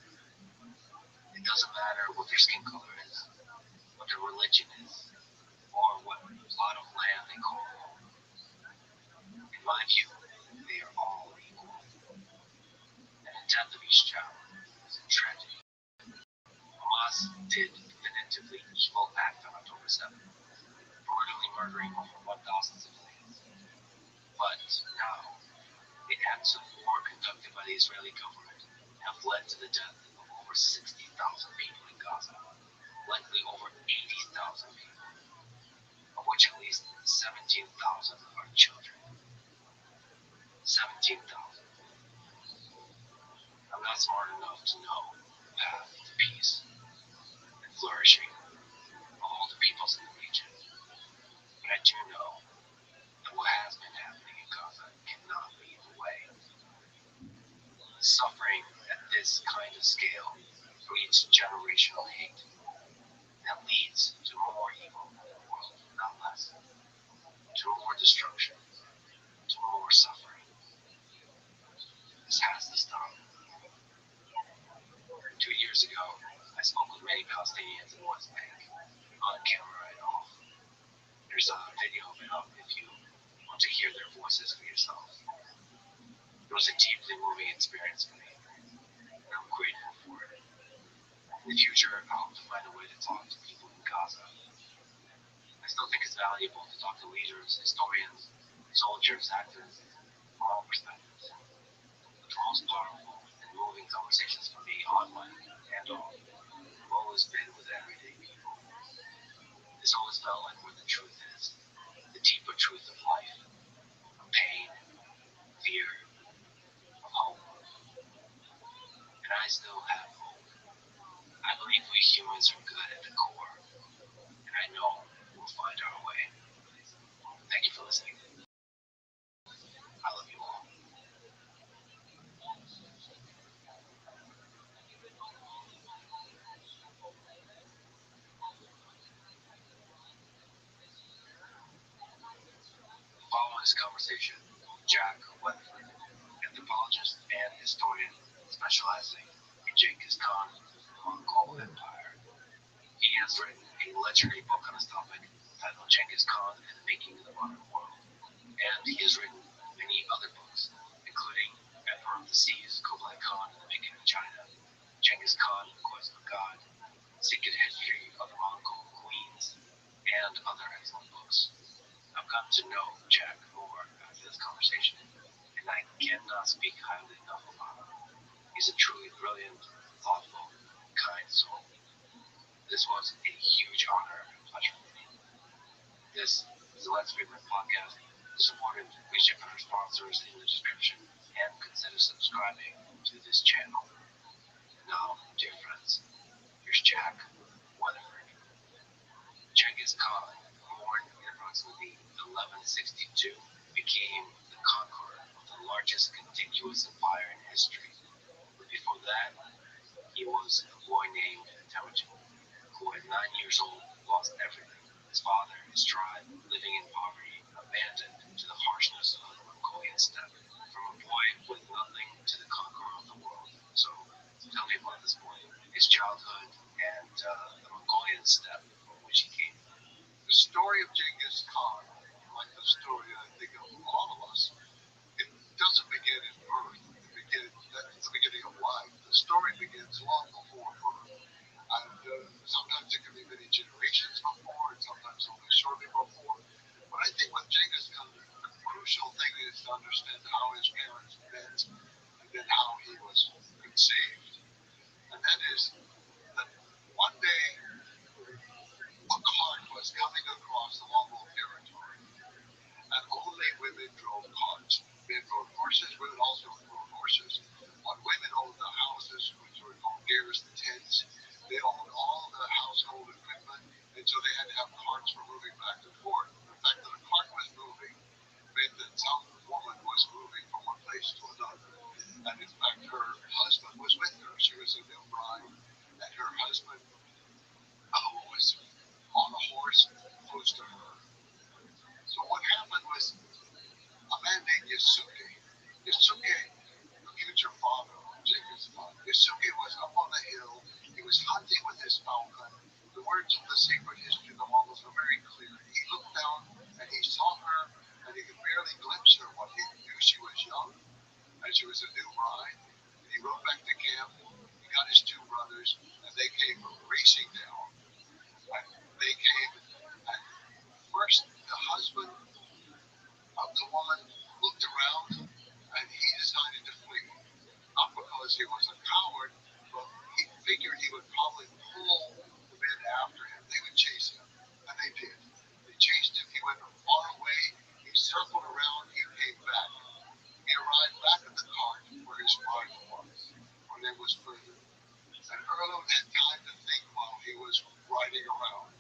It doesn't matter what their skin color is, what their religion is, or what plot of land they call home. In my view, they are all equal. And the death of each child is a tragedy. Hamas did definitively evil act on October 7th, brutally murdering over 1,000 civilians. But now, the acts of war conducted by the Israeli government have led to the death of over 60,000 people in Gaza, likely over 80,000 people, of which at least 17,000 are children. 17,000. I'm not smart enough to know the path to peace and flourishing of all the peoples in the region, but I do know that what has been happening in Gaza cannot be the way. Suffering at this kind of scale breeds generational hate and leads to more evil in the world, not less, to more destruction, to more suffering. This has to stop. 2 years ago, I spoke with many Palestinians in the West Bank, on camera and off. There's a video of it up if you want to hear their voices for yourself. It was a deeply moving experience for me, and I'm grateful for it. In the future, I hope to find a way to talk to people in Gaza. I still think it's valuable to talk to leaders, historians, soldiers, actors, from all perspectives. But the most powerful and moving conversations for me, online and off, have always been with It's always felt like where the truth is, the deeper truth of life, of pain, fear, of hope. And I still have hope. I believe we humans are good at the core, and I know we'll find our way. Thank you for listening. I love you all. Following this conversation, Jack Weatherford, anthropologist and historian specializing in Genghis Khan and the Mongol Empire. He has written a legendary book on this topic titled Genghis Khan and the Making of the Modern World, and he has written many other books, including Emperor of the Seas, Kublai Khan and the Making of China, Genghis Khan, Quest of God, Secret History of the Mongol Queens, and other excellent books. I've gotten to know Jack more after this conversation, and I cannot speak highly enough about him. He's a truly brilliant, thoughtful, kind soul. This was a huge honor and pleasure for me. This is the Let's Freeman podcast. Supported, please check out our sponsors in the description and consider subscribing to this channel. Now, dear friends, here's Jack Weatherford. Genghis Khan, born in approximately 1162, became the conqueror of the largest contiguous empire in history. But before that, he was a boy named Temujin, who at 9 years old lost everything: his father, his tribe, living in poverty, abandoned to the harshness of the Mongolian steppe. From a boy with nothing to the conqueror of the world. So, tell me about this boy, his childhood, and the Mongolian steppe from which he came. The story of Genghis Khan, like the story I think of all of us, it doesn't begin in birth. That's the beginning of life. The story begins long before birth. And sometimes it can be many generations before, and sometimes only shortly before. But I think with Genghis Khan, the crucial thing is to understand how his parents met and then how he was conceived. And that is that one day a cart was coming across the Mongol territory, and only women drove carts. Men rode horses, women also rode horses. But women owned the houses, which were called gers, the tents. They owned all the household equipment, and so they had to have carts for moving back and forth. The fact that a cart was moving meant that some woman was moving from one place to another. And in fact, her husband was with her. She was a new bride, and her husband was on a horse close to her. So what happened was a man named Yasuke, the future father of Genghis Khan. Yasuke was up on the hill. He was hunting with his falcon. The words of the secret history of the Mongols are very clear. He looked down and he saw her, and he could barely glimpse her, but he knew she was young and she was a new bride. And he rode back to camp. He got his two brothers, and they came racing down. And they came, and first the husband of the woman looked around, and he decided to flee. Not because he was a coward, but he figured he would probably pull the men after him. They would chase him, and they did. They chased him. He went far away. He circled around. He came back. He arrived back at the cart where his bride was. Her name was Further. And Erlo had time to think while he was riding around,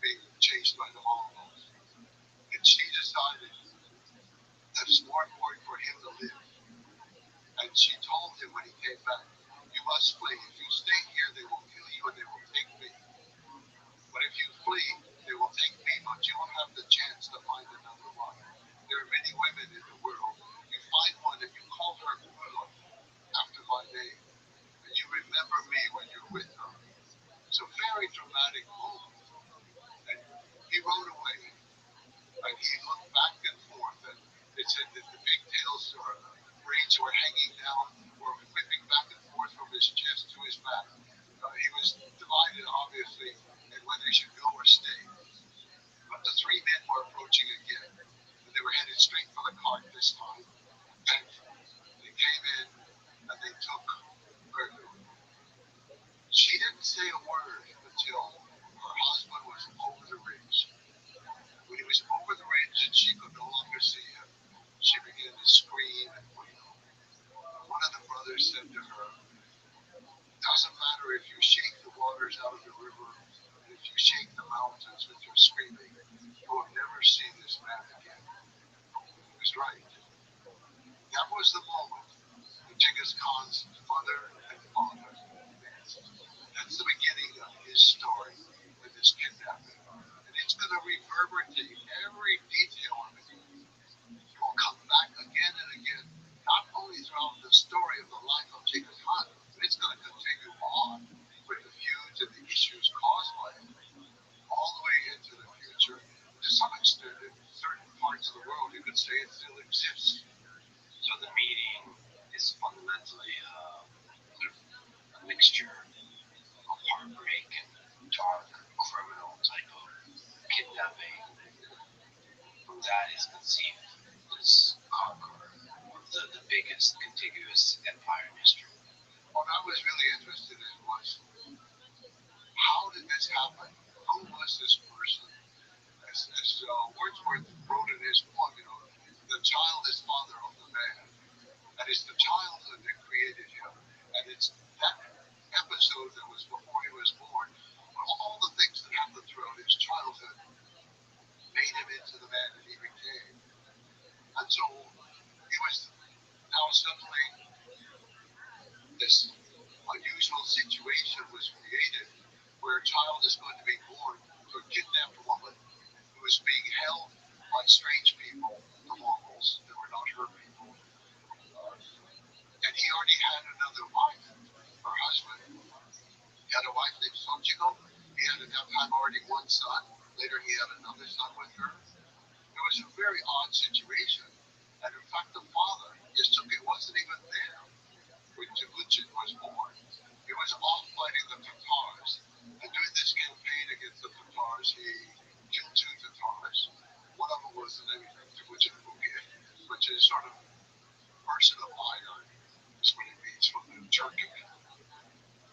being chased by the Mongols. And she decided that it's more important for him to live. And she told him when he came back, "You must flee. If you stay here, they will kill you and they will take me. But if you flee, they will take me, but you will have the chance to find another one. There are many women in the world. You find one and you call her Erlo, after my name, and you remember me when you're with her." It's a very dramatic moment. And he rode away, and he looked back and forth, and it said that the pigtails or braids were hanging down, were whipping back and forth from his chest to his back. He was divided, obviously, in whether he should go or stay. But the three men were approaching again, and they were headed straight for the cart this time. And they came in, and they took her. She didn't say a word until her husband was over the ridge. water, if you shake the waters out of the river, and if you shake the mountains with your screaming, you will never see this man again. He was right. That was the moment that Genghis Khan's mother and father met. That's the beginning of his story with this kidnapping. And it's going to reverberate every detail of it. It will come back again and again, not only throughout the story of the life of Genghis Khan, but it's going to continue on with the feuds and the issues caused by it, all the way into the future. To some extent, in certain parts of the world, you could say it still exists. So the meeting is fundamentally sort of a mixture of heartbreak and dark criminal type of kidnapping. From that is conceived this conqueror of the biggest contiguous empire in history. What I was really interested in was, how did this happen? Who was this person? As Wordsworth wrote in his poem, the child is father of the man, and it's the childhood that created him, and it's that episode that was before he was born, all the things that happened throughout his childhood made him into the man that he became. And so he was now suddenly, this unusual situation was created where a child is going to be born to a kidnapped woman who is being held by strange people, the Mongols, that were not her people. And he already had another wife, her husband. He had a wife named Sochiko. He had at that time already one son. Later he had another son with her. It was a very odd situation. And in fact, the father, Yasuke, wasn't even there when Temujin was born. He was off fighting the Tatars. And during this campaign against the Tatars, he killed 2 Tatars. One of them was the name Temujin Buge, which is sort of person of iron, is what it means from the Turkic.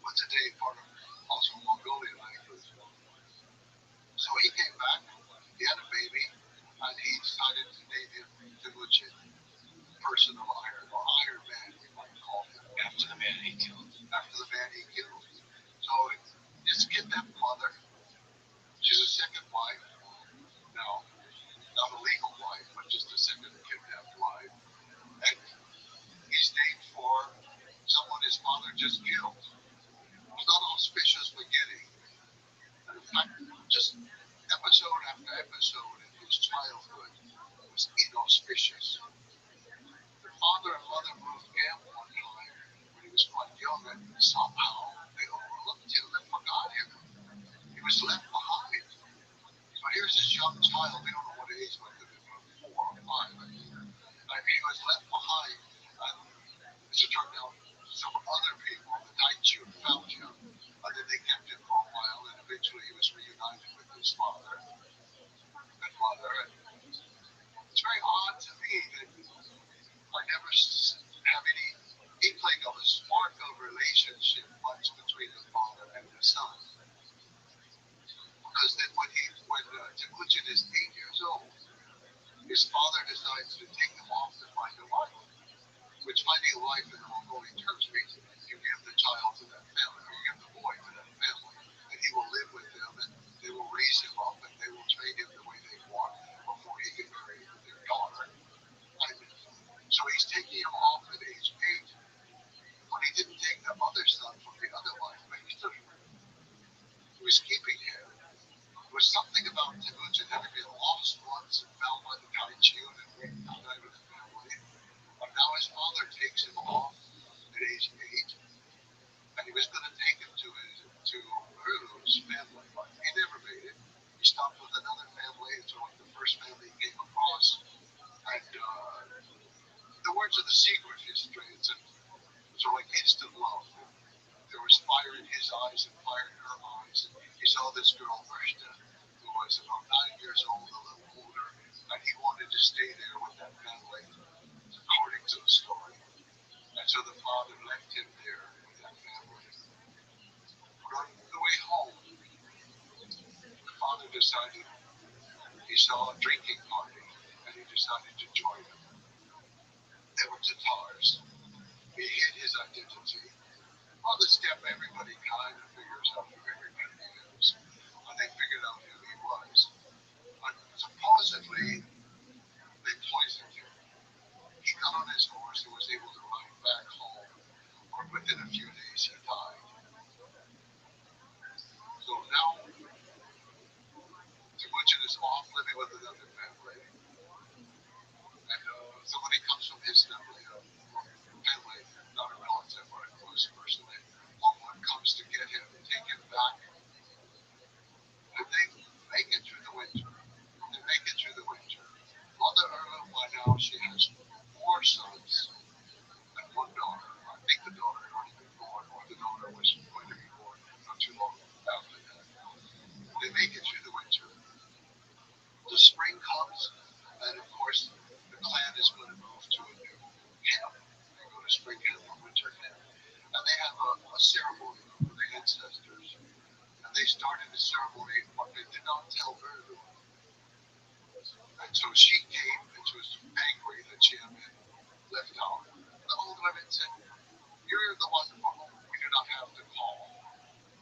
But today part of also Mongolian language. So he came back, he had a baby, and he decided to name him Temujin, person of iron, or Iron Man, we might call him. After the man he killed. After the man he killed. So his kidnapped mother, she's a second wife, now, not a legal wife, but just a second kidnapped wife. And he's named for someone his father just killed. It's not auspicious beginning. And in fact, just episode after episode in his childhood was inauspicious. Their father and mother moved camp one time when he was quite young, and somehow they overlooked him and forgot him. He was left behind. So here's this young child, we don't know what age, but could have been 4 or 5. And he was left behind, and as it turned out, some other people, the Daichu, found him, and then they kept him for a while, and eventually he was reunited with his father and mother. And it's very odd to me that I never have any inkling of a spark of relationship much between the father and the son. Because then when Temujin is 8 years old, his father decides to take him off to find a wife. Which finding a wife in the Mongolian terms means you give the child to that family, or you give the boy to that family, and he will live with them, and they will raise him up, and they will train him the way they want before he can marry their daughter. And so he's taking him off at age 8, but he didn't take the mother's son from the other wife, but he was keeping him. There was something about Temujin having been lost once and found by the Daichu and reunited with the family. But now his father takes him off at age 8, and he was going to take him to Uru's family, but he never made it. He stopped with another family, and so the first family he came across, and the words of the secret history, it's sort of like instant love. There was fire in his eyes and fire in her eyes, and he saw this girl, Vrishna, who was about 9 years old, a little older, and he wanted to stay there with that family, according to the story. And so the father left him there with that family. But on the way home, the father decided he saw a drinking party, and he decided to join them. They were Tatars. He hid his identity. On the step, everybody kind of figures out who everybody is. And they figured out who he was. But supposedly, they poisoned him. He got on his horse and was able to ride back home, or within a few days he died. So now Temujin is off living with another family, and somebody comes from his family, family, not a relative or a close person, someone comes to get him, take him back, and they make it through the winter. They make it through the winter. Mother Erla, by now, she has 4 sons and 1 daughter. I think the daughter had already been born, or the daughter was going to be born not too long after that. They make it through the winter. The spring comes, and of course, the clan is going to move to a new camp. They go to spring camp or winter camp. And they have a ceremony for the ancestors. And they started the ceremony, but they did not tell Erlu. And so she came and she was angry that she had been left out. The old women said, "You're the one for whom we do not have to call.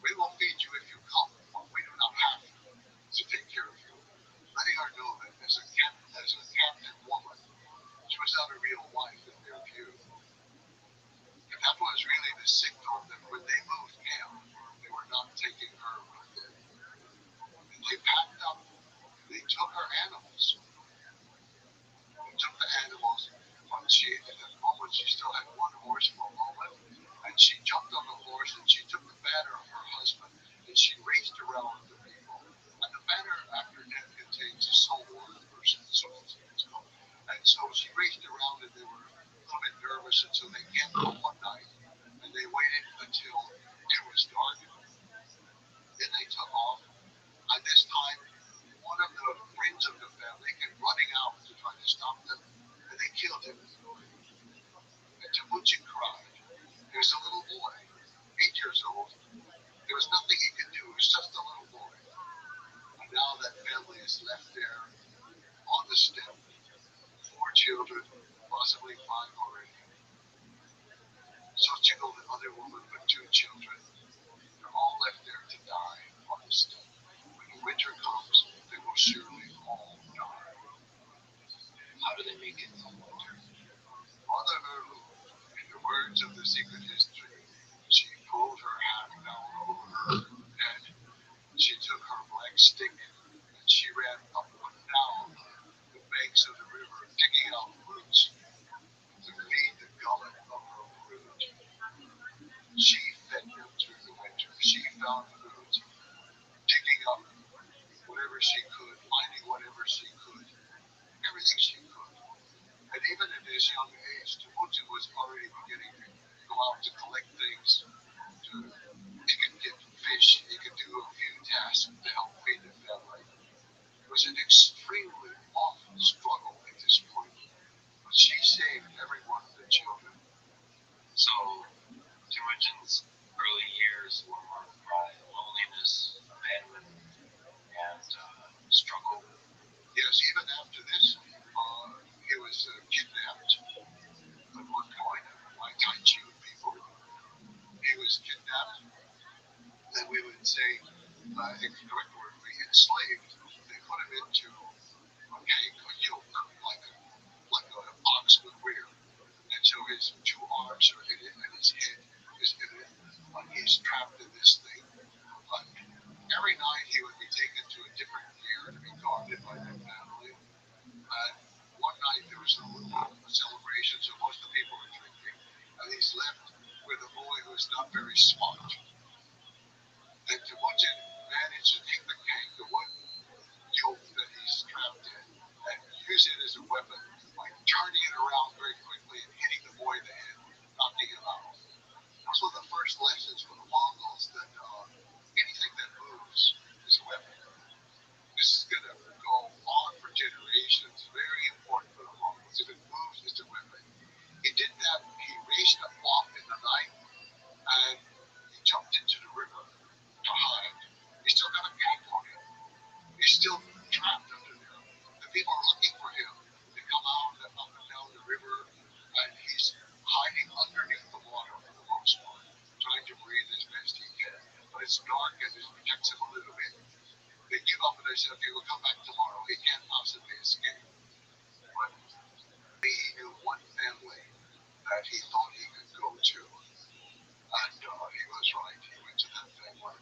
We will feed you if you come, but we do not have to take care of you." Letting her know that as a captive woman, she was not a real wife in their view. And that was really the signal that when they moved camp, they were not taking her with them. And they packed up, they took her animals. They took the animals, but at that moment, she still had 1 horse for a moment, and she jumped on the horse and she took the banner of her husband and she raced around the people. And the banner after death contains the soul of the person, so it's called. And so she raced around and they were a little bit nervous, and so they camped out one night and they waited until it was dark. Then they took off, and this time one of the friends of the family came running out to try to stop them, and they killed him. And Temujin cried. He was a little boy, 8 years old. There was nothing he could do. He was just a little boy. And now that family is left there on the steppe, 4 children, possibly 5 already. Sochigol, the other woman with 2 children, they're all left there to die on the steppe. When the winter comes, they will surely all die. How do they make it through winter? Mother Erlu, in the words of the secret history, she pulled her hat down over her head. She took her black stick and she ran up and down the banks of the river, digging out roots to feed the gullet of her brood. She fed them through the winter. She found food, digging up whatever she could, finding whatever she could, everything she could. And even at this young age, Temujin was already beginning to go out to collect things. He could get fish, he could do a few tasks to help feed the family. It was an extremely awful struggle at this point, but she saved every one of the children. So, Temujin's early years were marked by loneliness, abandonment, and struggle. Yes, even after this, he was kidnapped at one point by Tai Chi people. He was kidnapped, and we would say, the correct word would be enslaved. They put him into a cage, a yoke, like a ox would wear. And so his 2 arms are in it, and his head is in it. He's trapped in this thing. Every night he would be taken to a different pier to be guarded by their family. And one night there was a celebration, so most of the people were drinking, and he's left with a boy who is not very smart. And Temujin managed to take the wood yoke that he's trapped in and use it as a weapon by turning it around very quickly and hitting the boy in the head, knocking him out. Those were the first lessons for the Mongols that anything that moves is a weapon. This is going to go on for generations. Very important for the Mongols. If it moves, it's a weapon. He did that. He raced off in the night and he jumped into the river to hide. He still got a pack on him. He's still trapped under there. The people are looking for him. They come out and up and down the river, and he's hiding underneath the water for the most part, trying to breathe as best he can. it's dark and it protects him a little bit. They give up and they say, okay, we'll come back tomorrow. He can't possibly escape. But he knew one family that he thought he could go to. And he was right. He went to that family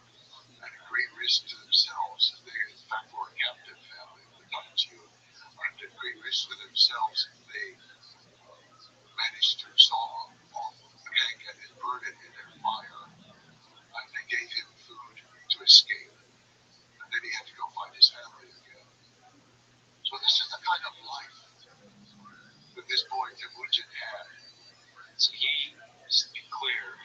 at a great risk to themselves. They, in fact, were a captive family at the time too. And at great risk to themselves, they managed to saw off a keg and then burn it in their fire. And they gave him food to escape. And then he had to go find his family again. So this is the kind of life that this boy Temujin had. So he, just to be clear,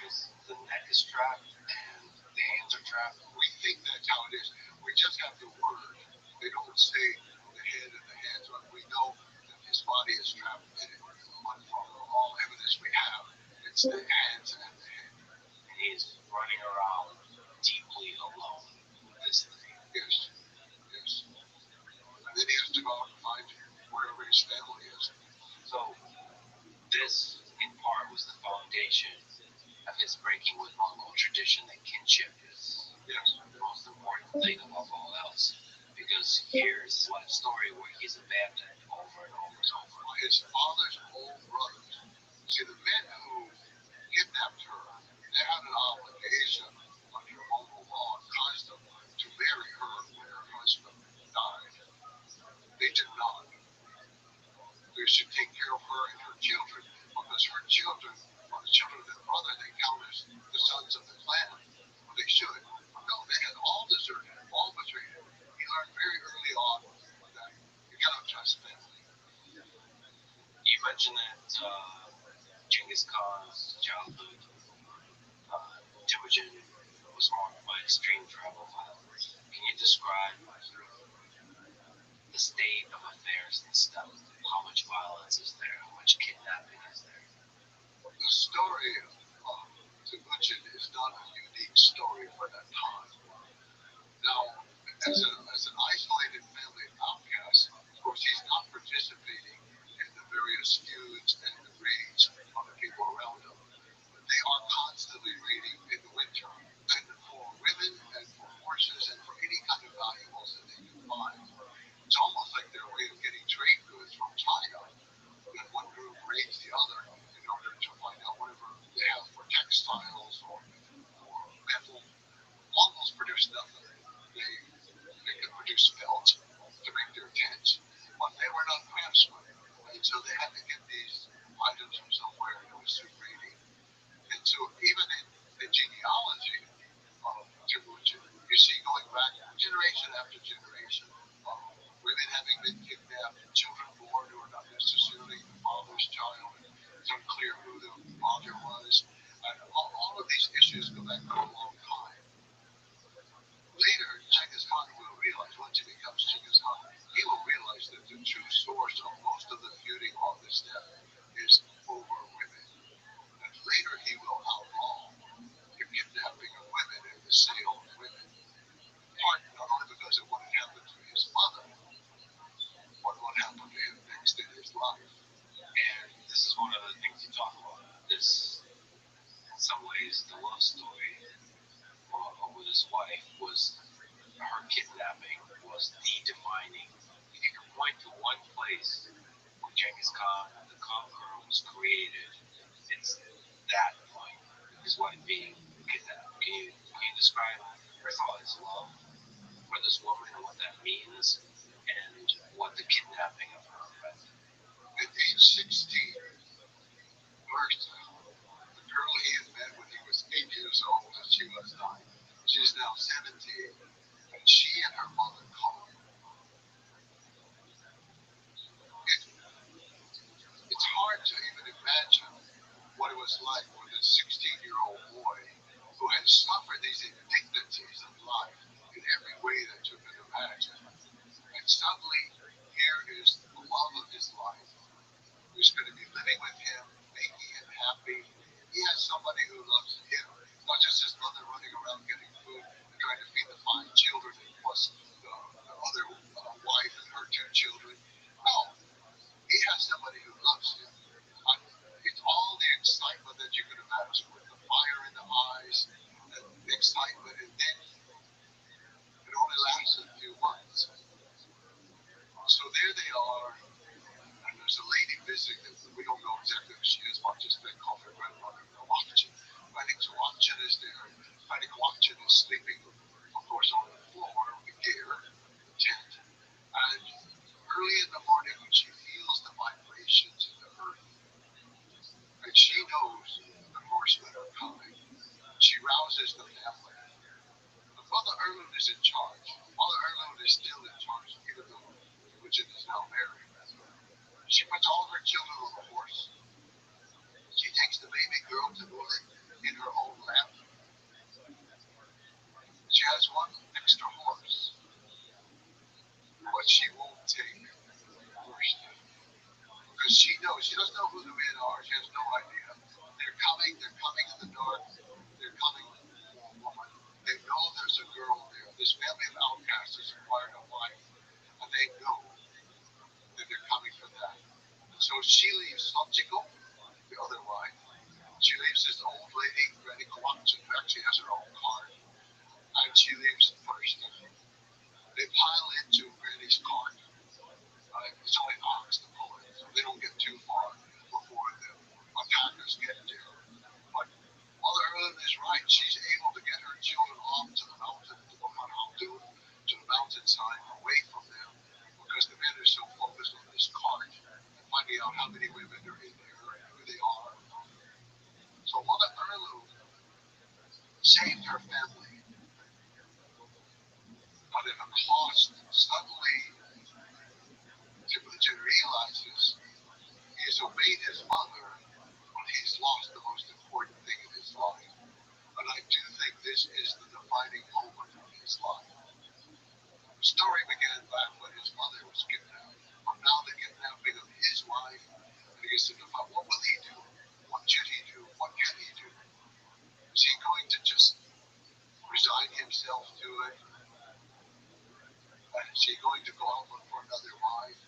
the neck is trapped and the hands are trapped. We think that's how it is. We just have the word. They don't say the head and the hands, but we know that his body is trapped in it. But from all evidence we have, it's the hands and the head. And he's running around deeply alone with this thing. Yes, yes. And then he has to go out and find wherever his family is. So this, in part, was the foundation of his breaking with Mongol tradition that kinship is the most important thing above all else. Because here's his life story where he's abandoned over and over and over. His father's own brothers. See, the men who kidnapped her, they had an obligation under Mongol law and custom to marry her when her husband died. They did not. They should take care of her and her children, because her children are the children of their brother. They count as the sons of the clan. Well, they should. No, they had all deserted, all betrayed him. He learned very early on that you cannot trust family. You mentioned that Genghis Khan's childhood, Temujin, was marked by extreme tribal violence. Can you describe the state of affairs in the steppe? How much violence is there? How much kidnapping is there? The story of Temujin is not a unique story for that time. Now, as an isolated family outcast, of course, he's not participating in the various feuds and the raids of the people around him. But they are constantly raiding in the winter. And for women and for horses and for any kind of valuables that they can find, it's almost like their way of getting trade goods from China. And one group raids the other in order to find out whatever they have for textiles or metal. Mongols produce nothing. They can produce felt to make their tents, but they were not craftsmen. And so they had to get these items from somewhere, and it was through raiding. And so even in the genealogy of Temujin, you see going back generation after generation, women having been kidnapped, children born who are not necessarily the father's child, and it's unclear who the father was. And all of these issues go back for a long time. Later, Genghis Khan will realize, once he becomes Genghis Khan, he will realize that the true source of most of the feuding on the steppe is over women. And later he will outlaw the kidnapping of women and the sale of women. Part not only because of what had happened to his mother, but what happened to him next in his life. And this is one of the things you talk about. This, in some ways, the love story with his wife was her kidnapping was the defining. If you could point to one place where Genghis Khan, the conqueror, was created, it's that point. His wife being kidnapped. Can you describe, first of all, his love for this woman and what that means, and what the kidnapping of her meant? At age 16, first, the girl he had met when he was 8 years old, and she was 9. She's now 17, and she and her mother called him. It's hard to even imagine what it was like for this 16-year-old boy who had suffered these indignities of life in every way that you can imagine. And suddenly, here is the love of his life, who's going to be living with him, making him happy. He has somebody who loves him, not just his mother running around getting food and trying to feed the 5 children, plus the other wife and her 2 children. No, he has somebody who loves him. It's all the excitement that you can imagine, with the fire in the eyes, and the excitement, and then are, and there's a lady visiting them. We don't know exactly who she is, but just they call her grandmother, Wachchen. Finding Wachchen is there. Finding Wachchen is sleeping, of course, on the floor with gear, the tent. And early in the morning, when she feels the vibrations in the earth, and she knows the horsemen are coming, she rouses the family. But Mother Erlund is in charge. Mother Erlund is still in charge, even though Imogen is now married. She puts all of her children on a horse. She takes the baby girl to Ulin in her own lap. She has one extra horse, but she won't take first. Because she knows, she doesn't know who the men are, she has no idea. They're coming in the dark, they're coming for a woman. They know there's a girl there. This family of outcasts has acquired a wife, and they know that they're coming for that. So she leaves Sotchiko, the other wife. She leaves this old lady, Granny Kowalczyk, who actually has her own cart, and she leaves first. They pile into Granny's cart. It's only ox to pull it, so they don't get too far before the attackers get there. But Mother Erlund is right. She's able to get her children off to the mountain, to the mountainside, away from them, because the men are so focused on this cart and finding out how many women are in there and who they are. So Mother Erlund saved her family, but at a cost. Suddenly, Temujin realizes he has obeyed his mother, but he's lost the most important thing in his life. And I do think this is the defining moment of his life. The story began back when his mother was kidnapped. But now the kidnapping of his wife, and he gets to define what will he do? What should he do? What can he do? Is he going to just resign himself to it? Is he going to go out and look for another wife?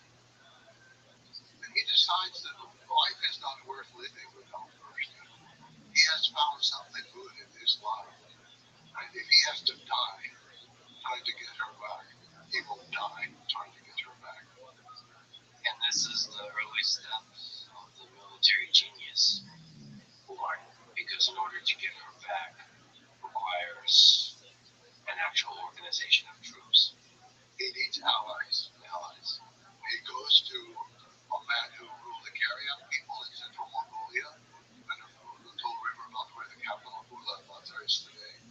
And he decides that life is not worth living without Kirsten. He has found something good in his life. And if he has to die trying to get her back, he will die trying to get her back. And this is the early steps of the military genius born, because in order to get her back requires an actual organization of troops. He needs allies. He goes to a man who ruled the Karyak people in central Mongolia, and the little river about where the capital of Ulaanbaatar is today.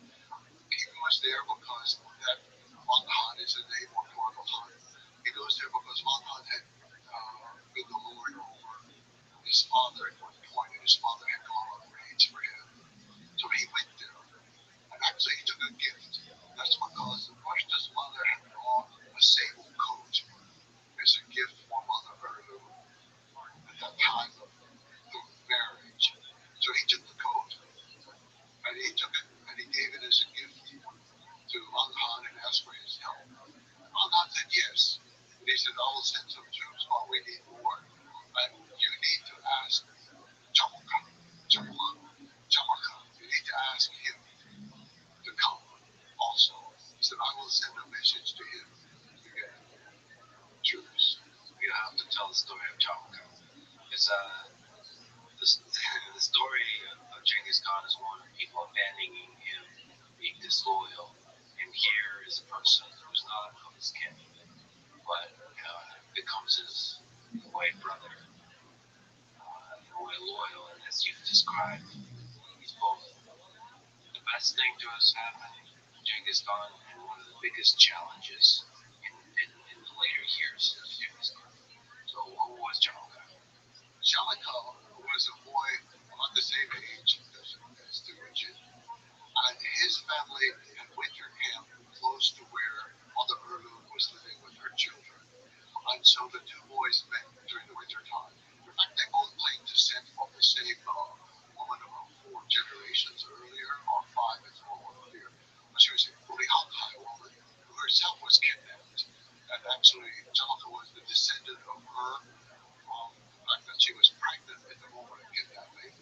He goes there because that Wang is the name of Oracle Han. He goes there because Wang had been the lord over his father at one point, and his father had gone on raids for him. So he went there, and actually he took a gift. That's because Rushta's mother had brought a sable coat as a gift for Mother Erlund at that time of the marriage. So he took the coat, and he gave it as a gift to Wang and asked for his help. Wang said yes. And he said, I will send some troops, but we need more. And you need to ask Chamaka. You need to ask him to come also. He said, I will send a message to him to get troops. You have to tell the story of Chamaka. It's the story of Genghis Khan is one of people abandoning him, being disloyal. And here is a person who's not of his kin, but becomes his white brother, in a way loyal. And as you've described, he's both the best thing to us happened to Genghis Khan and one of the biggest challenges in the later years of Genghis Khan. So who was Chamaka? Chamaka was a boy about the same age as Temujin, and his family had winter camp close to where Mother Erlund was living with her children. And so the two boys met during the winter time. In fact, they both claimed descent from the same woman about 4 generations earlier, or 5 if more earlier. She was a Urihankai woman who herself was kidnapped. And actually, Chamaka was the descendant of her from the fact that she was pregnant at the moment of kidnapping.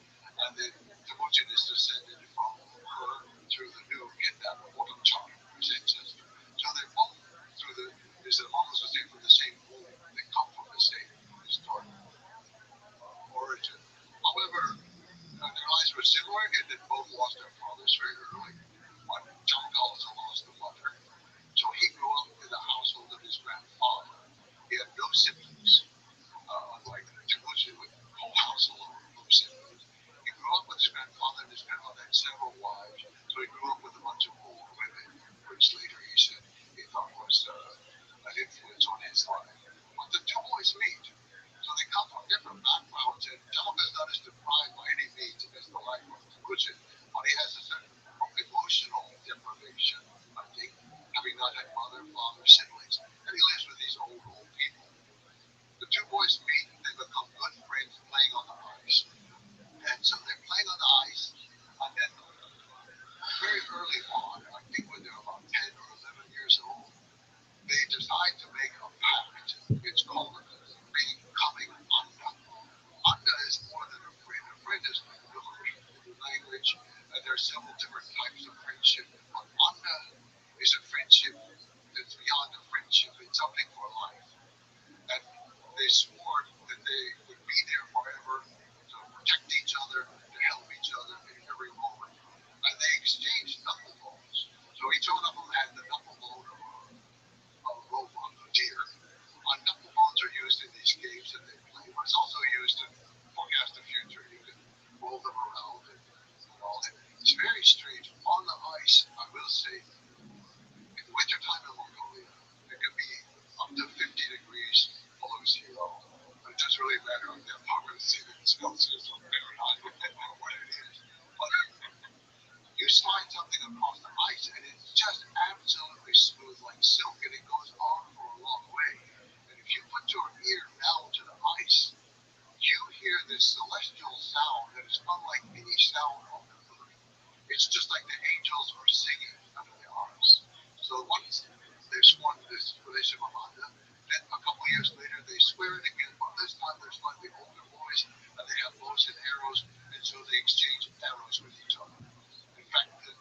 And then Temujin is descended from her through the new kidnapper, Wotamchak, his ancestor. So they're both through the, as the Mongols would say, from the same womb. They come from something for life. And they swore that they would be there forever to protect each other, to help each other in every moment. And they exchanged knuckle bones. So each one of them had the knuckle bone of a robot, a deer. Knuckle bones are used in these games that they play, but it's also used to forecast the future. You can roll them around and all that. It's very strange. On the ice, I will say, in the wintertime in Mongolia, it can be up to 50 degrees below zero. But it doesn't really matter. I'm not going to say that it's Celsius or Fahrenheit or what it is. But you slide something across the ice and it's just absolutely smooth like silk and it goes on for a long way. And if you put your ear down to the ice, you hear this celestial sound that is unlike any sound on the earth. It's just like the angels are singing under the arms. So once they sworn this relation of Amanda, then a couple years later they swear it again, but this time they're slightly older boys and they have bows and arrows, and so they exchange arrows with each other. In fact, the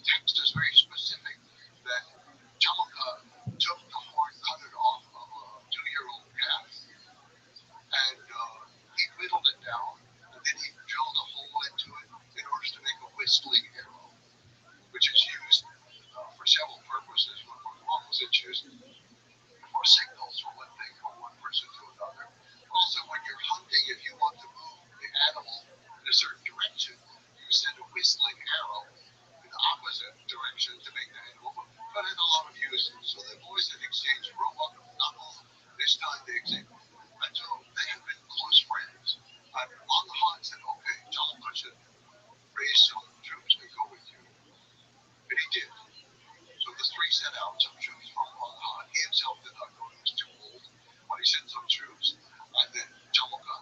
text is very specific that Jamaka took the horn, cut it off of a 2-year-old calf, and he whittled it down, and then he drilled a hole into it in order to make a whistling arrow, which is used for several purposes. One was it's used for signals from one thing from one person to another. Also, when you're hunting, if you want to move the animal in a certain direction, you send a whistling arrow in the opposite direction to make the animal move. But it had a lot of uses. So the boys had exchanged robot knuckles. This time they exchanged. And so they had been close friends. And on the hunt said, okay, Jonathan should raise some troops and go with you. And he did. So the three set out some troops from Han. He himself did not go, he was too old. But he sent some troops, and then Jamaka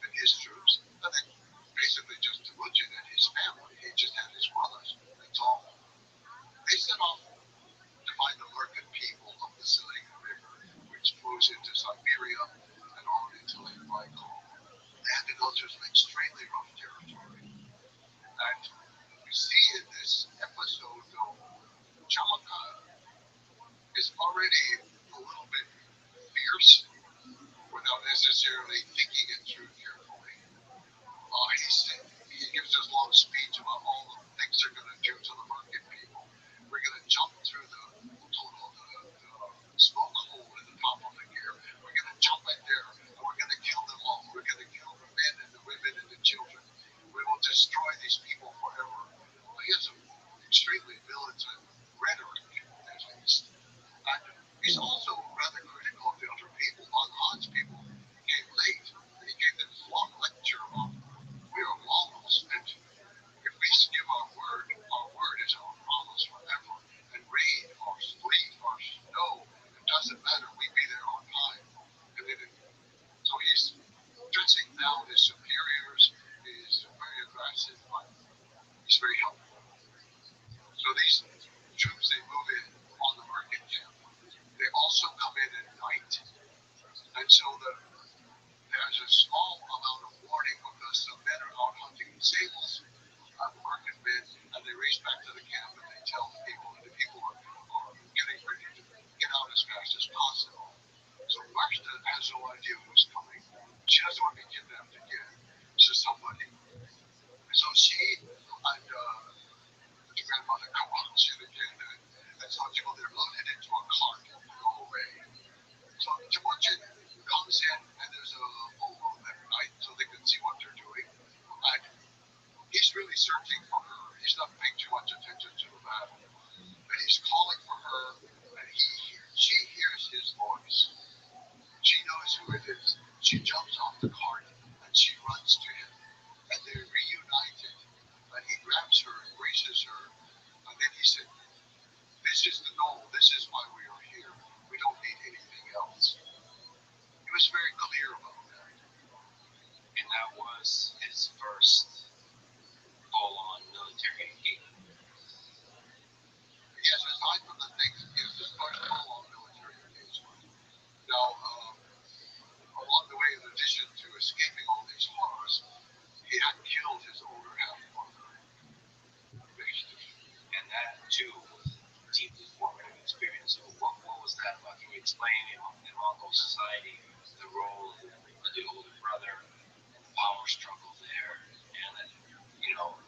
and his troops, and then basically just Temujin and his family. He just had his brothers. That's all. They set off to find the merchant people of the Silesia River, which flows into Siberia and on into Lake Baikal. They had to go through some extremely rough territory. And we see in this episode, though, Jamaka is already a little bit fierce without necessarily thinking it through carefully. He gives this long speech about all the things they're going to do to the market people. We're going to jump through the smoke hole in the top of the gear. We're going to jump in there and we're going to kill them all. We're going to kill the men and the women and the children. We will destroy these people forever. He has an extremely militant rhetoric, at least. And he's also rather critical of the other people. On Han's people came late, and he gave this long lecture about we are lawless, and if we give our word is our promise forever. And rain or sleet or snow, it doesn't matter, we be there on time. And then so he's dressing down his superiors, he's very aggressive, but he's very helpful. So these troops, they move in on the market camp. They also come in at night, and so there's a small amount of warning because some men are out hunting sables, market men, and they race back to the camp and they tell the people, and the people are getting ready to get out as fast as possible. So Martha has no idea who's coming. She doesn't want to be kidnapped again. So somebody. So she and the grandmother come on again, and so they're loaded into a cart and go away. So Temujin comes in, and there's a full moon that night, so they can see what they're doing. And he's really searching for her. He's not paying too much attention to the battle. And he's calling for her, and she hears his voice. She knows who it is. She jumps off the cart, and she runs to him. And they're reunited. And he grabs her, embraces her, and then he said, this is the goal. This is why we are here. We don't need anything else. He was very clear about that. And that was his first full-on military engagement. Yes, aside from the things, yes, his first full-on military engagement. Now, along the way, in addition to escaping all these horrors, he had killed his older half-brother. And that, too, was a deeply formative experience. So what was kind of how can we explain in Mongol society the role of the older brother and the power struggle there, and then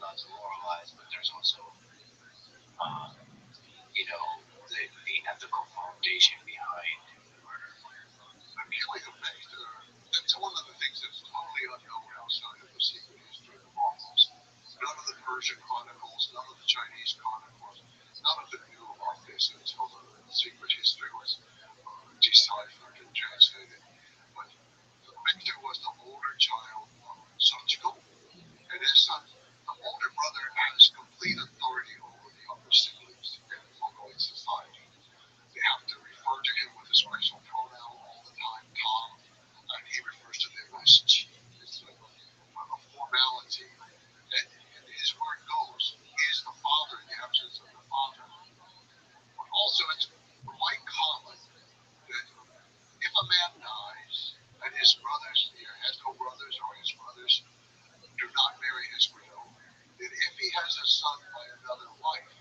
not to moralize, but there's also um, the ethical foundation behind the murder. The killing of Nectar, that's one of the things that's totally unknown outside of the secret history of the Mongols. None of the Persian chronicles, none of the Chinese chronicles, none of them knew about this until the secret history was deciphered and translated. But Nectar was the older child of Sachiko, and his son, the older brother, has complete authority over the younger siblings in Mongolian society. They have to refer to him with a special pronoun all the time, Tom, and he refers to them as Chi. It's a formality. And his word goes, he is the father in the absence of the father. But also, it's quite common that if a man dies and his brothers, he has no brothers or his brothers do not marry his widow, then if he has a son by another wife,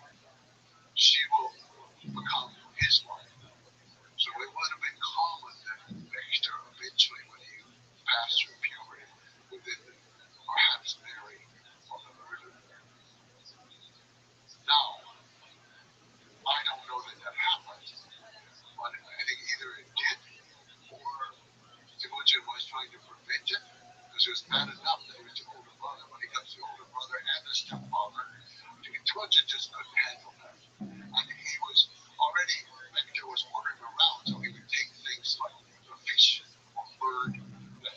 she will become his wife. So it would have been common that Victor eventually, when he passed through puberty, would then perhaps marry on the murder. Now, I don't know that that happened, but I think either it did or Temujin was trying to prevent it because it was bad enough that he was the older brother. When he comes the older brother and the stepfather, Temujin just couldn't handle that. And he was already, Victor was ordering around, so he would take things like a fish or bird that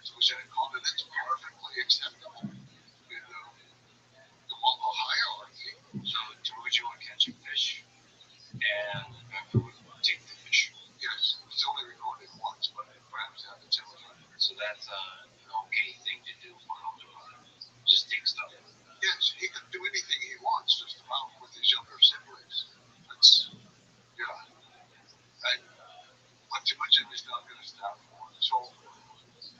Temujin had called, and that's perfectly acceptable in the Mongol hierarchy. So Temujin would catch a fish, and Pepper would take the fish. Yes, it's only recorded once, but perhaps they have to tell it. So that's an okay thing to do for an older brother. Just take stuff. Yes, he can do anything he wants just about with his younger siblings. That's, yeah. And but Temujin is not going to stand for it. So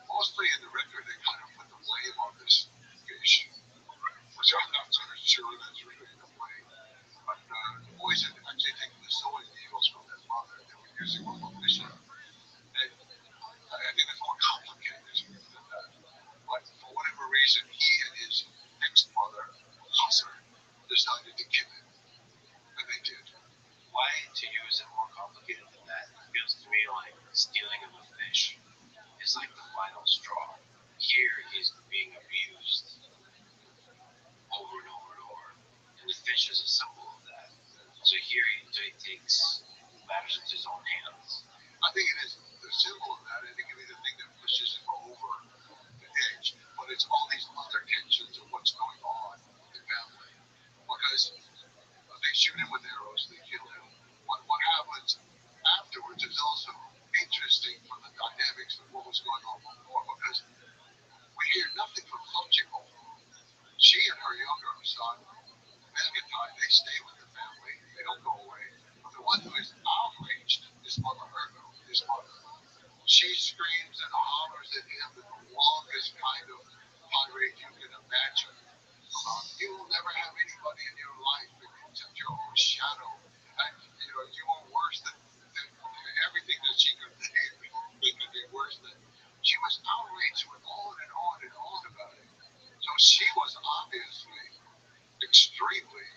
mostly in the record, they kind of put the blame on this fish, which I'm not sort of sure that's really the blame. But the boys had actually taken the sewing needles from their mother and they were using them for fishing. And I think it's more complicated than that. But for whatever reason, he and his ex-mother, Hasser, decided to kill him. And they did. Why to use it more complicated than that? It feels to me like stealing of a fish is like the final straw. Here he's being abused over and over and over, and the fish is a symbol of that. So here he takes matters into his own hands. I think it is the symbol of that. I think it is the thing that pushes him over the edge. But it's all these other tensions of what's going on in the family. Because they shoot him with arrows, they kill him. What happens afterwards is also interesting from the dynamics of what was going on before. Because we hear nothing from Hachiko. She and her younger son, Megatai, they stay with the family. They don't go away. But the one who is outraged is Mother Ergo, his mother. She screams and hollers at him in the longest kind of tirade you can imagine. You will never have anybody in your life except your own shadow. And you are worse than everything that she could be worse than. She was outraged with on and on and on about it. So she was obviously extremely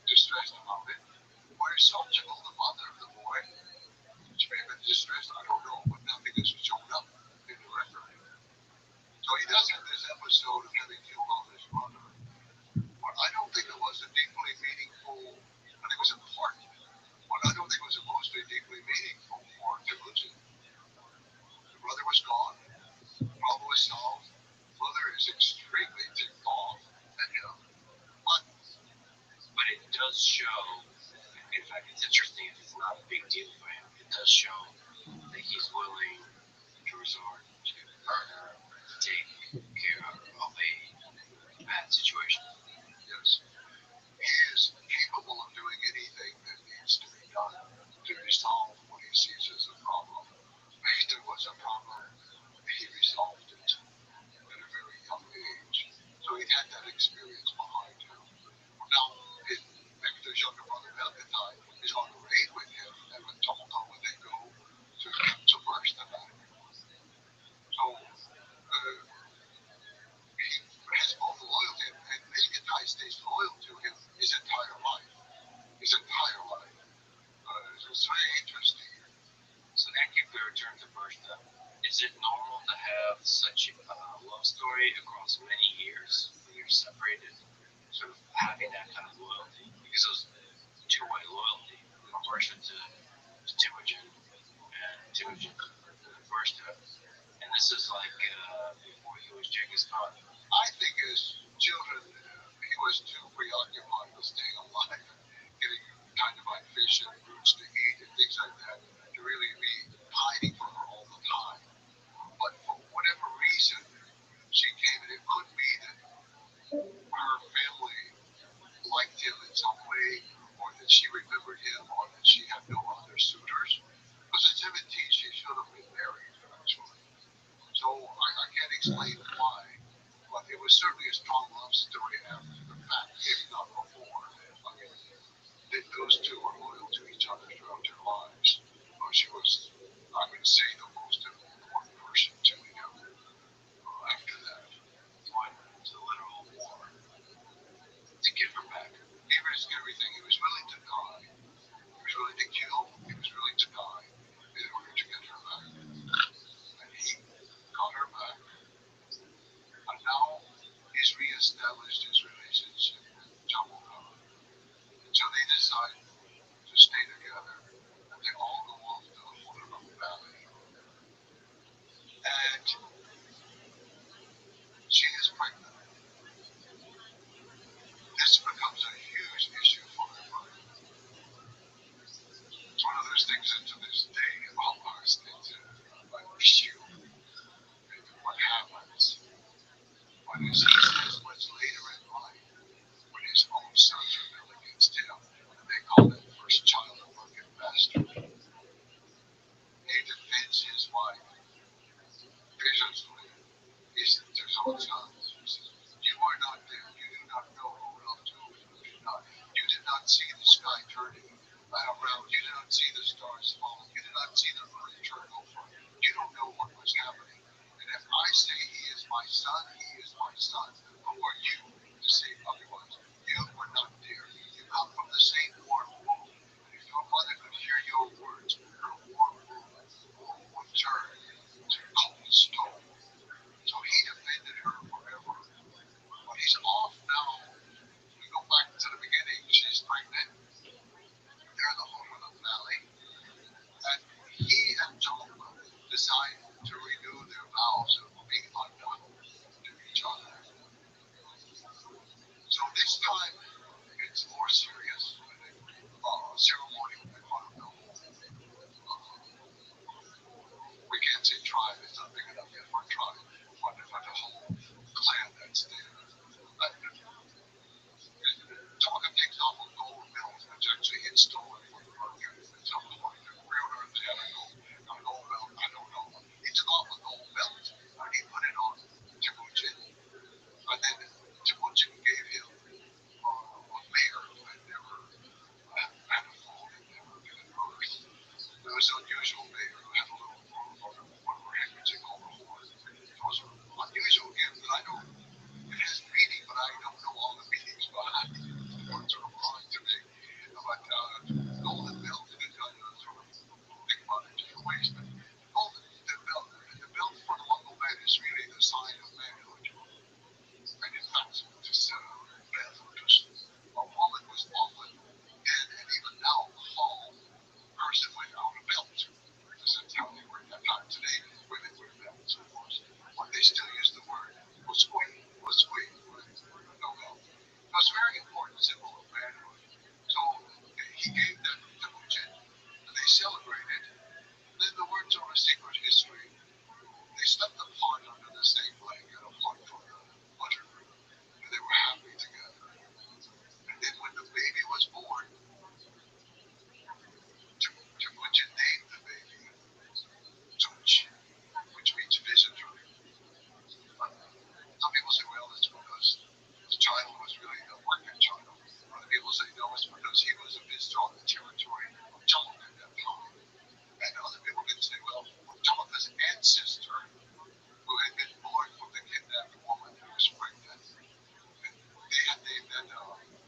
distressed about it. Whereas Sochiko, the mother of the boy, she may have been distressed, I don't know, but nothing has shown up in the record. So he does have this episode of having killed off his brother. But I don't think it was a deeply meaningful, I think it was important, but I don't think it was a mostly deeply meaningful for Temujin. The brother was gone, the problem was solved, mother is extremely ticked off at him. But it does show, in fact, it's interesting if it's not a big deal for him, it does show that he's willing to resort to murder to take care of a bad situation. Yes. He is capable of doing anything that needs to be done to resolve what he sees as a problem. There was a problem, he resolved it at a very young age. So he had that experience behind him. Now, Victor's younger brother, Melkatai, is on the raid with him, and with Tolkien, when they go story across many years when you're separated, sort of having that kind of loyalty, because it was two-way loyalty, Marsha to Temujin and Temujin to Marsha. And this is like before he was Genghis Khan. I think as children, he was too preoccupied with staying alive, getting kind of like fish and roots to eat and things like that, to really be hiding from her all the time. But for whatever reason, she came, and it could be that her family liked him in some way, or that she remembered him, or that she had no other suitors. Because at 17, she should have been married, actually. So I can't explain why, but it was certainly a strong love story after the fact, if not before. I mean, those two were loyal to each other throughout their lives. She was, I would say, the most important person to him after that. He went to the literal war to get her back. He risked everything. He was willing to die. He was willing to kill. He was willing to die in order to get her back. And he got her back. And now he's reestablished his relationship with Jabal Khan. So they decide to stay together. And they all go off to the Hood Valley. And she is pregnant. This becomes a huge issue for everybody. It's one of those things that to this day almost it's an issue. What happens when he says much later in life, when his own sons rebel against him, and they call that first child a wicked bastard. He defends his wife viciously. He said to his own sons, he says, "You are not there. You do not know who loved who, and who did not. You did not see the sky turning around. You did not see the stars falling. You did not see the earth turn over. You don't know what was happening. And if I say he is my son, he is my son. Who are you to say otherwise? You were not there. You come from the same warm womb. And if your mother could hear your words, her warm womb would turn to cold stone." So he defended her forever. But he's off now. We go back to the beginning. She's pregnant. They're in the Hood Valley. And he and Jalma decide to renew their vows of being unknown to each other. So this time, it's more serious. Ceremony in front of the whole. We can't say tribe, it's not big enough yet for a tribe, but the whole clan that's there. Talking takes off a gold belt, which actually gets stolen from the merchant at some point. Where on earth they have a gold belt? I don't know. He took off a gold belt and he put it on Temujin. And then Temujin gave him a mare who had never had a foal, had never been at birth. It was an unusual mare who had a little groove on her head, which they call a horn. It was an unusual gift that I don't, it has meaning, but I don't know all the meanings behind it. Sort of wrong to me. But golden belt, and it sort of think about it different ways. But the belt for the Mongol man is really the sign of manhood. And in fact, this belt, a woman was often, and even now, called person without a belt. Because that's how they were at that time. Today, women wear belts, of course. But they still use the word was no belt. It was a very important symbol of manhood. So he gave that to Putin, and they celebrated. And then the words of a secret history, they slept apart under the same blanket, apart from the mother group, and they were happy together. And then when the baby was born, Temujin named the baby Tunch, which means visitor. Some people say, well, it's because the child was really a working child. Other people say, no, it's because he was a visitor on the territory of Jalma at that time. And other people can say, well, Jalma's ancestor, who had been born from the kidnapped woman who was pregnant, they had named that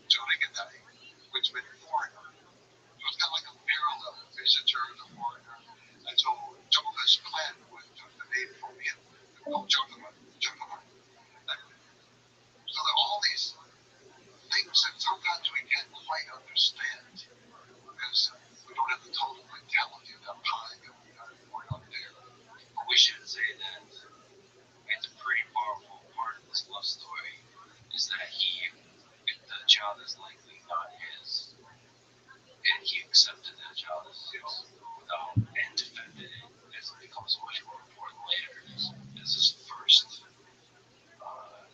Joligadai, which meant foreigner. So it's kind of like a parallel visitor and a foreigner. And so Jalma's clan took the name from him. They called Jalma. quite understand because we don't have the total mentality of that pie that we got going on there. But we should say that it's a pretty powerful part of this love story is that the child is likely not his, and he accepted that child as his without and defended it as it becomes much more important later as his first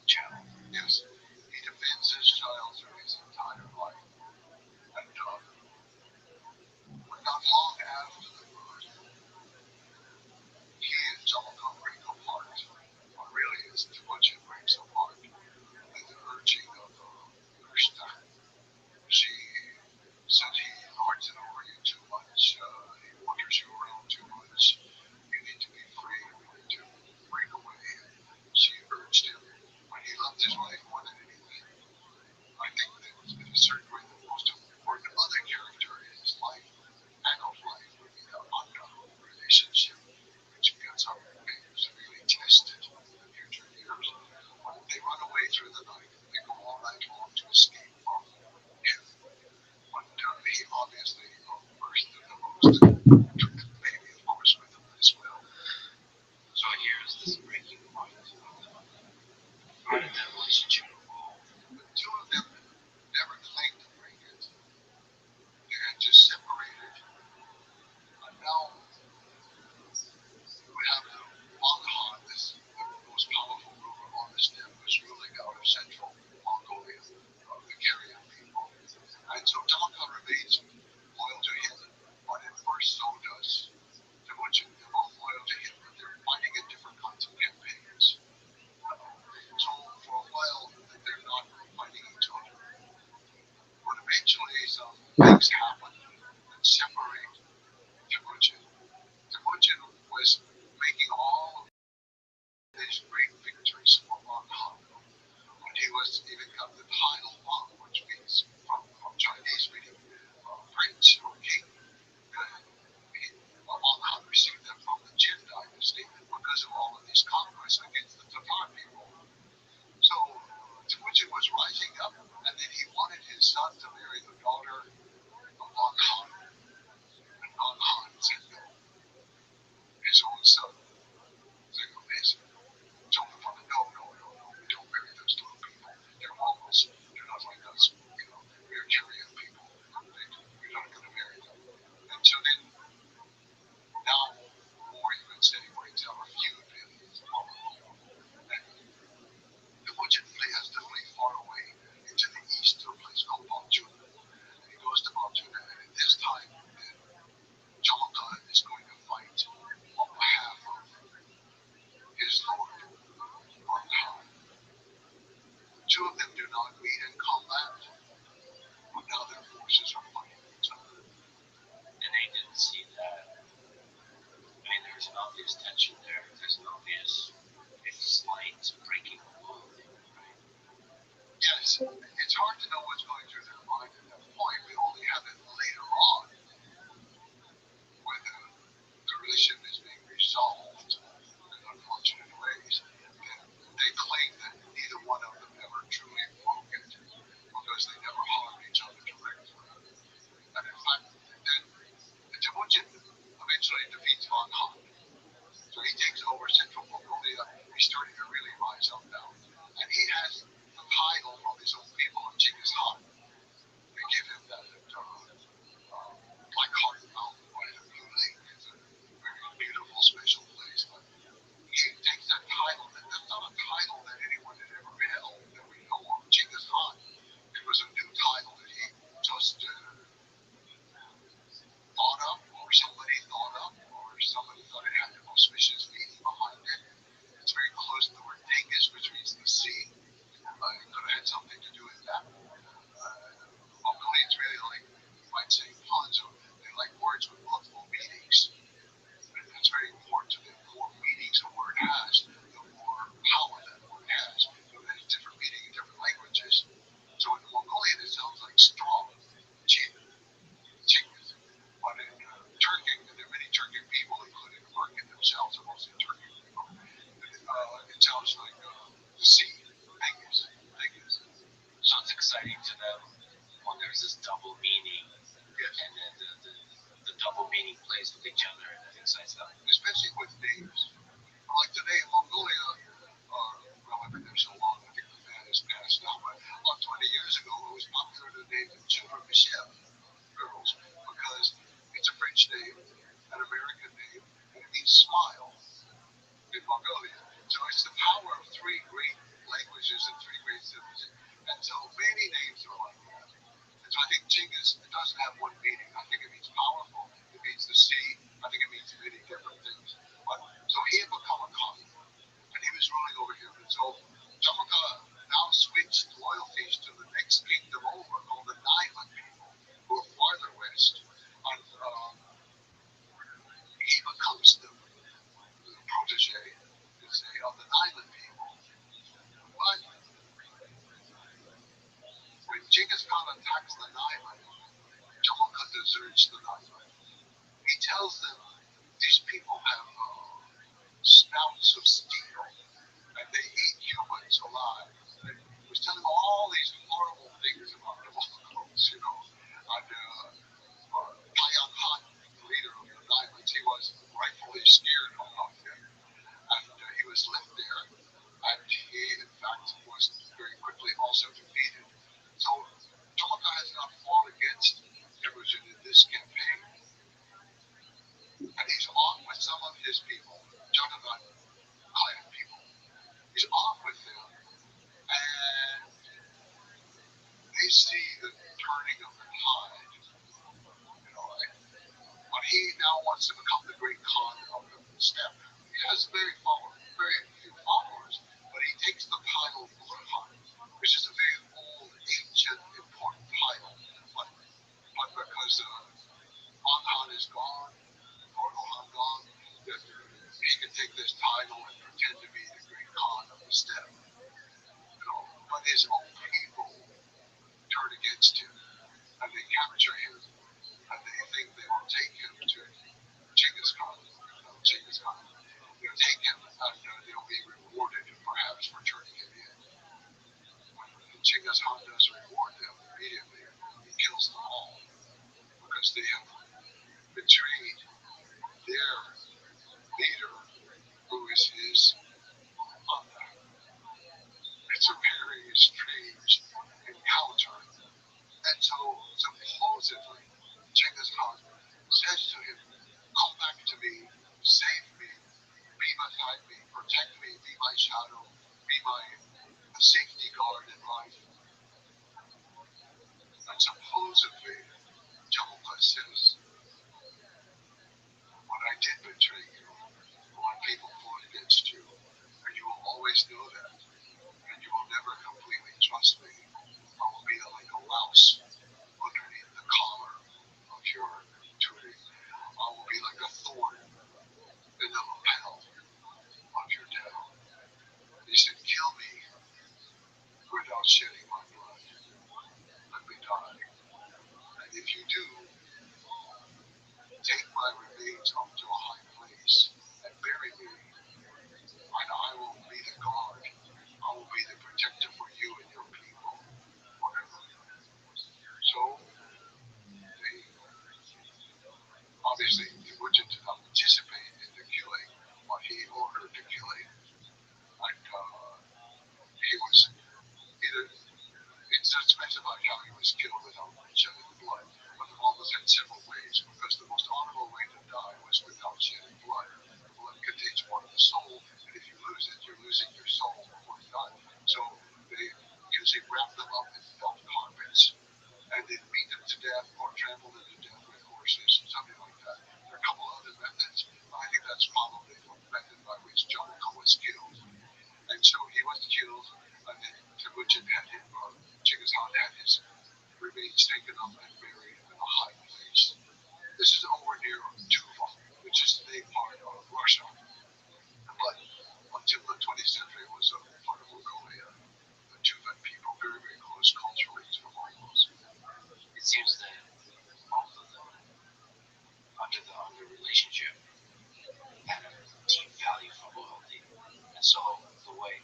child. Yes, he defends his child through his entire life. And not long after the birth, he and Jalka break apart. What really is too much it breaks apart at the urging of Kirsten. She said he lords it over you too much. He wanders you around too much. You need to be free. You need to break away. And she urged him. But he loved his wife more than anything. I think that in a certain way the most important other character in his life and of life would be the Anna relationship, which gets our behaviors really tested in the future years. They run away through the night. They go all night long to escape from him. But he obviously first and foremost took the baby, of course, with him as well. So here's this breaking point. How did that relationship evolve? The two of them never claimed to break it. They had just separated. And now we have the Monghan, the most powerful ruler on the steppe, who's ruling out of central Mongolia, the Karian people. And so Dalka remains loyal to him, but at first so does Temujin. They're both loyal to him, but they're fighting in different kinds of campaigns. So for a while, they're not fighting each other. But eventually, some things happen that separate Temujin. Temujin was making all of these great victories for Monghan. And he was even got the title Wang, which means from Chinese meaning prince or king. Monghan received them from the Jin dynasty because of all of these conquests against the Tatar people. So Temujin was rising up, and then he wanted his son to marry the daughter of double meaning, Yes. and then the double meaning plays with each other and things like that. Especially with names. Like today, Mongolia, well, I've been there so long, I think the fad has passed now, but about 20 years ago, it was popular to name the children Michelle girls because it's a French name, an American name, and it means smile in Mongolia. So it's the power of three great languages and three great civilizations. And so many names are like that. And so I think Chinggis, it doesn't have one meaning. I think it means powerful, it means the sea, I think it means many different things. But so he had become a Khan, and he was ruling over him. And so Jamaka now switched loyalties to the next kingdom over, called the Naiman people, who are farther west. And he becomes the protege, you say, of the Naiman people. But when Genghis Khan attacks the Naiman, Jamaka deserts the Naiman. He tells them these people have snouts of steel and they eat humans alive. And he was telling them all these horrible things about the Mongols, you know. And Tayan Han, the leader of the Diamonds, he was rightfully scared of them. And he was left there. And he, in fact, was very quickly also defeated. So Jamaka has not fought against Temujin in this campaign. And he's off with some of his people, Jagadan clan people. He's off with them, and they see the turning of the tide. You know, but he now wants to become the great Khan of the steppe. He has very few followers, but he takes the title Khan, which is a very old, ancient, important title. But because Khan is gone, Orhan gone, that he can take this title and pretend to be the great Khan of the steppe. You know, but his own people turn against him, and they capture him, and they think they will take him to Genghis Khan. They'll take him, and they'll be rewarded, perhaps, for turning him in. When Genghis Khan does reward them immediately, he kills them all, because they have betrayed their leader, who is his mother. It's a very strange encounter. And so, supposedly, Genghis Khan says to him, come back to me, save me, be beside me, protect me, be my shadow, be my safety guard in life. And supposedly, Jamaka says, when I did betray you, when people fought against you, and you will always know that, and you will never completely trust me, I will be like a louse underneath the collar of your tuning. I will be like a thorn in the lapel of your down. He said, kill me without shedding my blood. Let me die. And if you do, take my remains up to a high place and bury me, and I will be the guard. I will be the protector for you and your people forever. So, they obviously the Wujin did not participate in the killing, but he ordered the killing. And he was either, it's not specified how he was killed without shedding blood, but the Mongols had several ways, because the most honorable way to die was without shedding blood. The blood contains part of the soul, and if you lose it, you're losing your soul before you die. So they usually wrap them up in felt carpets, and then beat them to death or trample them to death with horses, something like that. There are a couple other methods, but I think that's probably the method by which Jamaka was killed. And so he was killed, and then Temujin had him, Genghis Khan had his remains taken up and buried in a high place. This is over near Tuva, which is today part of Russia. But until the 20th century, it was a part of Mongolia. The Tuvan people very, very close culturally to the Mongols. It seems that both of them, under relationship, had a deep value for loyalty. And so the way,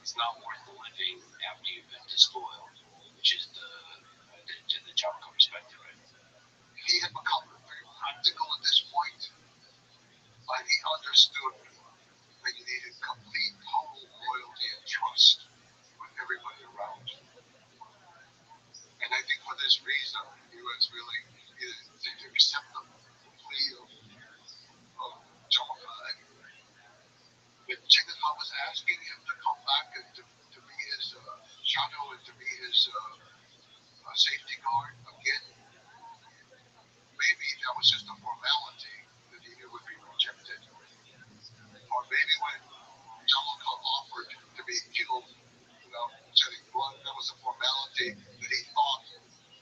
it's not worth the living after you've been despoiled, which is the Jomko respected, right? He had become very practical at this point, and he understood that you needed complete, total loyalty and trust with everybody around you. And I think for this reason, he was really to accept the plea of Jomko. When Genghis Khan was asking him to come back and to be his shadow and to be his safety guard again, maybe that was just a formality that he knew would be rejected. Or maybe when Jomko offered to be killed without shedding blood, that was a formality that he thought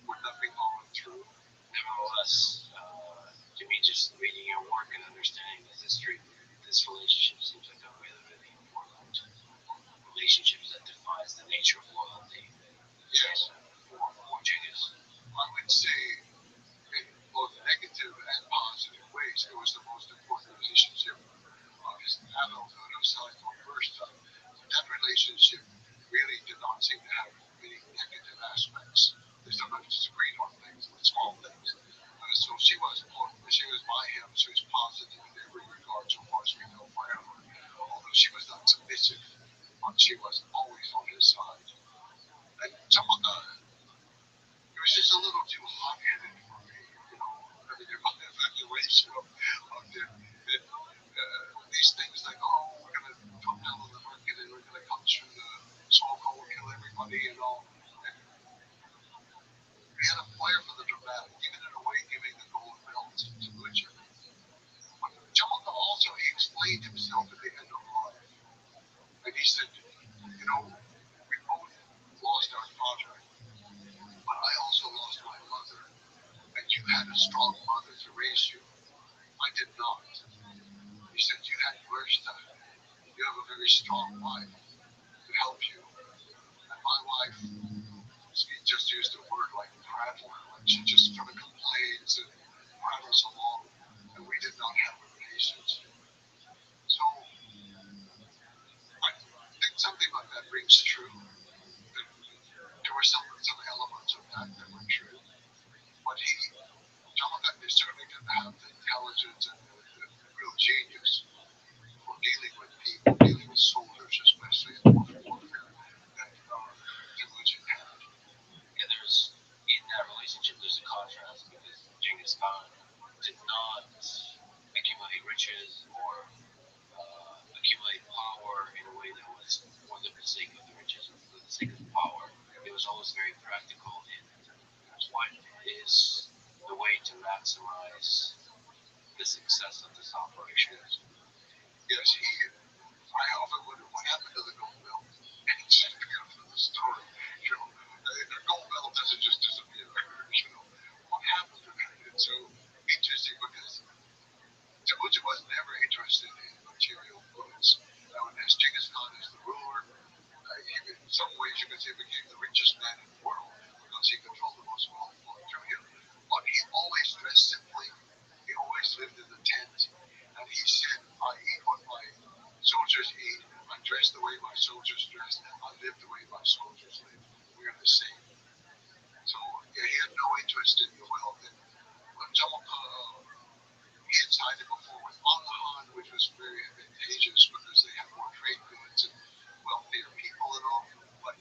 would not be followed through. Nevertheless, to me, just reading your work and understanding this history, this relationship seems like a really, really important relationship that defines the nature of loyalty. Yes. For Genghis. I would say in both negative and positive ways, it was the most important relationship of his adulthood of selling for first time. That relationship really did not seem to have many negative aspects. They sometimes disagreed on things, on small things. So she was by him. She was positive in every regard, so far as we know, forever. Although she was not submissive, but she was always on his side. And Jomko, it was just a little too hot-headed for me, you know. I mean, my evaluation of these things like, oh, we're going to come down on the market and we're going to come through the smoke hole and kill everybody and all. And he had a flair for the dramatic, even in a way giving the gold medal to Butcher. But Jomko also, he explained himself at the end of life. And he said, you know, we both lost our father, but I also lost my mother. And you had a strong mother to raise you. I did not. He said, you had Bertha. You have a very strong wife to help you. And my wife, he just used a word like prattler, like she just kind of complains and prattles along. And we did not have her patience. So I think something like that rings true. There were some elements of that that were true. But Jomko certainly didn't have the intelligence and the real genius for dealing with people, dealing with soldiers, especially in warfare, that Temujin had. Yeah, in that relationship, there's a contrast because Genghis Khan did not accumulate riches or accumulate power in a way that was for the sake of the riches or for the sake of the power. It was always very practical in what is the way to maximize the success of this operation. Yes, I often wonder what happened to the gold belt. It's just beautiful the story. You know, the gold belt doesn't just disappear. You know, what happened to that? It's so interesting because Temujin was never interested in material goods. Now, as Genghis Khan is the ruler, in some ways you could say became the richest man in the world because he controlled the most wealth flowing through him. But he always dressed simply. He always lived in the tent. And he said, I eat what my soldiers eat. I dress the way my soldiers dress. I live the way my soldiers live. We are the same. So yeah, he had no interest in the wealth. And Jomko, he had signed it before with Khan, which was very advantageous because they had more trade goods and wealthier people and all. But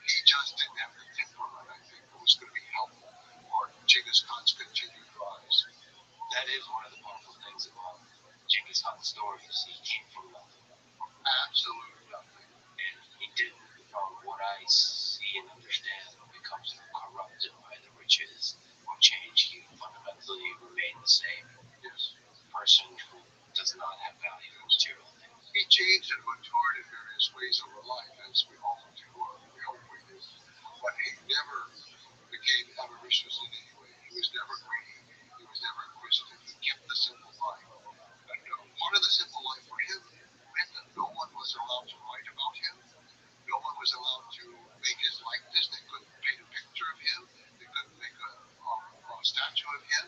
he just didn't have the temperament, I think, that was going to be helpful for Genghis Khan's continued rise. That is one of the powerful things about Genghis Khan's stories. He came from nothing. Absolutely nothing. And he didn't, from what I see and understand, becomes corrupted by the riches or change. He fundamentally remained the same. Yes. Person who does not have value for material things. He changed and matured in various ways over life, as we all do, or we hope we do. But he never became avaricious in any way. He was never greedy. He was never inquisitive. He kept the simple life. And part of the simple life for him meant that no one was allowed to write about him. No one was allowed to make his likeness. They couldn't paint a picture of him. They couldn't make a statue of him.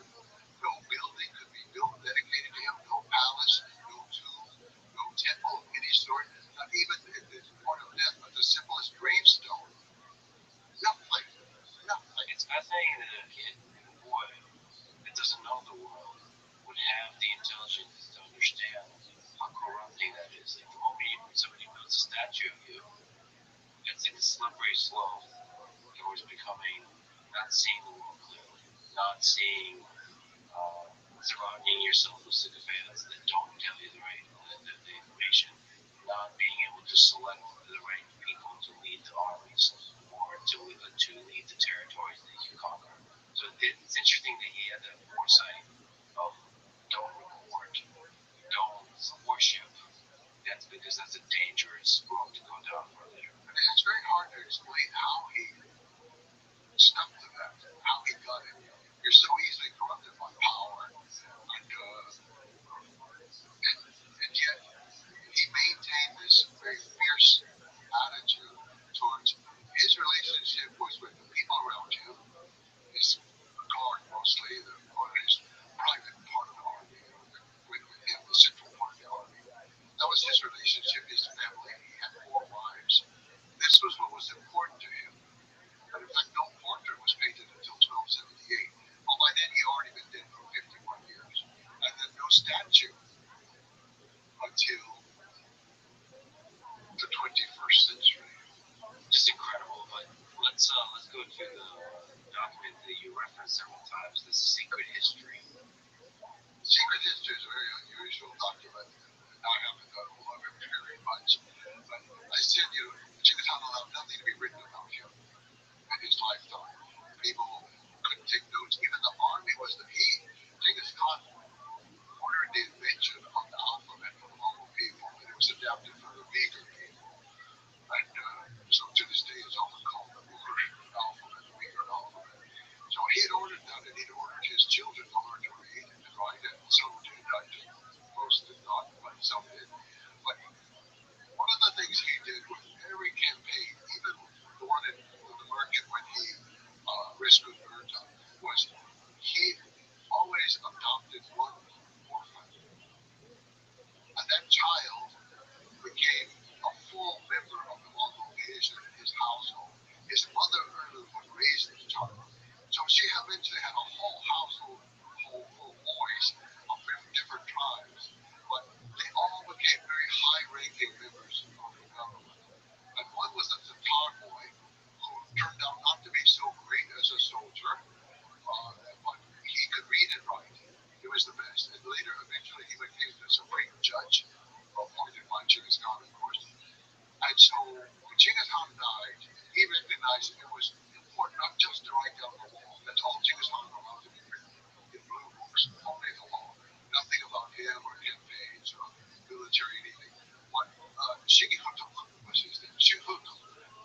No building could be built dedicated to him. No palace, no tomb, no temple of any sort. Not even at the point of death, but the simplest gravestone. Nothing. Nothing. not seeing, surrounding yourself with sycophants that don't tell you the information, not being able to select the right people to lead the armies or to lead the territories that you conquer. So it's interesting that he had that foresight of don't report, don't worship. That's because that's a dangerous road to go down for later. And it's very hard to explain how he stuck to that, how he got it. You're so easily corrupted by power, and yet he maintained this very fierce attitude towards his relationship was with the people around him, his guard mostly, or his private part of the army, with him, the central part of the army. That was his relationship, his family. He had 4 wives. This was what was important to him. And in fact, no portrait was painted until 1278. Well, by then he had already been dead for 51 years. And then no statue until the 21st century. Just incredible. But let's go to the document that you referenced several times, the secret history. Secret history is a very unusual document. I haven't done a lot of it very much. But I said, Genghis Khan allowed nothing to be written about him in his lifetime. People couldn't take notes. Even the army was Genghis Khan ordered the invention of the alphabet for the Mongol people, and it was adapted for the Uyghur people. And so to this day, it's often called the Uyghur alphabet, the Uyghur alphabet. So he had ordered that, and he'd ordered his children to learn to read and to write, and some did. Most did not, but some did. But one of the things he did with every campaign, even the one in the market when he rescued Urta, was he always adopted one orphan. And that child became a full member of the Mongol nation in his household. His mother Urta would raise this child. So she eventually had a whole household full of boys of different tribes. But they all became very high-ranking members of the government. And one was a Tatar boy who turned out not to be so great as a soldier, but he could read and write. He was the best. And later, eventually, he became the supreme judge, appointed by Genghis Khan, of course. And so when Genghis Khan died, he recognized it was important not just to write down the law. That's all Genghis Khan allowed to be written in blue books, only the law. Nothing about him or campaigns or military anything. What Shigehito was his name. Shigehito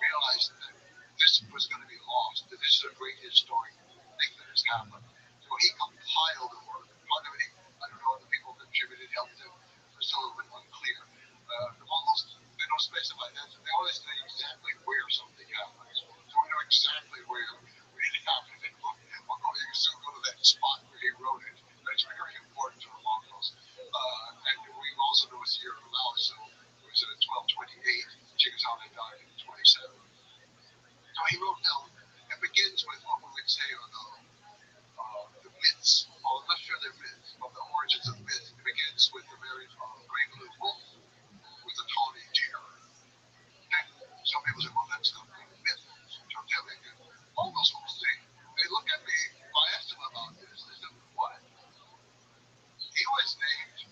realized that this was going to be lost, that this is a great historic thing that has happened. So he compiled the work. Part of it, I don't know, the people contributed, helped him. It's a little bit unclear. The Mongols, they don't specify that. They always say exactly where something happens. So we know exactly where it happened. And you can still go to that spot where he wrote it. That's very important to the Mongols. And we also know it's the year of Lao, so it was in 1228. Genghis Khan had died in 27. So he wrote down, it begins with what we would say are the myths. Well, I'm not sure they're myths, but the origins of myths. It begins with the marriage of a great blue wolf with a tawny deer. And some people say, well, that's not a myth. So tell me, Mongols will say, they look at me, if I asked them about this, they said, what? He was named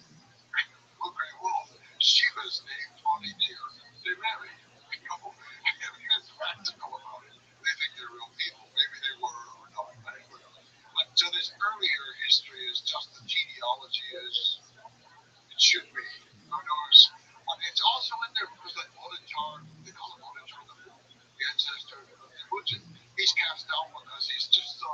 Blue Gray Wolf. She was named Tawny Deer. They married. And that's practical about it. They think they're real people. Maybe they were or not. But so this earlier history is just the genealogy as it should be. Who knows? But it's also in there because like Onajar, they call him Onajar the Fool, the ancestor of the Bujin. He's cast out because he's just so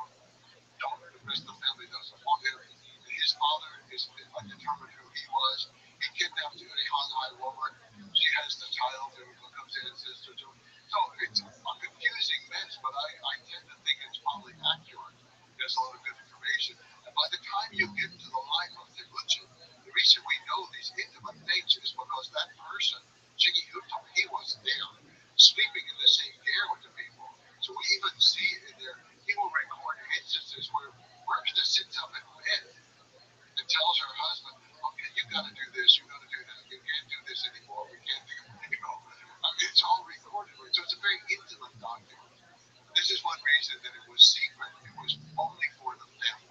dumb. The rest of the family doesn't want him. His father is undetermined who he was. He kidnapped a Hanhai woman. She has the child who becomes the ancestor to him. So it's a confusing mess, but I tend to think it's probably accurate. There's a lot of good information. And by the time you get to the life of Temujin, the reason we know these intimate things is because that person, Shigehito, he was there, sleeping in the same air with the people. So we even see in there, he will record instances where Merksta sits up in bed and tells her husband, okay, you got to do this, you got to do that, you can't do this anymore, we can't do it's all recorded. So it's a very intimate document. This is one reason that it was secret. It was only for the family.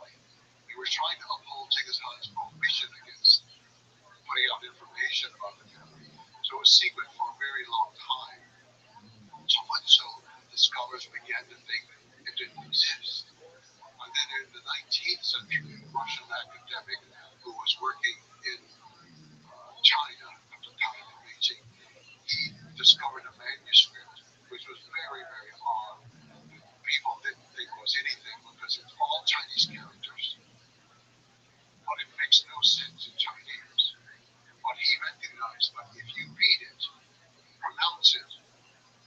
19th century Russian academic who was working in China at the time in Beijing. He discovered a manuscript which was very, very odd. People didn't think it was anything because it's all Chinese characters, but it makes no sense in Chinese. But he recognized that if you read it, pronounce it,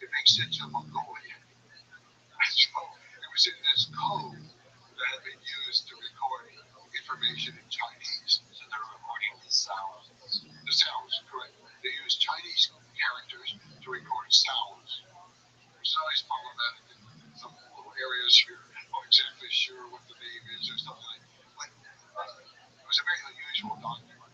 it makes sense in Mongolian. And so it was in this code that had been used to record information in Chinese. So they're recording the sounds. The sounds, correct. They use Chinese characters to record sounds. It's always problematic in some little areas. You're not exactly sure what the name is or something like that. But it was a very unusual document.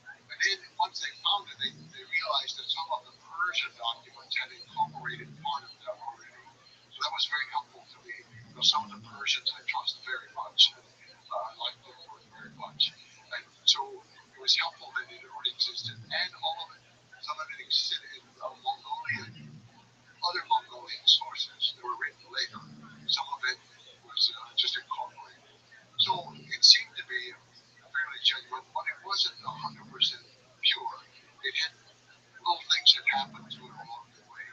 And then once they found it, they realized that some of the Persian documents had incorporated part of that already. So that was very helpful to me. Because some of the Persians I trust very much. And I like their work very much. And so it was helpful that it already existed. And all of it, some of it existed in Mongolian, other Mongolian sources that were written later. Some of it was just incorporated. So it seemed to be fairly genuine, but it wasn't 100% pure. It had little things that happened to it along the way.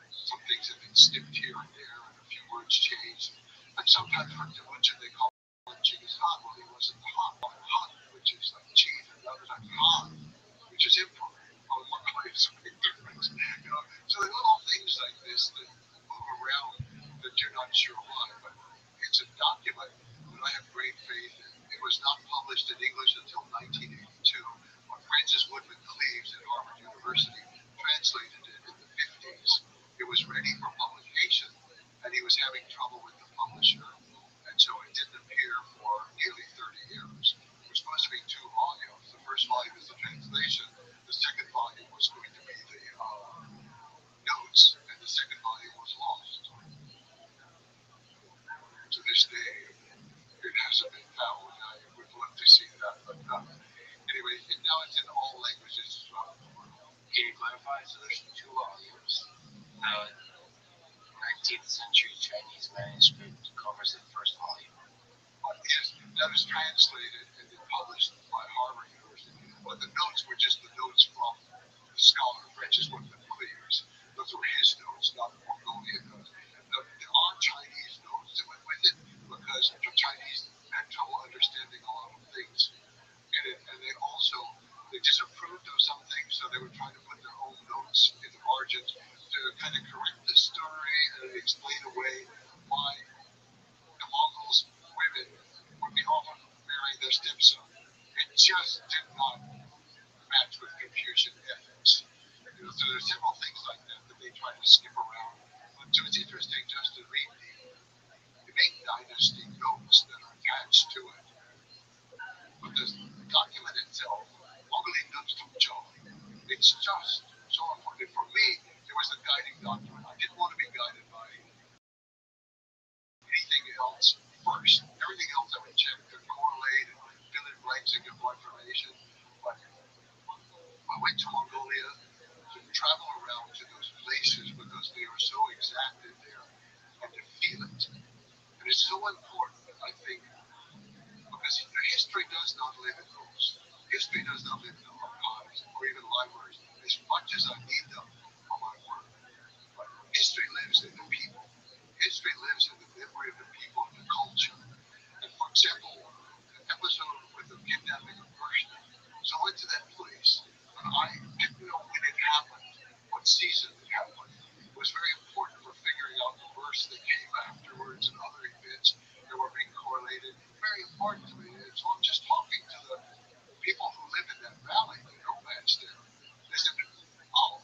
Some things had been snipped here and there, and a few words changed. And sometimes for Temujin they call it Genghis Khan. Well, he wasn't Han, which is like chief, and the other time Khan, which is emperor. Oh, it's a big difference. So there are little things like this that move around that you're not sure why, but it's a document that I have great faith in. It was not published in English until 1982 when Francis Woodman Cleaves at Harvard University translated it in the 50s. It was ready for publication, and he was having trouble with the publisher, and so it didn't appear for nearly 30 years. It was supposed to be 2 volumes. The first volume is the translation. The second volume was going to be the notes, and the second volume was lost. To this day, it hasn't been found. I would love to see that, but anyway, now it's in all languages as well. Can you clarify? So there's 2 volumes. The 19th century Chinese manuscript covers the first volume. Yes, that was translated and then published by Harvard University. But the notes were just the notes from the scholar Francis Woodman Cleaves. Those were his notes, not Mongolian notes. There are Chinese notes that went with it because the Chinese had trouble understanding a lot of things. And they disapproved of some things, so they would try to put their own notes in the margins to kind of correct the story and explain away why the Mongols women would be often marrying their stepson. It just did not match with Confucian ethics. So there's several things like that they try to skip around. So it's interesting just to read the Ming Dynasty notes that are attached to it. But the document itself, it's just so important. For me, it was a guiding document. I didn't want to be guided by anything else first. Everything else I would check to correlate and fill in blanks and give more information. But I went to Mongolia to travel around to those places because they are so exacted there and to feel it. And it's so important, I think, because history does not live in books. History does not live in archives or even libraries as much as I need them for my work. But history lives in the people. History lives in the memory of the people and the culture. And for example, the episode with the kidnapping of Persia. So I went to that place, but I didn't know when it happened, what season it happened. It was very important for figuring out the verse that came afterwards and other events that were being correlated. Very important to me. So I'm just talking to the people who live in that valley, the nomads there. They said, oh,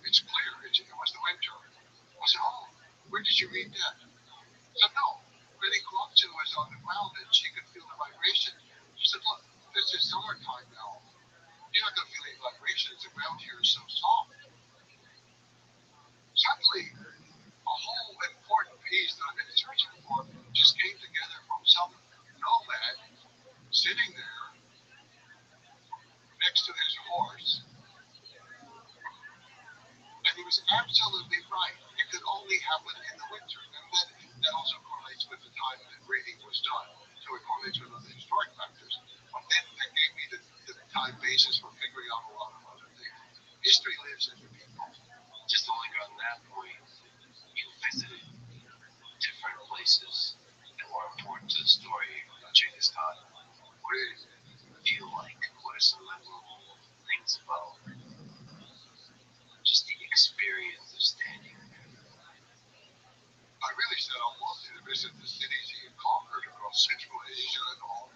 it's clear. It was the winter. I said, oh, where did you read that? I said, no. Betty Clarkson was on the ground and she could feel the vibration. She said, look, this is summertime now. You're not going to feel any vibrations. The ground here is so soft. Suddenly, a whole important piece that I've been searching for just came together from some nomad sitting there next to his horse. And he was absolutely right. It could only happen in the winter. And that also correlates with the time that reading was done. So it correlates with other historic factors. But then that gave me the time basis for figuring out a lot of other things. History lives in the people. Just to linger on that point, you visited different places that were important to the story of Genghis Khan. What did it feel like? What are some memorable things about just the experience of standing there? I really set out mostly to visit the cities he had conquered across Central Asia and all.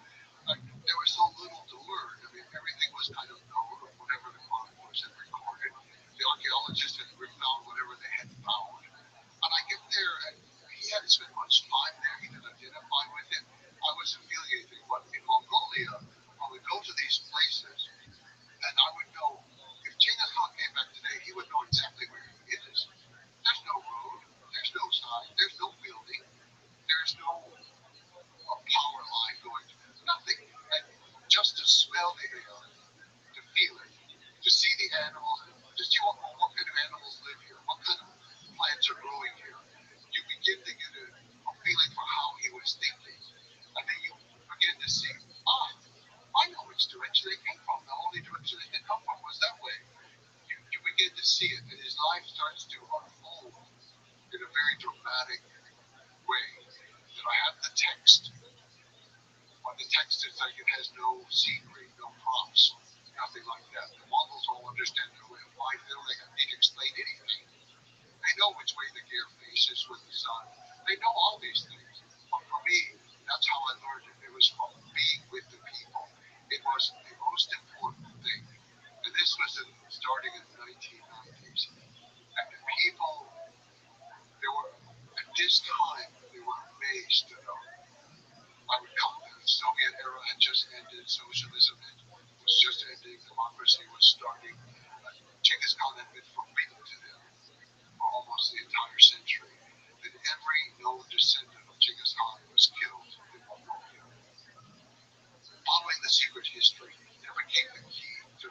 There was so little to learn. I mean, everything was kind of known, or whatever the chroniclers had recorded. The archaeologists had found whatever they had found. And I get there, and he hadn't spent much time there. He didn't identify with it. I was affiliated. But in Mongolia, I would go to these places, and I would know if Genghis Khan came back today, he would know exactly where he is. There's no road, there's no sign, there's no building, there's no power line going to nothing. And just to smell the air, to feel it, to see the animals, to see what kind of animals live here, what kind of plants are growing here, you begin to get a feeling for how he was thinking. And then you begin to see, I know which direction they came from. The only direction they could come from was that way. You begin to see it, and his life starts to unfold in a very dramatic way. That I have the text, but the text is like it has no scenery, no prompts, nothing like that. The Mongols all understand their way of life. They don't need to explain anything. They know which way the gear faces with the sun. They know all these things. But for me, that's how I learned it. It was from being with the people. It was the most important thing. And this was starting in the 1990s. And the people, they were, at this time, they were amazed to know. I would come, the Soviet era had just ended, socialism was just ending, democracy was starting. Genghis Khan had been forbidden to them for almost the entire century. That every known descendant of Genghis Khan was killed in Mongolia. Following the secret history that became the key to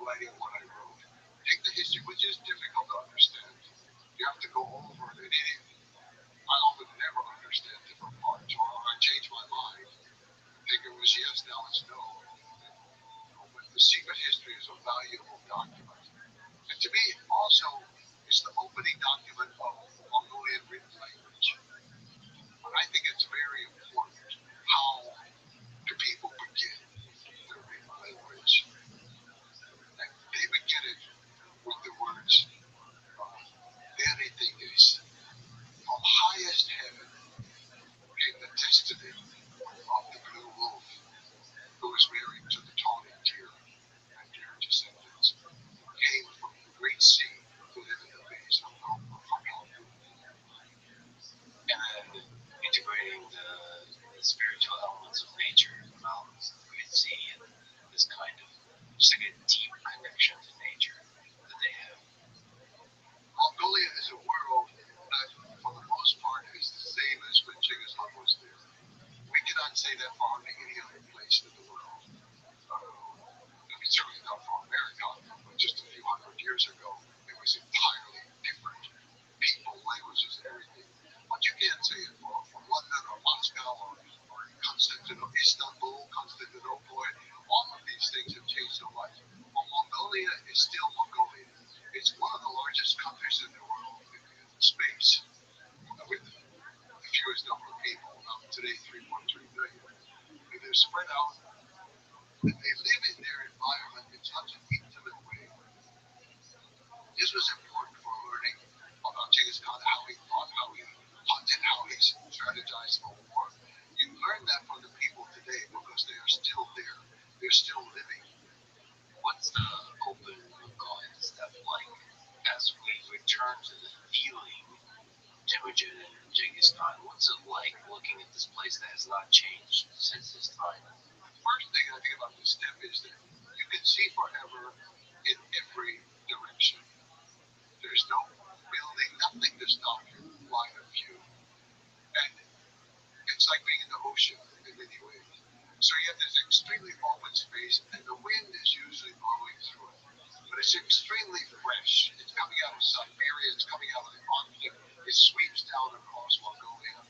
writing what I wrote. Take the history, which is difficult to understand. You have to go over it. I often never understand different parts, or I change my mind. Think it was yes, now it's no. But the secret history is a valuable document. And to me, also, it's the opening document of Mongolian written language. And I think it's very important how the people begin their written language. And they begin it with the words, anything is from highest heaven came the destiny of the blue wolf who was married to the tawny deer and their descendants came from the great sea to live in the base of Rothschild'S. And then integrating the spiritual elements of nature, the mountains, the great sea, and this kind of just like a deep connection to nature that they have. Mongolia is a world that, for the most part, is the same as when Genghis Khan was there. We cannot say that for hardly any other place in the world. I mean, certainly not for America, but just a few hundred years ago, it was entirely different. People, languages, everything. But you can't say it for London or Moscow or Constantinople, Istanbul, Constantinople. All of these things have changed so much. But Mongolia is still Mongolia. It's one of the largest countries in the world in space, with the fewest number of people. Now, today, 3.3 million. And they're spread out, and they live in their environment in such an intimate way. This was important for learning about Genghis Khan, how he thought, how he hunted, how he strategized for war. You learn that from the people today because they are still there. They're still living. What's the open Mongolian stuff like as we return to the feeling Temujin and Genghis Khan? What's it like looking at this place that has not changed since his time? The first thing I think about this step is that you can see forever in every direction. There's no building, nothing to stop your line of view. And it's like being in the ocean in many ways. So you have this extremely open space, and the wind is usually blowing through it. But it's extremely fresh. It's coming out of Siberia, it's coming out of the Arctic, it sweeps down across Mongolia.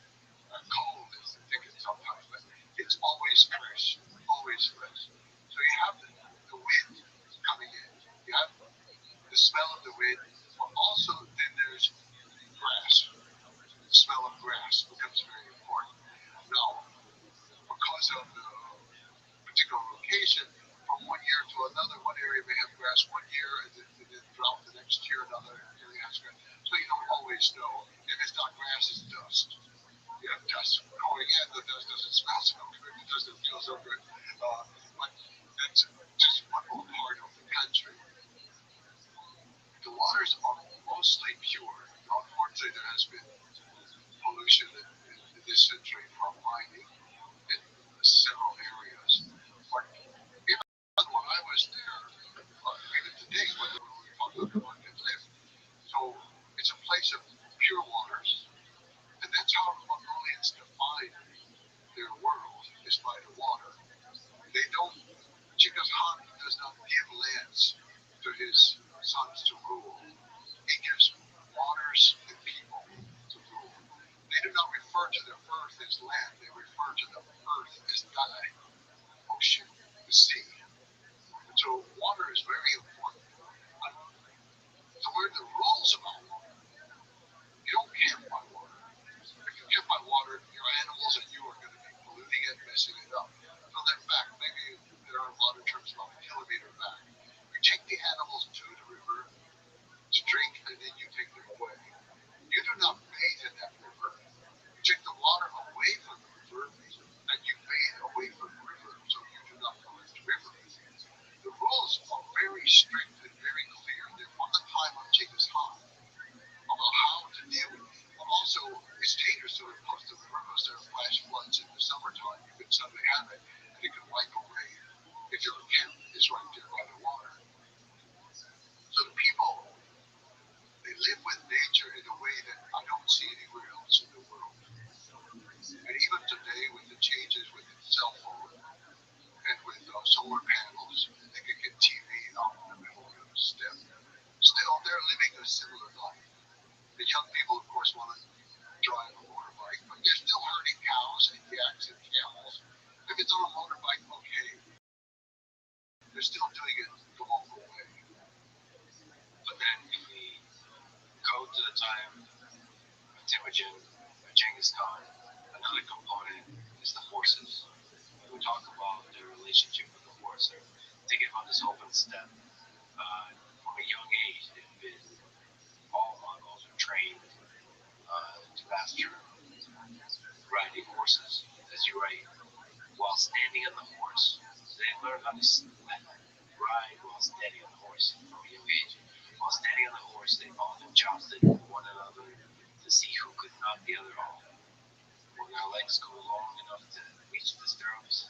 cold as the thicket sometimes, but it's always fresh, always fresh. So you have the wind coming in. You have the smell of the wind, but also then there's grass. The smell of grass becomes very important. Now, because of the particular location, from one year to another, one area may have grass one year, and then drought the next year, another area has grass. So you don't always know. If it's not grass, it's dust. You have dust going in, the dust doesn't smell so good, it doesn't feel so good. But that's just one more part of the country. The waters are mostly pure. Unfortunately, there has been pollution in this century from mining in several areas. But even when I was there, even today, when we talk about the one that live, so it's a place of pure waters, and that's how Mongolians define their world is by the water. They don't. Genghis Khan does not give lands to his sons to rule. He gives waters and people to rule. They do not refer to the earth as land. They refer to the earth as Dai, ocean, the sea. And so water is very important. So where are the rules about water? You don't camp by water. If you camp by water, your animals and you are going to be polluting it, messing it up. So they're back. Maybe there are water trips about a kilometer back. You take the animals to the river to drink, and then you take them away. You do not bathe in that river. You take the water away from the river, and you bathe away from the river, so you do not pollute the river. The rules are very strict and very clear. They're from the time of Genghis Khan about how to deal with it. But also, it's dangerous to live close to the river because there are flash floods in the summertime. You could suddenly have it, and it can wipe away if your camp is right there by the water. So the people, they live with nature in a way that I don't see anywhere else in the world. And even today, with the changes with the cell phone and with solar panels, they can get TV out in the middle of the step. Still, they're living a similar life. The young people, of course, want to drive a motorbike, but they're still herding cows and yaks and camels. If it's on a motorbike, okay. They're still doing it the local way. But then if we go to the time of Temujin, of Genghis Khan, another component is the horses. When we talk about their relationship with the horse, or thinking about this open steppe, from a young age, they've been, all Mongols are trained to master riding horses, as you write, while standing on the horse. So they learn how to ride while standing on the horse from a young age. While standing on the horse, they often jousted with one another to see who could knock the other off. When their legs go long enough to reach the stirrups,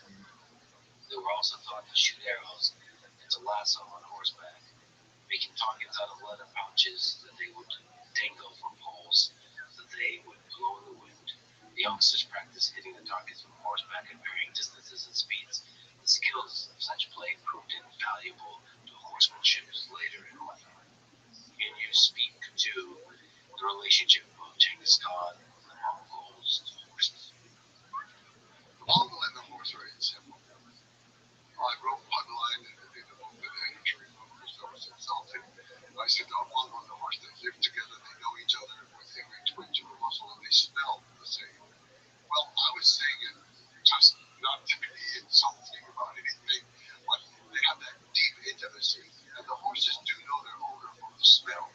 they were also taught to shoot arrows and to lasso on horseback, making targets out of leather pouches that they would dangle from poles that they would blow in the wind. The youngsters practiced hitting the targets from horseback at varying distances and speeds. The skills of such play proved invaluable to horsemanship later in life. Can you speak to the relationship of Genghis Khan and the Mongols to horses? The Mongol and the horse are inseparable. I wrote one line in the book that the editor because I was insulted. I said, the Mongol and the horse, they live together, they know each other with every twinge of a muscle, and they smell the same. Well, I was saying it just not to be insulting about anything, but they have that deep intimacy, and the horses do know their owner from the smell.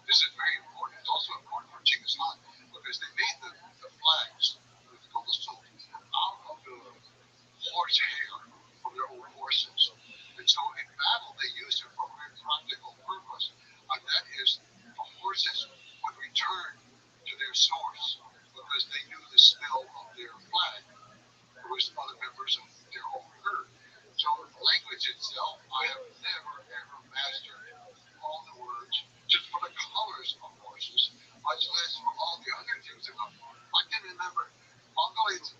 This is very important. It's also important for Genghis Khan because they made the flags, the coastal, out of the horse hair from their own horses. And so in battle, they used it for a very practical purpose, and that is the horses would return to their source because they knew the smell of their flag. It was other members of their own herd. So language itself, I have never ever mastered all the words just for the colors of horses, much less for all the other things about them. I can remember Mongolians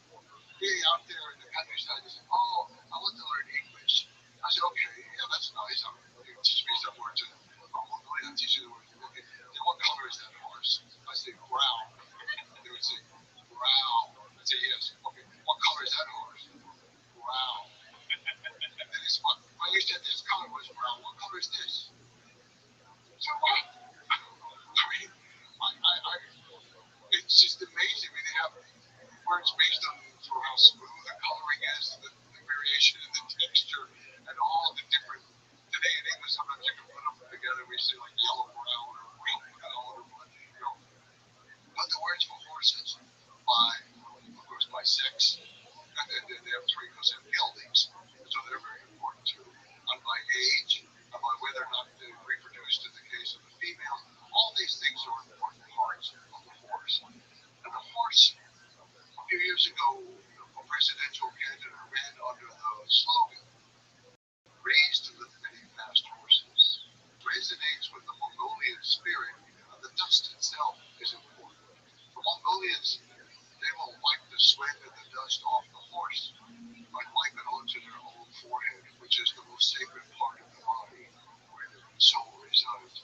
being out there in the countryside and saying, "Oh, I want to learn English." I said, "Okay, yeah, that's nice. You teach me some words in Mongolian. I'll teach you the words. Okay, then what color is that horse?" I say, "Brown." They would say, "Brown." is this? So what? I mean, it's just amazing. I mean, they have words based on how smooth the coloring is, the variation in the texture, and all the different. Today in English, sometimes you can put them together. We say like yellow brown or green brown or you know. But the words for horses by, of course, by sex, and then they have three because they're buildings, so they're very important too. And by age, and by whether or not they reproduce in the case of the female, all these things are important parts of the horse. And the horse, a few years ago, a presidential candidate ran under the slogan, "Raised to lift many fast horses," resonates with the Mongolian spirit, and the dust itself is important. The Mongolians, they will wipe the sweat and the dust off the horse and wipe it onto their own forehead, which is the most sacred part of the body where the soul resides.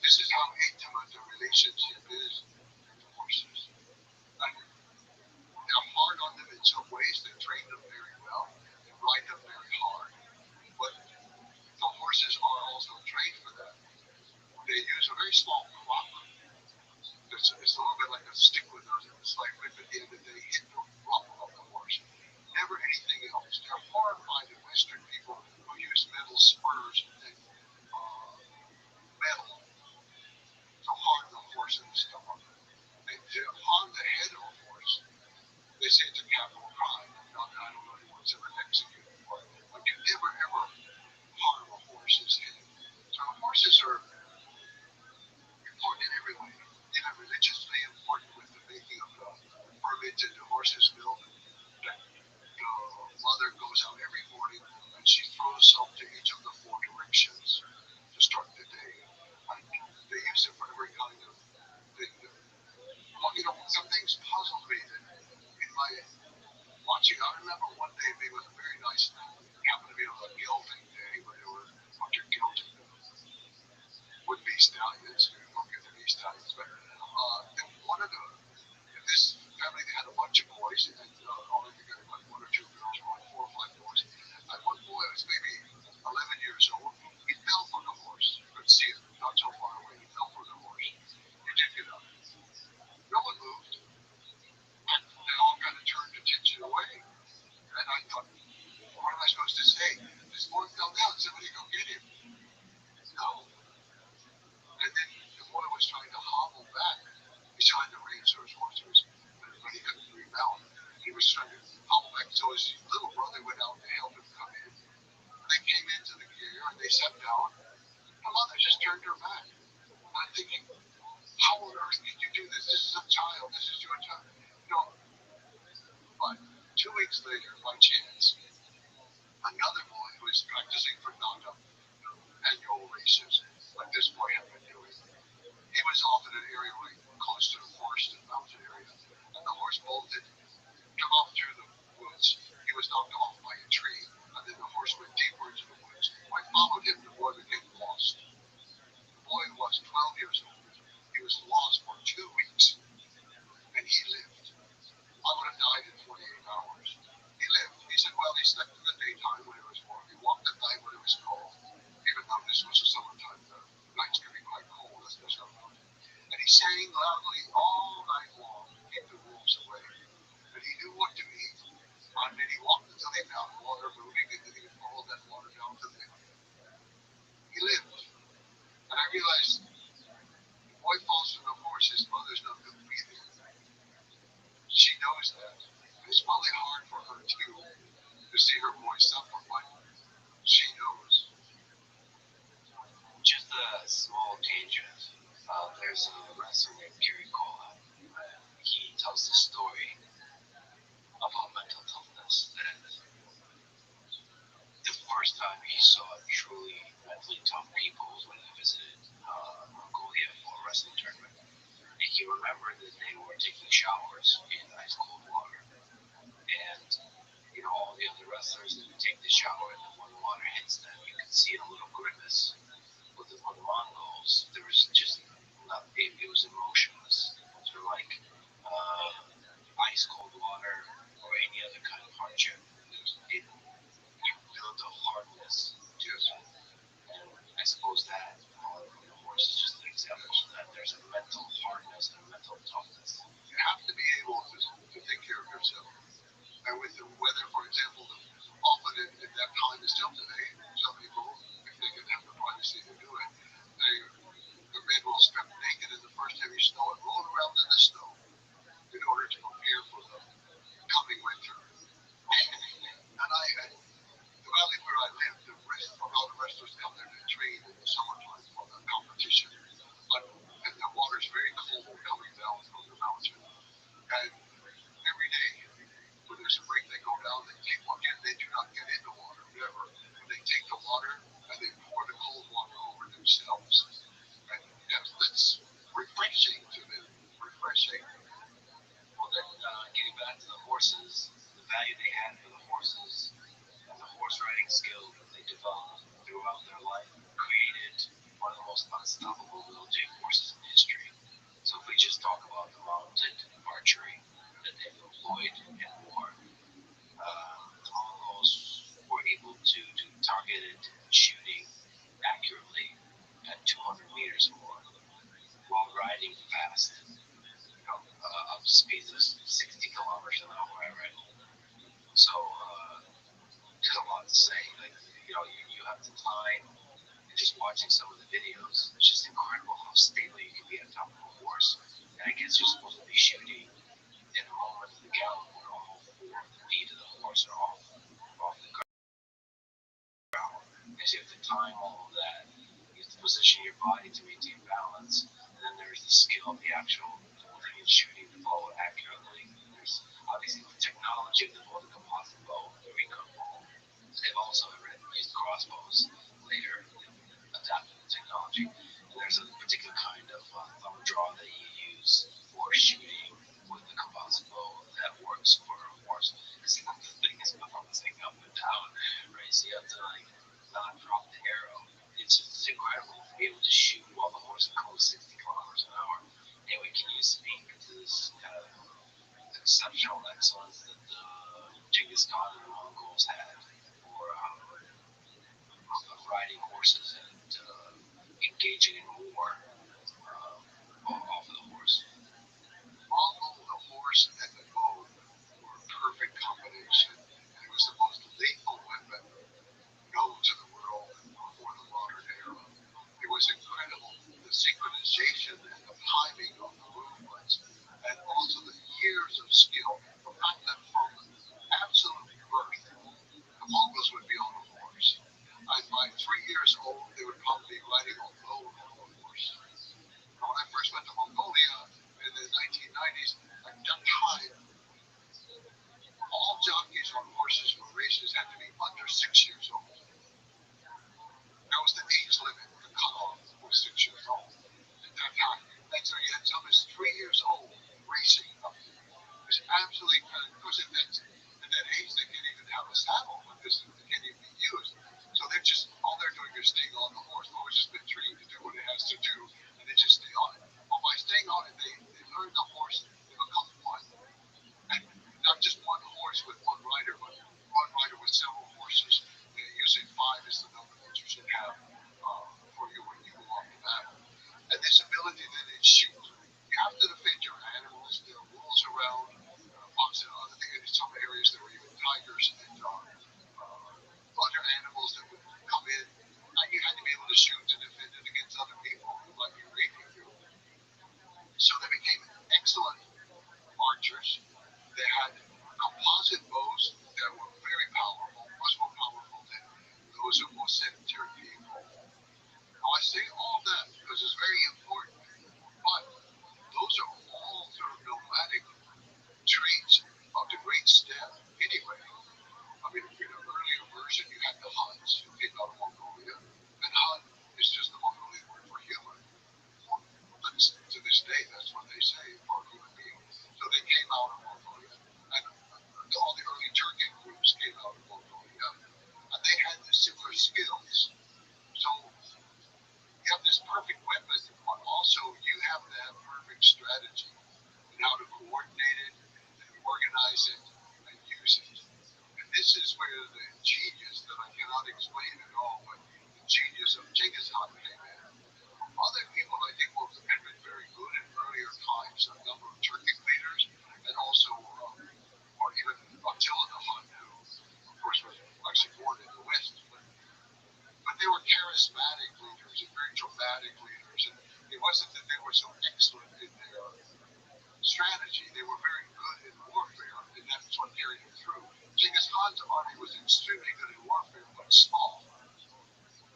This is how intimate the relationship is with horses. And they're hard on them in some ways. They train them very well. They ride them very hard. But the horses are also trained for that. They use a very small crop. It's a little bit like a stick with a slight whip at the end that they hit the rump of the horse. Never anything else. They're horrified at Western people who use metal spurs and metal to harm the horse in the stomach. They harm the head of a horse. They say it's a capital crime. Not that I don't know anyone's ever executed for it. But you never ever harm a horse's head. So horses are important in every way. They are religiously important with the making of the fermented horse's milk. The mother goes out every morning and she throws some to each of the four directions to start the day. And they use it for every kind of thing. Some things puzzled me that in my watching, I remember one day being with a very nice, happened to be on a gelding day where there were a bunch of gelding would-be stallions, don't get to be stallions, but one of this family, they had a bunch of boys, and only they got like one or two girls, or like 4 or 5 boys. And one boy was maybe 11 years old. He fell from the horse. You could see it not so far away. He fell from the horse. He did get up. No one moved. And they all kind of turned attention away. And I thought, what am I supposed to say? This boy fell down. Somebody go get him. No. And then the boy was trying to hobble back. He's trying to reach those horses, but he couldn't rebound. He was trying to hobble back, so his little brother went out to help him come in. They came into the gear and they sat down. The mother just turned her back. And I'm thinking, how on earth did you do this? This is a child. This is your child. But 2 weeks later, by chance, another boy who was practicing for Nanda annual races, like this boy had been doing. He was off in an area right close to the forest and mountain area, and the horse bolted, come off through the woods. He was knocked off by a tree, and then the horse went deeper into the woods. I followed him, the boy became lost. The boy was 12 years old. He was lost for 2 weeks, and he lived. I would have died in 48 hours. He lived. He said, well, he slept in the daytime when it was warm. He walked at night when it was cold. Even though this was the summertime, the nights could be quite cold, especially on the mountain. And he sang loudly all night long to keep the wolves away. And he knew what to eat. And then he walked until he found water moving, and then he would follow that water down to the. He lived. And I realized, the boy falls from the horse, his mother's not going to be there. She knows that. It's probably hard for her too to see her boy suffer, but she knows. Just a small tangent. There's a wrestler named Gary Cole. He tells the story about mental toughness, and the first time he saw truly mentally tough people was when he visited Mongolia for a wrestling tournament. And he remembered that they were taking showers in ice cold water. And, all the other wrestlers that would take the shower, and then when the water hits them, you could see a little grimace. But the Mongols, there was just nothing, it was emotionless. Sort of like ice cold water or any other kind of hardship. You build a hardness to it. And I suppose with the weather, for example, often at that time is still today, some people, if they can have the privacy to do it, the men will strip naked in the first heavy snow and roll around in the snow in order to prepare for the coming winter. And the valley where I live, a lot of wrestlers come there to train in the summertime for the competition. And the water's very cold coming down from the mountain. And every day, when there's a break, they go down, they take one in, they do not get in the water, never. They take the water and they pour the cold water over themselves. And yes, that's refreshing to them. Refreshing. Well, then, getting back to the horses, the value they had for the horses, and the horse riding skill that they developed throughout their life created one of the most unstoppable military forces in history. So if we just talk about the mounted archery that they've employed in war, the Mongols were able to do targeted shooting accurately at 200 meters or more while riding fast, up to speeds of 60 kilometers an hour, I read. So there's a lot to say. Like, you have the time, and just watching some of the videos, it's just incredible how stable you can be on top of a horse. And I guess you're supposed to be shooting in a moment of the gallop where all four of the feet of the horse are off the ground. Because you have to time all of that. You have to position your body to maintain balance. And then there's the skill of the actual holding and shooting the bow accurately. There's obviously the technology of the composite bow, the recurve bow. They've also used crossbows later, adapted the technology. And there's a particular kind of thumb draw that you use for shooting with the composite bow that works for a horse. Because the thing is balancing up and down, right? So you have to not drop the arrow. It's incredible to be able to shoot while the horse goes 60 kilometers an hour. Anyway, can you speak to this kind of exceptional excellence that Genghis Khan and the Mongols had for riding horses and engaging in war off of the horse? Mongol, the horse, and the bow were a perfect combination. And it was the most lethal weapon known to the world before the modern era. It was incredible, the synchronization and the timing of the movements, and also the years of skill. The fact that from absolute birth, the Mongols would be on a horse. And by 3 years old, they would probably be riding alone on a horse. Now, when I first went to Mongolia in the 1990s, at that time, all jockeys on horses for races had to be under 6 years old. That was the age limit. The cutoff was 6 years old at that time. And so you had some as 3 years old racing. It was absolutely incredible. Because at that age, they can't even have a saddle because it can't even be used. So they're just, all they're doing is staying on the horse. The horse has been trained to do what it has to do, and they just stay on it. Well, by staying on it, they learn the horse to become one. And not just one horse with one rider, but one rider with several horses. Usually 5 is the number that you should have for you when you go off the battle. And this ability to then shoot. You have to defend your animals. There are rules around fox and other things. In some areas, there were even tigers and other animals that would come in. And you had to be able to shoot to defend it against other people who might be raping you. So they became excellent archers. They had composite bows that were very powerful, much more powerful than those of most sedentary people. Now, I say all that because it's very important, but those are all sort of nomadic traits of the great steppe anyway. I mean, in an earlier version, you had the Huns who came out of Mongolia, and Hun is just the Mongolian word for human. To this day, that's what they say for human beings. So they came out of Mongolia, and all the early Turkic groups came out of Mongolia, and they had the similar skills. So you have this perfect weapon, but also you have to have perfect strategy and how to coordinate it and organize it and use it. And this is where the genius that I cannot explain at all, but the genius of Genghis Khan came in. Other people, I think, had been very good in earlier times, a number of Turkic leaders, and also, or even Attila the charismatic leaders. And it wasn't that they were so excellent in their strategy. They were very good in warfare, and that's what carried them through. Genghis Khan's army was extremely good in warfare, but small.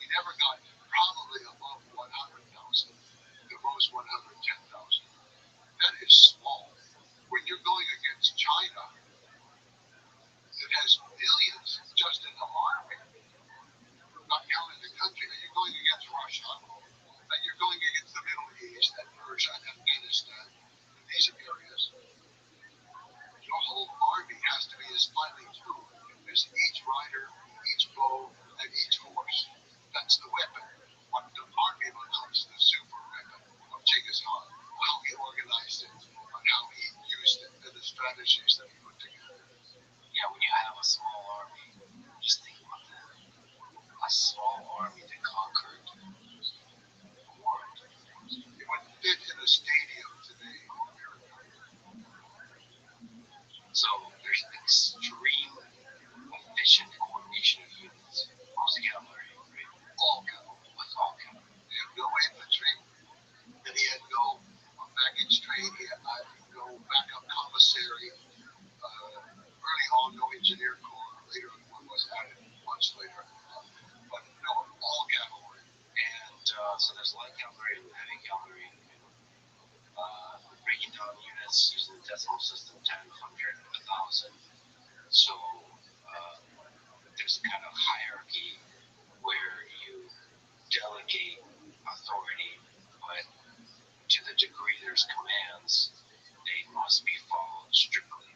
He never got probably above 100,000, the most 110,000. That is small. When you're going against China, that has millions just in the army, not counting the country, and you're going against Russia, and you're going against the Middle East and Persia and Afghanistan, and these areas, your whole army has to be as finely tuned as each rider, each bow, and each horse. That's the weapon. What the army becomes the super weapon of Genghis Khan, how he organized it, and how he used it, and the strategies that he put together. Yeah, when you have a small army, just think about that. A small army that conquered the world. It would fit in a stadium today in America. So there's extreme efficient coordination of units. Most cavalry, right? All cavalry. With all cavalry. He had no infantry, and he had no baggage train, he had no backup commissary. Early on, no engineer corps. Later, one was added much later. But no, all cavalry. And so there's light cavalry and heavy cavalry. Breaking down units using the decimal system, 10, 100, 1,000. So there's a kind of hierarchy where you delegate authority, but to the degree there's commands, they must be followed strictly.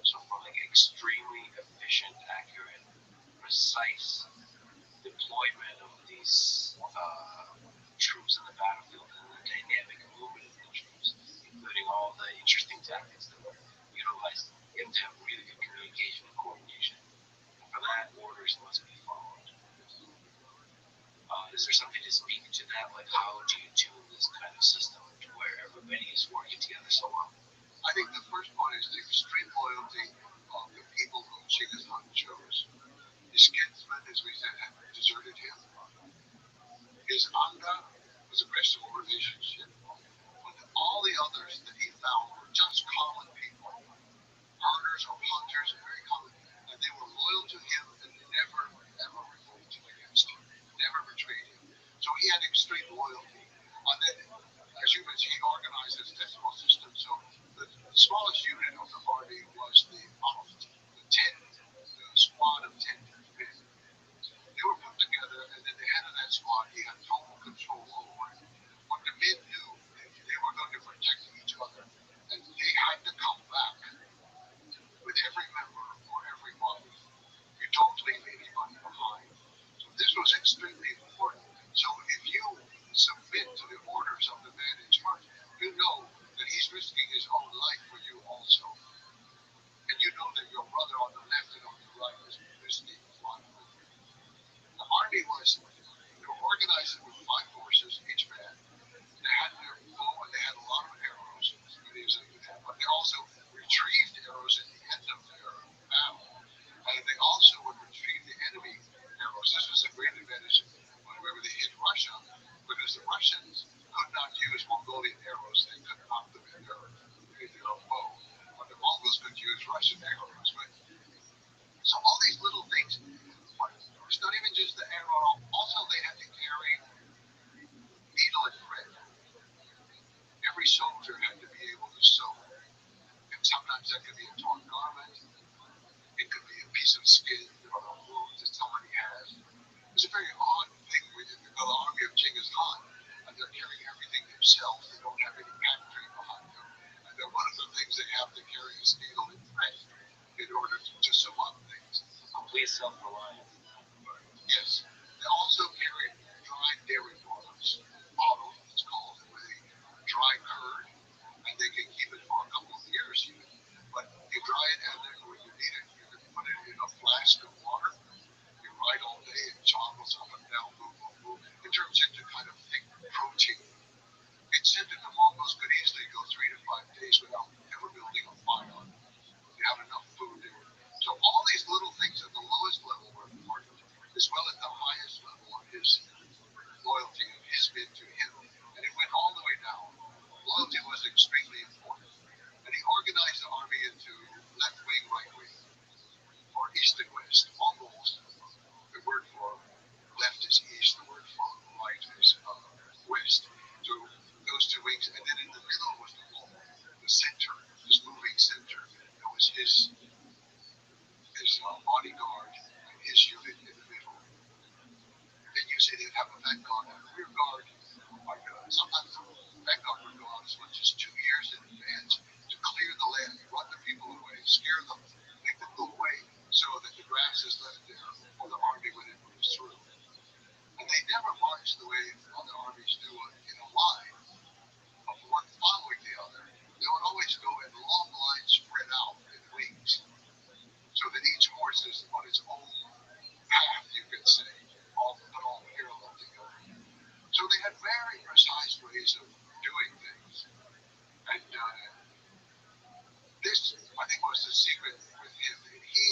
So for like extremely efficient, accurate, precise deployment of these troops in the battlefield and the dynamic movement of the troops, including all the interesting tactics that were utilized, you have to have really good communication and coordination. And for that, orders must be followed. Is there something to speak to that? Like, how do you tune this kind of system to where everybody is working together so well? I think the first one is the extreme loyalty of the people whom Genghis Khan chose. His kinsmen, as we said, had deserted him. His Anga was a personal relationship. But all the others that he found were just common people. Herders or hunters, very common. And they were loyal to him and never, ever revolted against him. Never betrayed him. So he had extreme loyalty. And then, as you mentioned, he organized his decimal system. So the smallest unit of the army was the Aft, the squad of 10 men. They were put together, and then the head of that squad, he had total control over it. What the men knew, they were going to protect each other, and they had to come back with every member or every body. You don't leave anybody behind. So this was extremely important. So if you submit to the orders of the man in charge, you know that he's risking his own life for you also. And you know that your brother on the left and on the right is risking his life for you. The army was, they were organized with 5 horses, each man. They had their bow and they had a lot of arrows, but they also retrieved arrows at the end of their battle. And they also would retrieve the enemy arrows. This was a great advantage whenever they hit Russia, because the Russians could not use Mongolian arrows. They could knock them in their bow. But the Mongols could use Russian arrows. But, so all these little things, but it's not even just the arrow. Also, they had to carry needle and thread. Every soldier had to be able to sew. And sometimes that could be a torn garment. It could be a piece of skin or a wound that somebody has. It's a very odd thing when you go to the army of Genghis Khan and they're carrying everything themselves. They don't have any factory behind them. And then one of the things they have to carry is needle and thread in order to sew up things. Complete self-reliance. Yes. They also carried dried dairy products. Bottle, it's called, with a dry curd, and they can keep it for a couple of years even. But you dry it, and then when you need it, you can put it in a flask of water. You ride all day, it toggles up and down, boom, boom, boom. It turns into kind of thick protein. It said that the Mongols could easily go 3 to 5 days without ever building a fire. They have enough food there. So all these little things at the lowest level were important, as well as the highest level of bodyguard and his unit in the middle. Then usually they'd have a vanguard and a rear guard. Like, sometimes the vanguard would go out as much as 2 years in advance to clear the land, run the people away, scare them, make them go away, so that the grass is left there for the army when it moves through. And they never marched the way other armies do in a line of one following the other. They would always go in long lines spread out in wings, so that each horse is on its own path, you could say, but all parallel together. So they had very precise ways of doing things. And this, I think, was the secret with him. He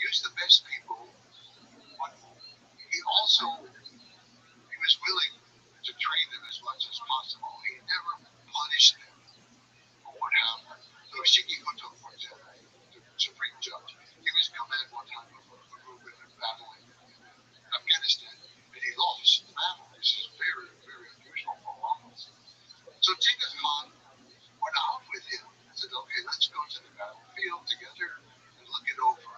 used the best people, but he was willing to train them as much as possible. He never punished them for what happened. So Shikikoto, for example, the Supreme Judge, he was in command one time of a group in a battle in Afghanistan, and he lost the battle. This is very, very unusual for Mongols. So Genghis Khan went out with him and said, okay, let's go to the battlefield together and look it over.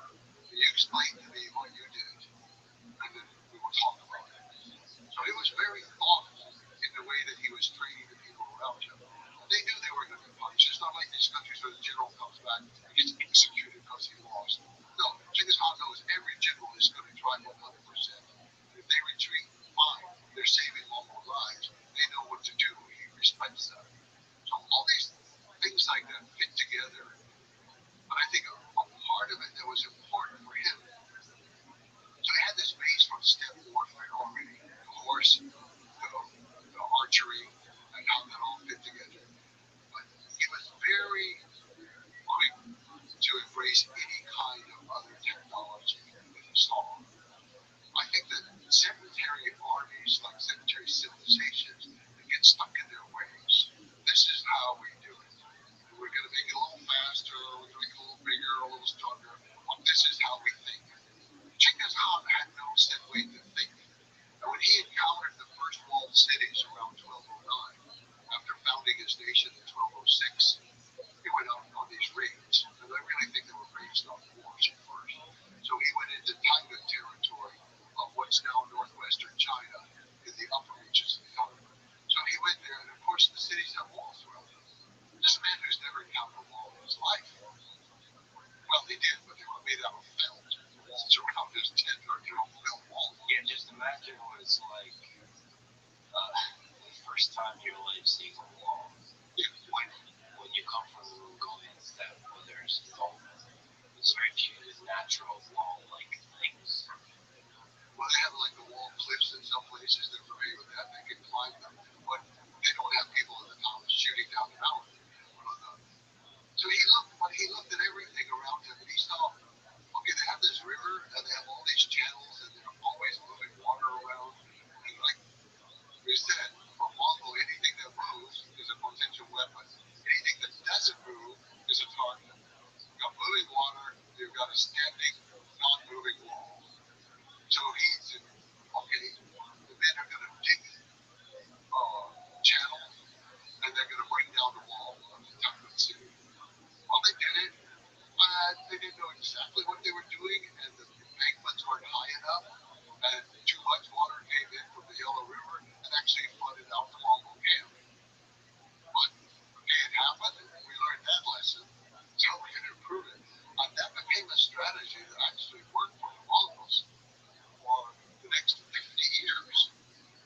And you explain to me what you did, and then we will talk about it. So he was very thoughtful in the way that he was training the people around him. And they knew they were going to be punished. It's not like these countries where the general comes back and gets executed because he lost. No, Genghis Khan knows every general is going to try 100%. And if they retreat, fine. They're saving Mongol lives. They know what to do. He respects that. So all these things like that fit together. But I think a part of it that was important for him, so he had this base from steppe warfare already, the horse, the archery, and how that all fit together. But he was very quick to embrace any kind of other technology that he saw. I think that sedentary armies, like sedentary civilizations, they get stuck in their ways. This is how we do it. We're going to make it a little faster, we're going to make it a little bigger, a little stronger. But this is how we think. Genghis Khan had no set way to think. And when he encountered the first walled cities around 1209, after founding his nation in 1206, he went out on these raids. And I really think they were raids, not wars at first. So he went into Taiga territory of what's now northwestern China in the upper reaches of the Yellow. So he went there, and of course the cities have walls around them. This is a man who's never encountered a wall in his life. Well, they did, but they were made out of felt. The walls around his tent are felt walls. Yeah, just imagine what it's like the first time in your life seeing a wall. Yeah. When you come from the Mongolian steppe, where there's very few natural wall-like things. Well, they have like the wall cliffs in some places. They're familiar with that. They can climb them, but they don't have people in the top shooting down the mountain. So he looked at everything around him, and he saw, okay, they have this river, and they have all these channels, and they're always moving water around. And like we said, for Mongol, anything that moves is a potential weapon. Anything that doesn't move is a target. You've got moving water, you've got a standing, non-moving wall. So he said, okay, the men are going to dig channel, and they're going to bring down the wall of the Taiwan city. Well, they did it, but they didn't know exactly what they were doing, and the embankments weren't high enough, and too much water came in from the Yellow River and actually flooded out the Mongol camp. But okay, it happened, and we learned that lesson, so we can improve it. And that became a strategy that actually worked for the Mongols for the next 50 years,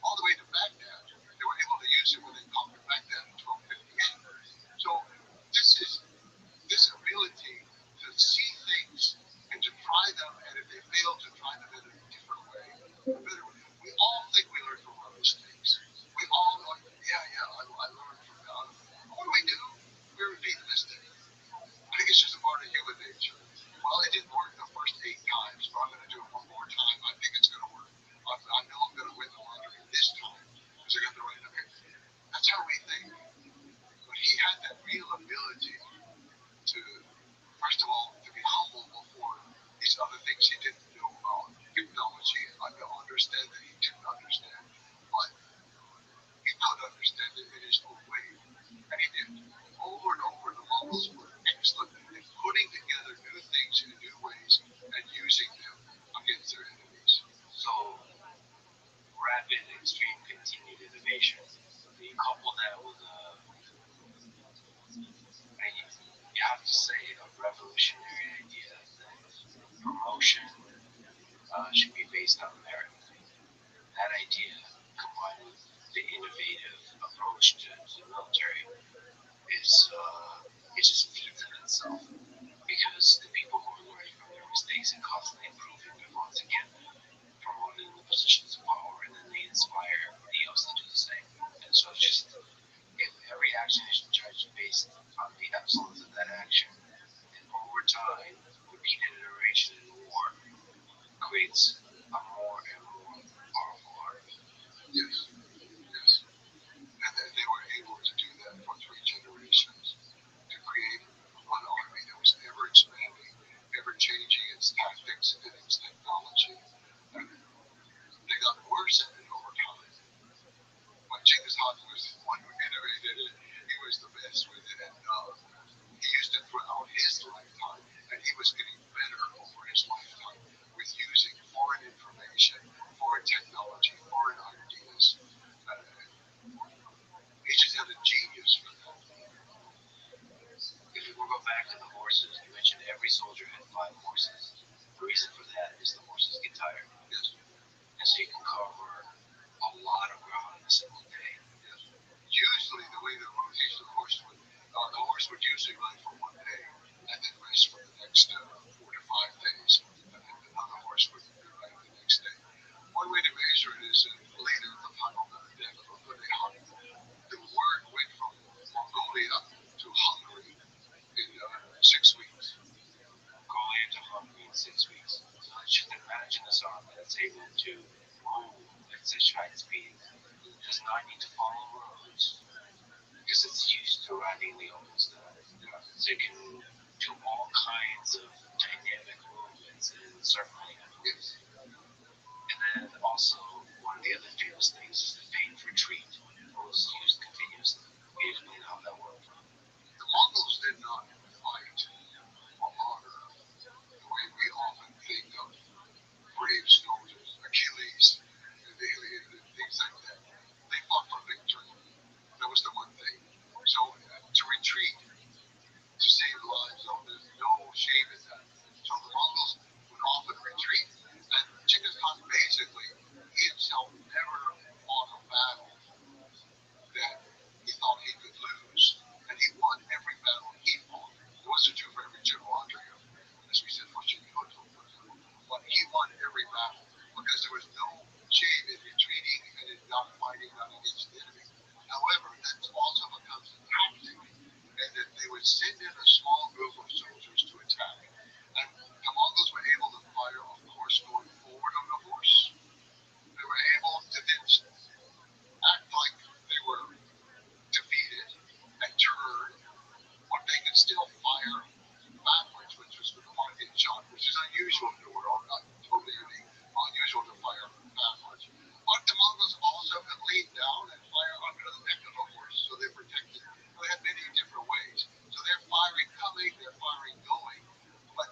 all the way to Baghdad. They were able to use it when they conquered Baghdad in 1258. So this ability to see things and to try them, and if they fail, to try them in a different way, a better way. We all think we learn from our mistakes. We all know, I learned from that. What do? We repeat the mistake. I think it's just a part of human nature. Well, it didn't work the first 8 times, but I'm going to do it one more time. I think it's going to work. I know I'm going to win the lottery this time because I got the right opinion. That's how we think. But he had that real ability to, first of all, to be humble before these other things he didn't know about technology and understand that he didn't understand. But he could understand it in his own way. And he did. Over and over, the Mongols were excellent in putting together new things in new ways with extreme continued innovation. You couple that with you have to say, a revolutionary idea that promotion should be based on merit. That idea, combined with the innovative approach to the military, it just feeds in itself because the people who are learning from their mistakes and constantly improving are once again promoted in the positions of power, and then they inspire everybody else to do the same. And so it's just if every action is judged based on the excellence of that action, and over time, repeated iteration in war creates a more and more powerful army. Yes, yes. And they were able to do that for 3 generations to create one army that was ever expanding, ever changing its tactics and its technology. And they got worse at it over time. But Genghis Khan was the one who innovated it. He was the best with it, and he used it throughout his lifetime, and he was getting better over his lifetime with using foreign information, foreign technology, foreign ideas. He just had a genius for that. If we go back to the horses, you mentioned every soldier had 5 horses. The reason for that is the horses get tired. Yes. And so you can cover a lot of ground in a single day. Yes. Usually the way the rotation of the horse would usually run for one day and then rest for the next 4 to 5 days, and then another horse would be running the next day. One way to measure it is later in the final death of the word went from Mongolia to Hungary in 6 weeks. Mongolia to Hungary in 6 weeks. So let's just imagine this army that's able to move at such high speed, does not need to follow roads because it's used to riding the open stuff. So it can do all kinds of dynamic movements and circling. Yes. And then also, one of the other famous things is the phased retreat. It was used continuously. Can you explain how that worked? The Mongols did not fight for honor the way we often think of brave soldiers, Achilles, and things like that. They fought for victory. That was the one thing. So to retreat, to save lives, there's no shame in that. So the Mongols would often retreat, and Genghis Khan basically, he himself never fought a battle that he thought he could lose, and he won every battle he fought. It wasn't true for every general Andreev, as we said for Shinkoto, for example, but he won every battle because there was no shame in retreating and in not fighting out against the enemy. However, that also becomes a tactic, and that they would send in a small group of soldiers to attack. And the Mongols were able to fire, of course, going forward on the horse. They were able to then act like they were defeated and turn, but they could still fire backwards, which was the parting shot, which is unusual in the world, not totally unique, unusual to fire backwards. But the Mongols also could lean down and fire under the neck of a horse, so they protected. They had many different ways. So they're firing coming, they're firing going. But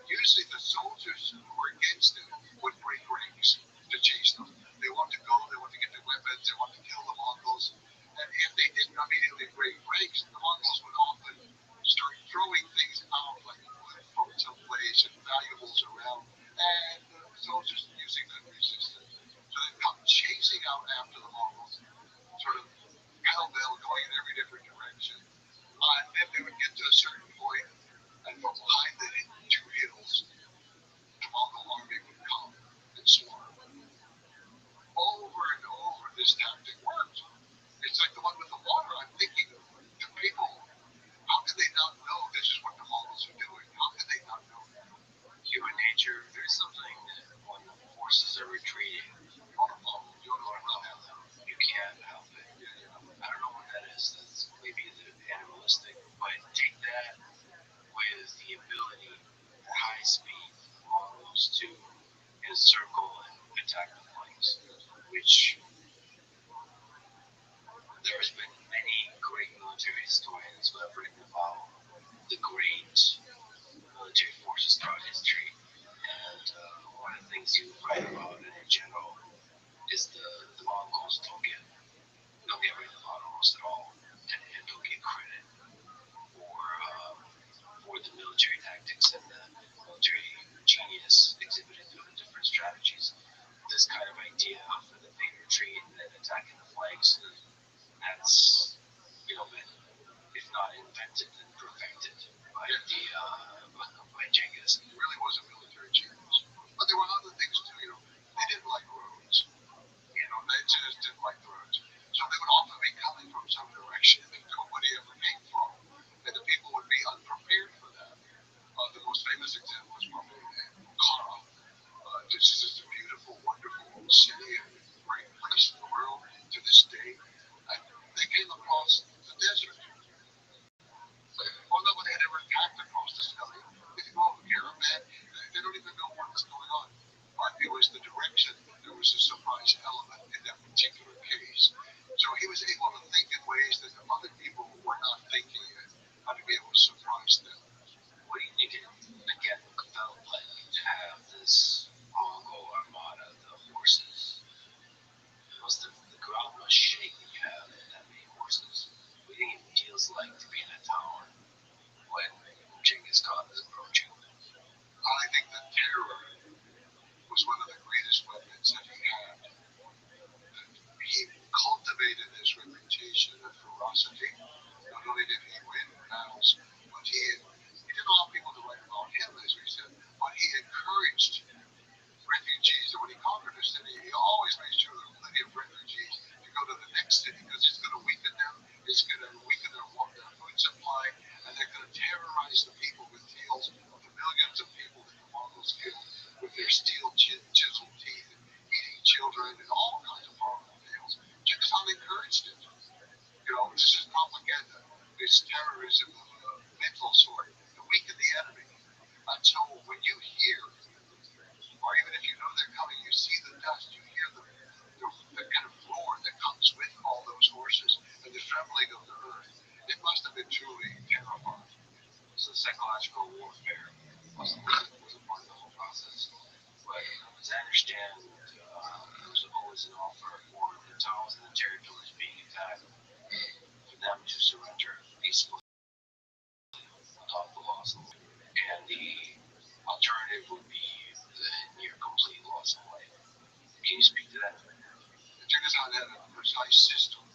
usually the soldiers who were against them would break ranks to chase them. They want to go, they want to get their weapons, they want to kill the Mongols. And if they didn't immediately break ranks, the Mongols would often start throwing things out like wood from someplace and valuables around. And the soldiers usually couldn't resist it. So they'd come chasing out after the Mongols, sort of pell-mell going in every different direction. And then they would get to a certain point, and from behind the 2 hills, the Mongol army would come and swarm. Over and over, this tactic worked. It's like the one with the water. I'm thinking, the people, how could they not know this is what the Mongols are doing? How could they not know that? Human nature, there's something that when forces are retreating, You want to follow, you want to run after them. you can't help it. I don't know what that is. That's maybe the animalistic, but take that with the ability at high speed Mongols to encircle and attack the flanks, which there's been many great military historians who have written about the great military forces throughout history. And one of the things you write about in general is the Mongols don't get rid of almost at all, and don't get credit for the military tactics and the military genius exhibited through the different strategies. This kind of idea of the big retreat and then attacking the flanks, that's been, if not invented, then perfected by Genghis. It really was a military genius. But there were other things too. They didn't like roads. They just didn't like the roads. So they would often be coming from some direction that nobody ever came from. And the people would be unprepared for that. The most famous example is probably Bukhara. This is just a beautiful, wonderful city and great place in the world to this day. And they came across the desert. Well, nobody had ever attacked across this valley. They didn't know of a caravan. They don't even know what was going on. But it was the direction. There was a surprise element in that particular case. So he was able to think in ways that other people were not thinking and how to be able to surprise them. What do you think it, again, felt like to have this Mongol armada, the horses? The ground must shake when you have that many horses. What do you think it feels like to be in a town when Genghis Khan is approaching? I think that terror was one of the greatest weapons that he had. He cultivated this reputation of ferocity. Not only did he win battles, but he didn't allow people to write about him, as we said, but he encouraged refugees. And when he conquered a city, he always made sure there were plenty of refugees to go to the next city because it's going to weaken them, it's going to weaken their food supply, and they're going to terrorize the people with tales of the millions of people that the Mongols killed with their steel chiseled teeth and eating children and all kinds of horrible tales. Genghis Khan encouraged it. This is propaganda. It's terrorism of a mental sort to weaken the enemy. And so when you hear, or even if you know they're coming, you see the dust, you hear the kind of roar that comes with all those horses and the trembling of the earth. It must have been truly terrifying. So psychological warfare was a part of the whole process. But as I understand, there was always an offer for the towns and the territories being attacked for them to surrender peacefully, without the loss of life. And the alternative would be the near complete loss of life. Can you speak to that? Genghis Khan had a precise system.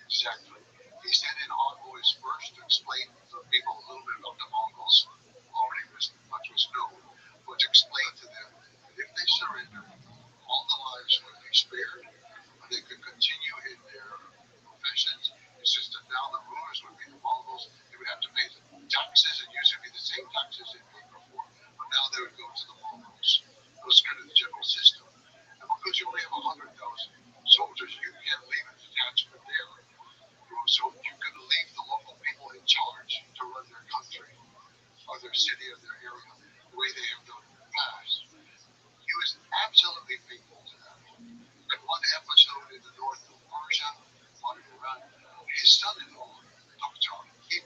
Exactly. He sent in envoys first to explain to the people a little bit about the Mongols. Already much was known, but to explain to them that if they surrendered, all the lives would be spared, and they could continue in their professions. It's just that now the rulers would be the Mongols. They would have to pay the taxes, and usually be the same taxes they paid before, but now they would go to the Mongols. That was kind of the general system. And because you only have 100,000 soldiers, you can't leave a detachment there. So you're going to leave the local people in charge to run their country, or their city, or their area, the way they have done in the past. He was absolutely faithful to that. In one episode in the north of Persia, modern Iran, his son-in-law, Rothschild, he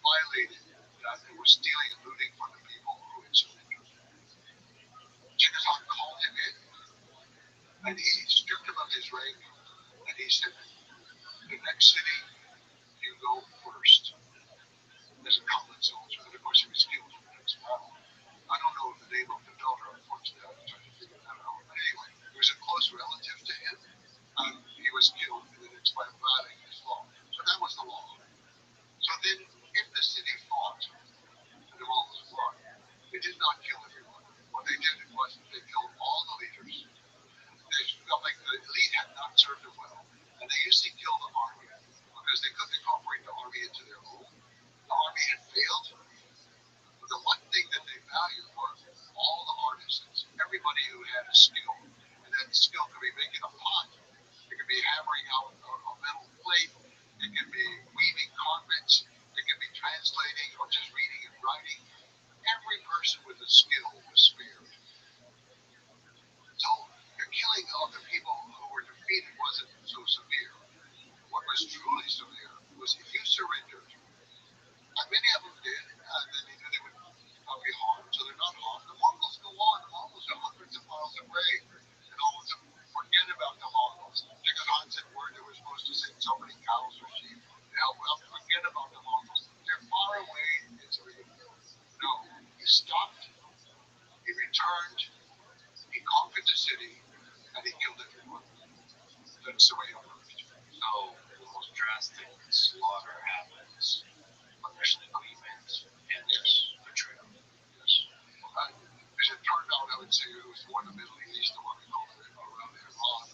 violated that and was stealing and looting from the people who had surrendered. Genghis Khan called him in, and he stripped him of his rank, and he said, the next city, you go first. As a common soldier, and of course he was killed in the next battle. I don't know the name of the daughter, unfortunately. I was trying to figure that out. But anyway, he was a close relative to him, and he was killed in the next battle, violating his law. So that was the law. So then, if the city fought, and the Mongols fought, they did not kill everyone. What they did was they killed all the leaders. They felt like the elite had not served them well, and they usually killed the army because they couldn't incorporate the army into their rule. The army had failed. But the one thing that they valued was all the artisans, everybody who had a skill, and that skill could be making a pot, it could be hammering out a metal plate, it could be weaving carpets, it could be translating or just reading and writing. Every person with a skill was spared. So the killing of the people who were defeated wasn't so severe. What was truly severe was if you surrendered, and many of them did, and then they knew they would not be harmed, so they're not harmed. The Mongols go on. The Mongols are hundreds of miles away, and all of them forget about the That's the way it worked. So the most drastic slaughter happens when there's an agreement and there's betrayal. Yes. As it turned out, I would say it was more the Middle East, or what we call it around Iran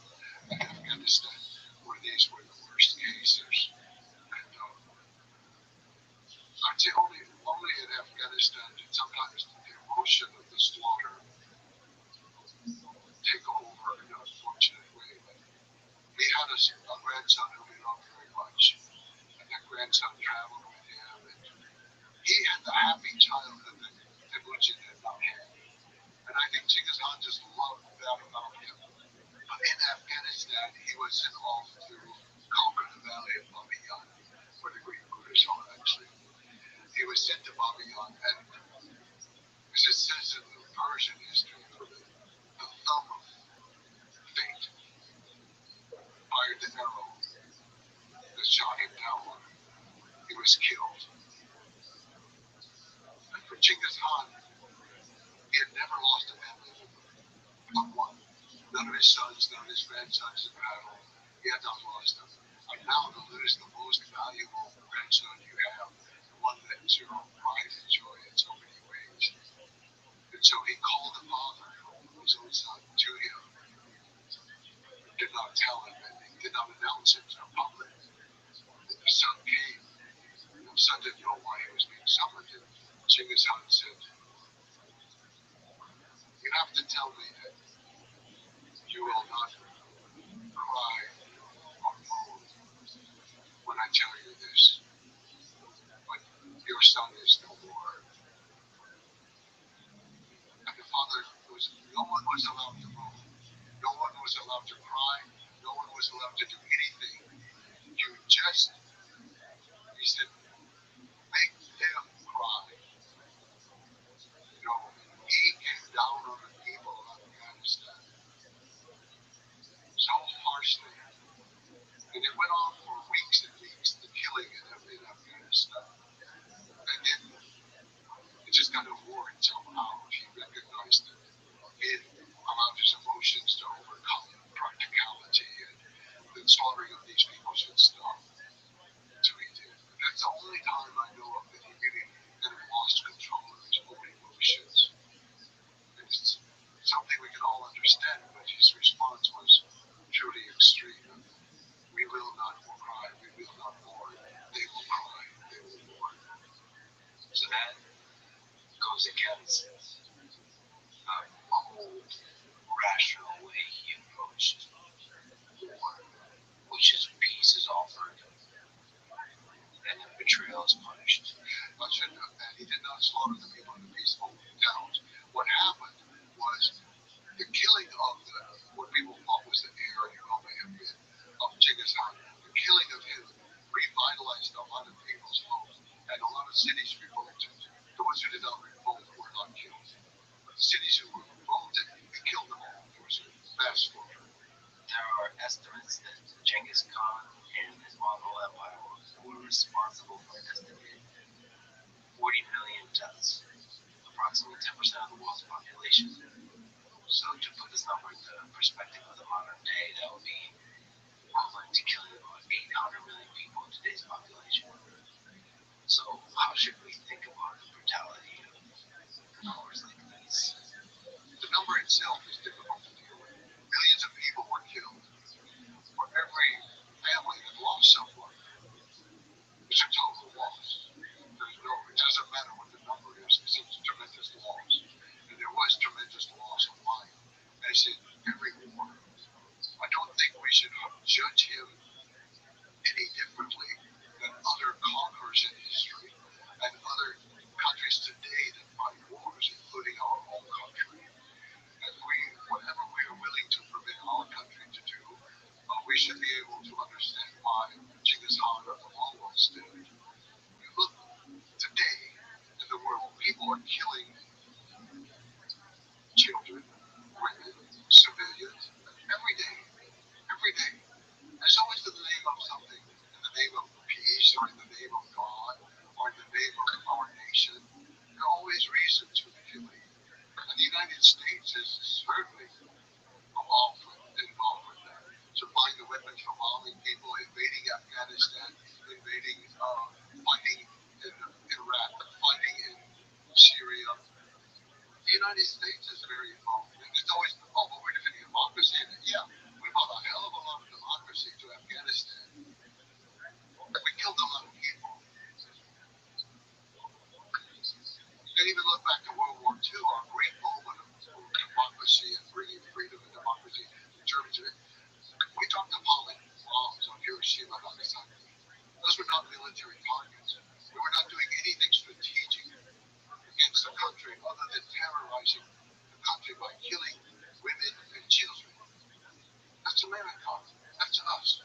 and Afghanistan, where these were the worst cases. And I'd say only in Afghanistan did sometimes the emotion of the slaughter take over in an unfortunate way. But we had a grandson who we loved very much, and that grandson traveled with him, and he had the happy childhood that Temujin had not had. And I think Genghis Khan just loved that about him. But in Afghanistan, he was sent off to conquer the valley of Bamiyan, where the Greek Buddhists are actually. He was sent to Bamiyan, and as it says in the Persian history, the thumb of fate fired the arrow that shot him down. He was killed. And for Genghis Khan, he had never lost a family member, not one. None of his sons, none of his grandsons in battle. He had not lost them. And now to lose the most valuable grandson you have, the one that is your own pride and joy in so many ways. And so he called the father of his own son to him. Did not tell him, and he did not announce it to the public. And the son came. And the son didn't know why he was being summoned. And Genghis Khan said, "You have to tell me that you will not cry or moan when I tell you this. But your son is no more." And the father no one was allowed to moan. No one was allowed to cry. No one was allowed to do anything. You just, he said, make them cry. You know, he came down on the people of Afghanistan so harshly. And it went on for weeks and weeks, the killing in Afghanistan. And then it just got over itself out. He recognized that he had allowed his emotions to overcome practicality, and the slaughtering of these people should stop. So he did. But that's the only time I know of that he really kind of lost control of his own emotions. It's something we can all understand, but his response was truly extreme. We will not cry, we will not mourn. They will cry, they will mourn. So that goes against the cold, rational way he approached war, which is peace is offered and then betrayal is punished. And he did not slaughter the people in the peaceful towns. What happened was the killing of what people thought was the heir, and well may have been, of Genghis Khan. The killing of him revitalized a lot of people's homes, and a lot of cities revolted. The ones who did not revolt were not killed. But the cities who were revolted, he killed them all. There was a mass slaughter. There are estimates that Genghis Khan and his Mongol Empire were responsible for an estimated 40 million deaths, approximately 10% of the world's population. So to put this number into perspective of the modern day, that would be equivalent to killing about 800 million people in today's population. So how should we think about the brutality of numbers like these? The number itself is difficult to deal with. Millions of people were killed. For every family that lost someone, it's a total loss. It doesn't matter what the number is, it's a tremendous loss. And there was tremendous loss of life, as in every war. I don't think we should judge him any differently than other conquerors in history and other countries today that fight wars, including our own country. And whatever we are willing to permit our country to do, we should be able to understand why Genghis Khan or the Mongols did. You look today, United States is very involved. And it's always, oh, but we're defending democracy. And yeah, we brought a hell of a lot of democracy to Afghanistan. We killed a lot of people. You can even look back to World War II, our great moment of democracy and bringing freedom and democracy to Germany. We dropped atomic bombs on Hiroshima and Nagasaki. Those were not military targets. We were not doing anything strategic against the country other than terrorizing the country by killing women and children. That's America. That's us.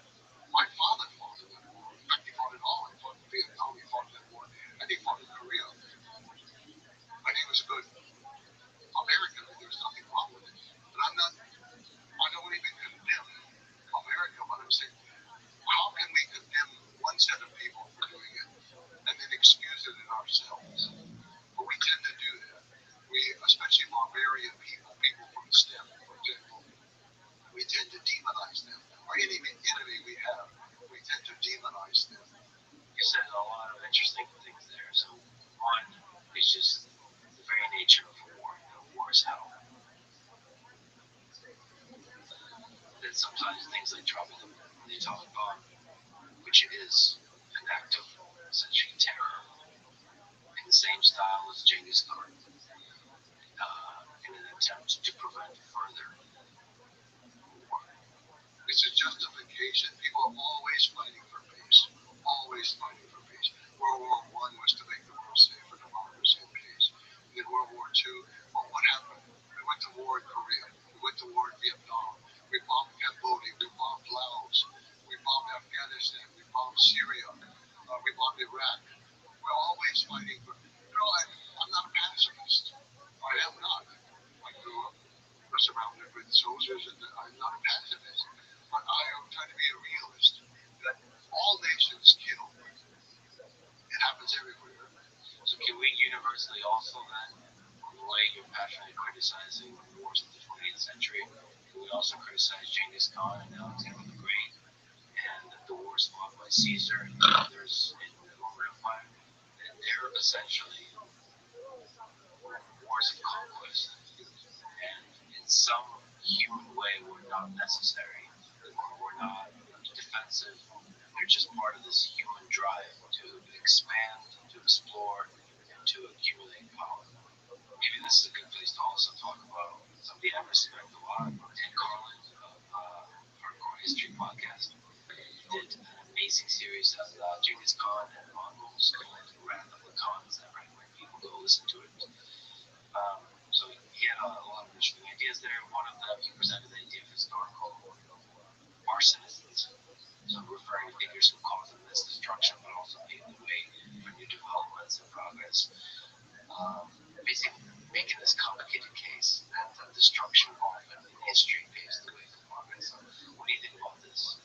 My father fought in that war. In fact, he fought in all. He fought in Vietnam, he fought in that war, and he fought in Korea. And he was a good American. There's nothing wrong with it. But I don't even condemn America, but I'm saying, how can we condemn one set of people for doing it and then excuse it in ourselves? But we tend to do that. We, especially barbarian people, people from the steppe, for example, we tend to demonize them. Or any enemy we have, we tend to demonize them. You said a lot of interesting things there. So one is just the very nature of war. War is hell. Then sometimes things like Trump, they talk about, which is an act of essentially terror, in the same style as Genghis Khan, in an attempt to prevent further war. It's a justification. People are always fighting for peace. Always fighting for peace. World War I was to make the world safe for democracy and peace. In World War II, well, what happened? We went to war in Korea. We went to war in Vietnam. We bombed Cambodia. We bombed Laos. We bombed Afghanistan. We bombed Syria. We bombed Iraq. We're always fighting for. I'm not a pacifist. I am not. I grew up surrounded with soldiers, and I'm not a pacifist. But I am trying to be a realist. That all nations kill. It happens everywhere. So can we universally also then, on the way you're passionately criticizing wars of the 20th century, can we also criticize Genghis Khan and Alexander the Great and the wars fought by Caesar and others in the Roman Empire? And they're essentially wars of conquest. And in some human way were not necessary or were not defensive. They're just part of this human drive to expand, to explore, and to accumulate power. Maybe this is a good place to also talk about somebody I respect a lot, Ted Carlin of Hardcore History Podcast. He did an amazing series on Genghis Khan and Mongols called Wrath of the Khans. I recommend people go listen to it. So he had a lot of interesting ideas there. One of them, he presented the idea of historical arsonists. So referring to figures who caused this destruction, but also paved the way for new developments and progress. Basically, making this complicated case that destruction often in history paves the way for progress. What do you think about this?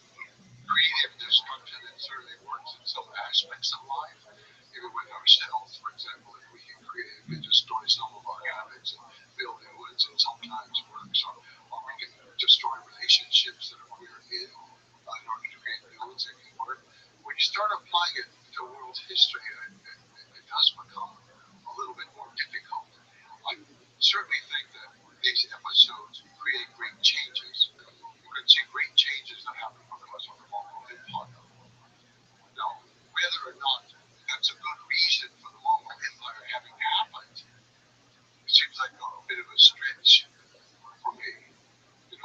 Creative destruction, it certainly works in some aspects of life. Even with ourselves, for example, if we can create and destroy some of our habits and build new ones, it sometimes works. Or we can destroy relationships that we're in order to create new ones that can work. When you start applying it to world history, it does become a little bit more difficult. I certainly think that these episodes create great changes. You can see great changes that happen because of the Mongol Empire. Now, whether or not that's a good reason for the Mongol Empire having happened, it seems like a bit of a stretch for me. The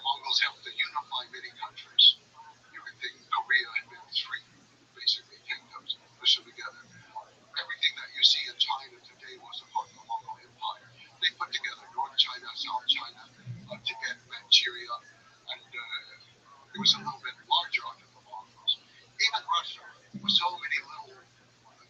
Mongols helped to unify many countries. You can think Korea had been three, basically, kingdoms pushed together. Everything that you see in China today was a part of the Mongol Empire. They put together North China, South China, Tibet, Manchuria, and it was a little bit larger under the Mongols. Even Russia, with so many little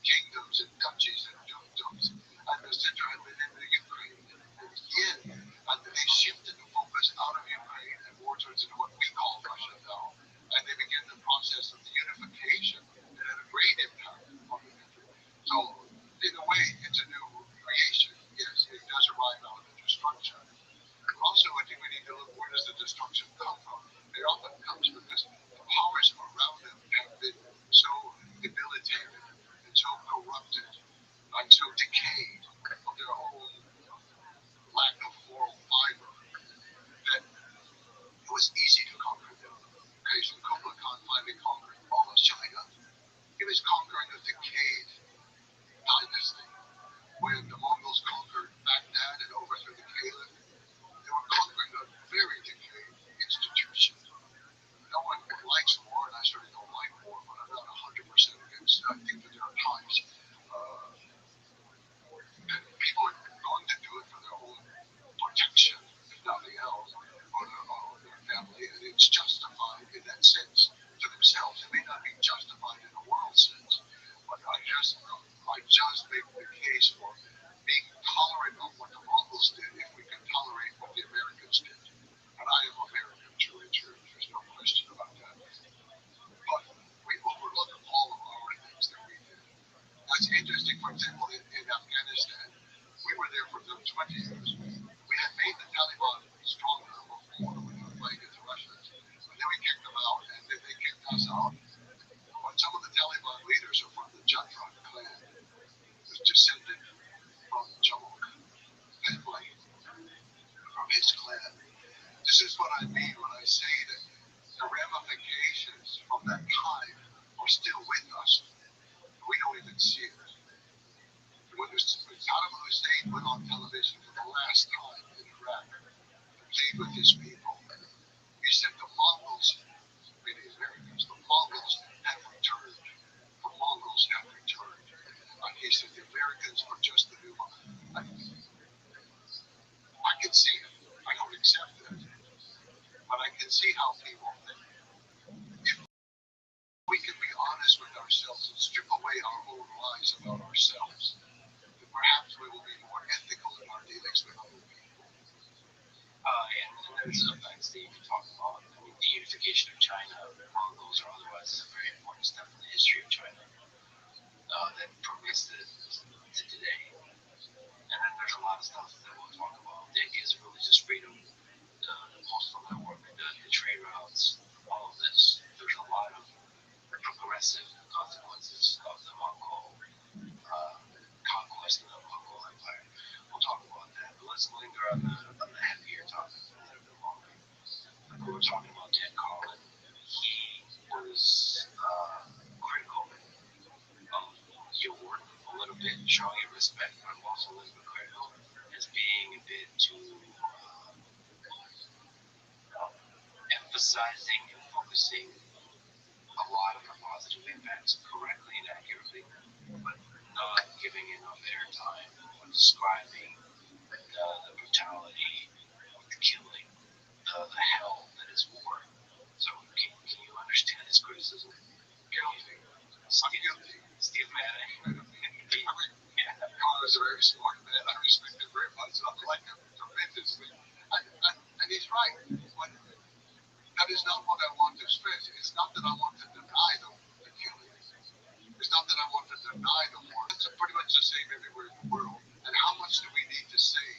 kingdoms and duchies and dukedoms, and the center had been in the Ukraine and Yin, and they shifted the focus out of Ukraine and more towards what we call Russia now, and they began the process of the unification that had a great impact on the country. So, in a way, it's a new creation. Yes, it does arrive out of destruction. Also, I think we need to look, where does the destruction come from? It often comes because the powers around them have been so debilitated and so corrupted and so decayed of their their own lack of moral fiber that it was easy to conquer them. Okay, so Kublai Khan finally conquered all of China. He was conquering a decayed dynasty. When the Mongols conquered Baghdad and overthrew the Caliph, they were conquering a very decayed institution. No one likes war, and I certainly don't like war, but I'm not 100% against it. I think that there are times that people are going to do it for their own protection, if nothing else, or their family, and it's justified in that sense to themselves. It may not be justified in a world sense, but I just make the case for being tolerant of what the Mongols did if we can tolerate what the Americans did. And I am American through and through. There's no question about that. But we overlook all of our things that we did. That's interesting, for example, in Afghanistan, we were there for 20 years. We had made the Taliban stronger before we were playing into Russians. And then we kicked them out, and then they kicked us out. But some of the Taliban leaders are from the Jatrak clan, who's descended from Jamuk family, from his clan. This is what I mean when I say that the ramifications from that time are still with us. We don't even see it. When Saddam Hussein went on television for the last time in Iraq to plead with his people, he said the Mongols, meaning the Americans, the Mongols have returned. The Mongols have returned. He said the Americans are just the new Mongols. I can see it. I don't accept it. But I can see how people think. If we can be honest with ourselves and strip away our own lies about ourselves, then perhaps we will be more ethical in our dealings with other people. And there's the facts that you can talk about. I mean, the unification of China, Mongols or otherwise, is a very important step in the history of China that permeates to today. And then there's a lot of stuff that we'll talk about. The ideas of religious freedom, the postal network, the trade routes, all of this. There's a lot of progressive consequences of the Mongol conquest of the Mongol Empire. We'll talk about that, but let's linger on the heavier topic for a little bit longer. Like we were talking about Dan Carlin. He was critical of your work a little bit, showing your respect, but also a little bit critical as being a bit too emphasizing and focusing a lot of the positive impacts correctly and accurately, but not giving enough airtime or describing the brutality of the killing, the hell that is war. So can you understand his criticism? Guilty. I'm guilty. Steve Madden. Carl is a very smart man. I respect him very much. I like him tremendously. And he's right. But that is not what I want to stress. It's not that I want to deny the killing. It's not that I want to deny the war. It's pretty much the same everywhere in the world. And how much do we need to say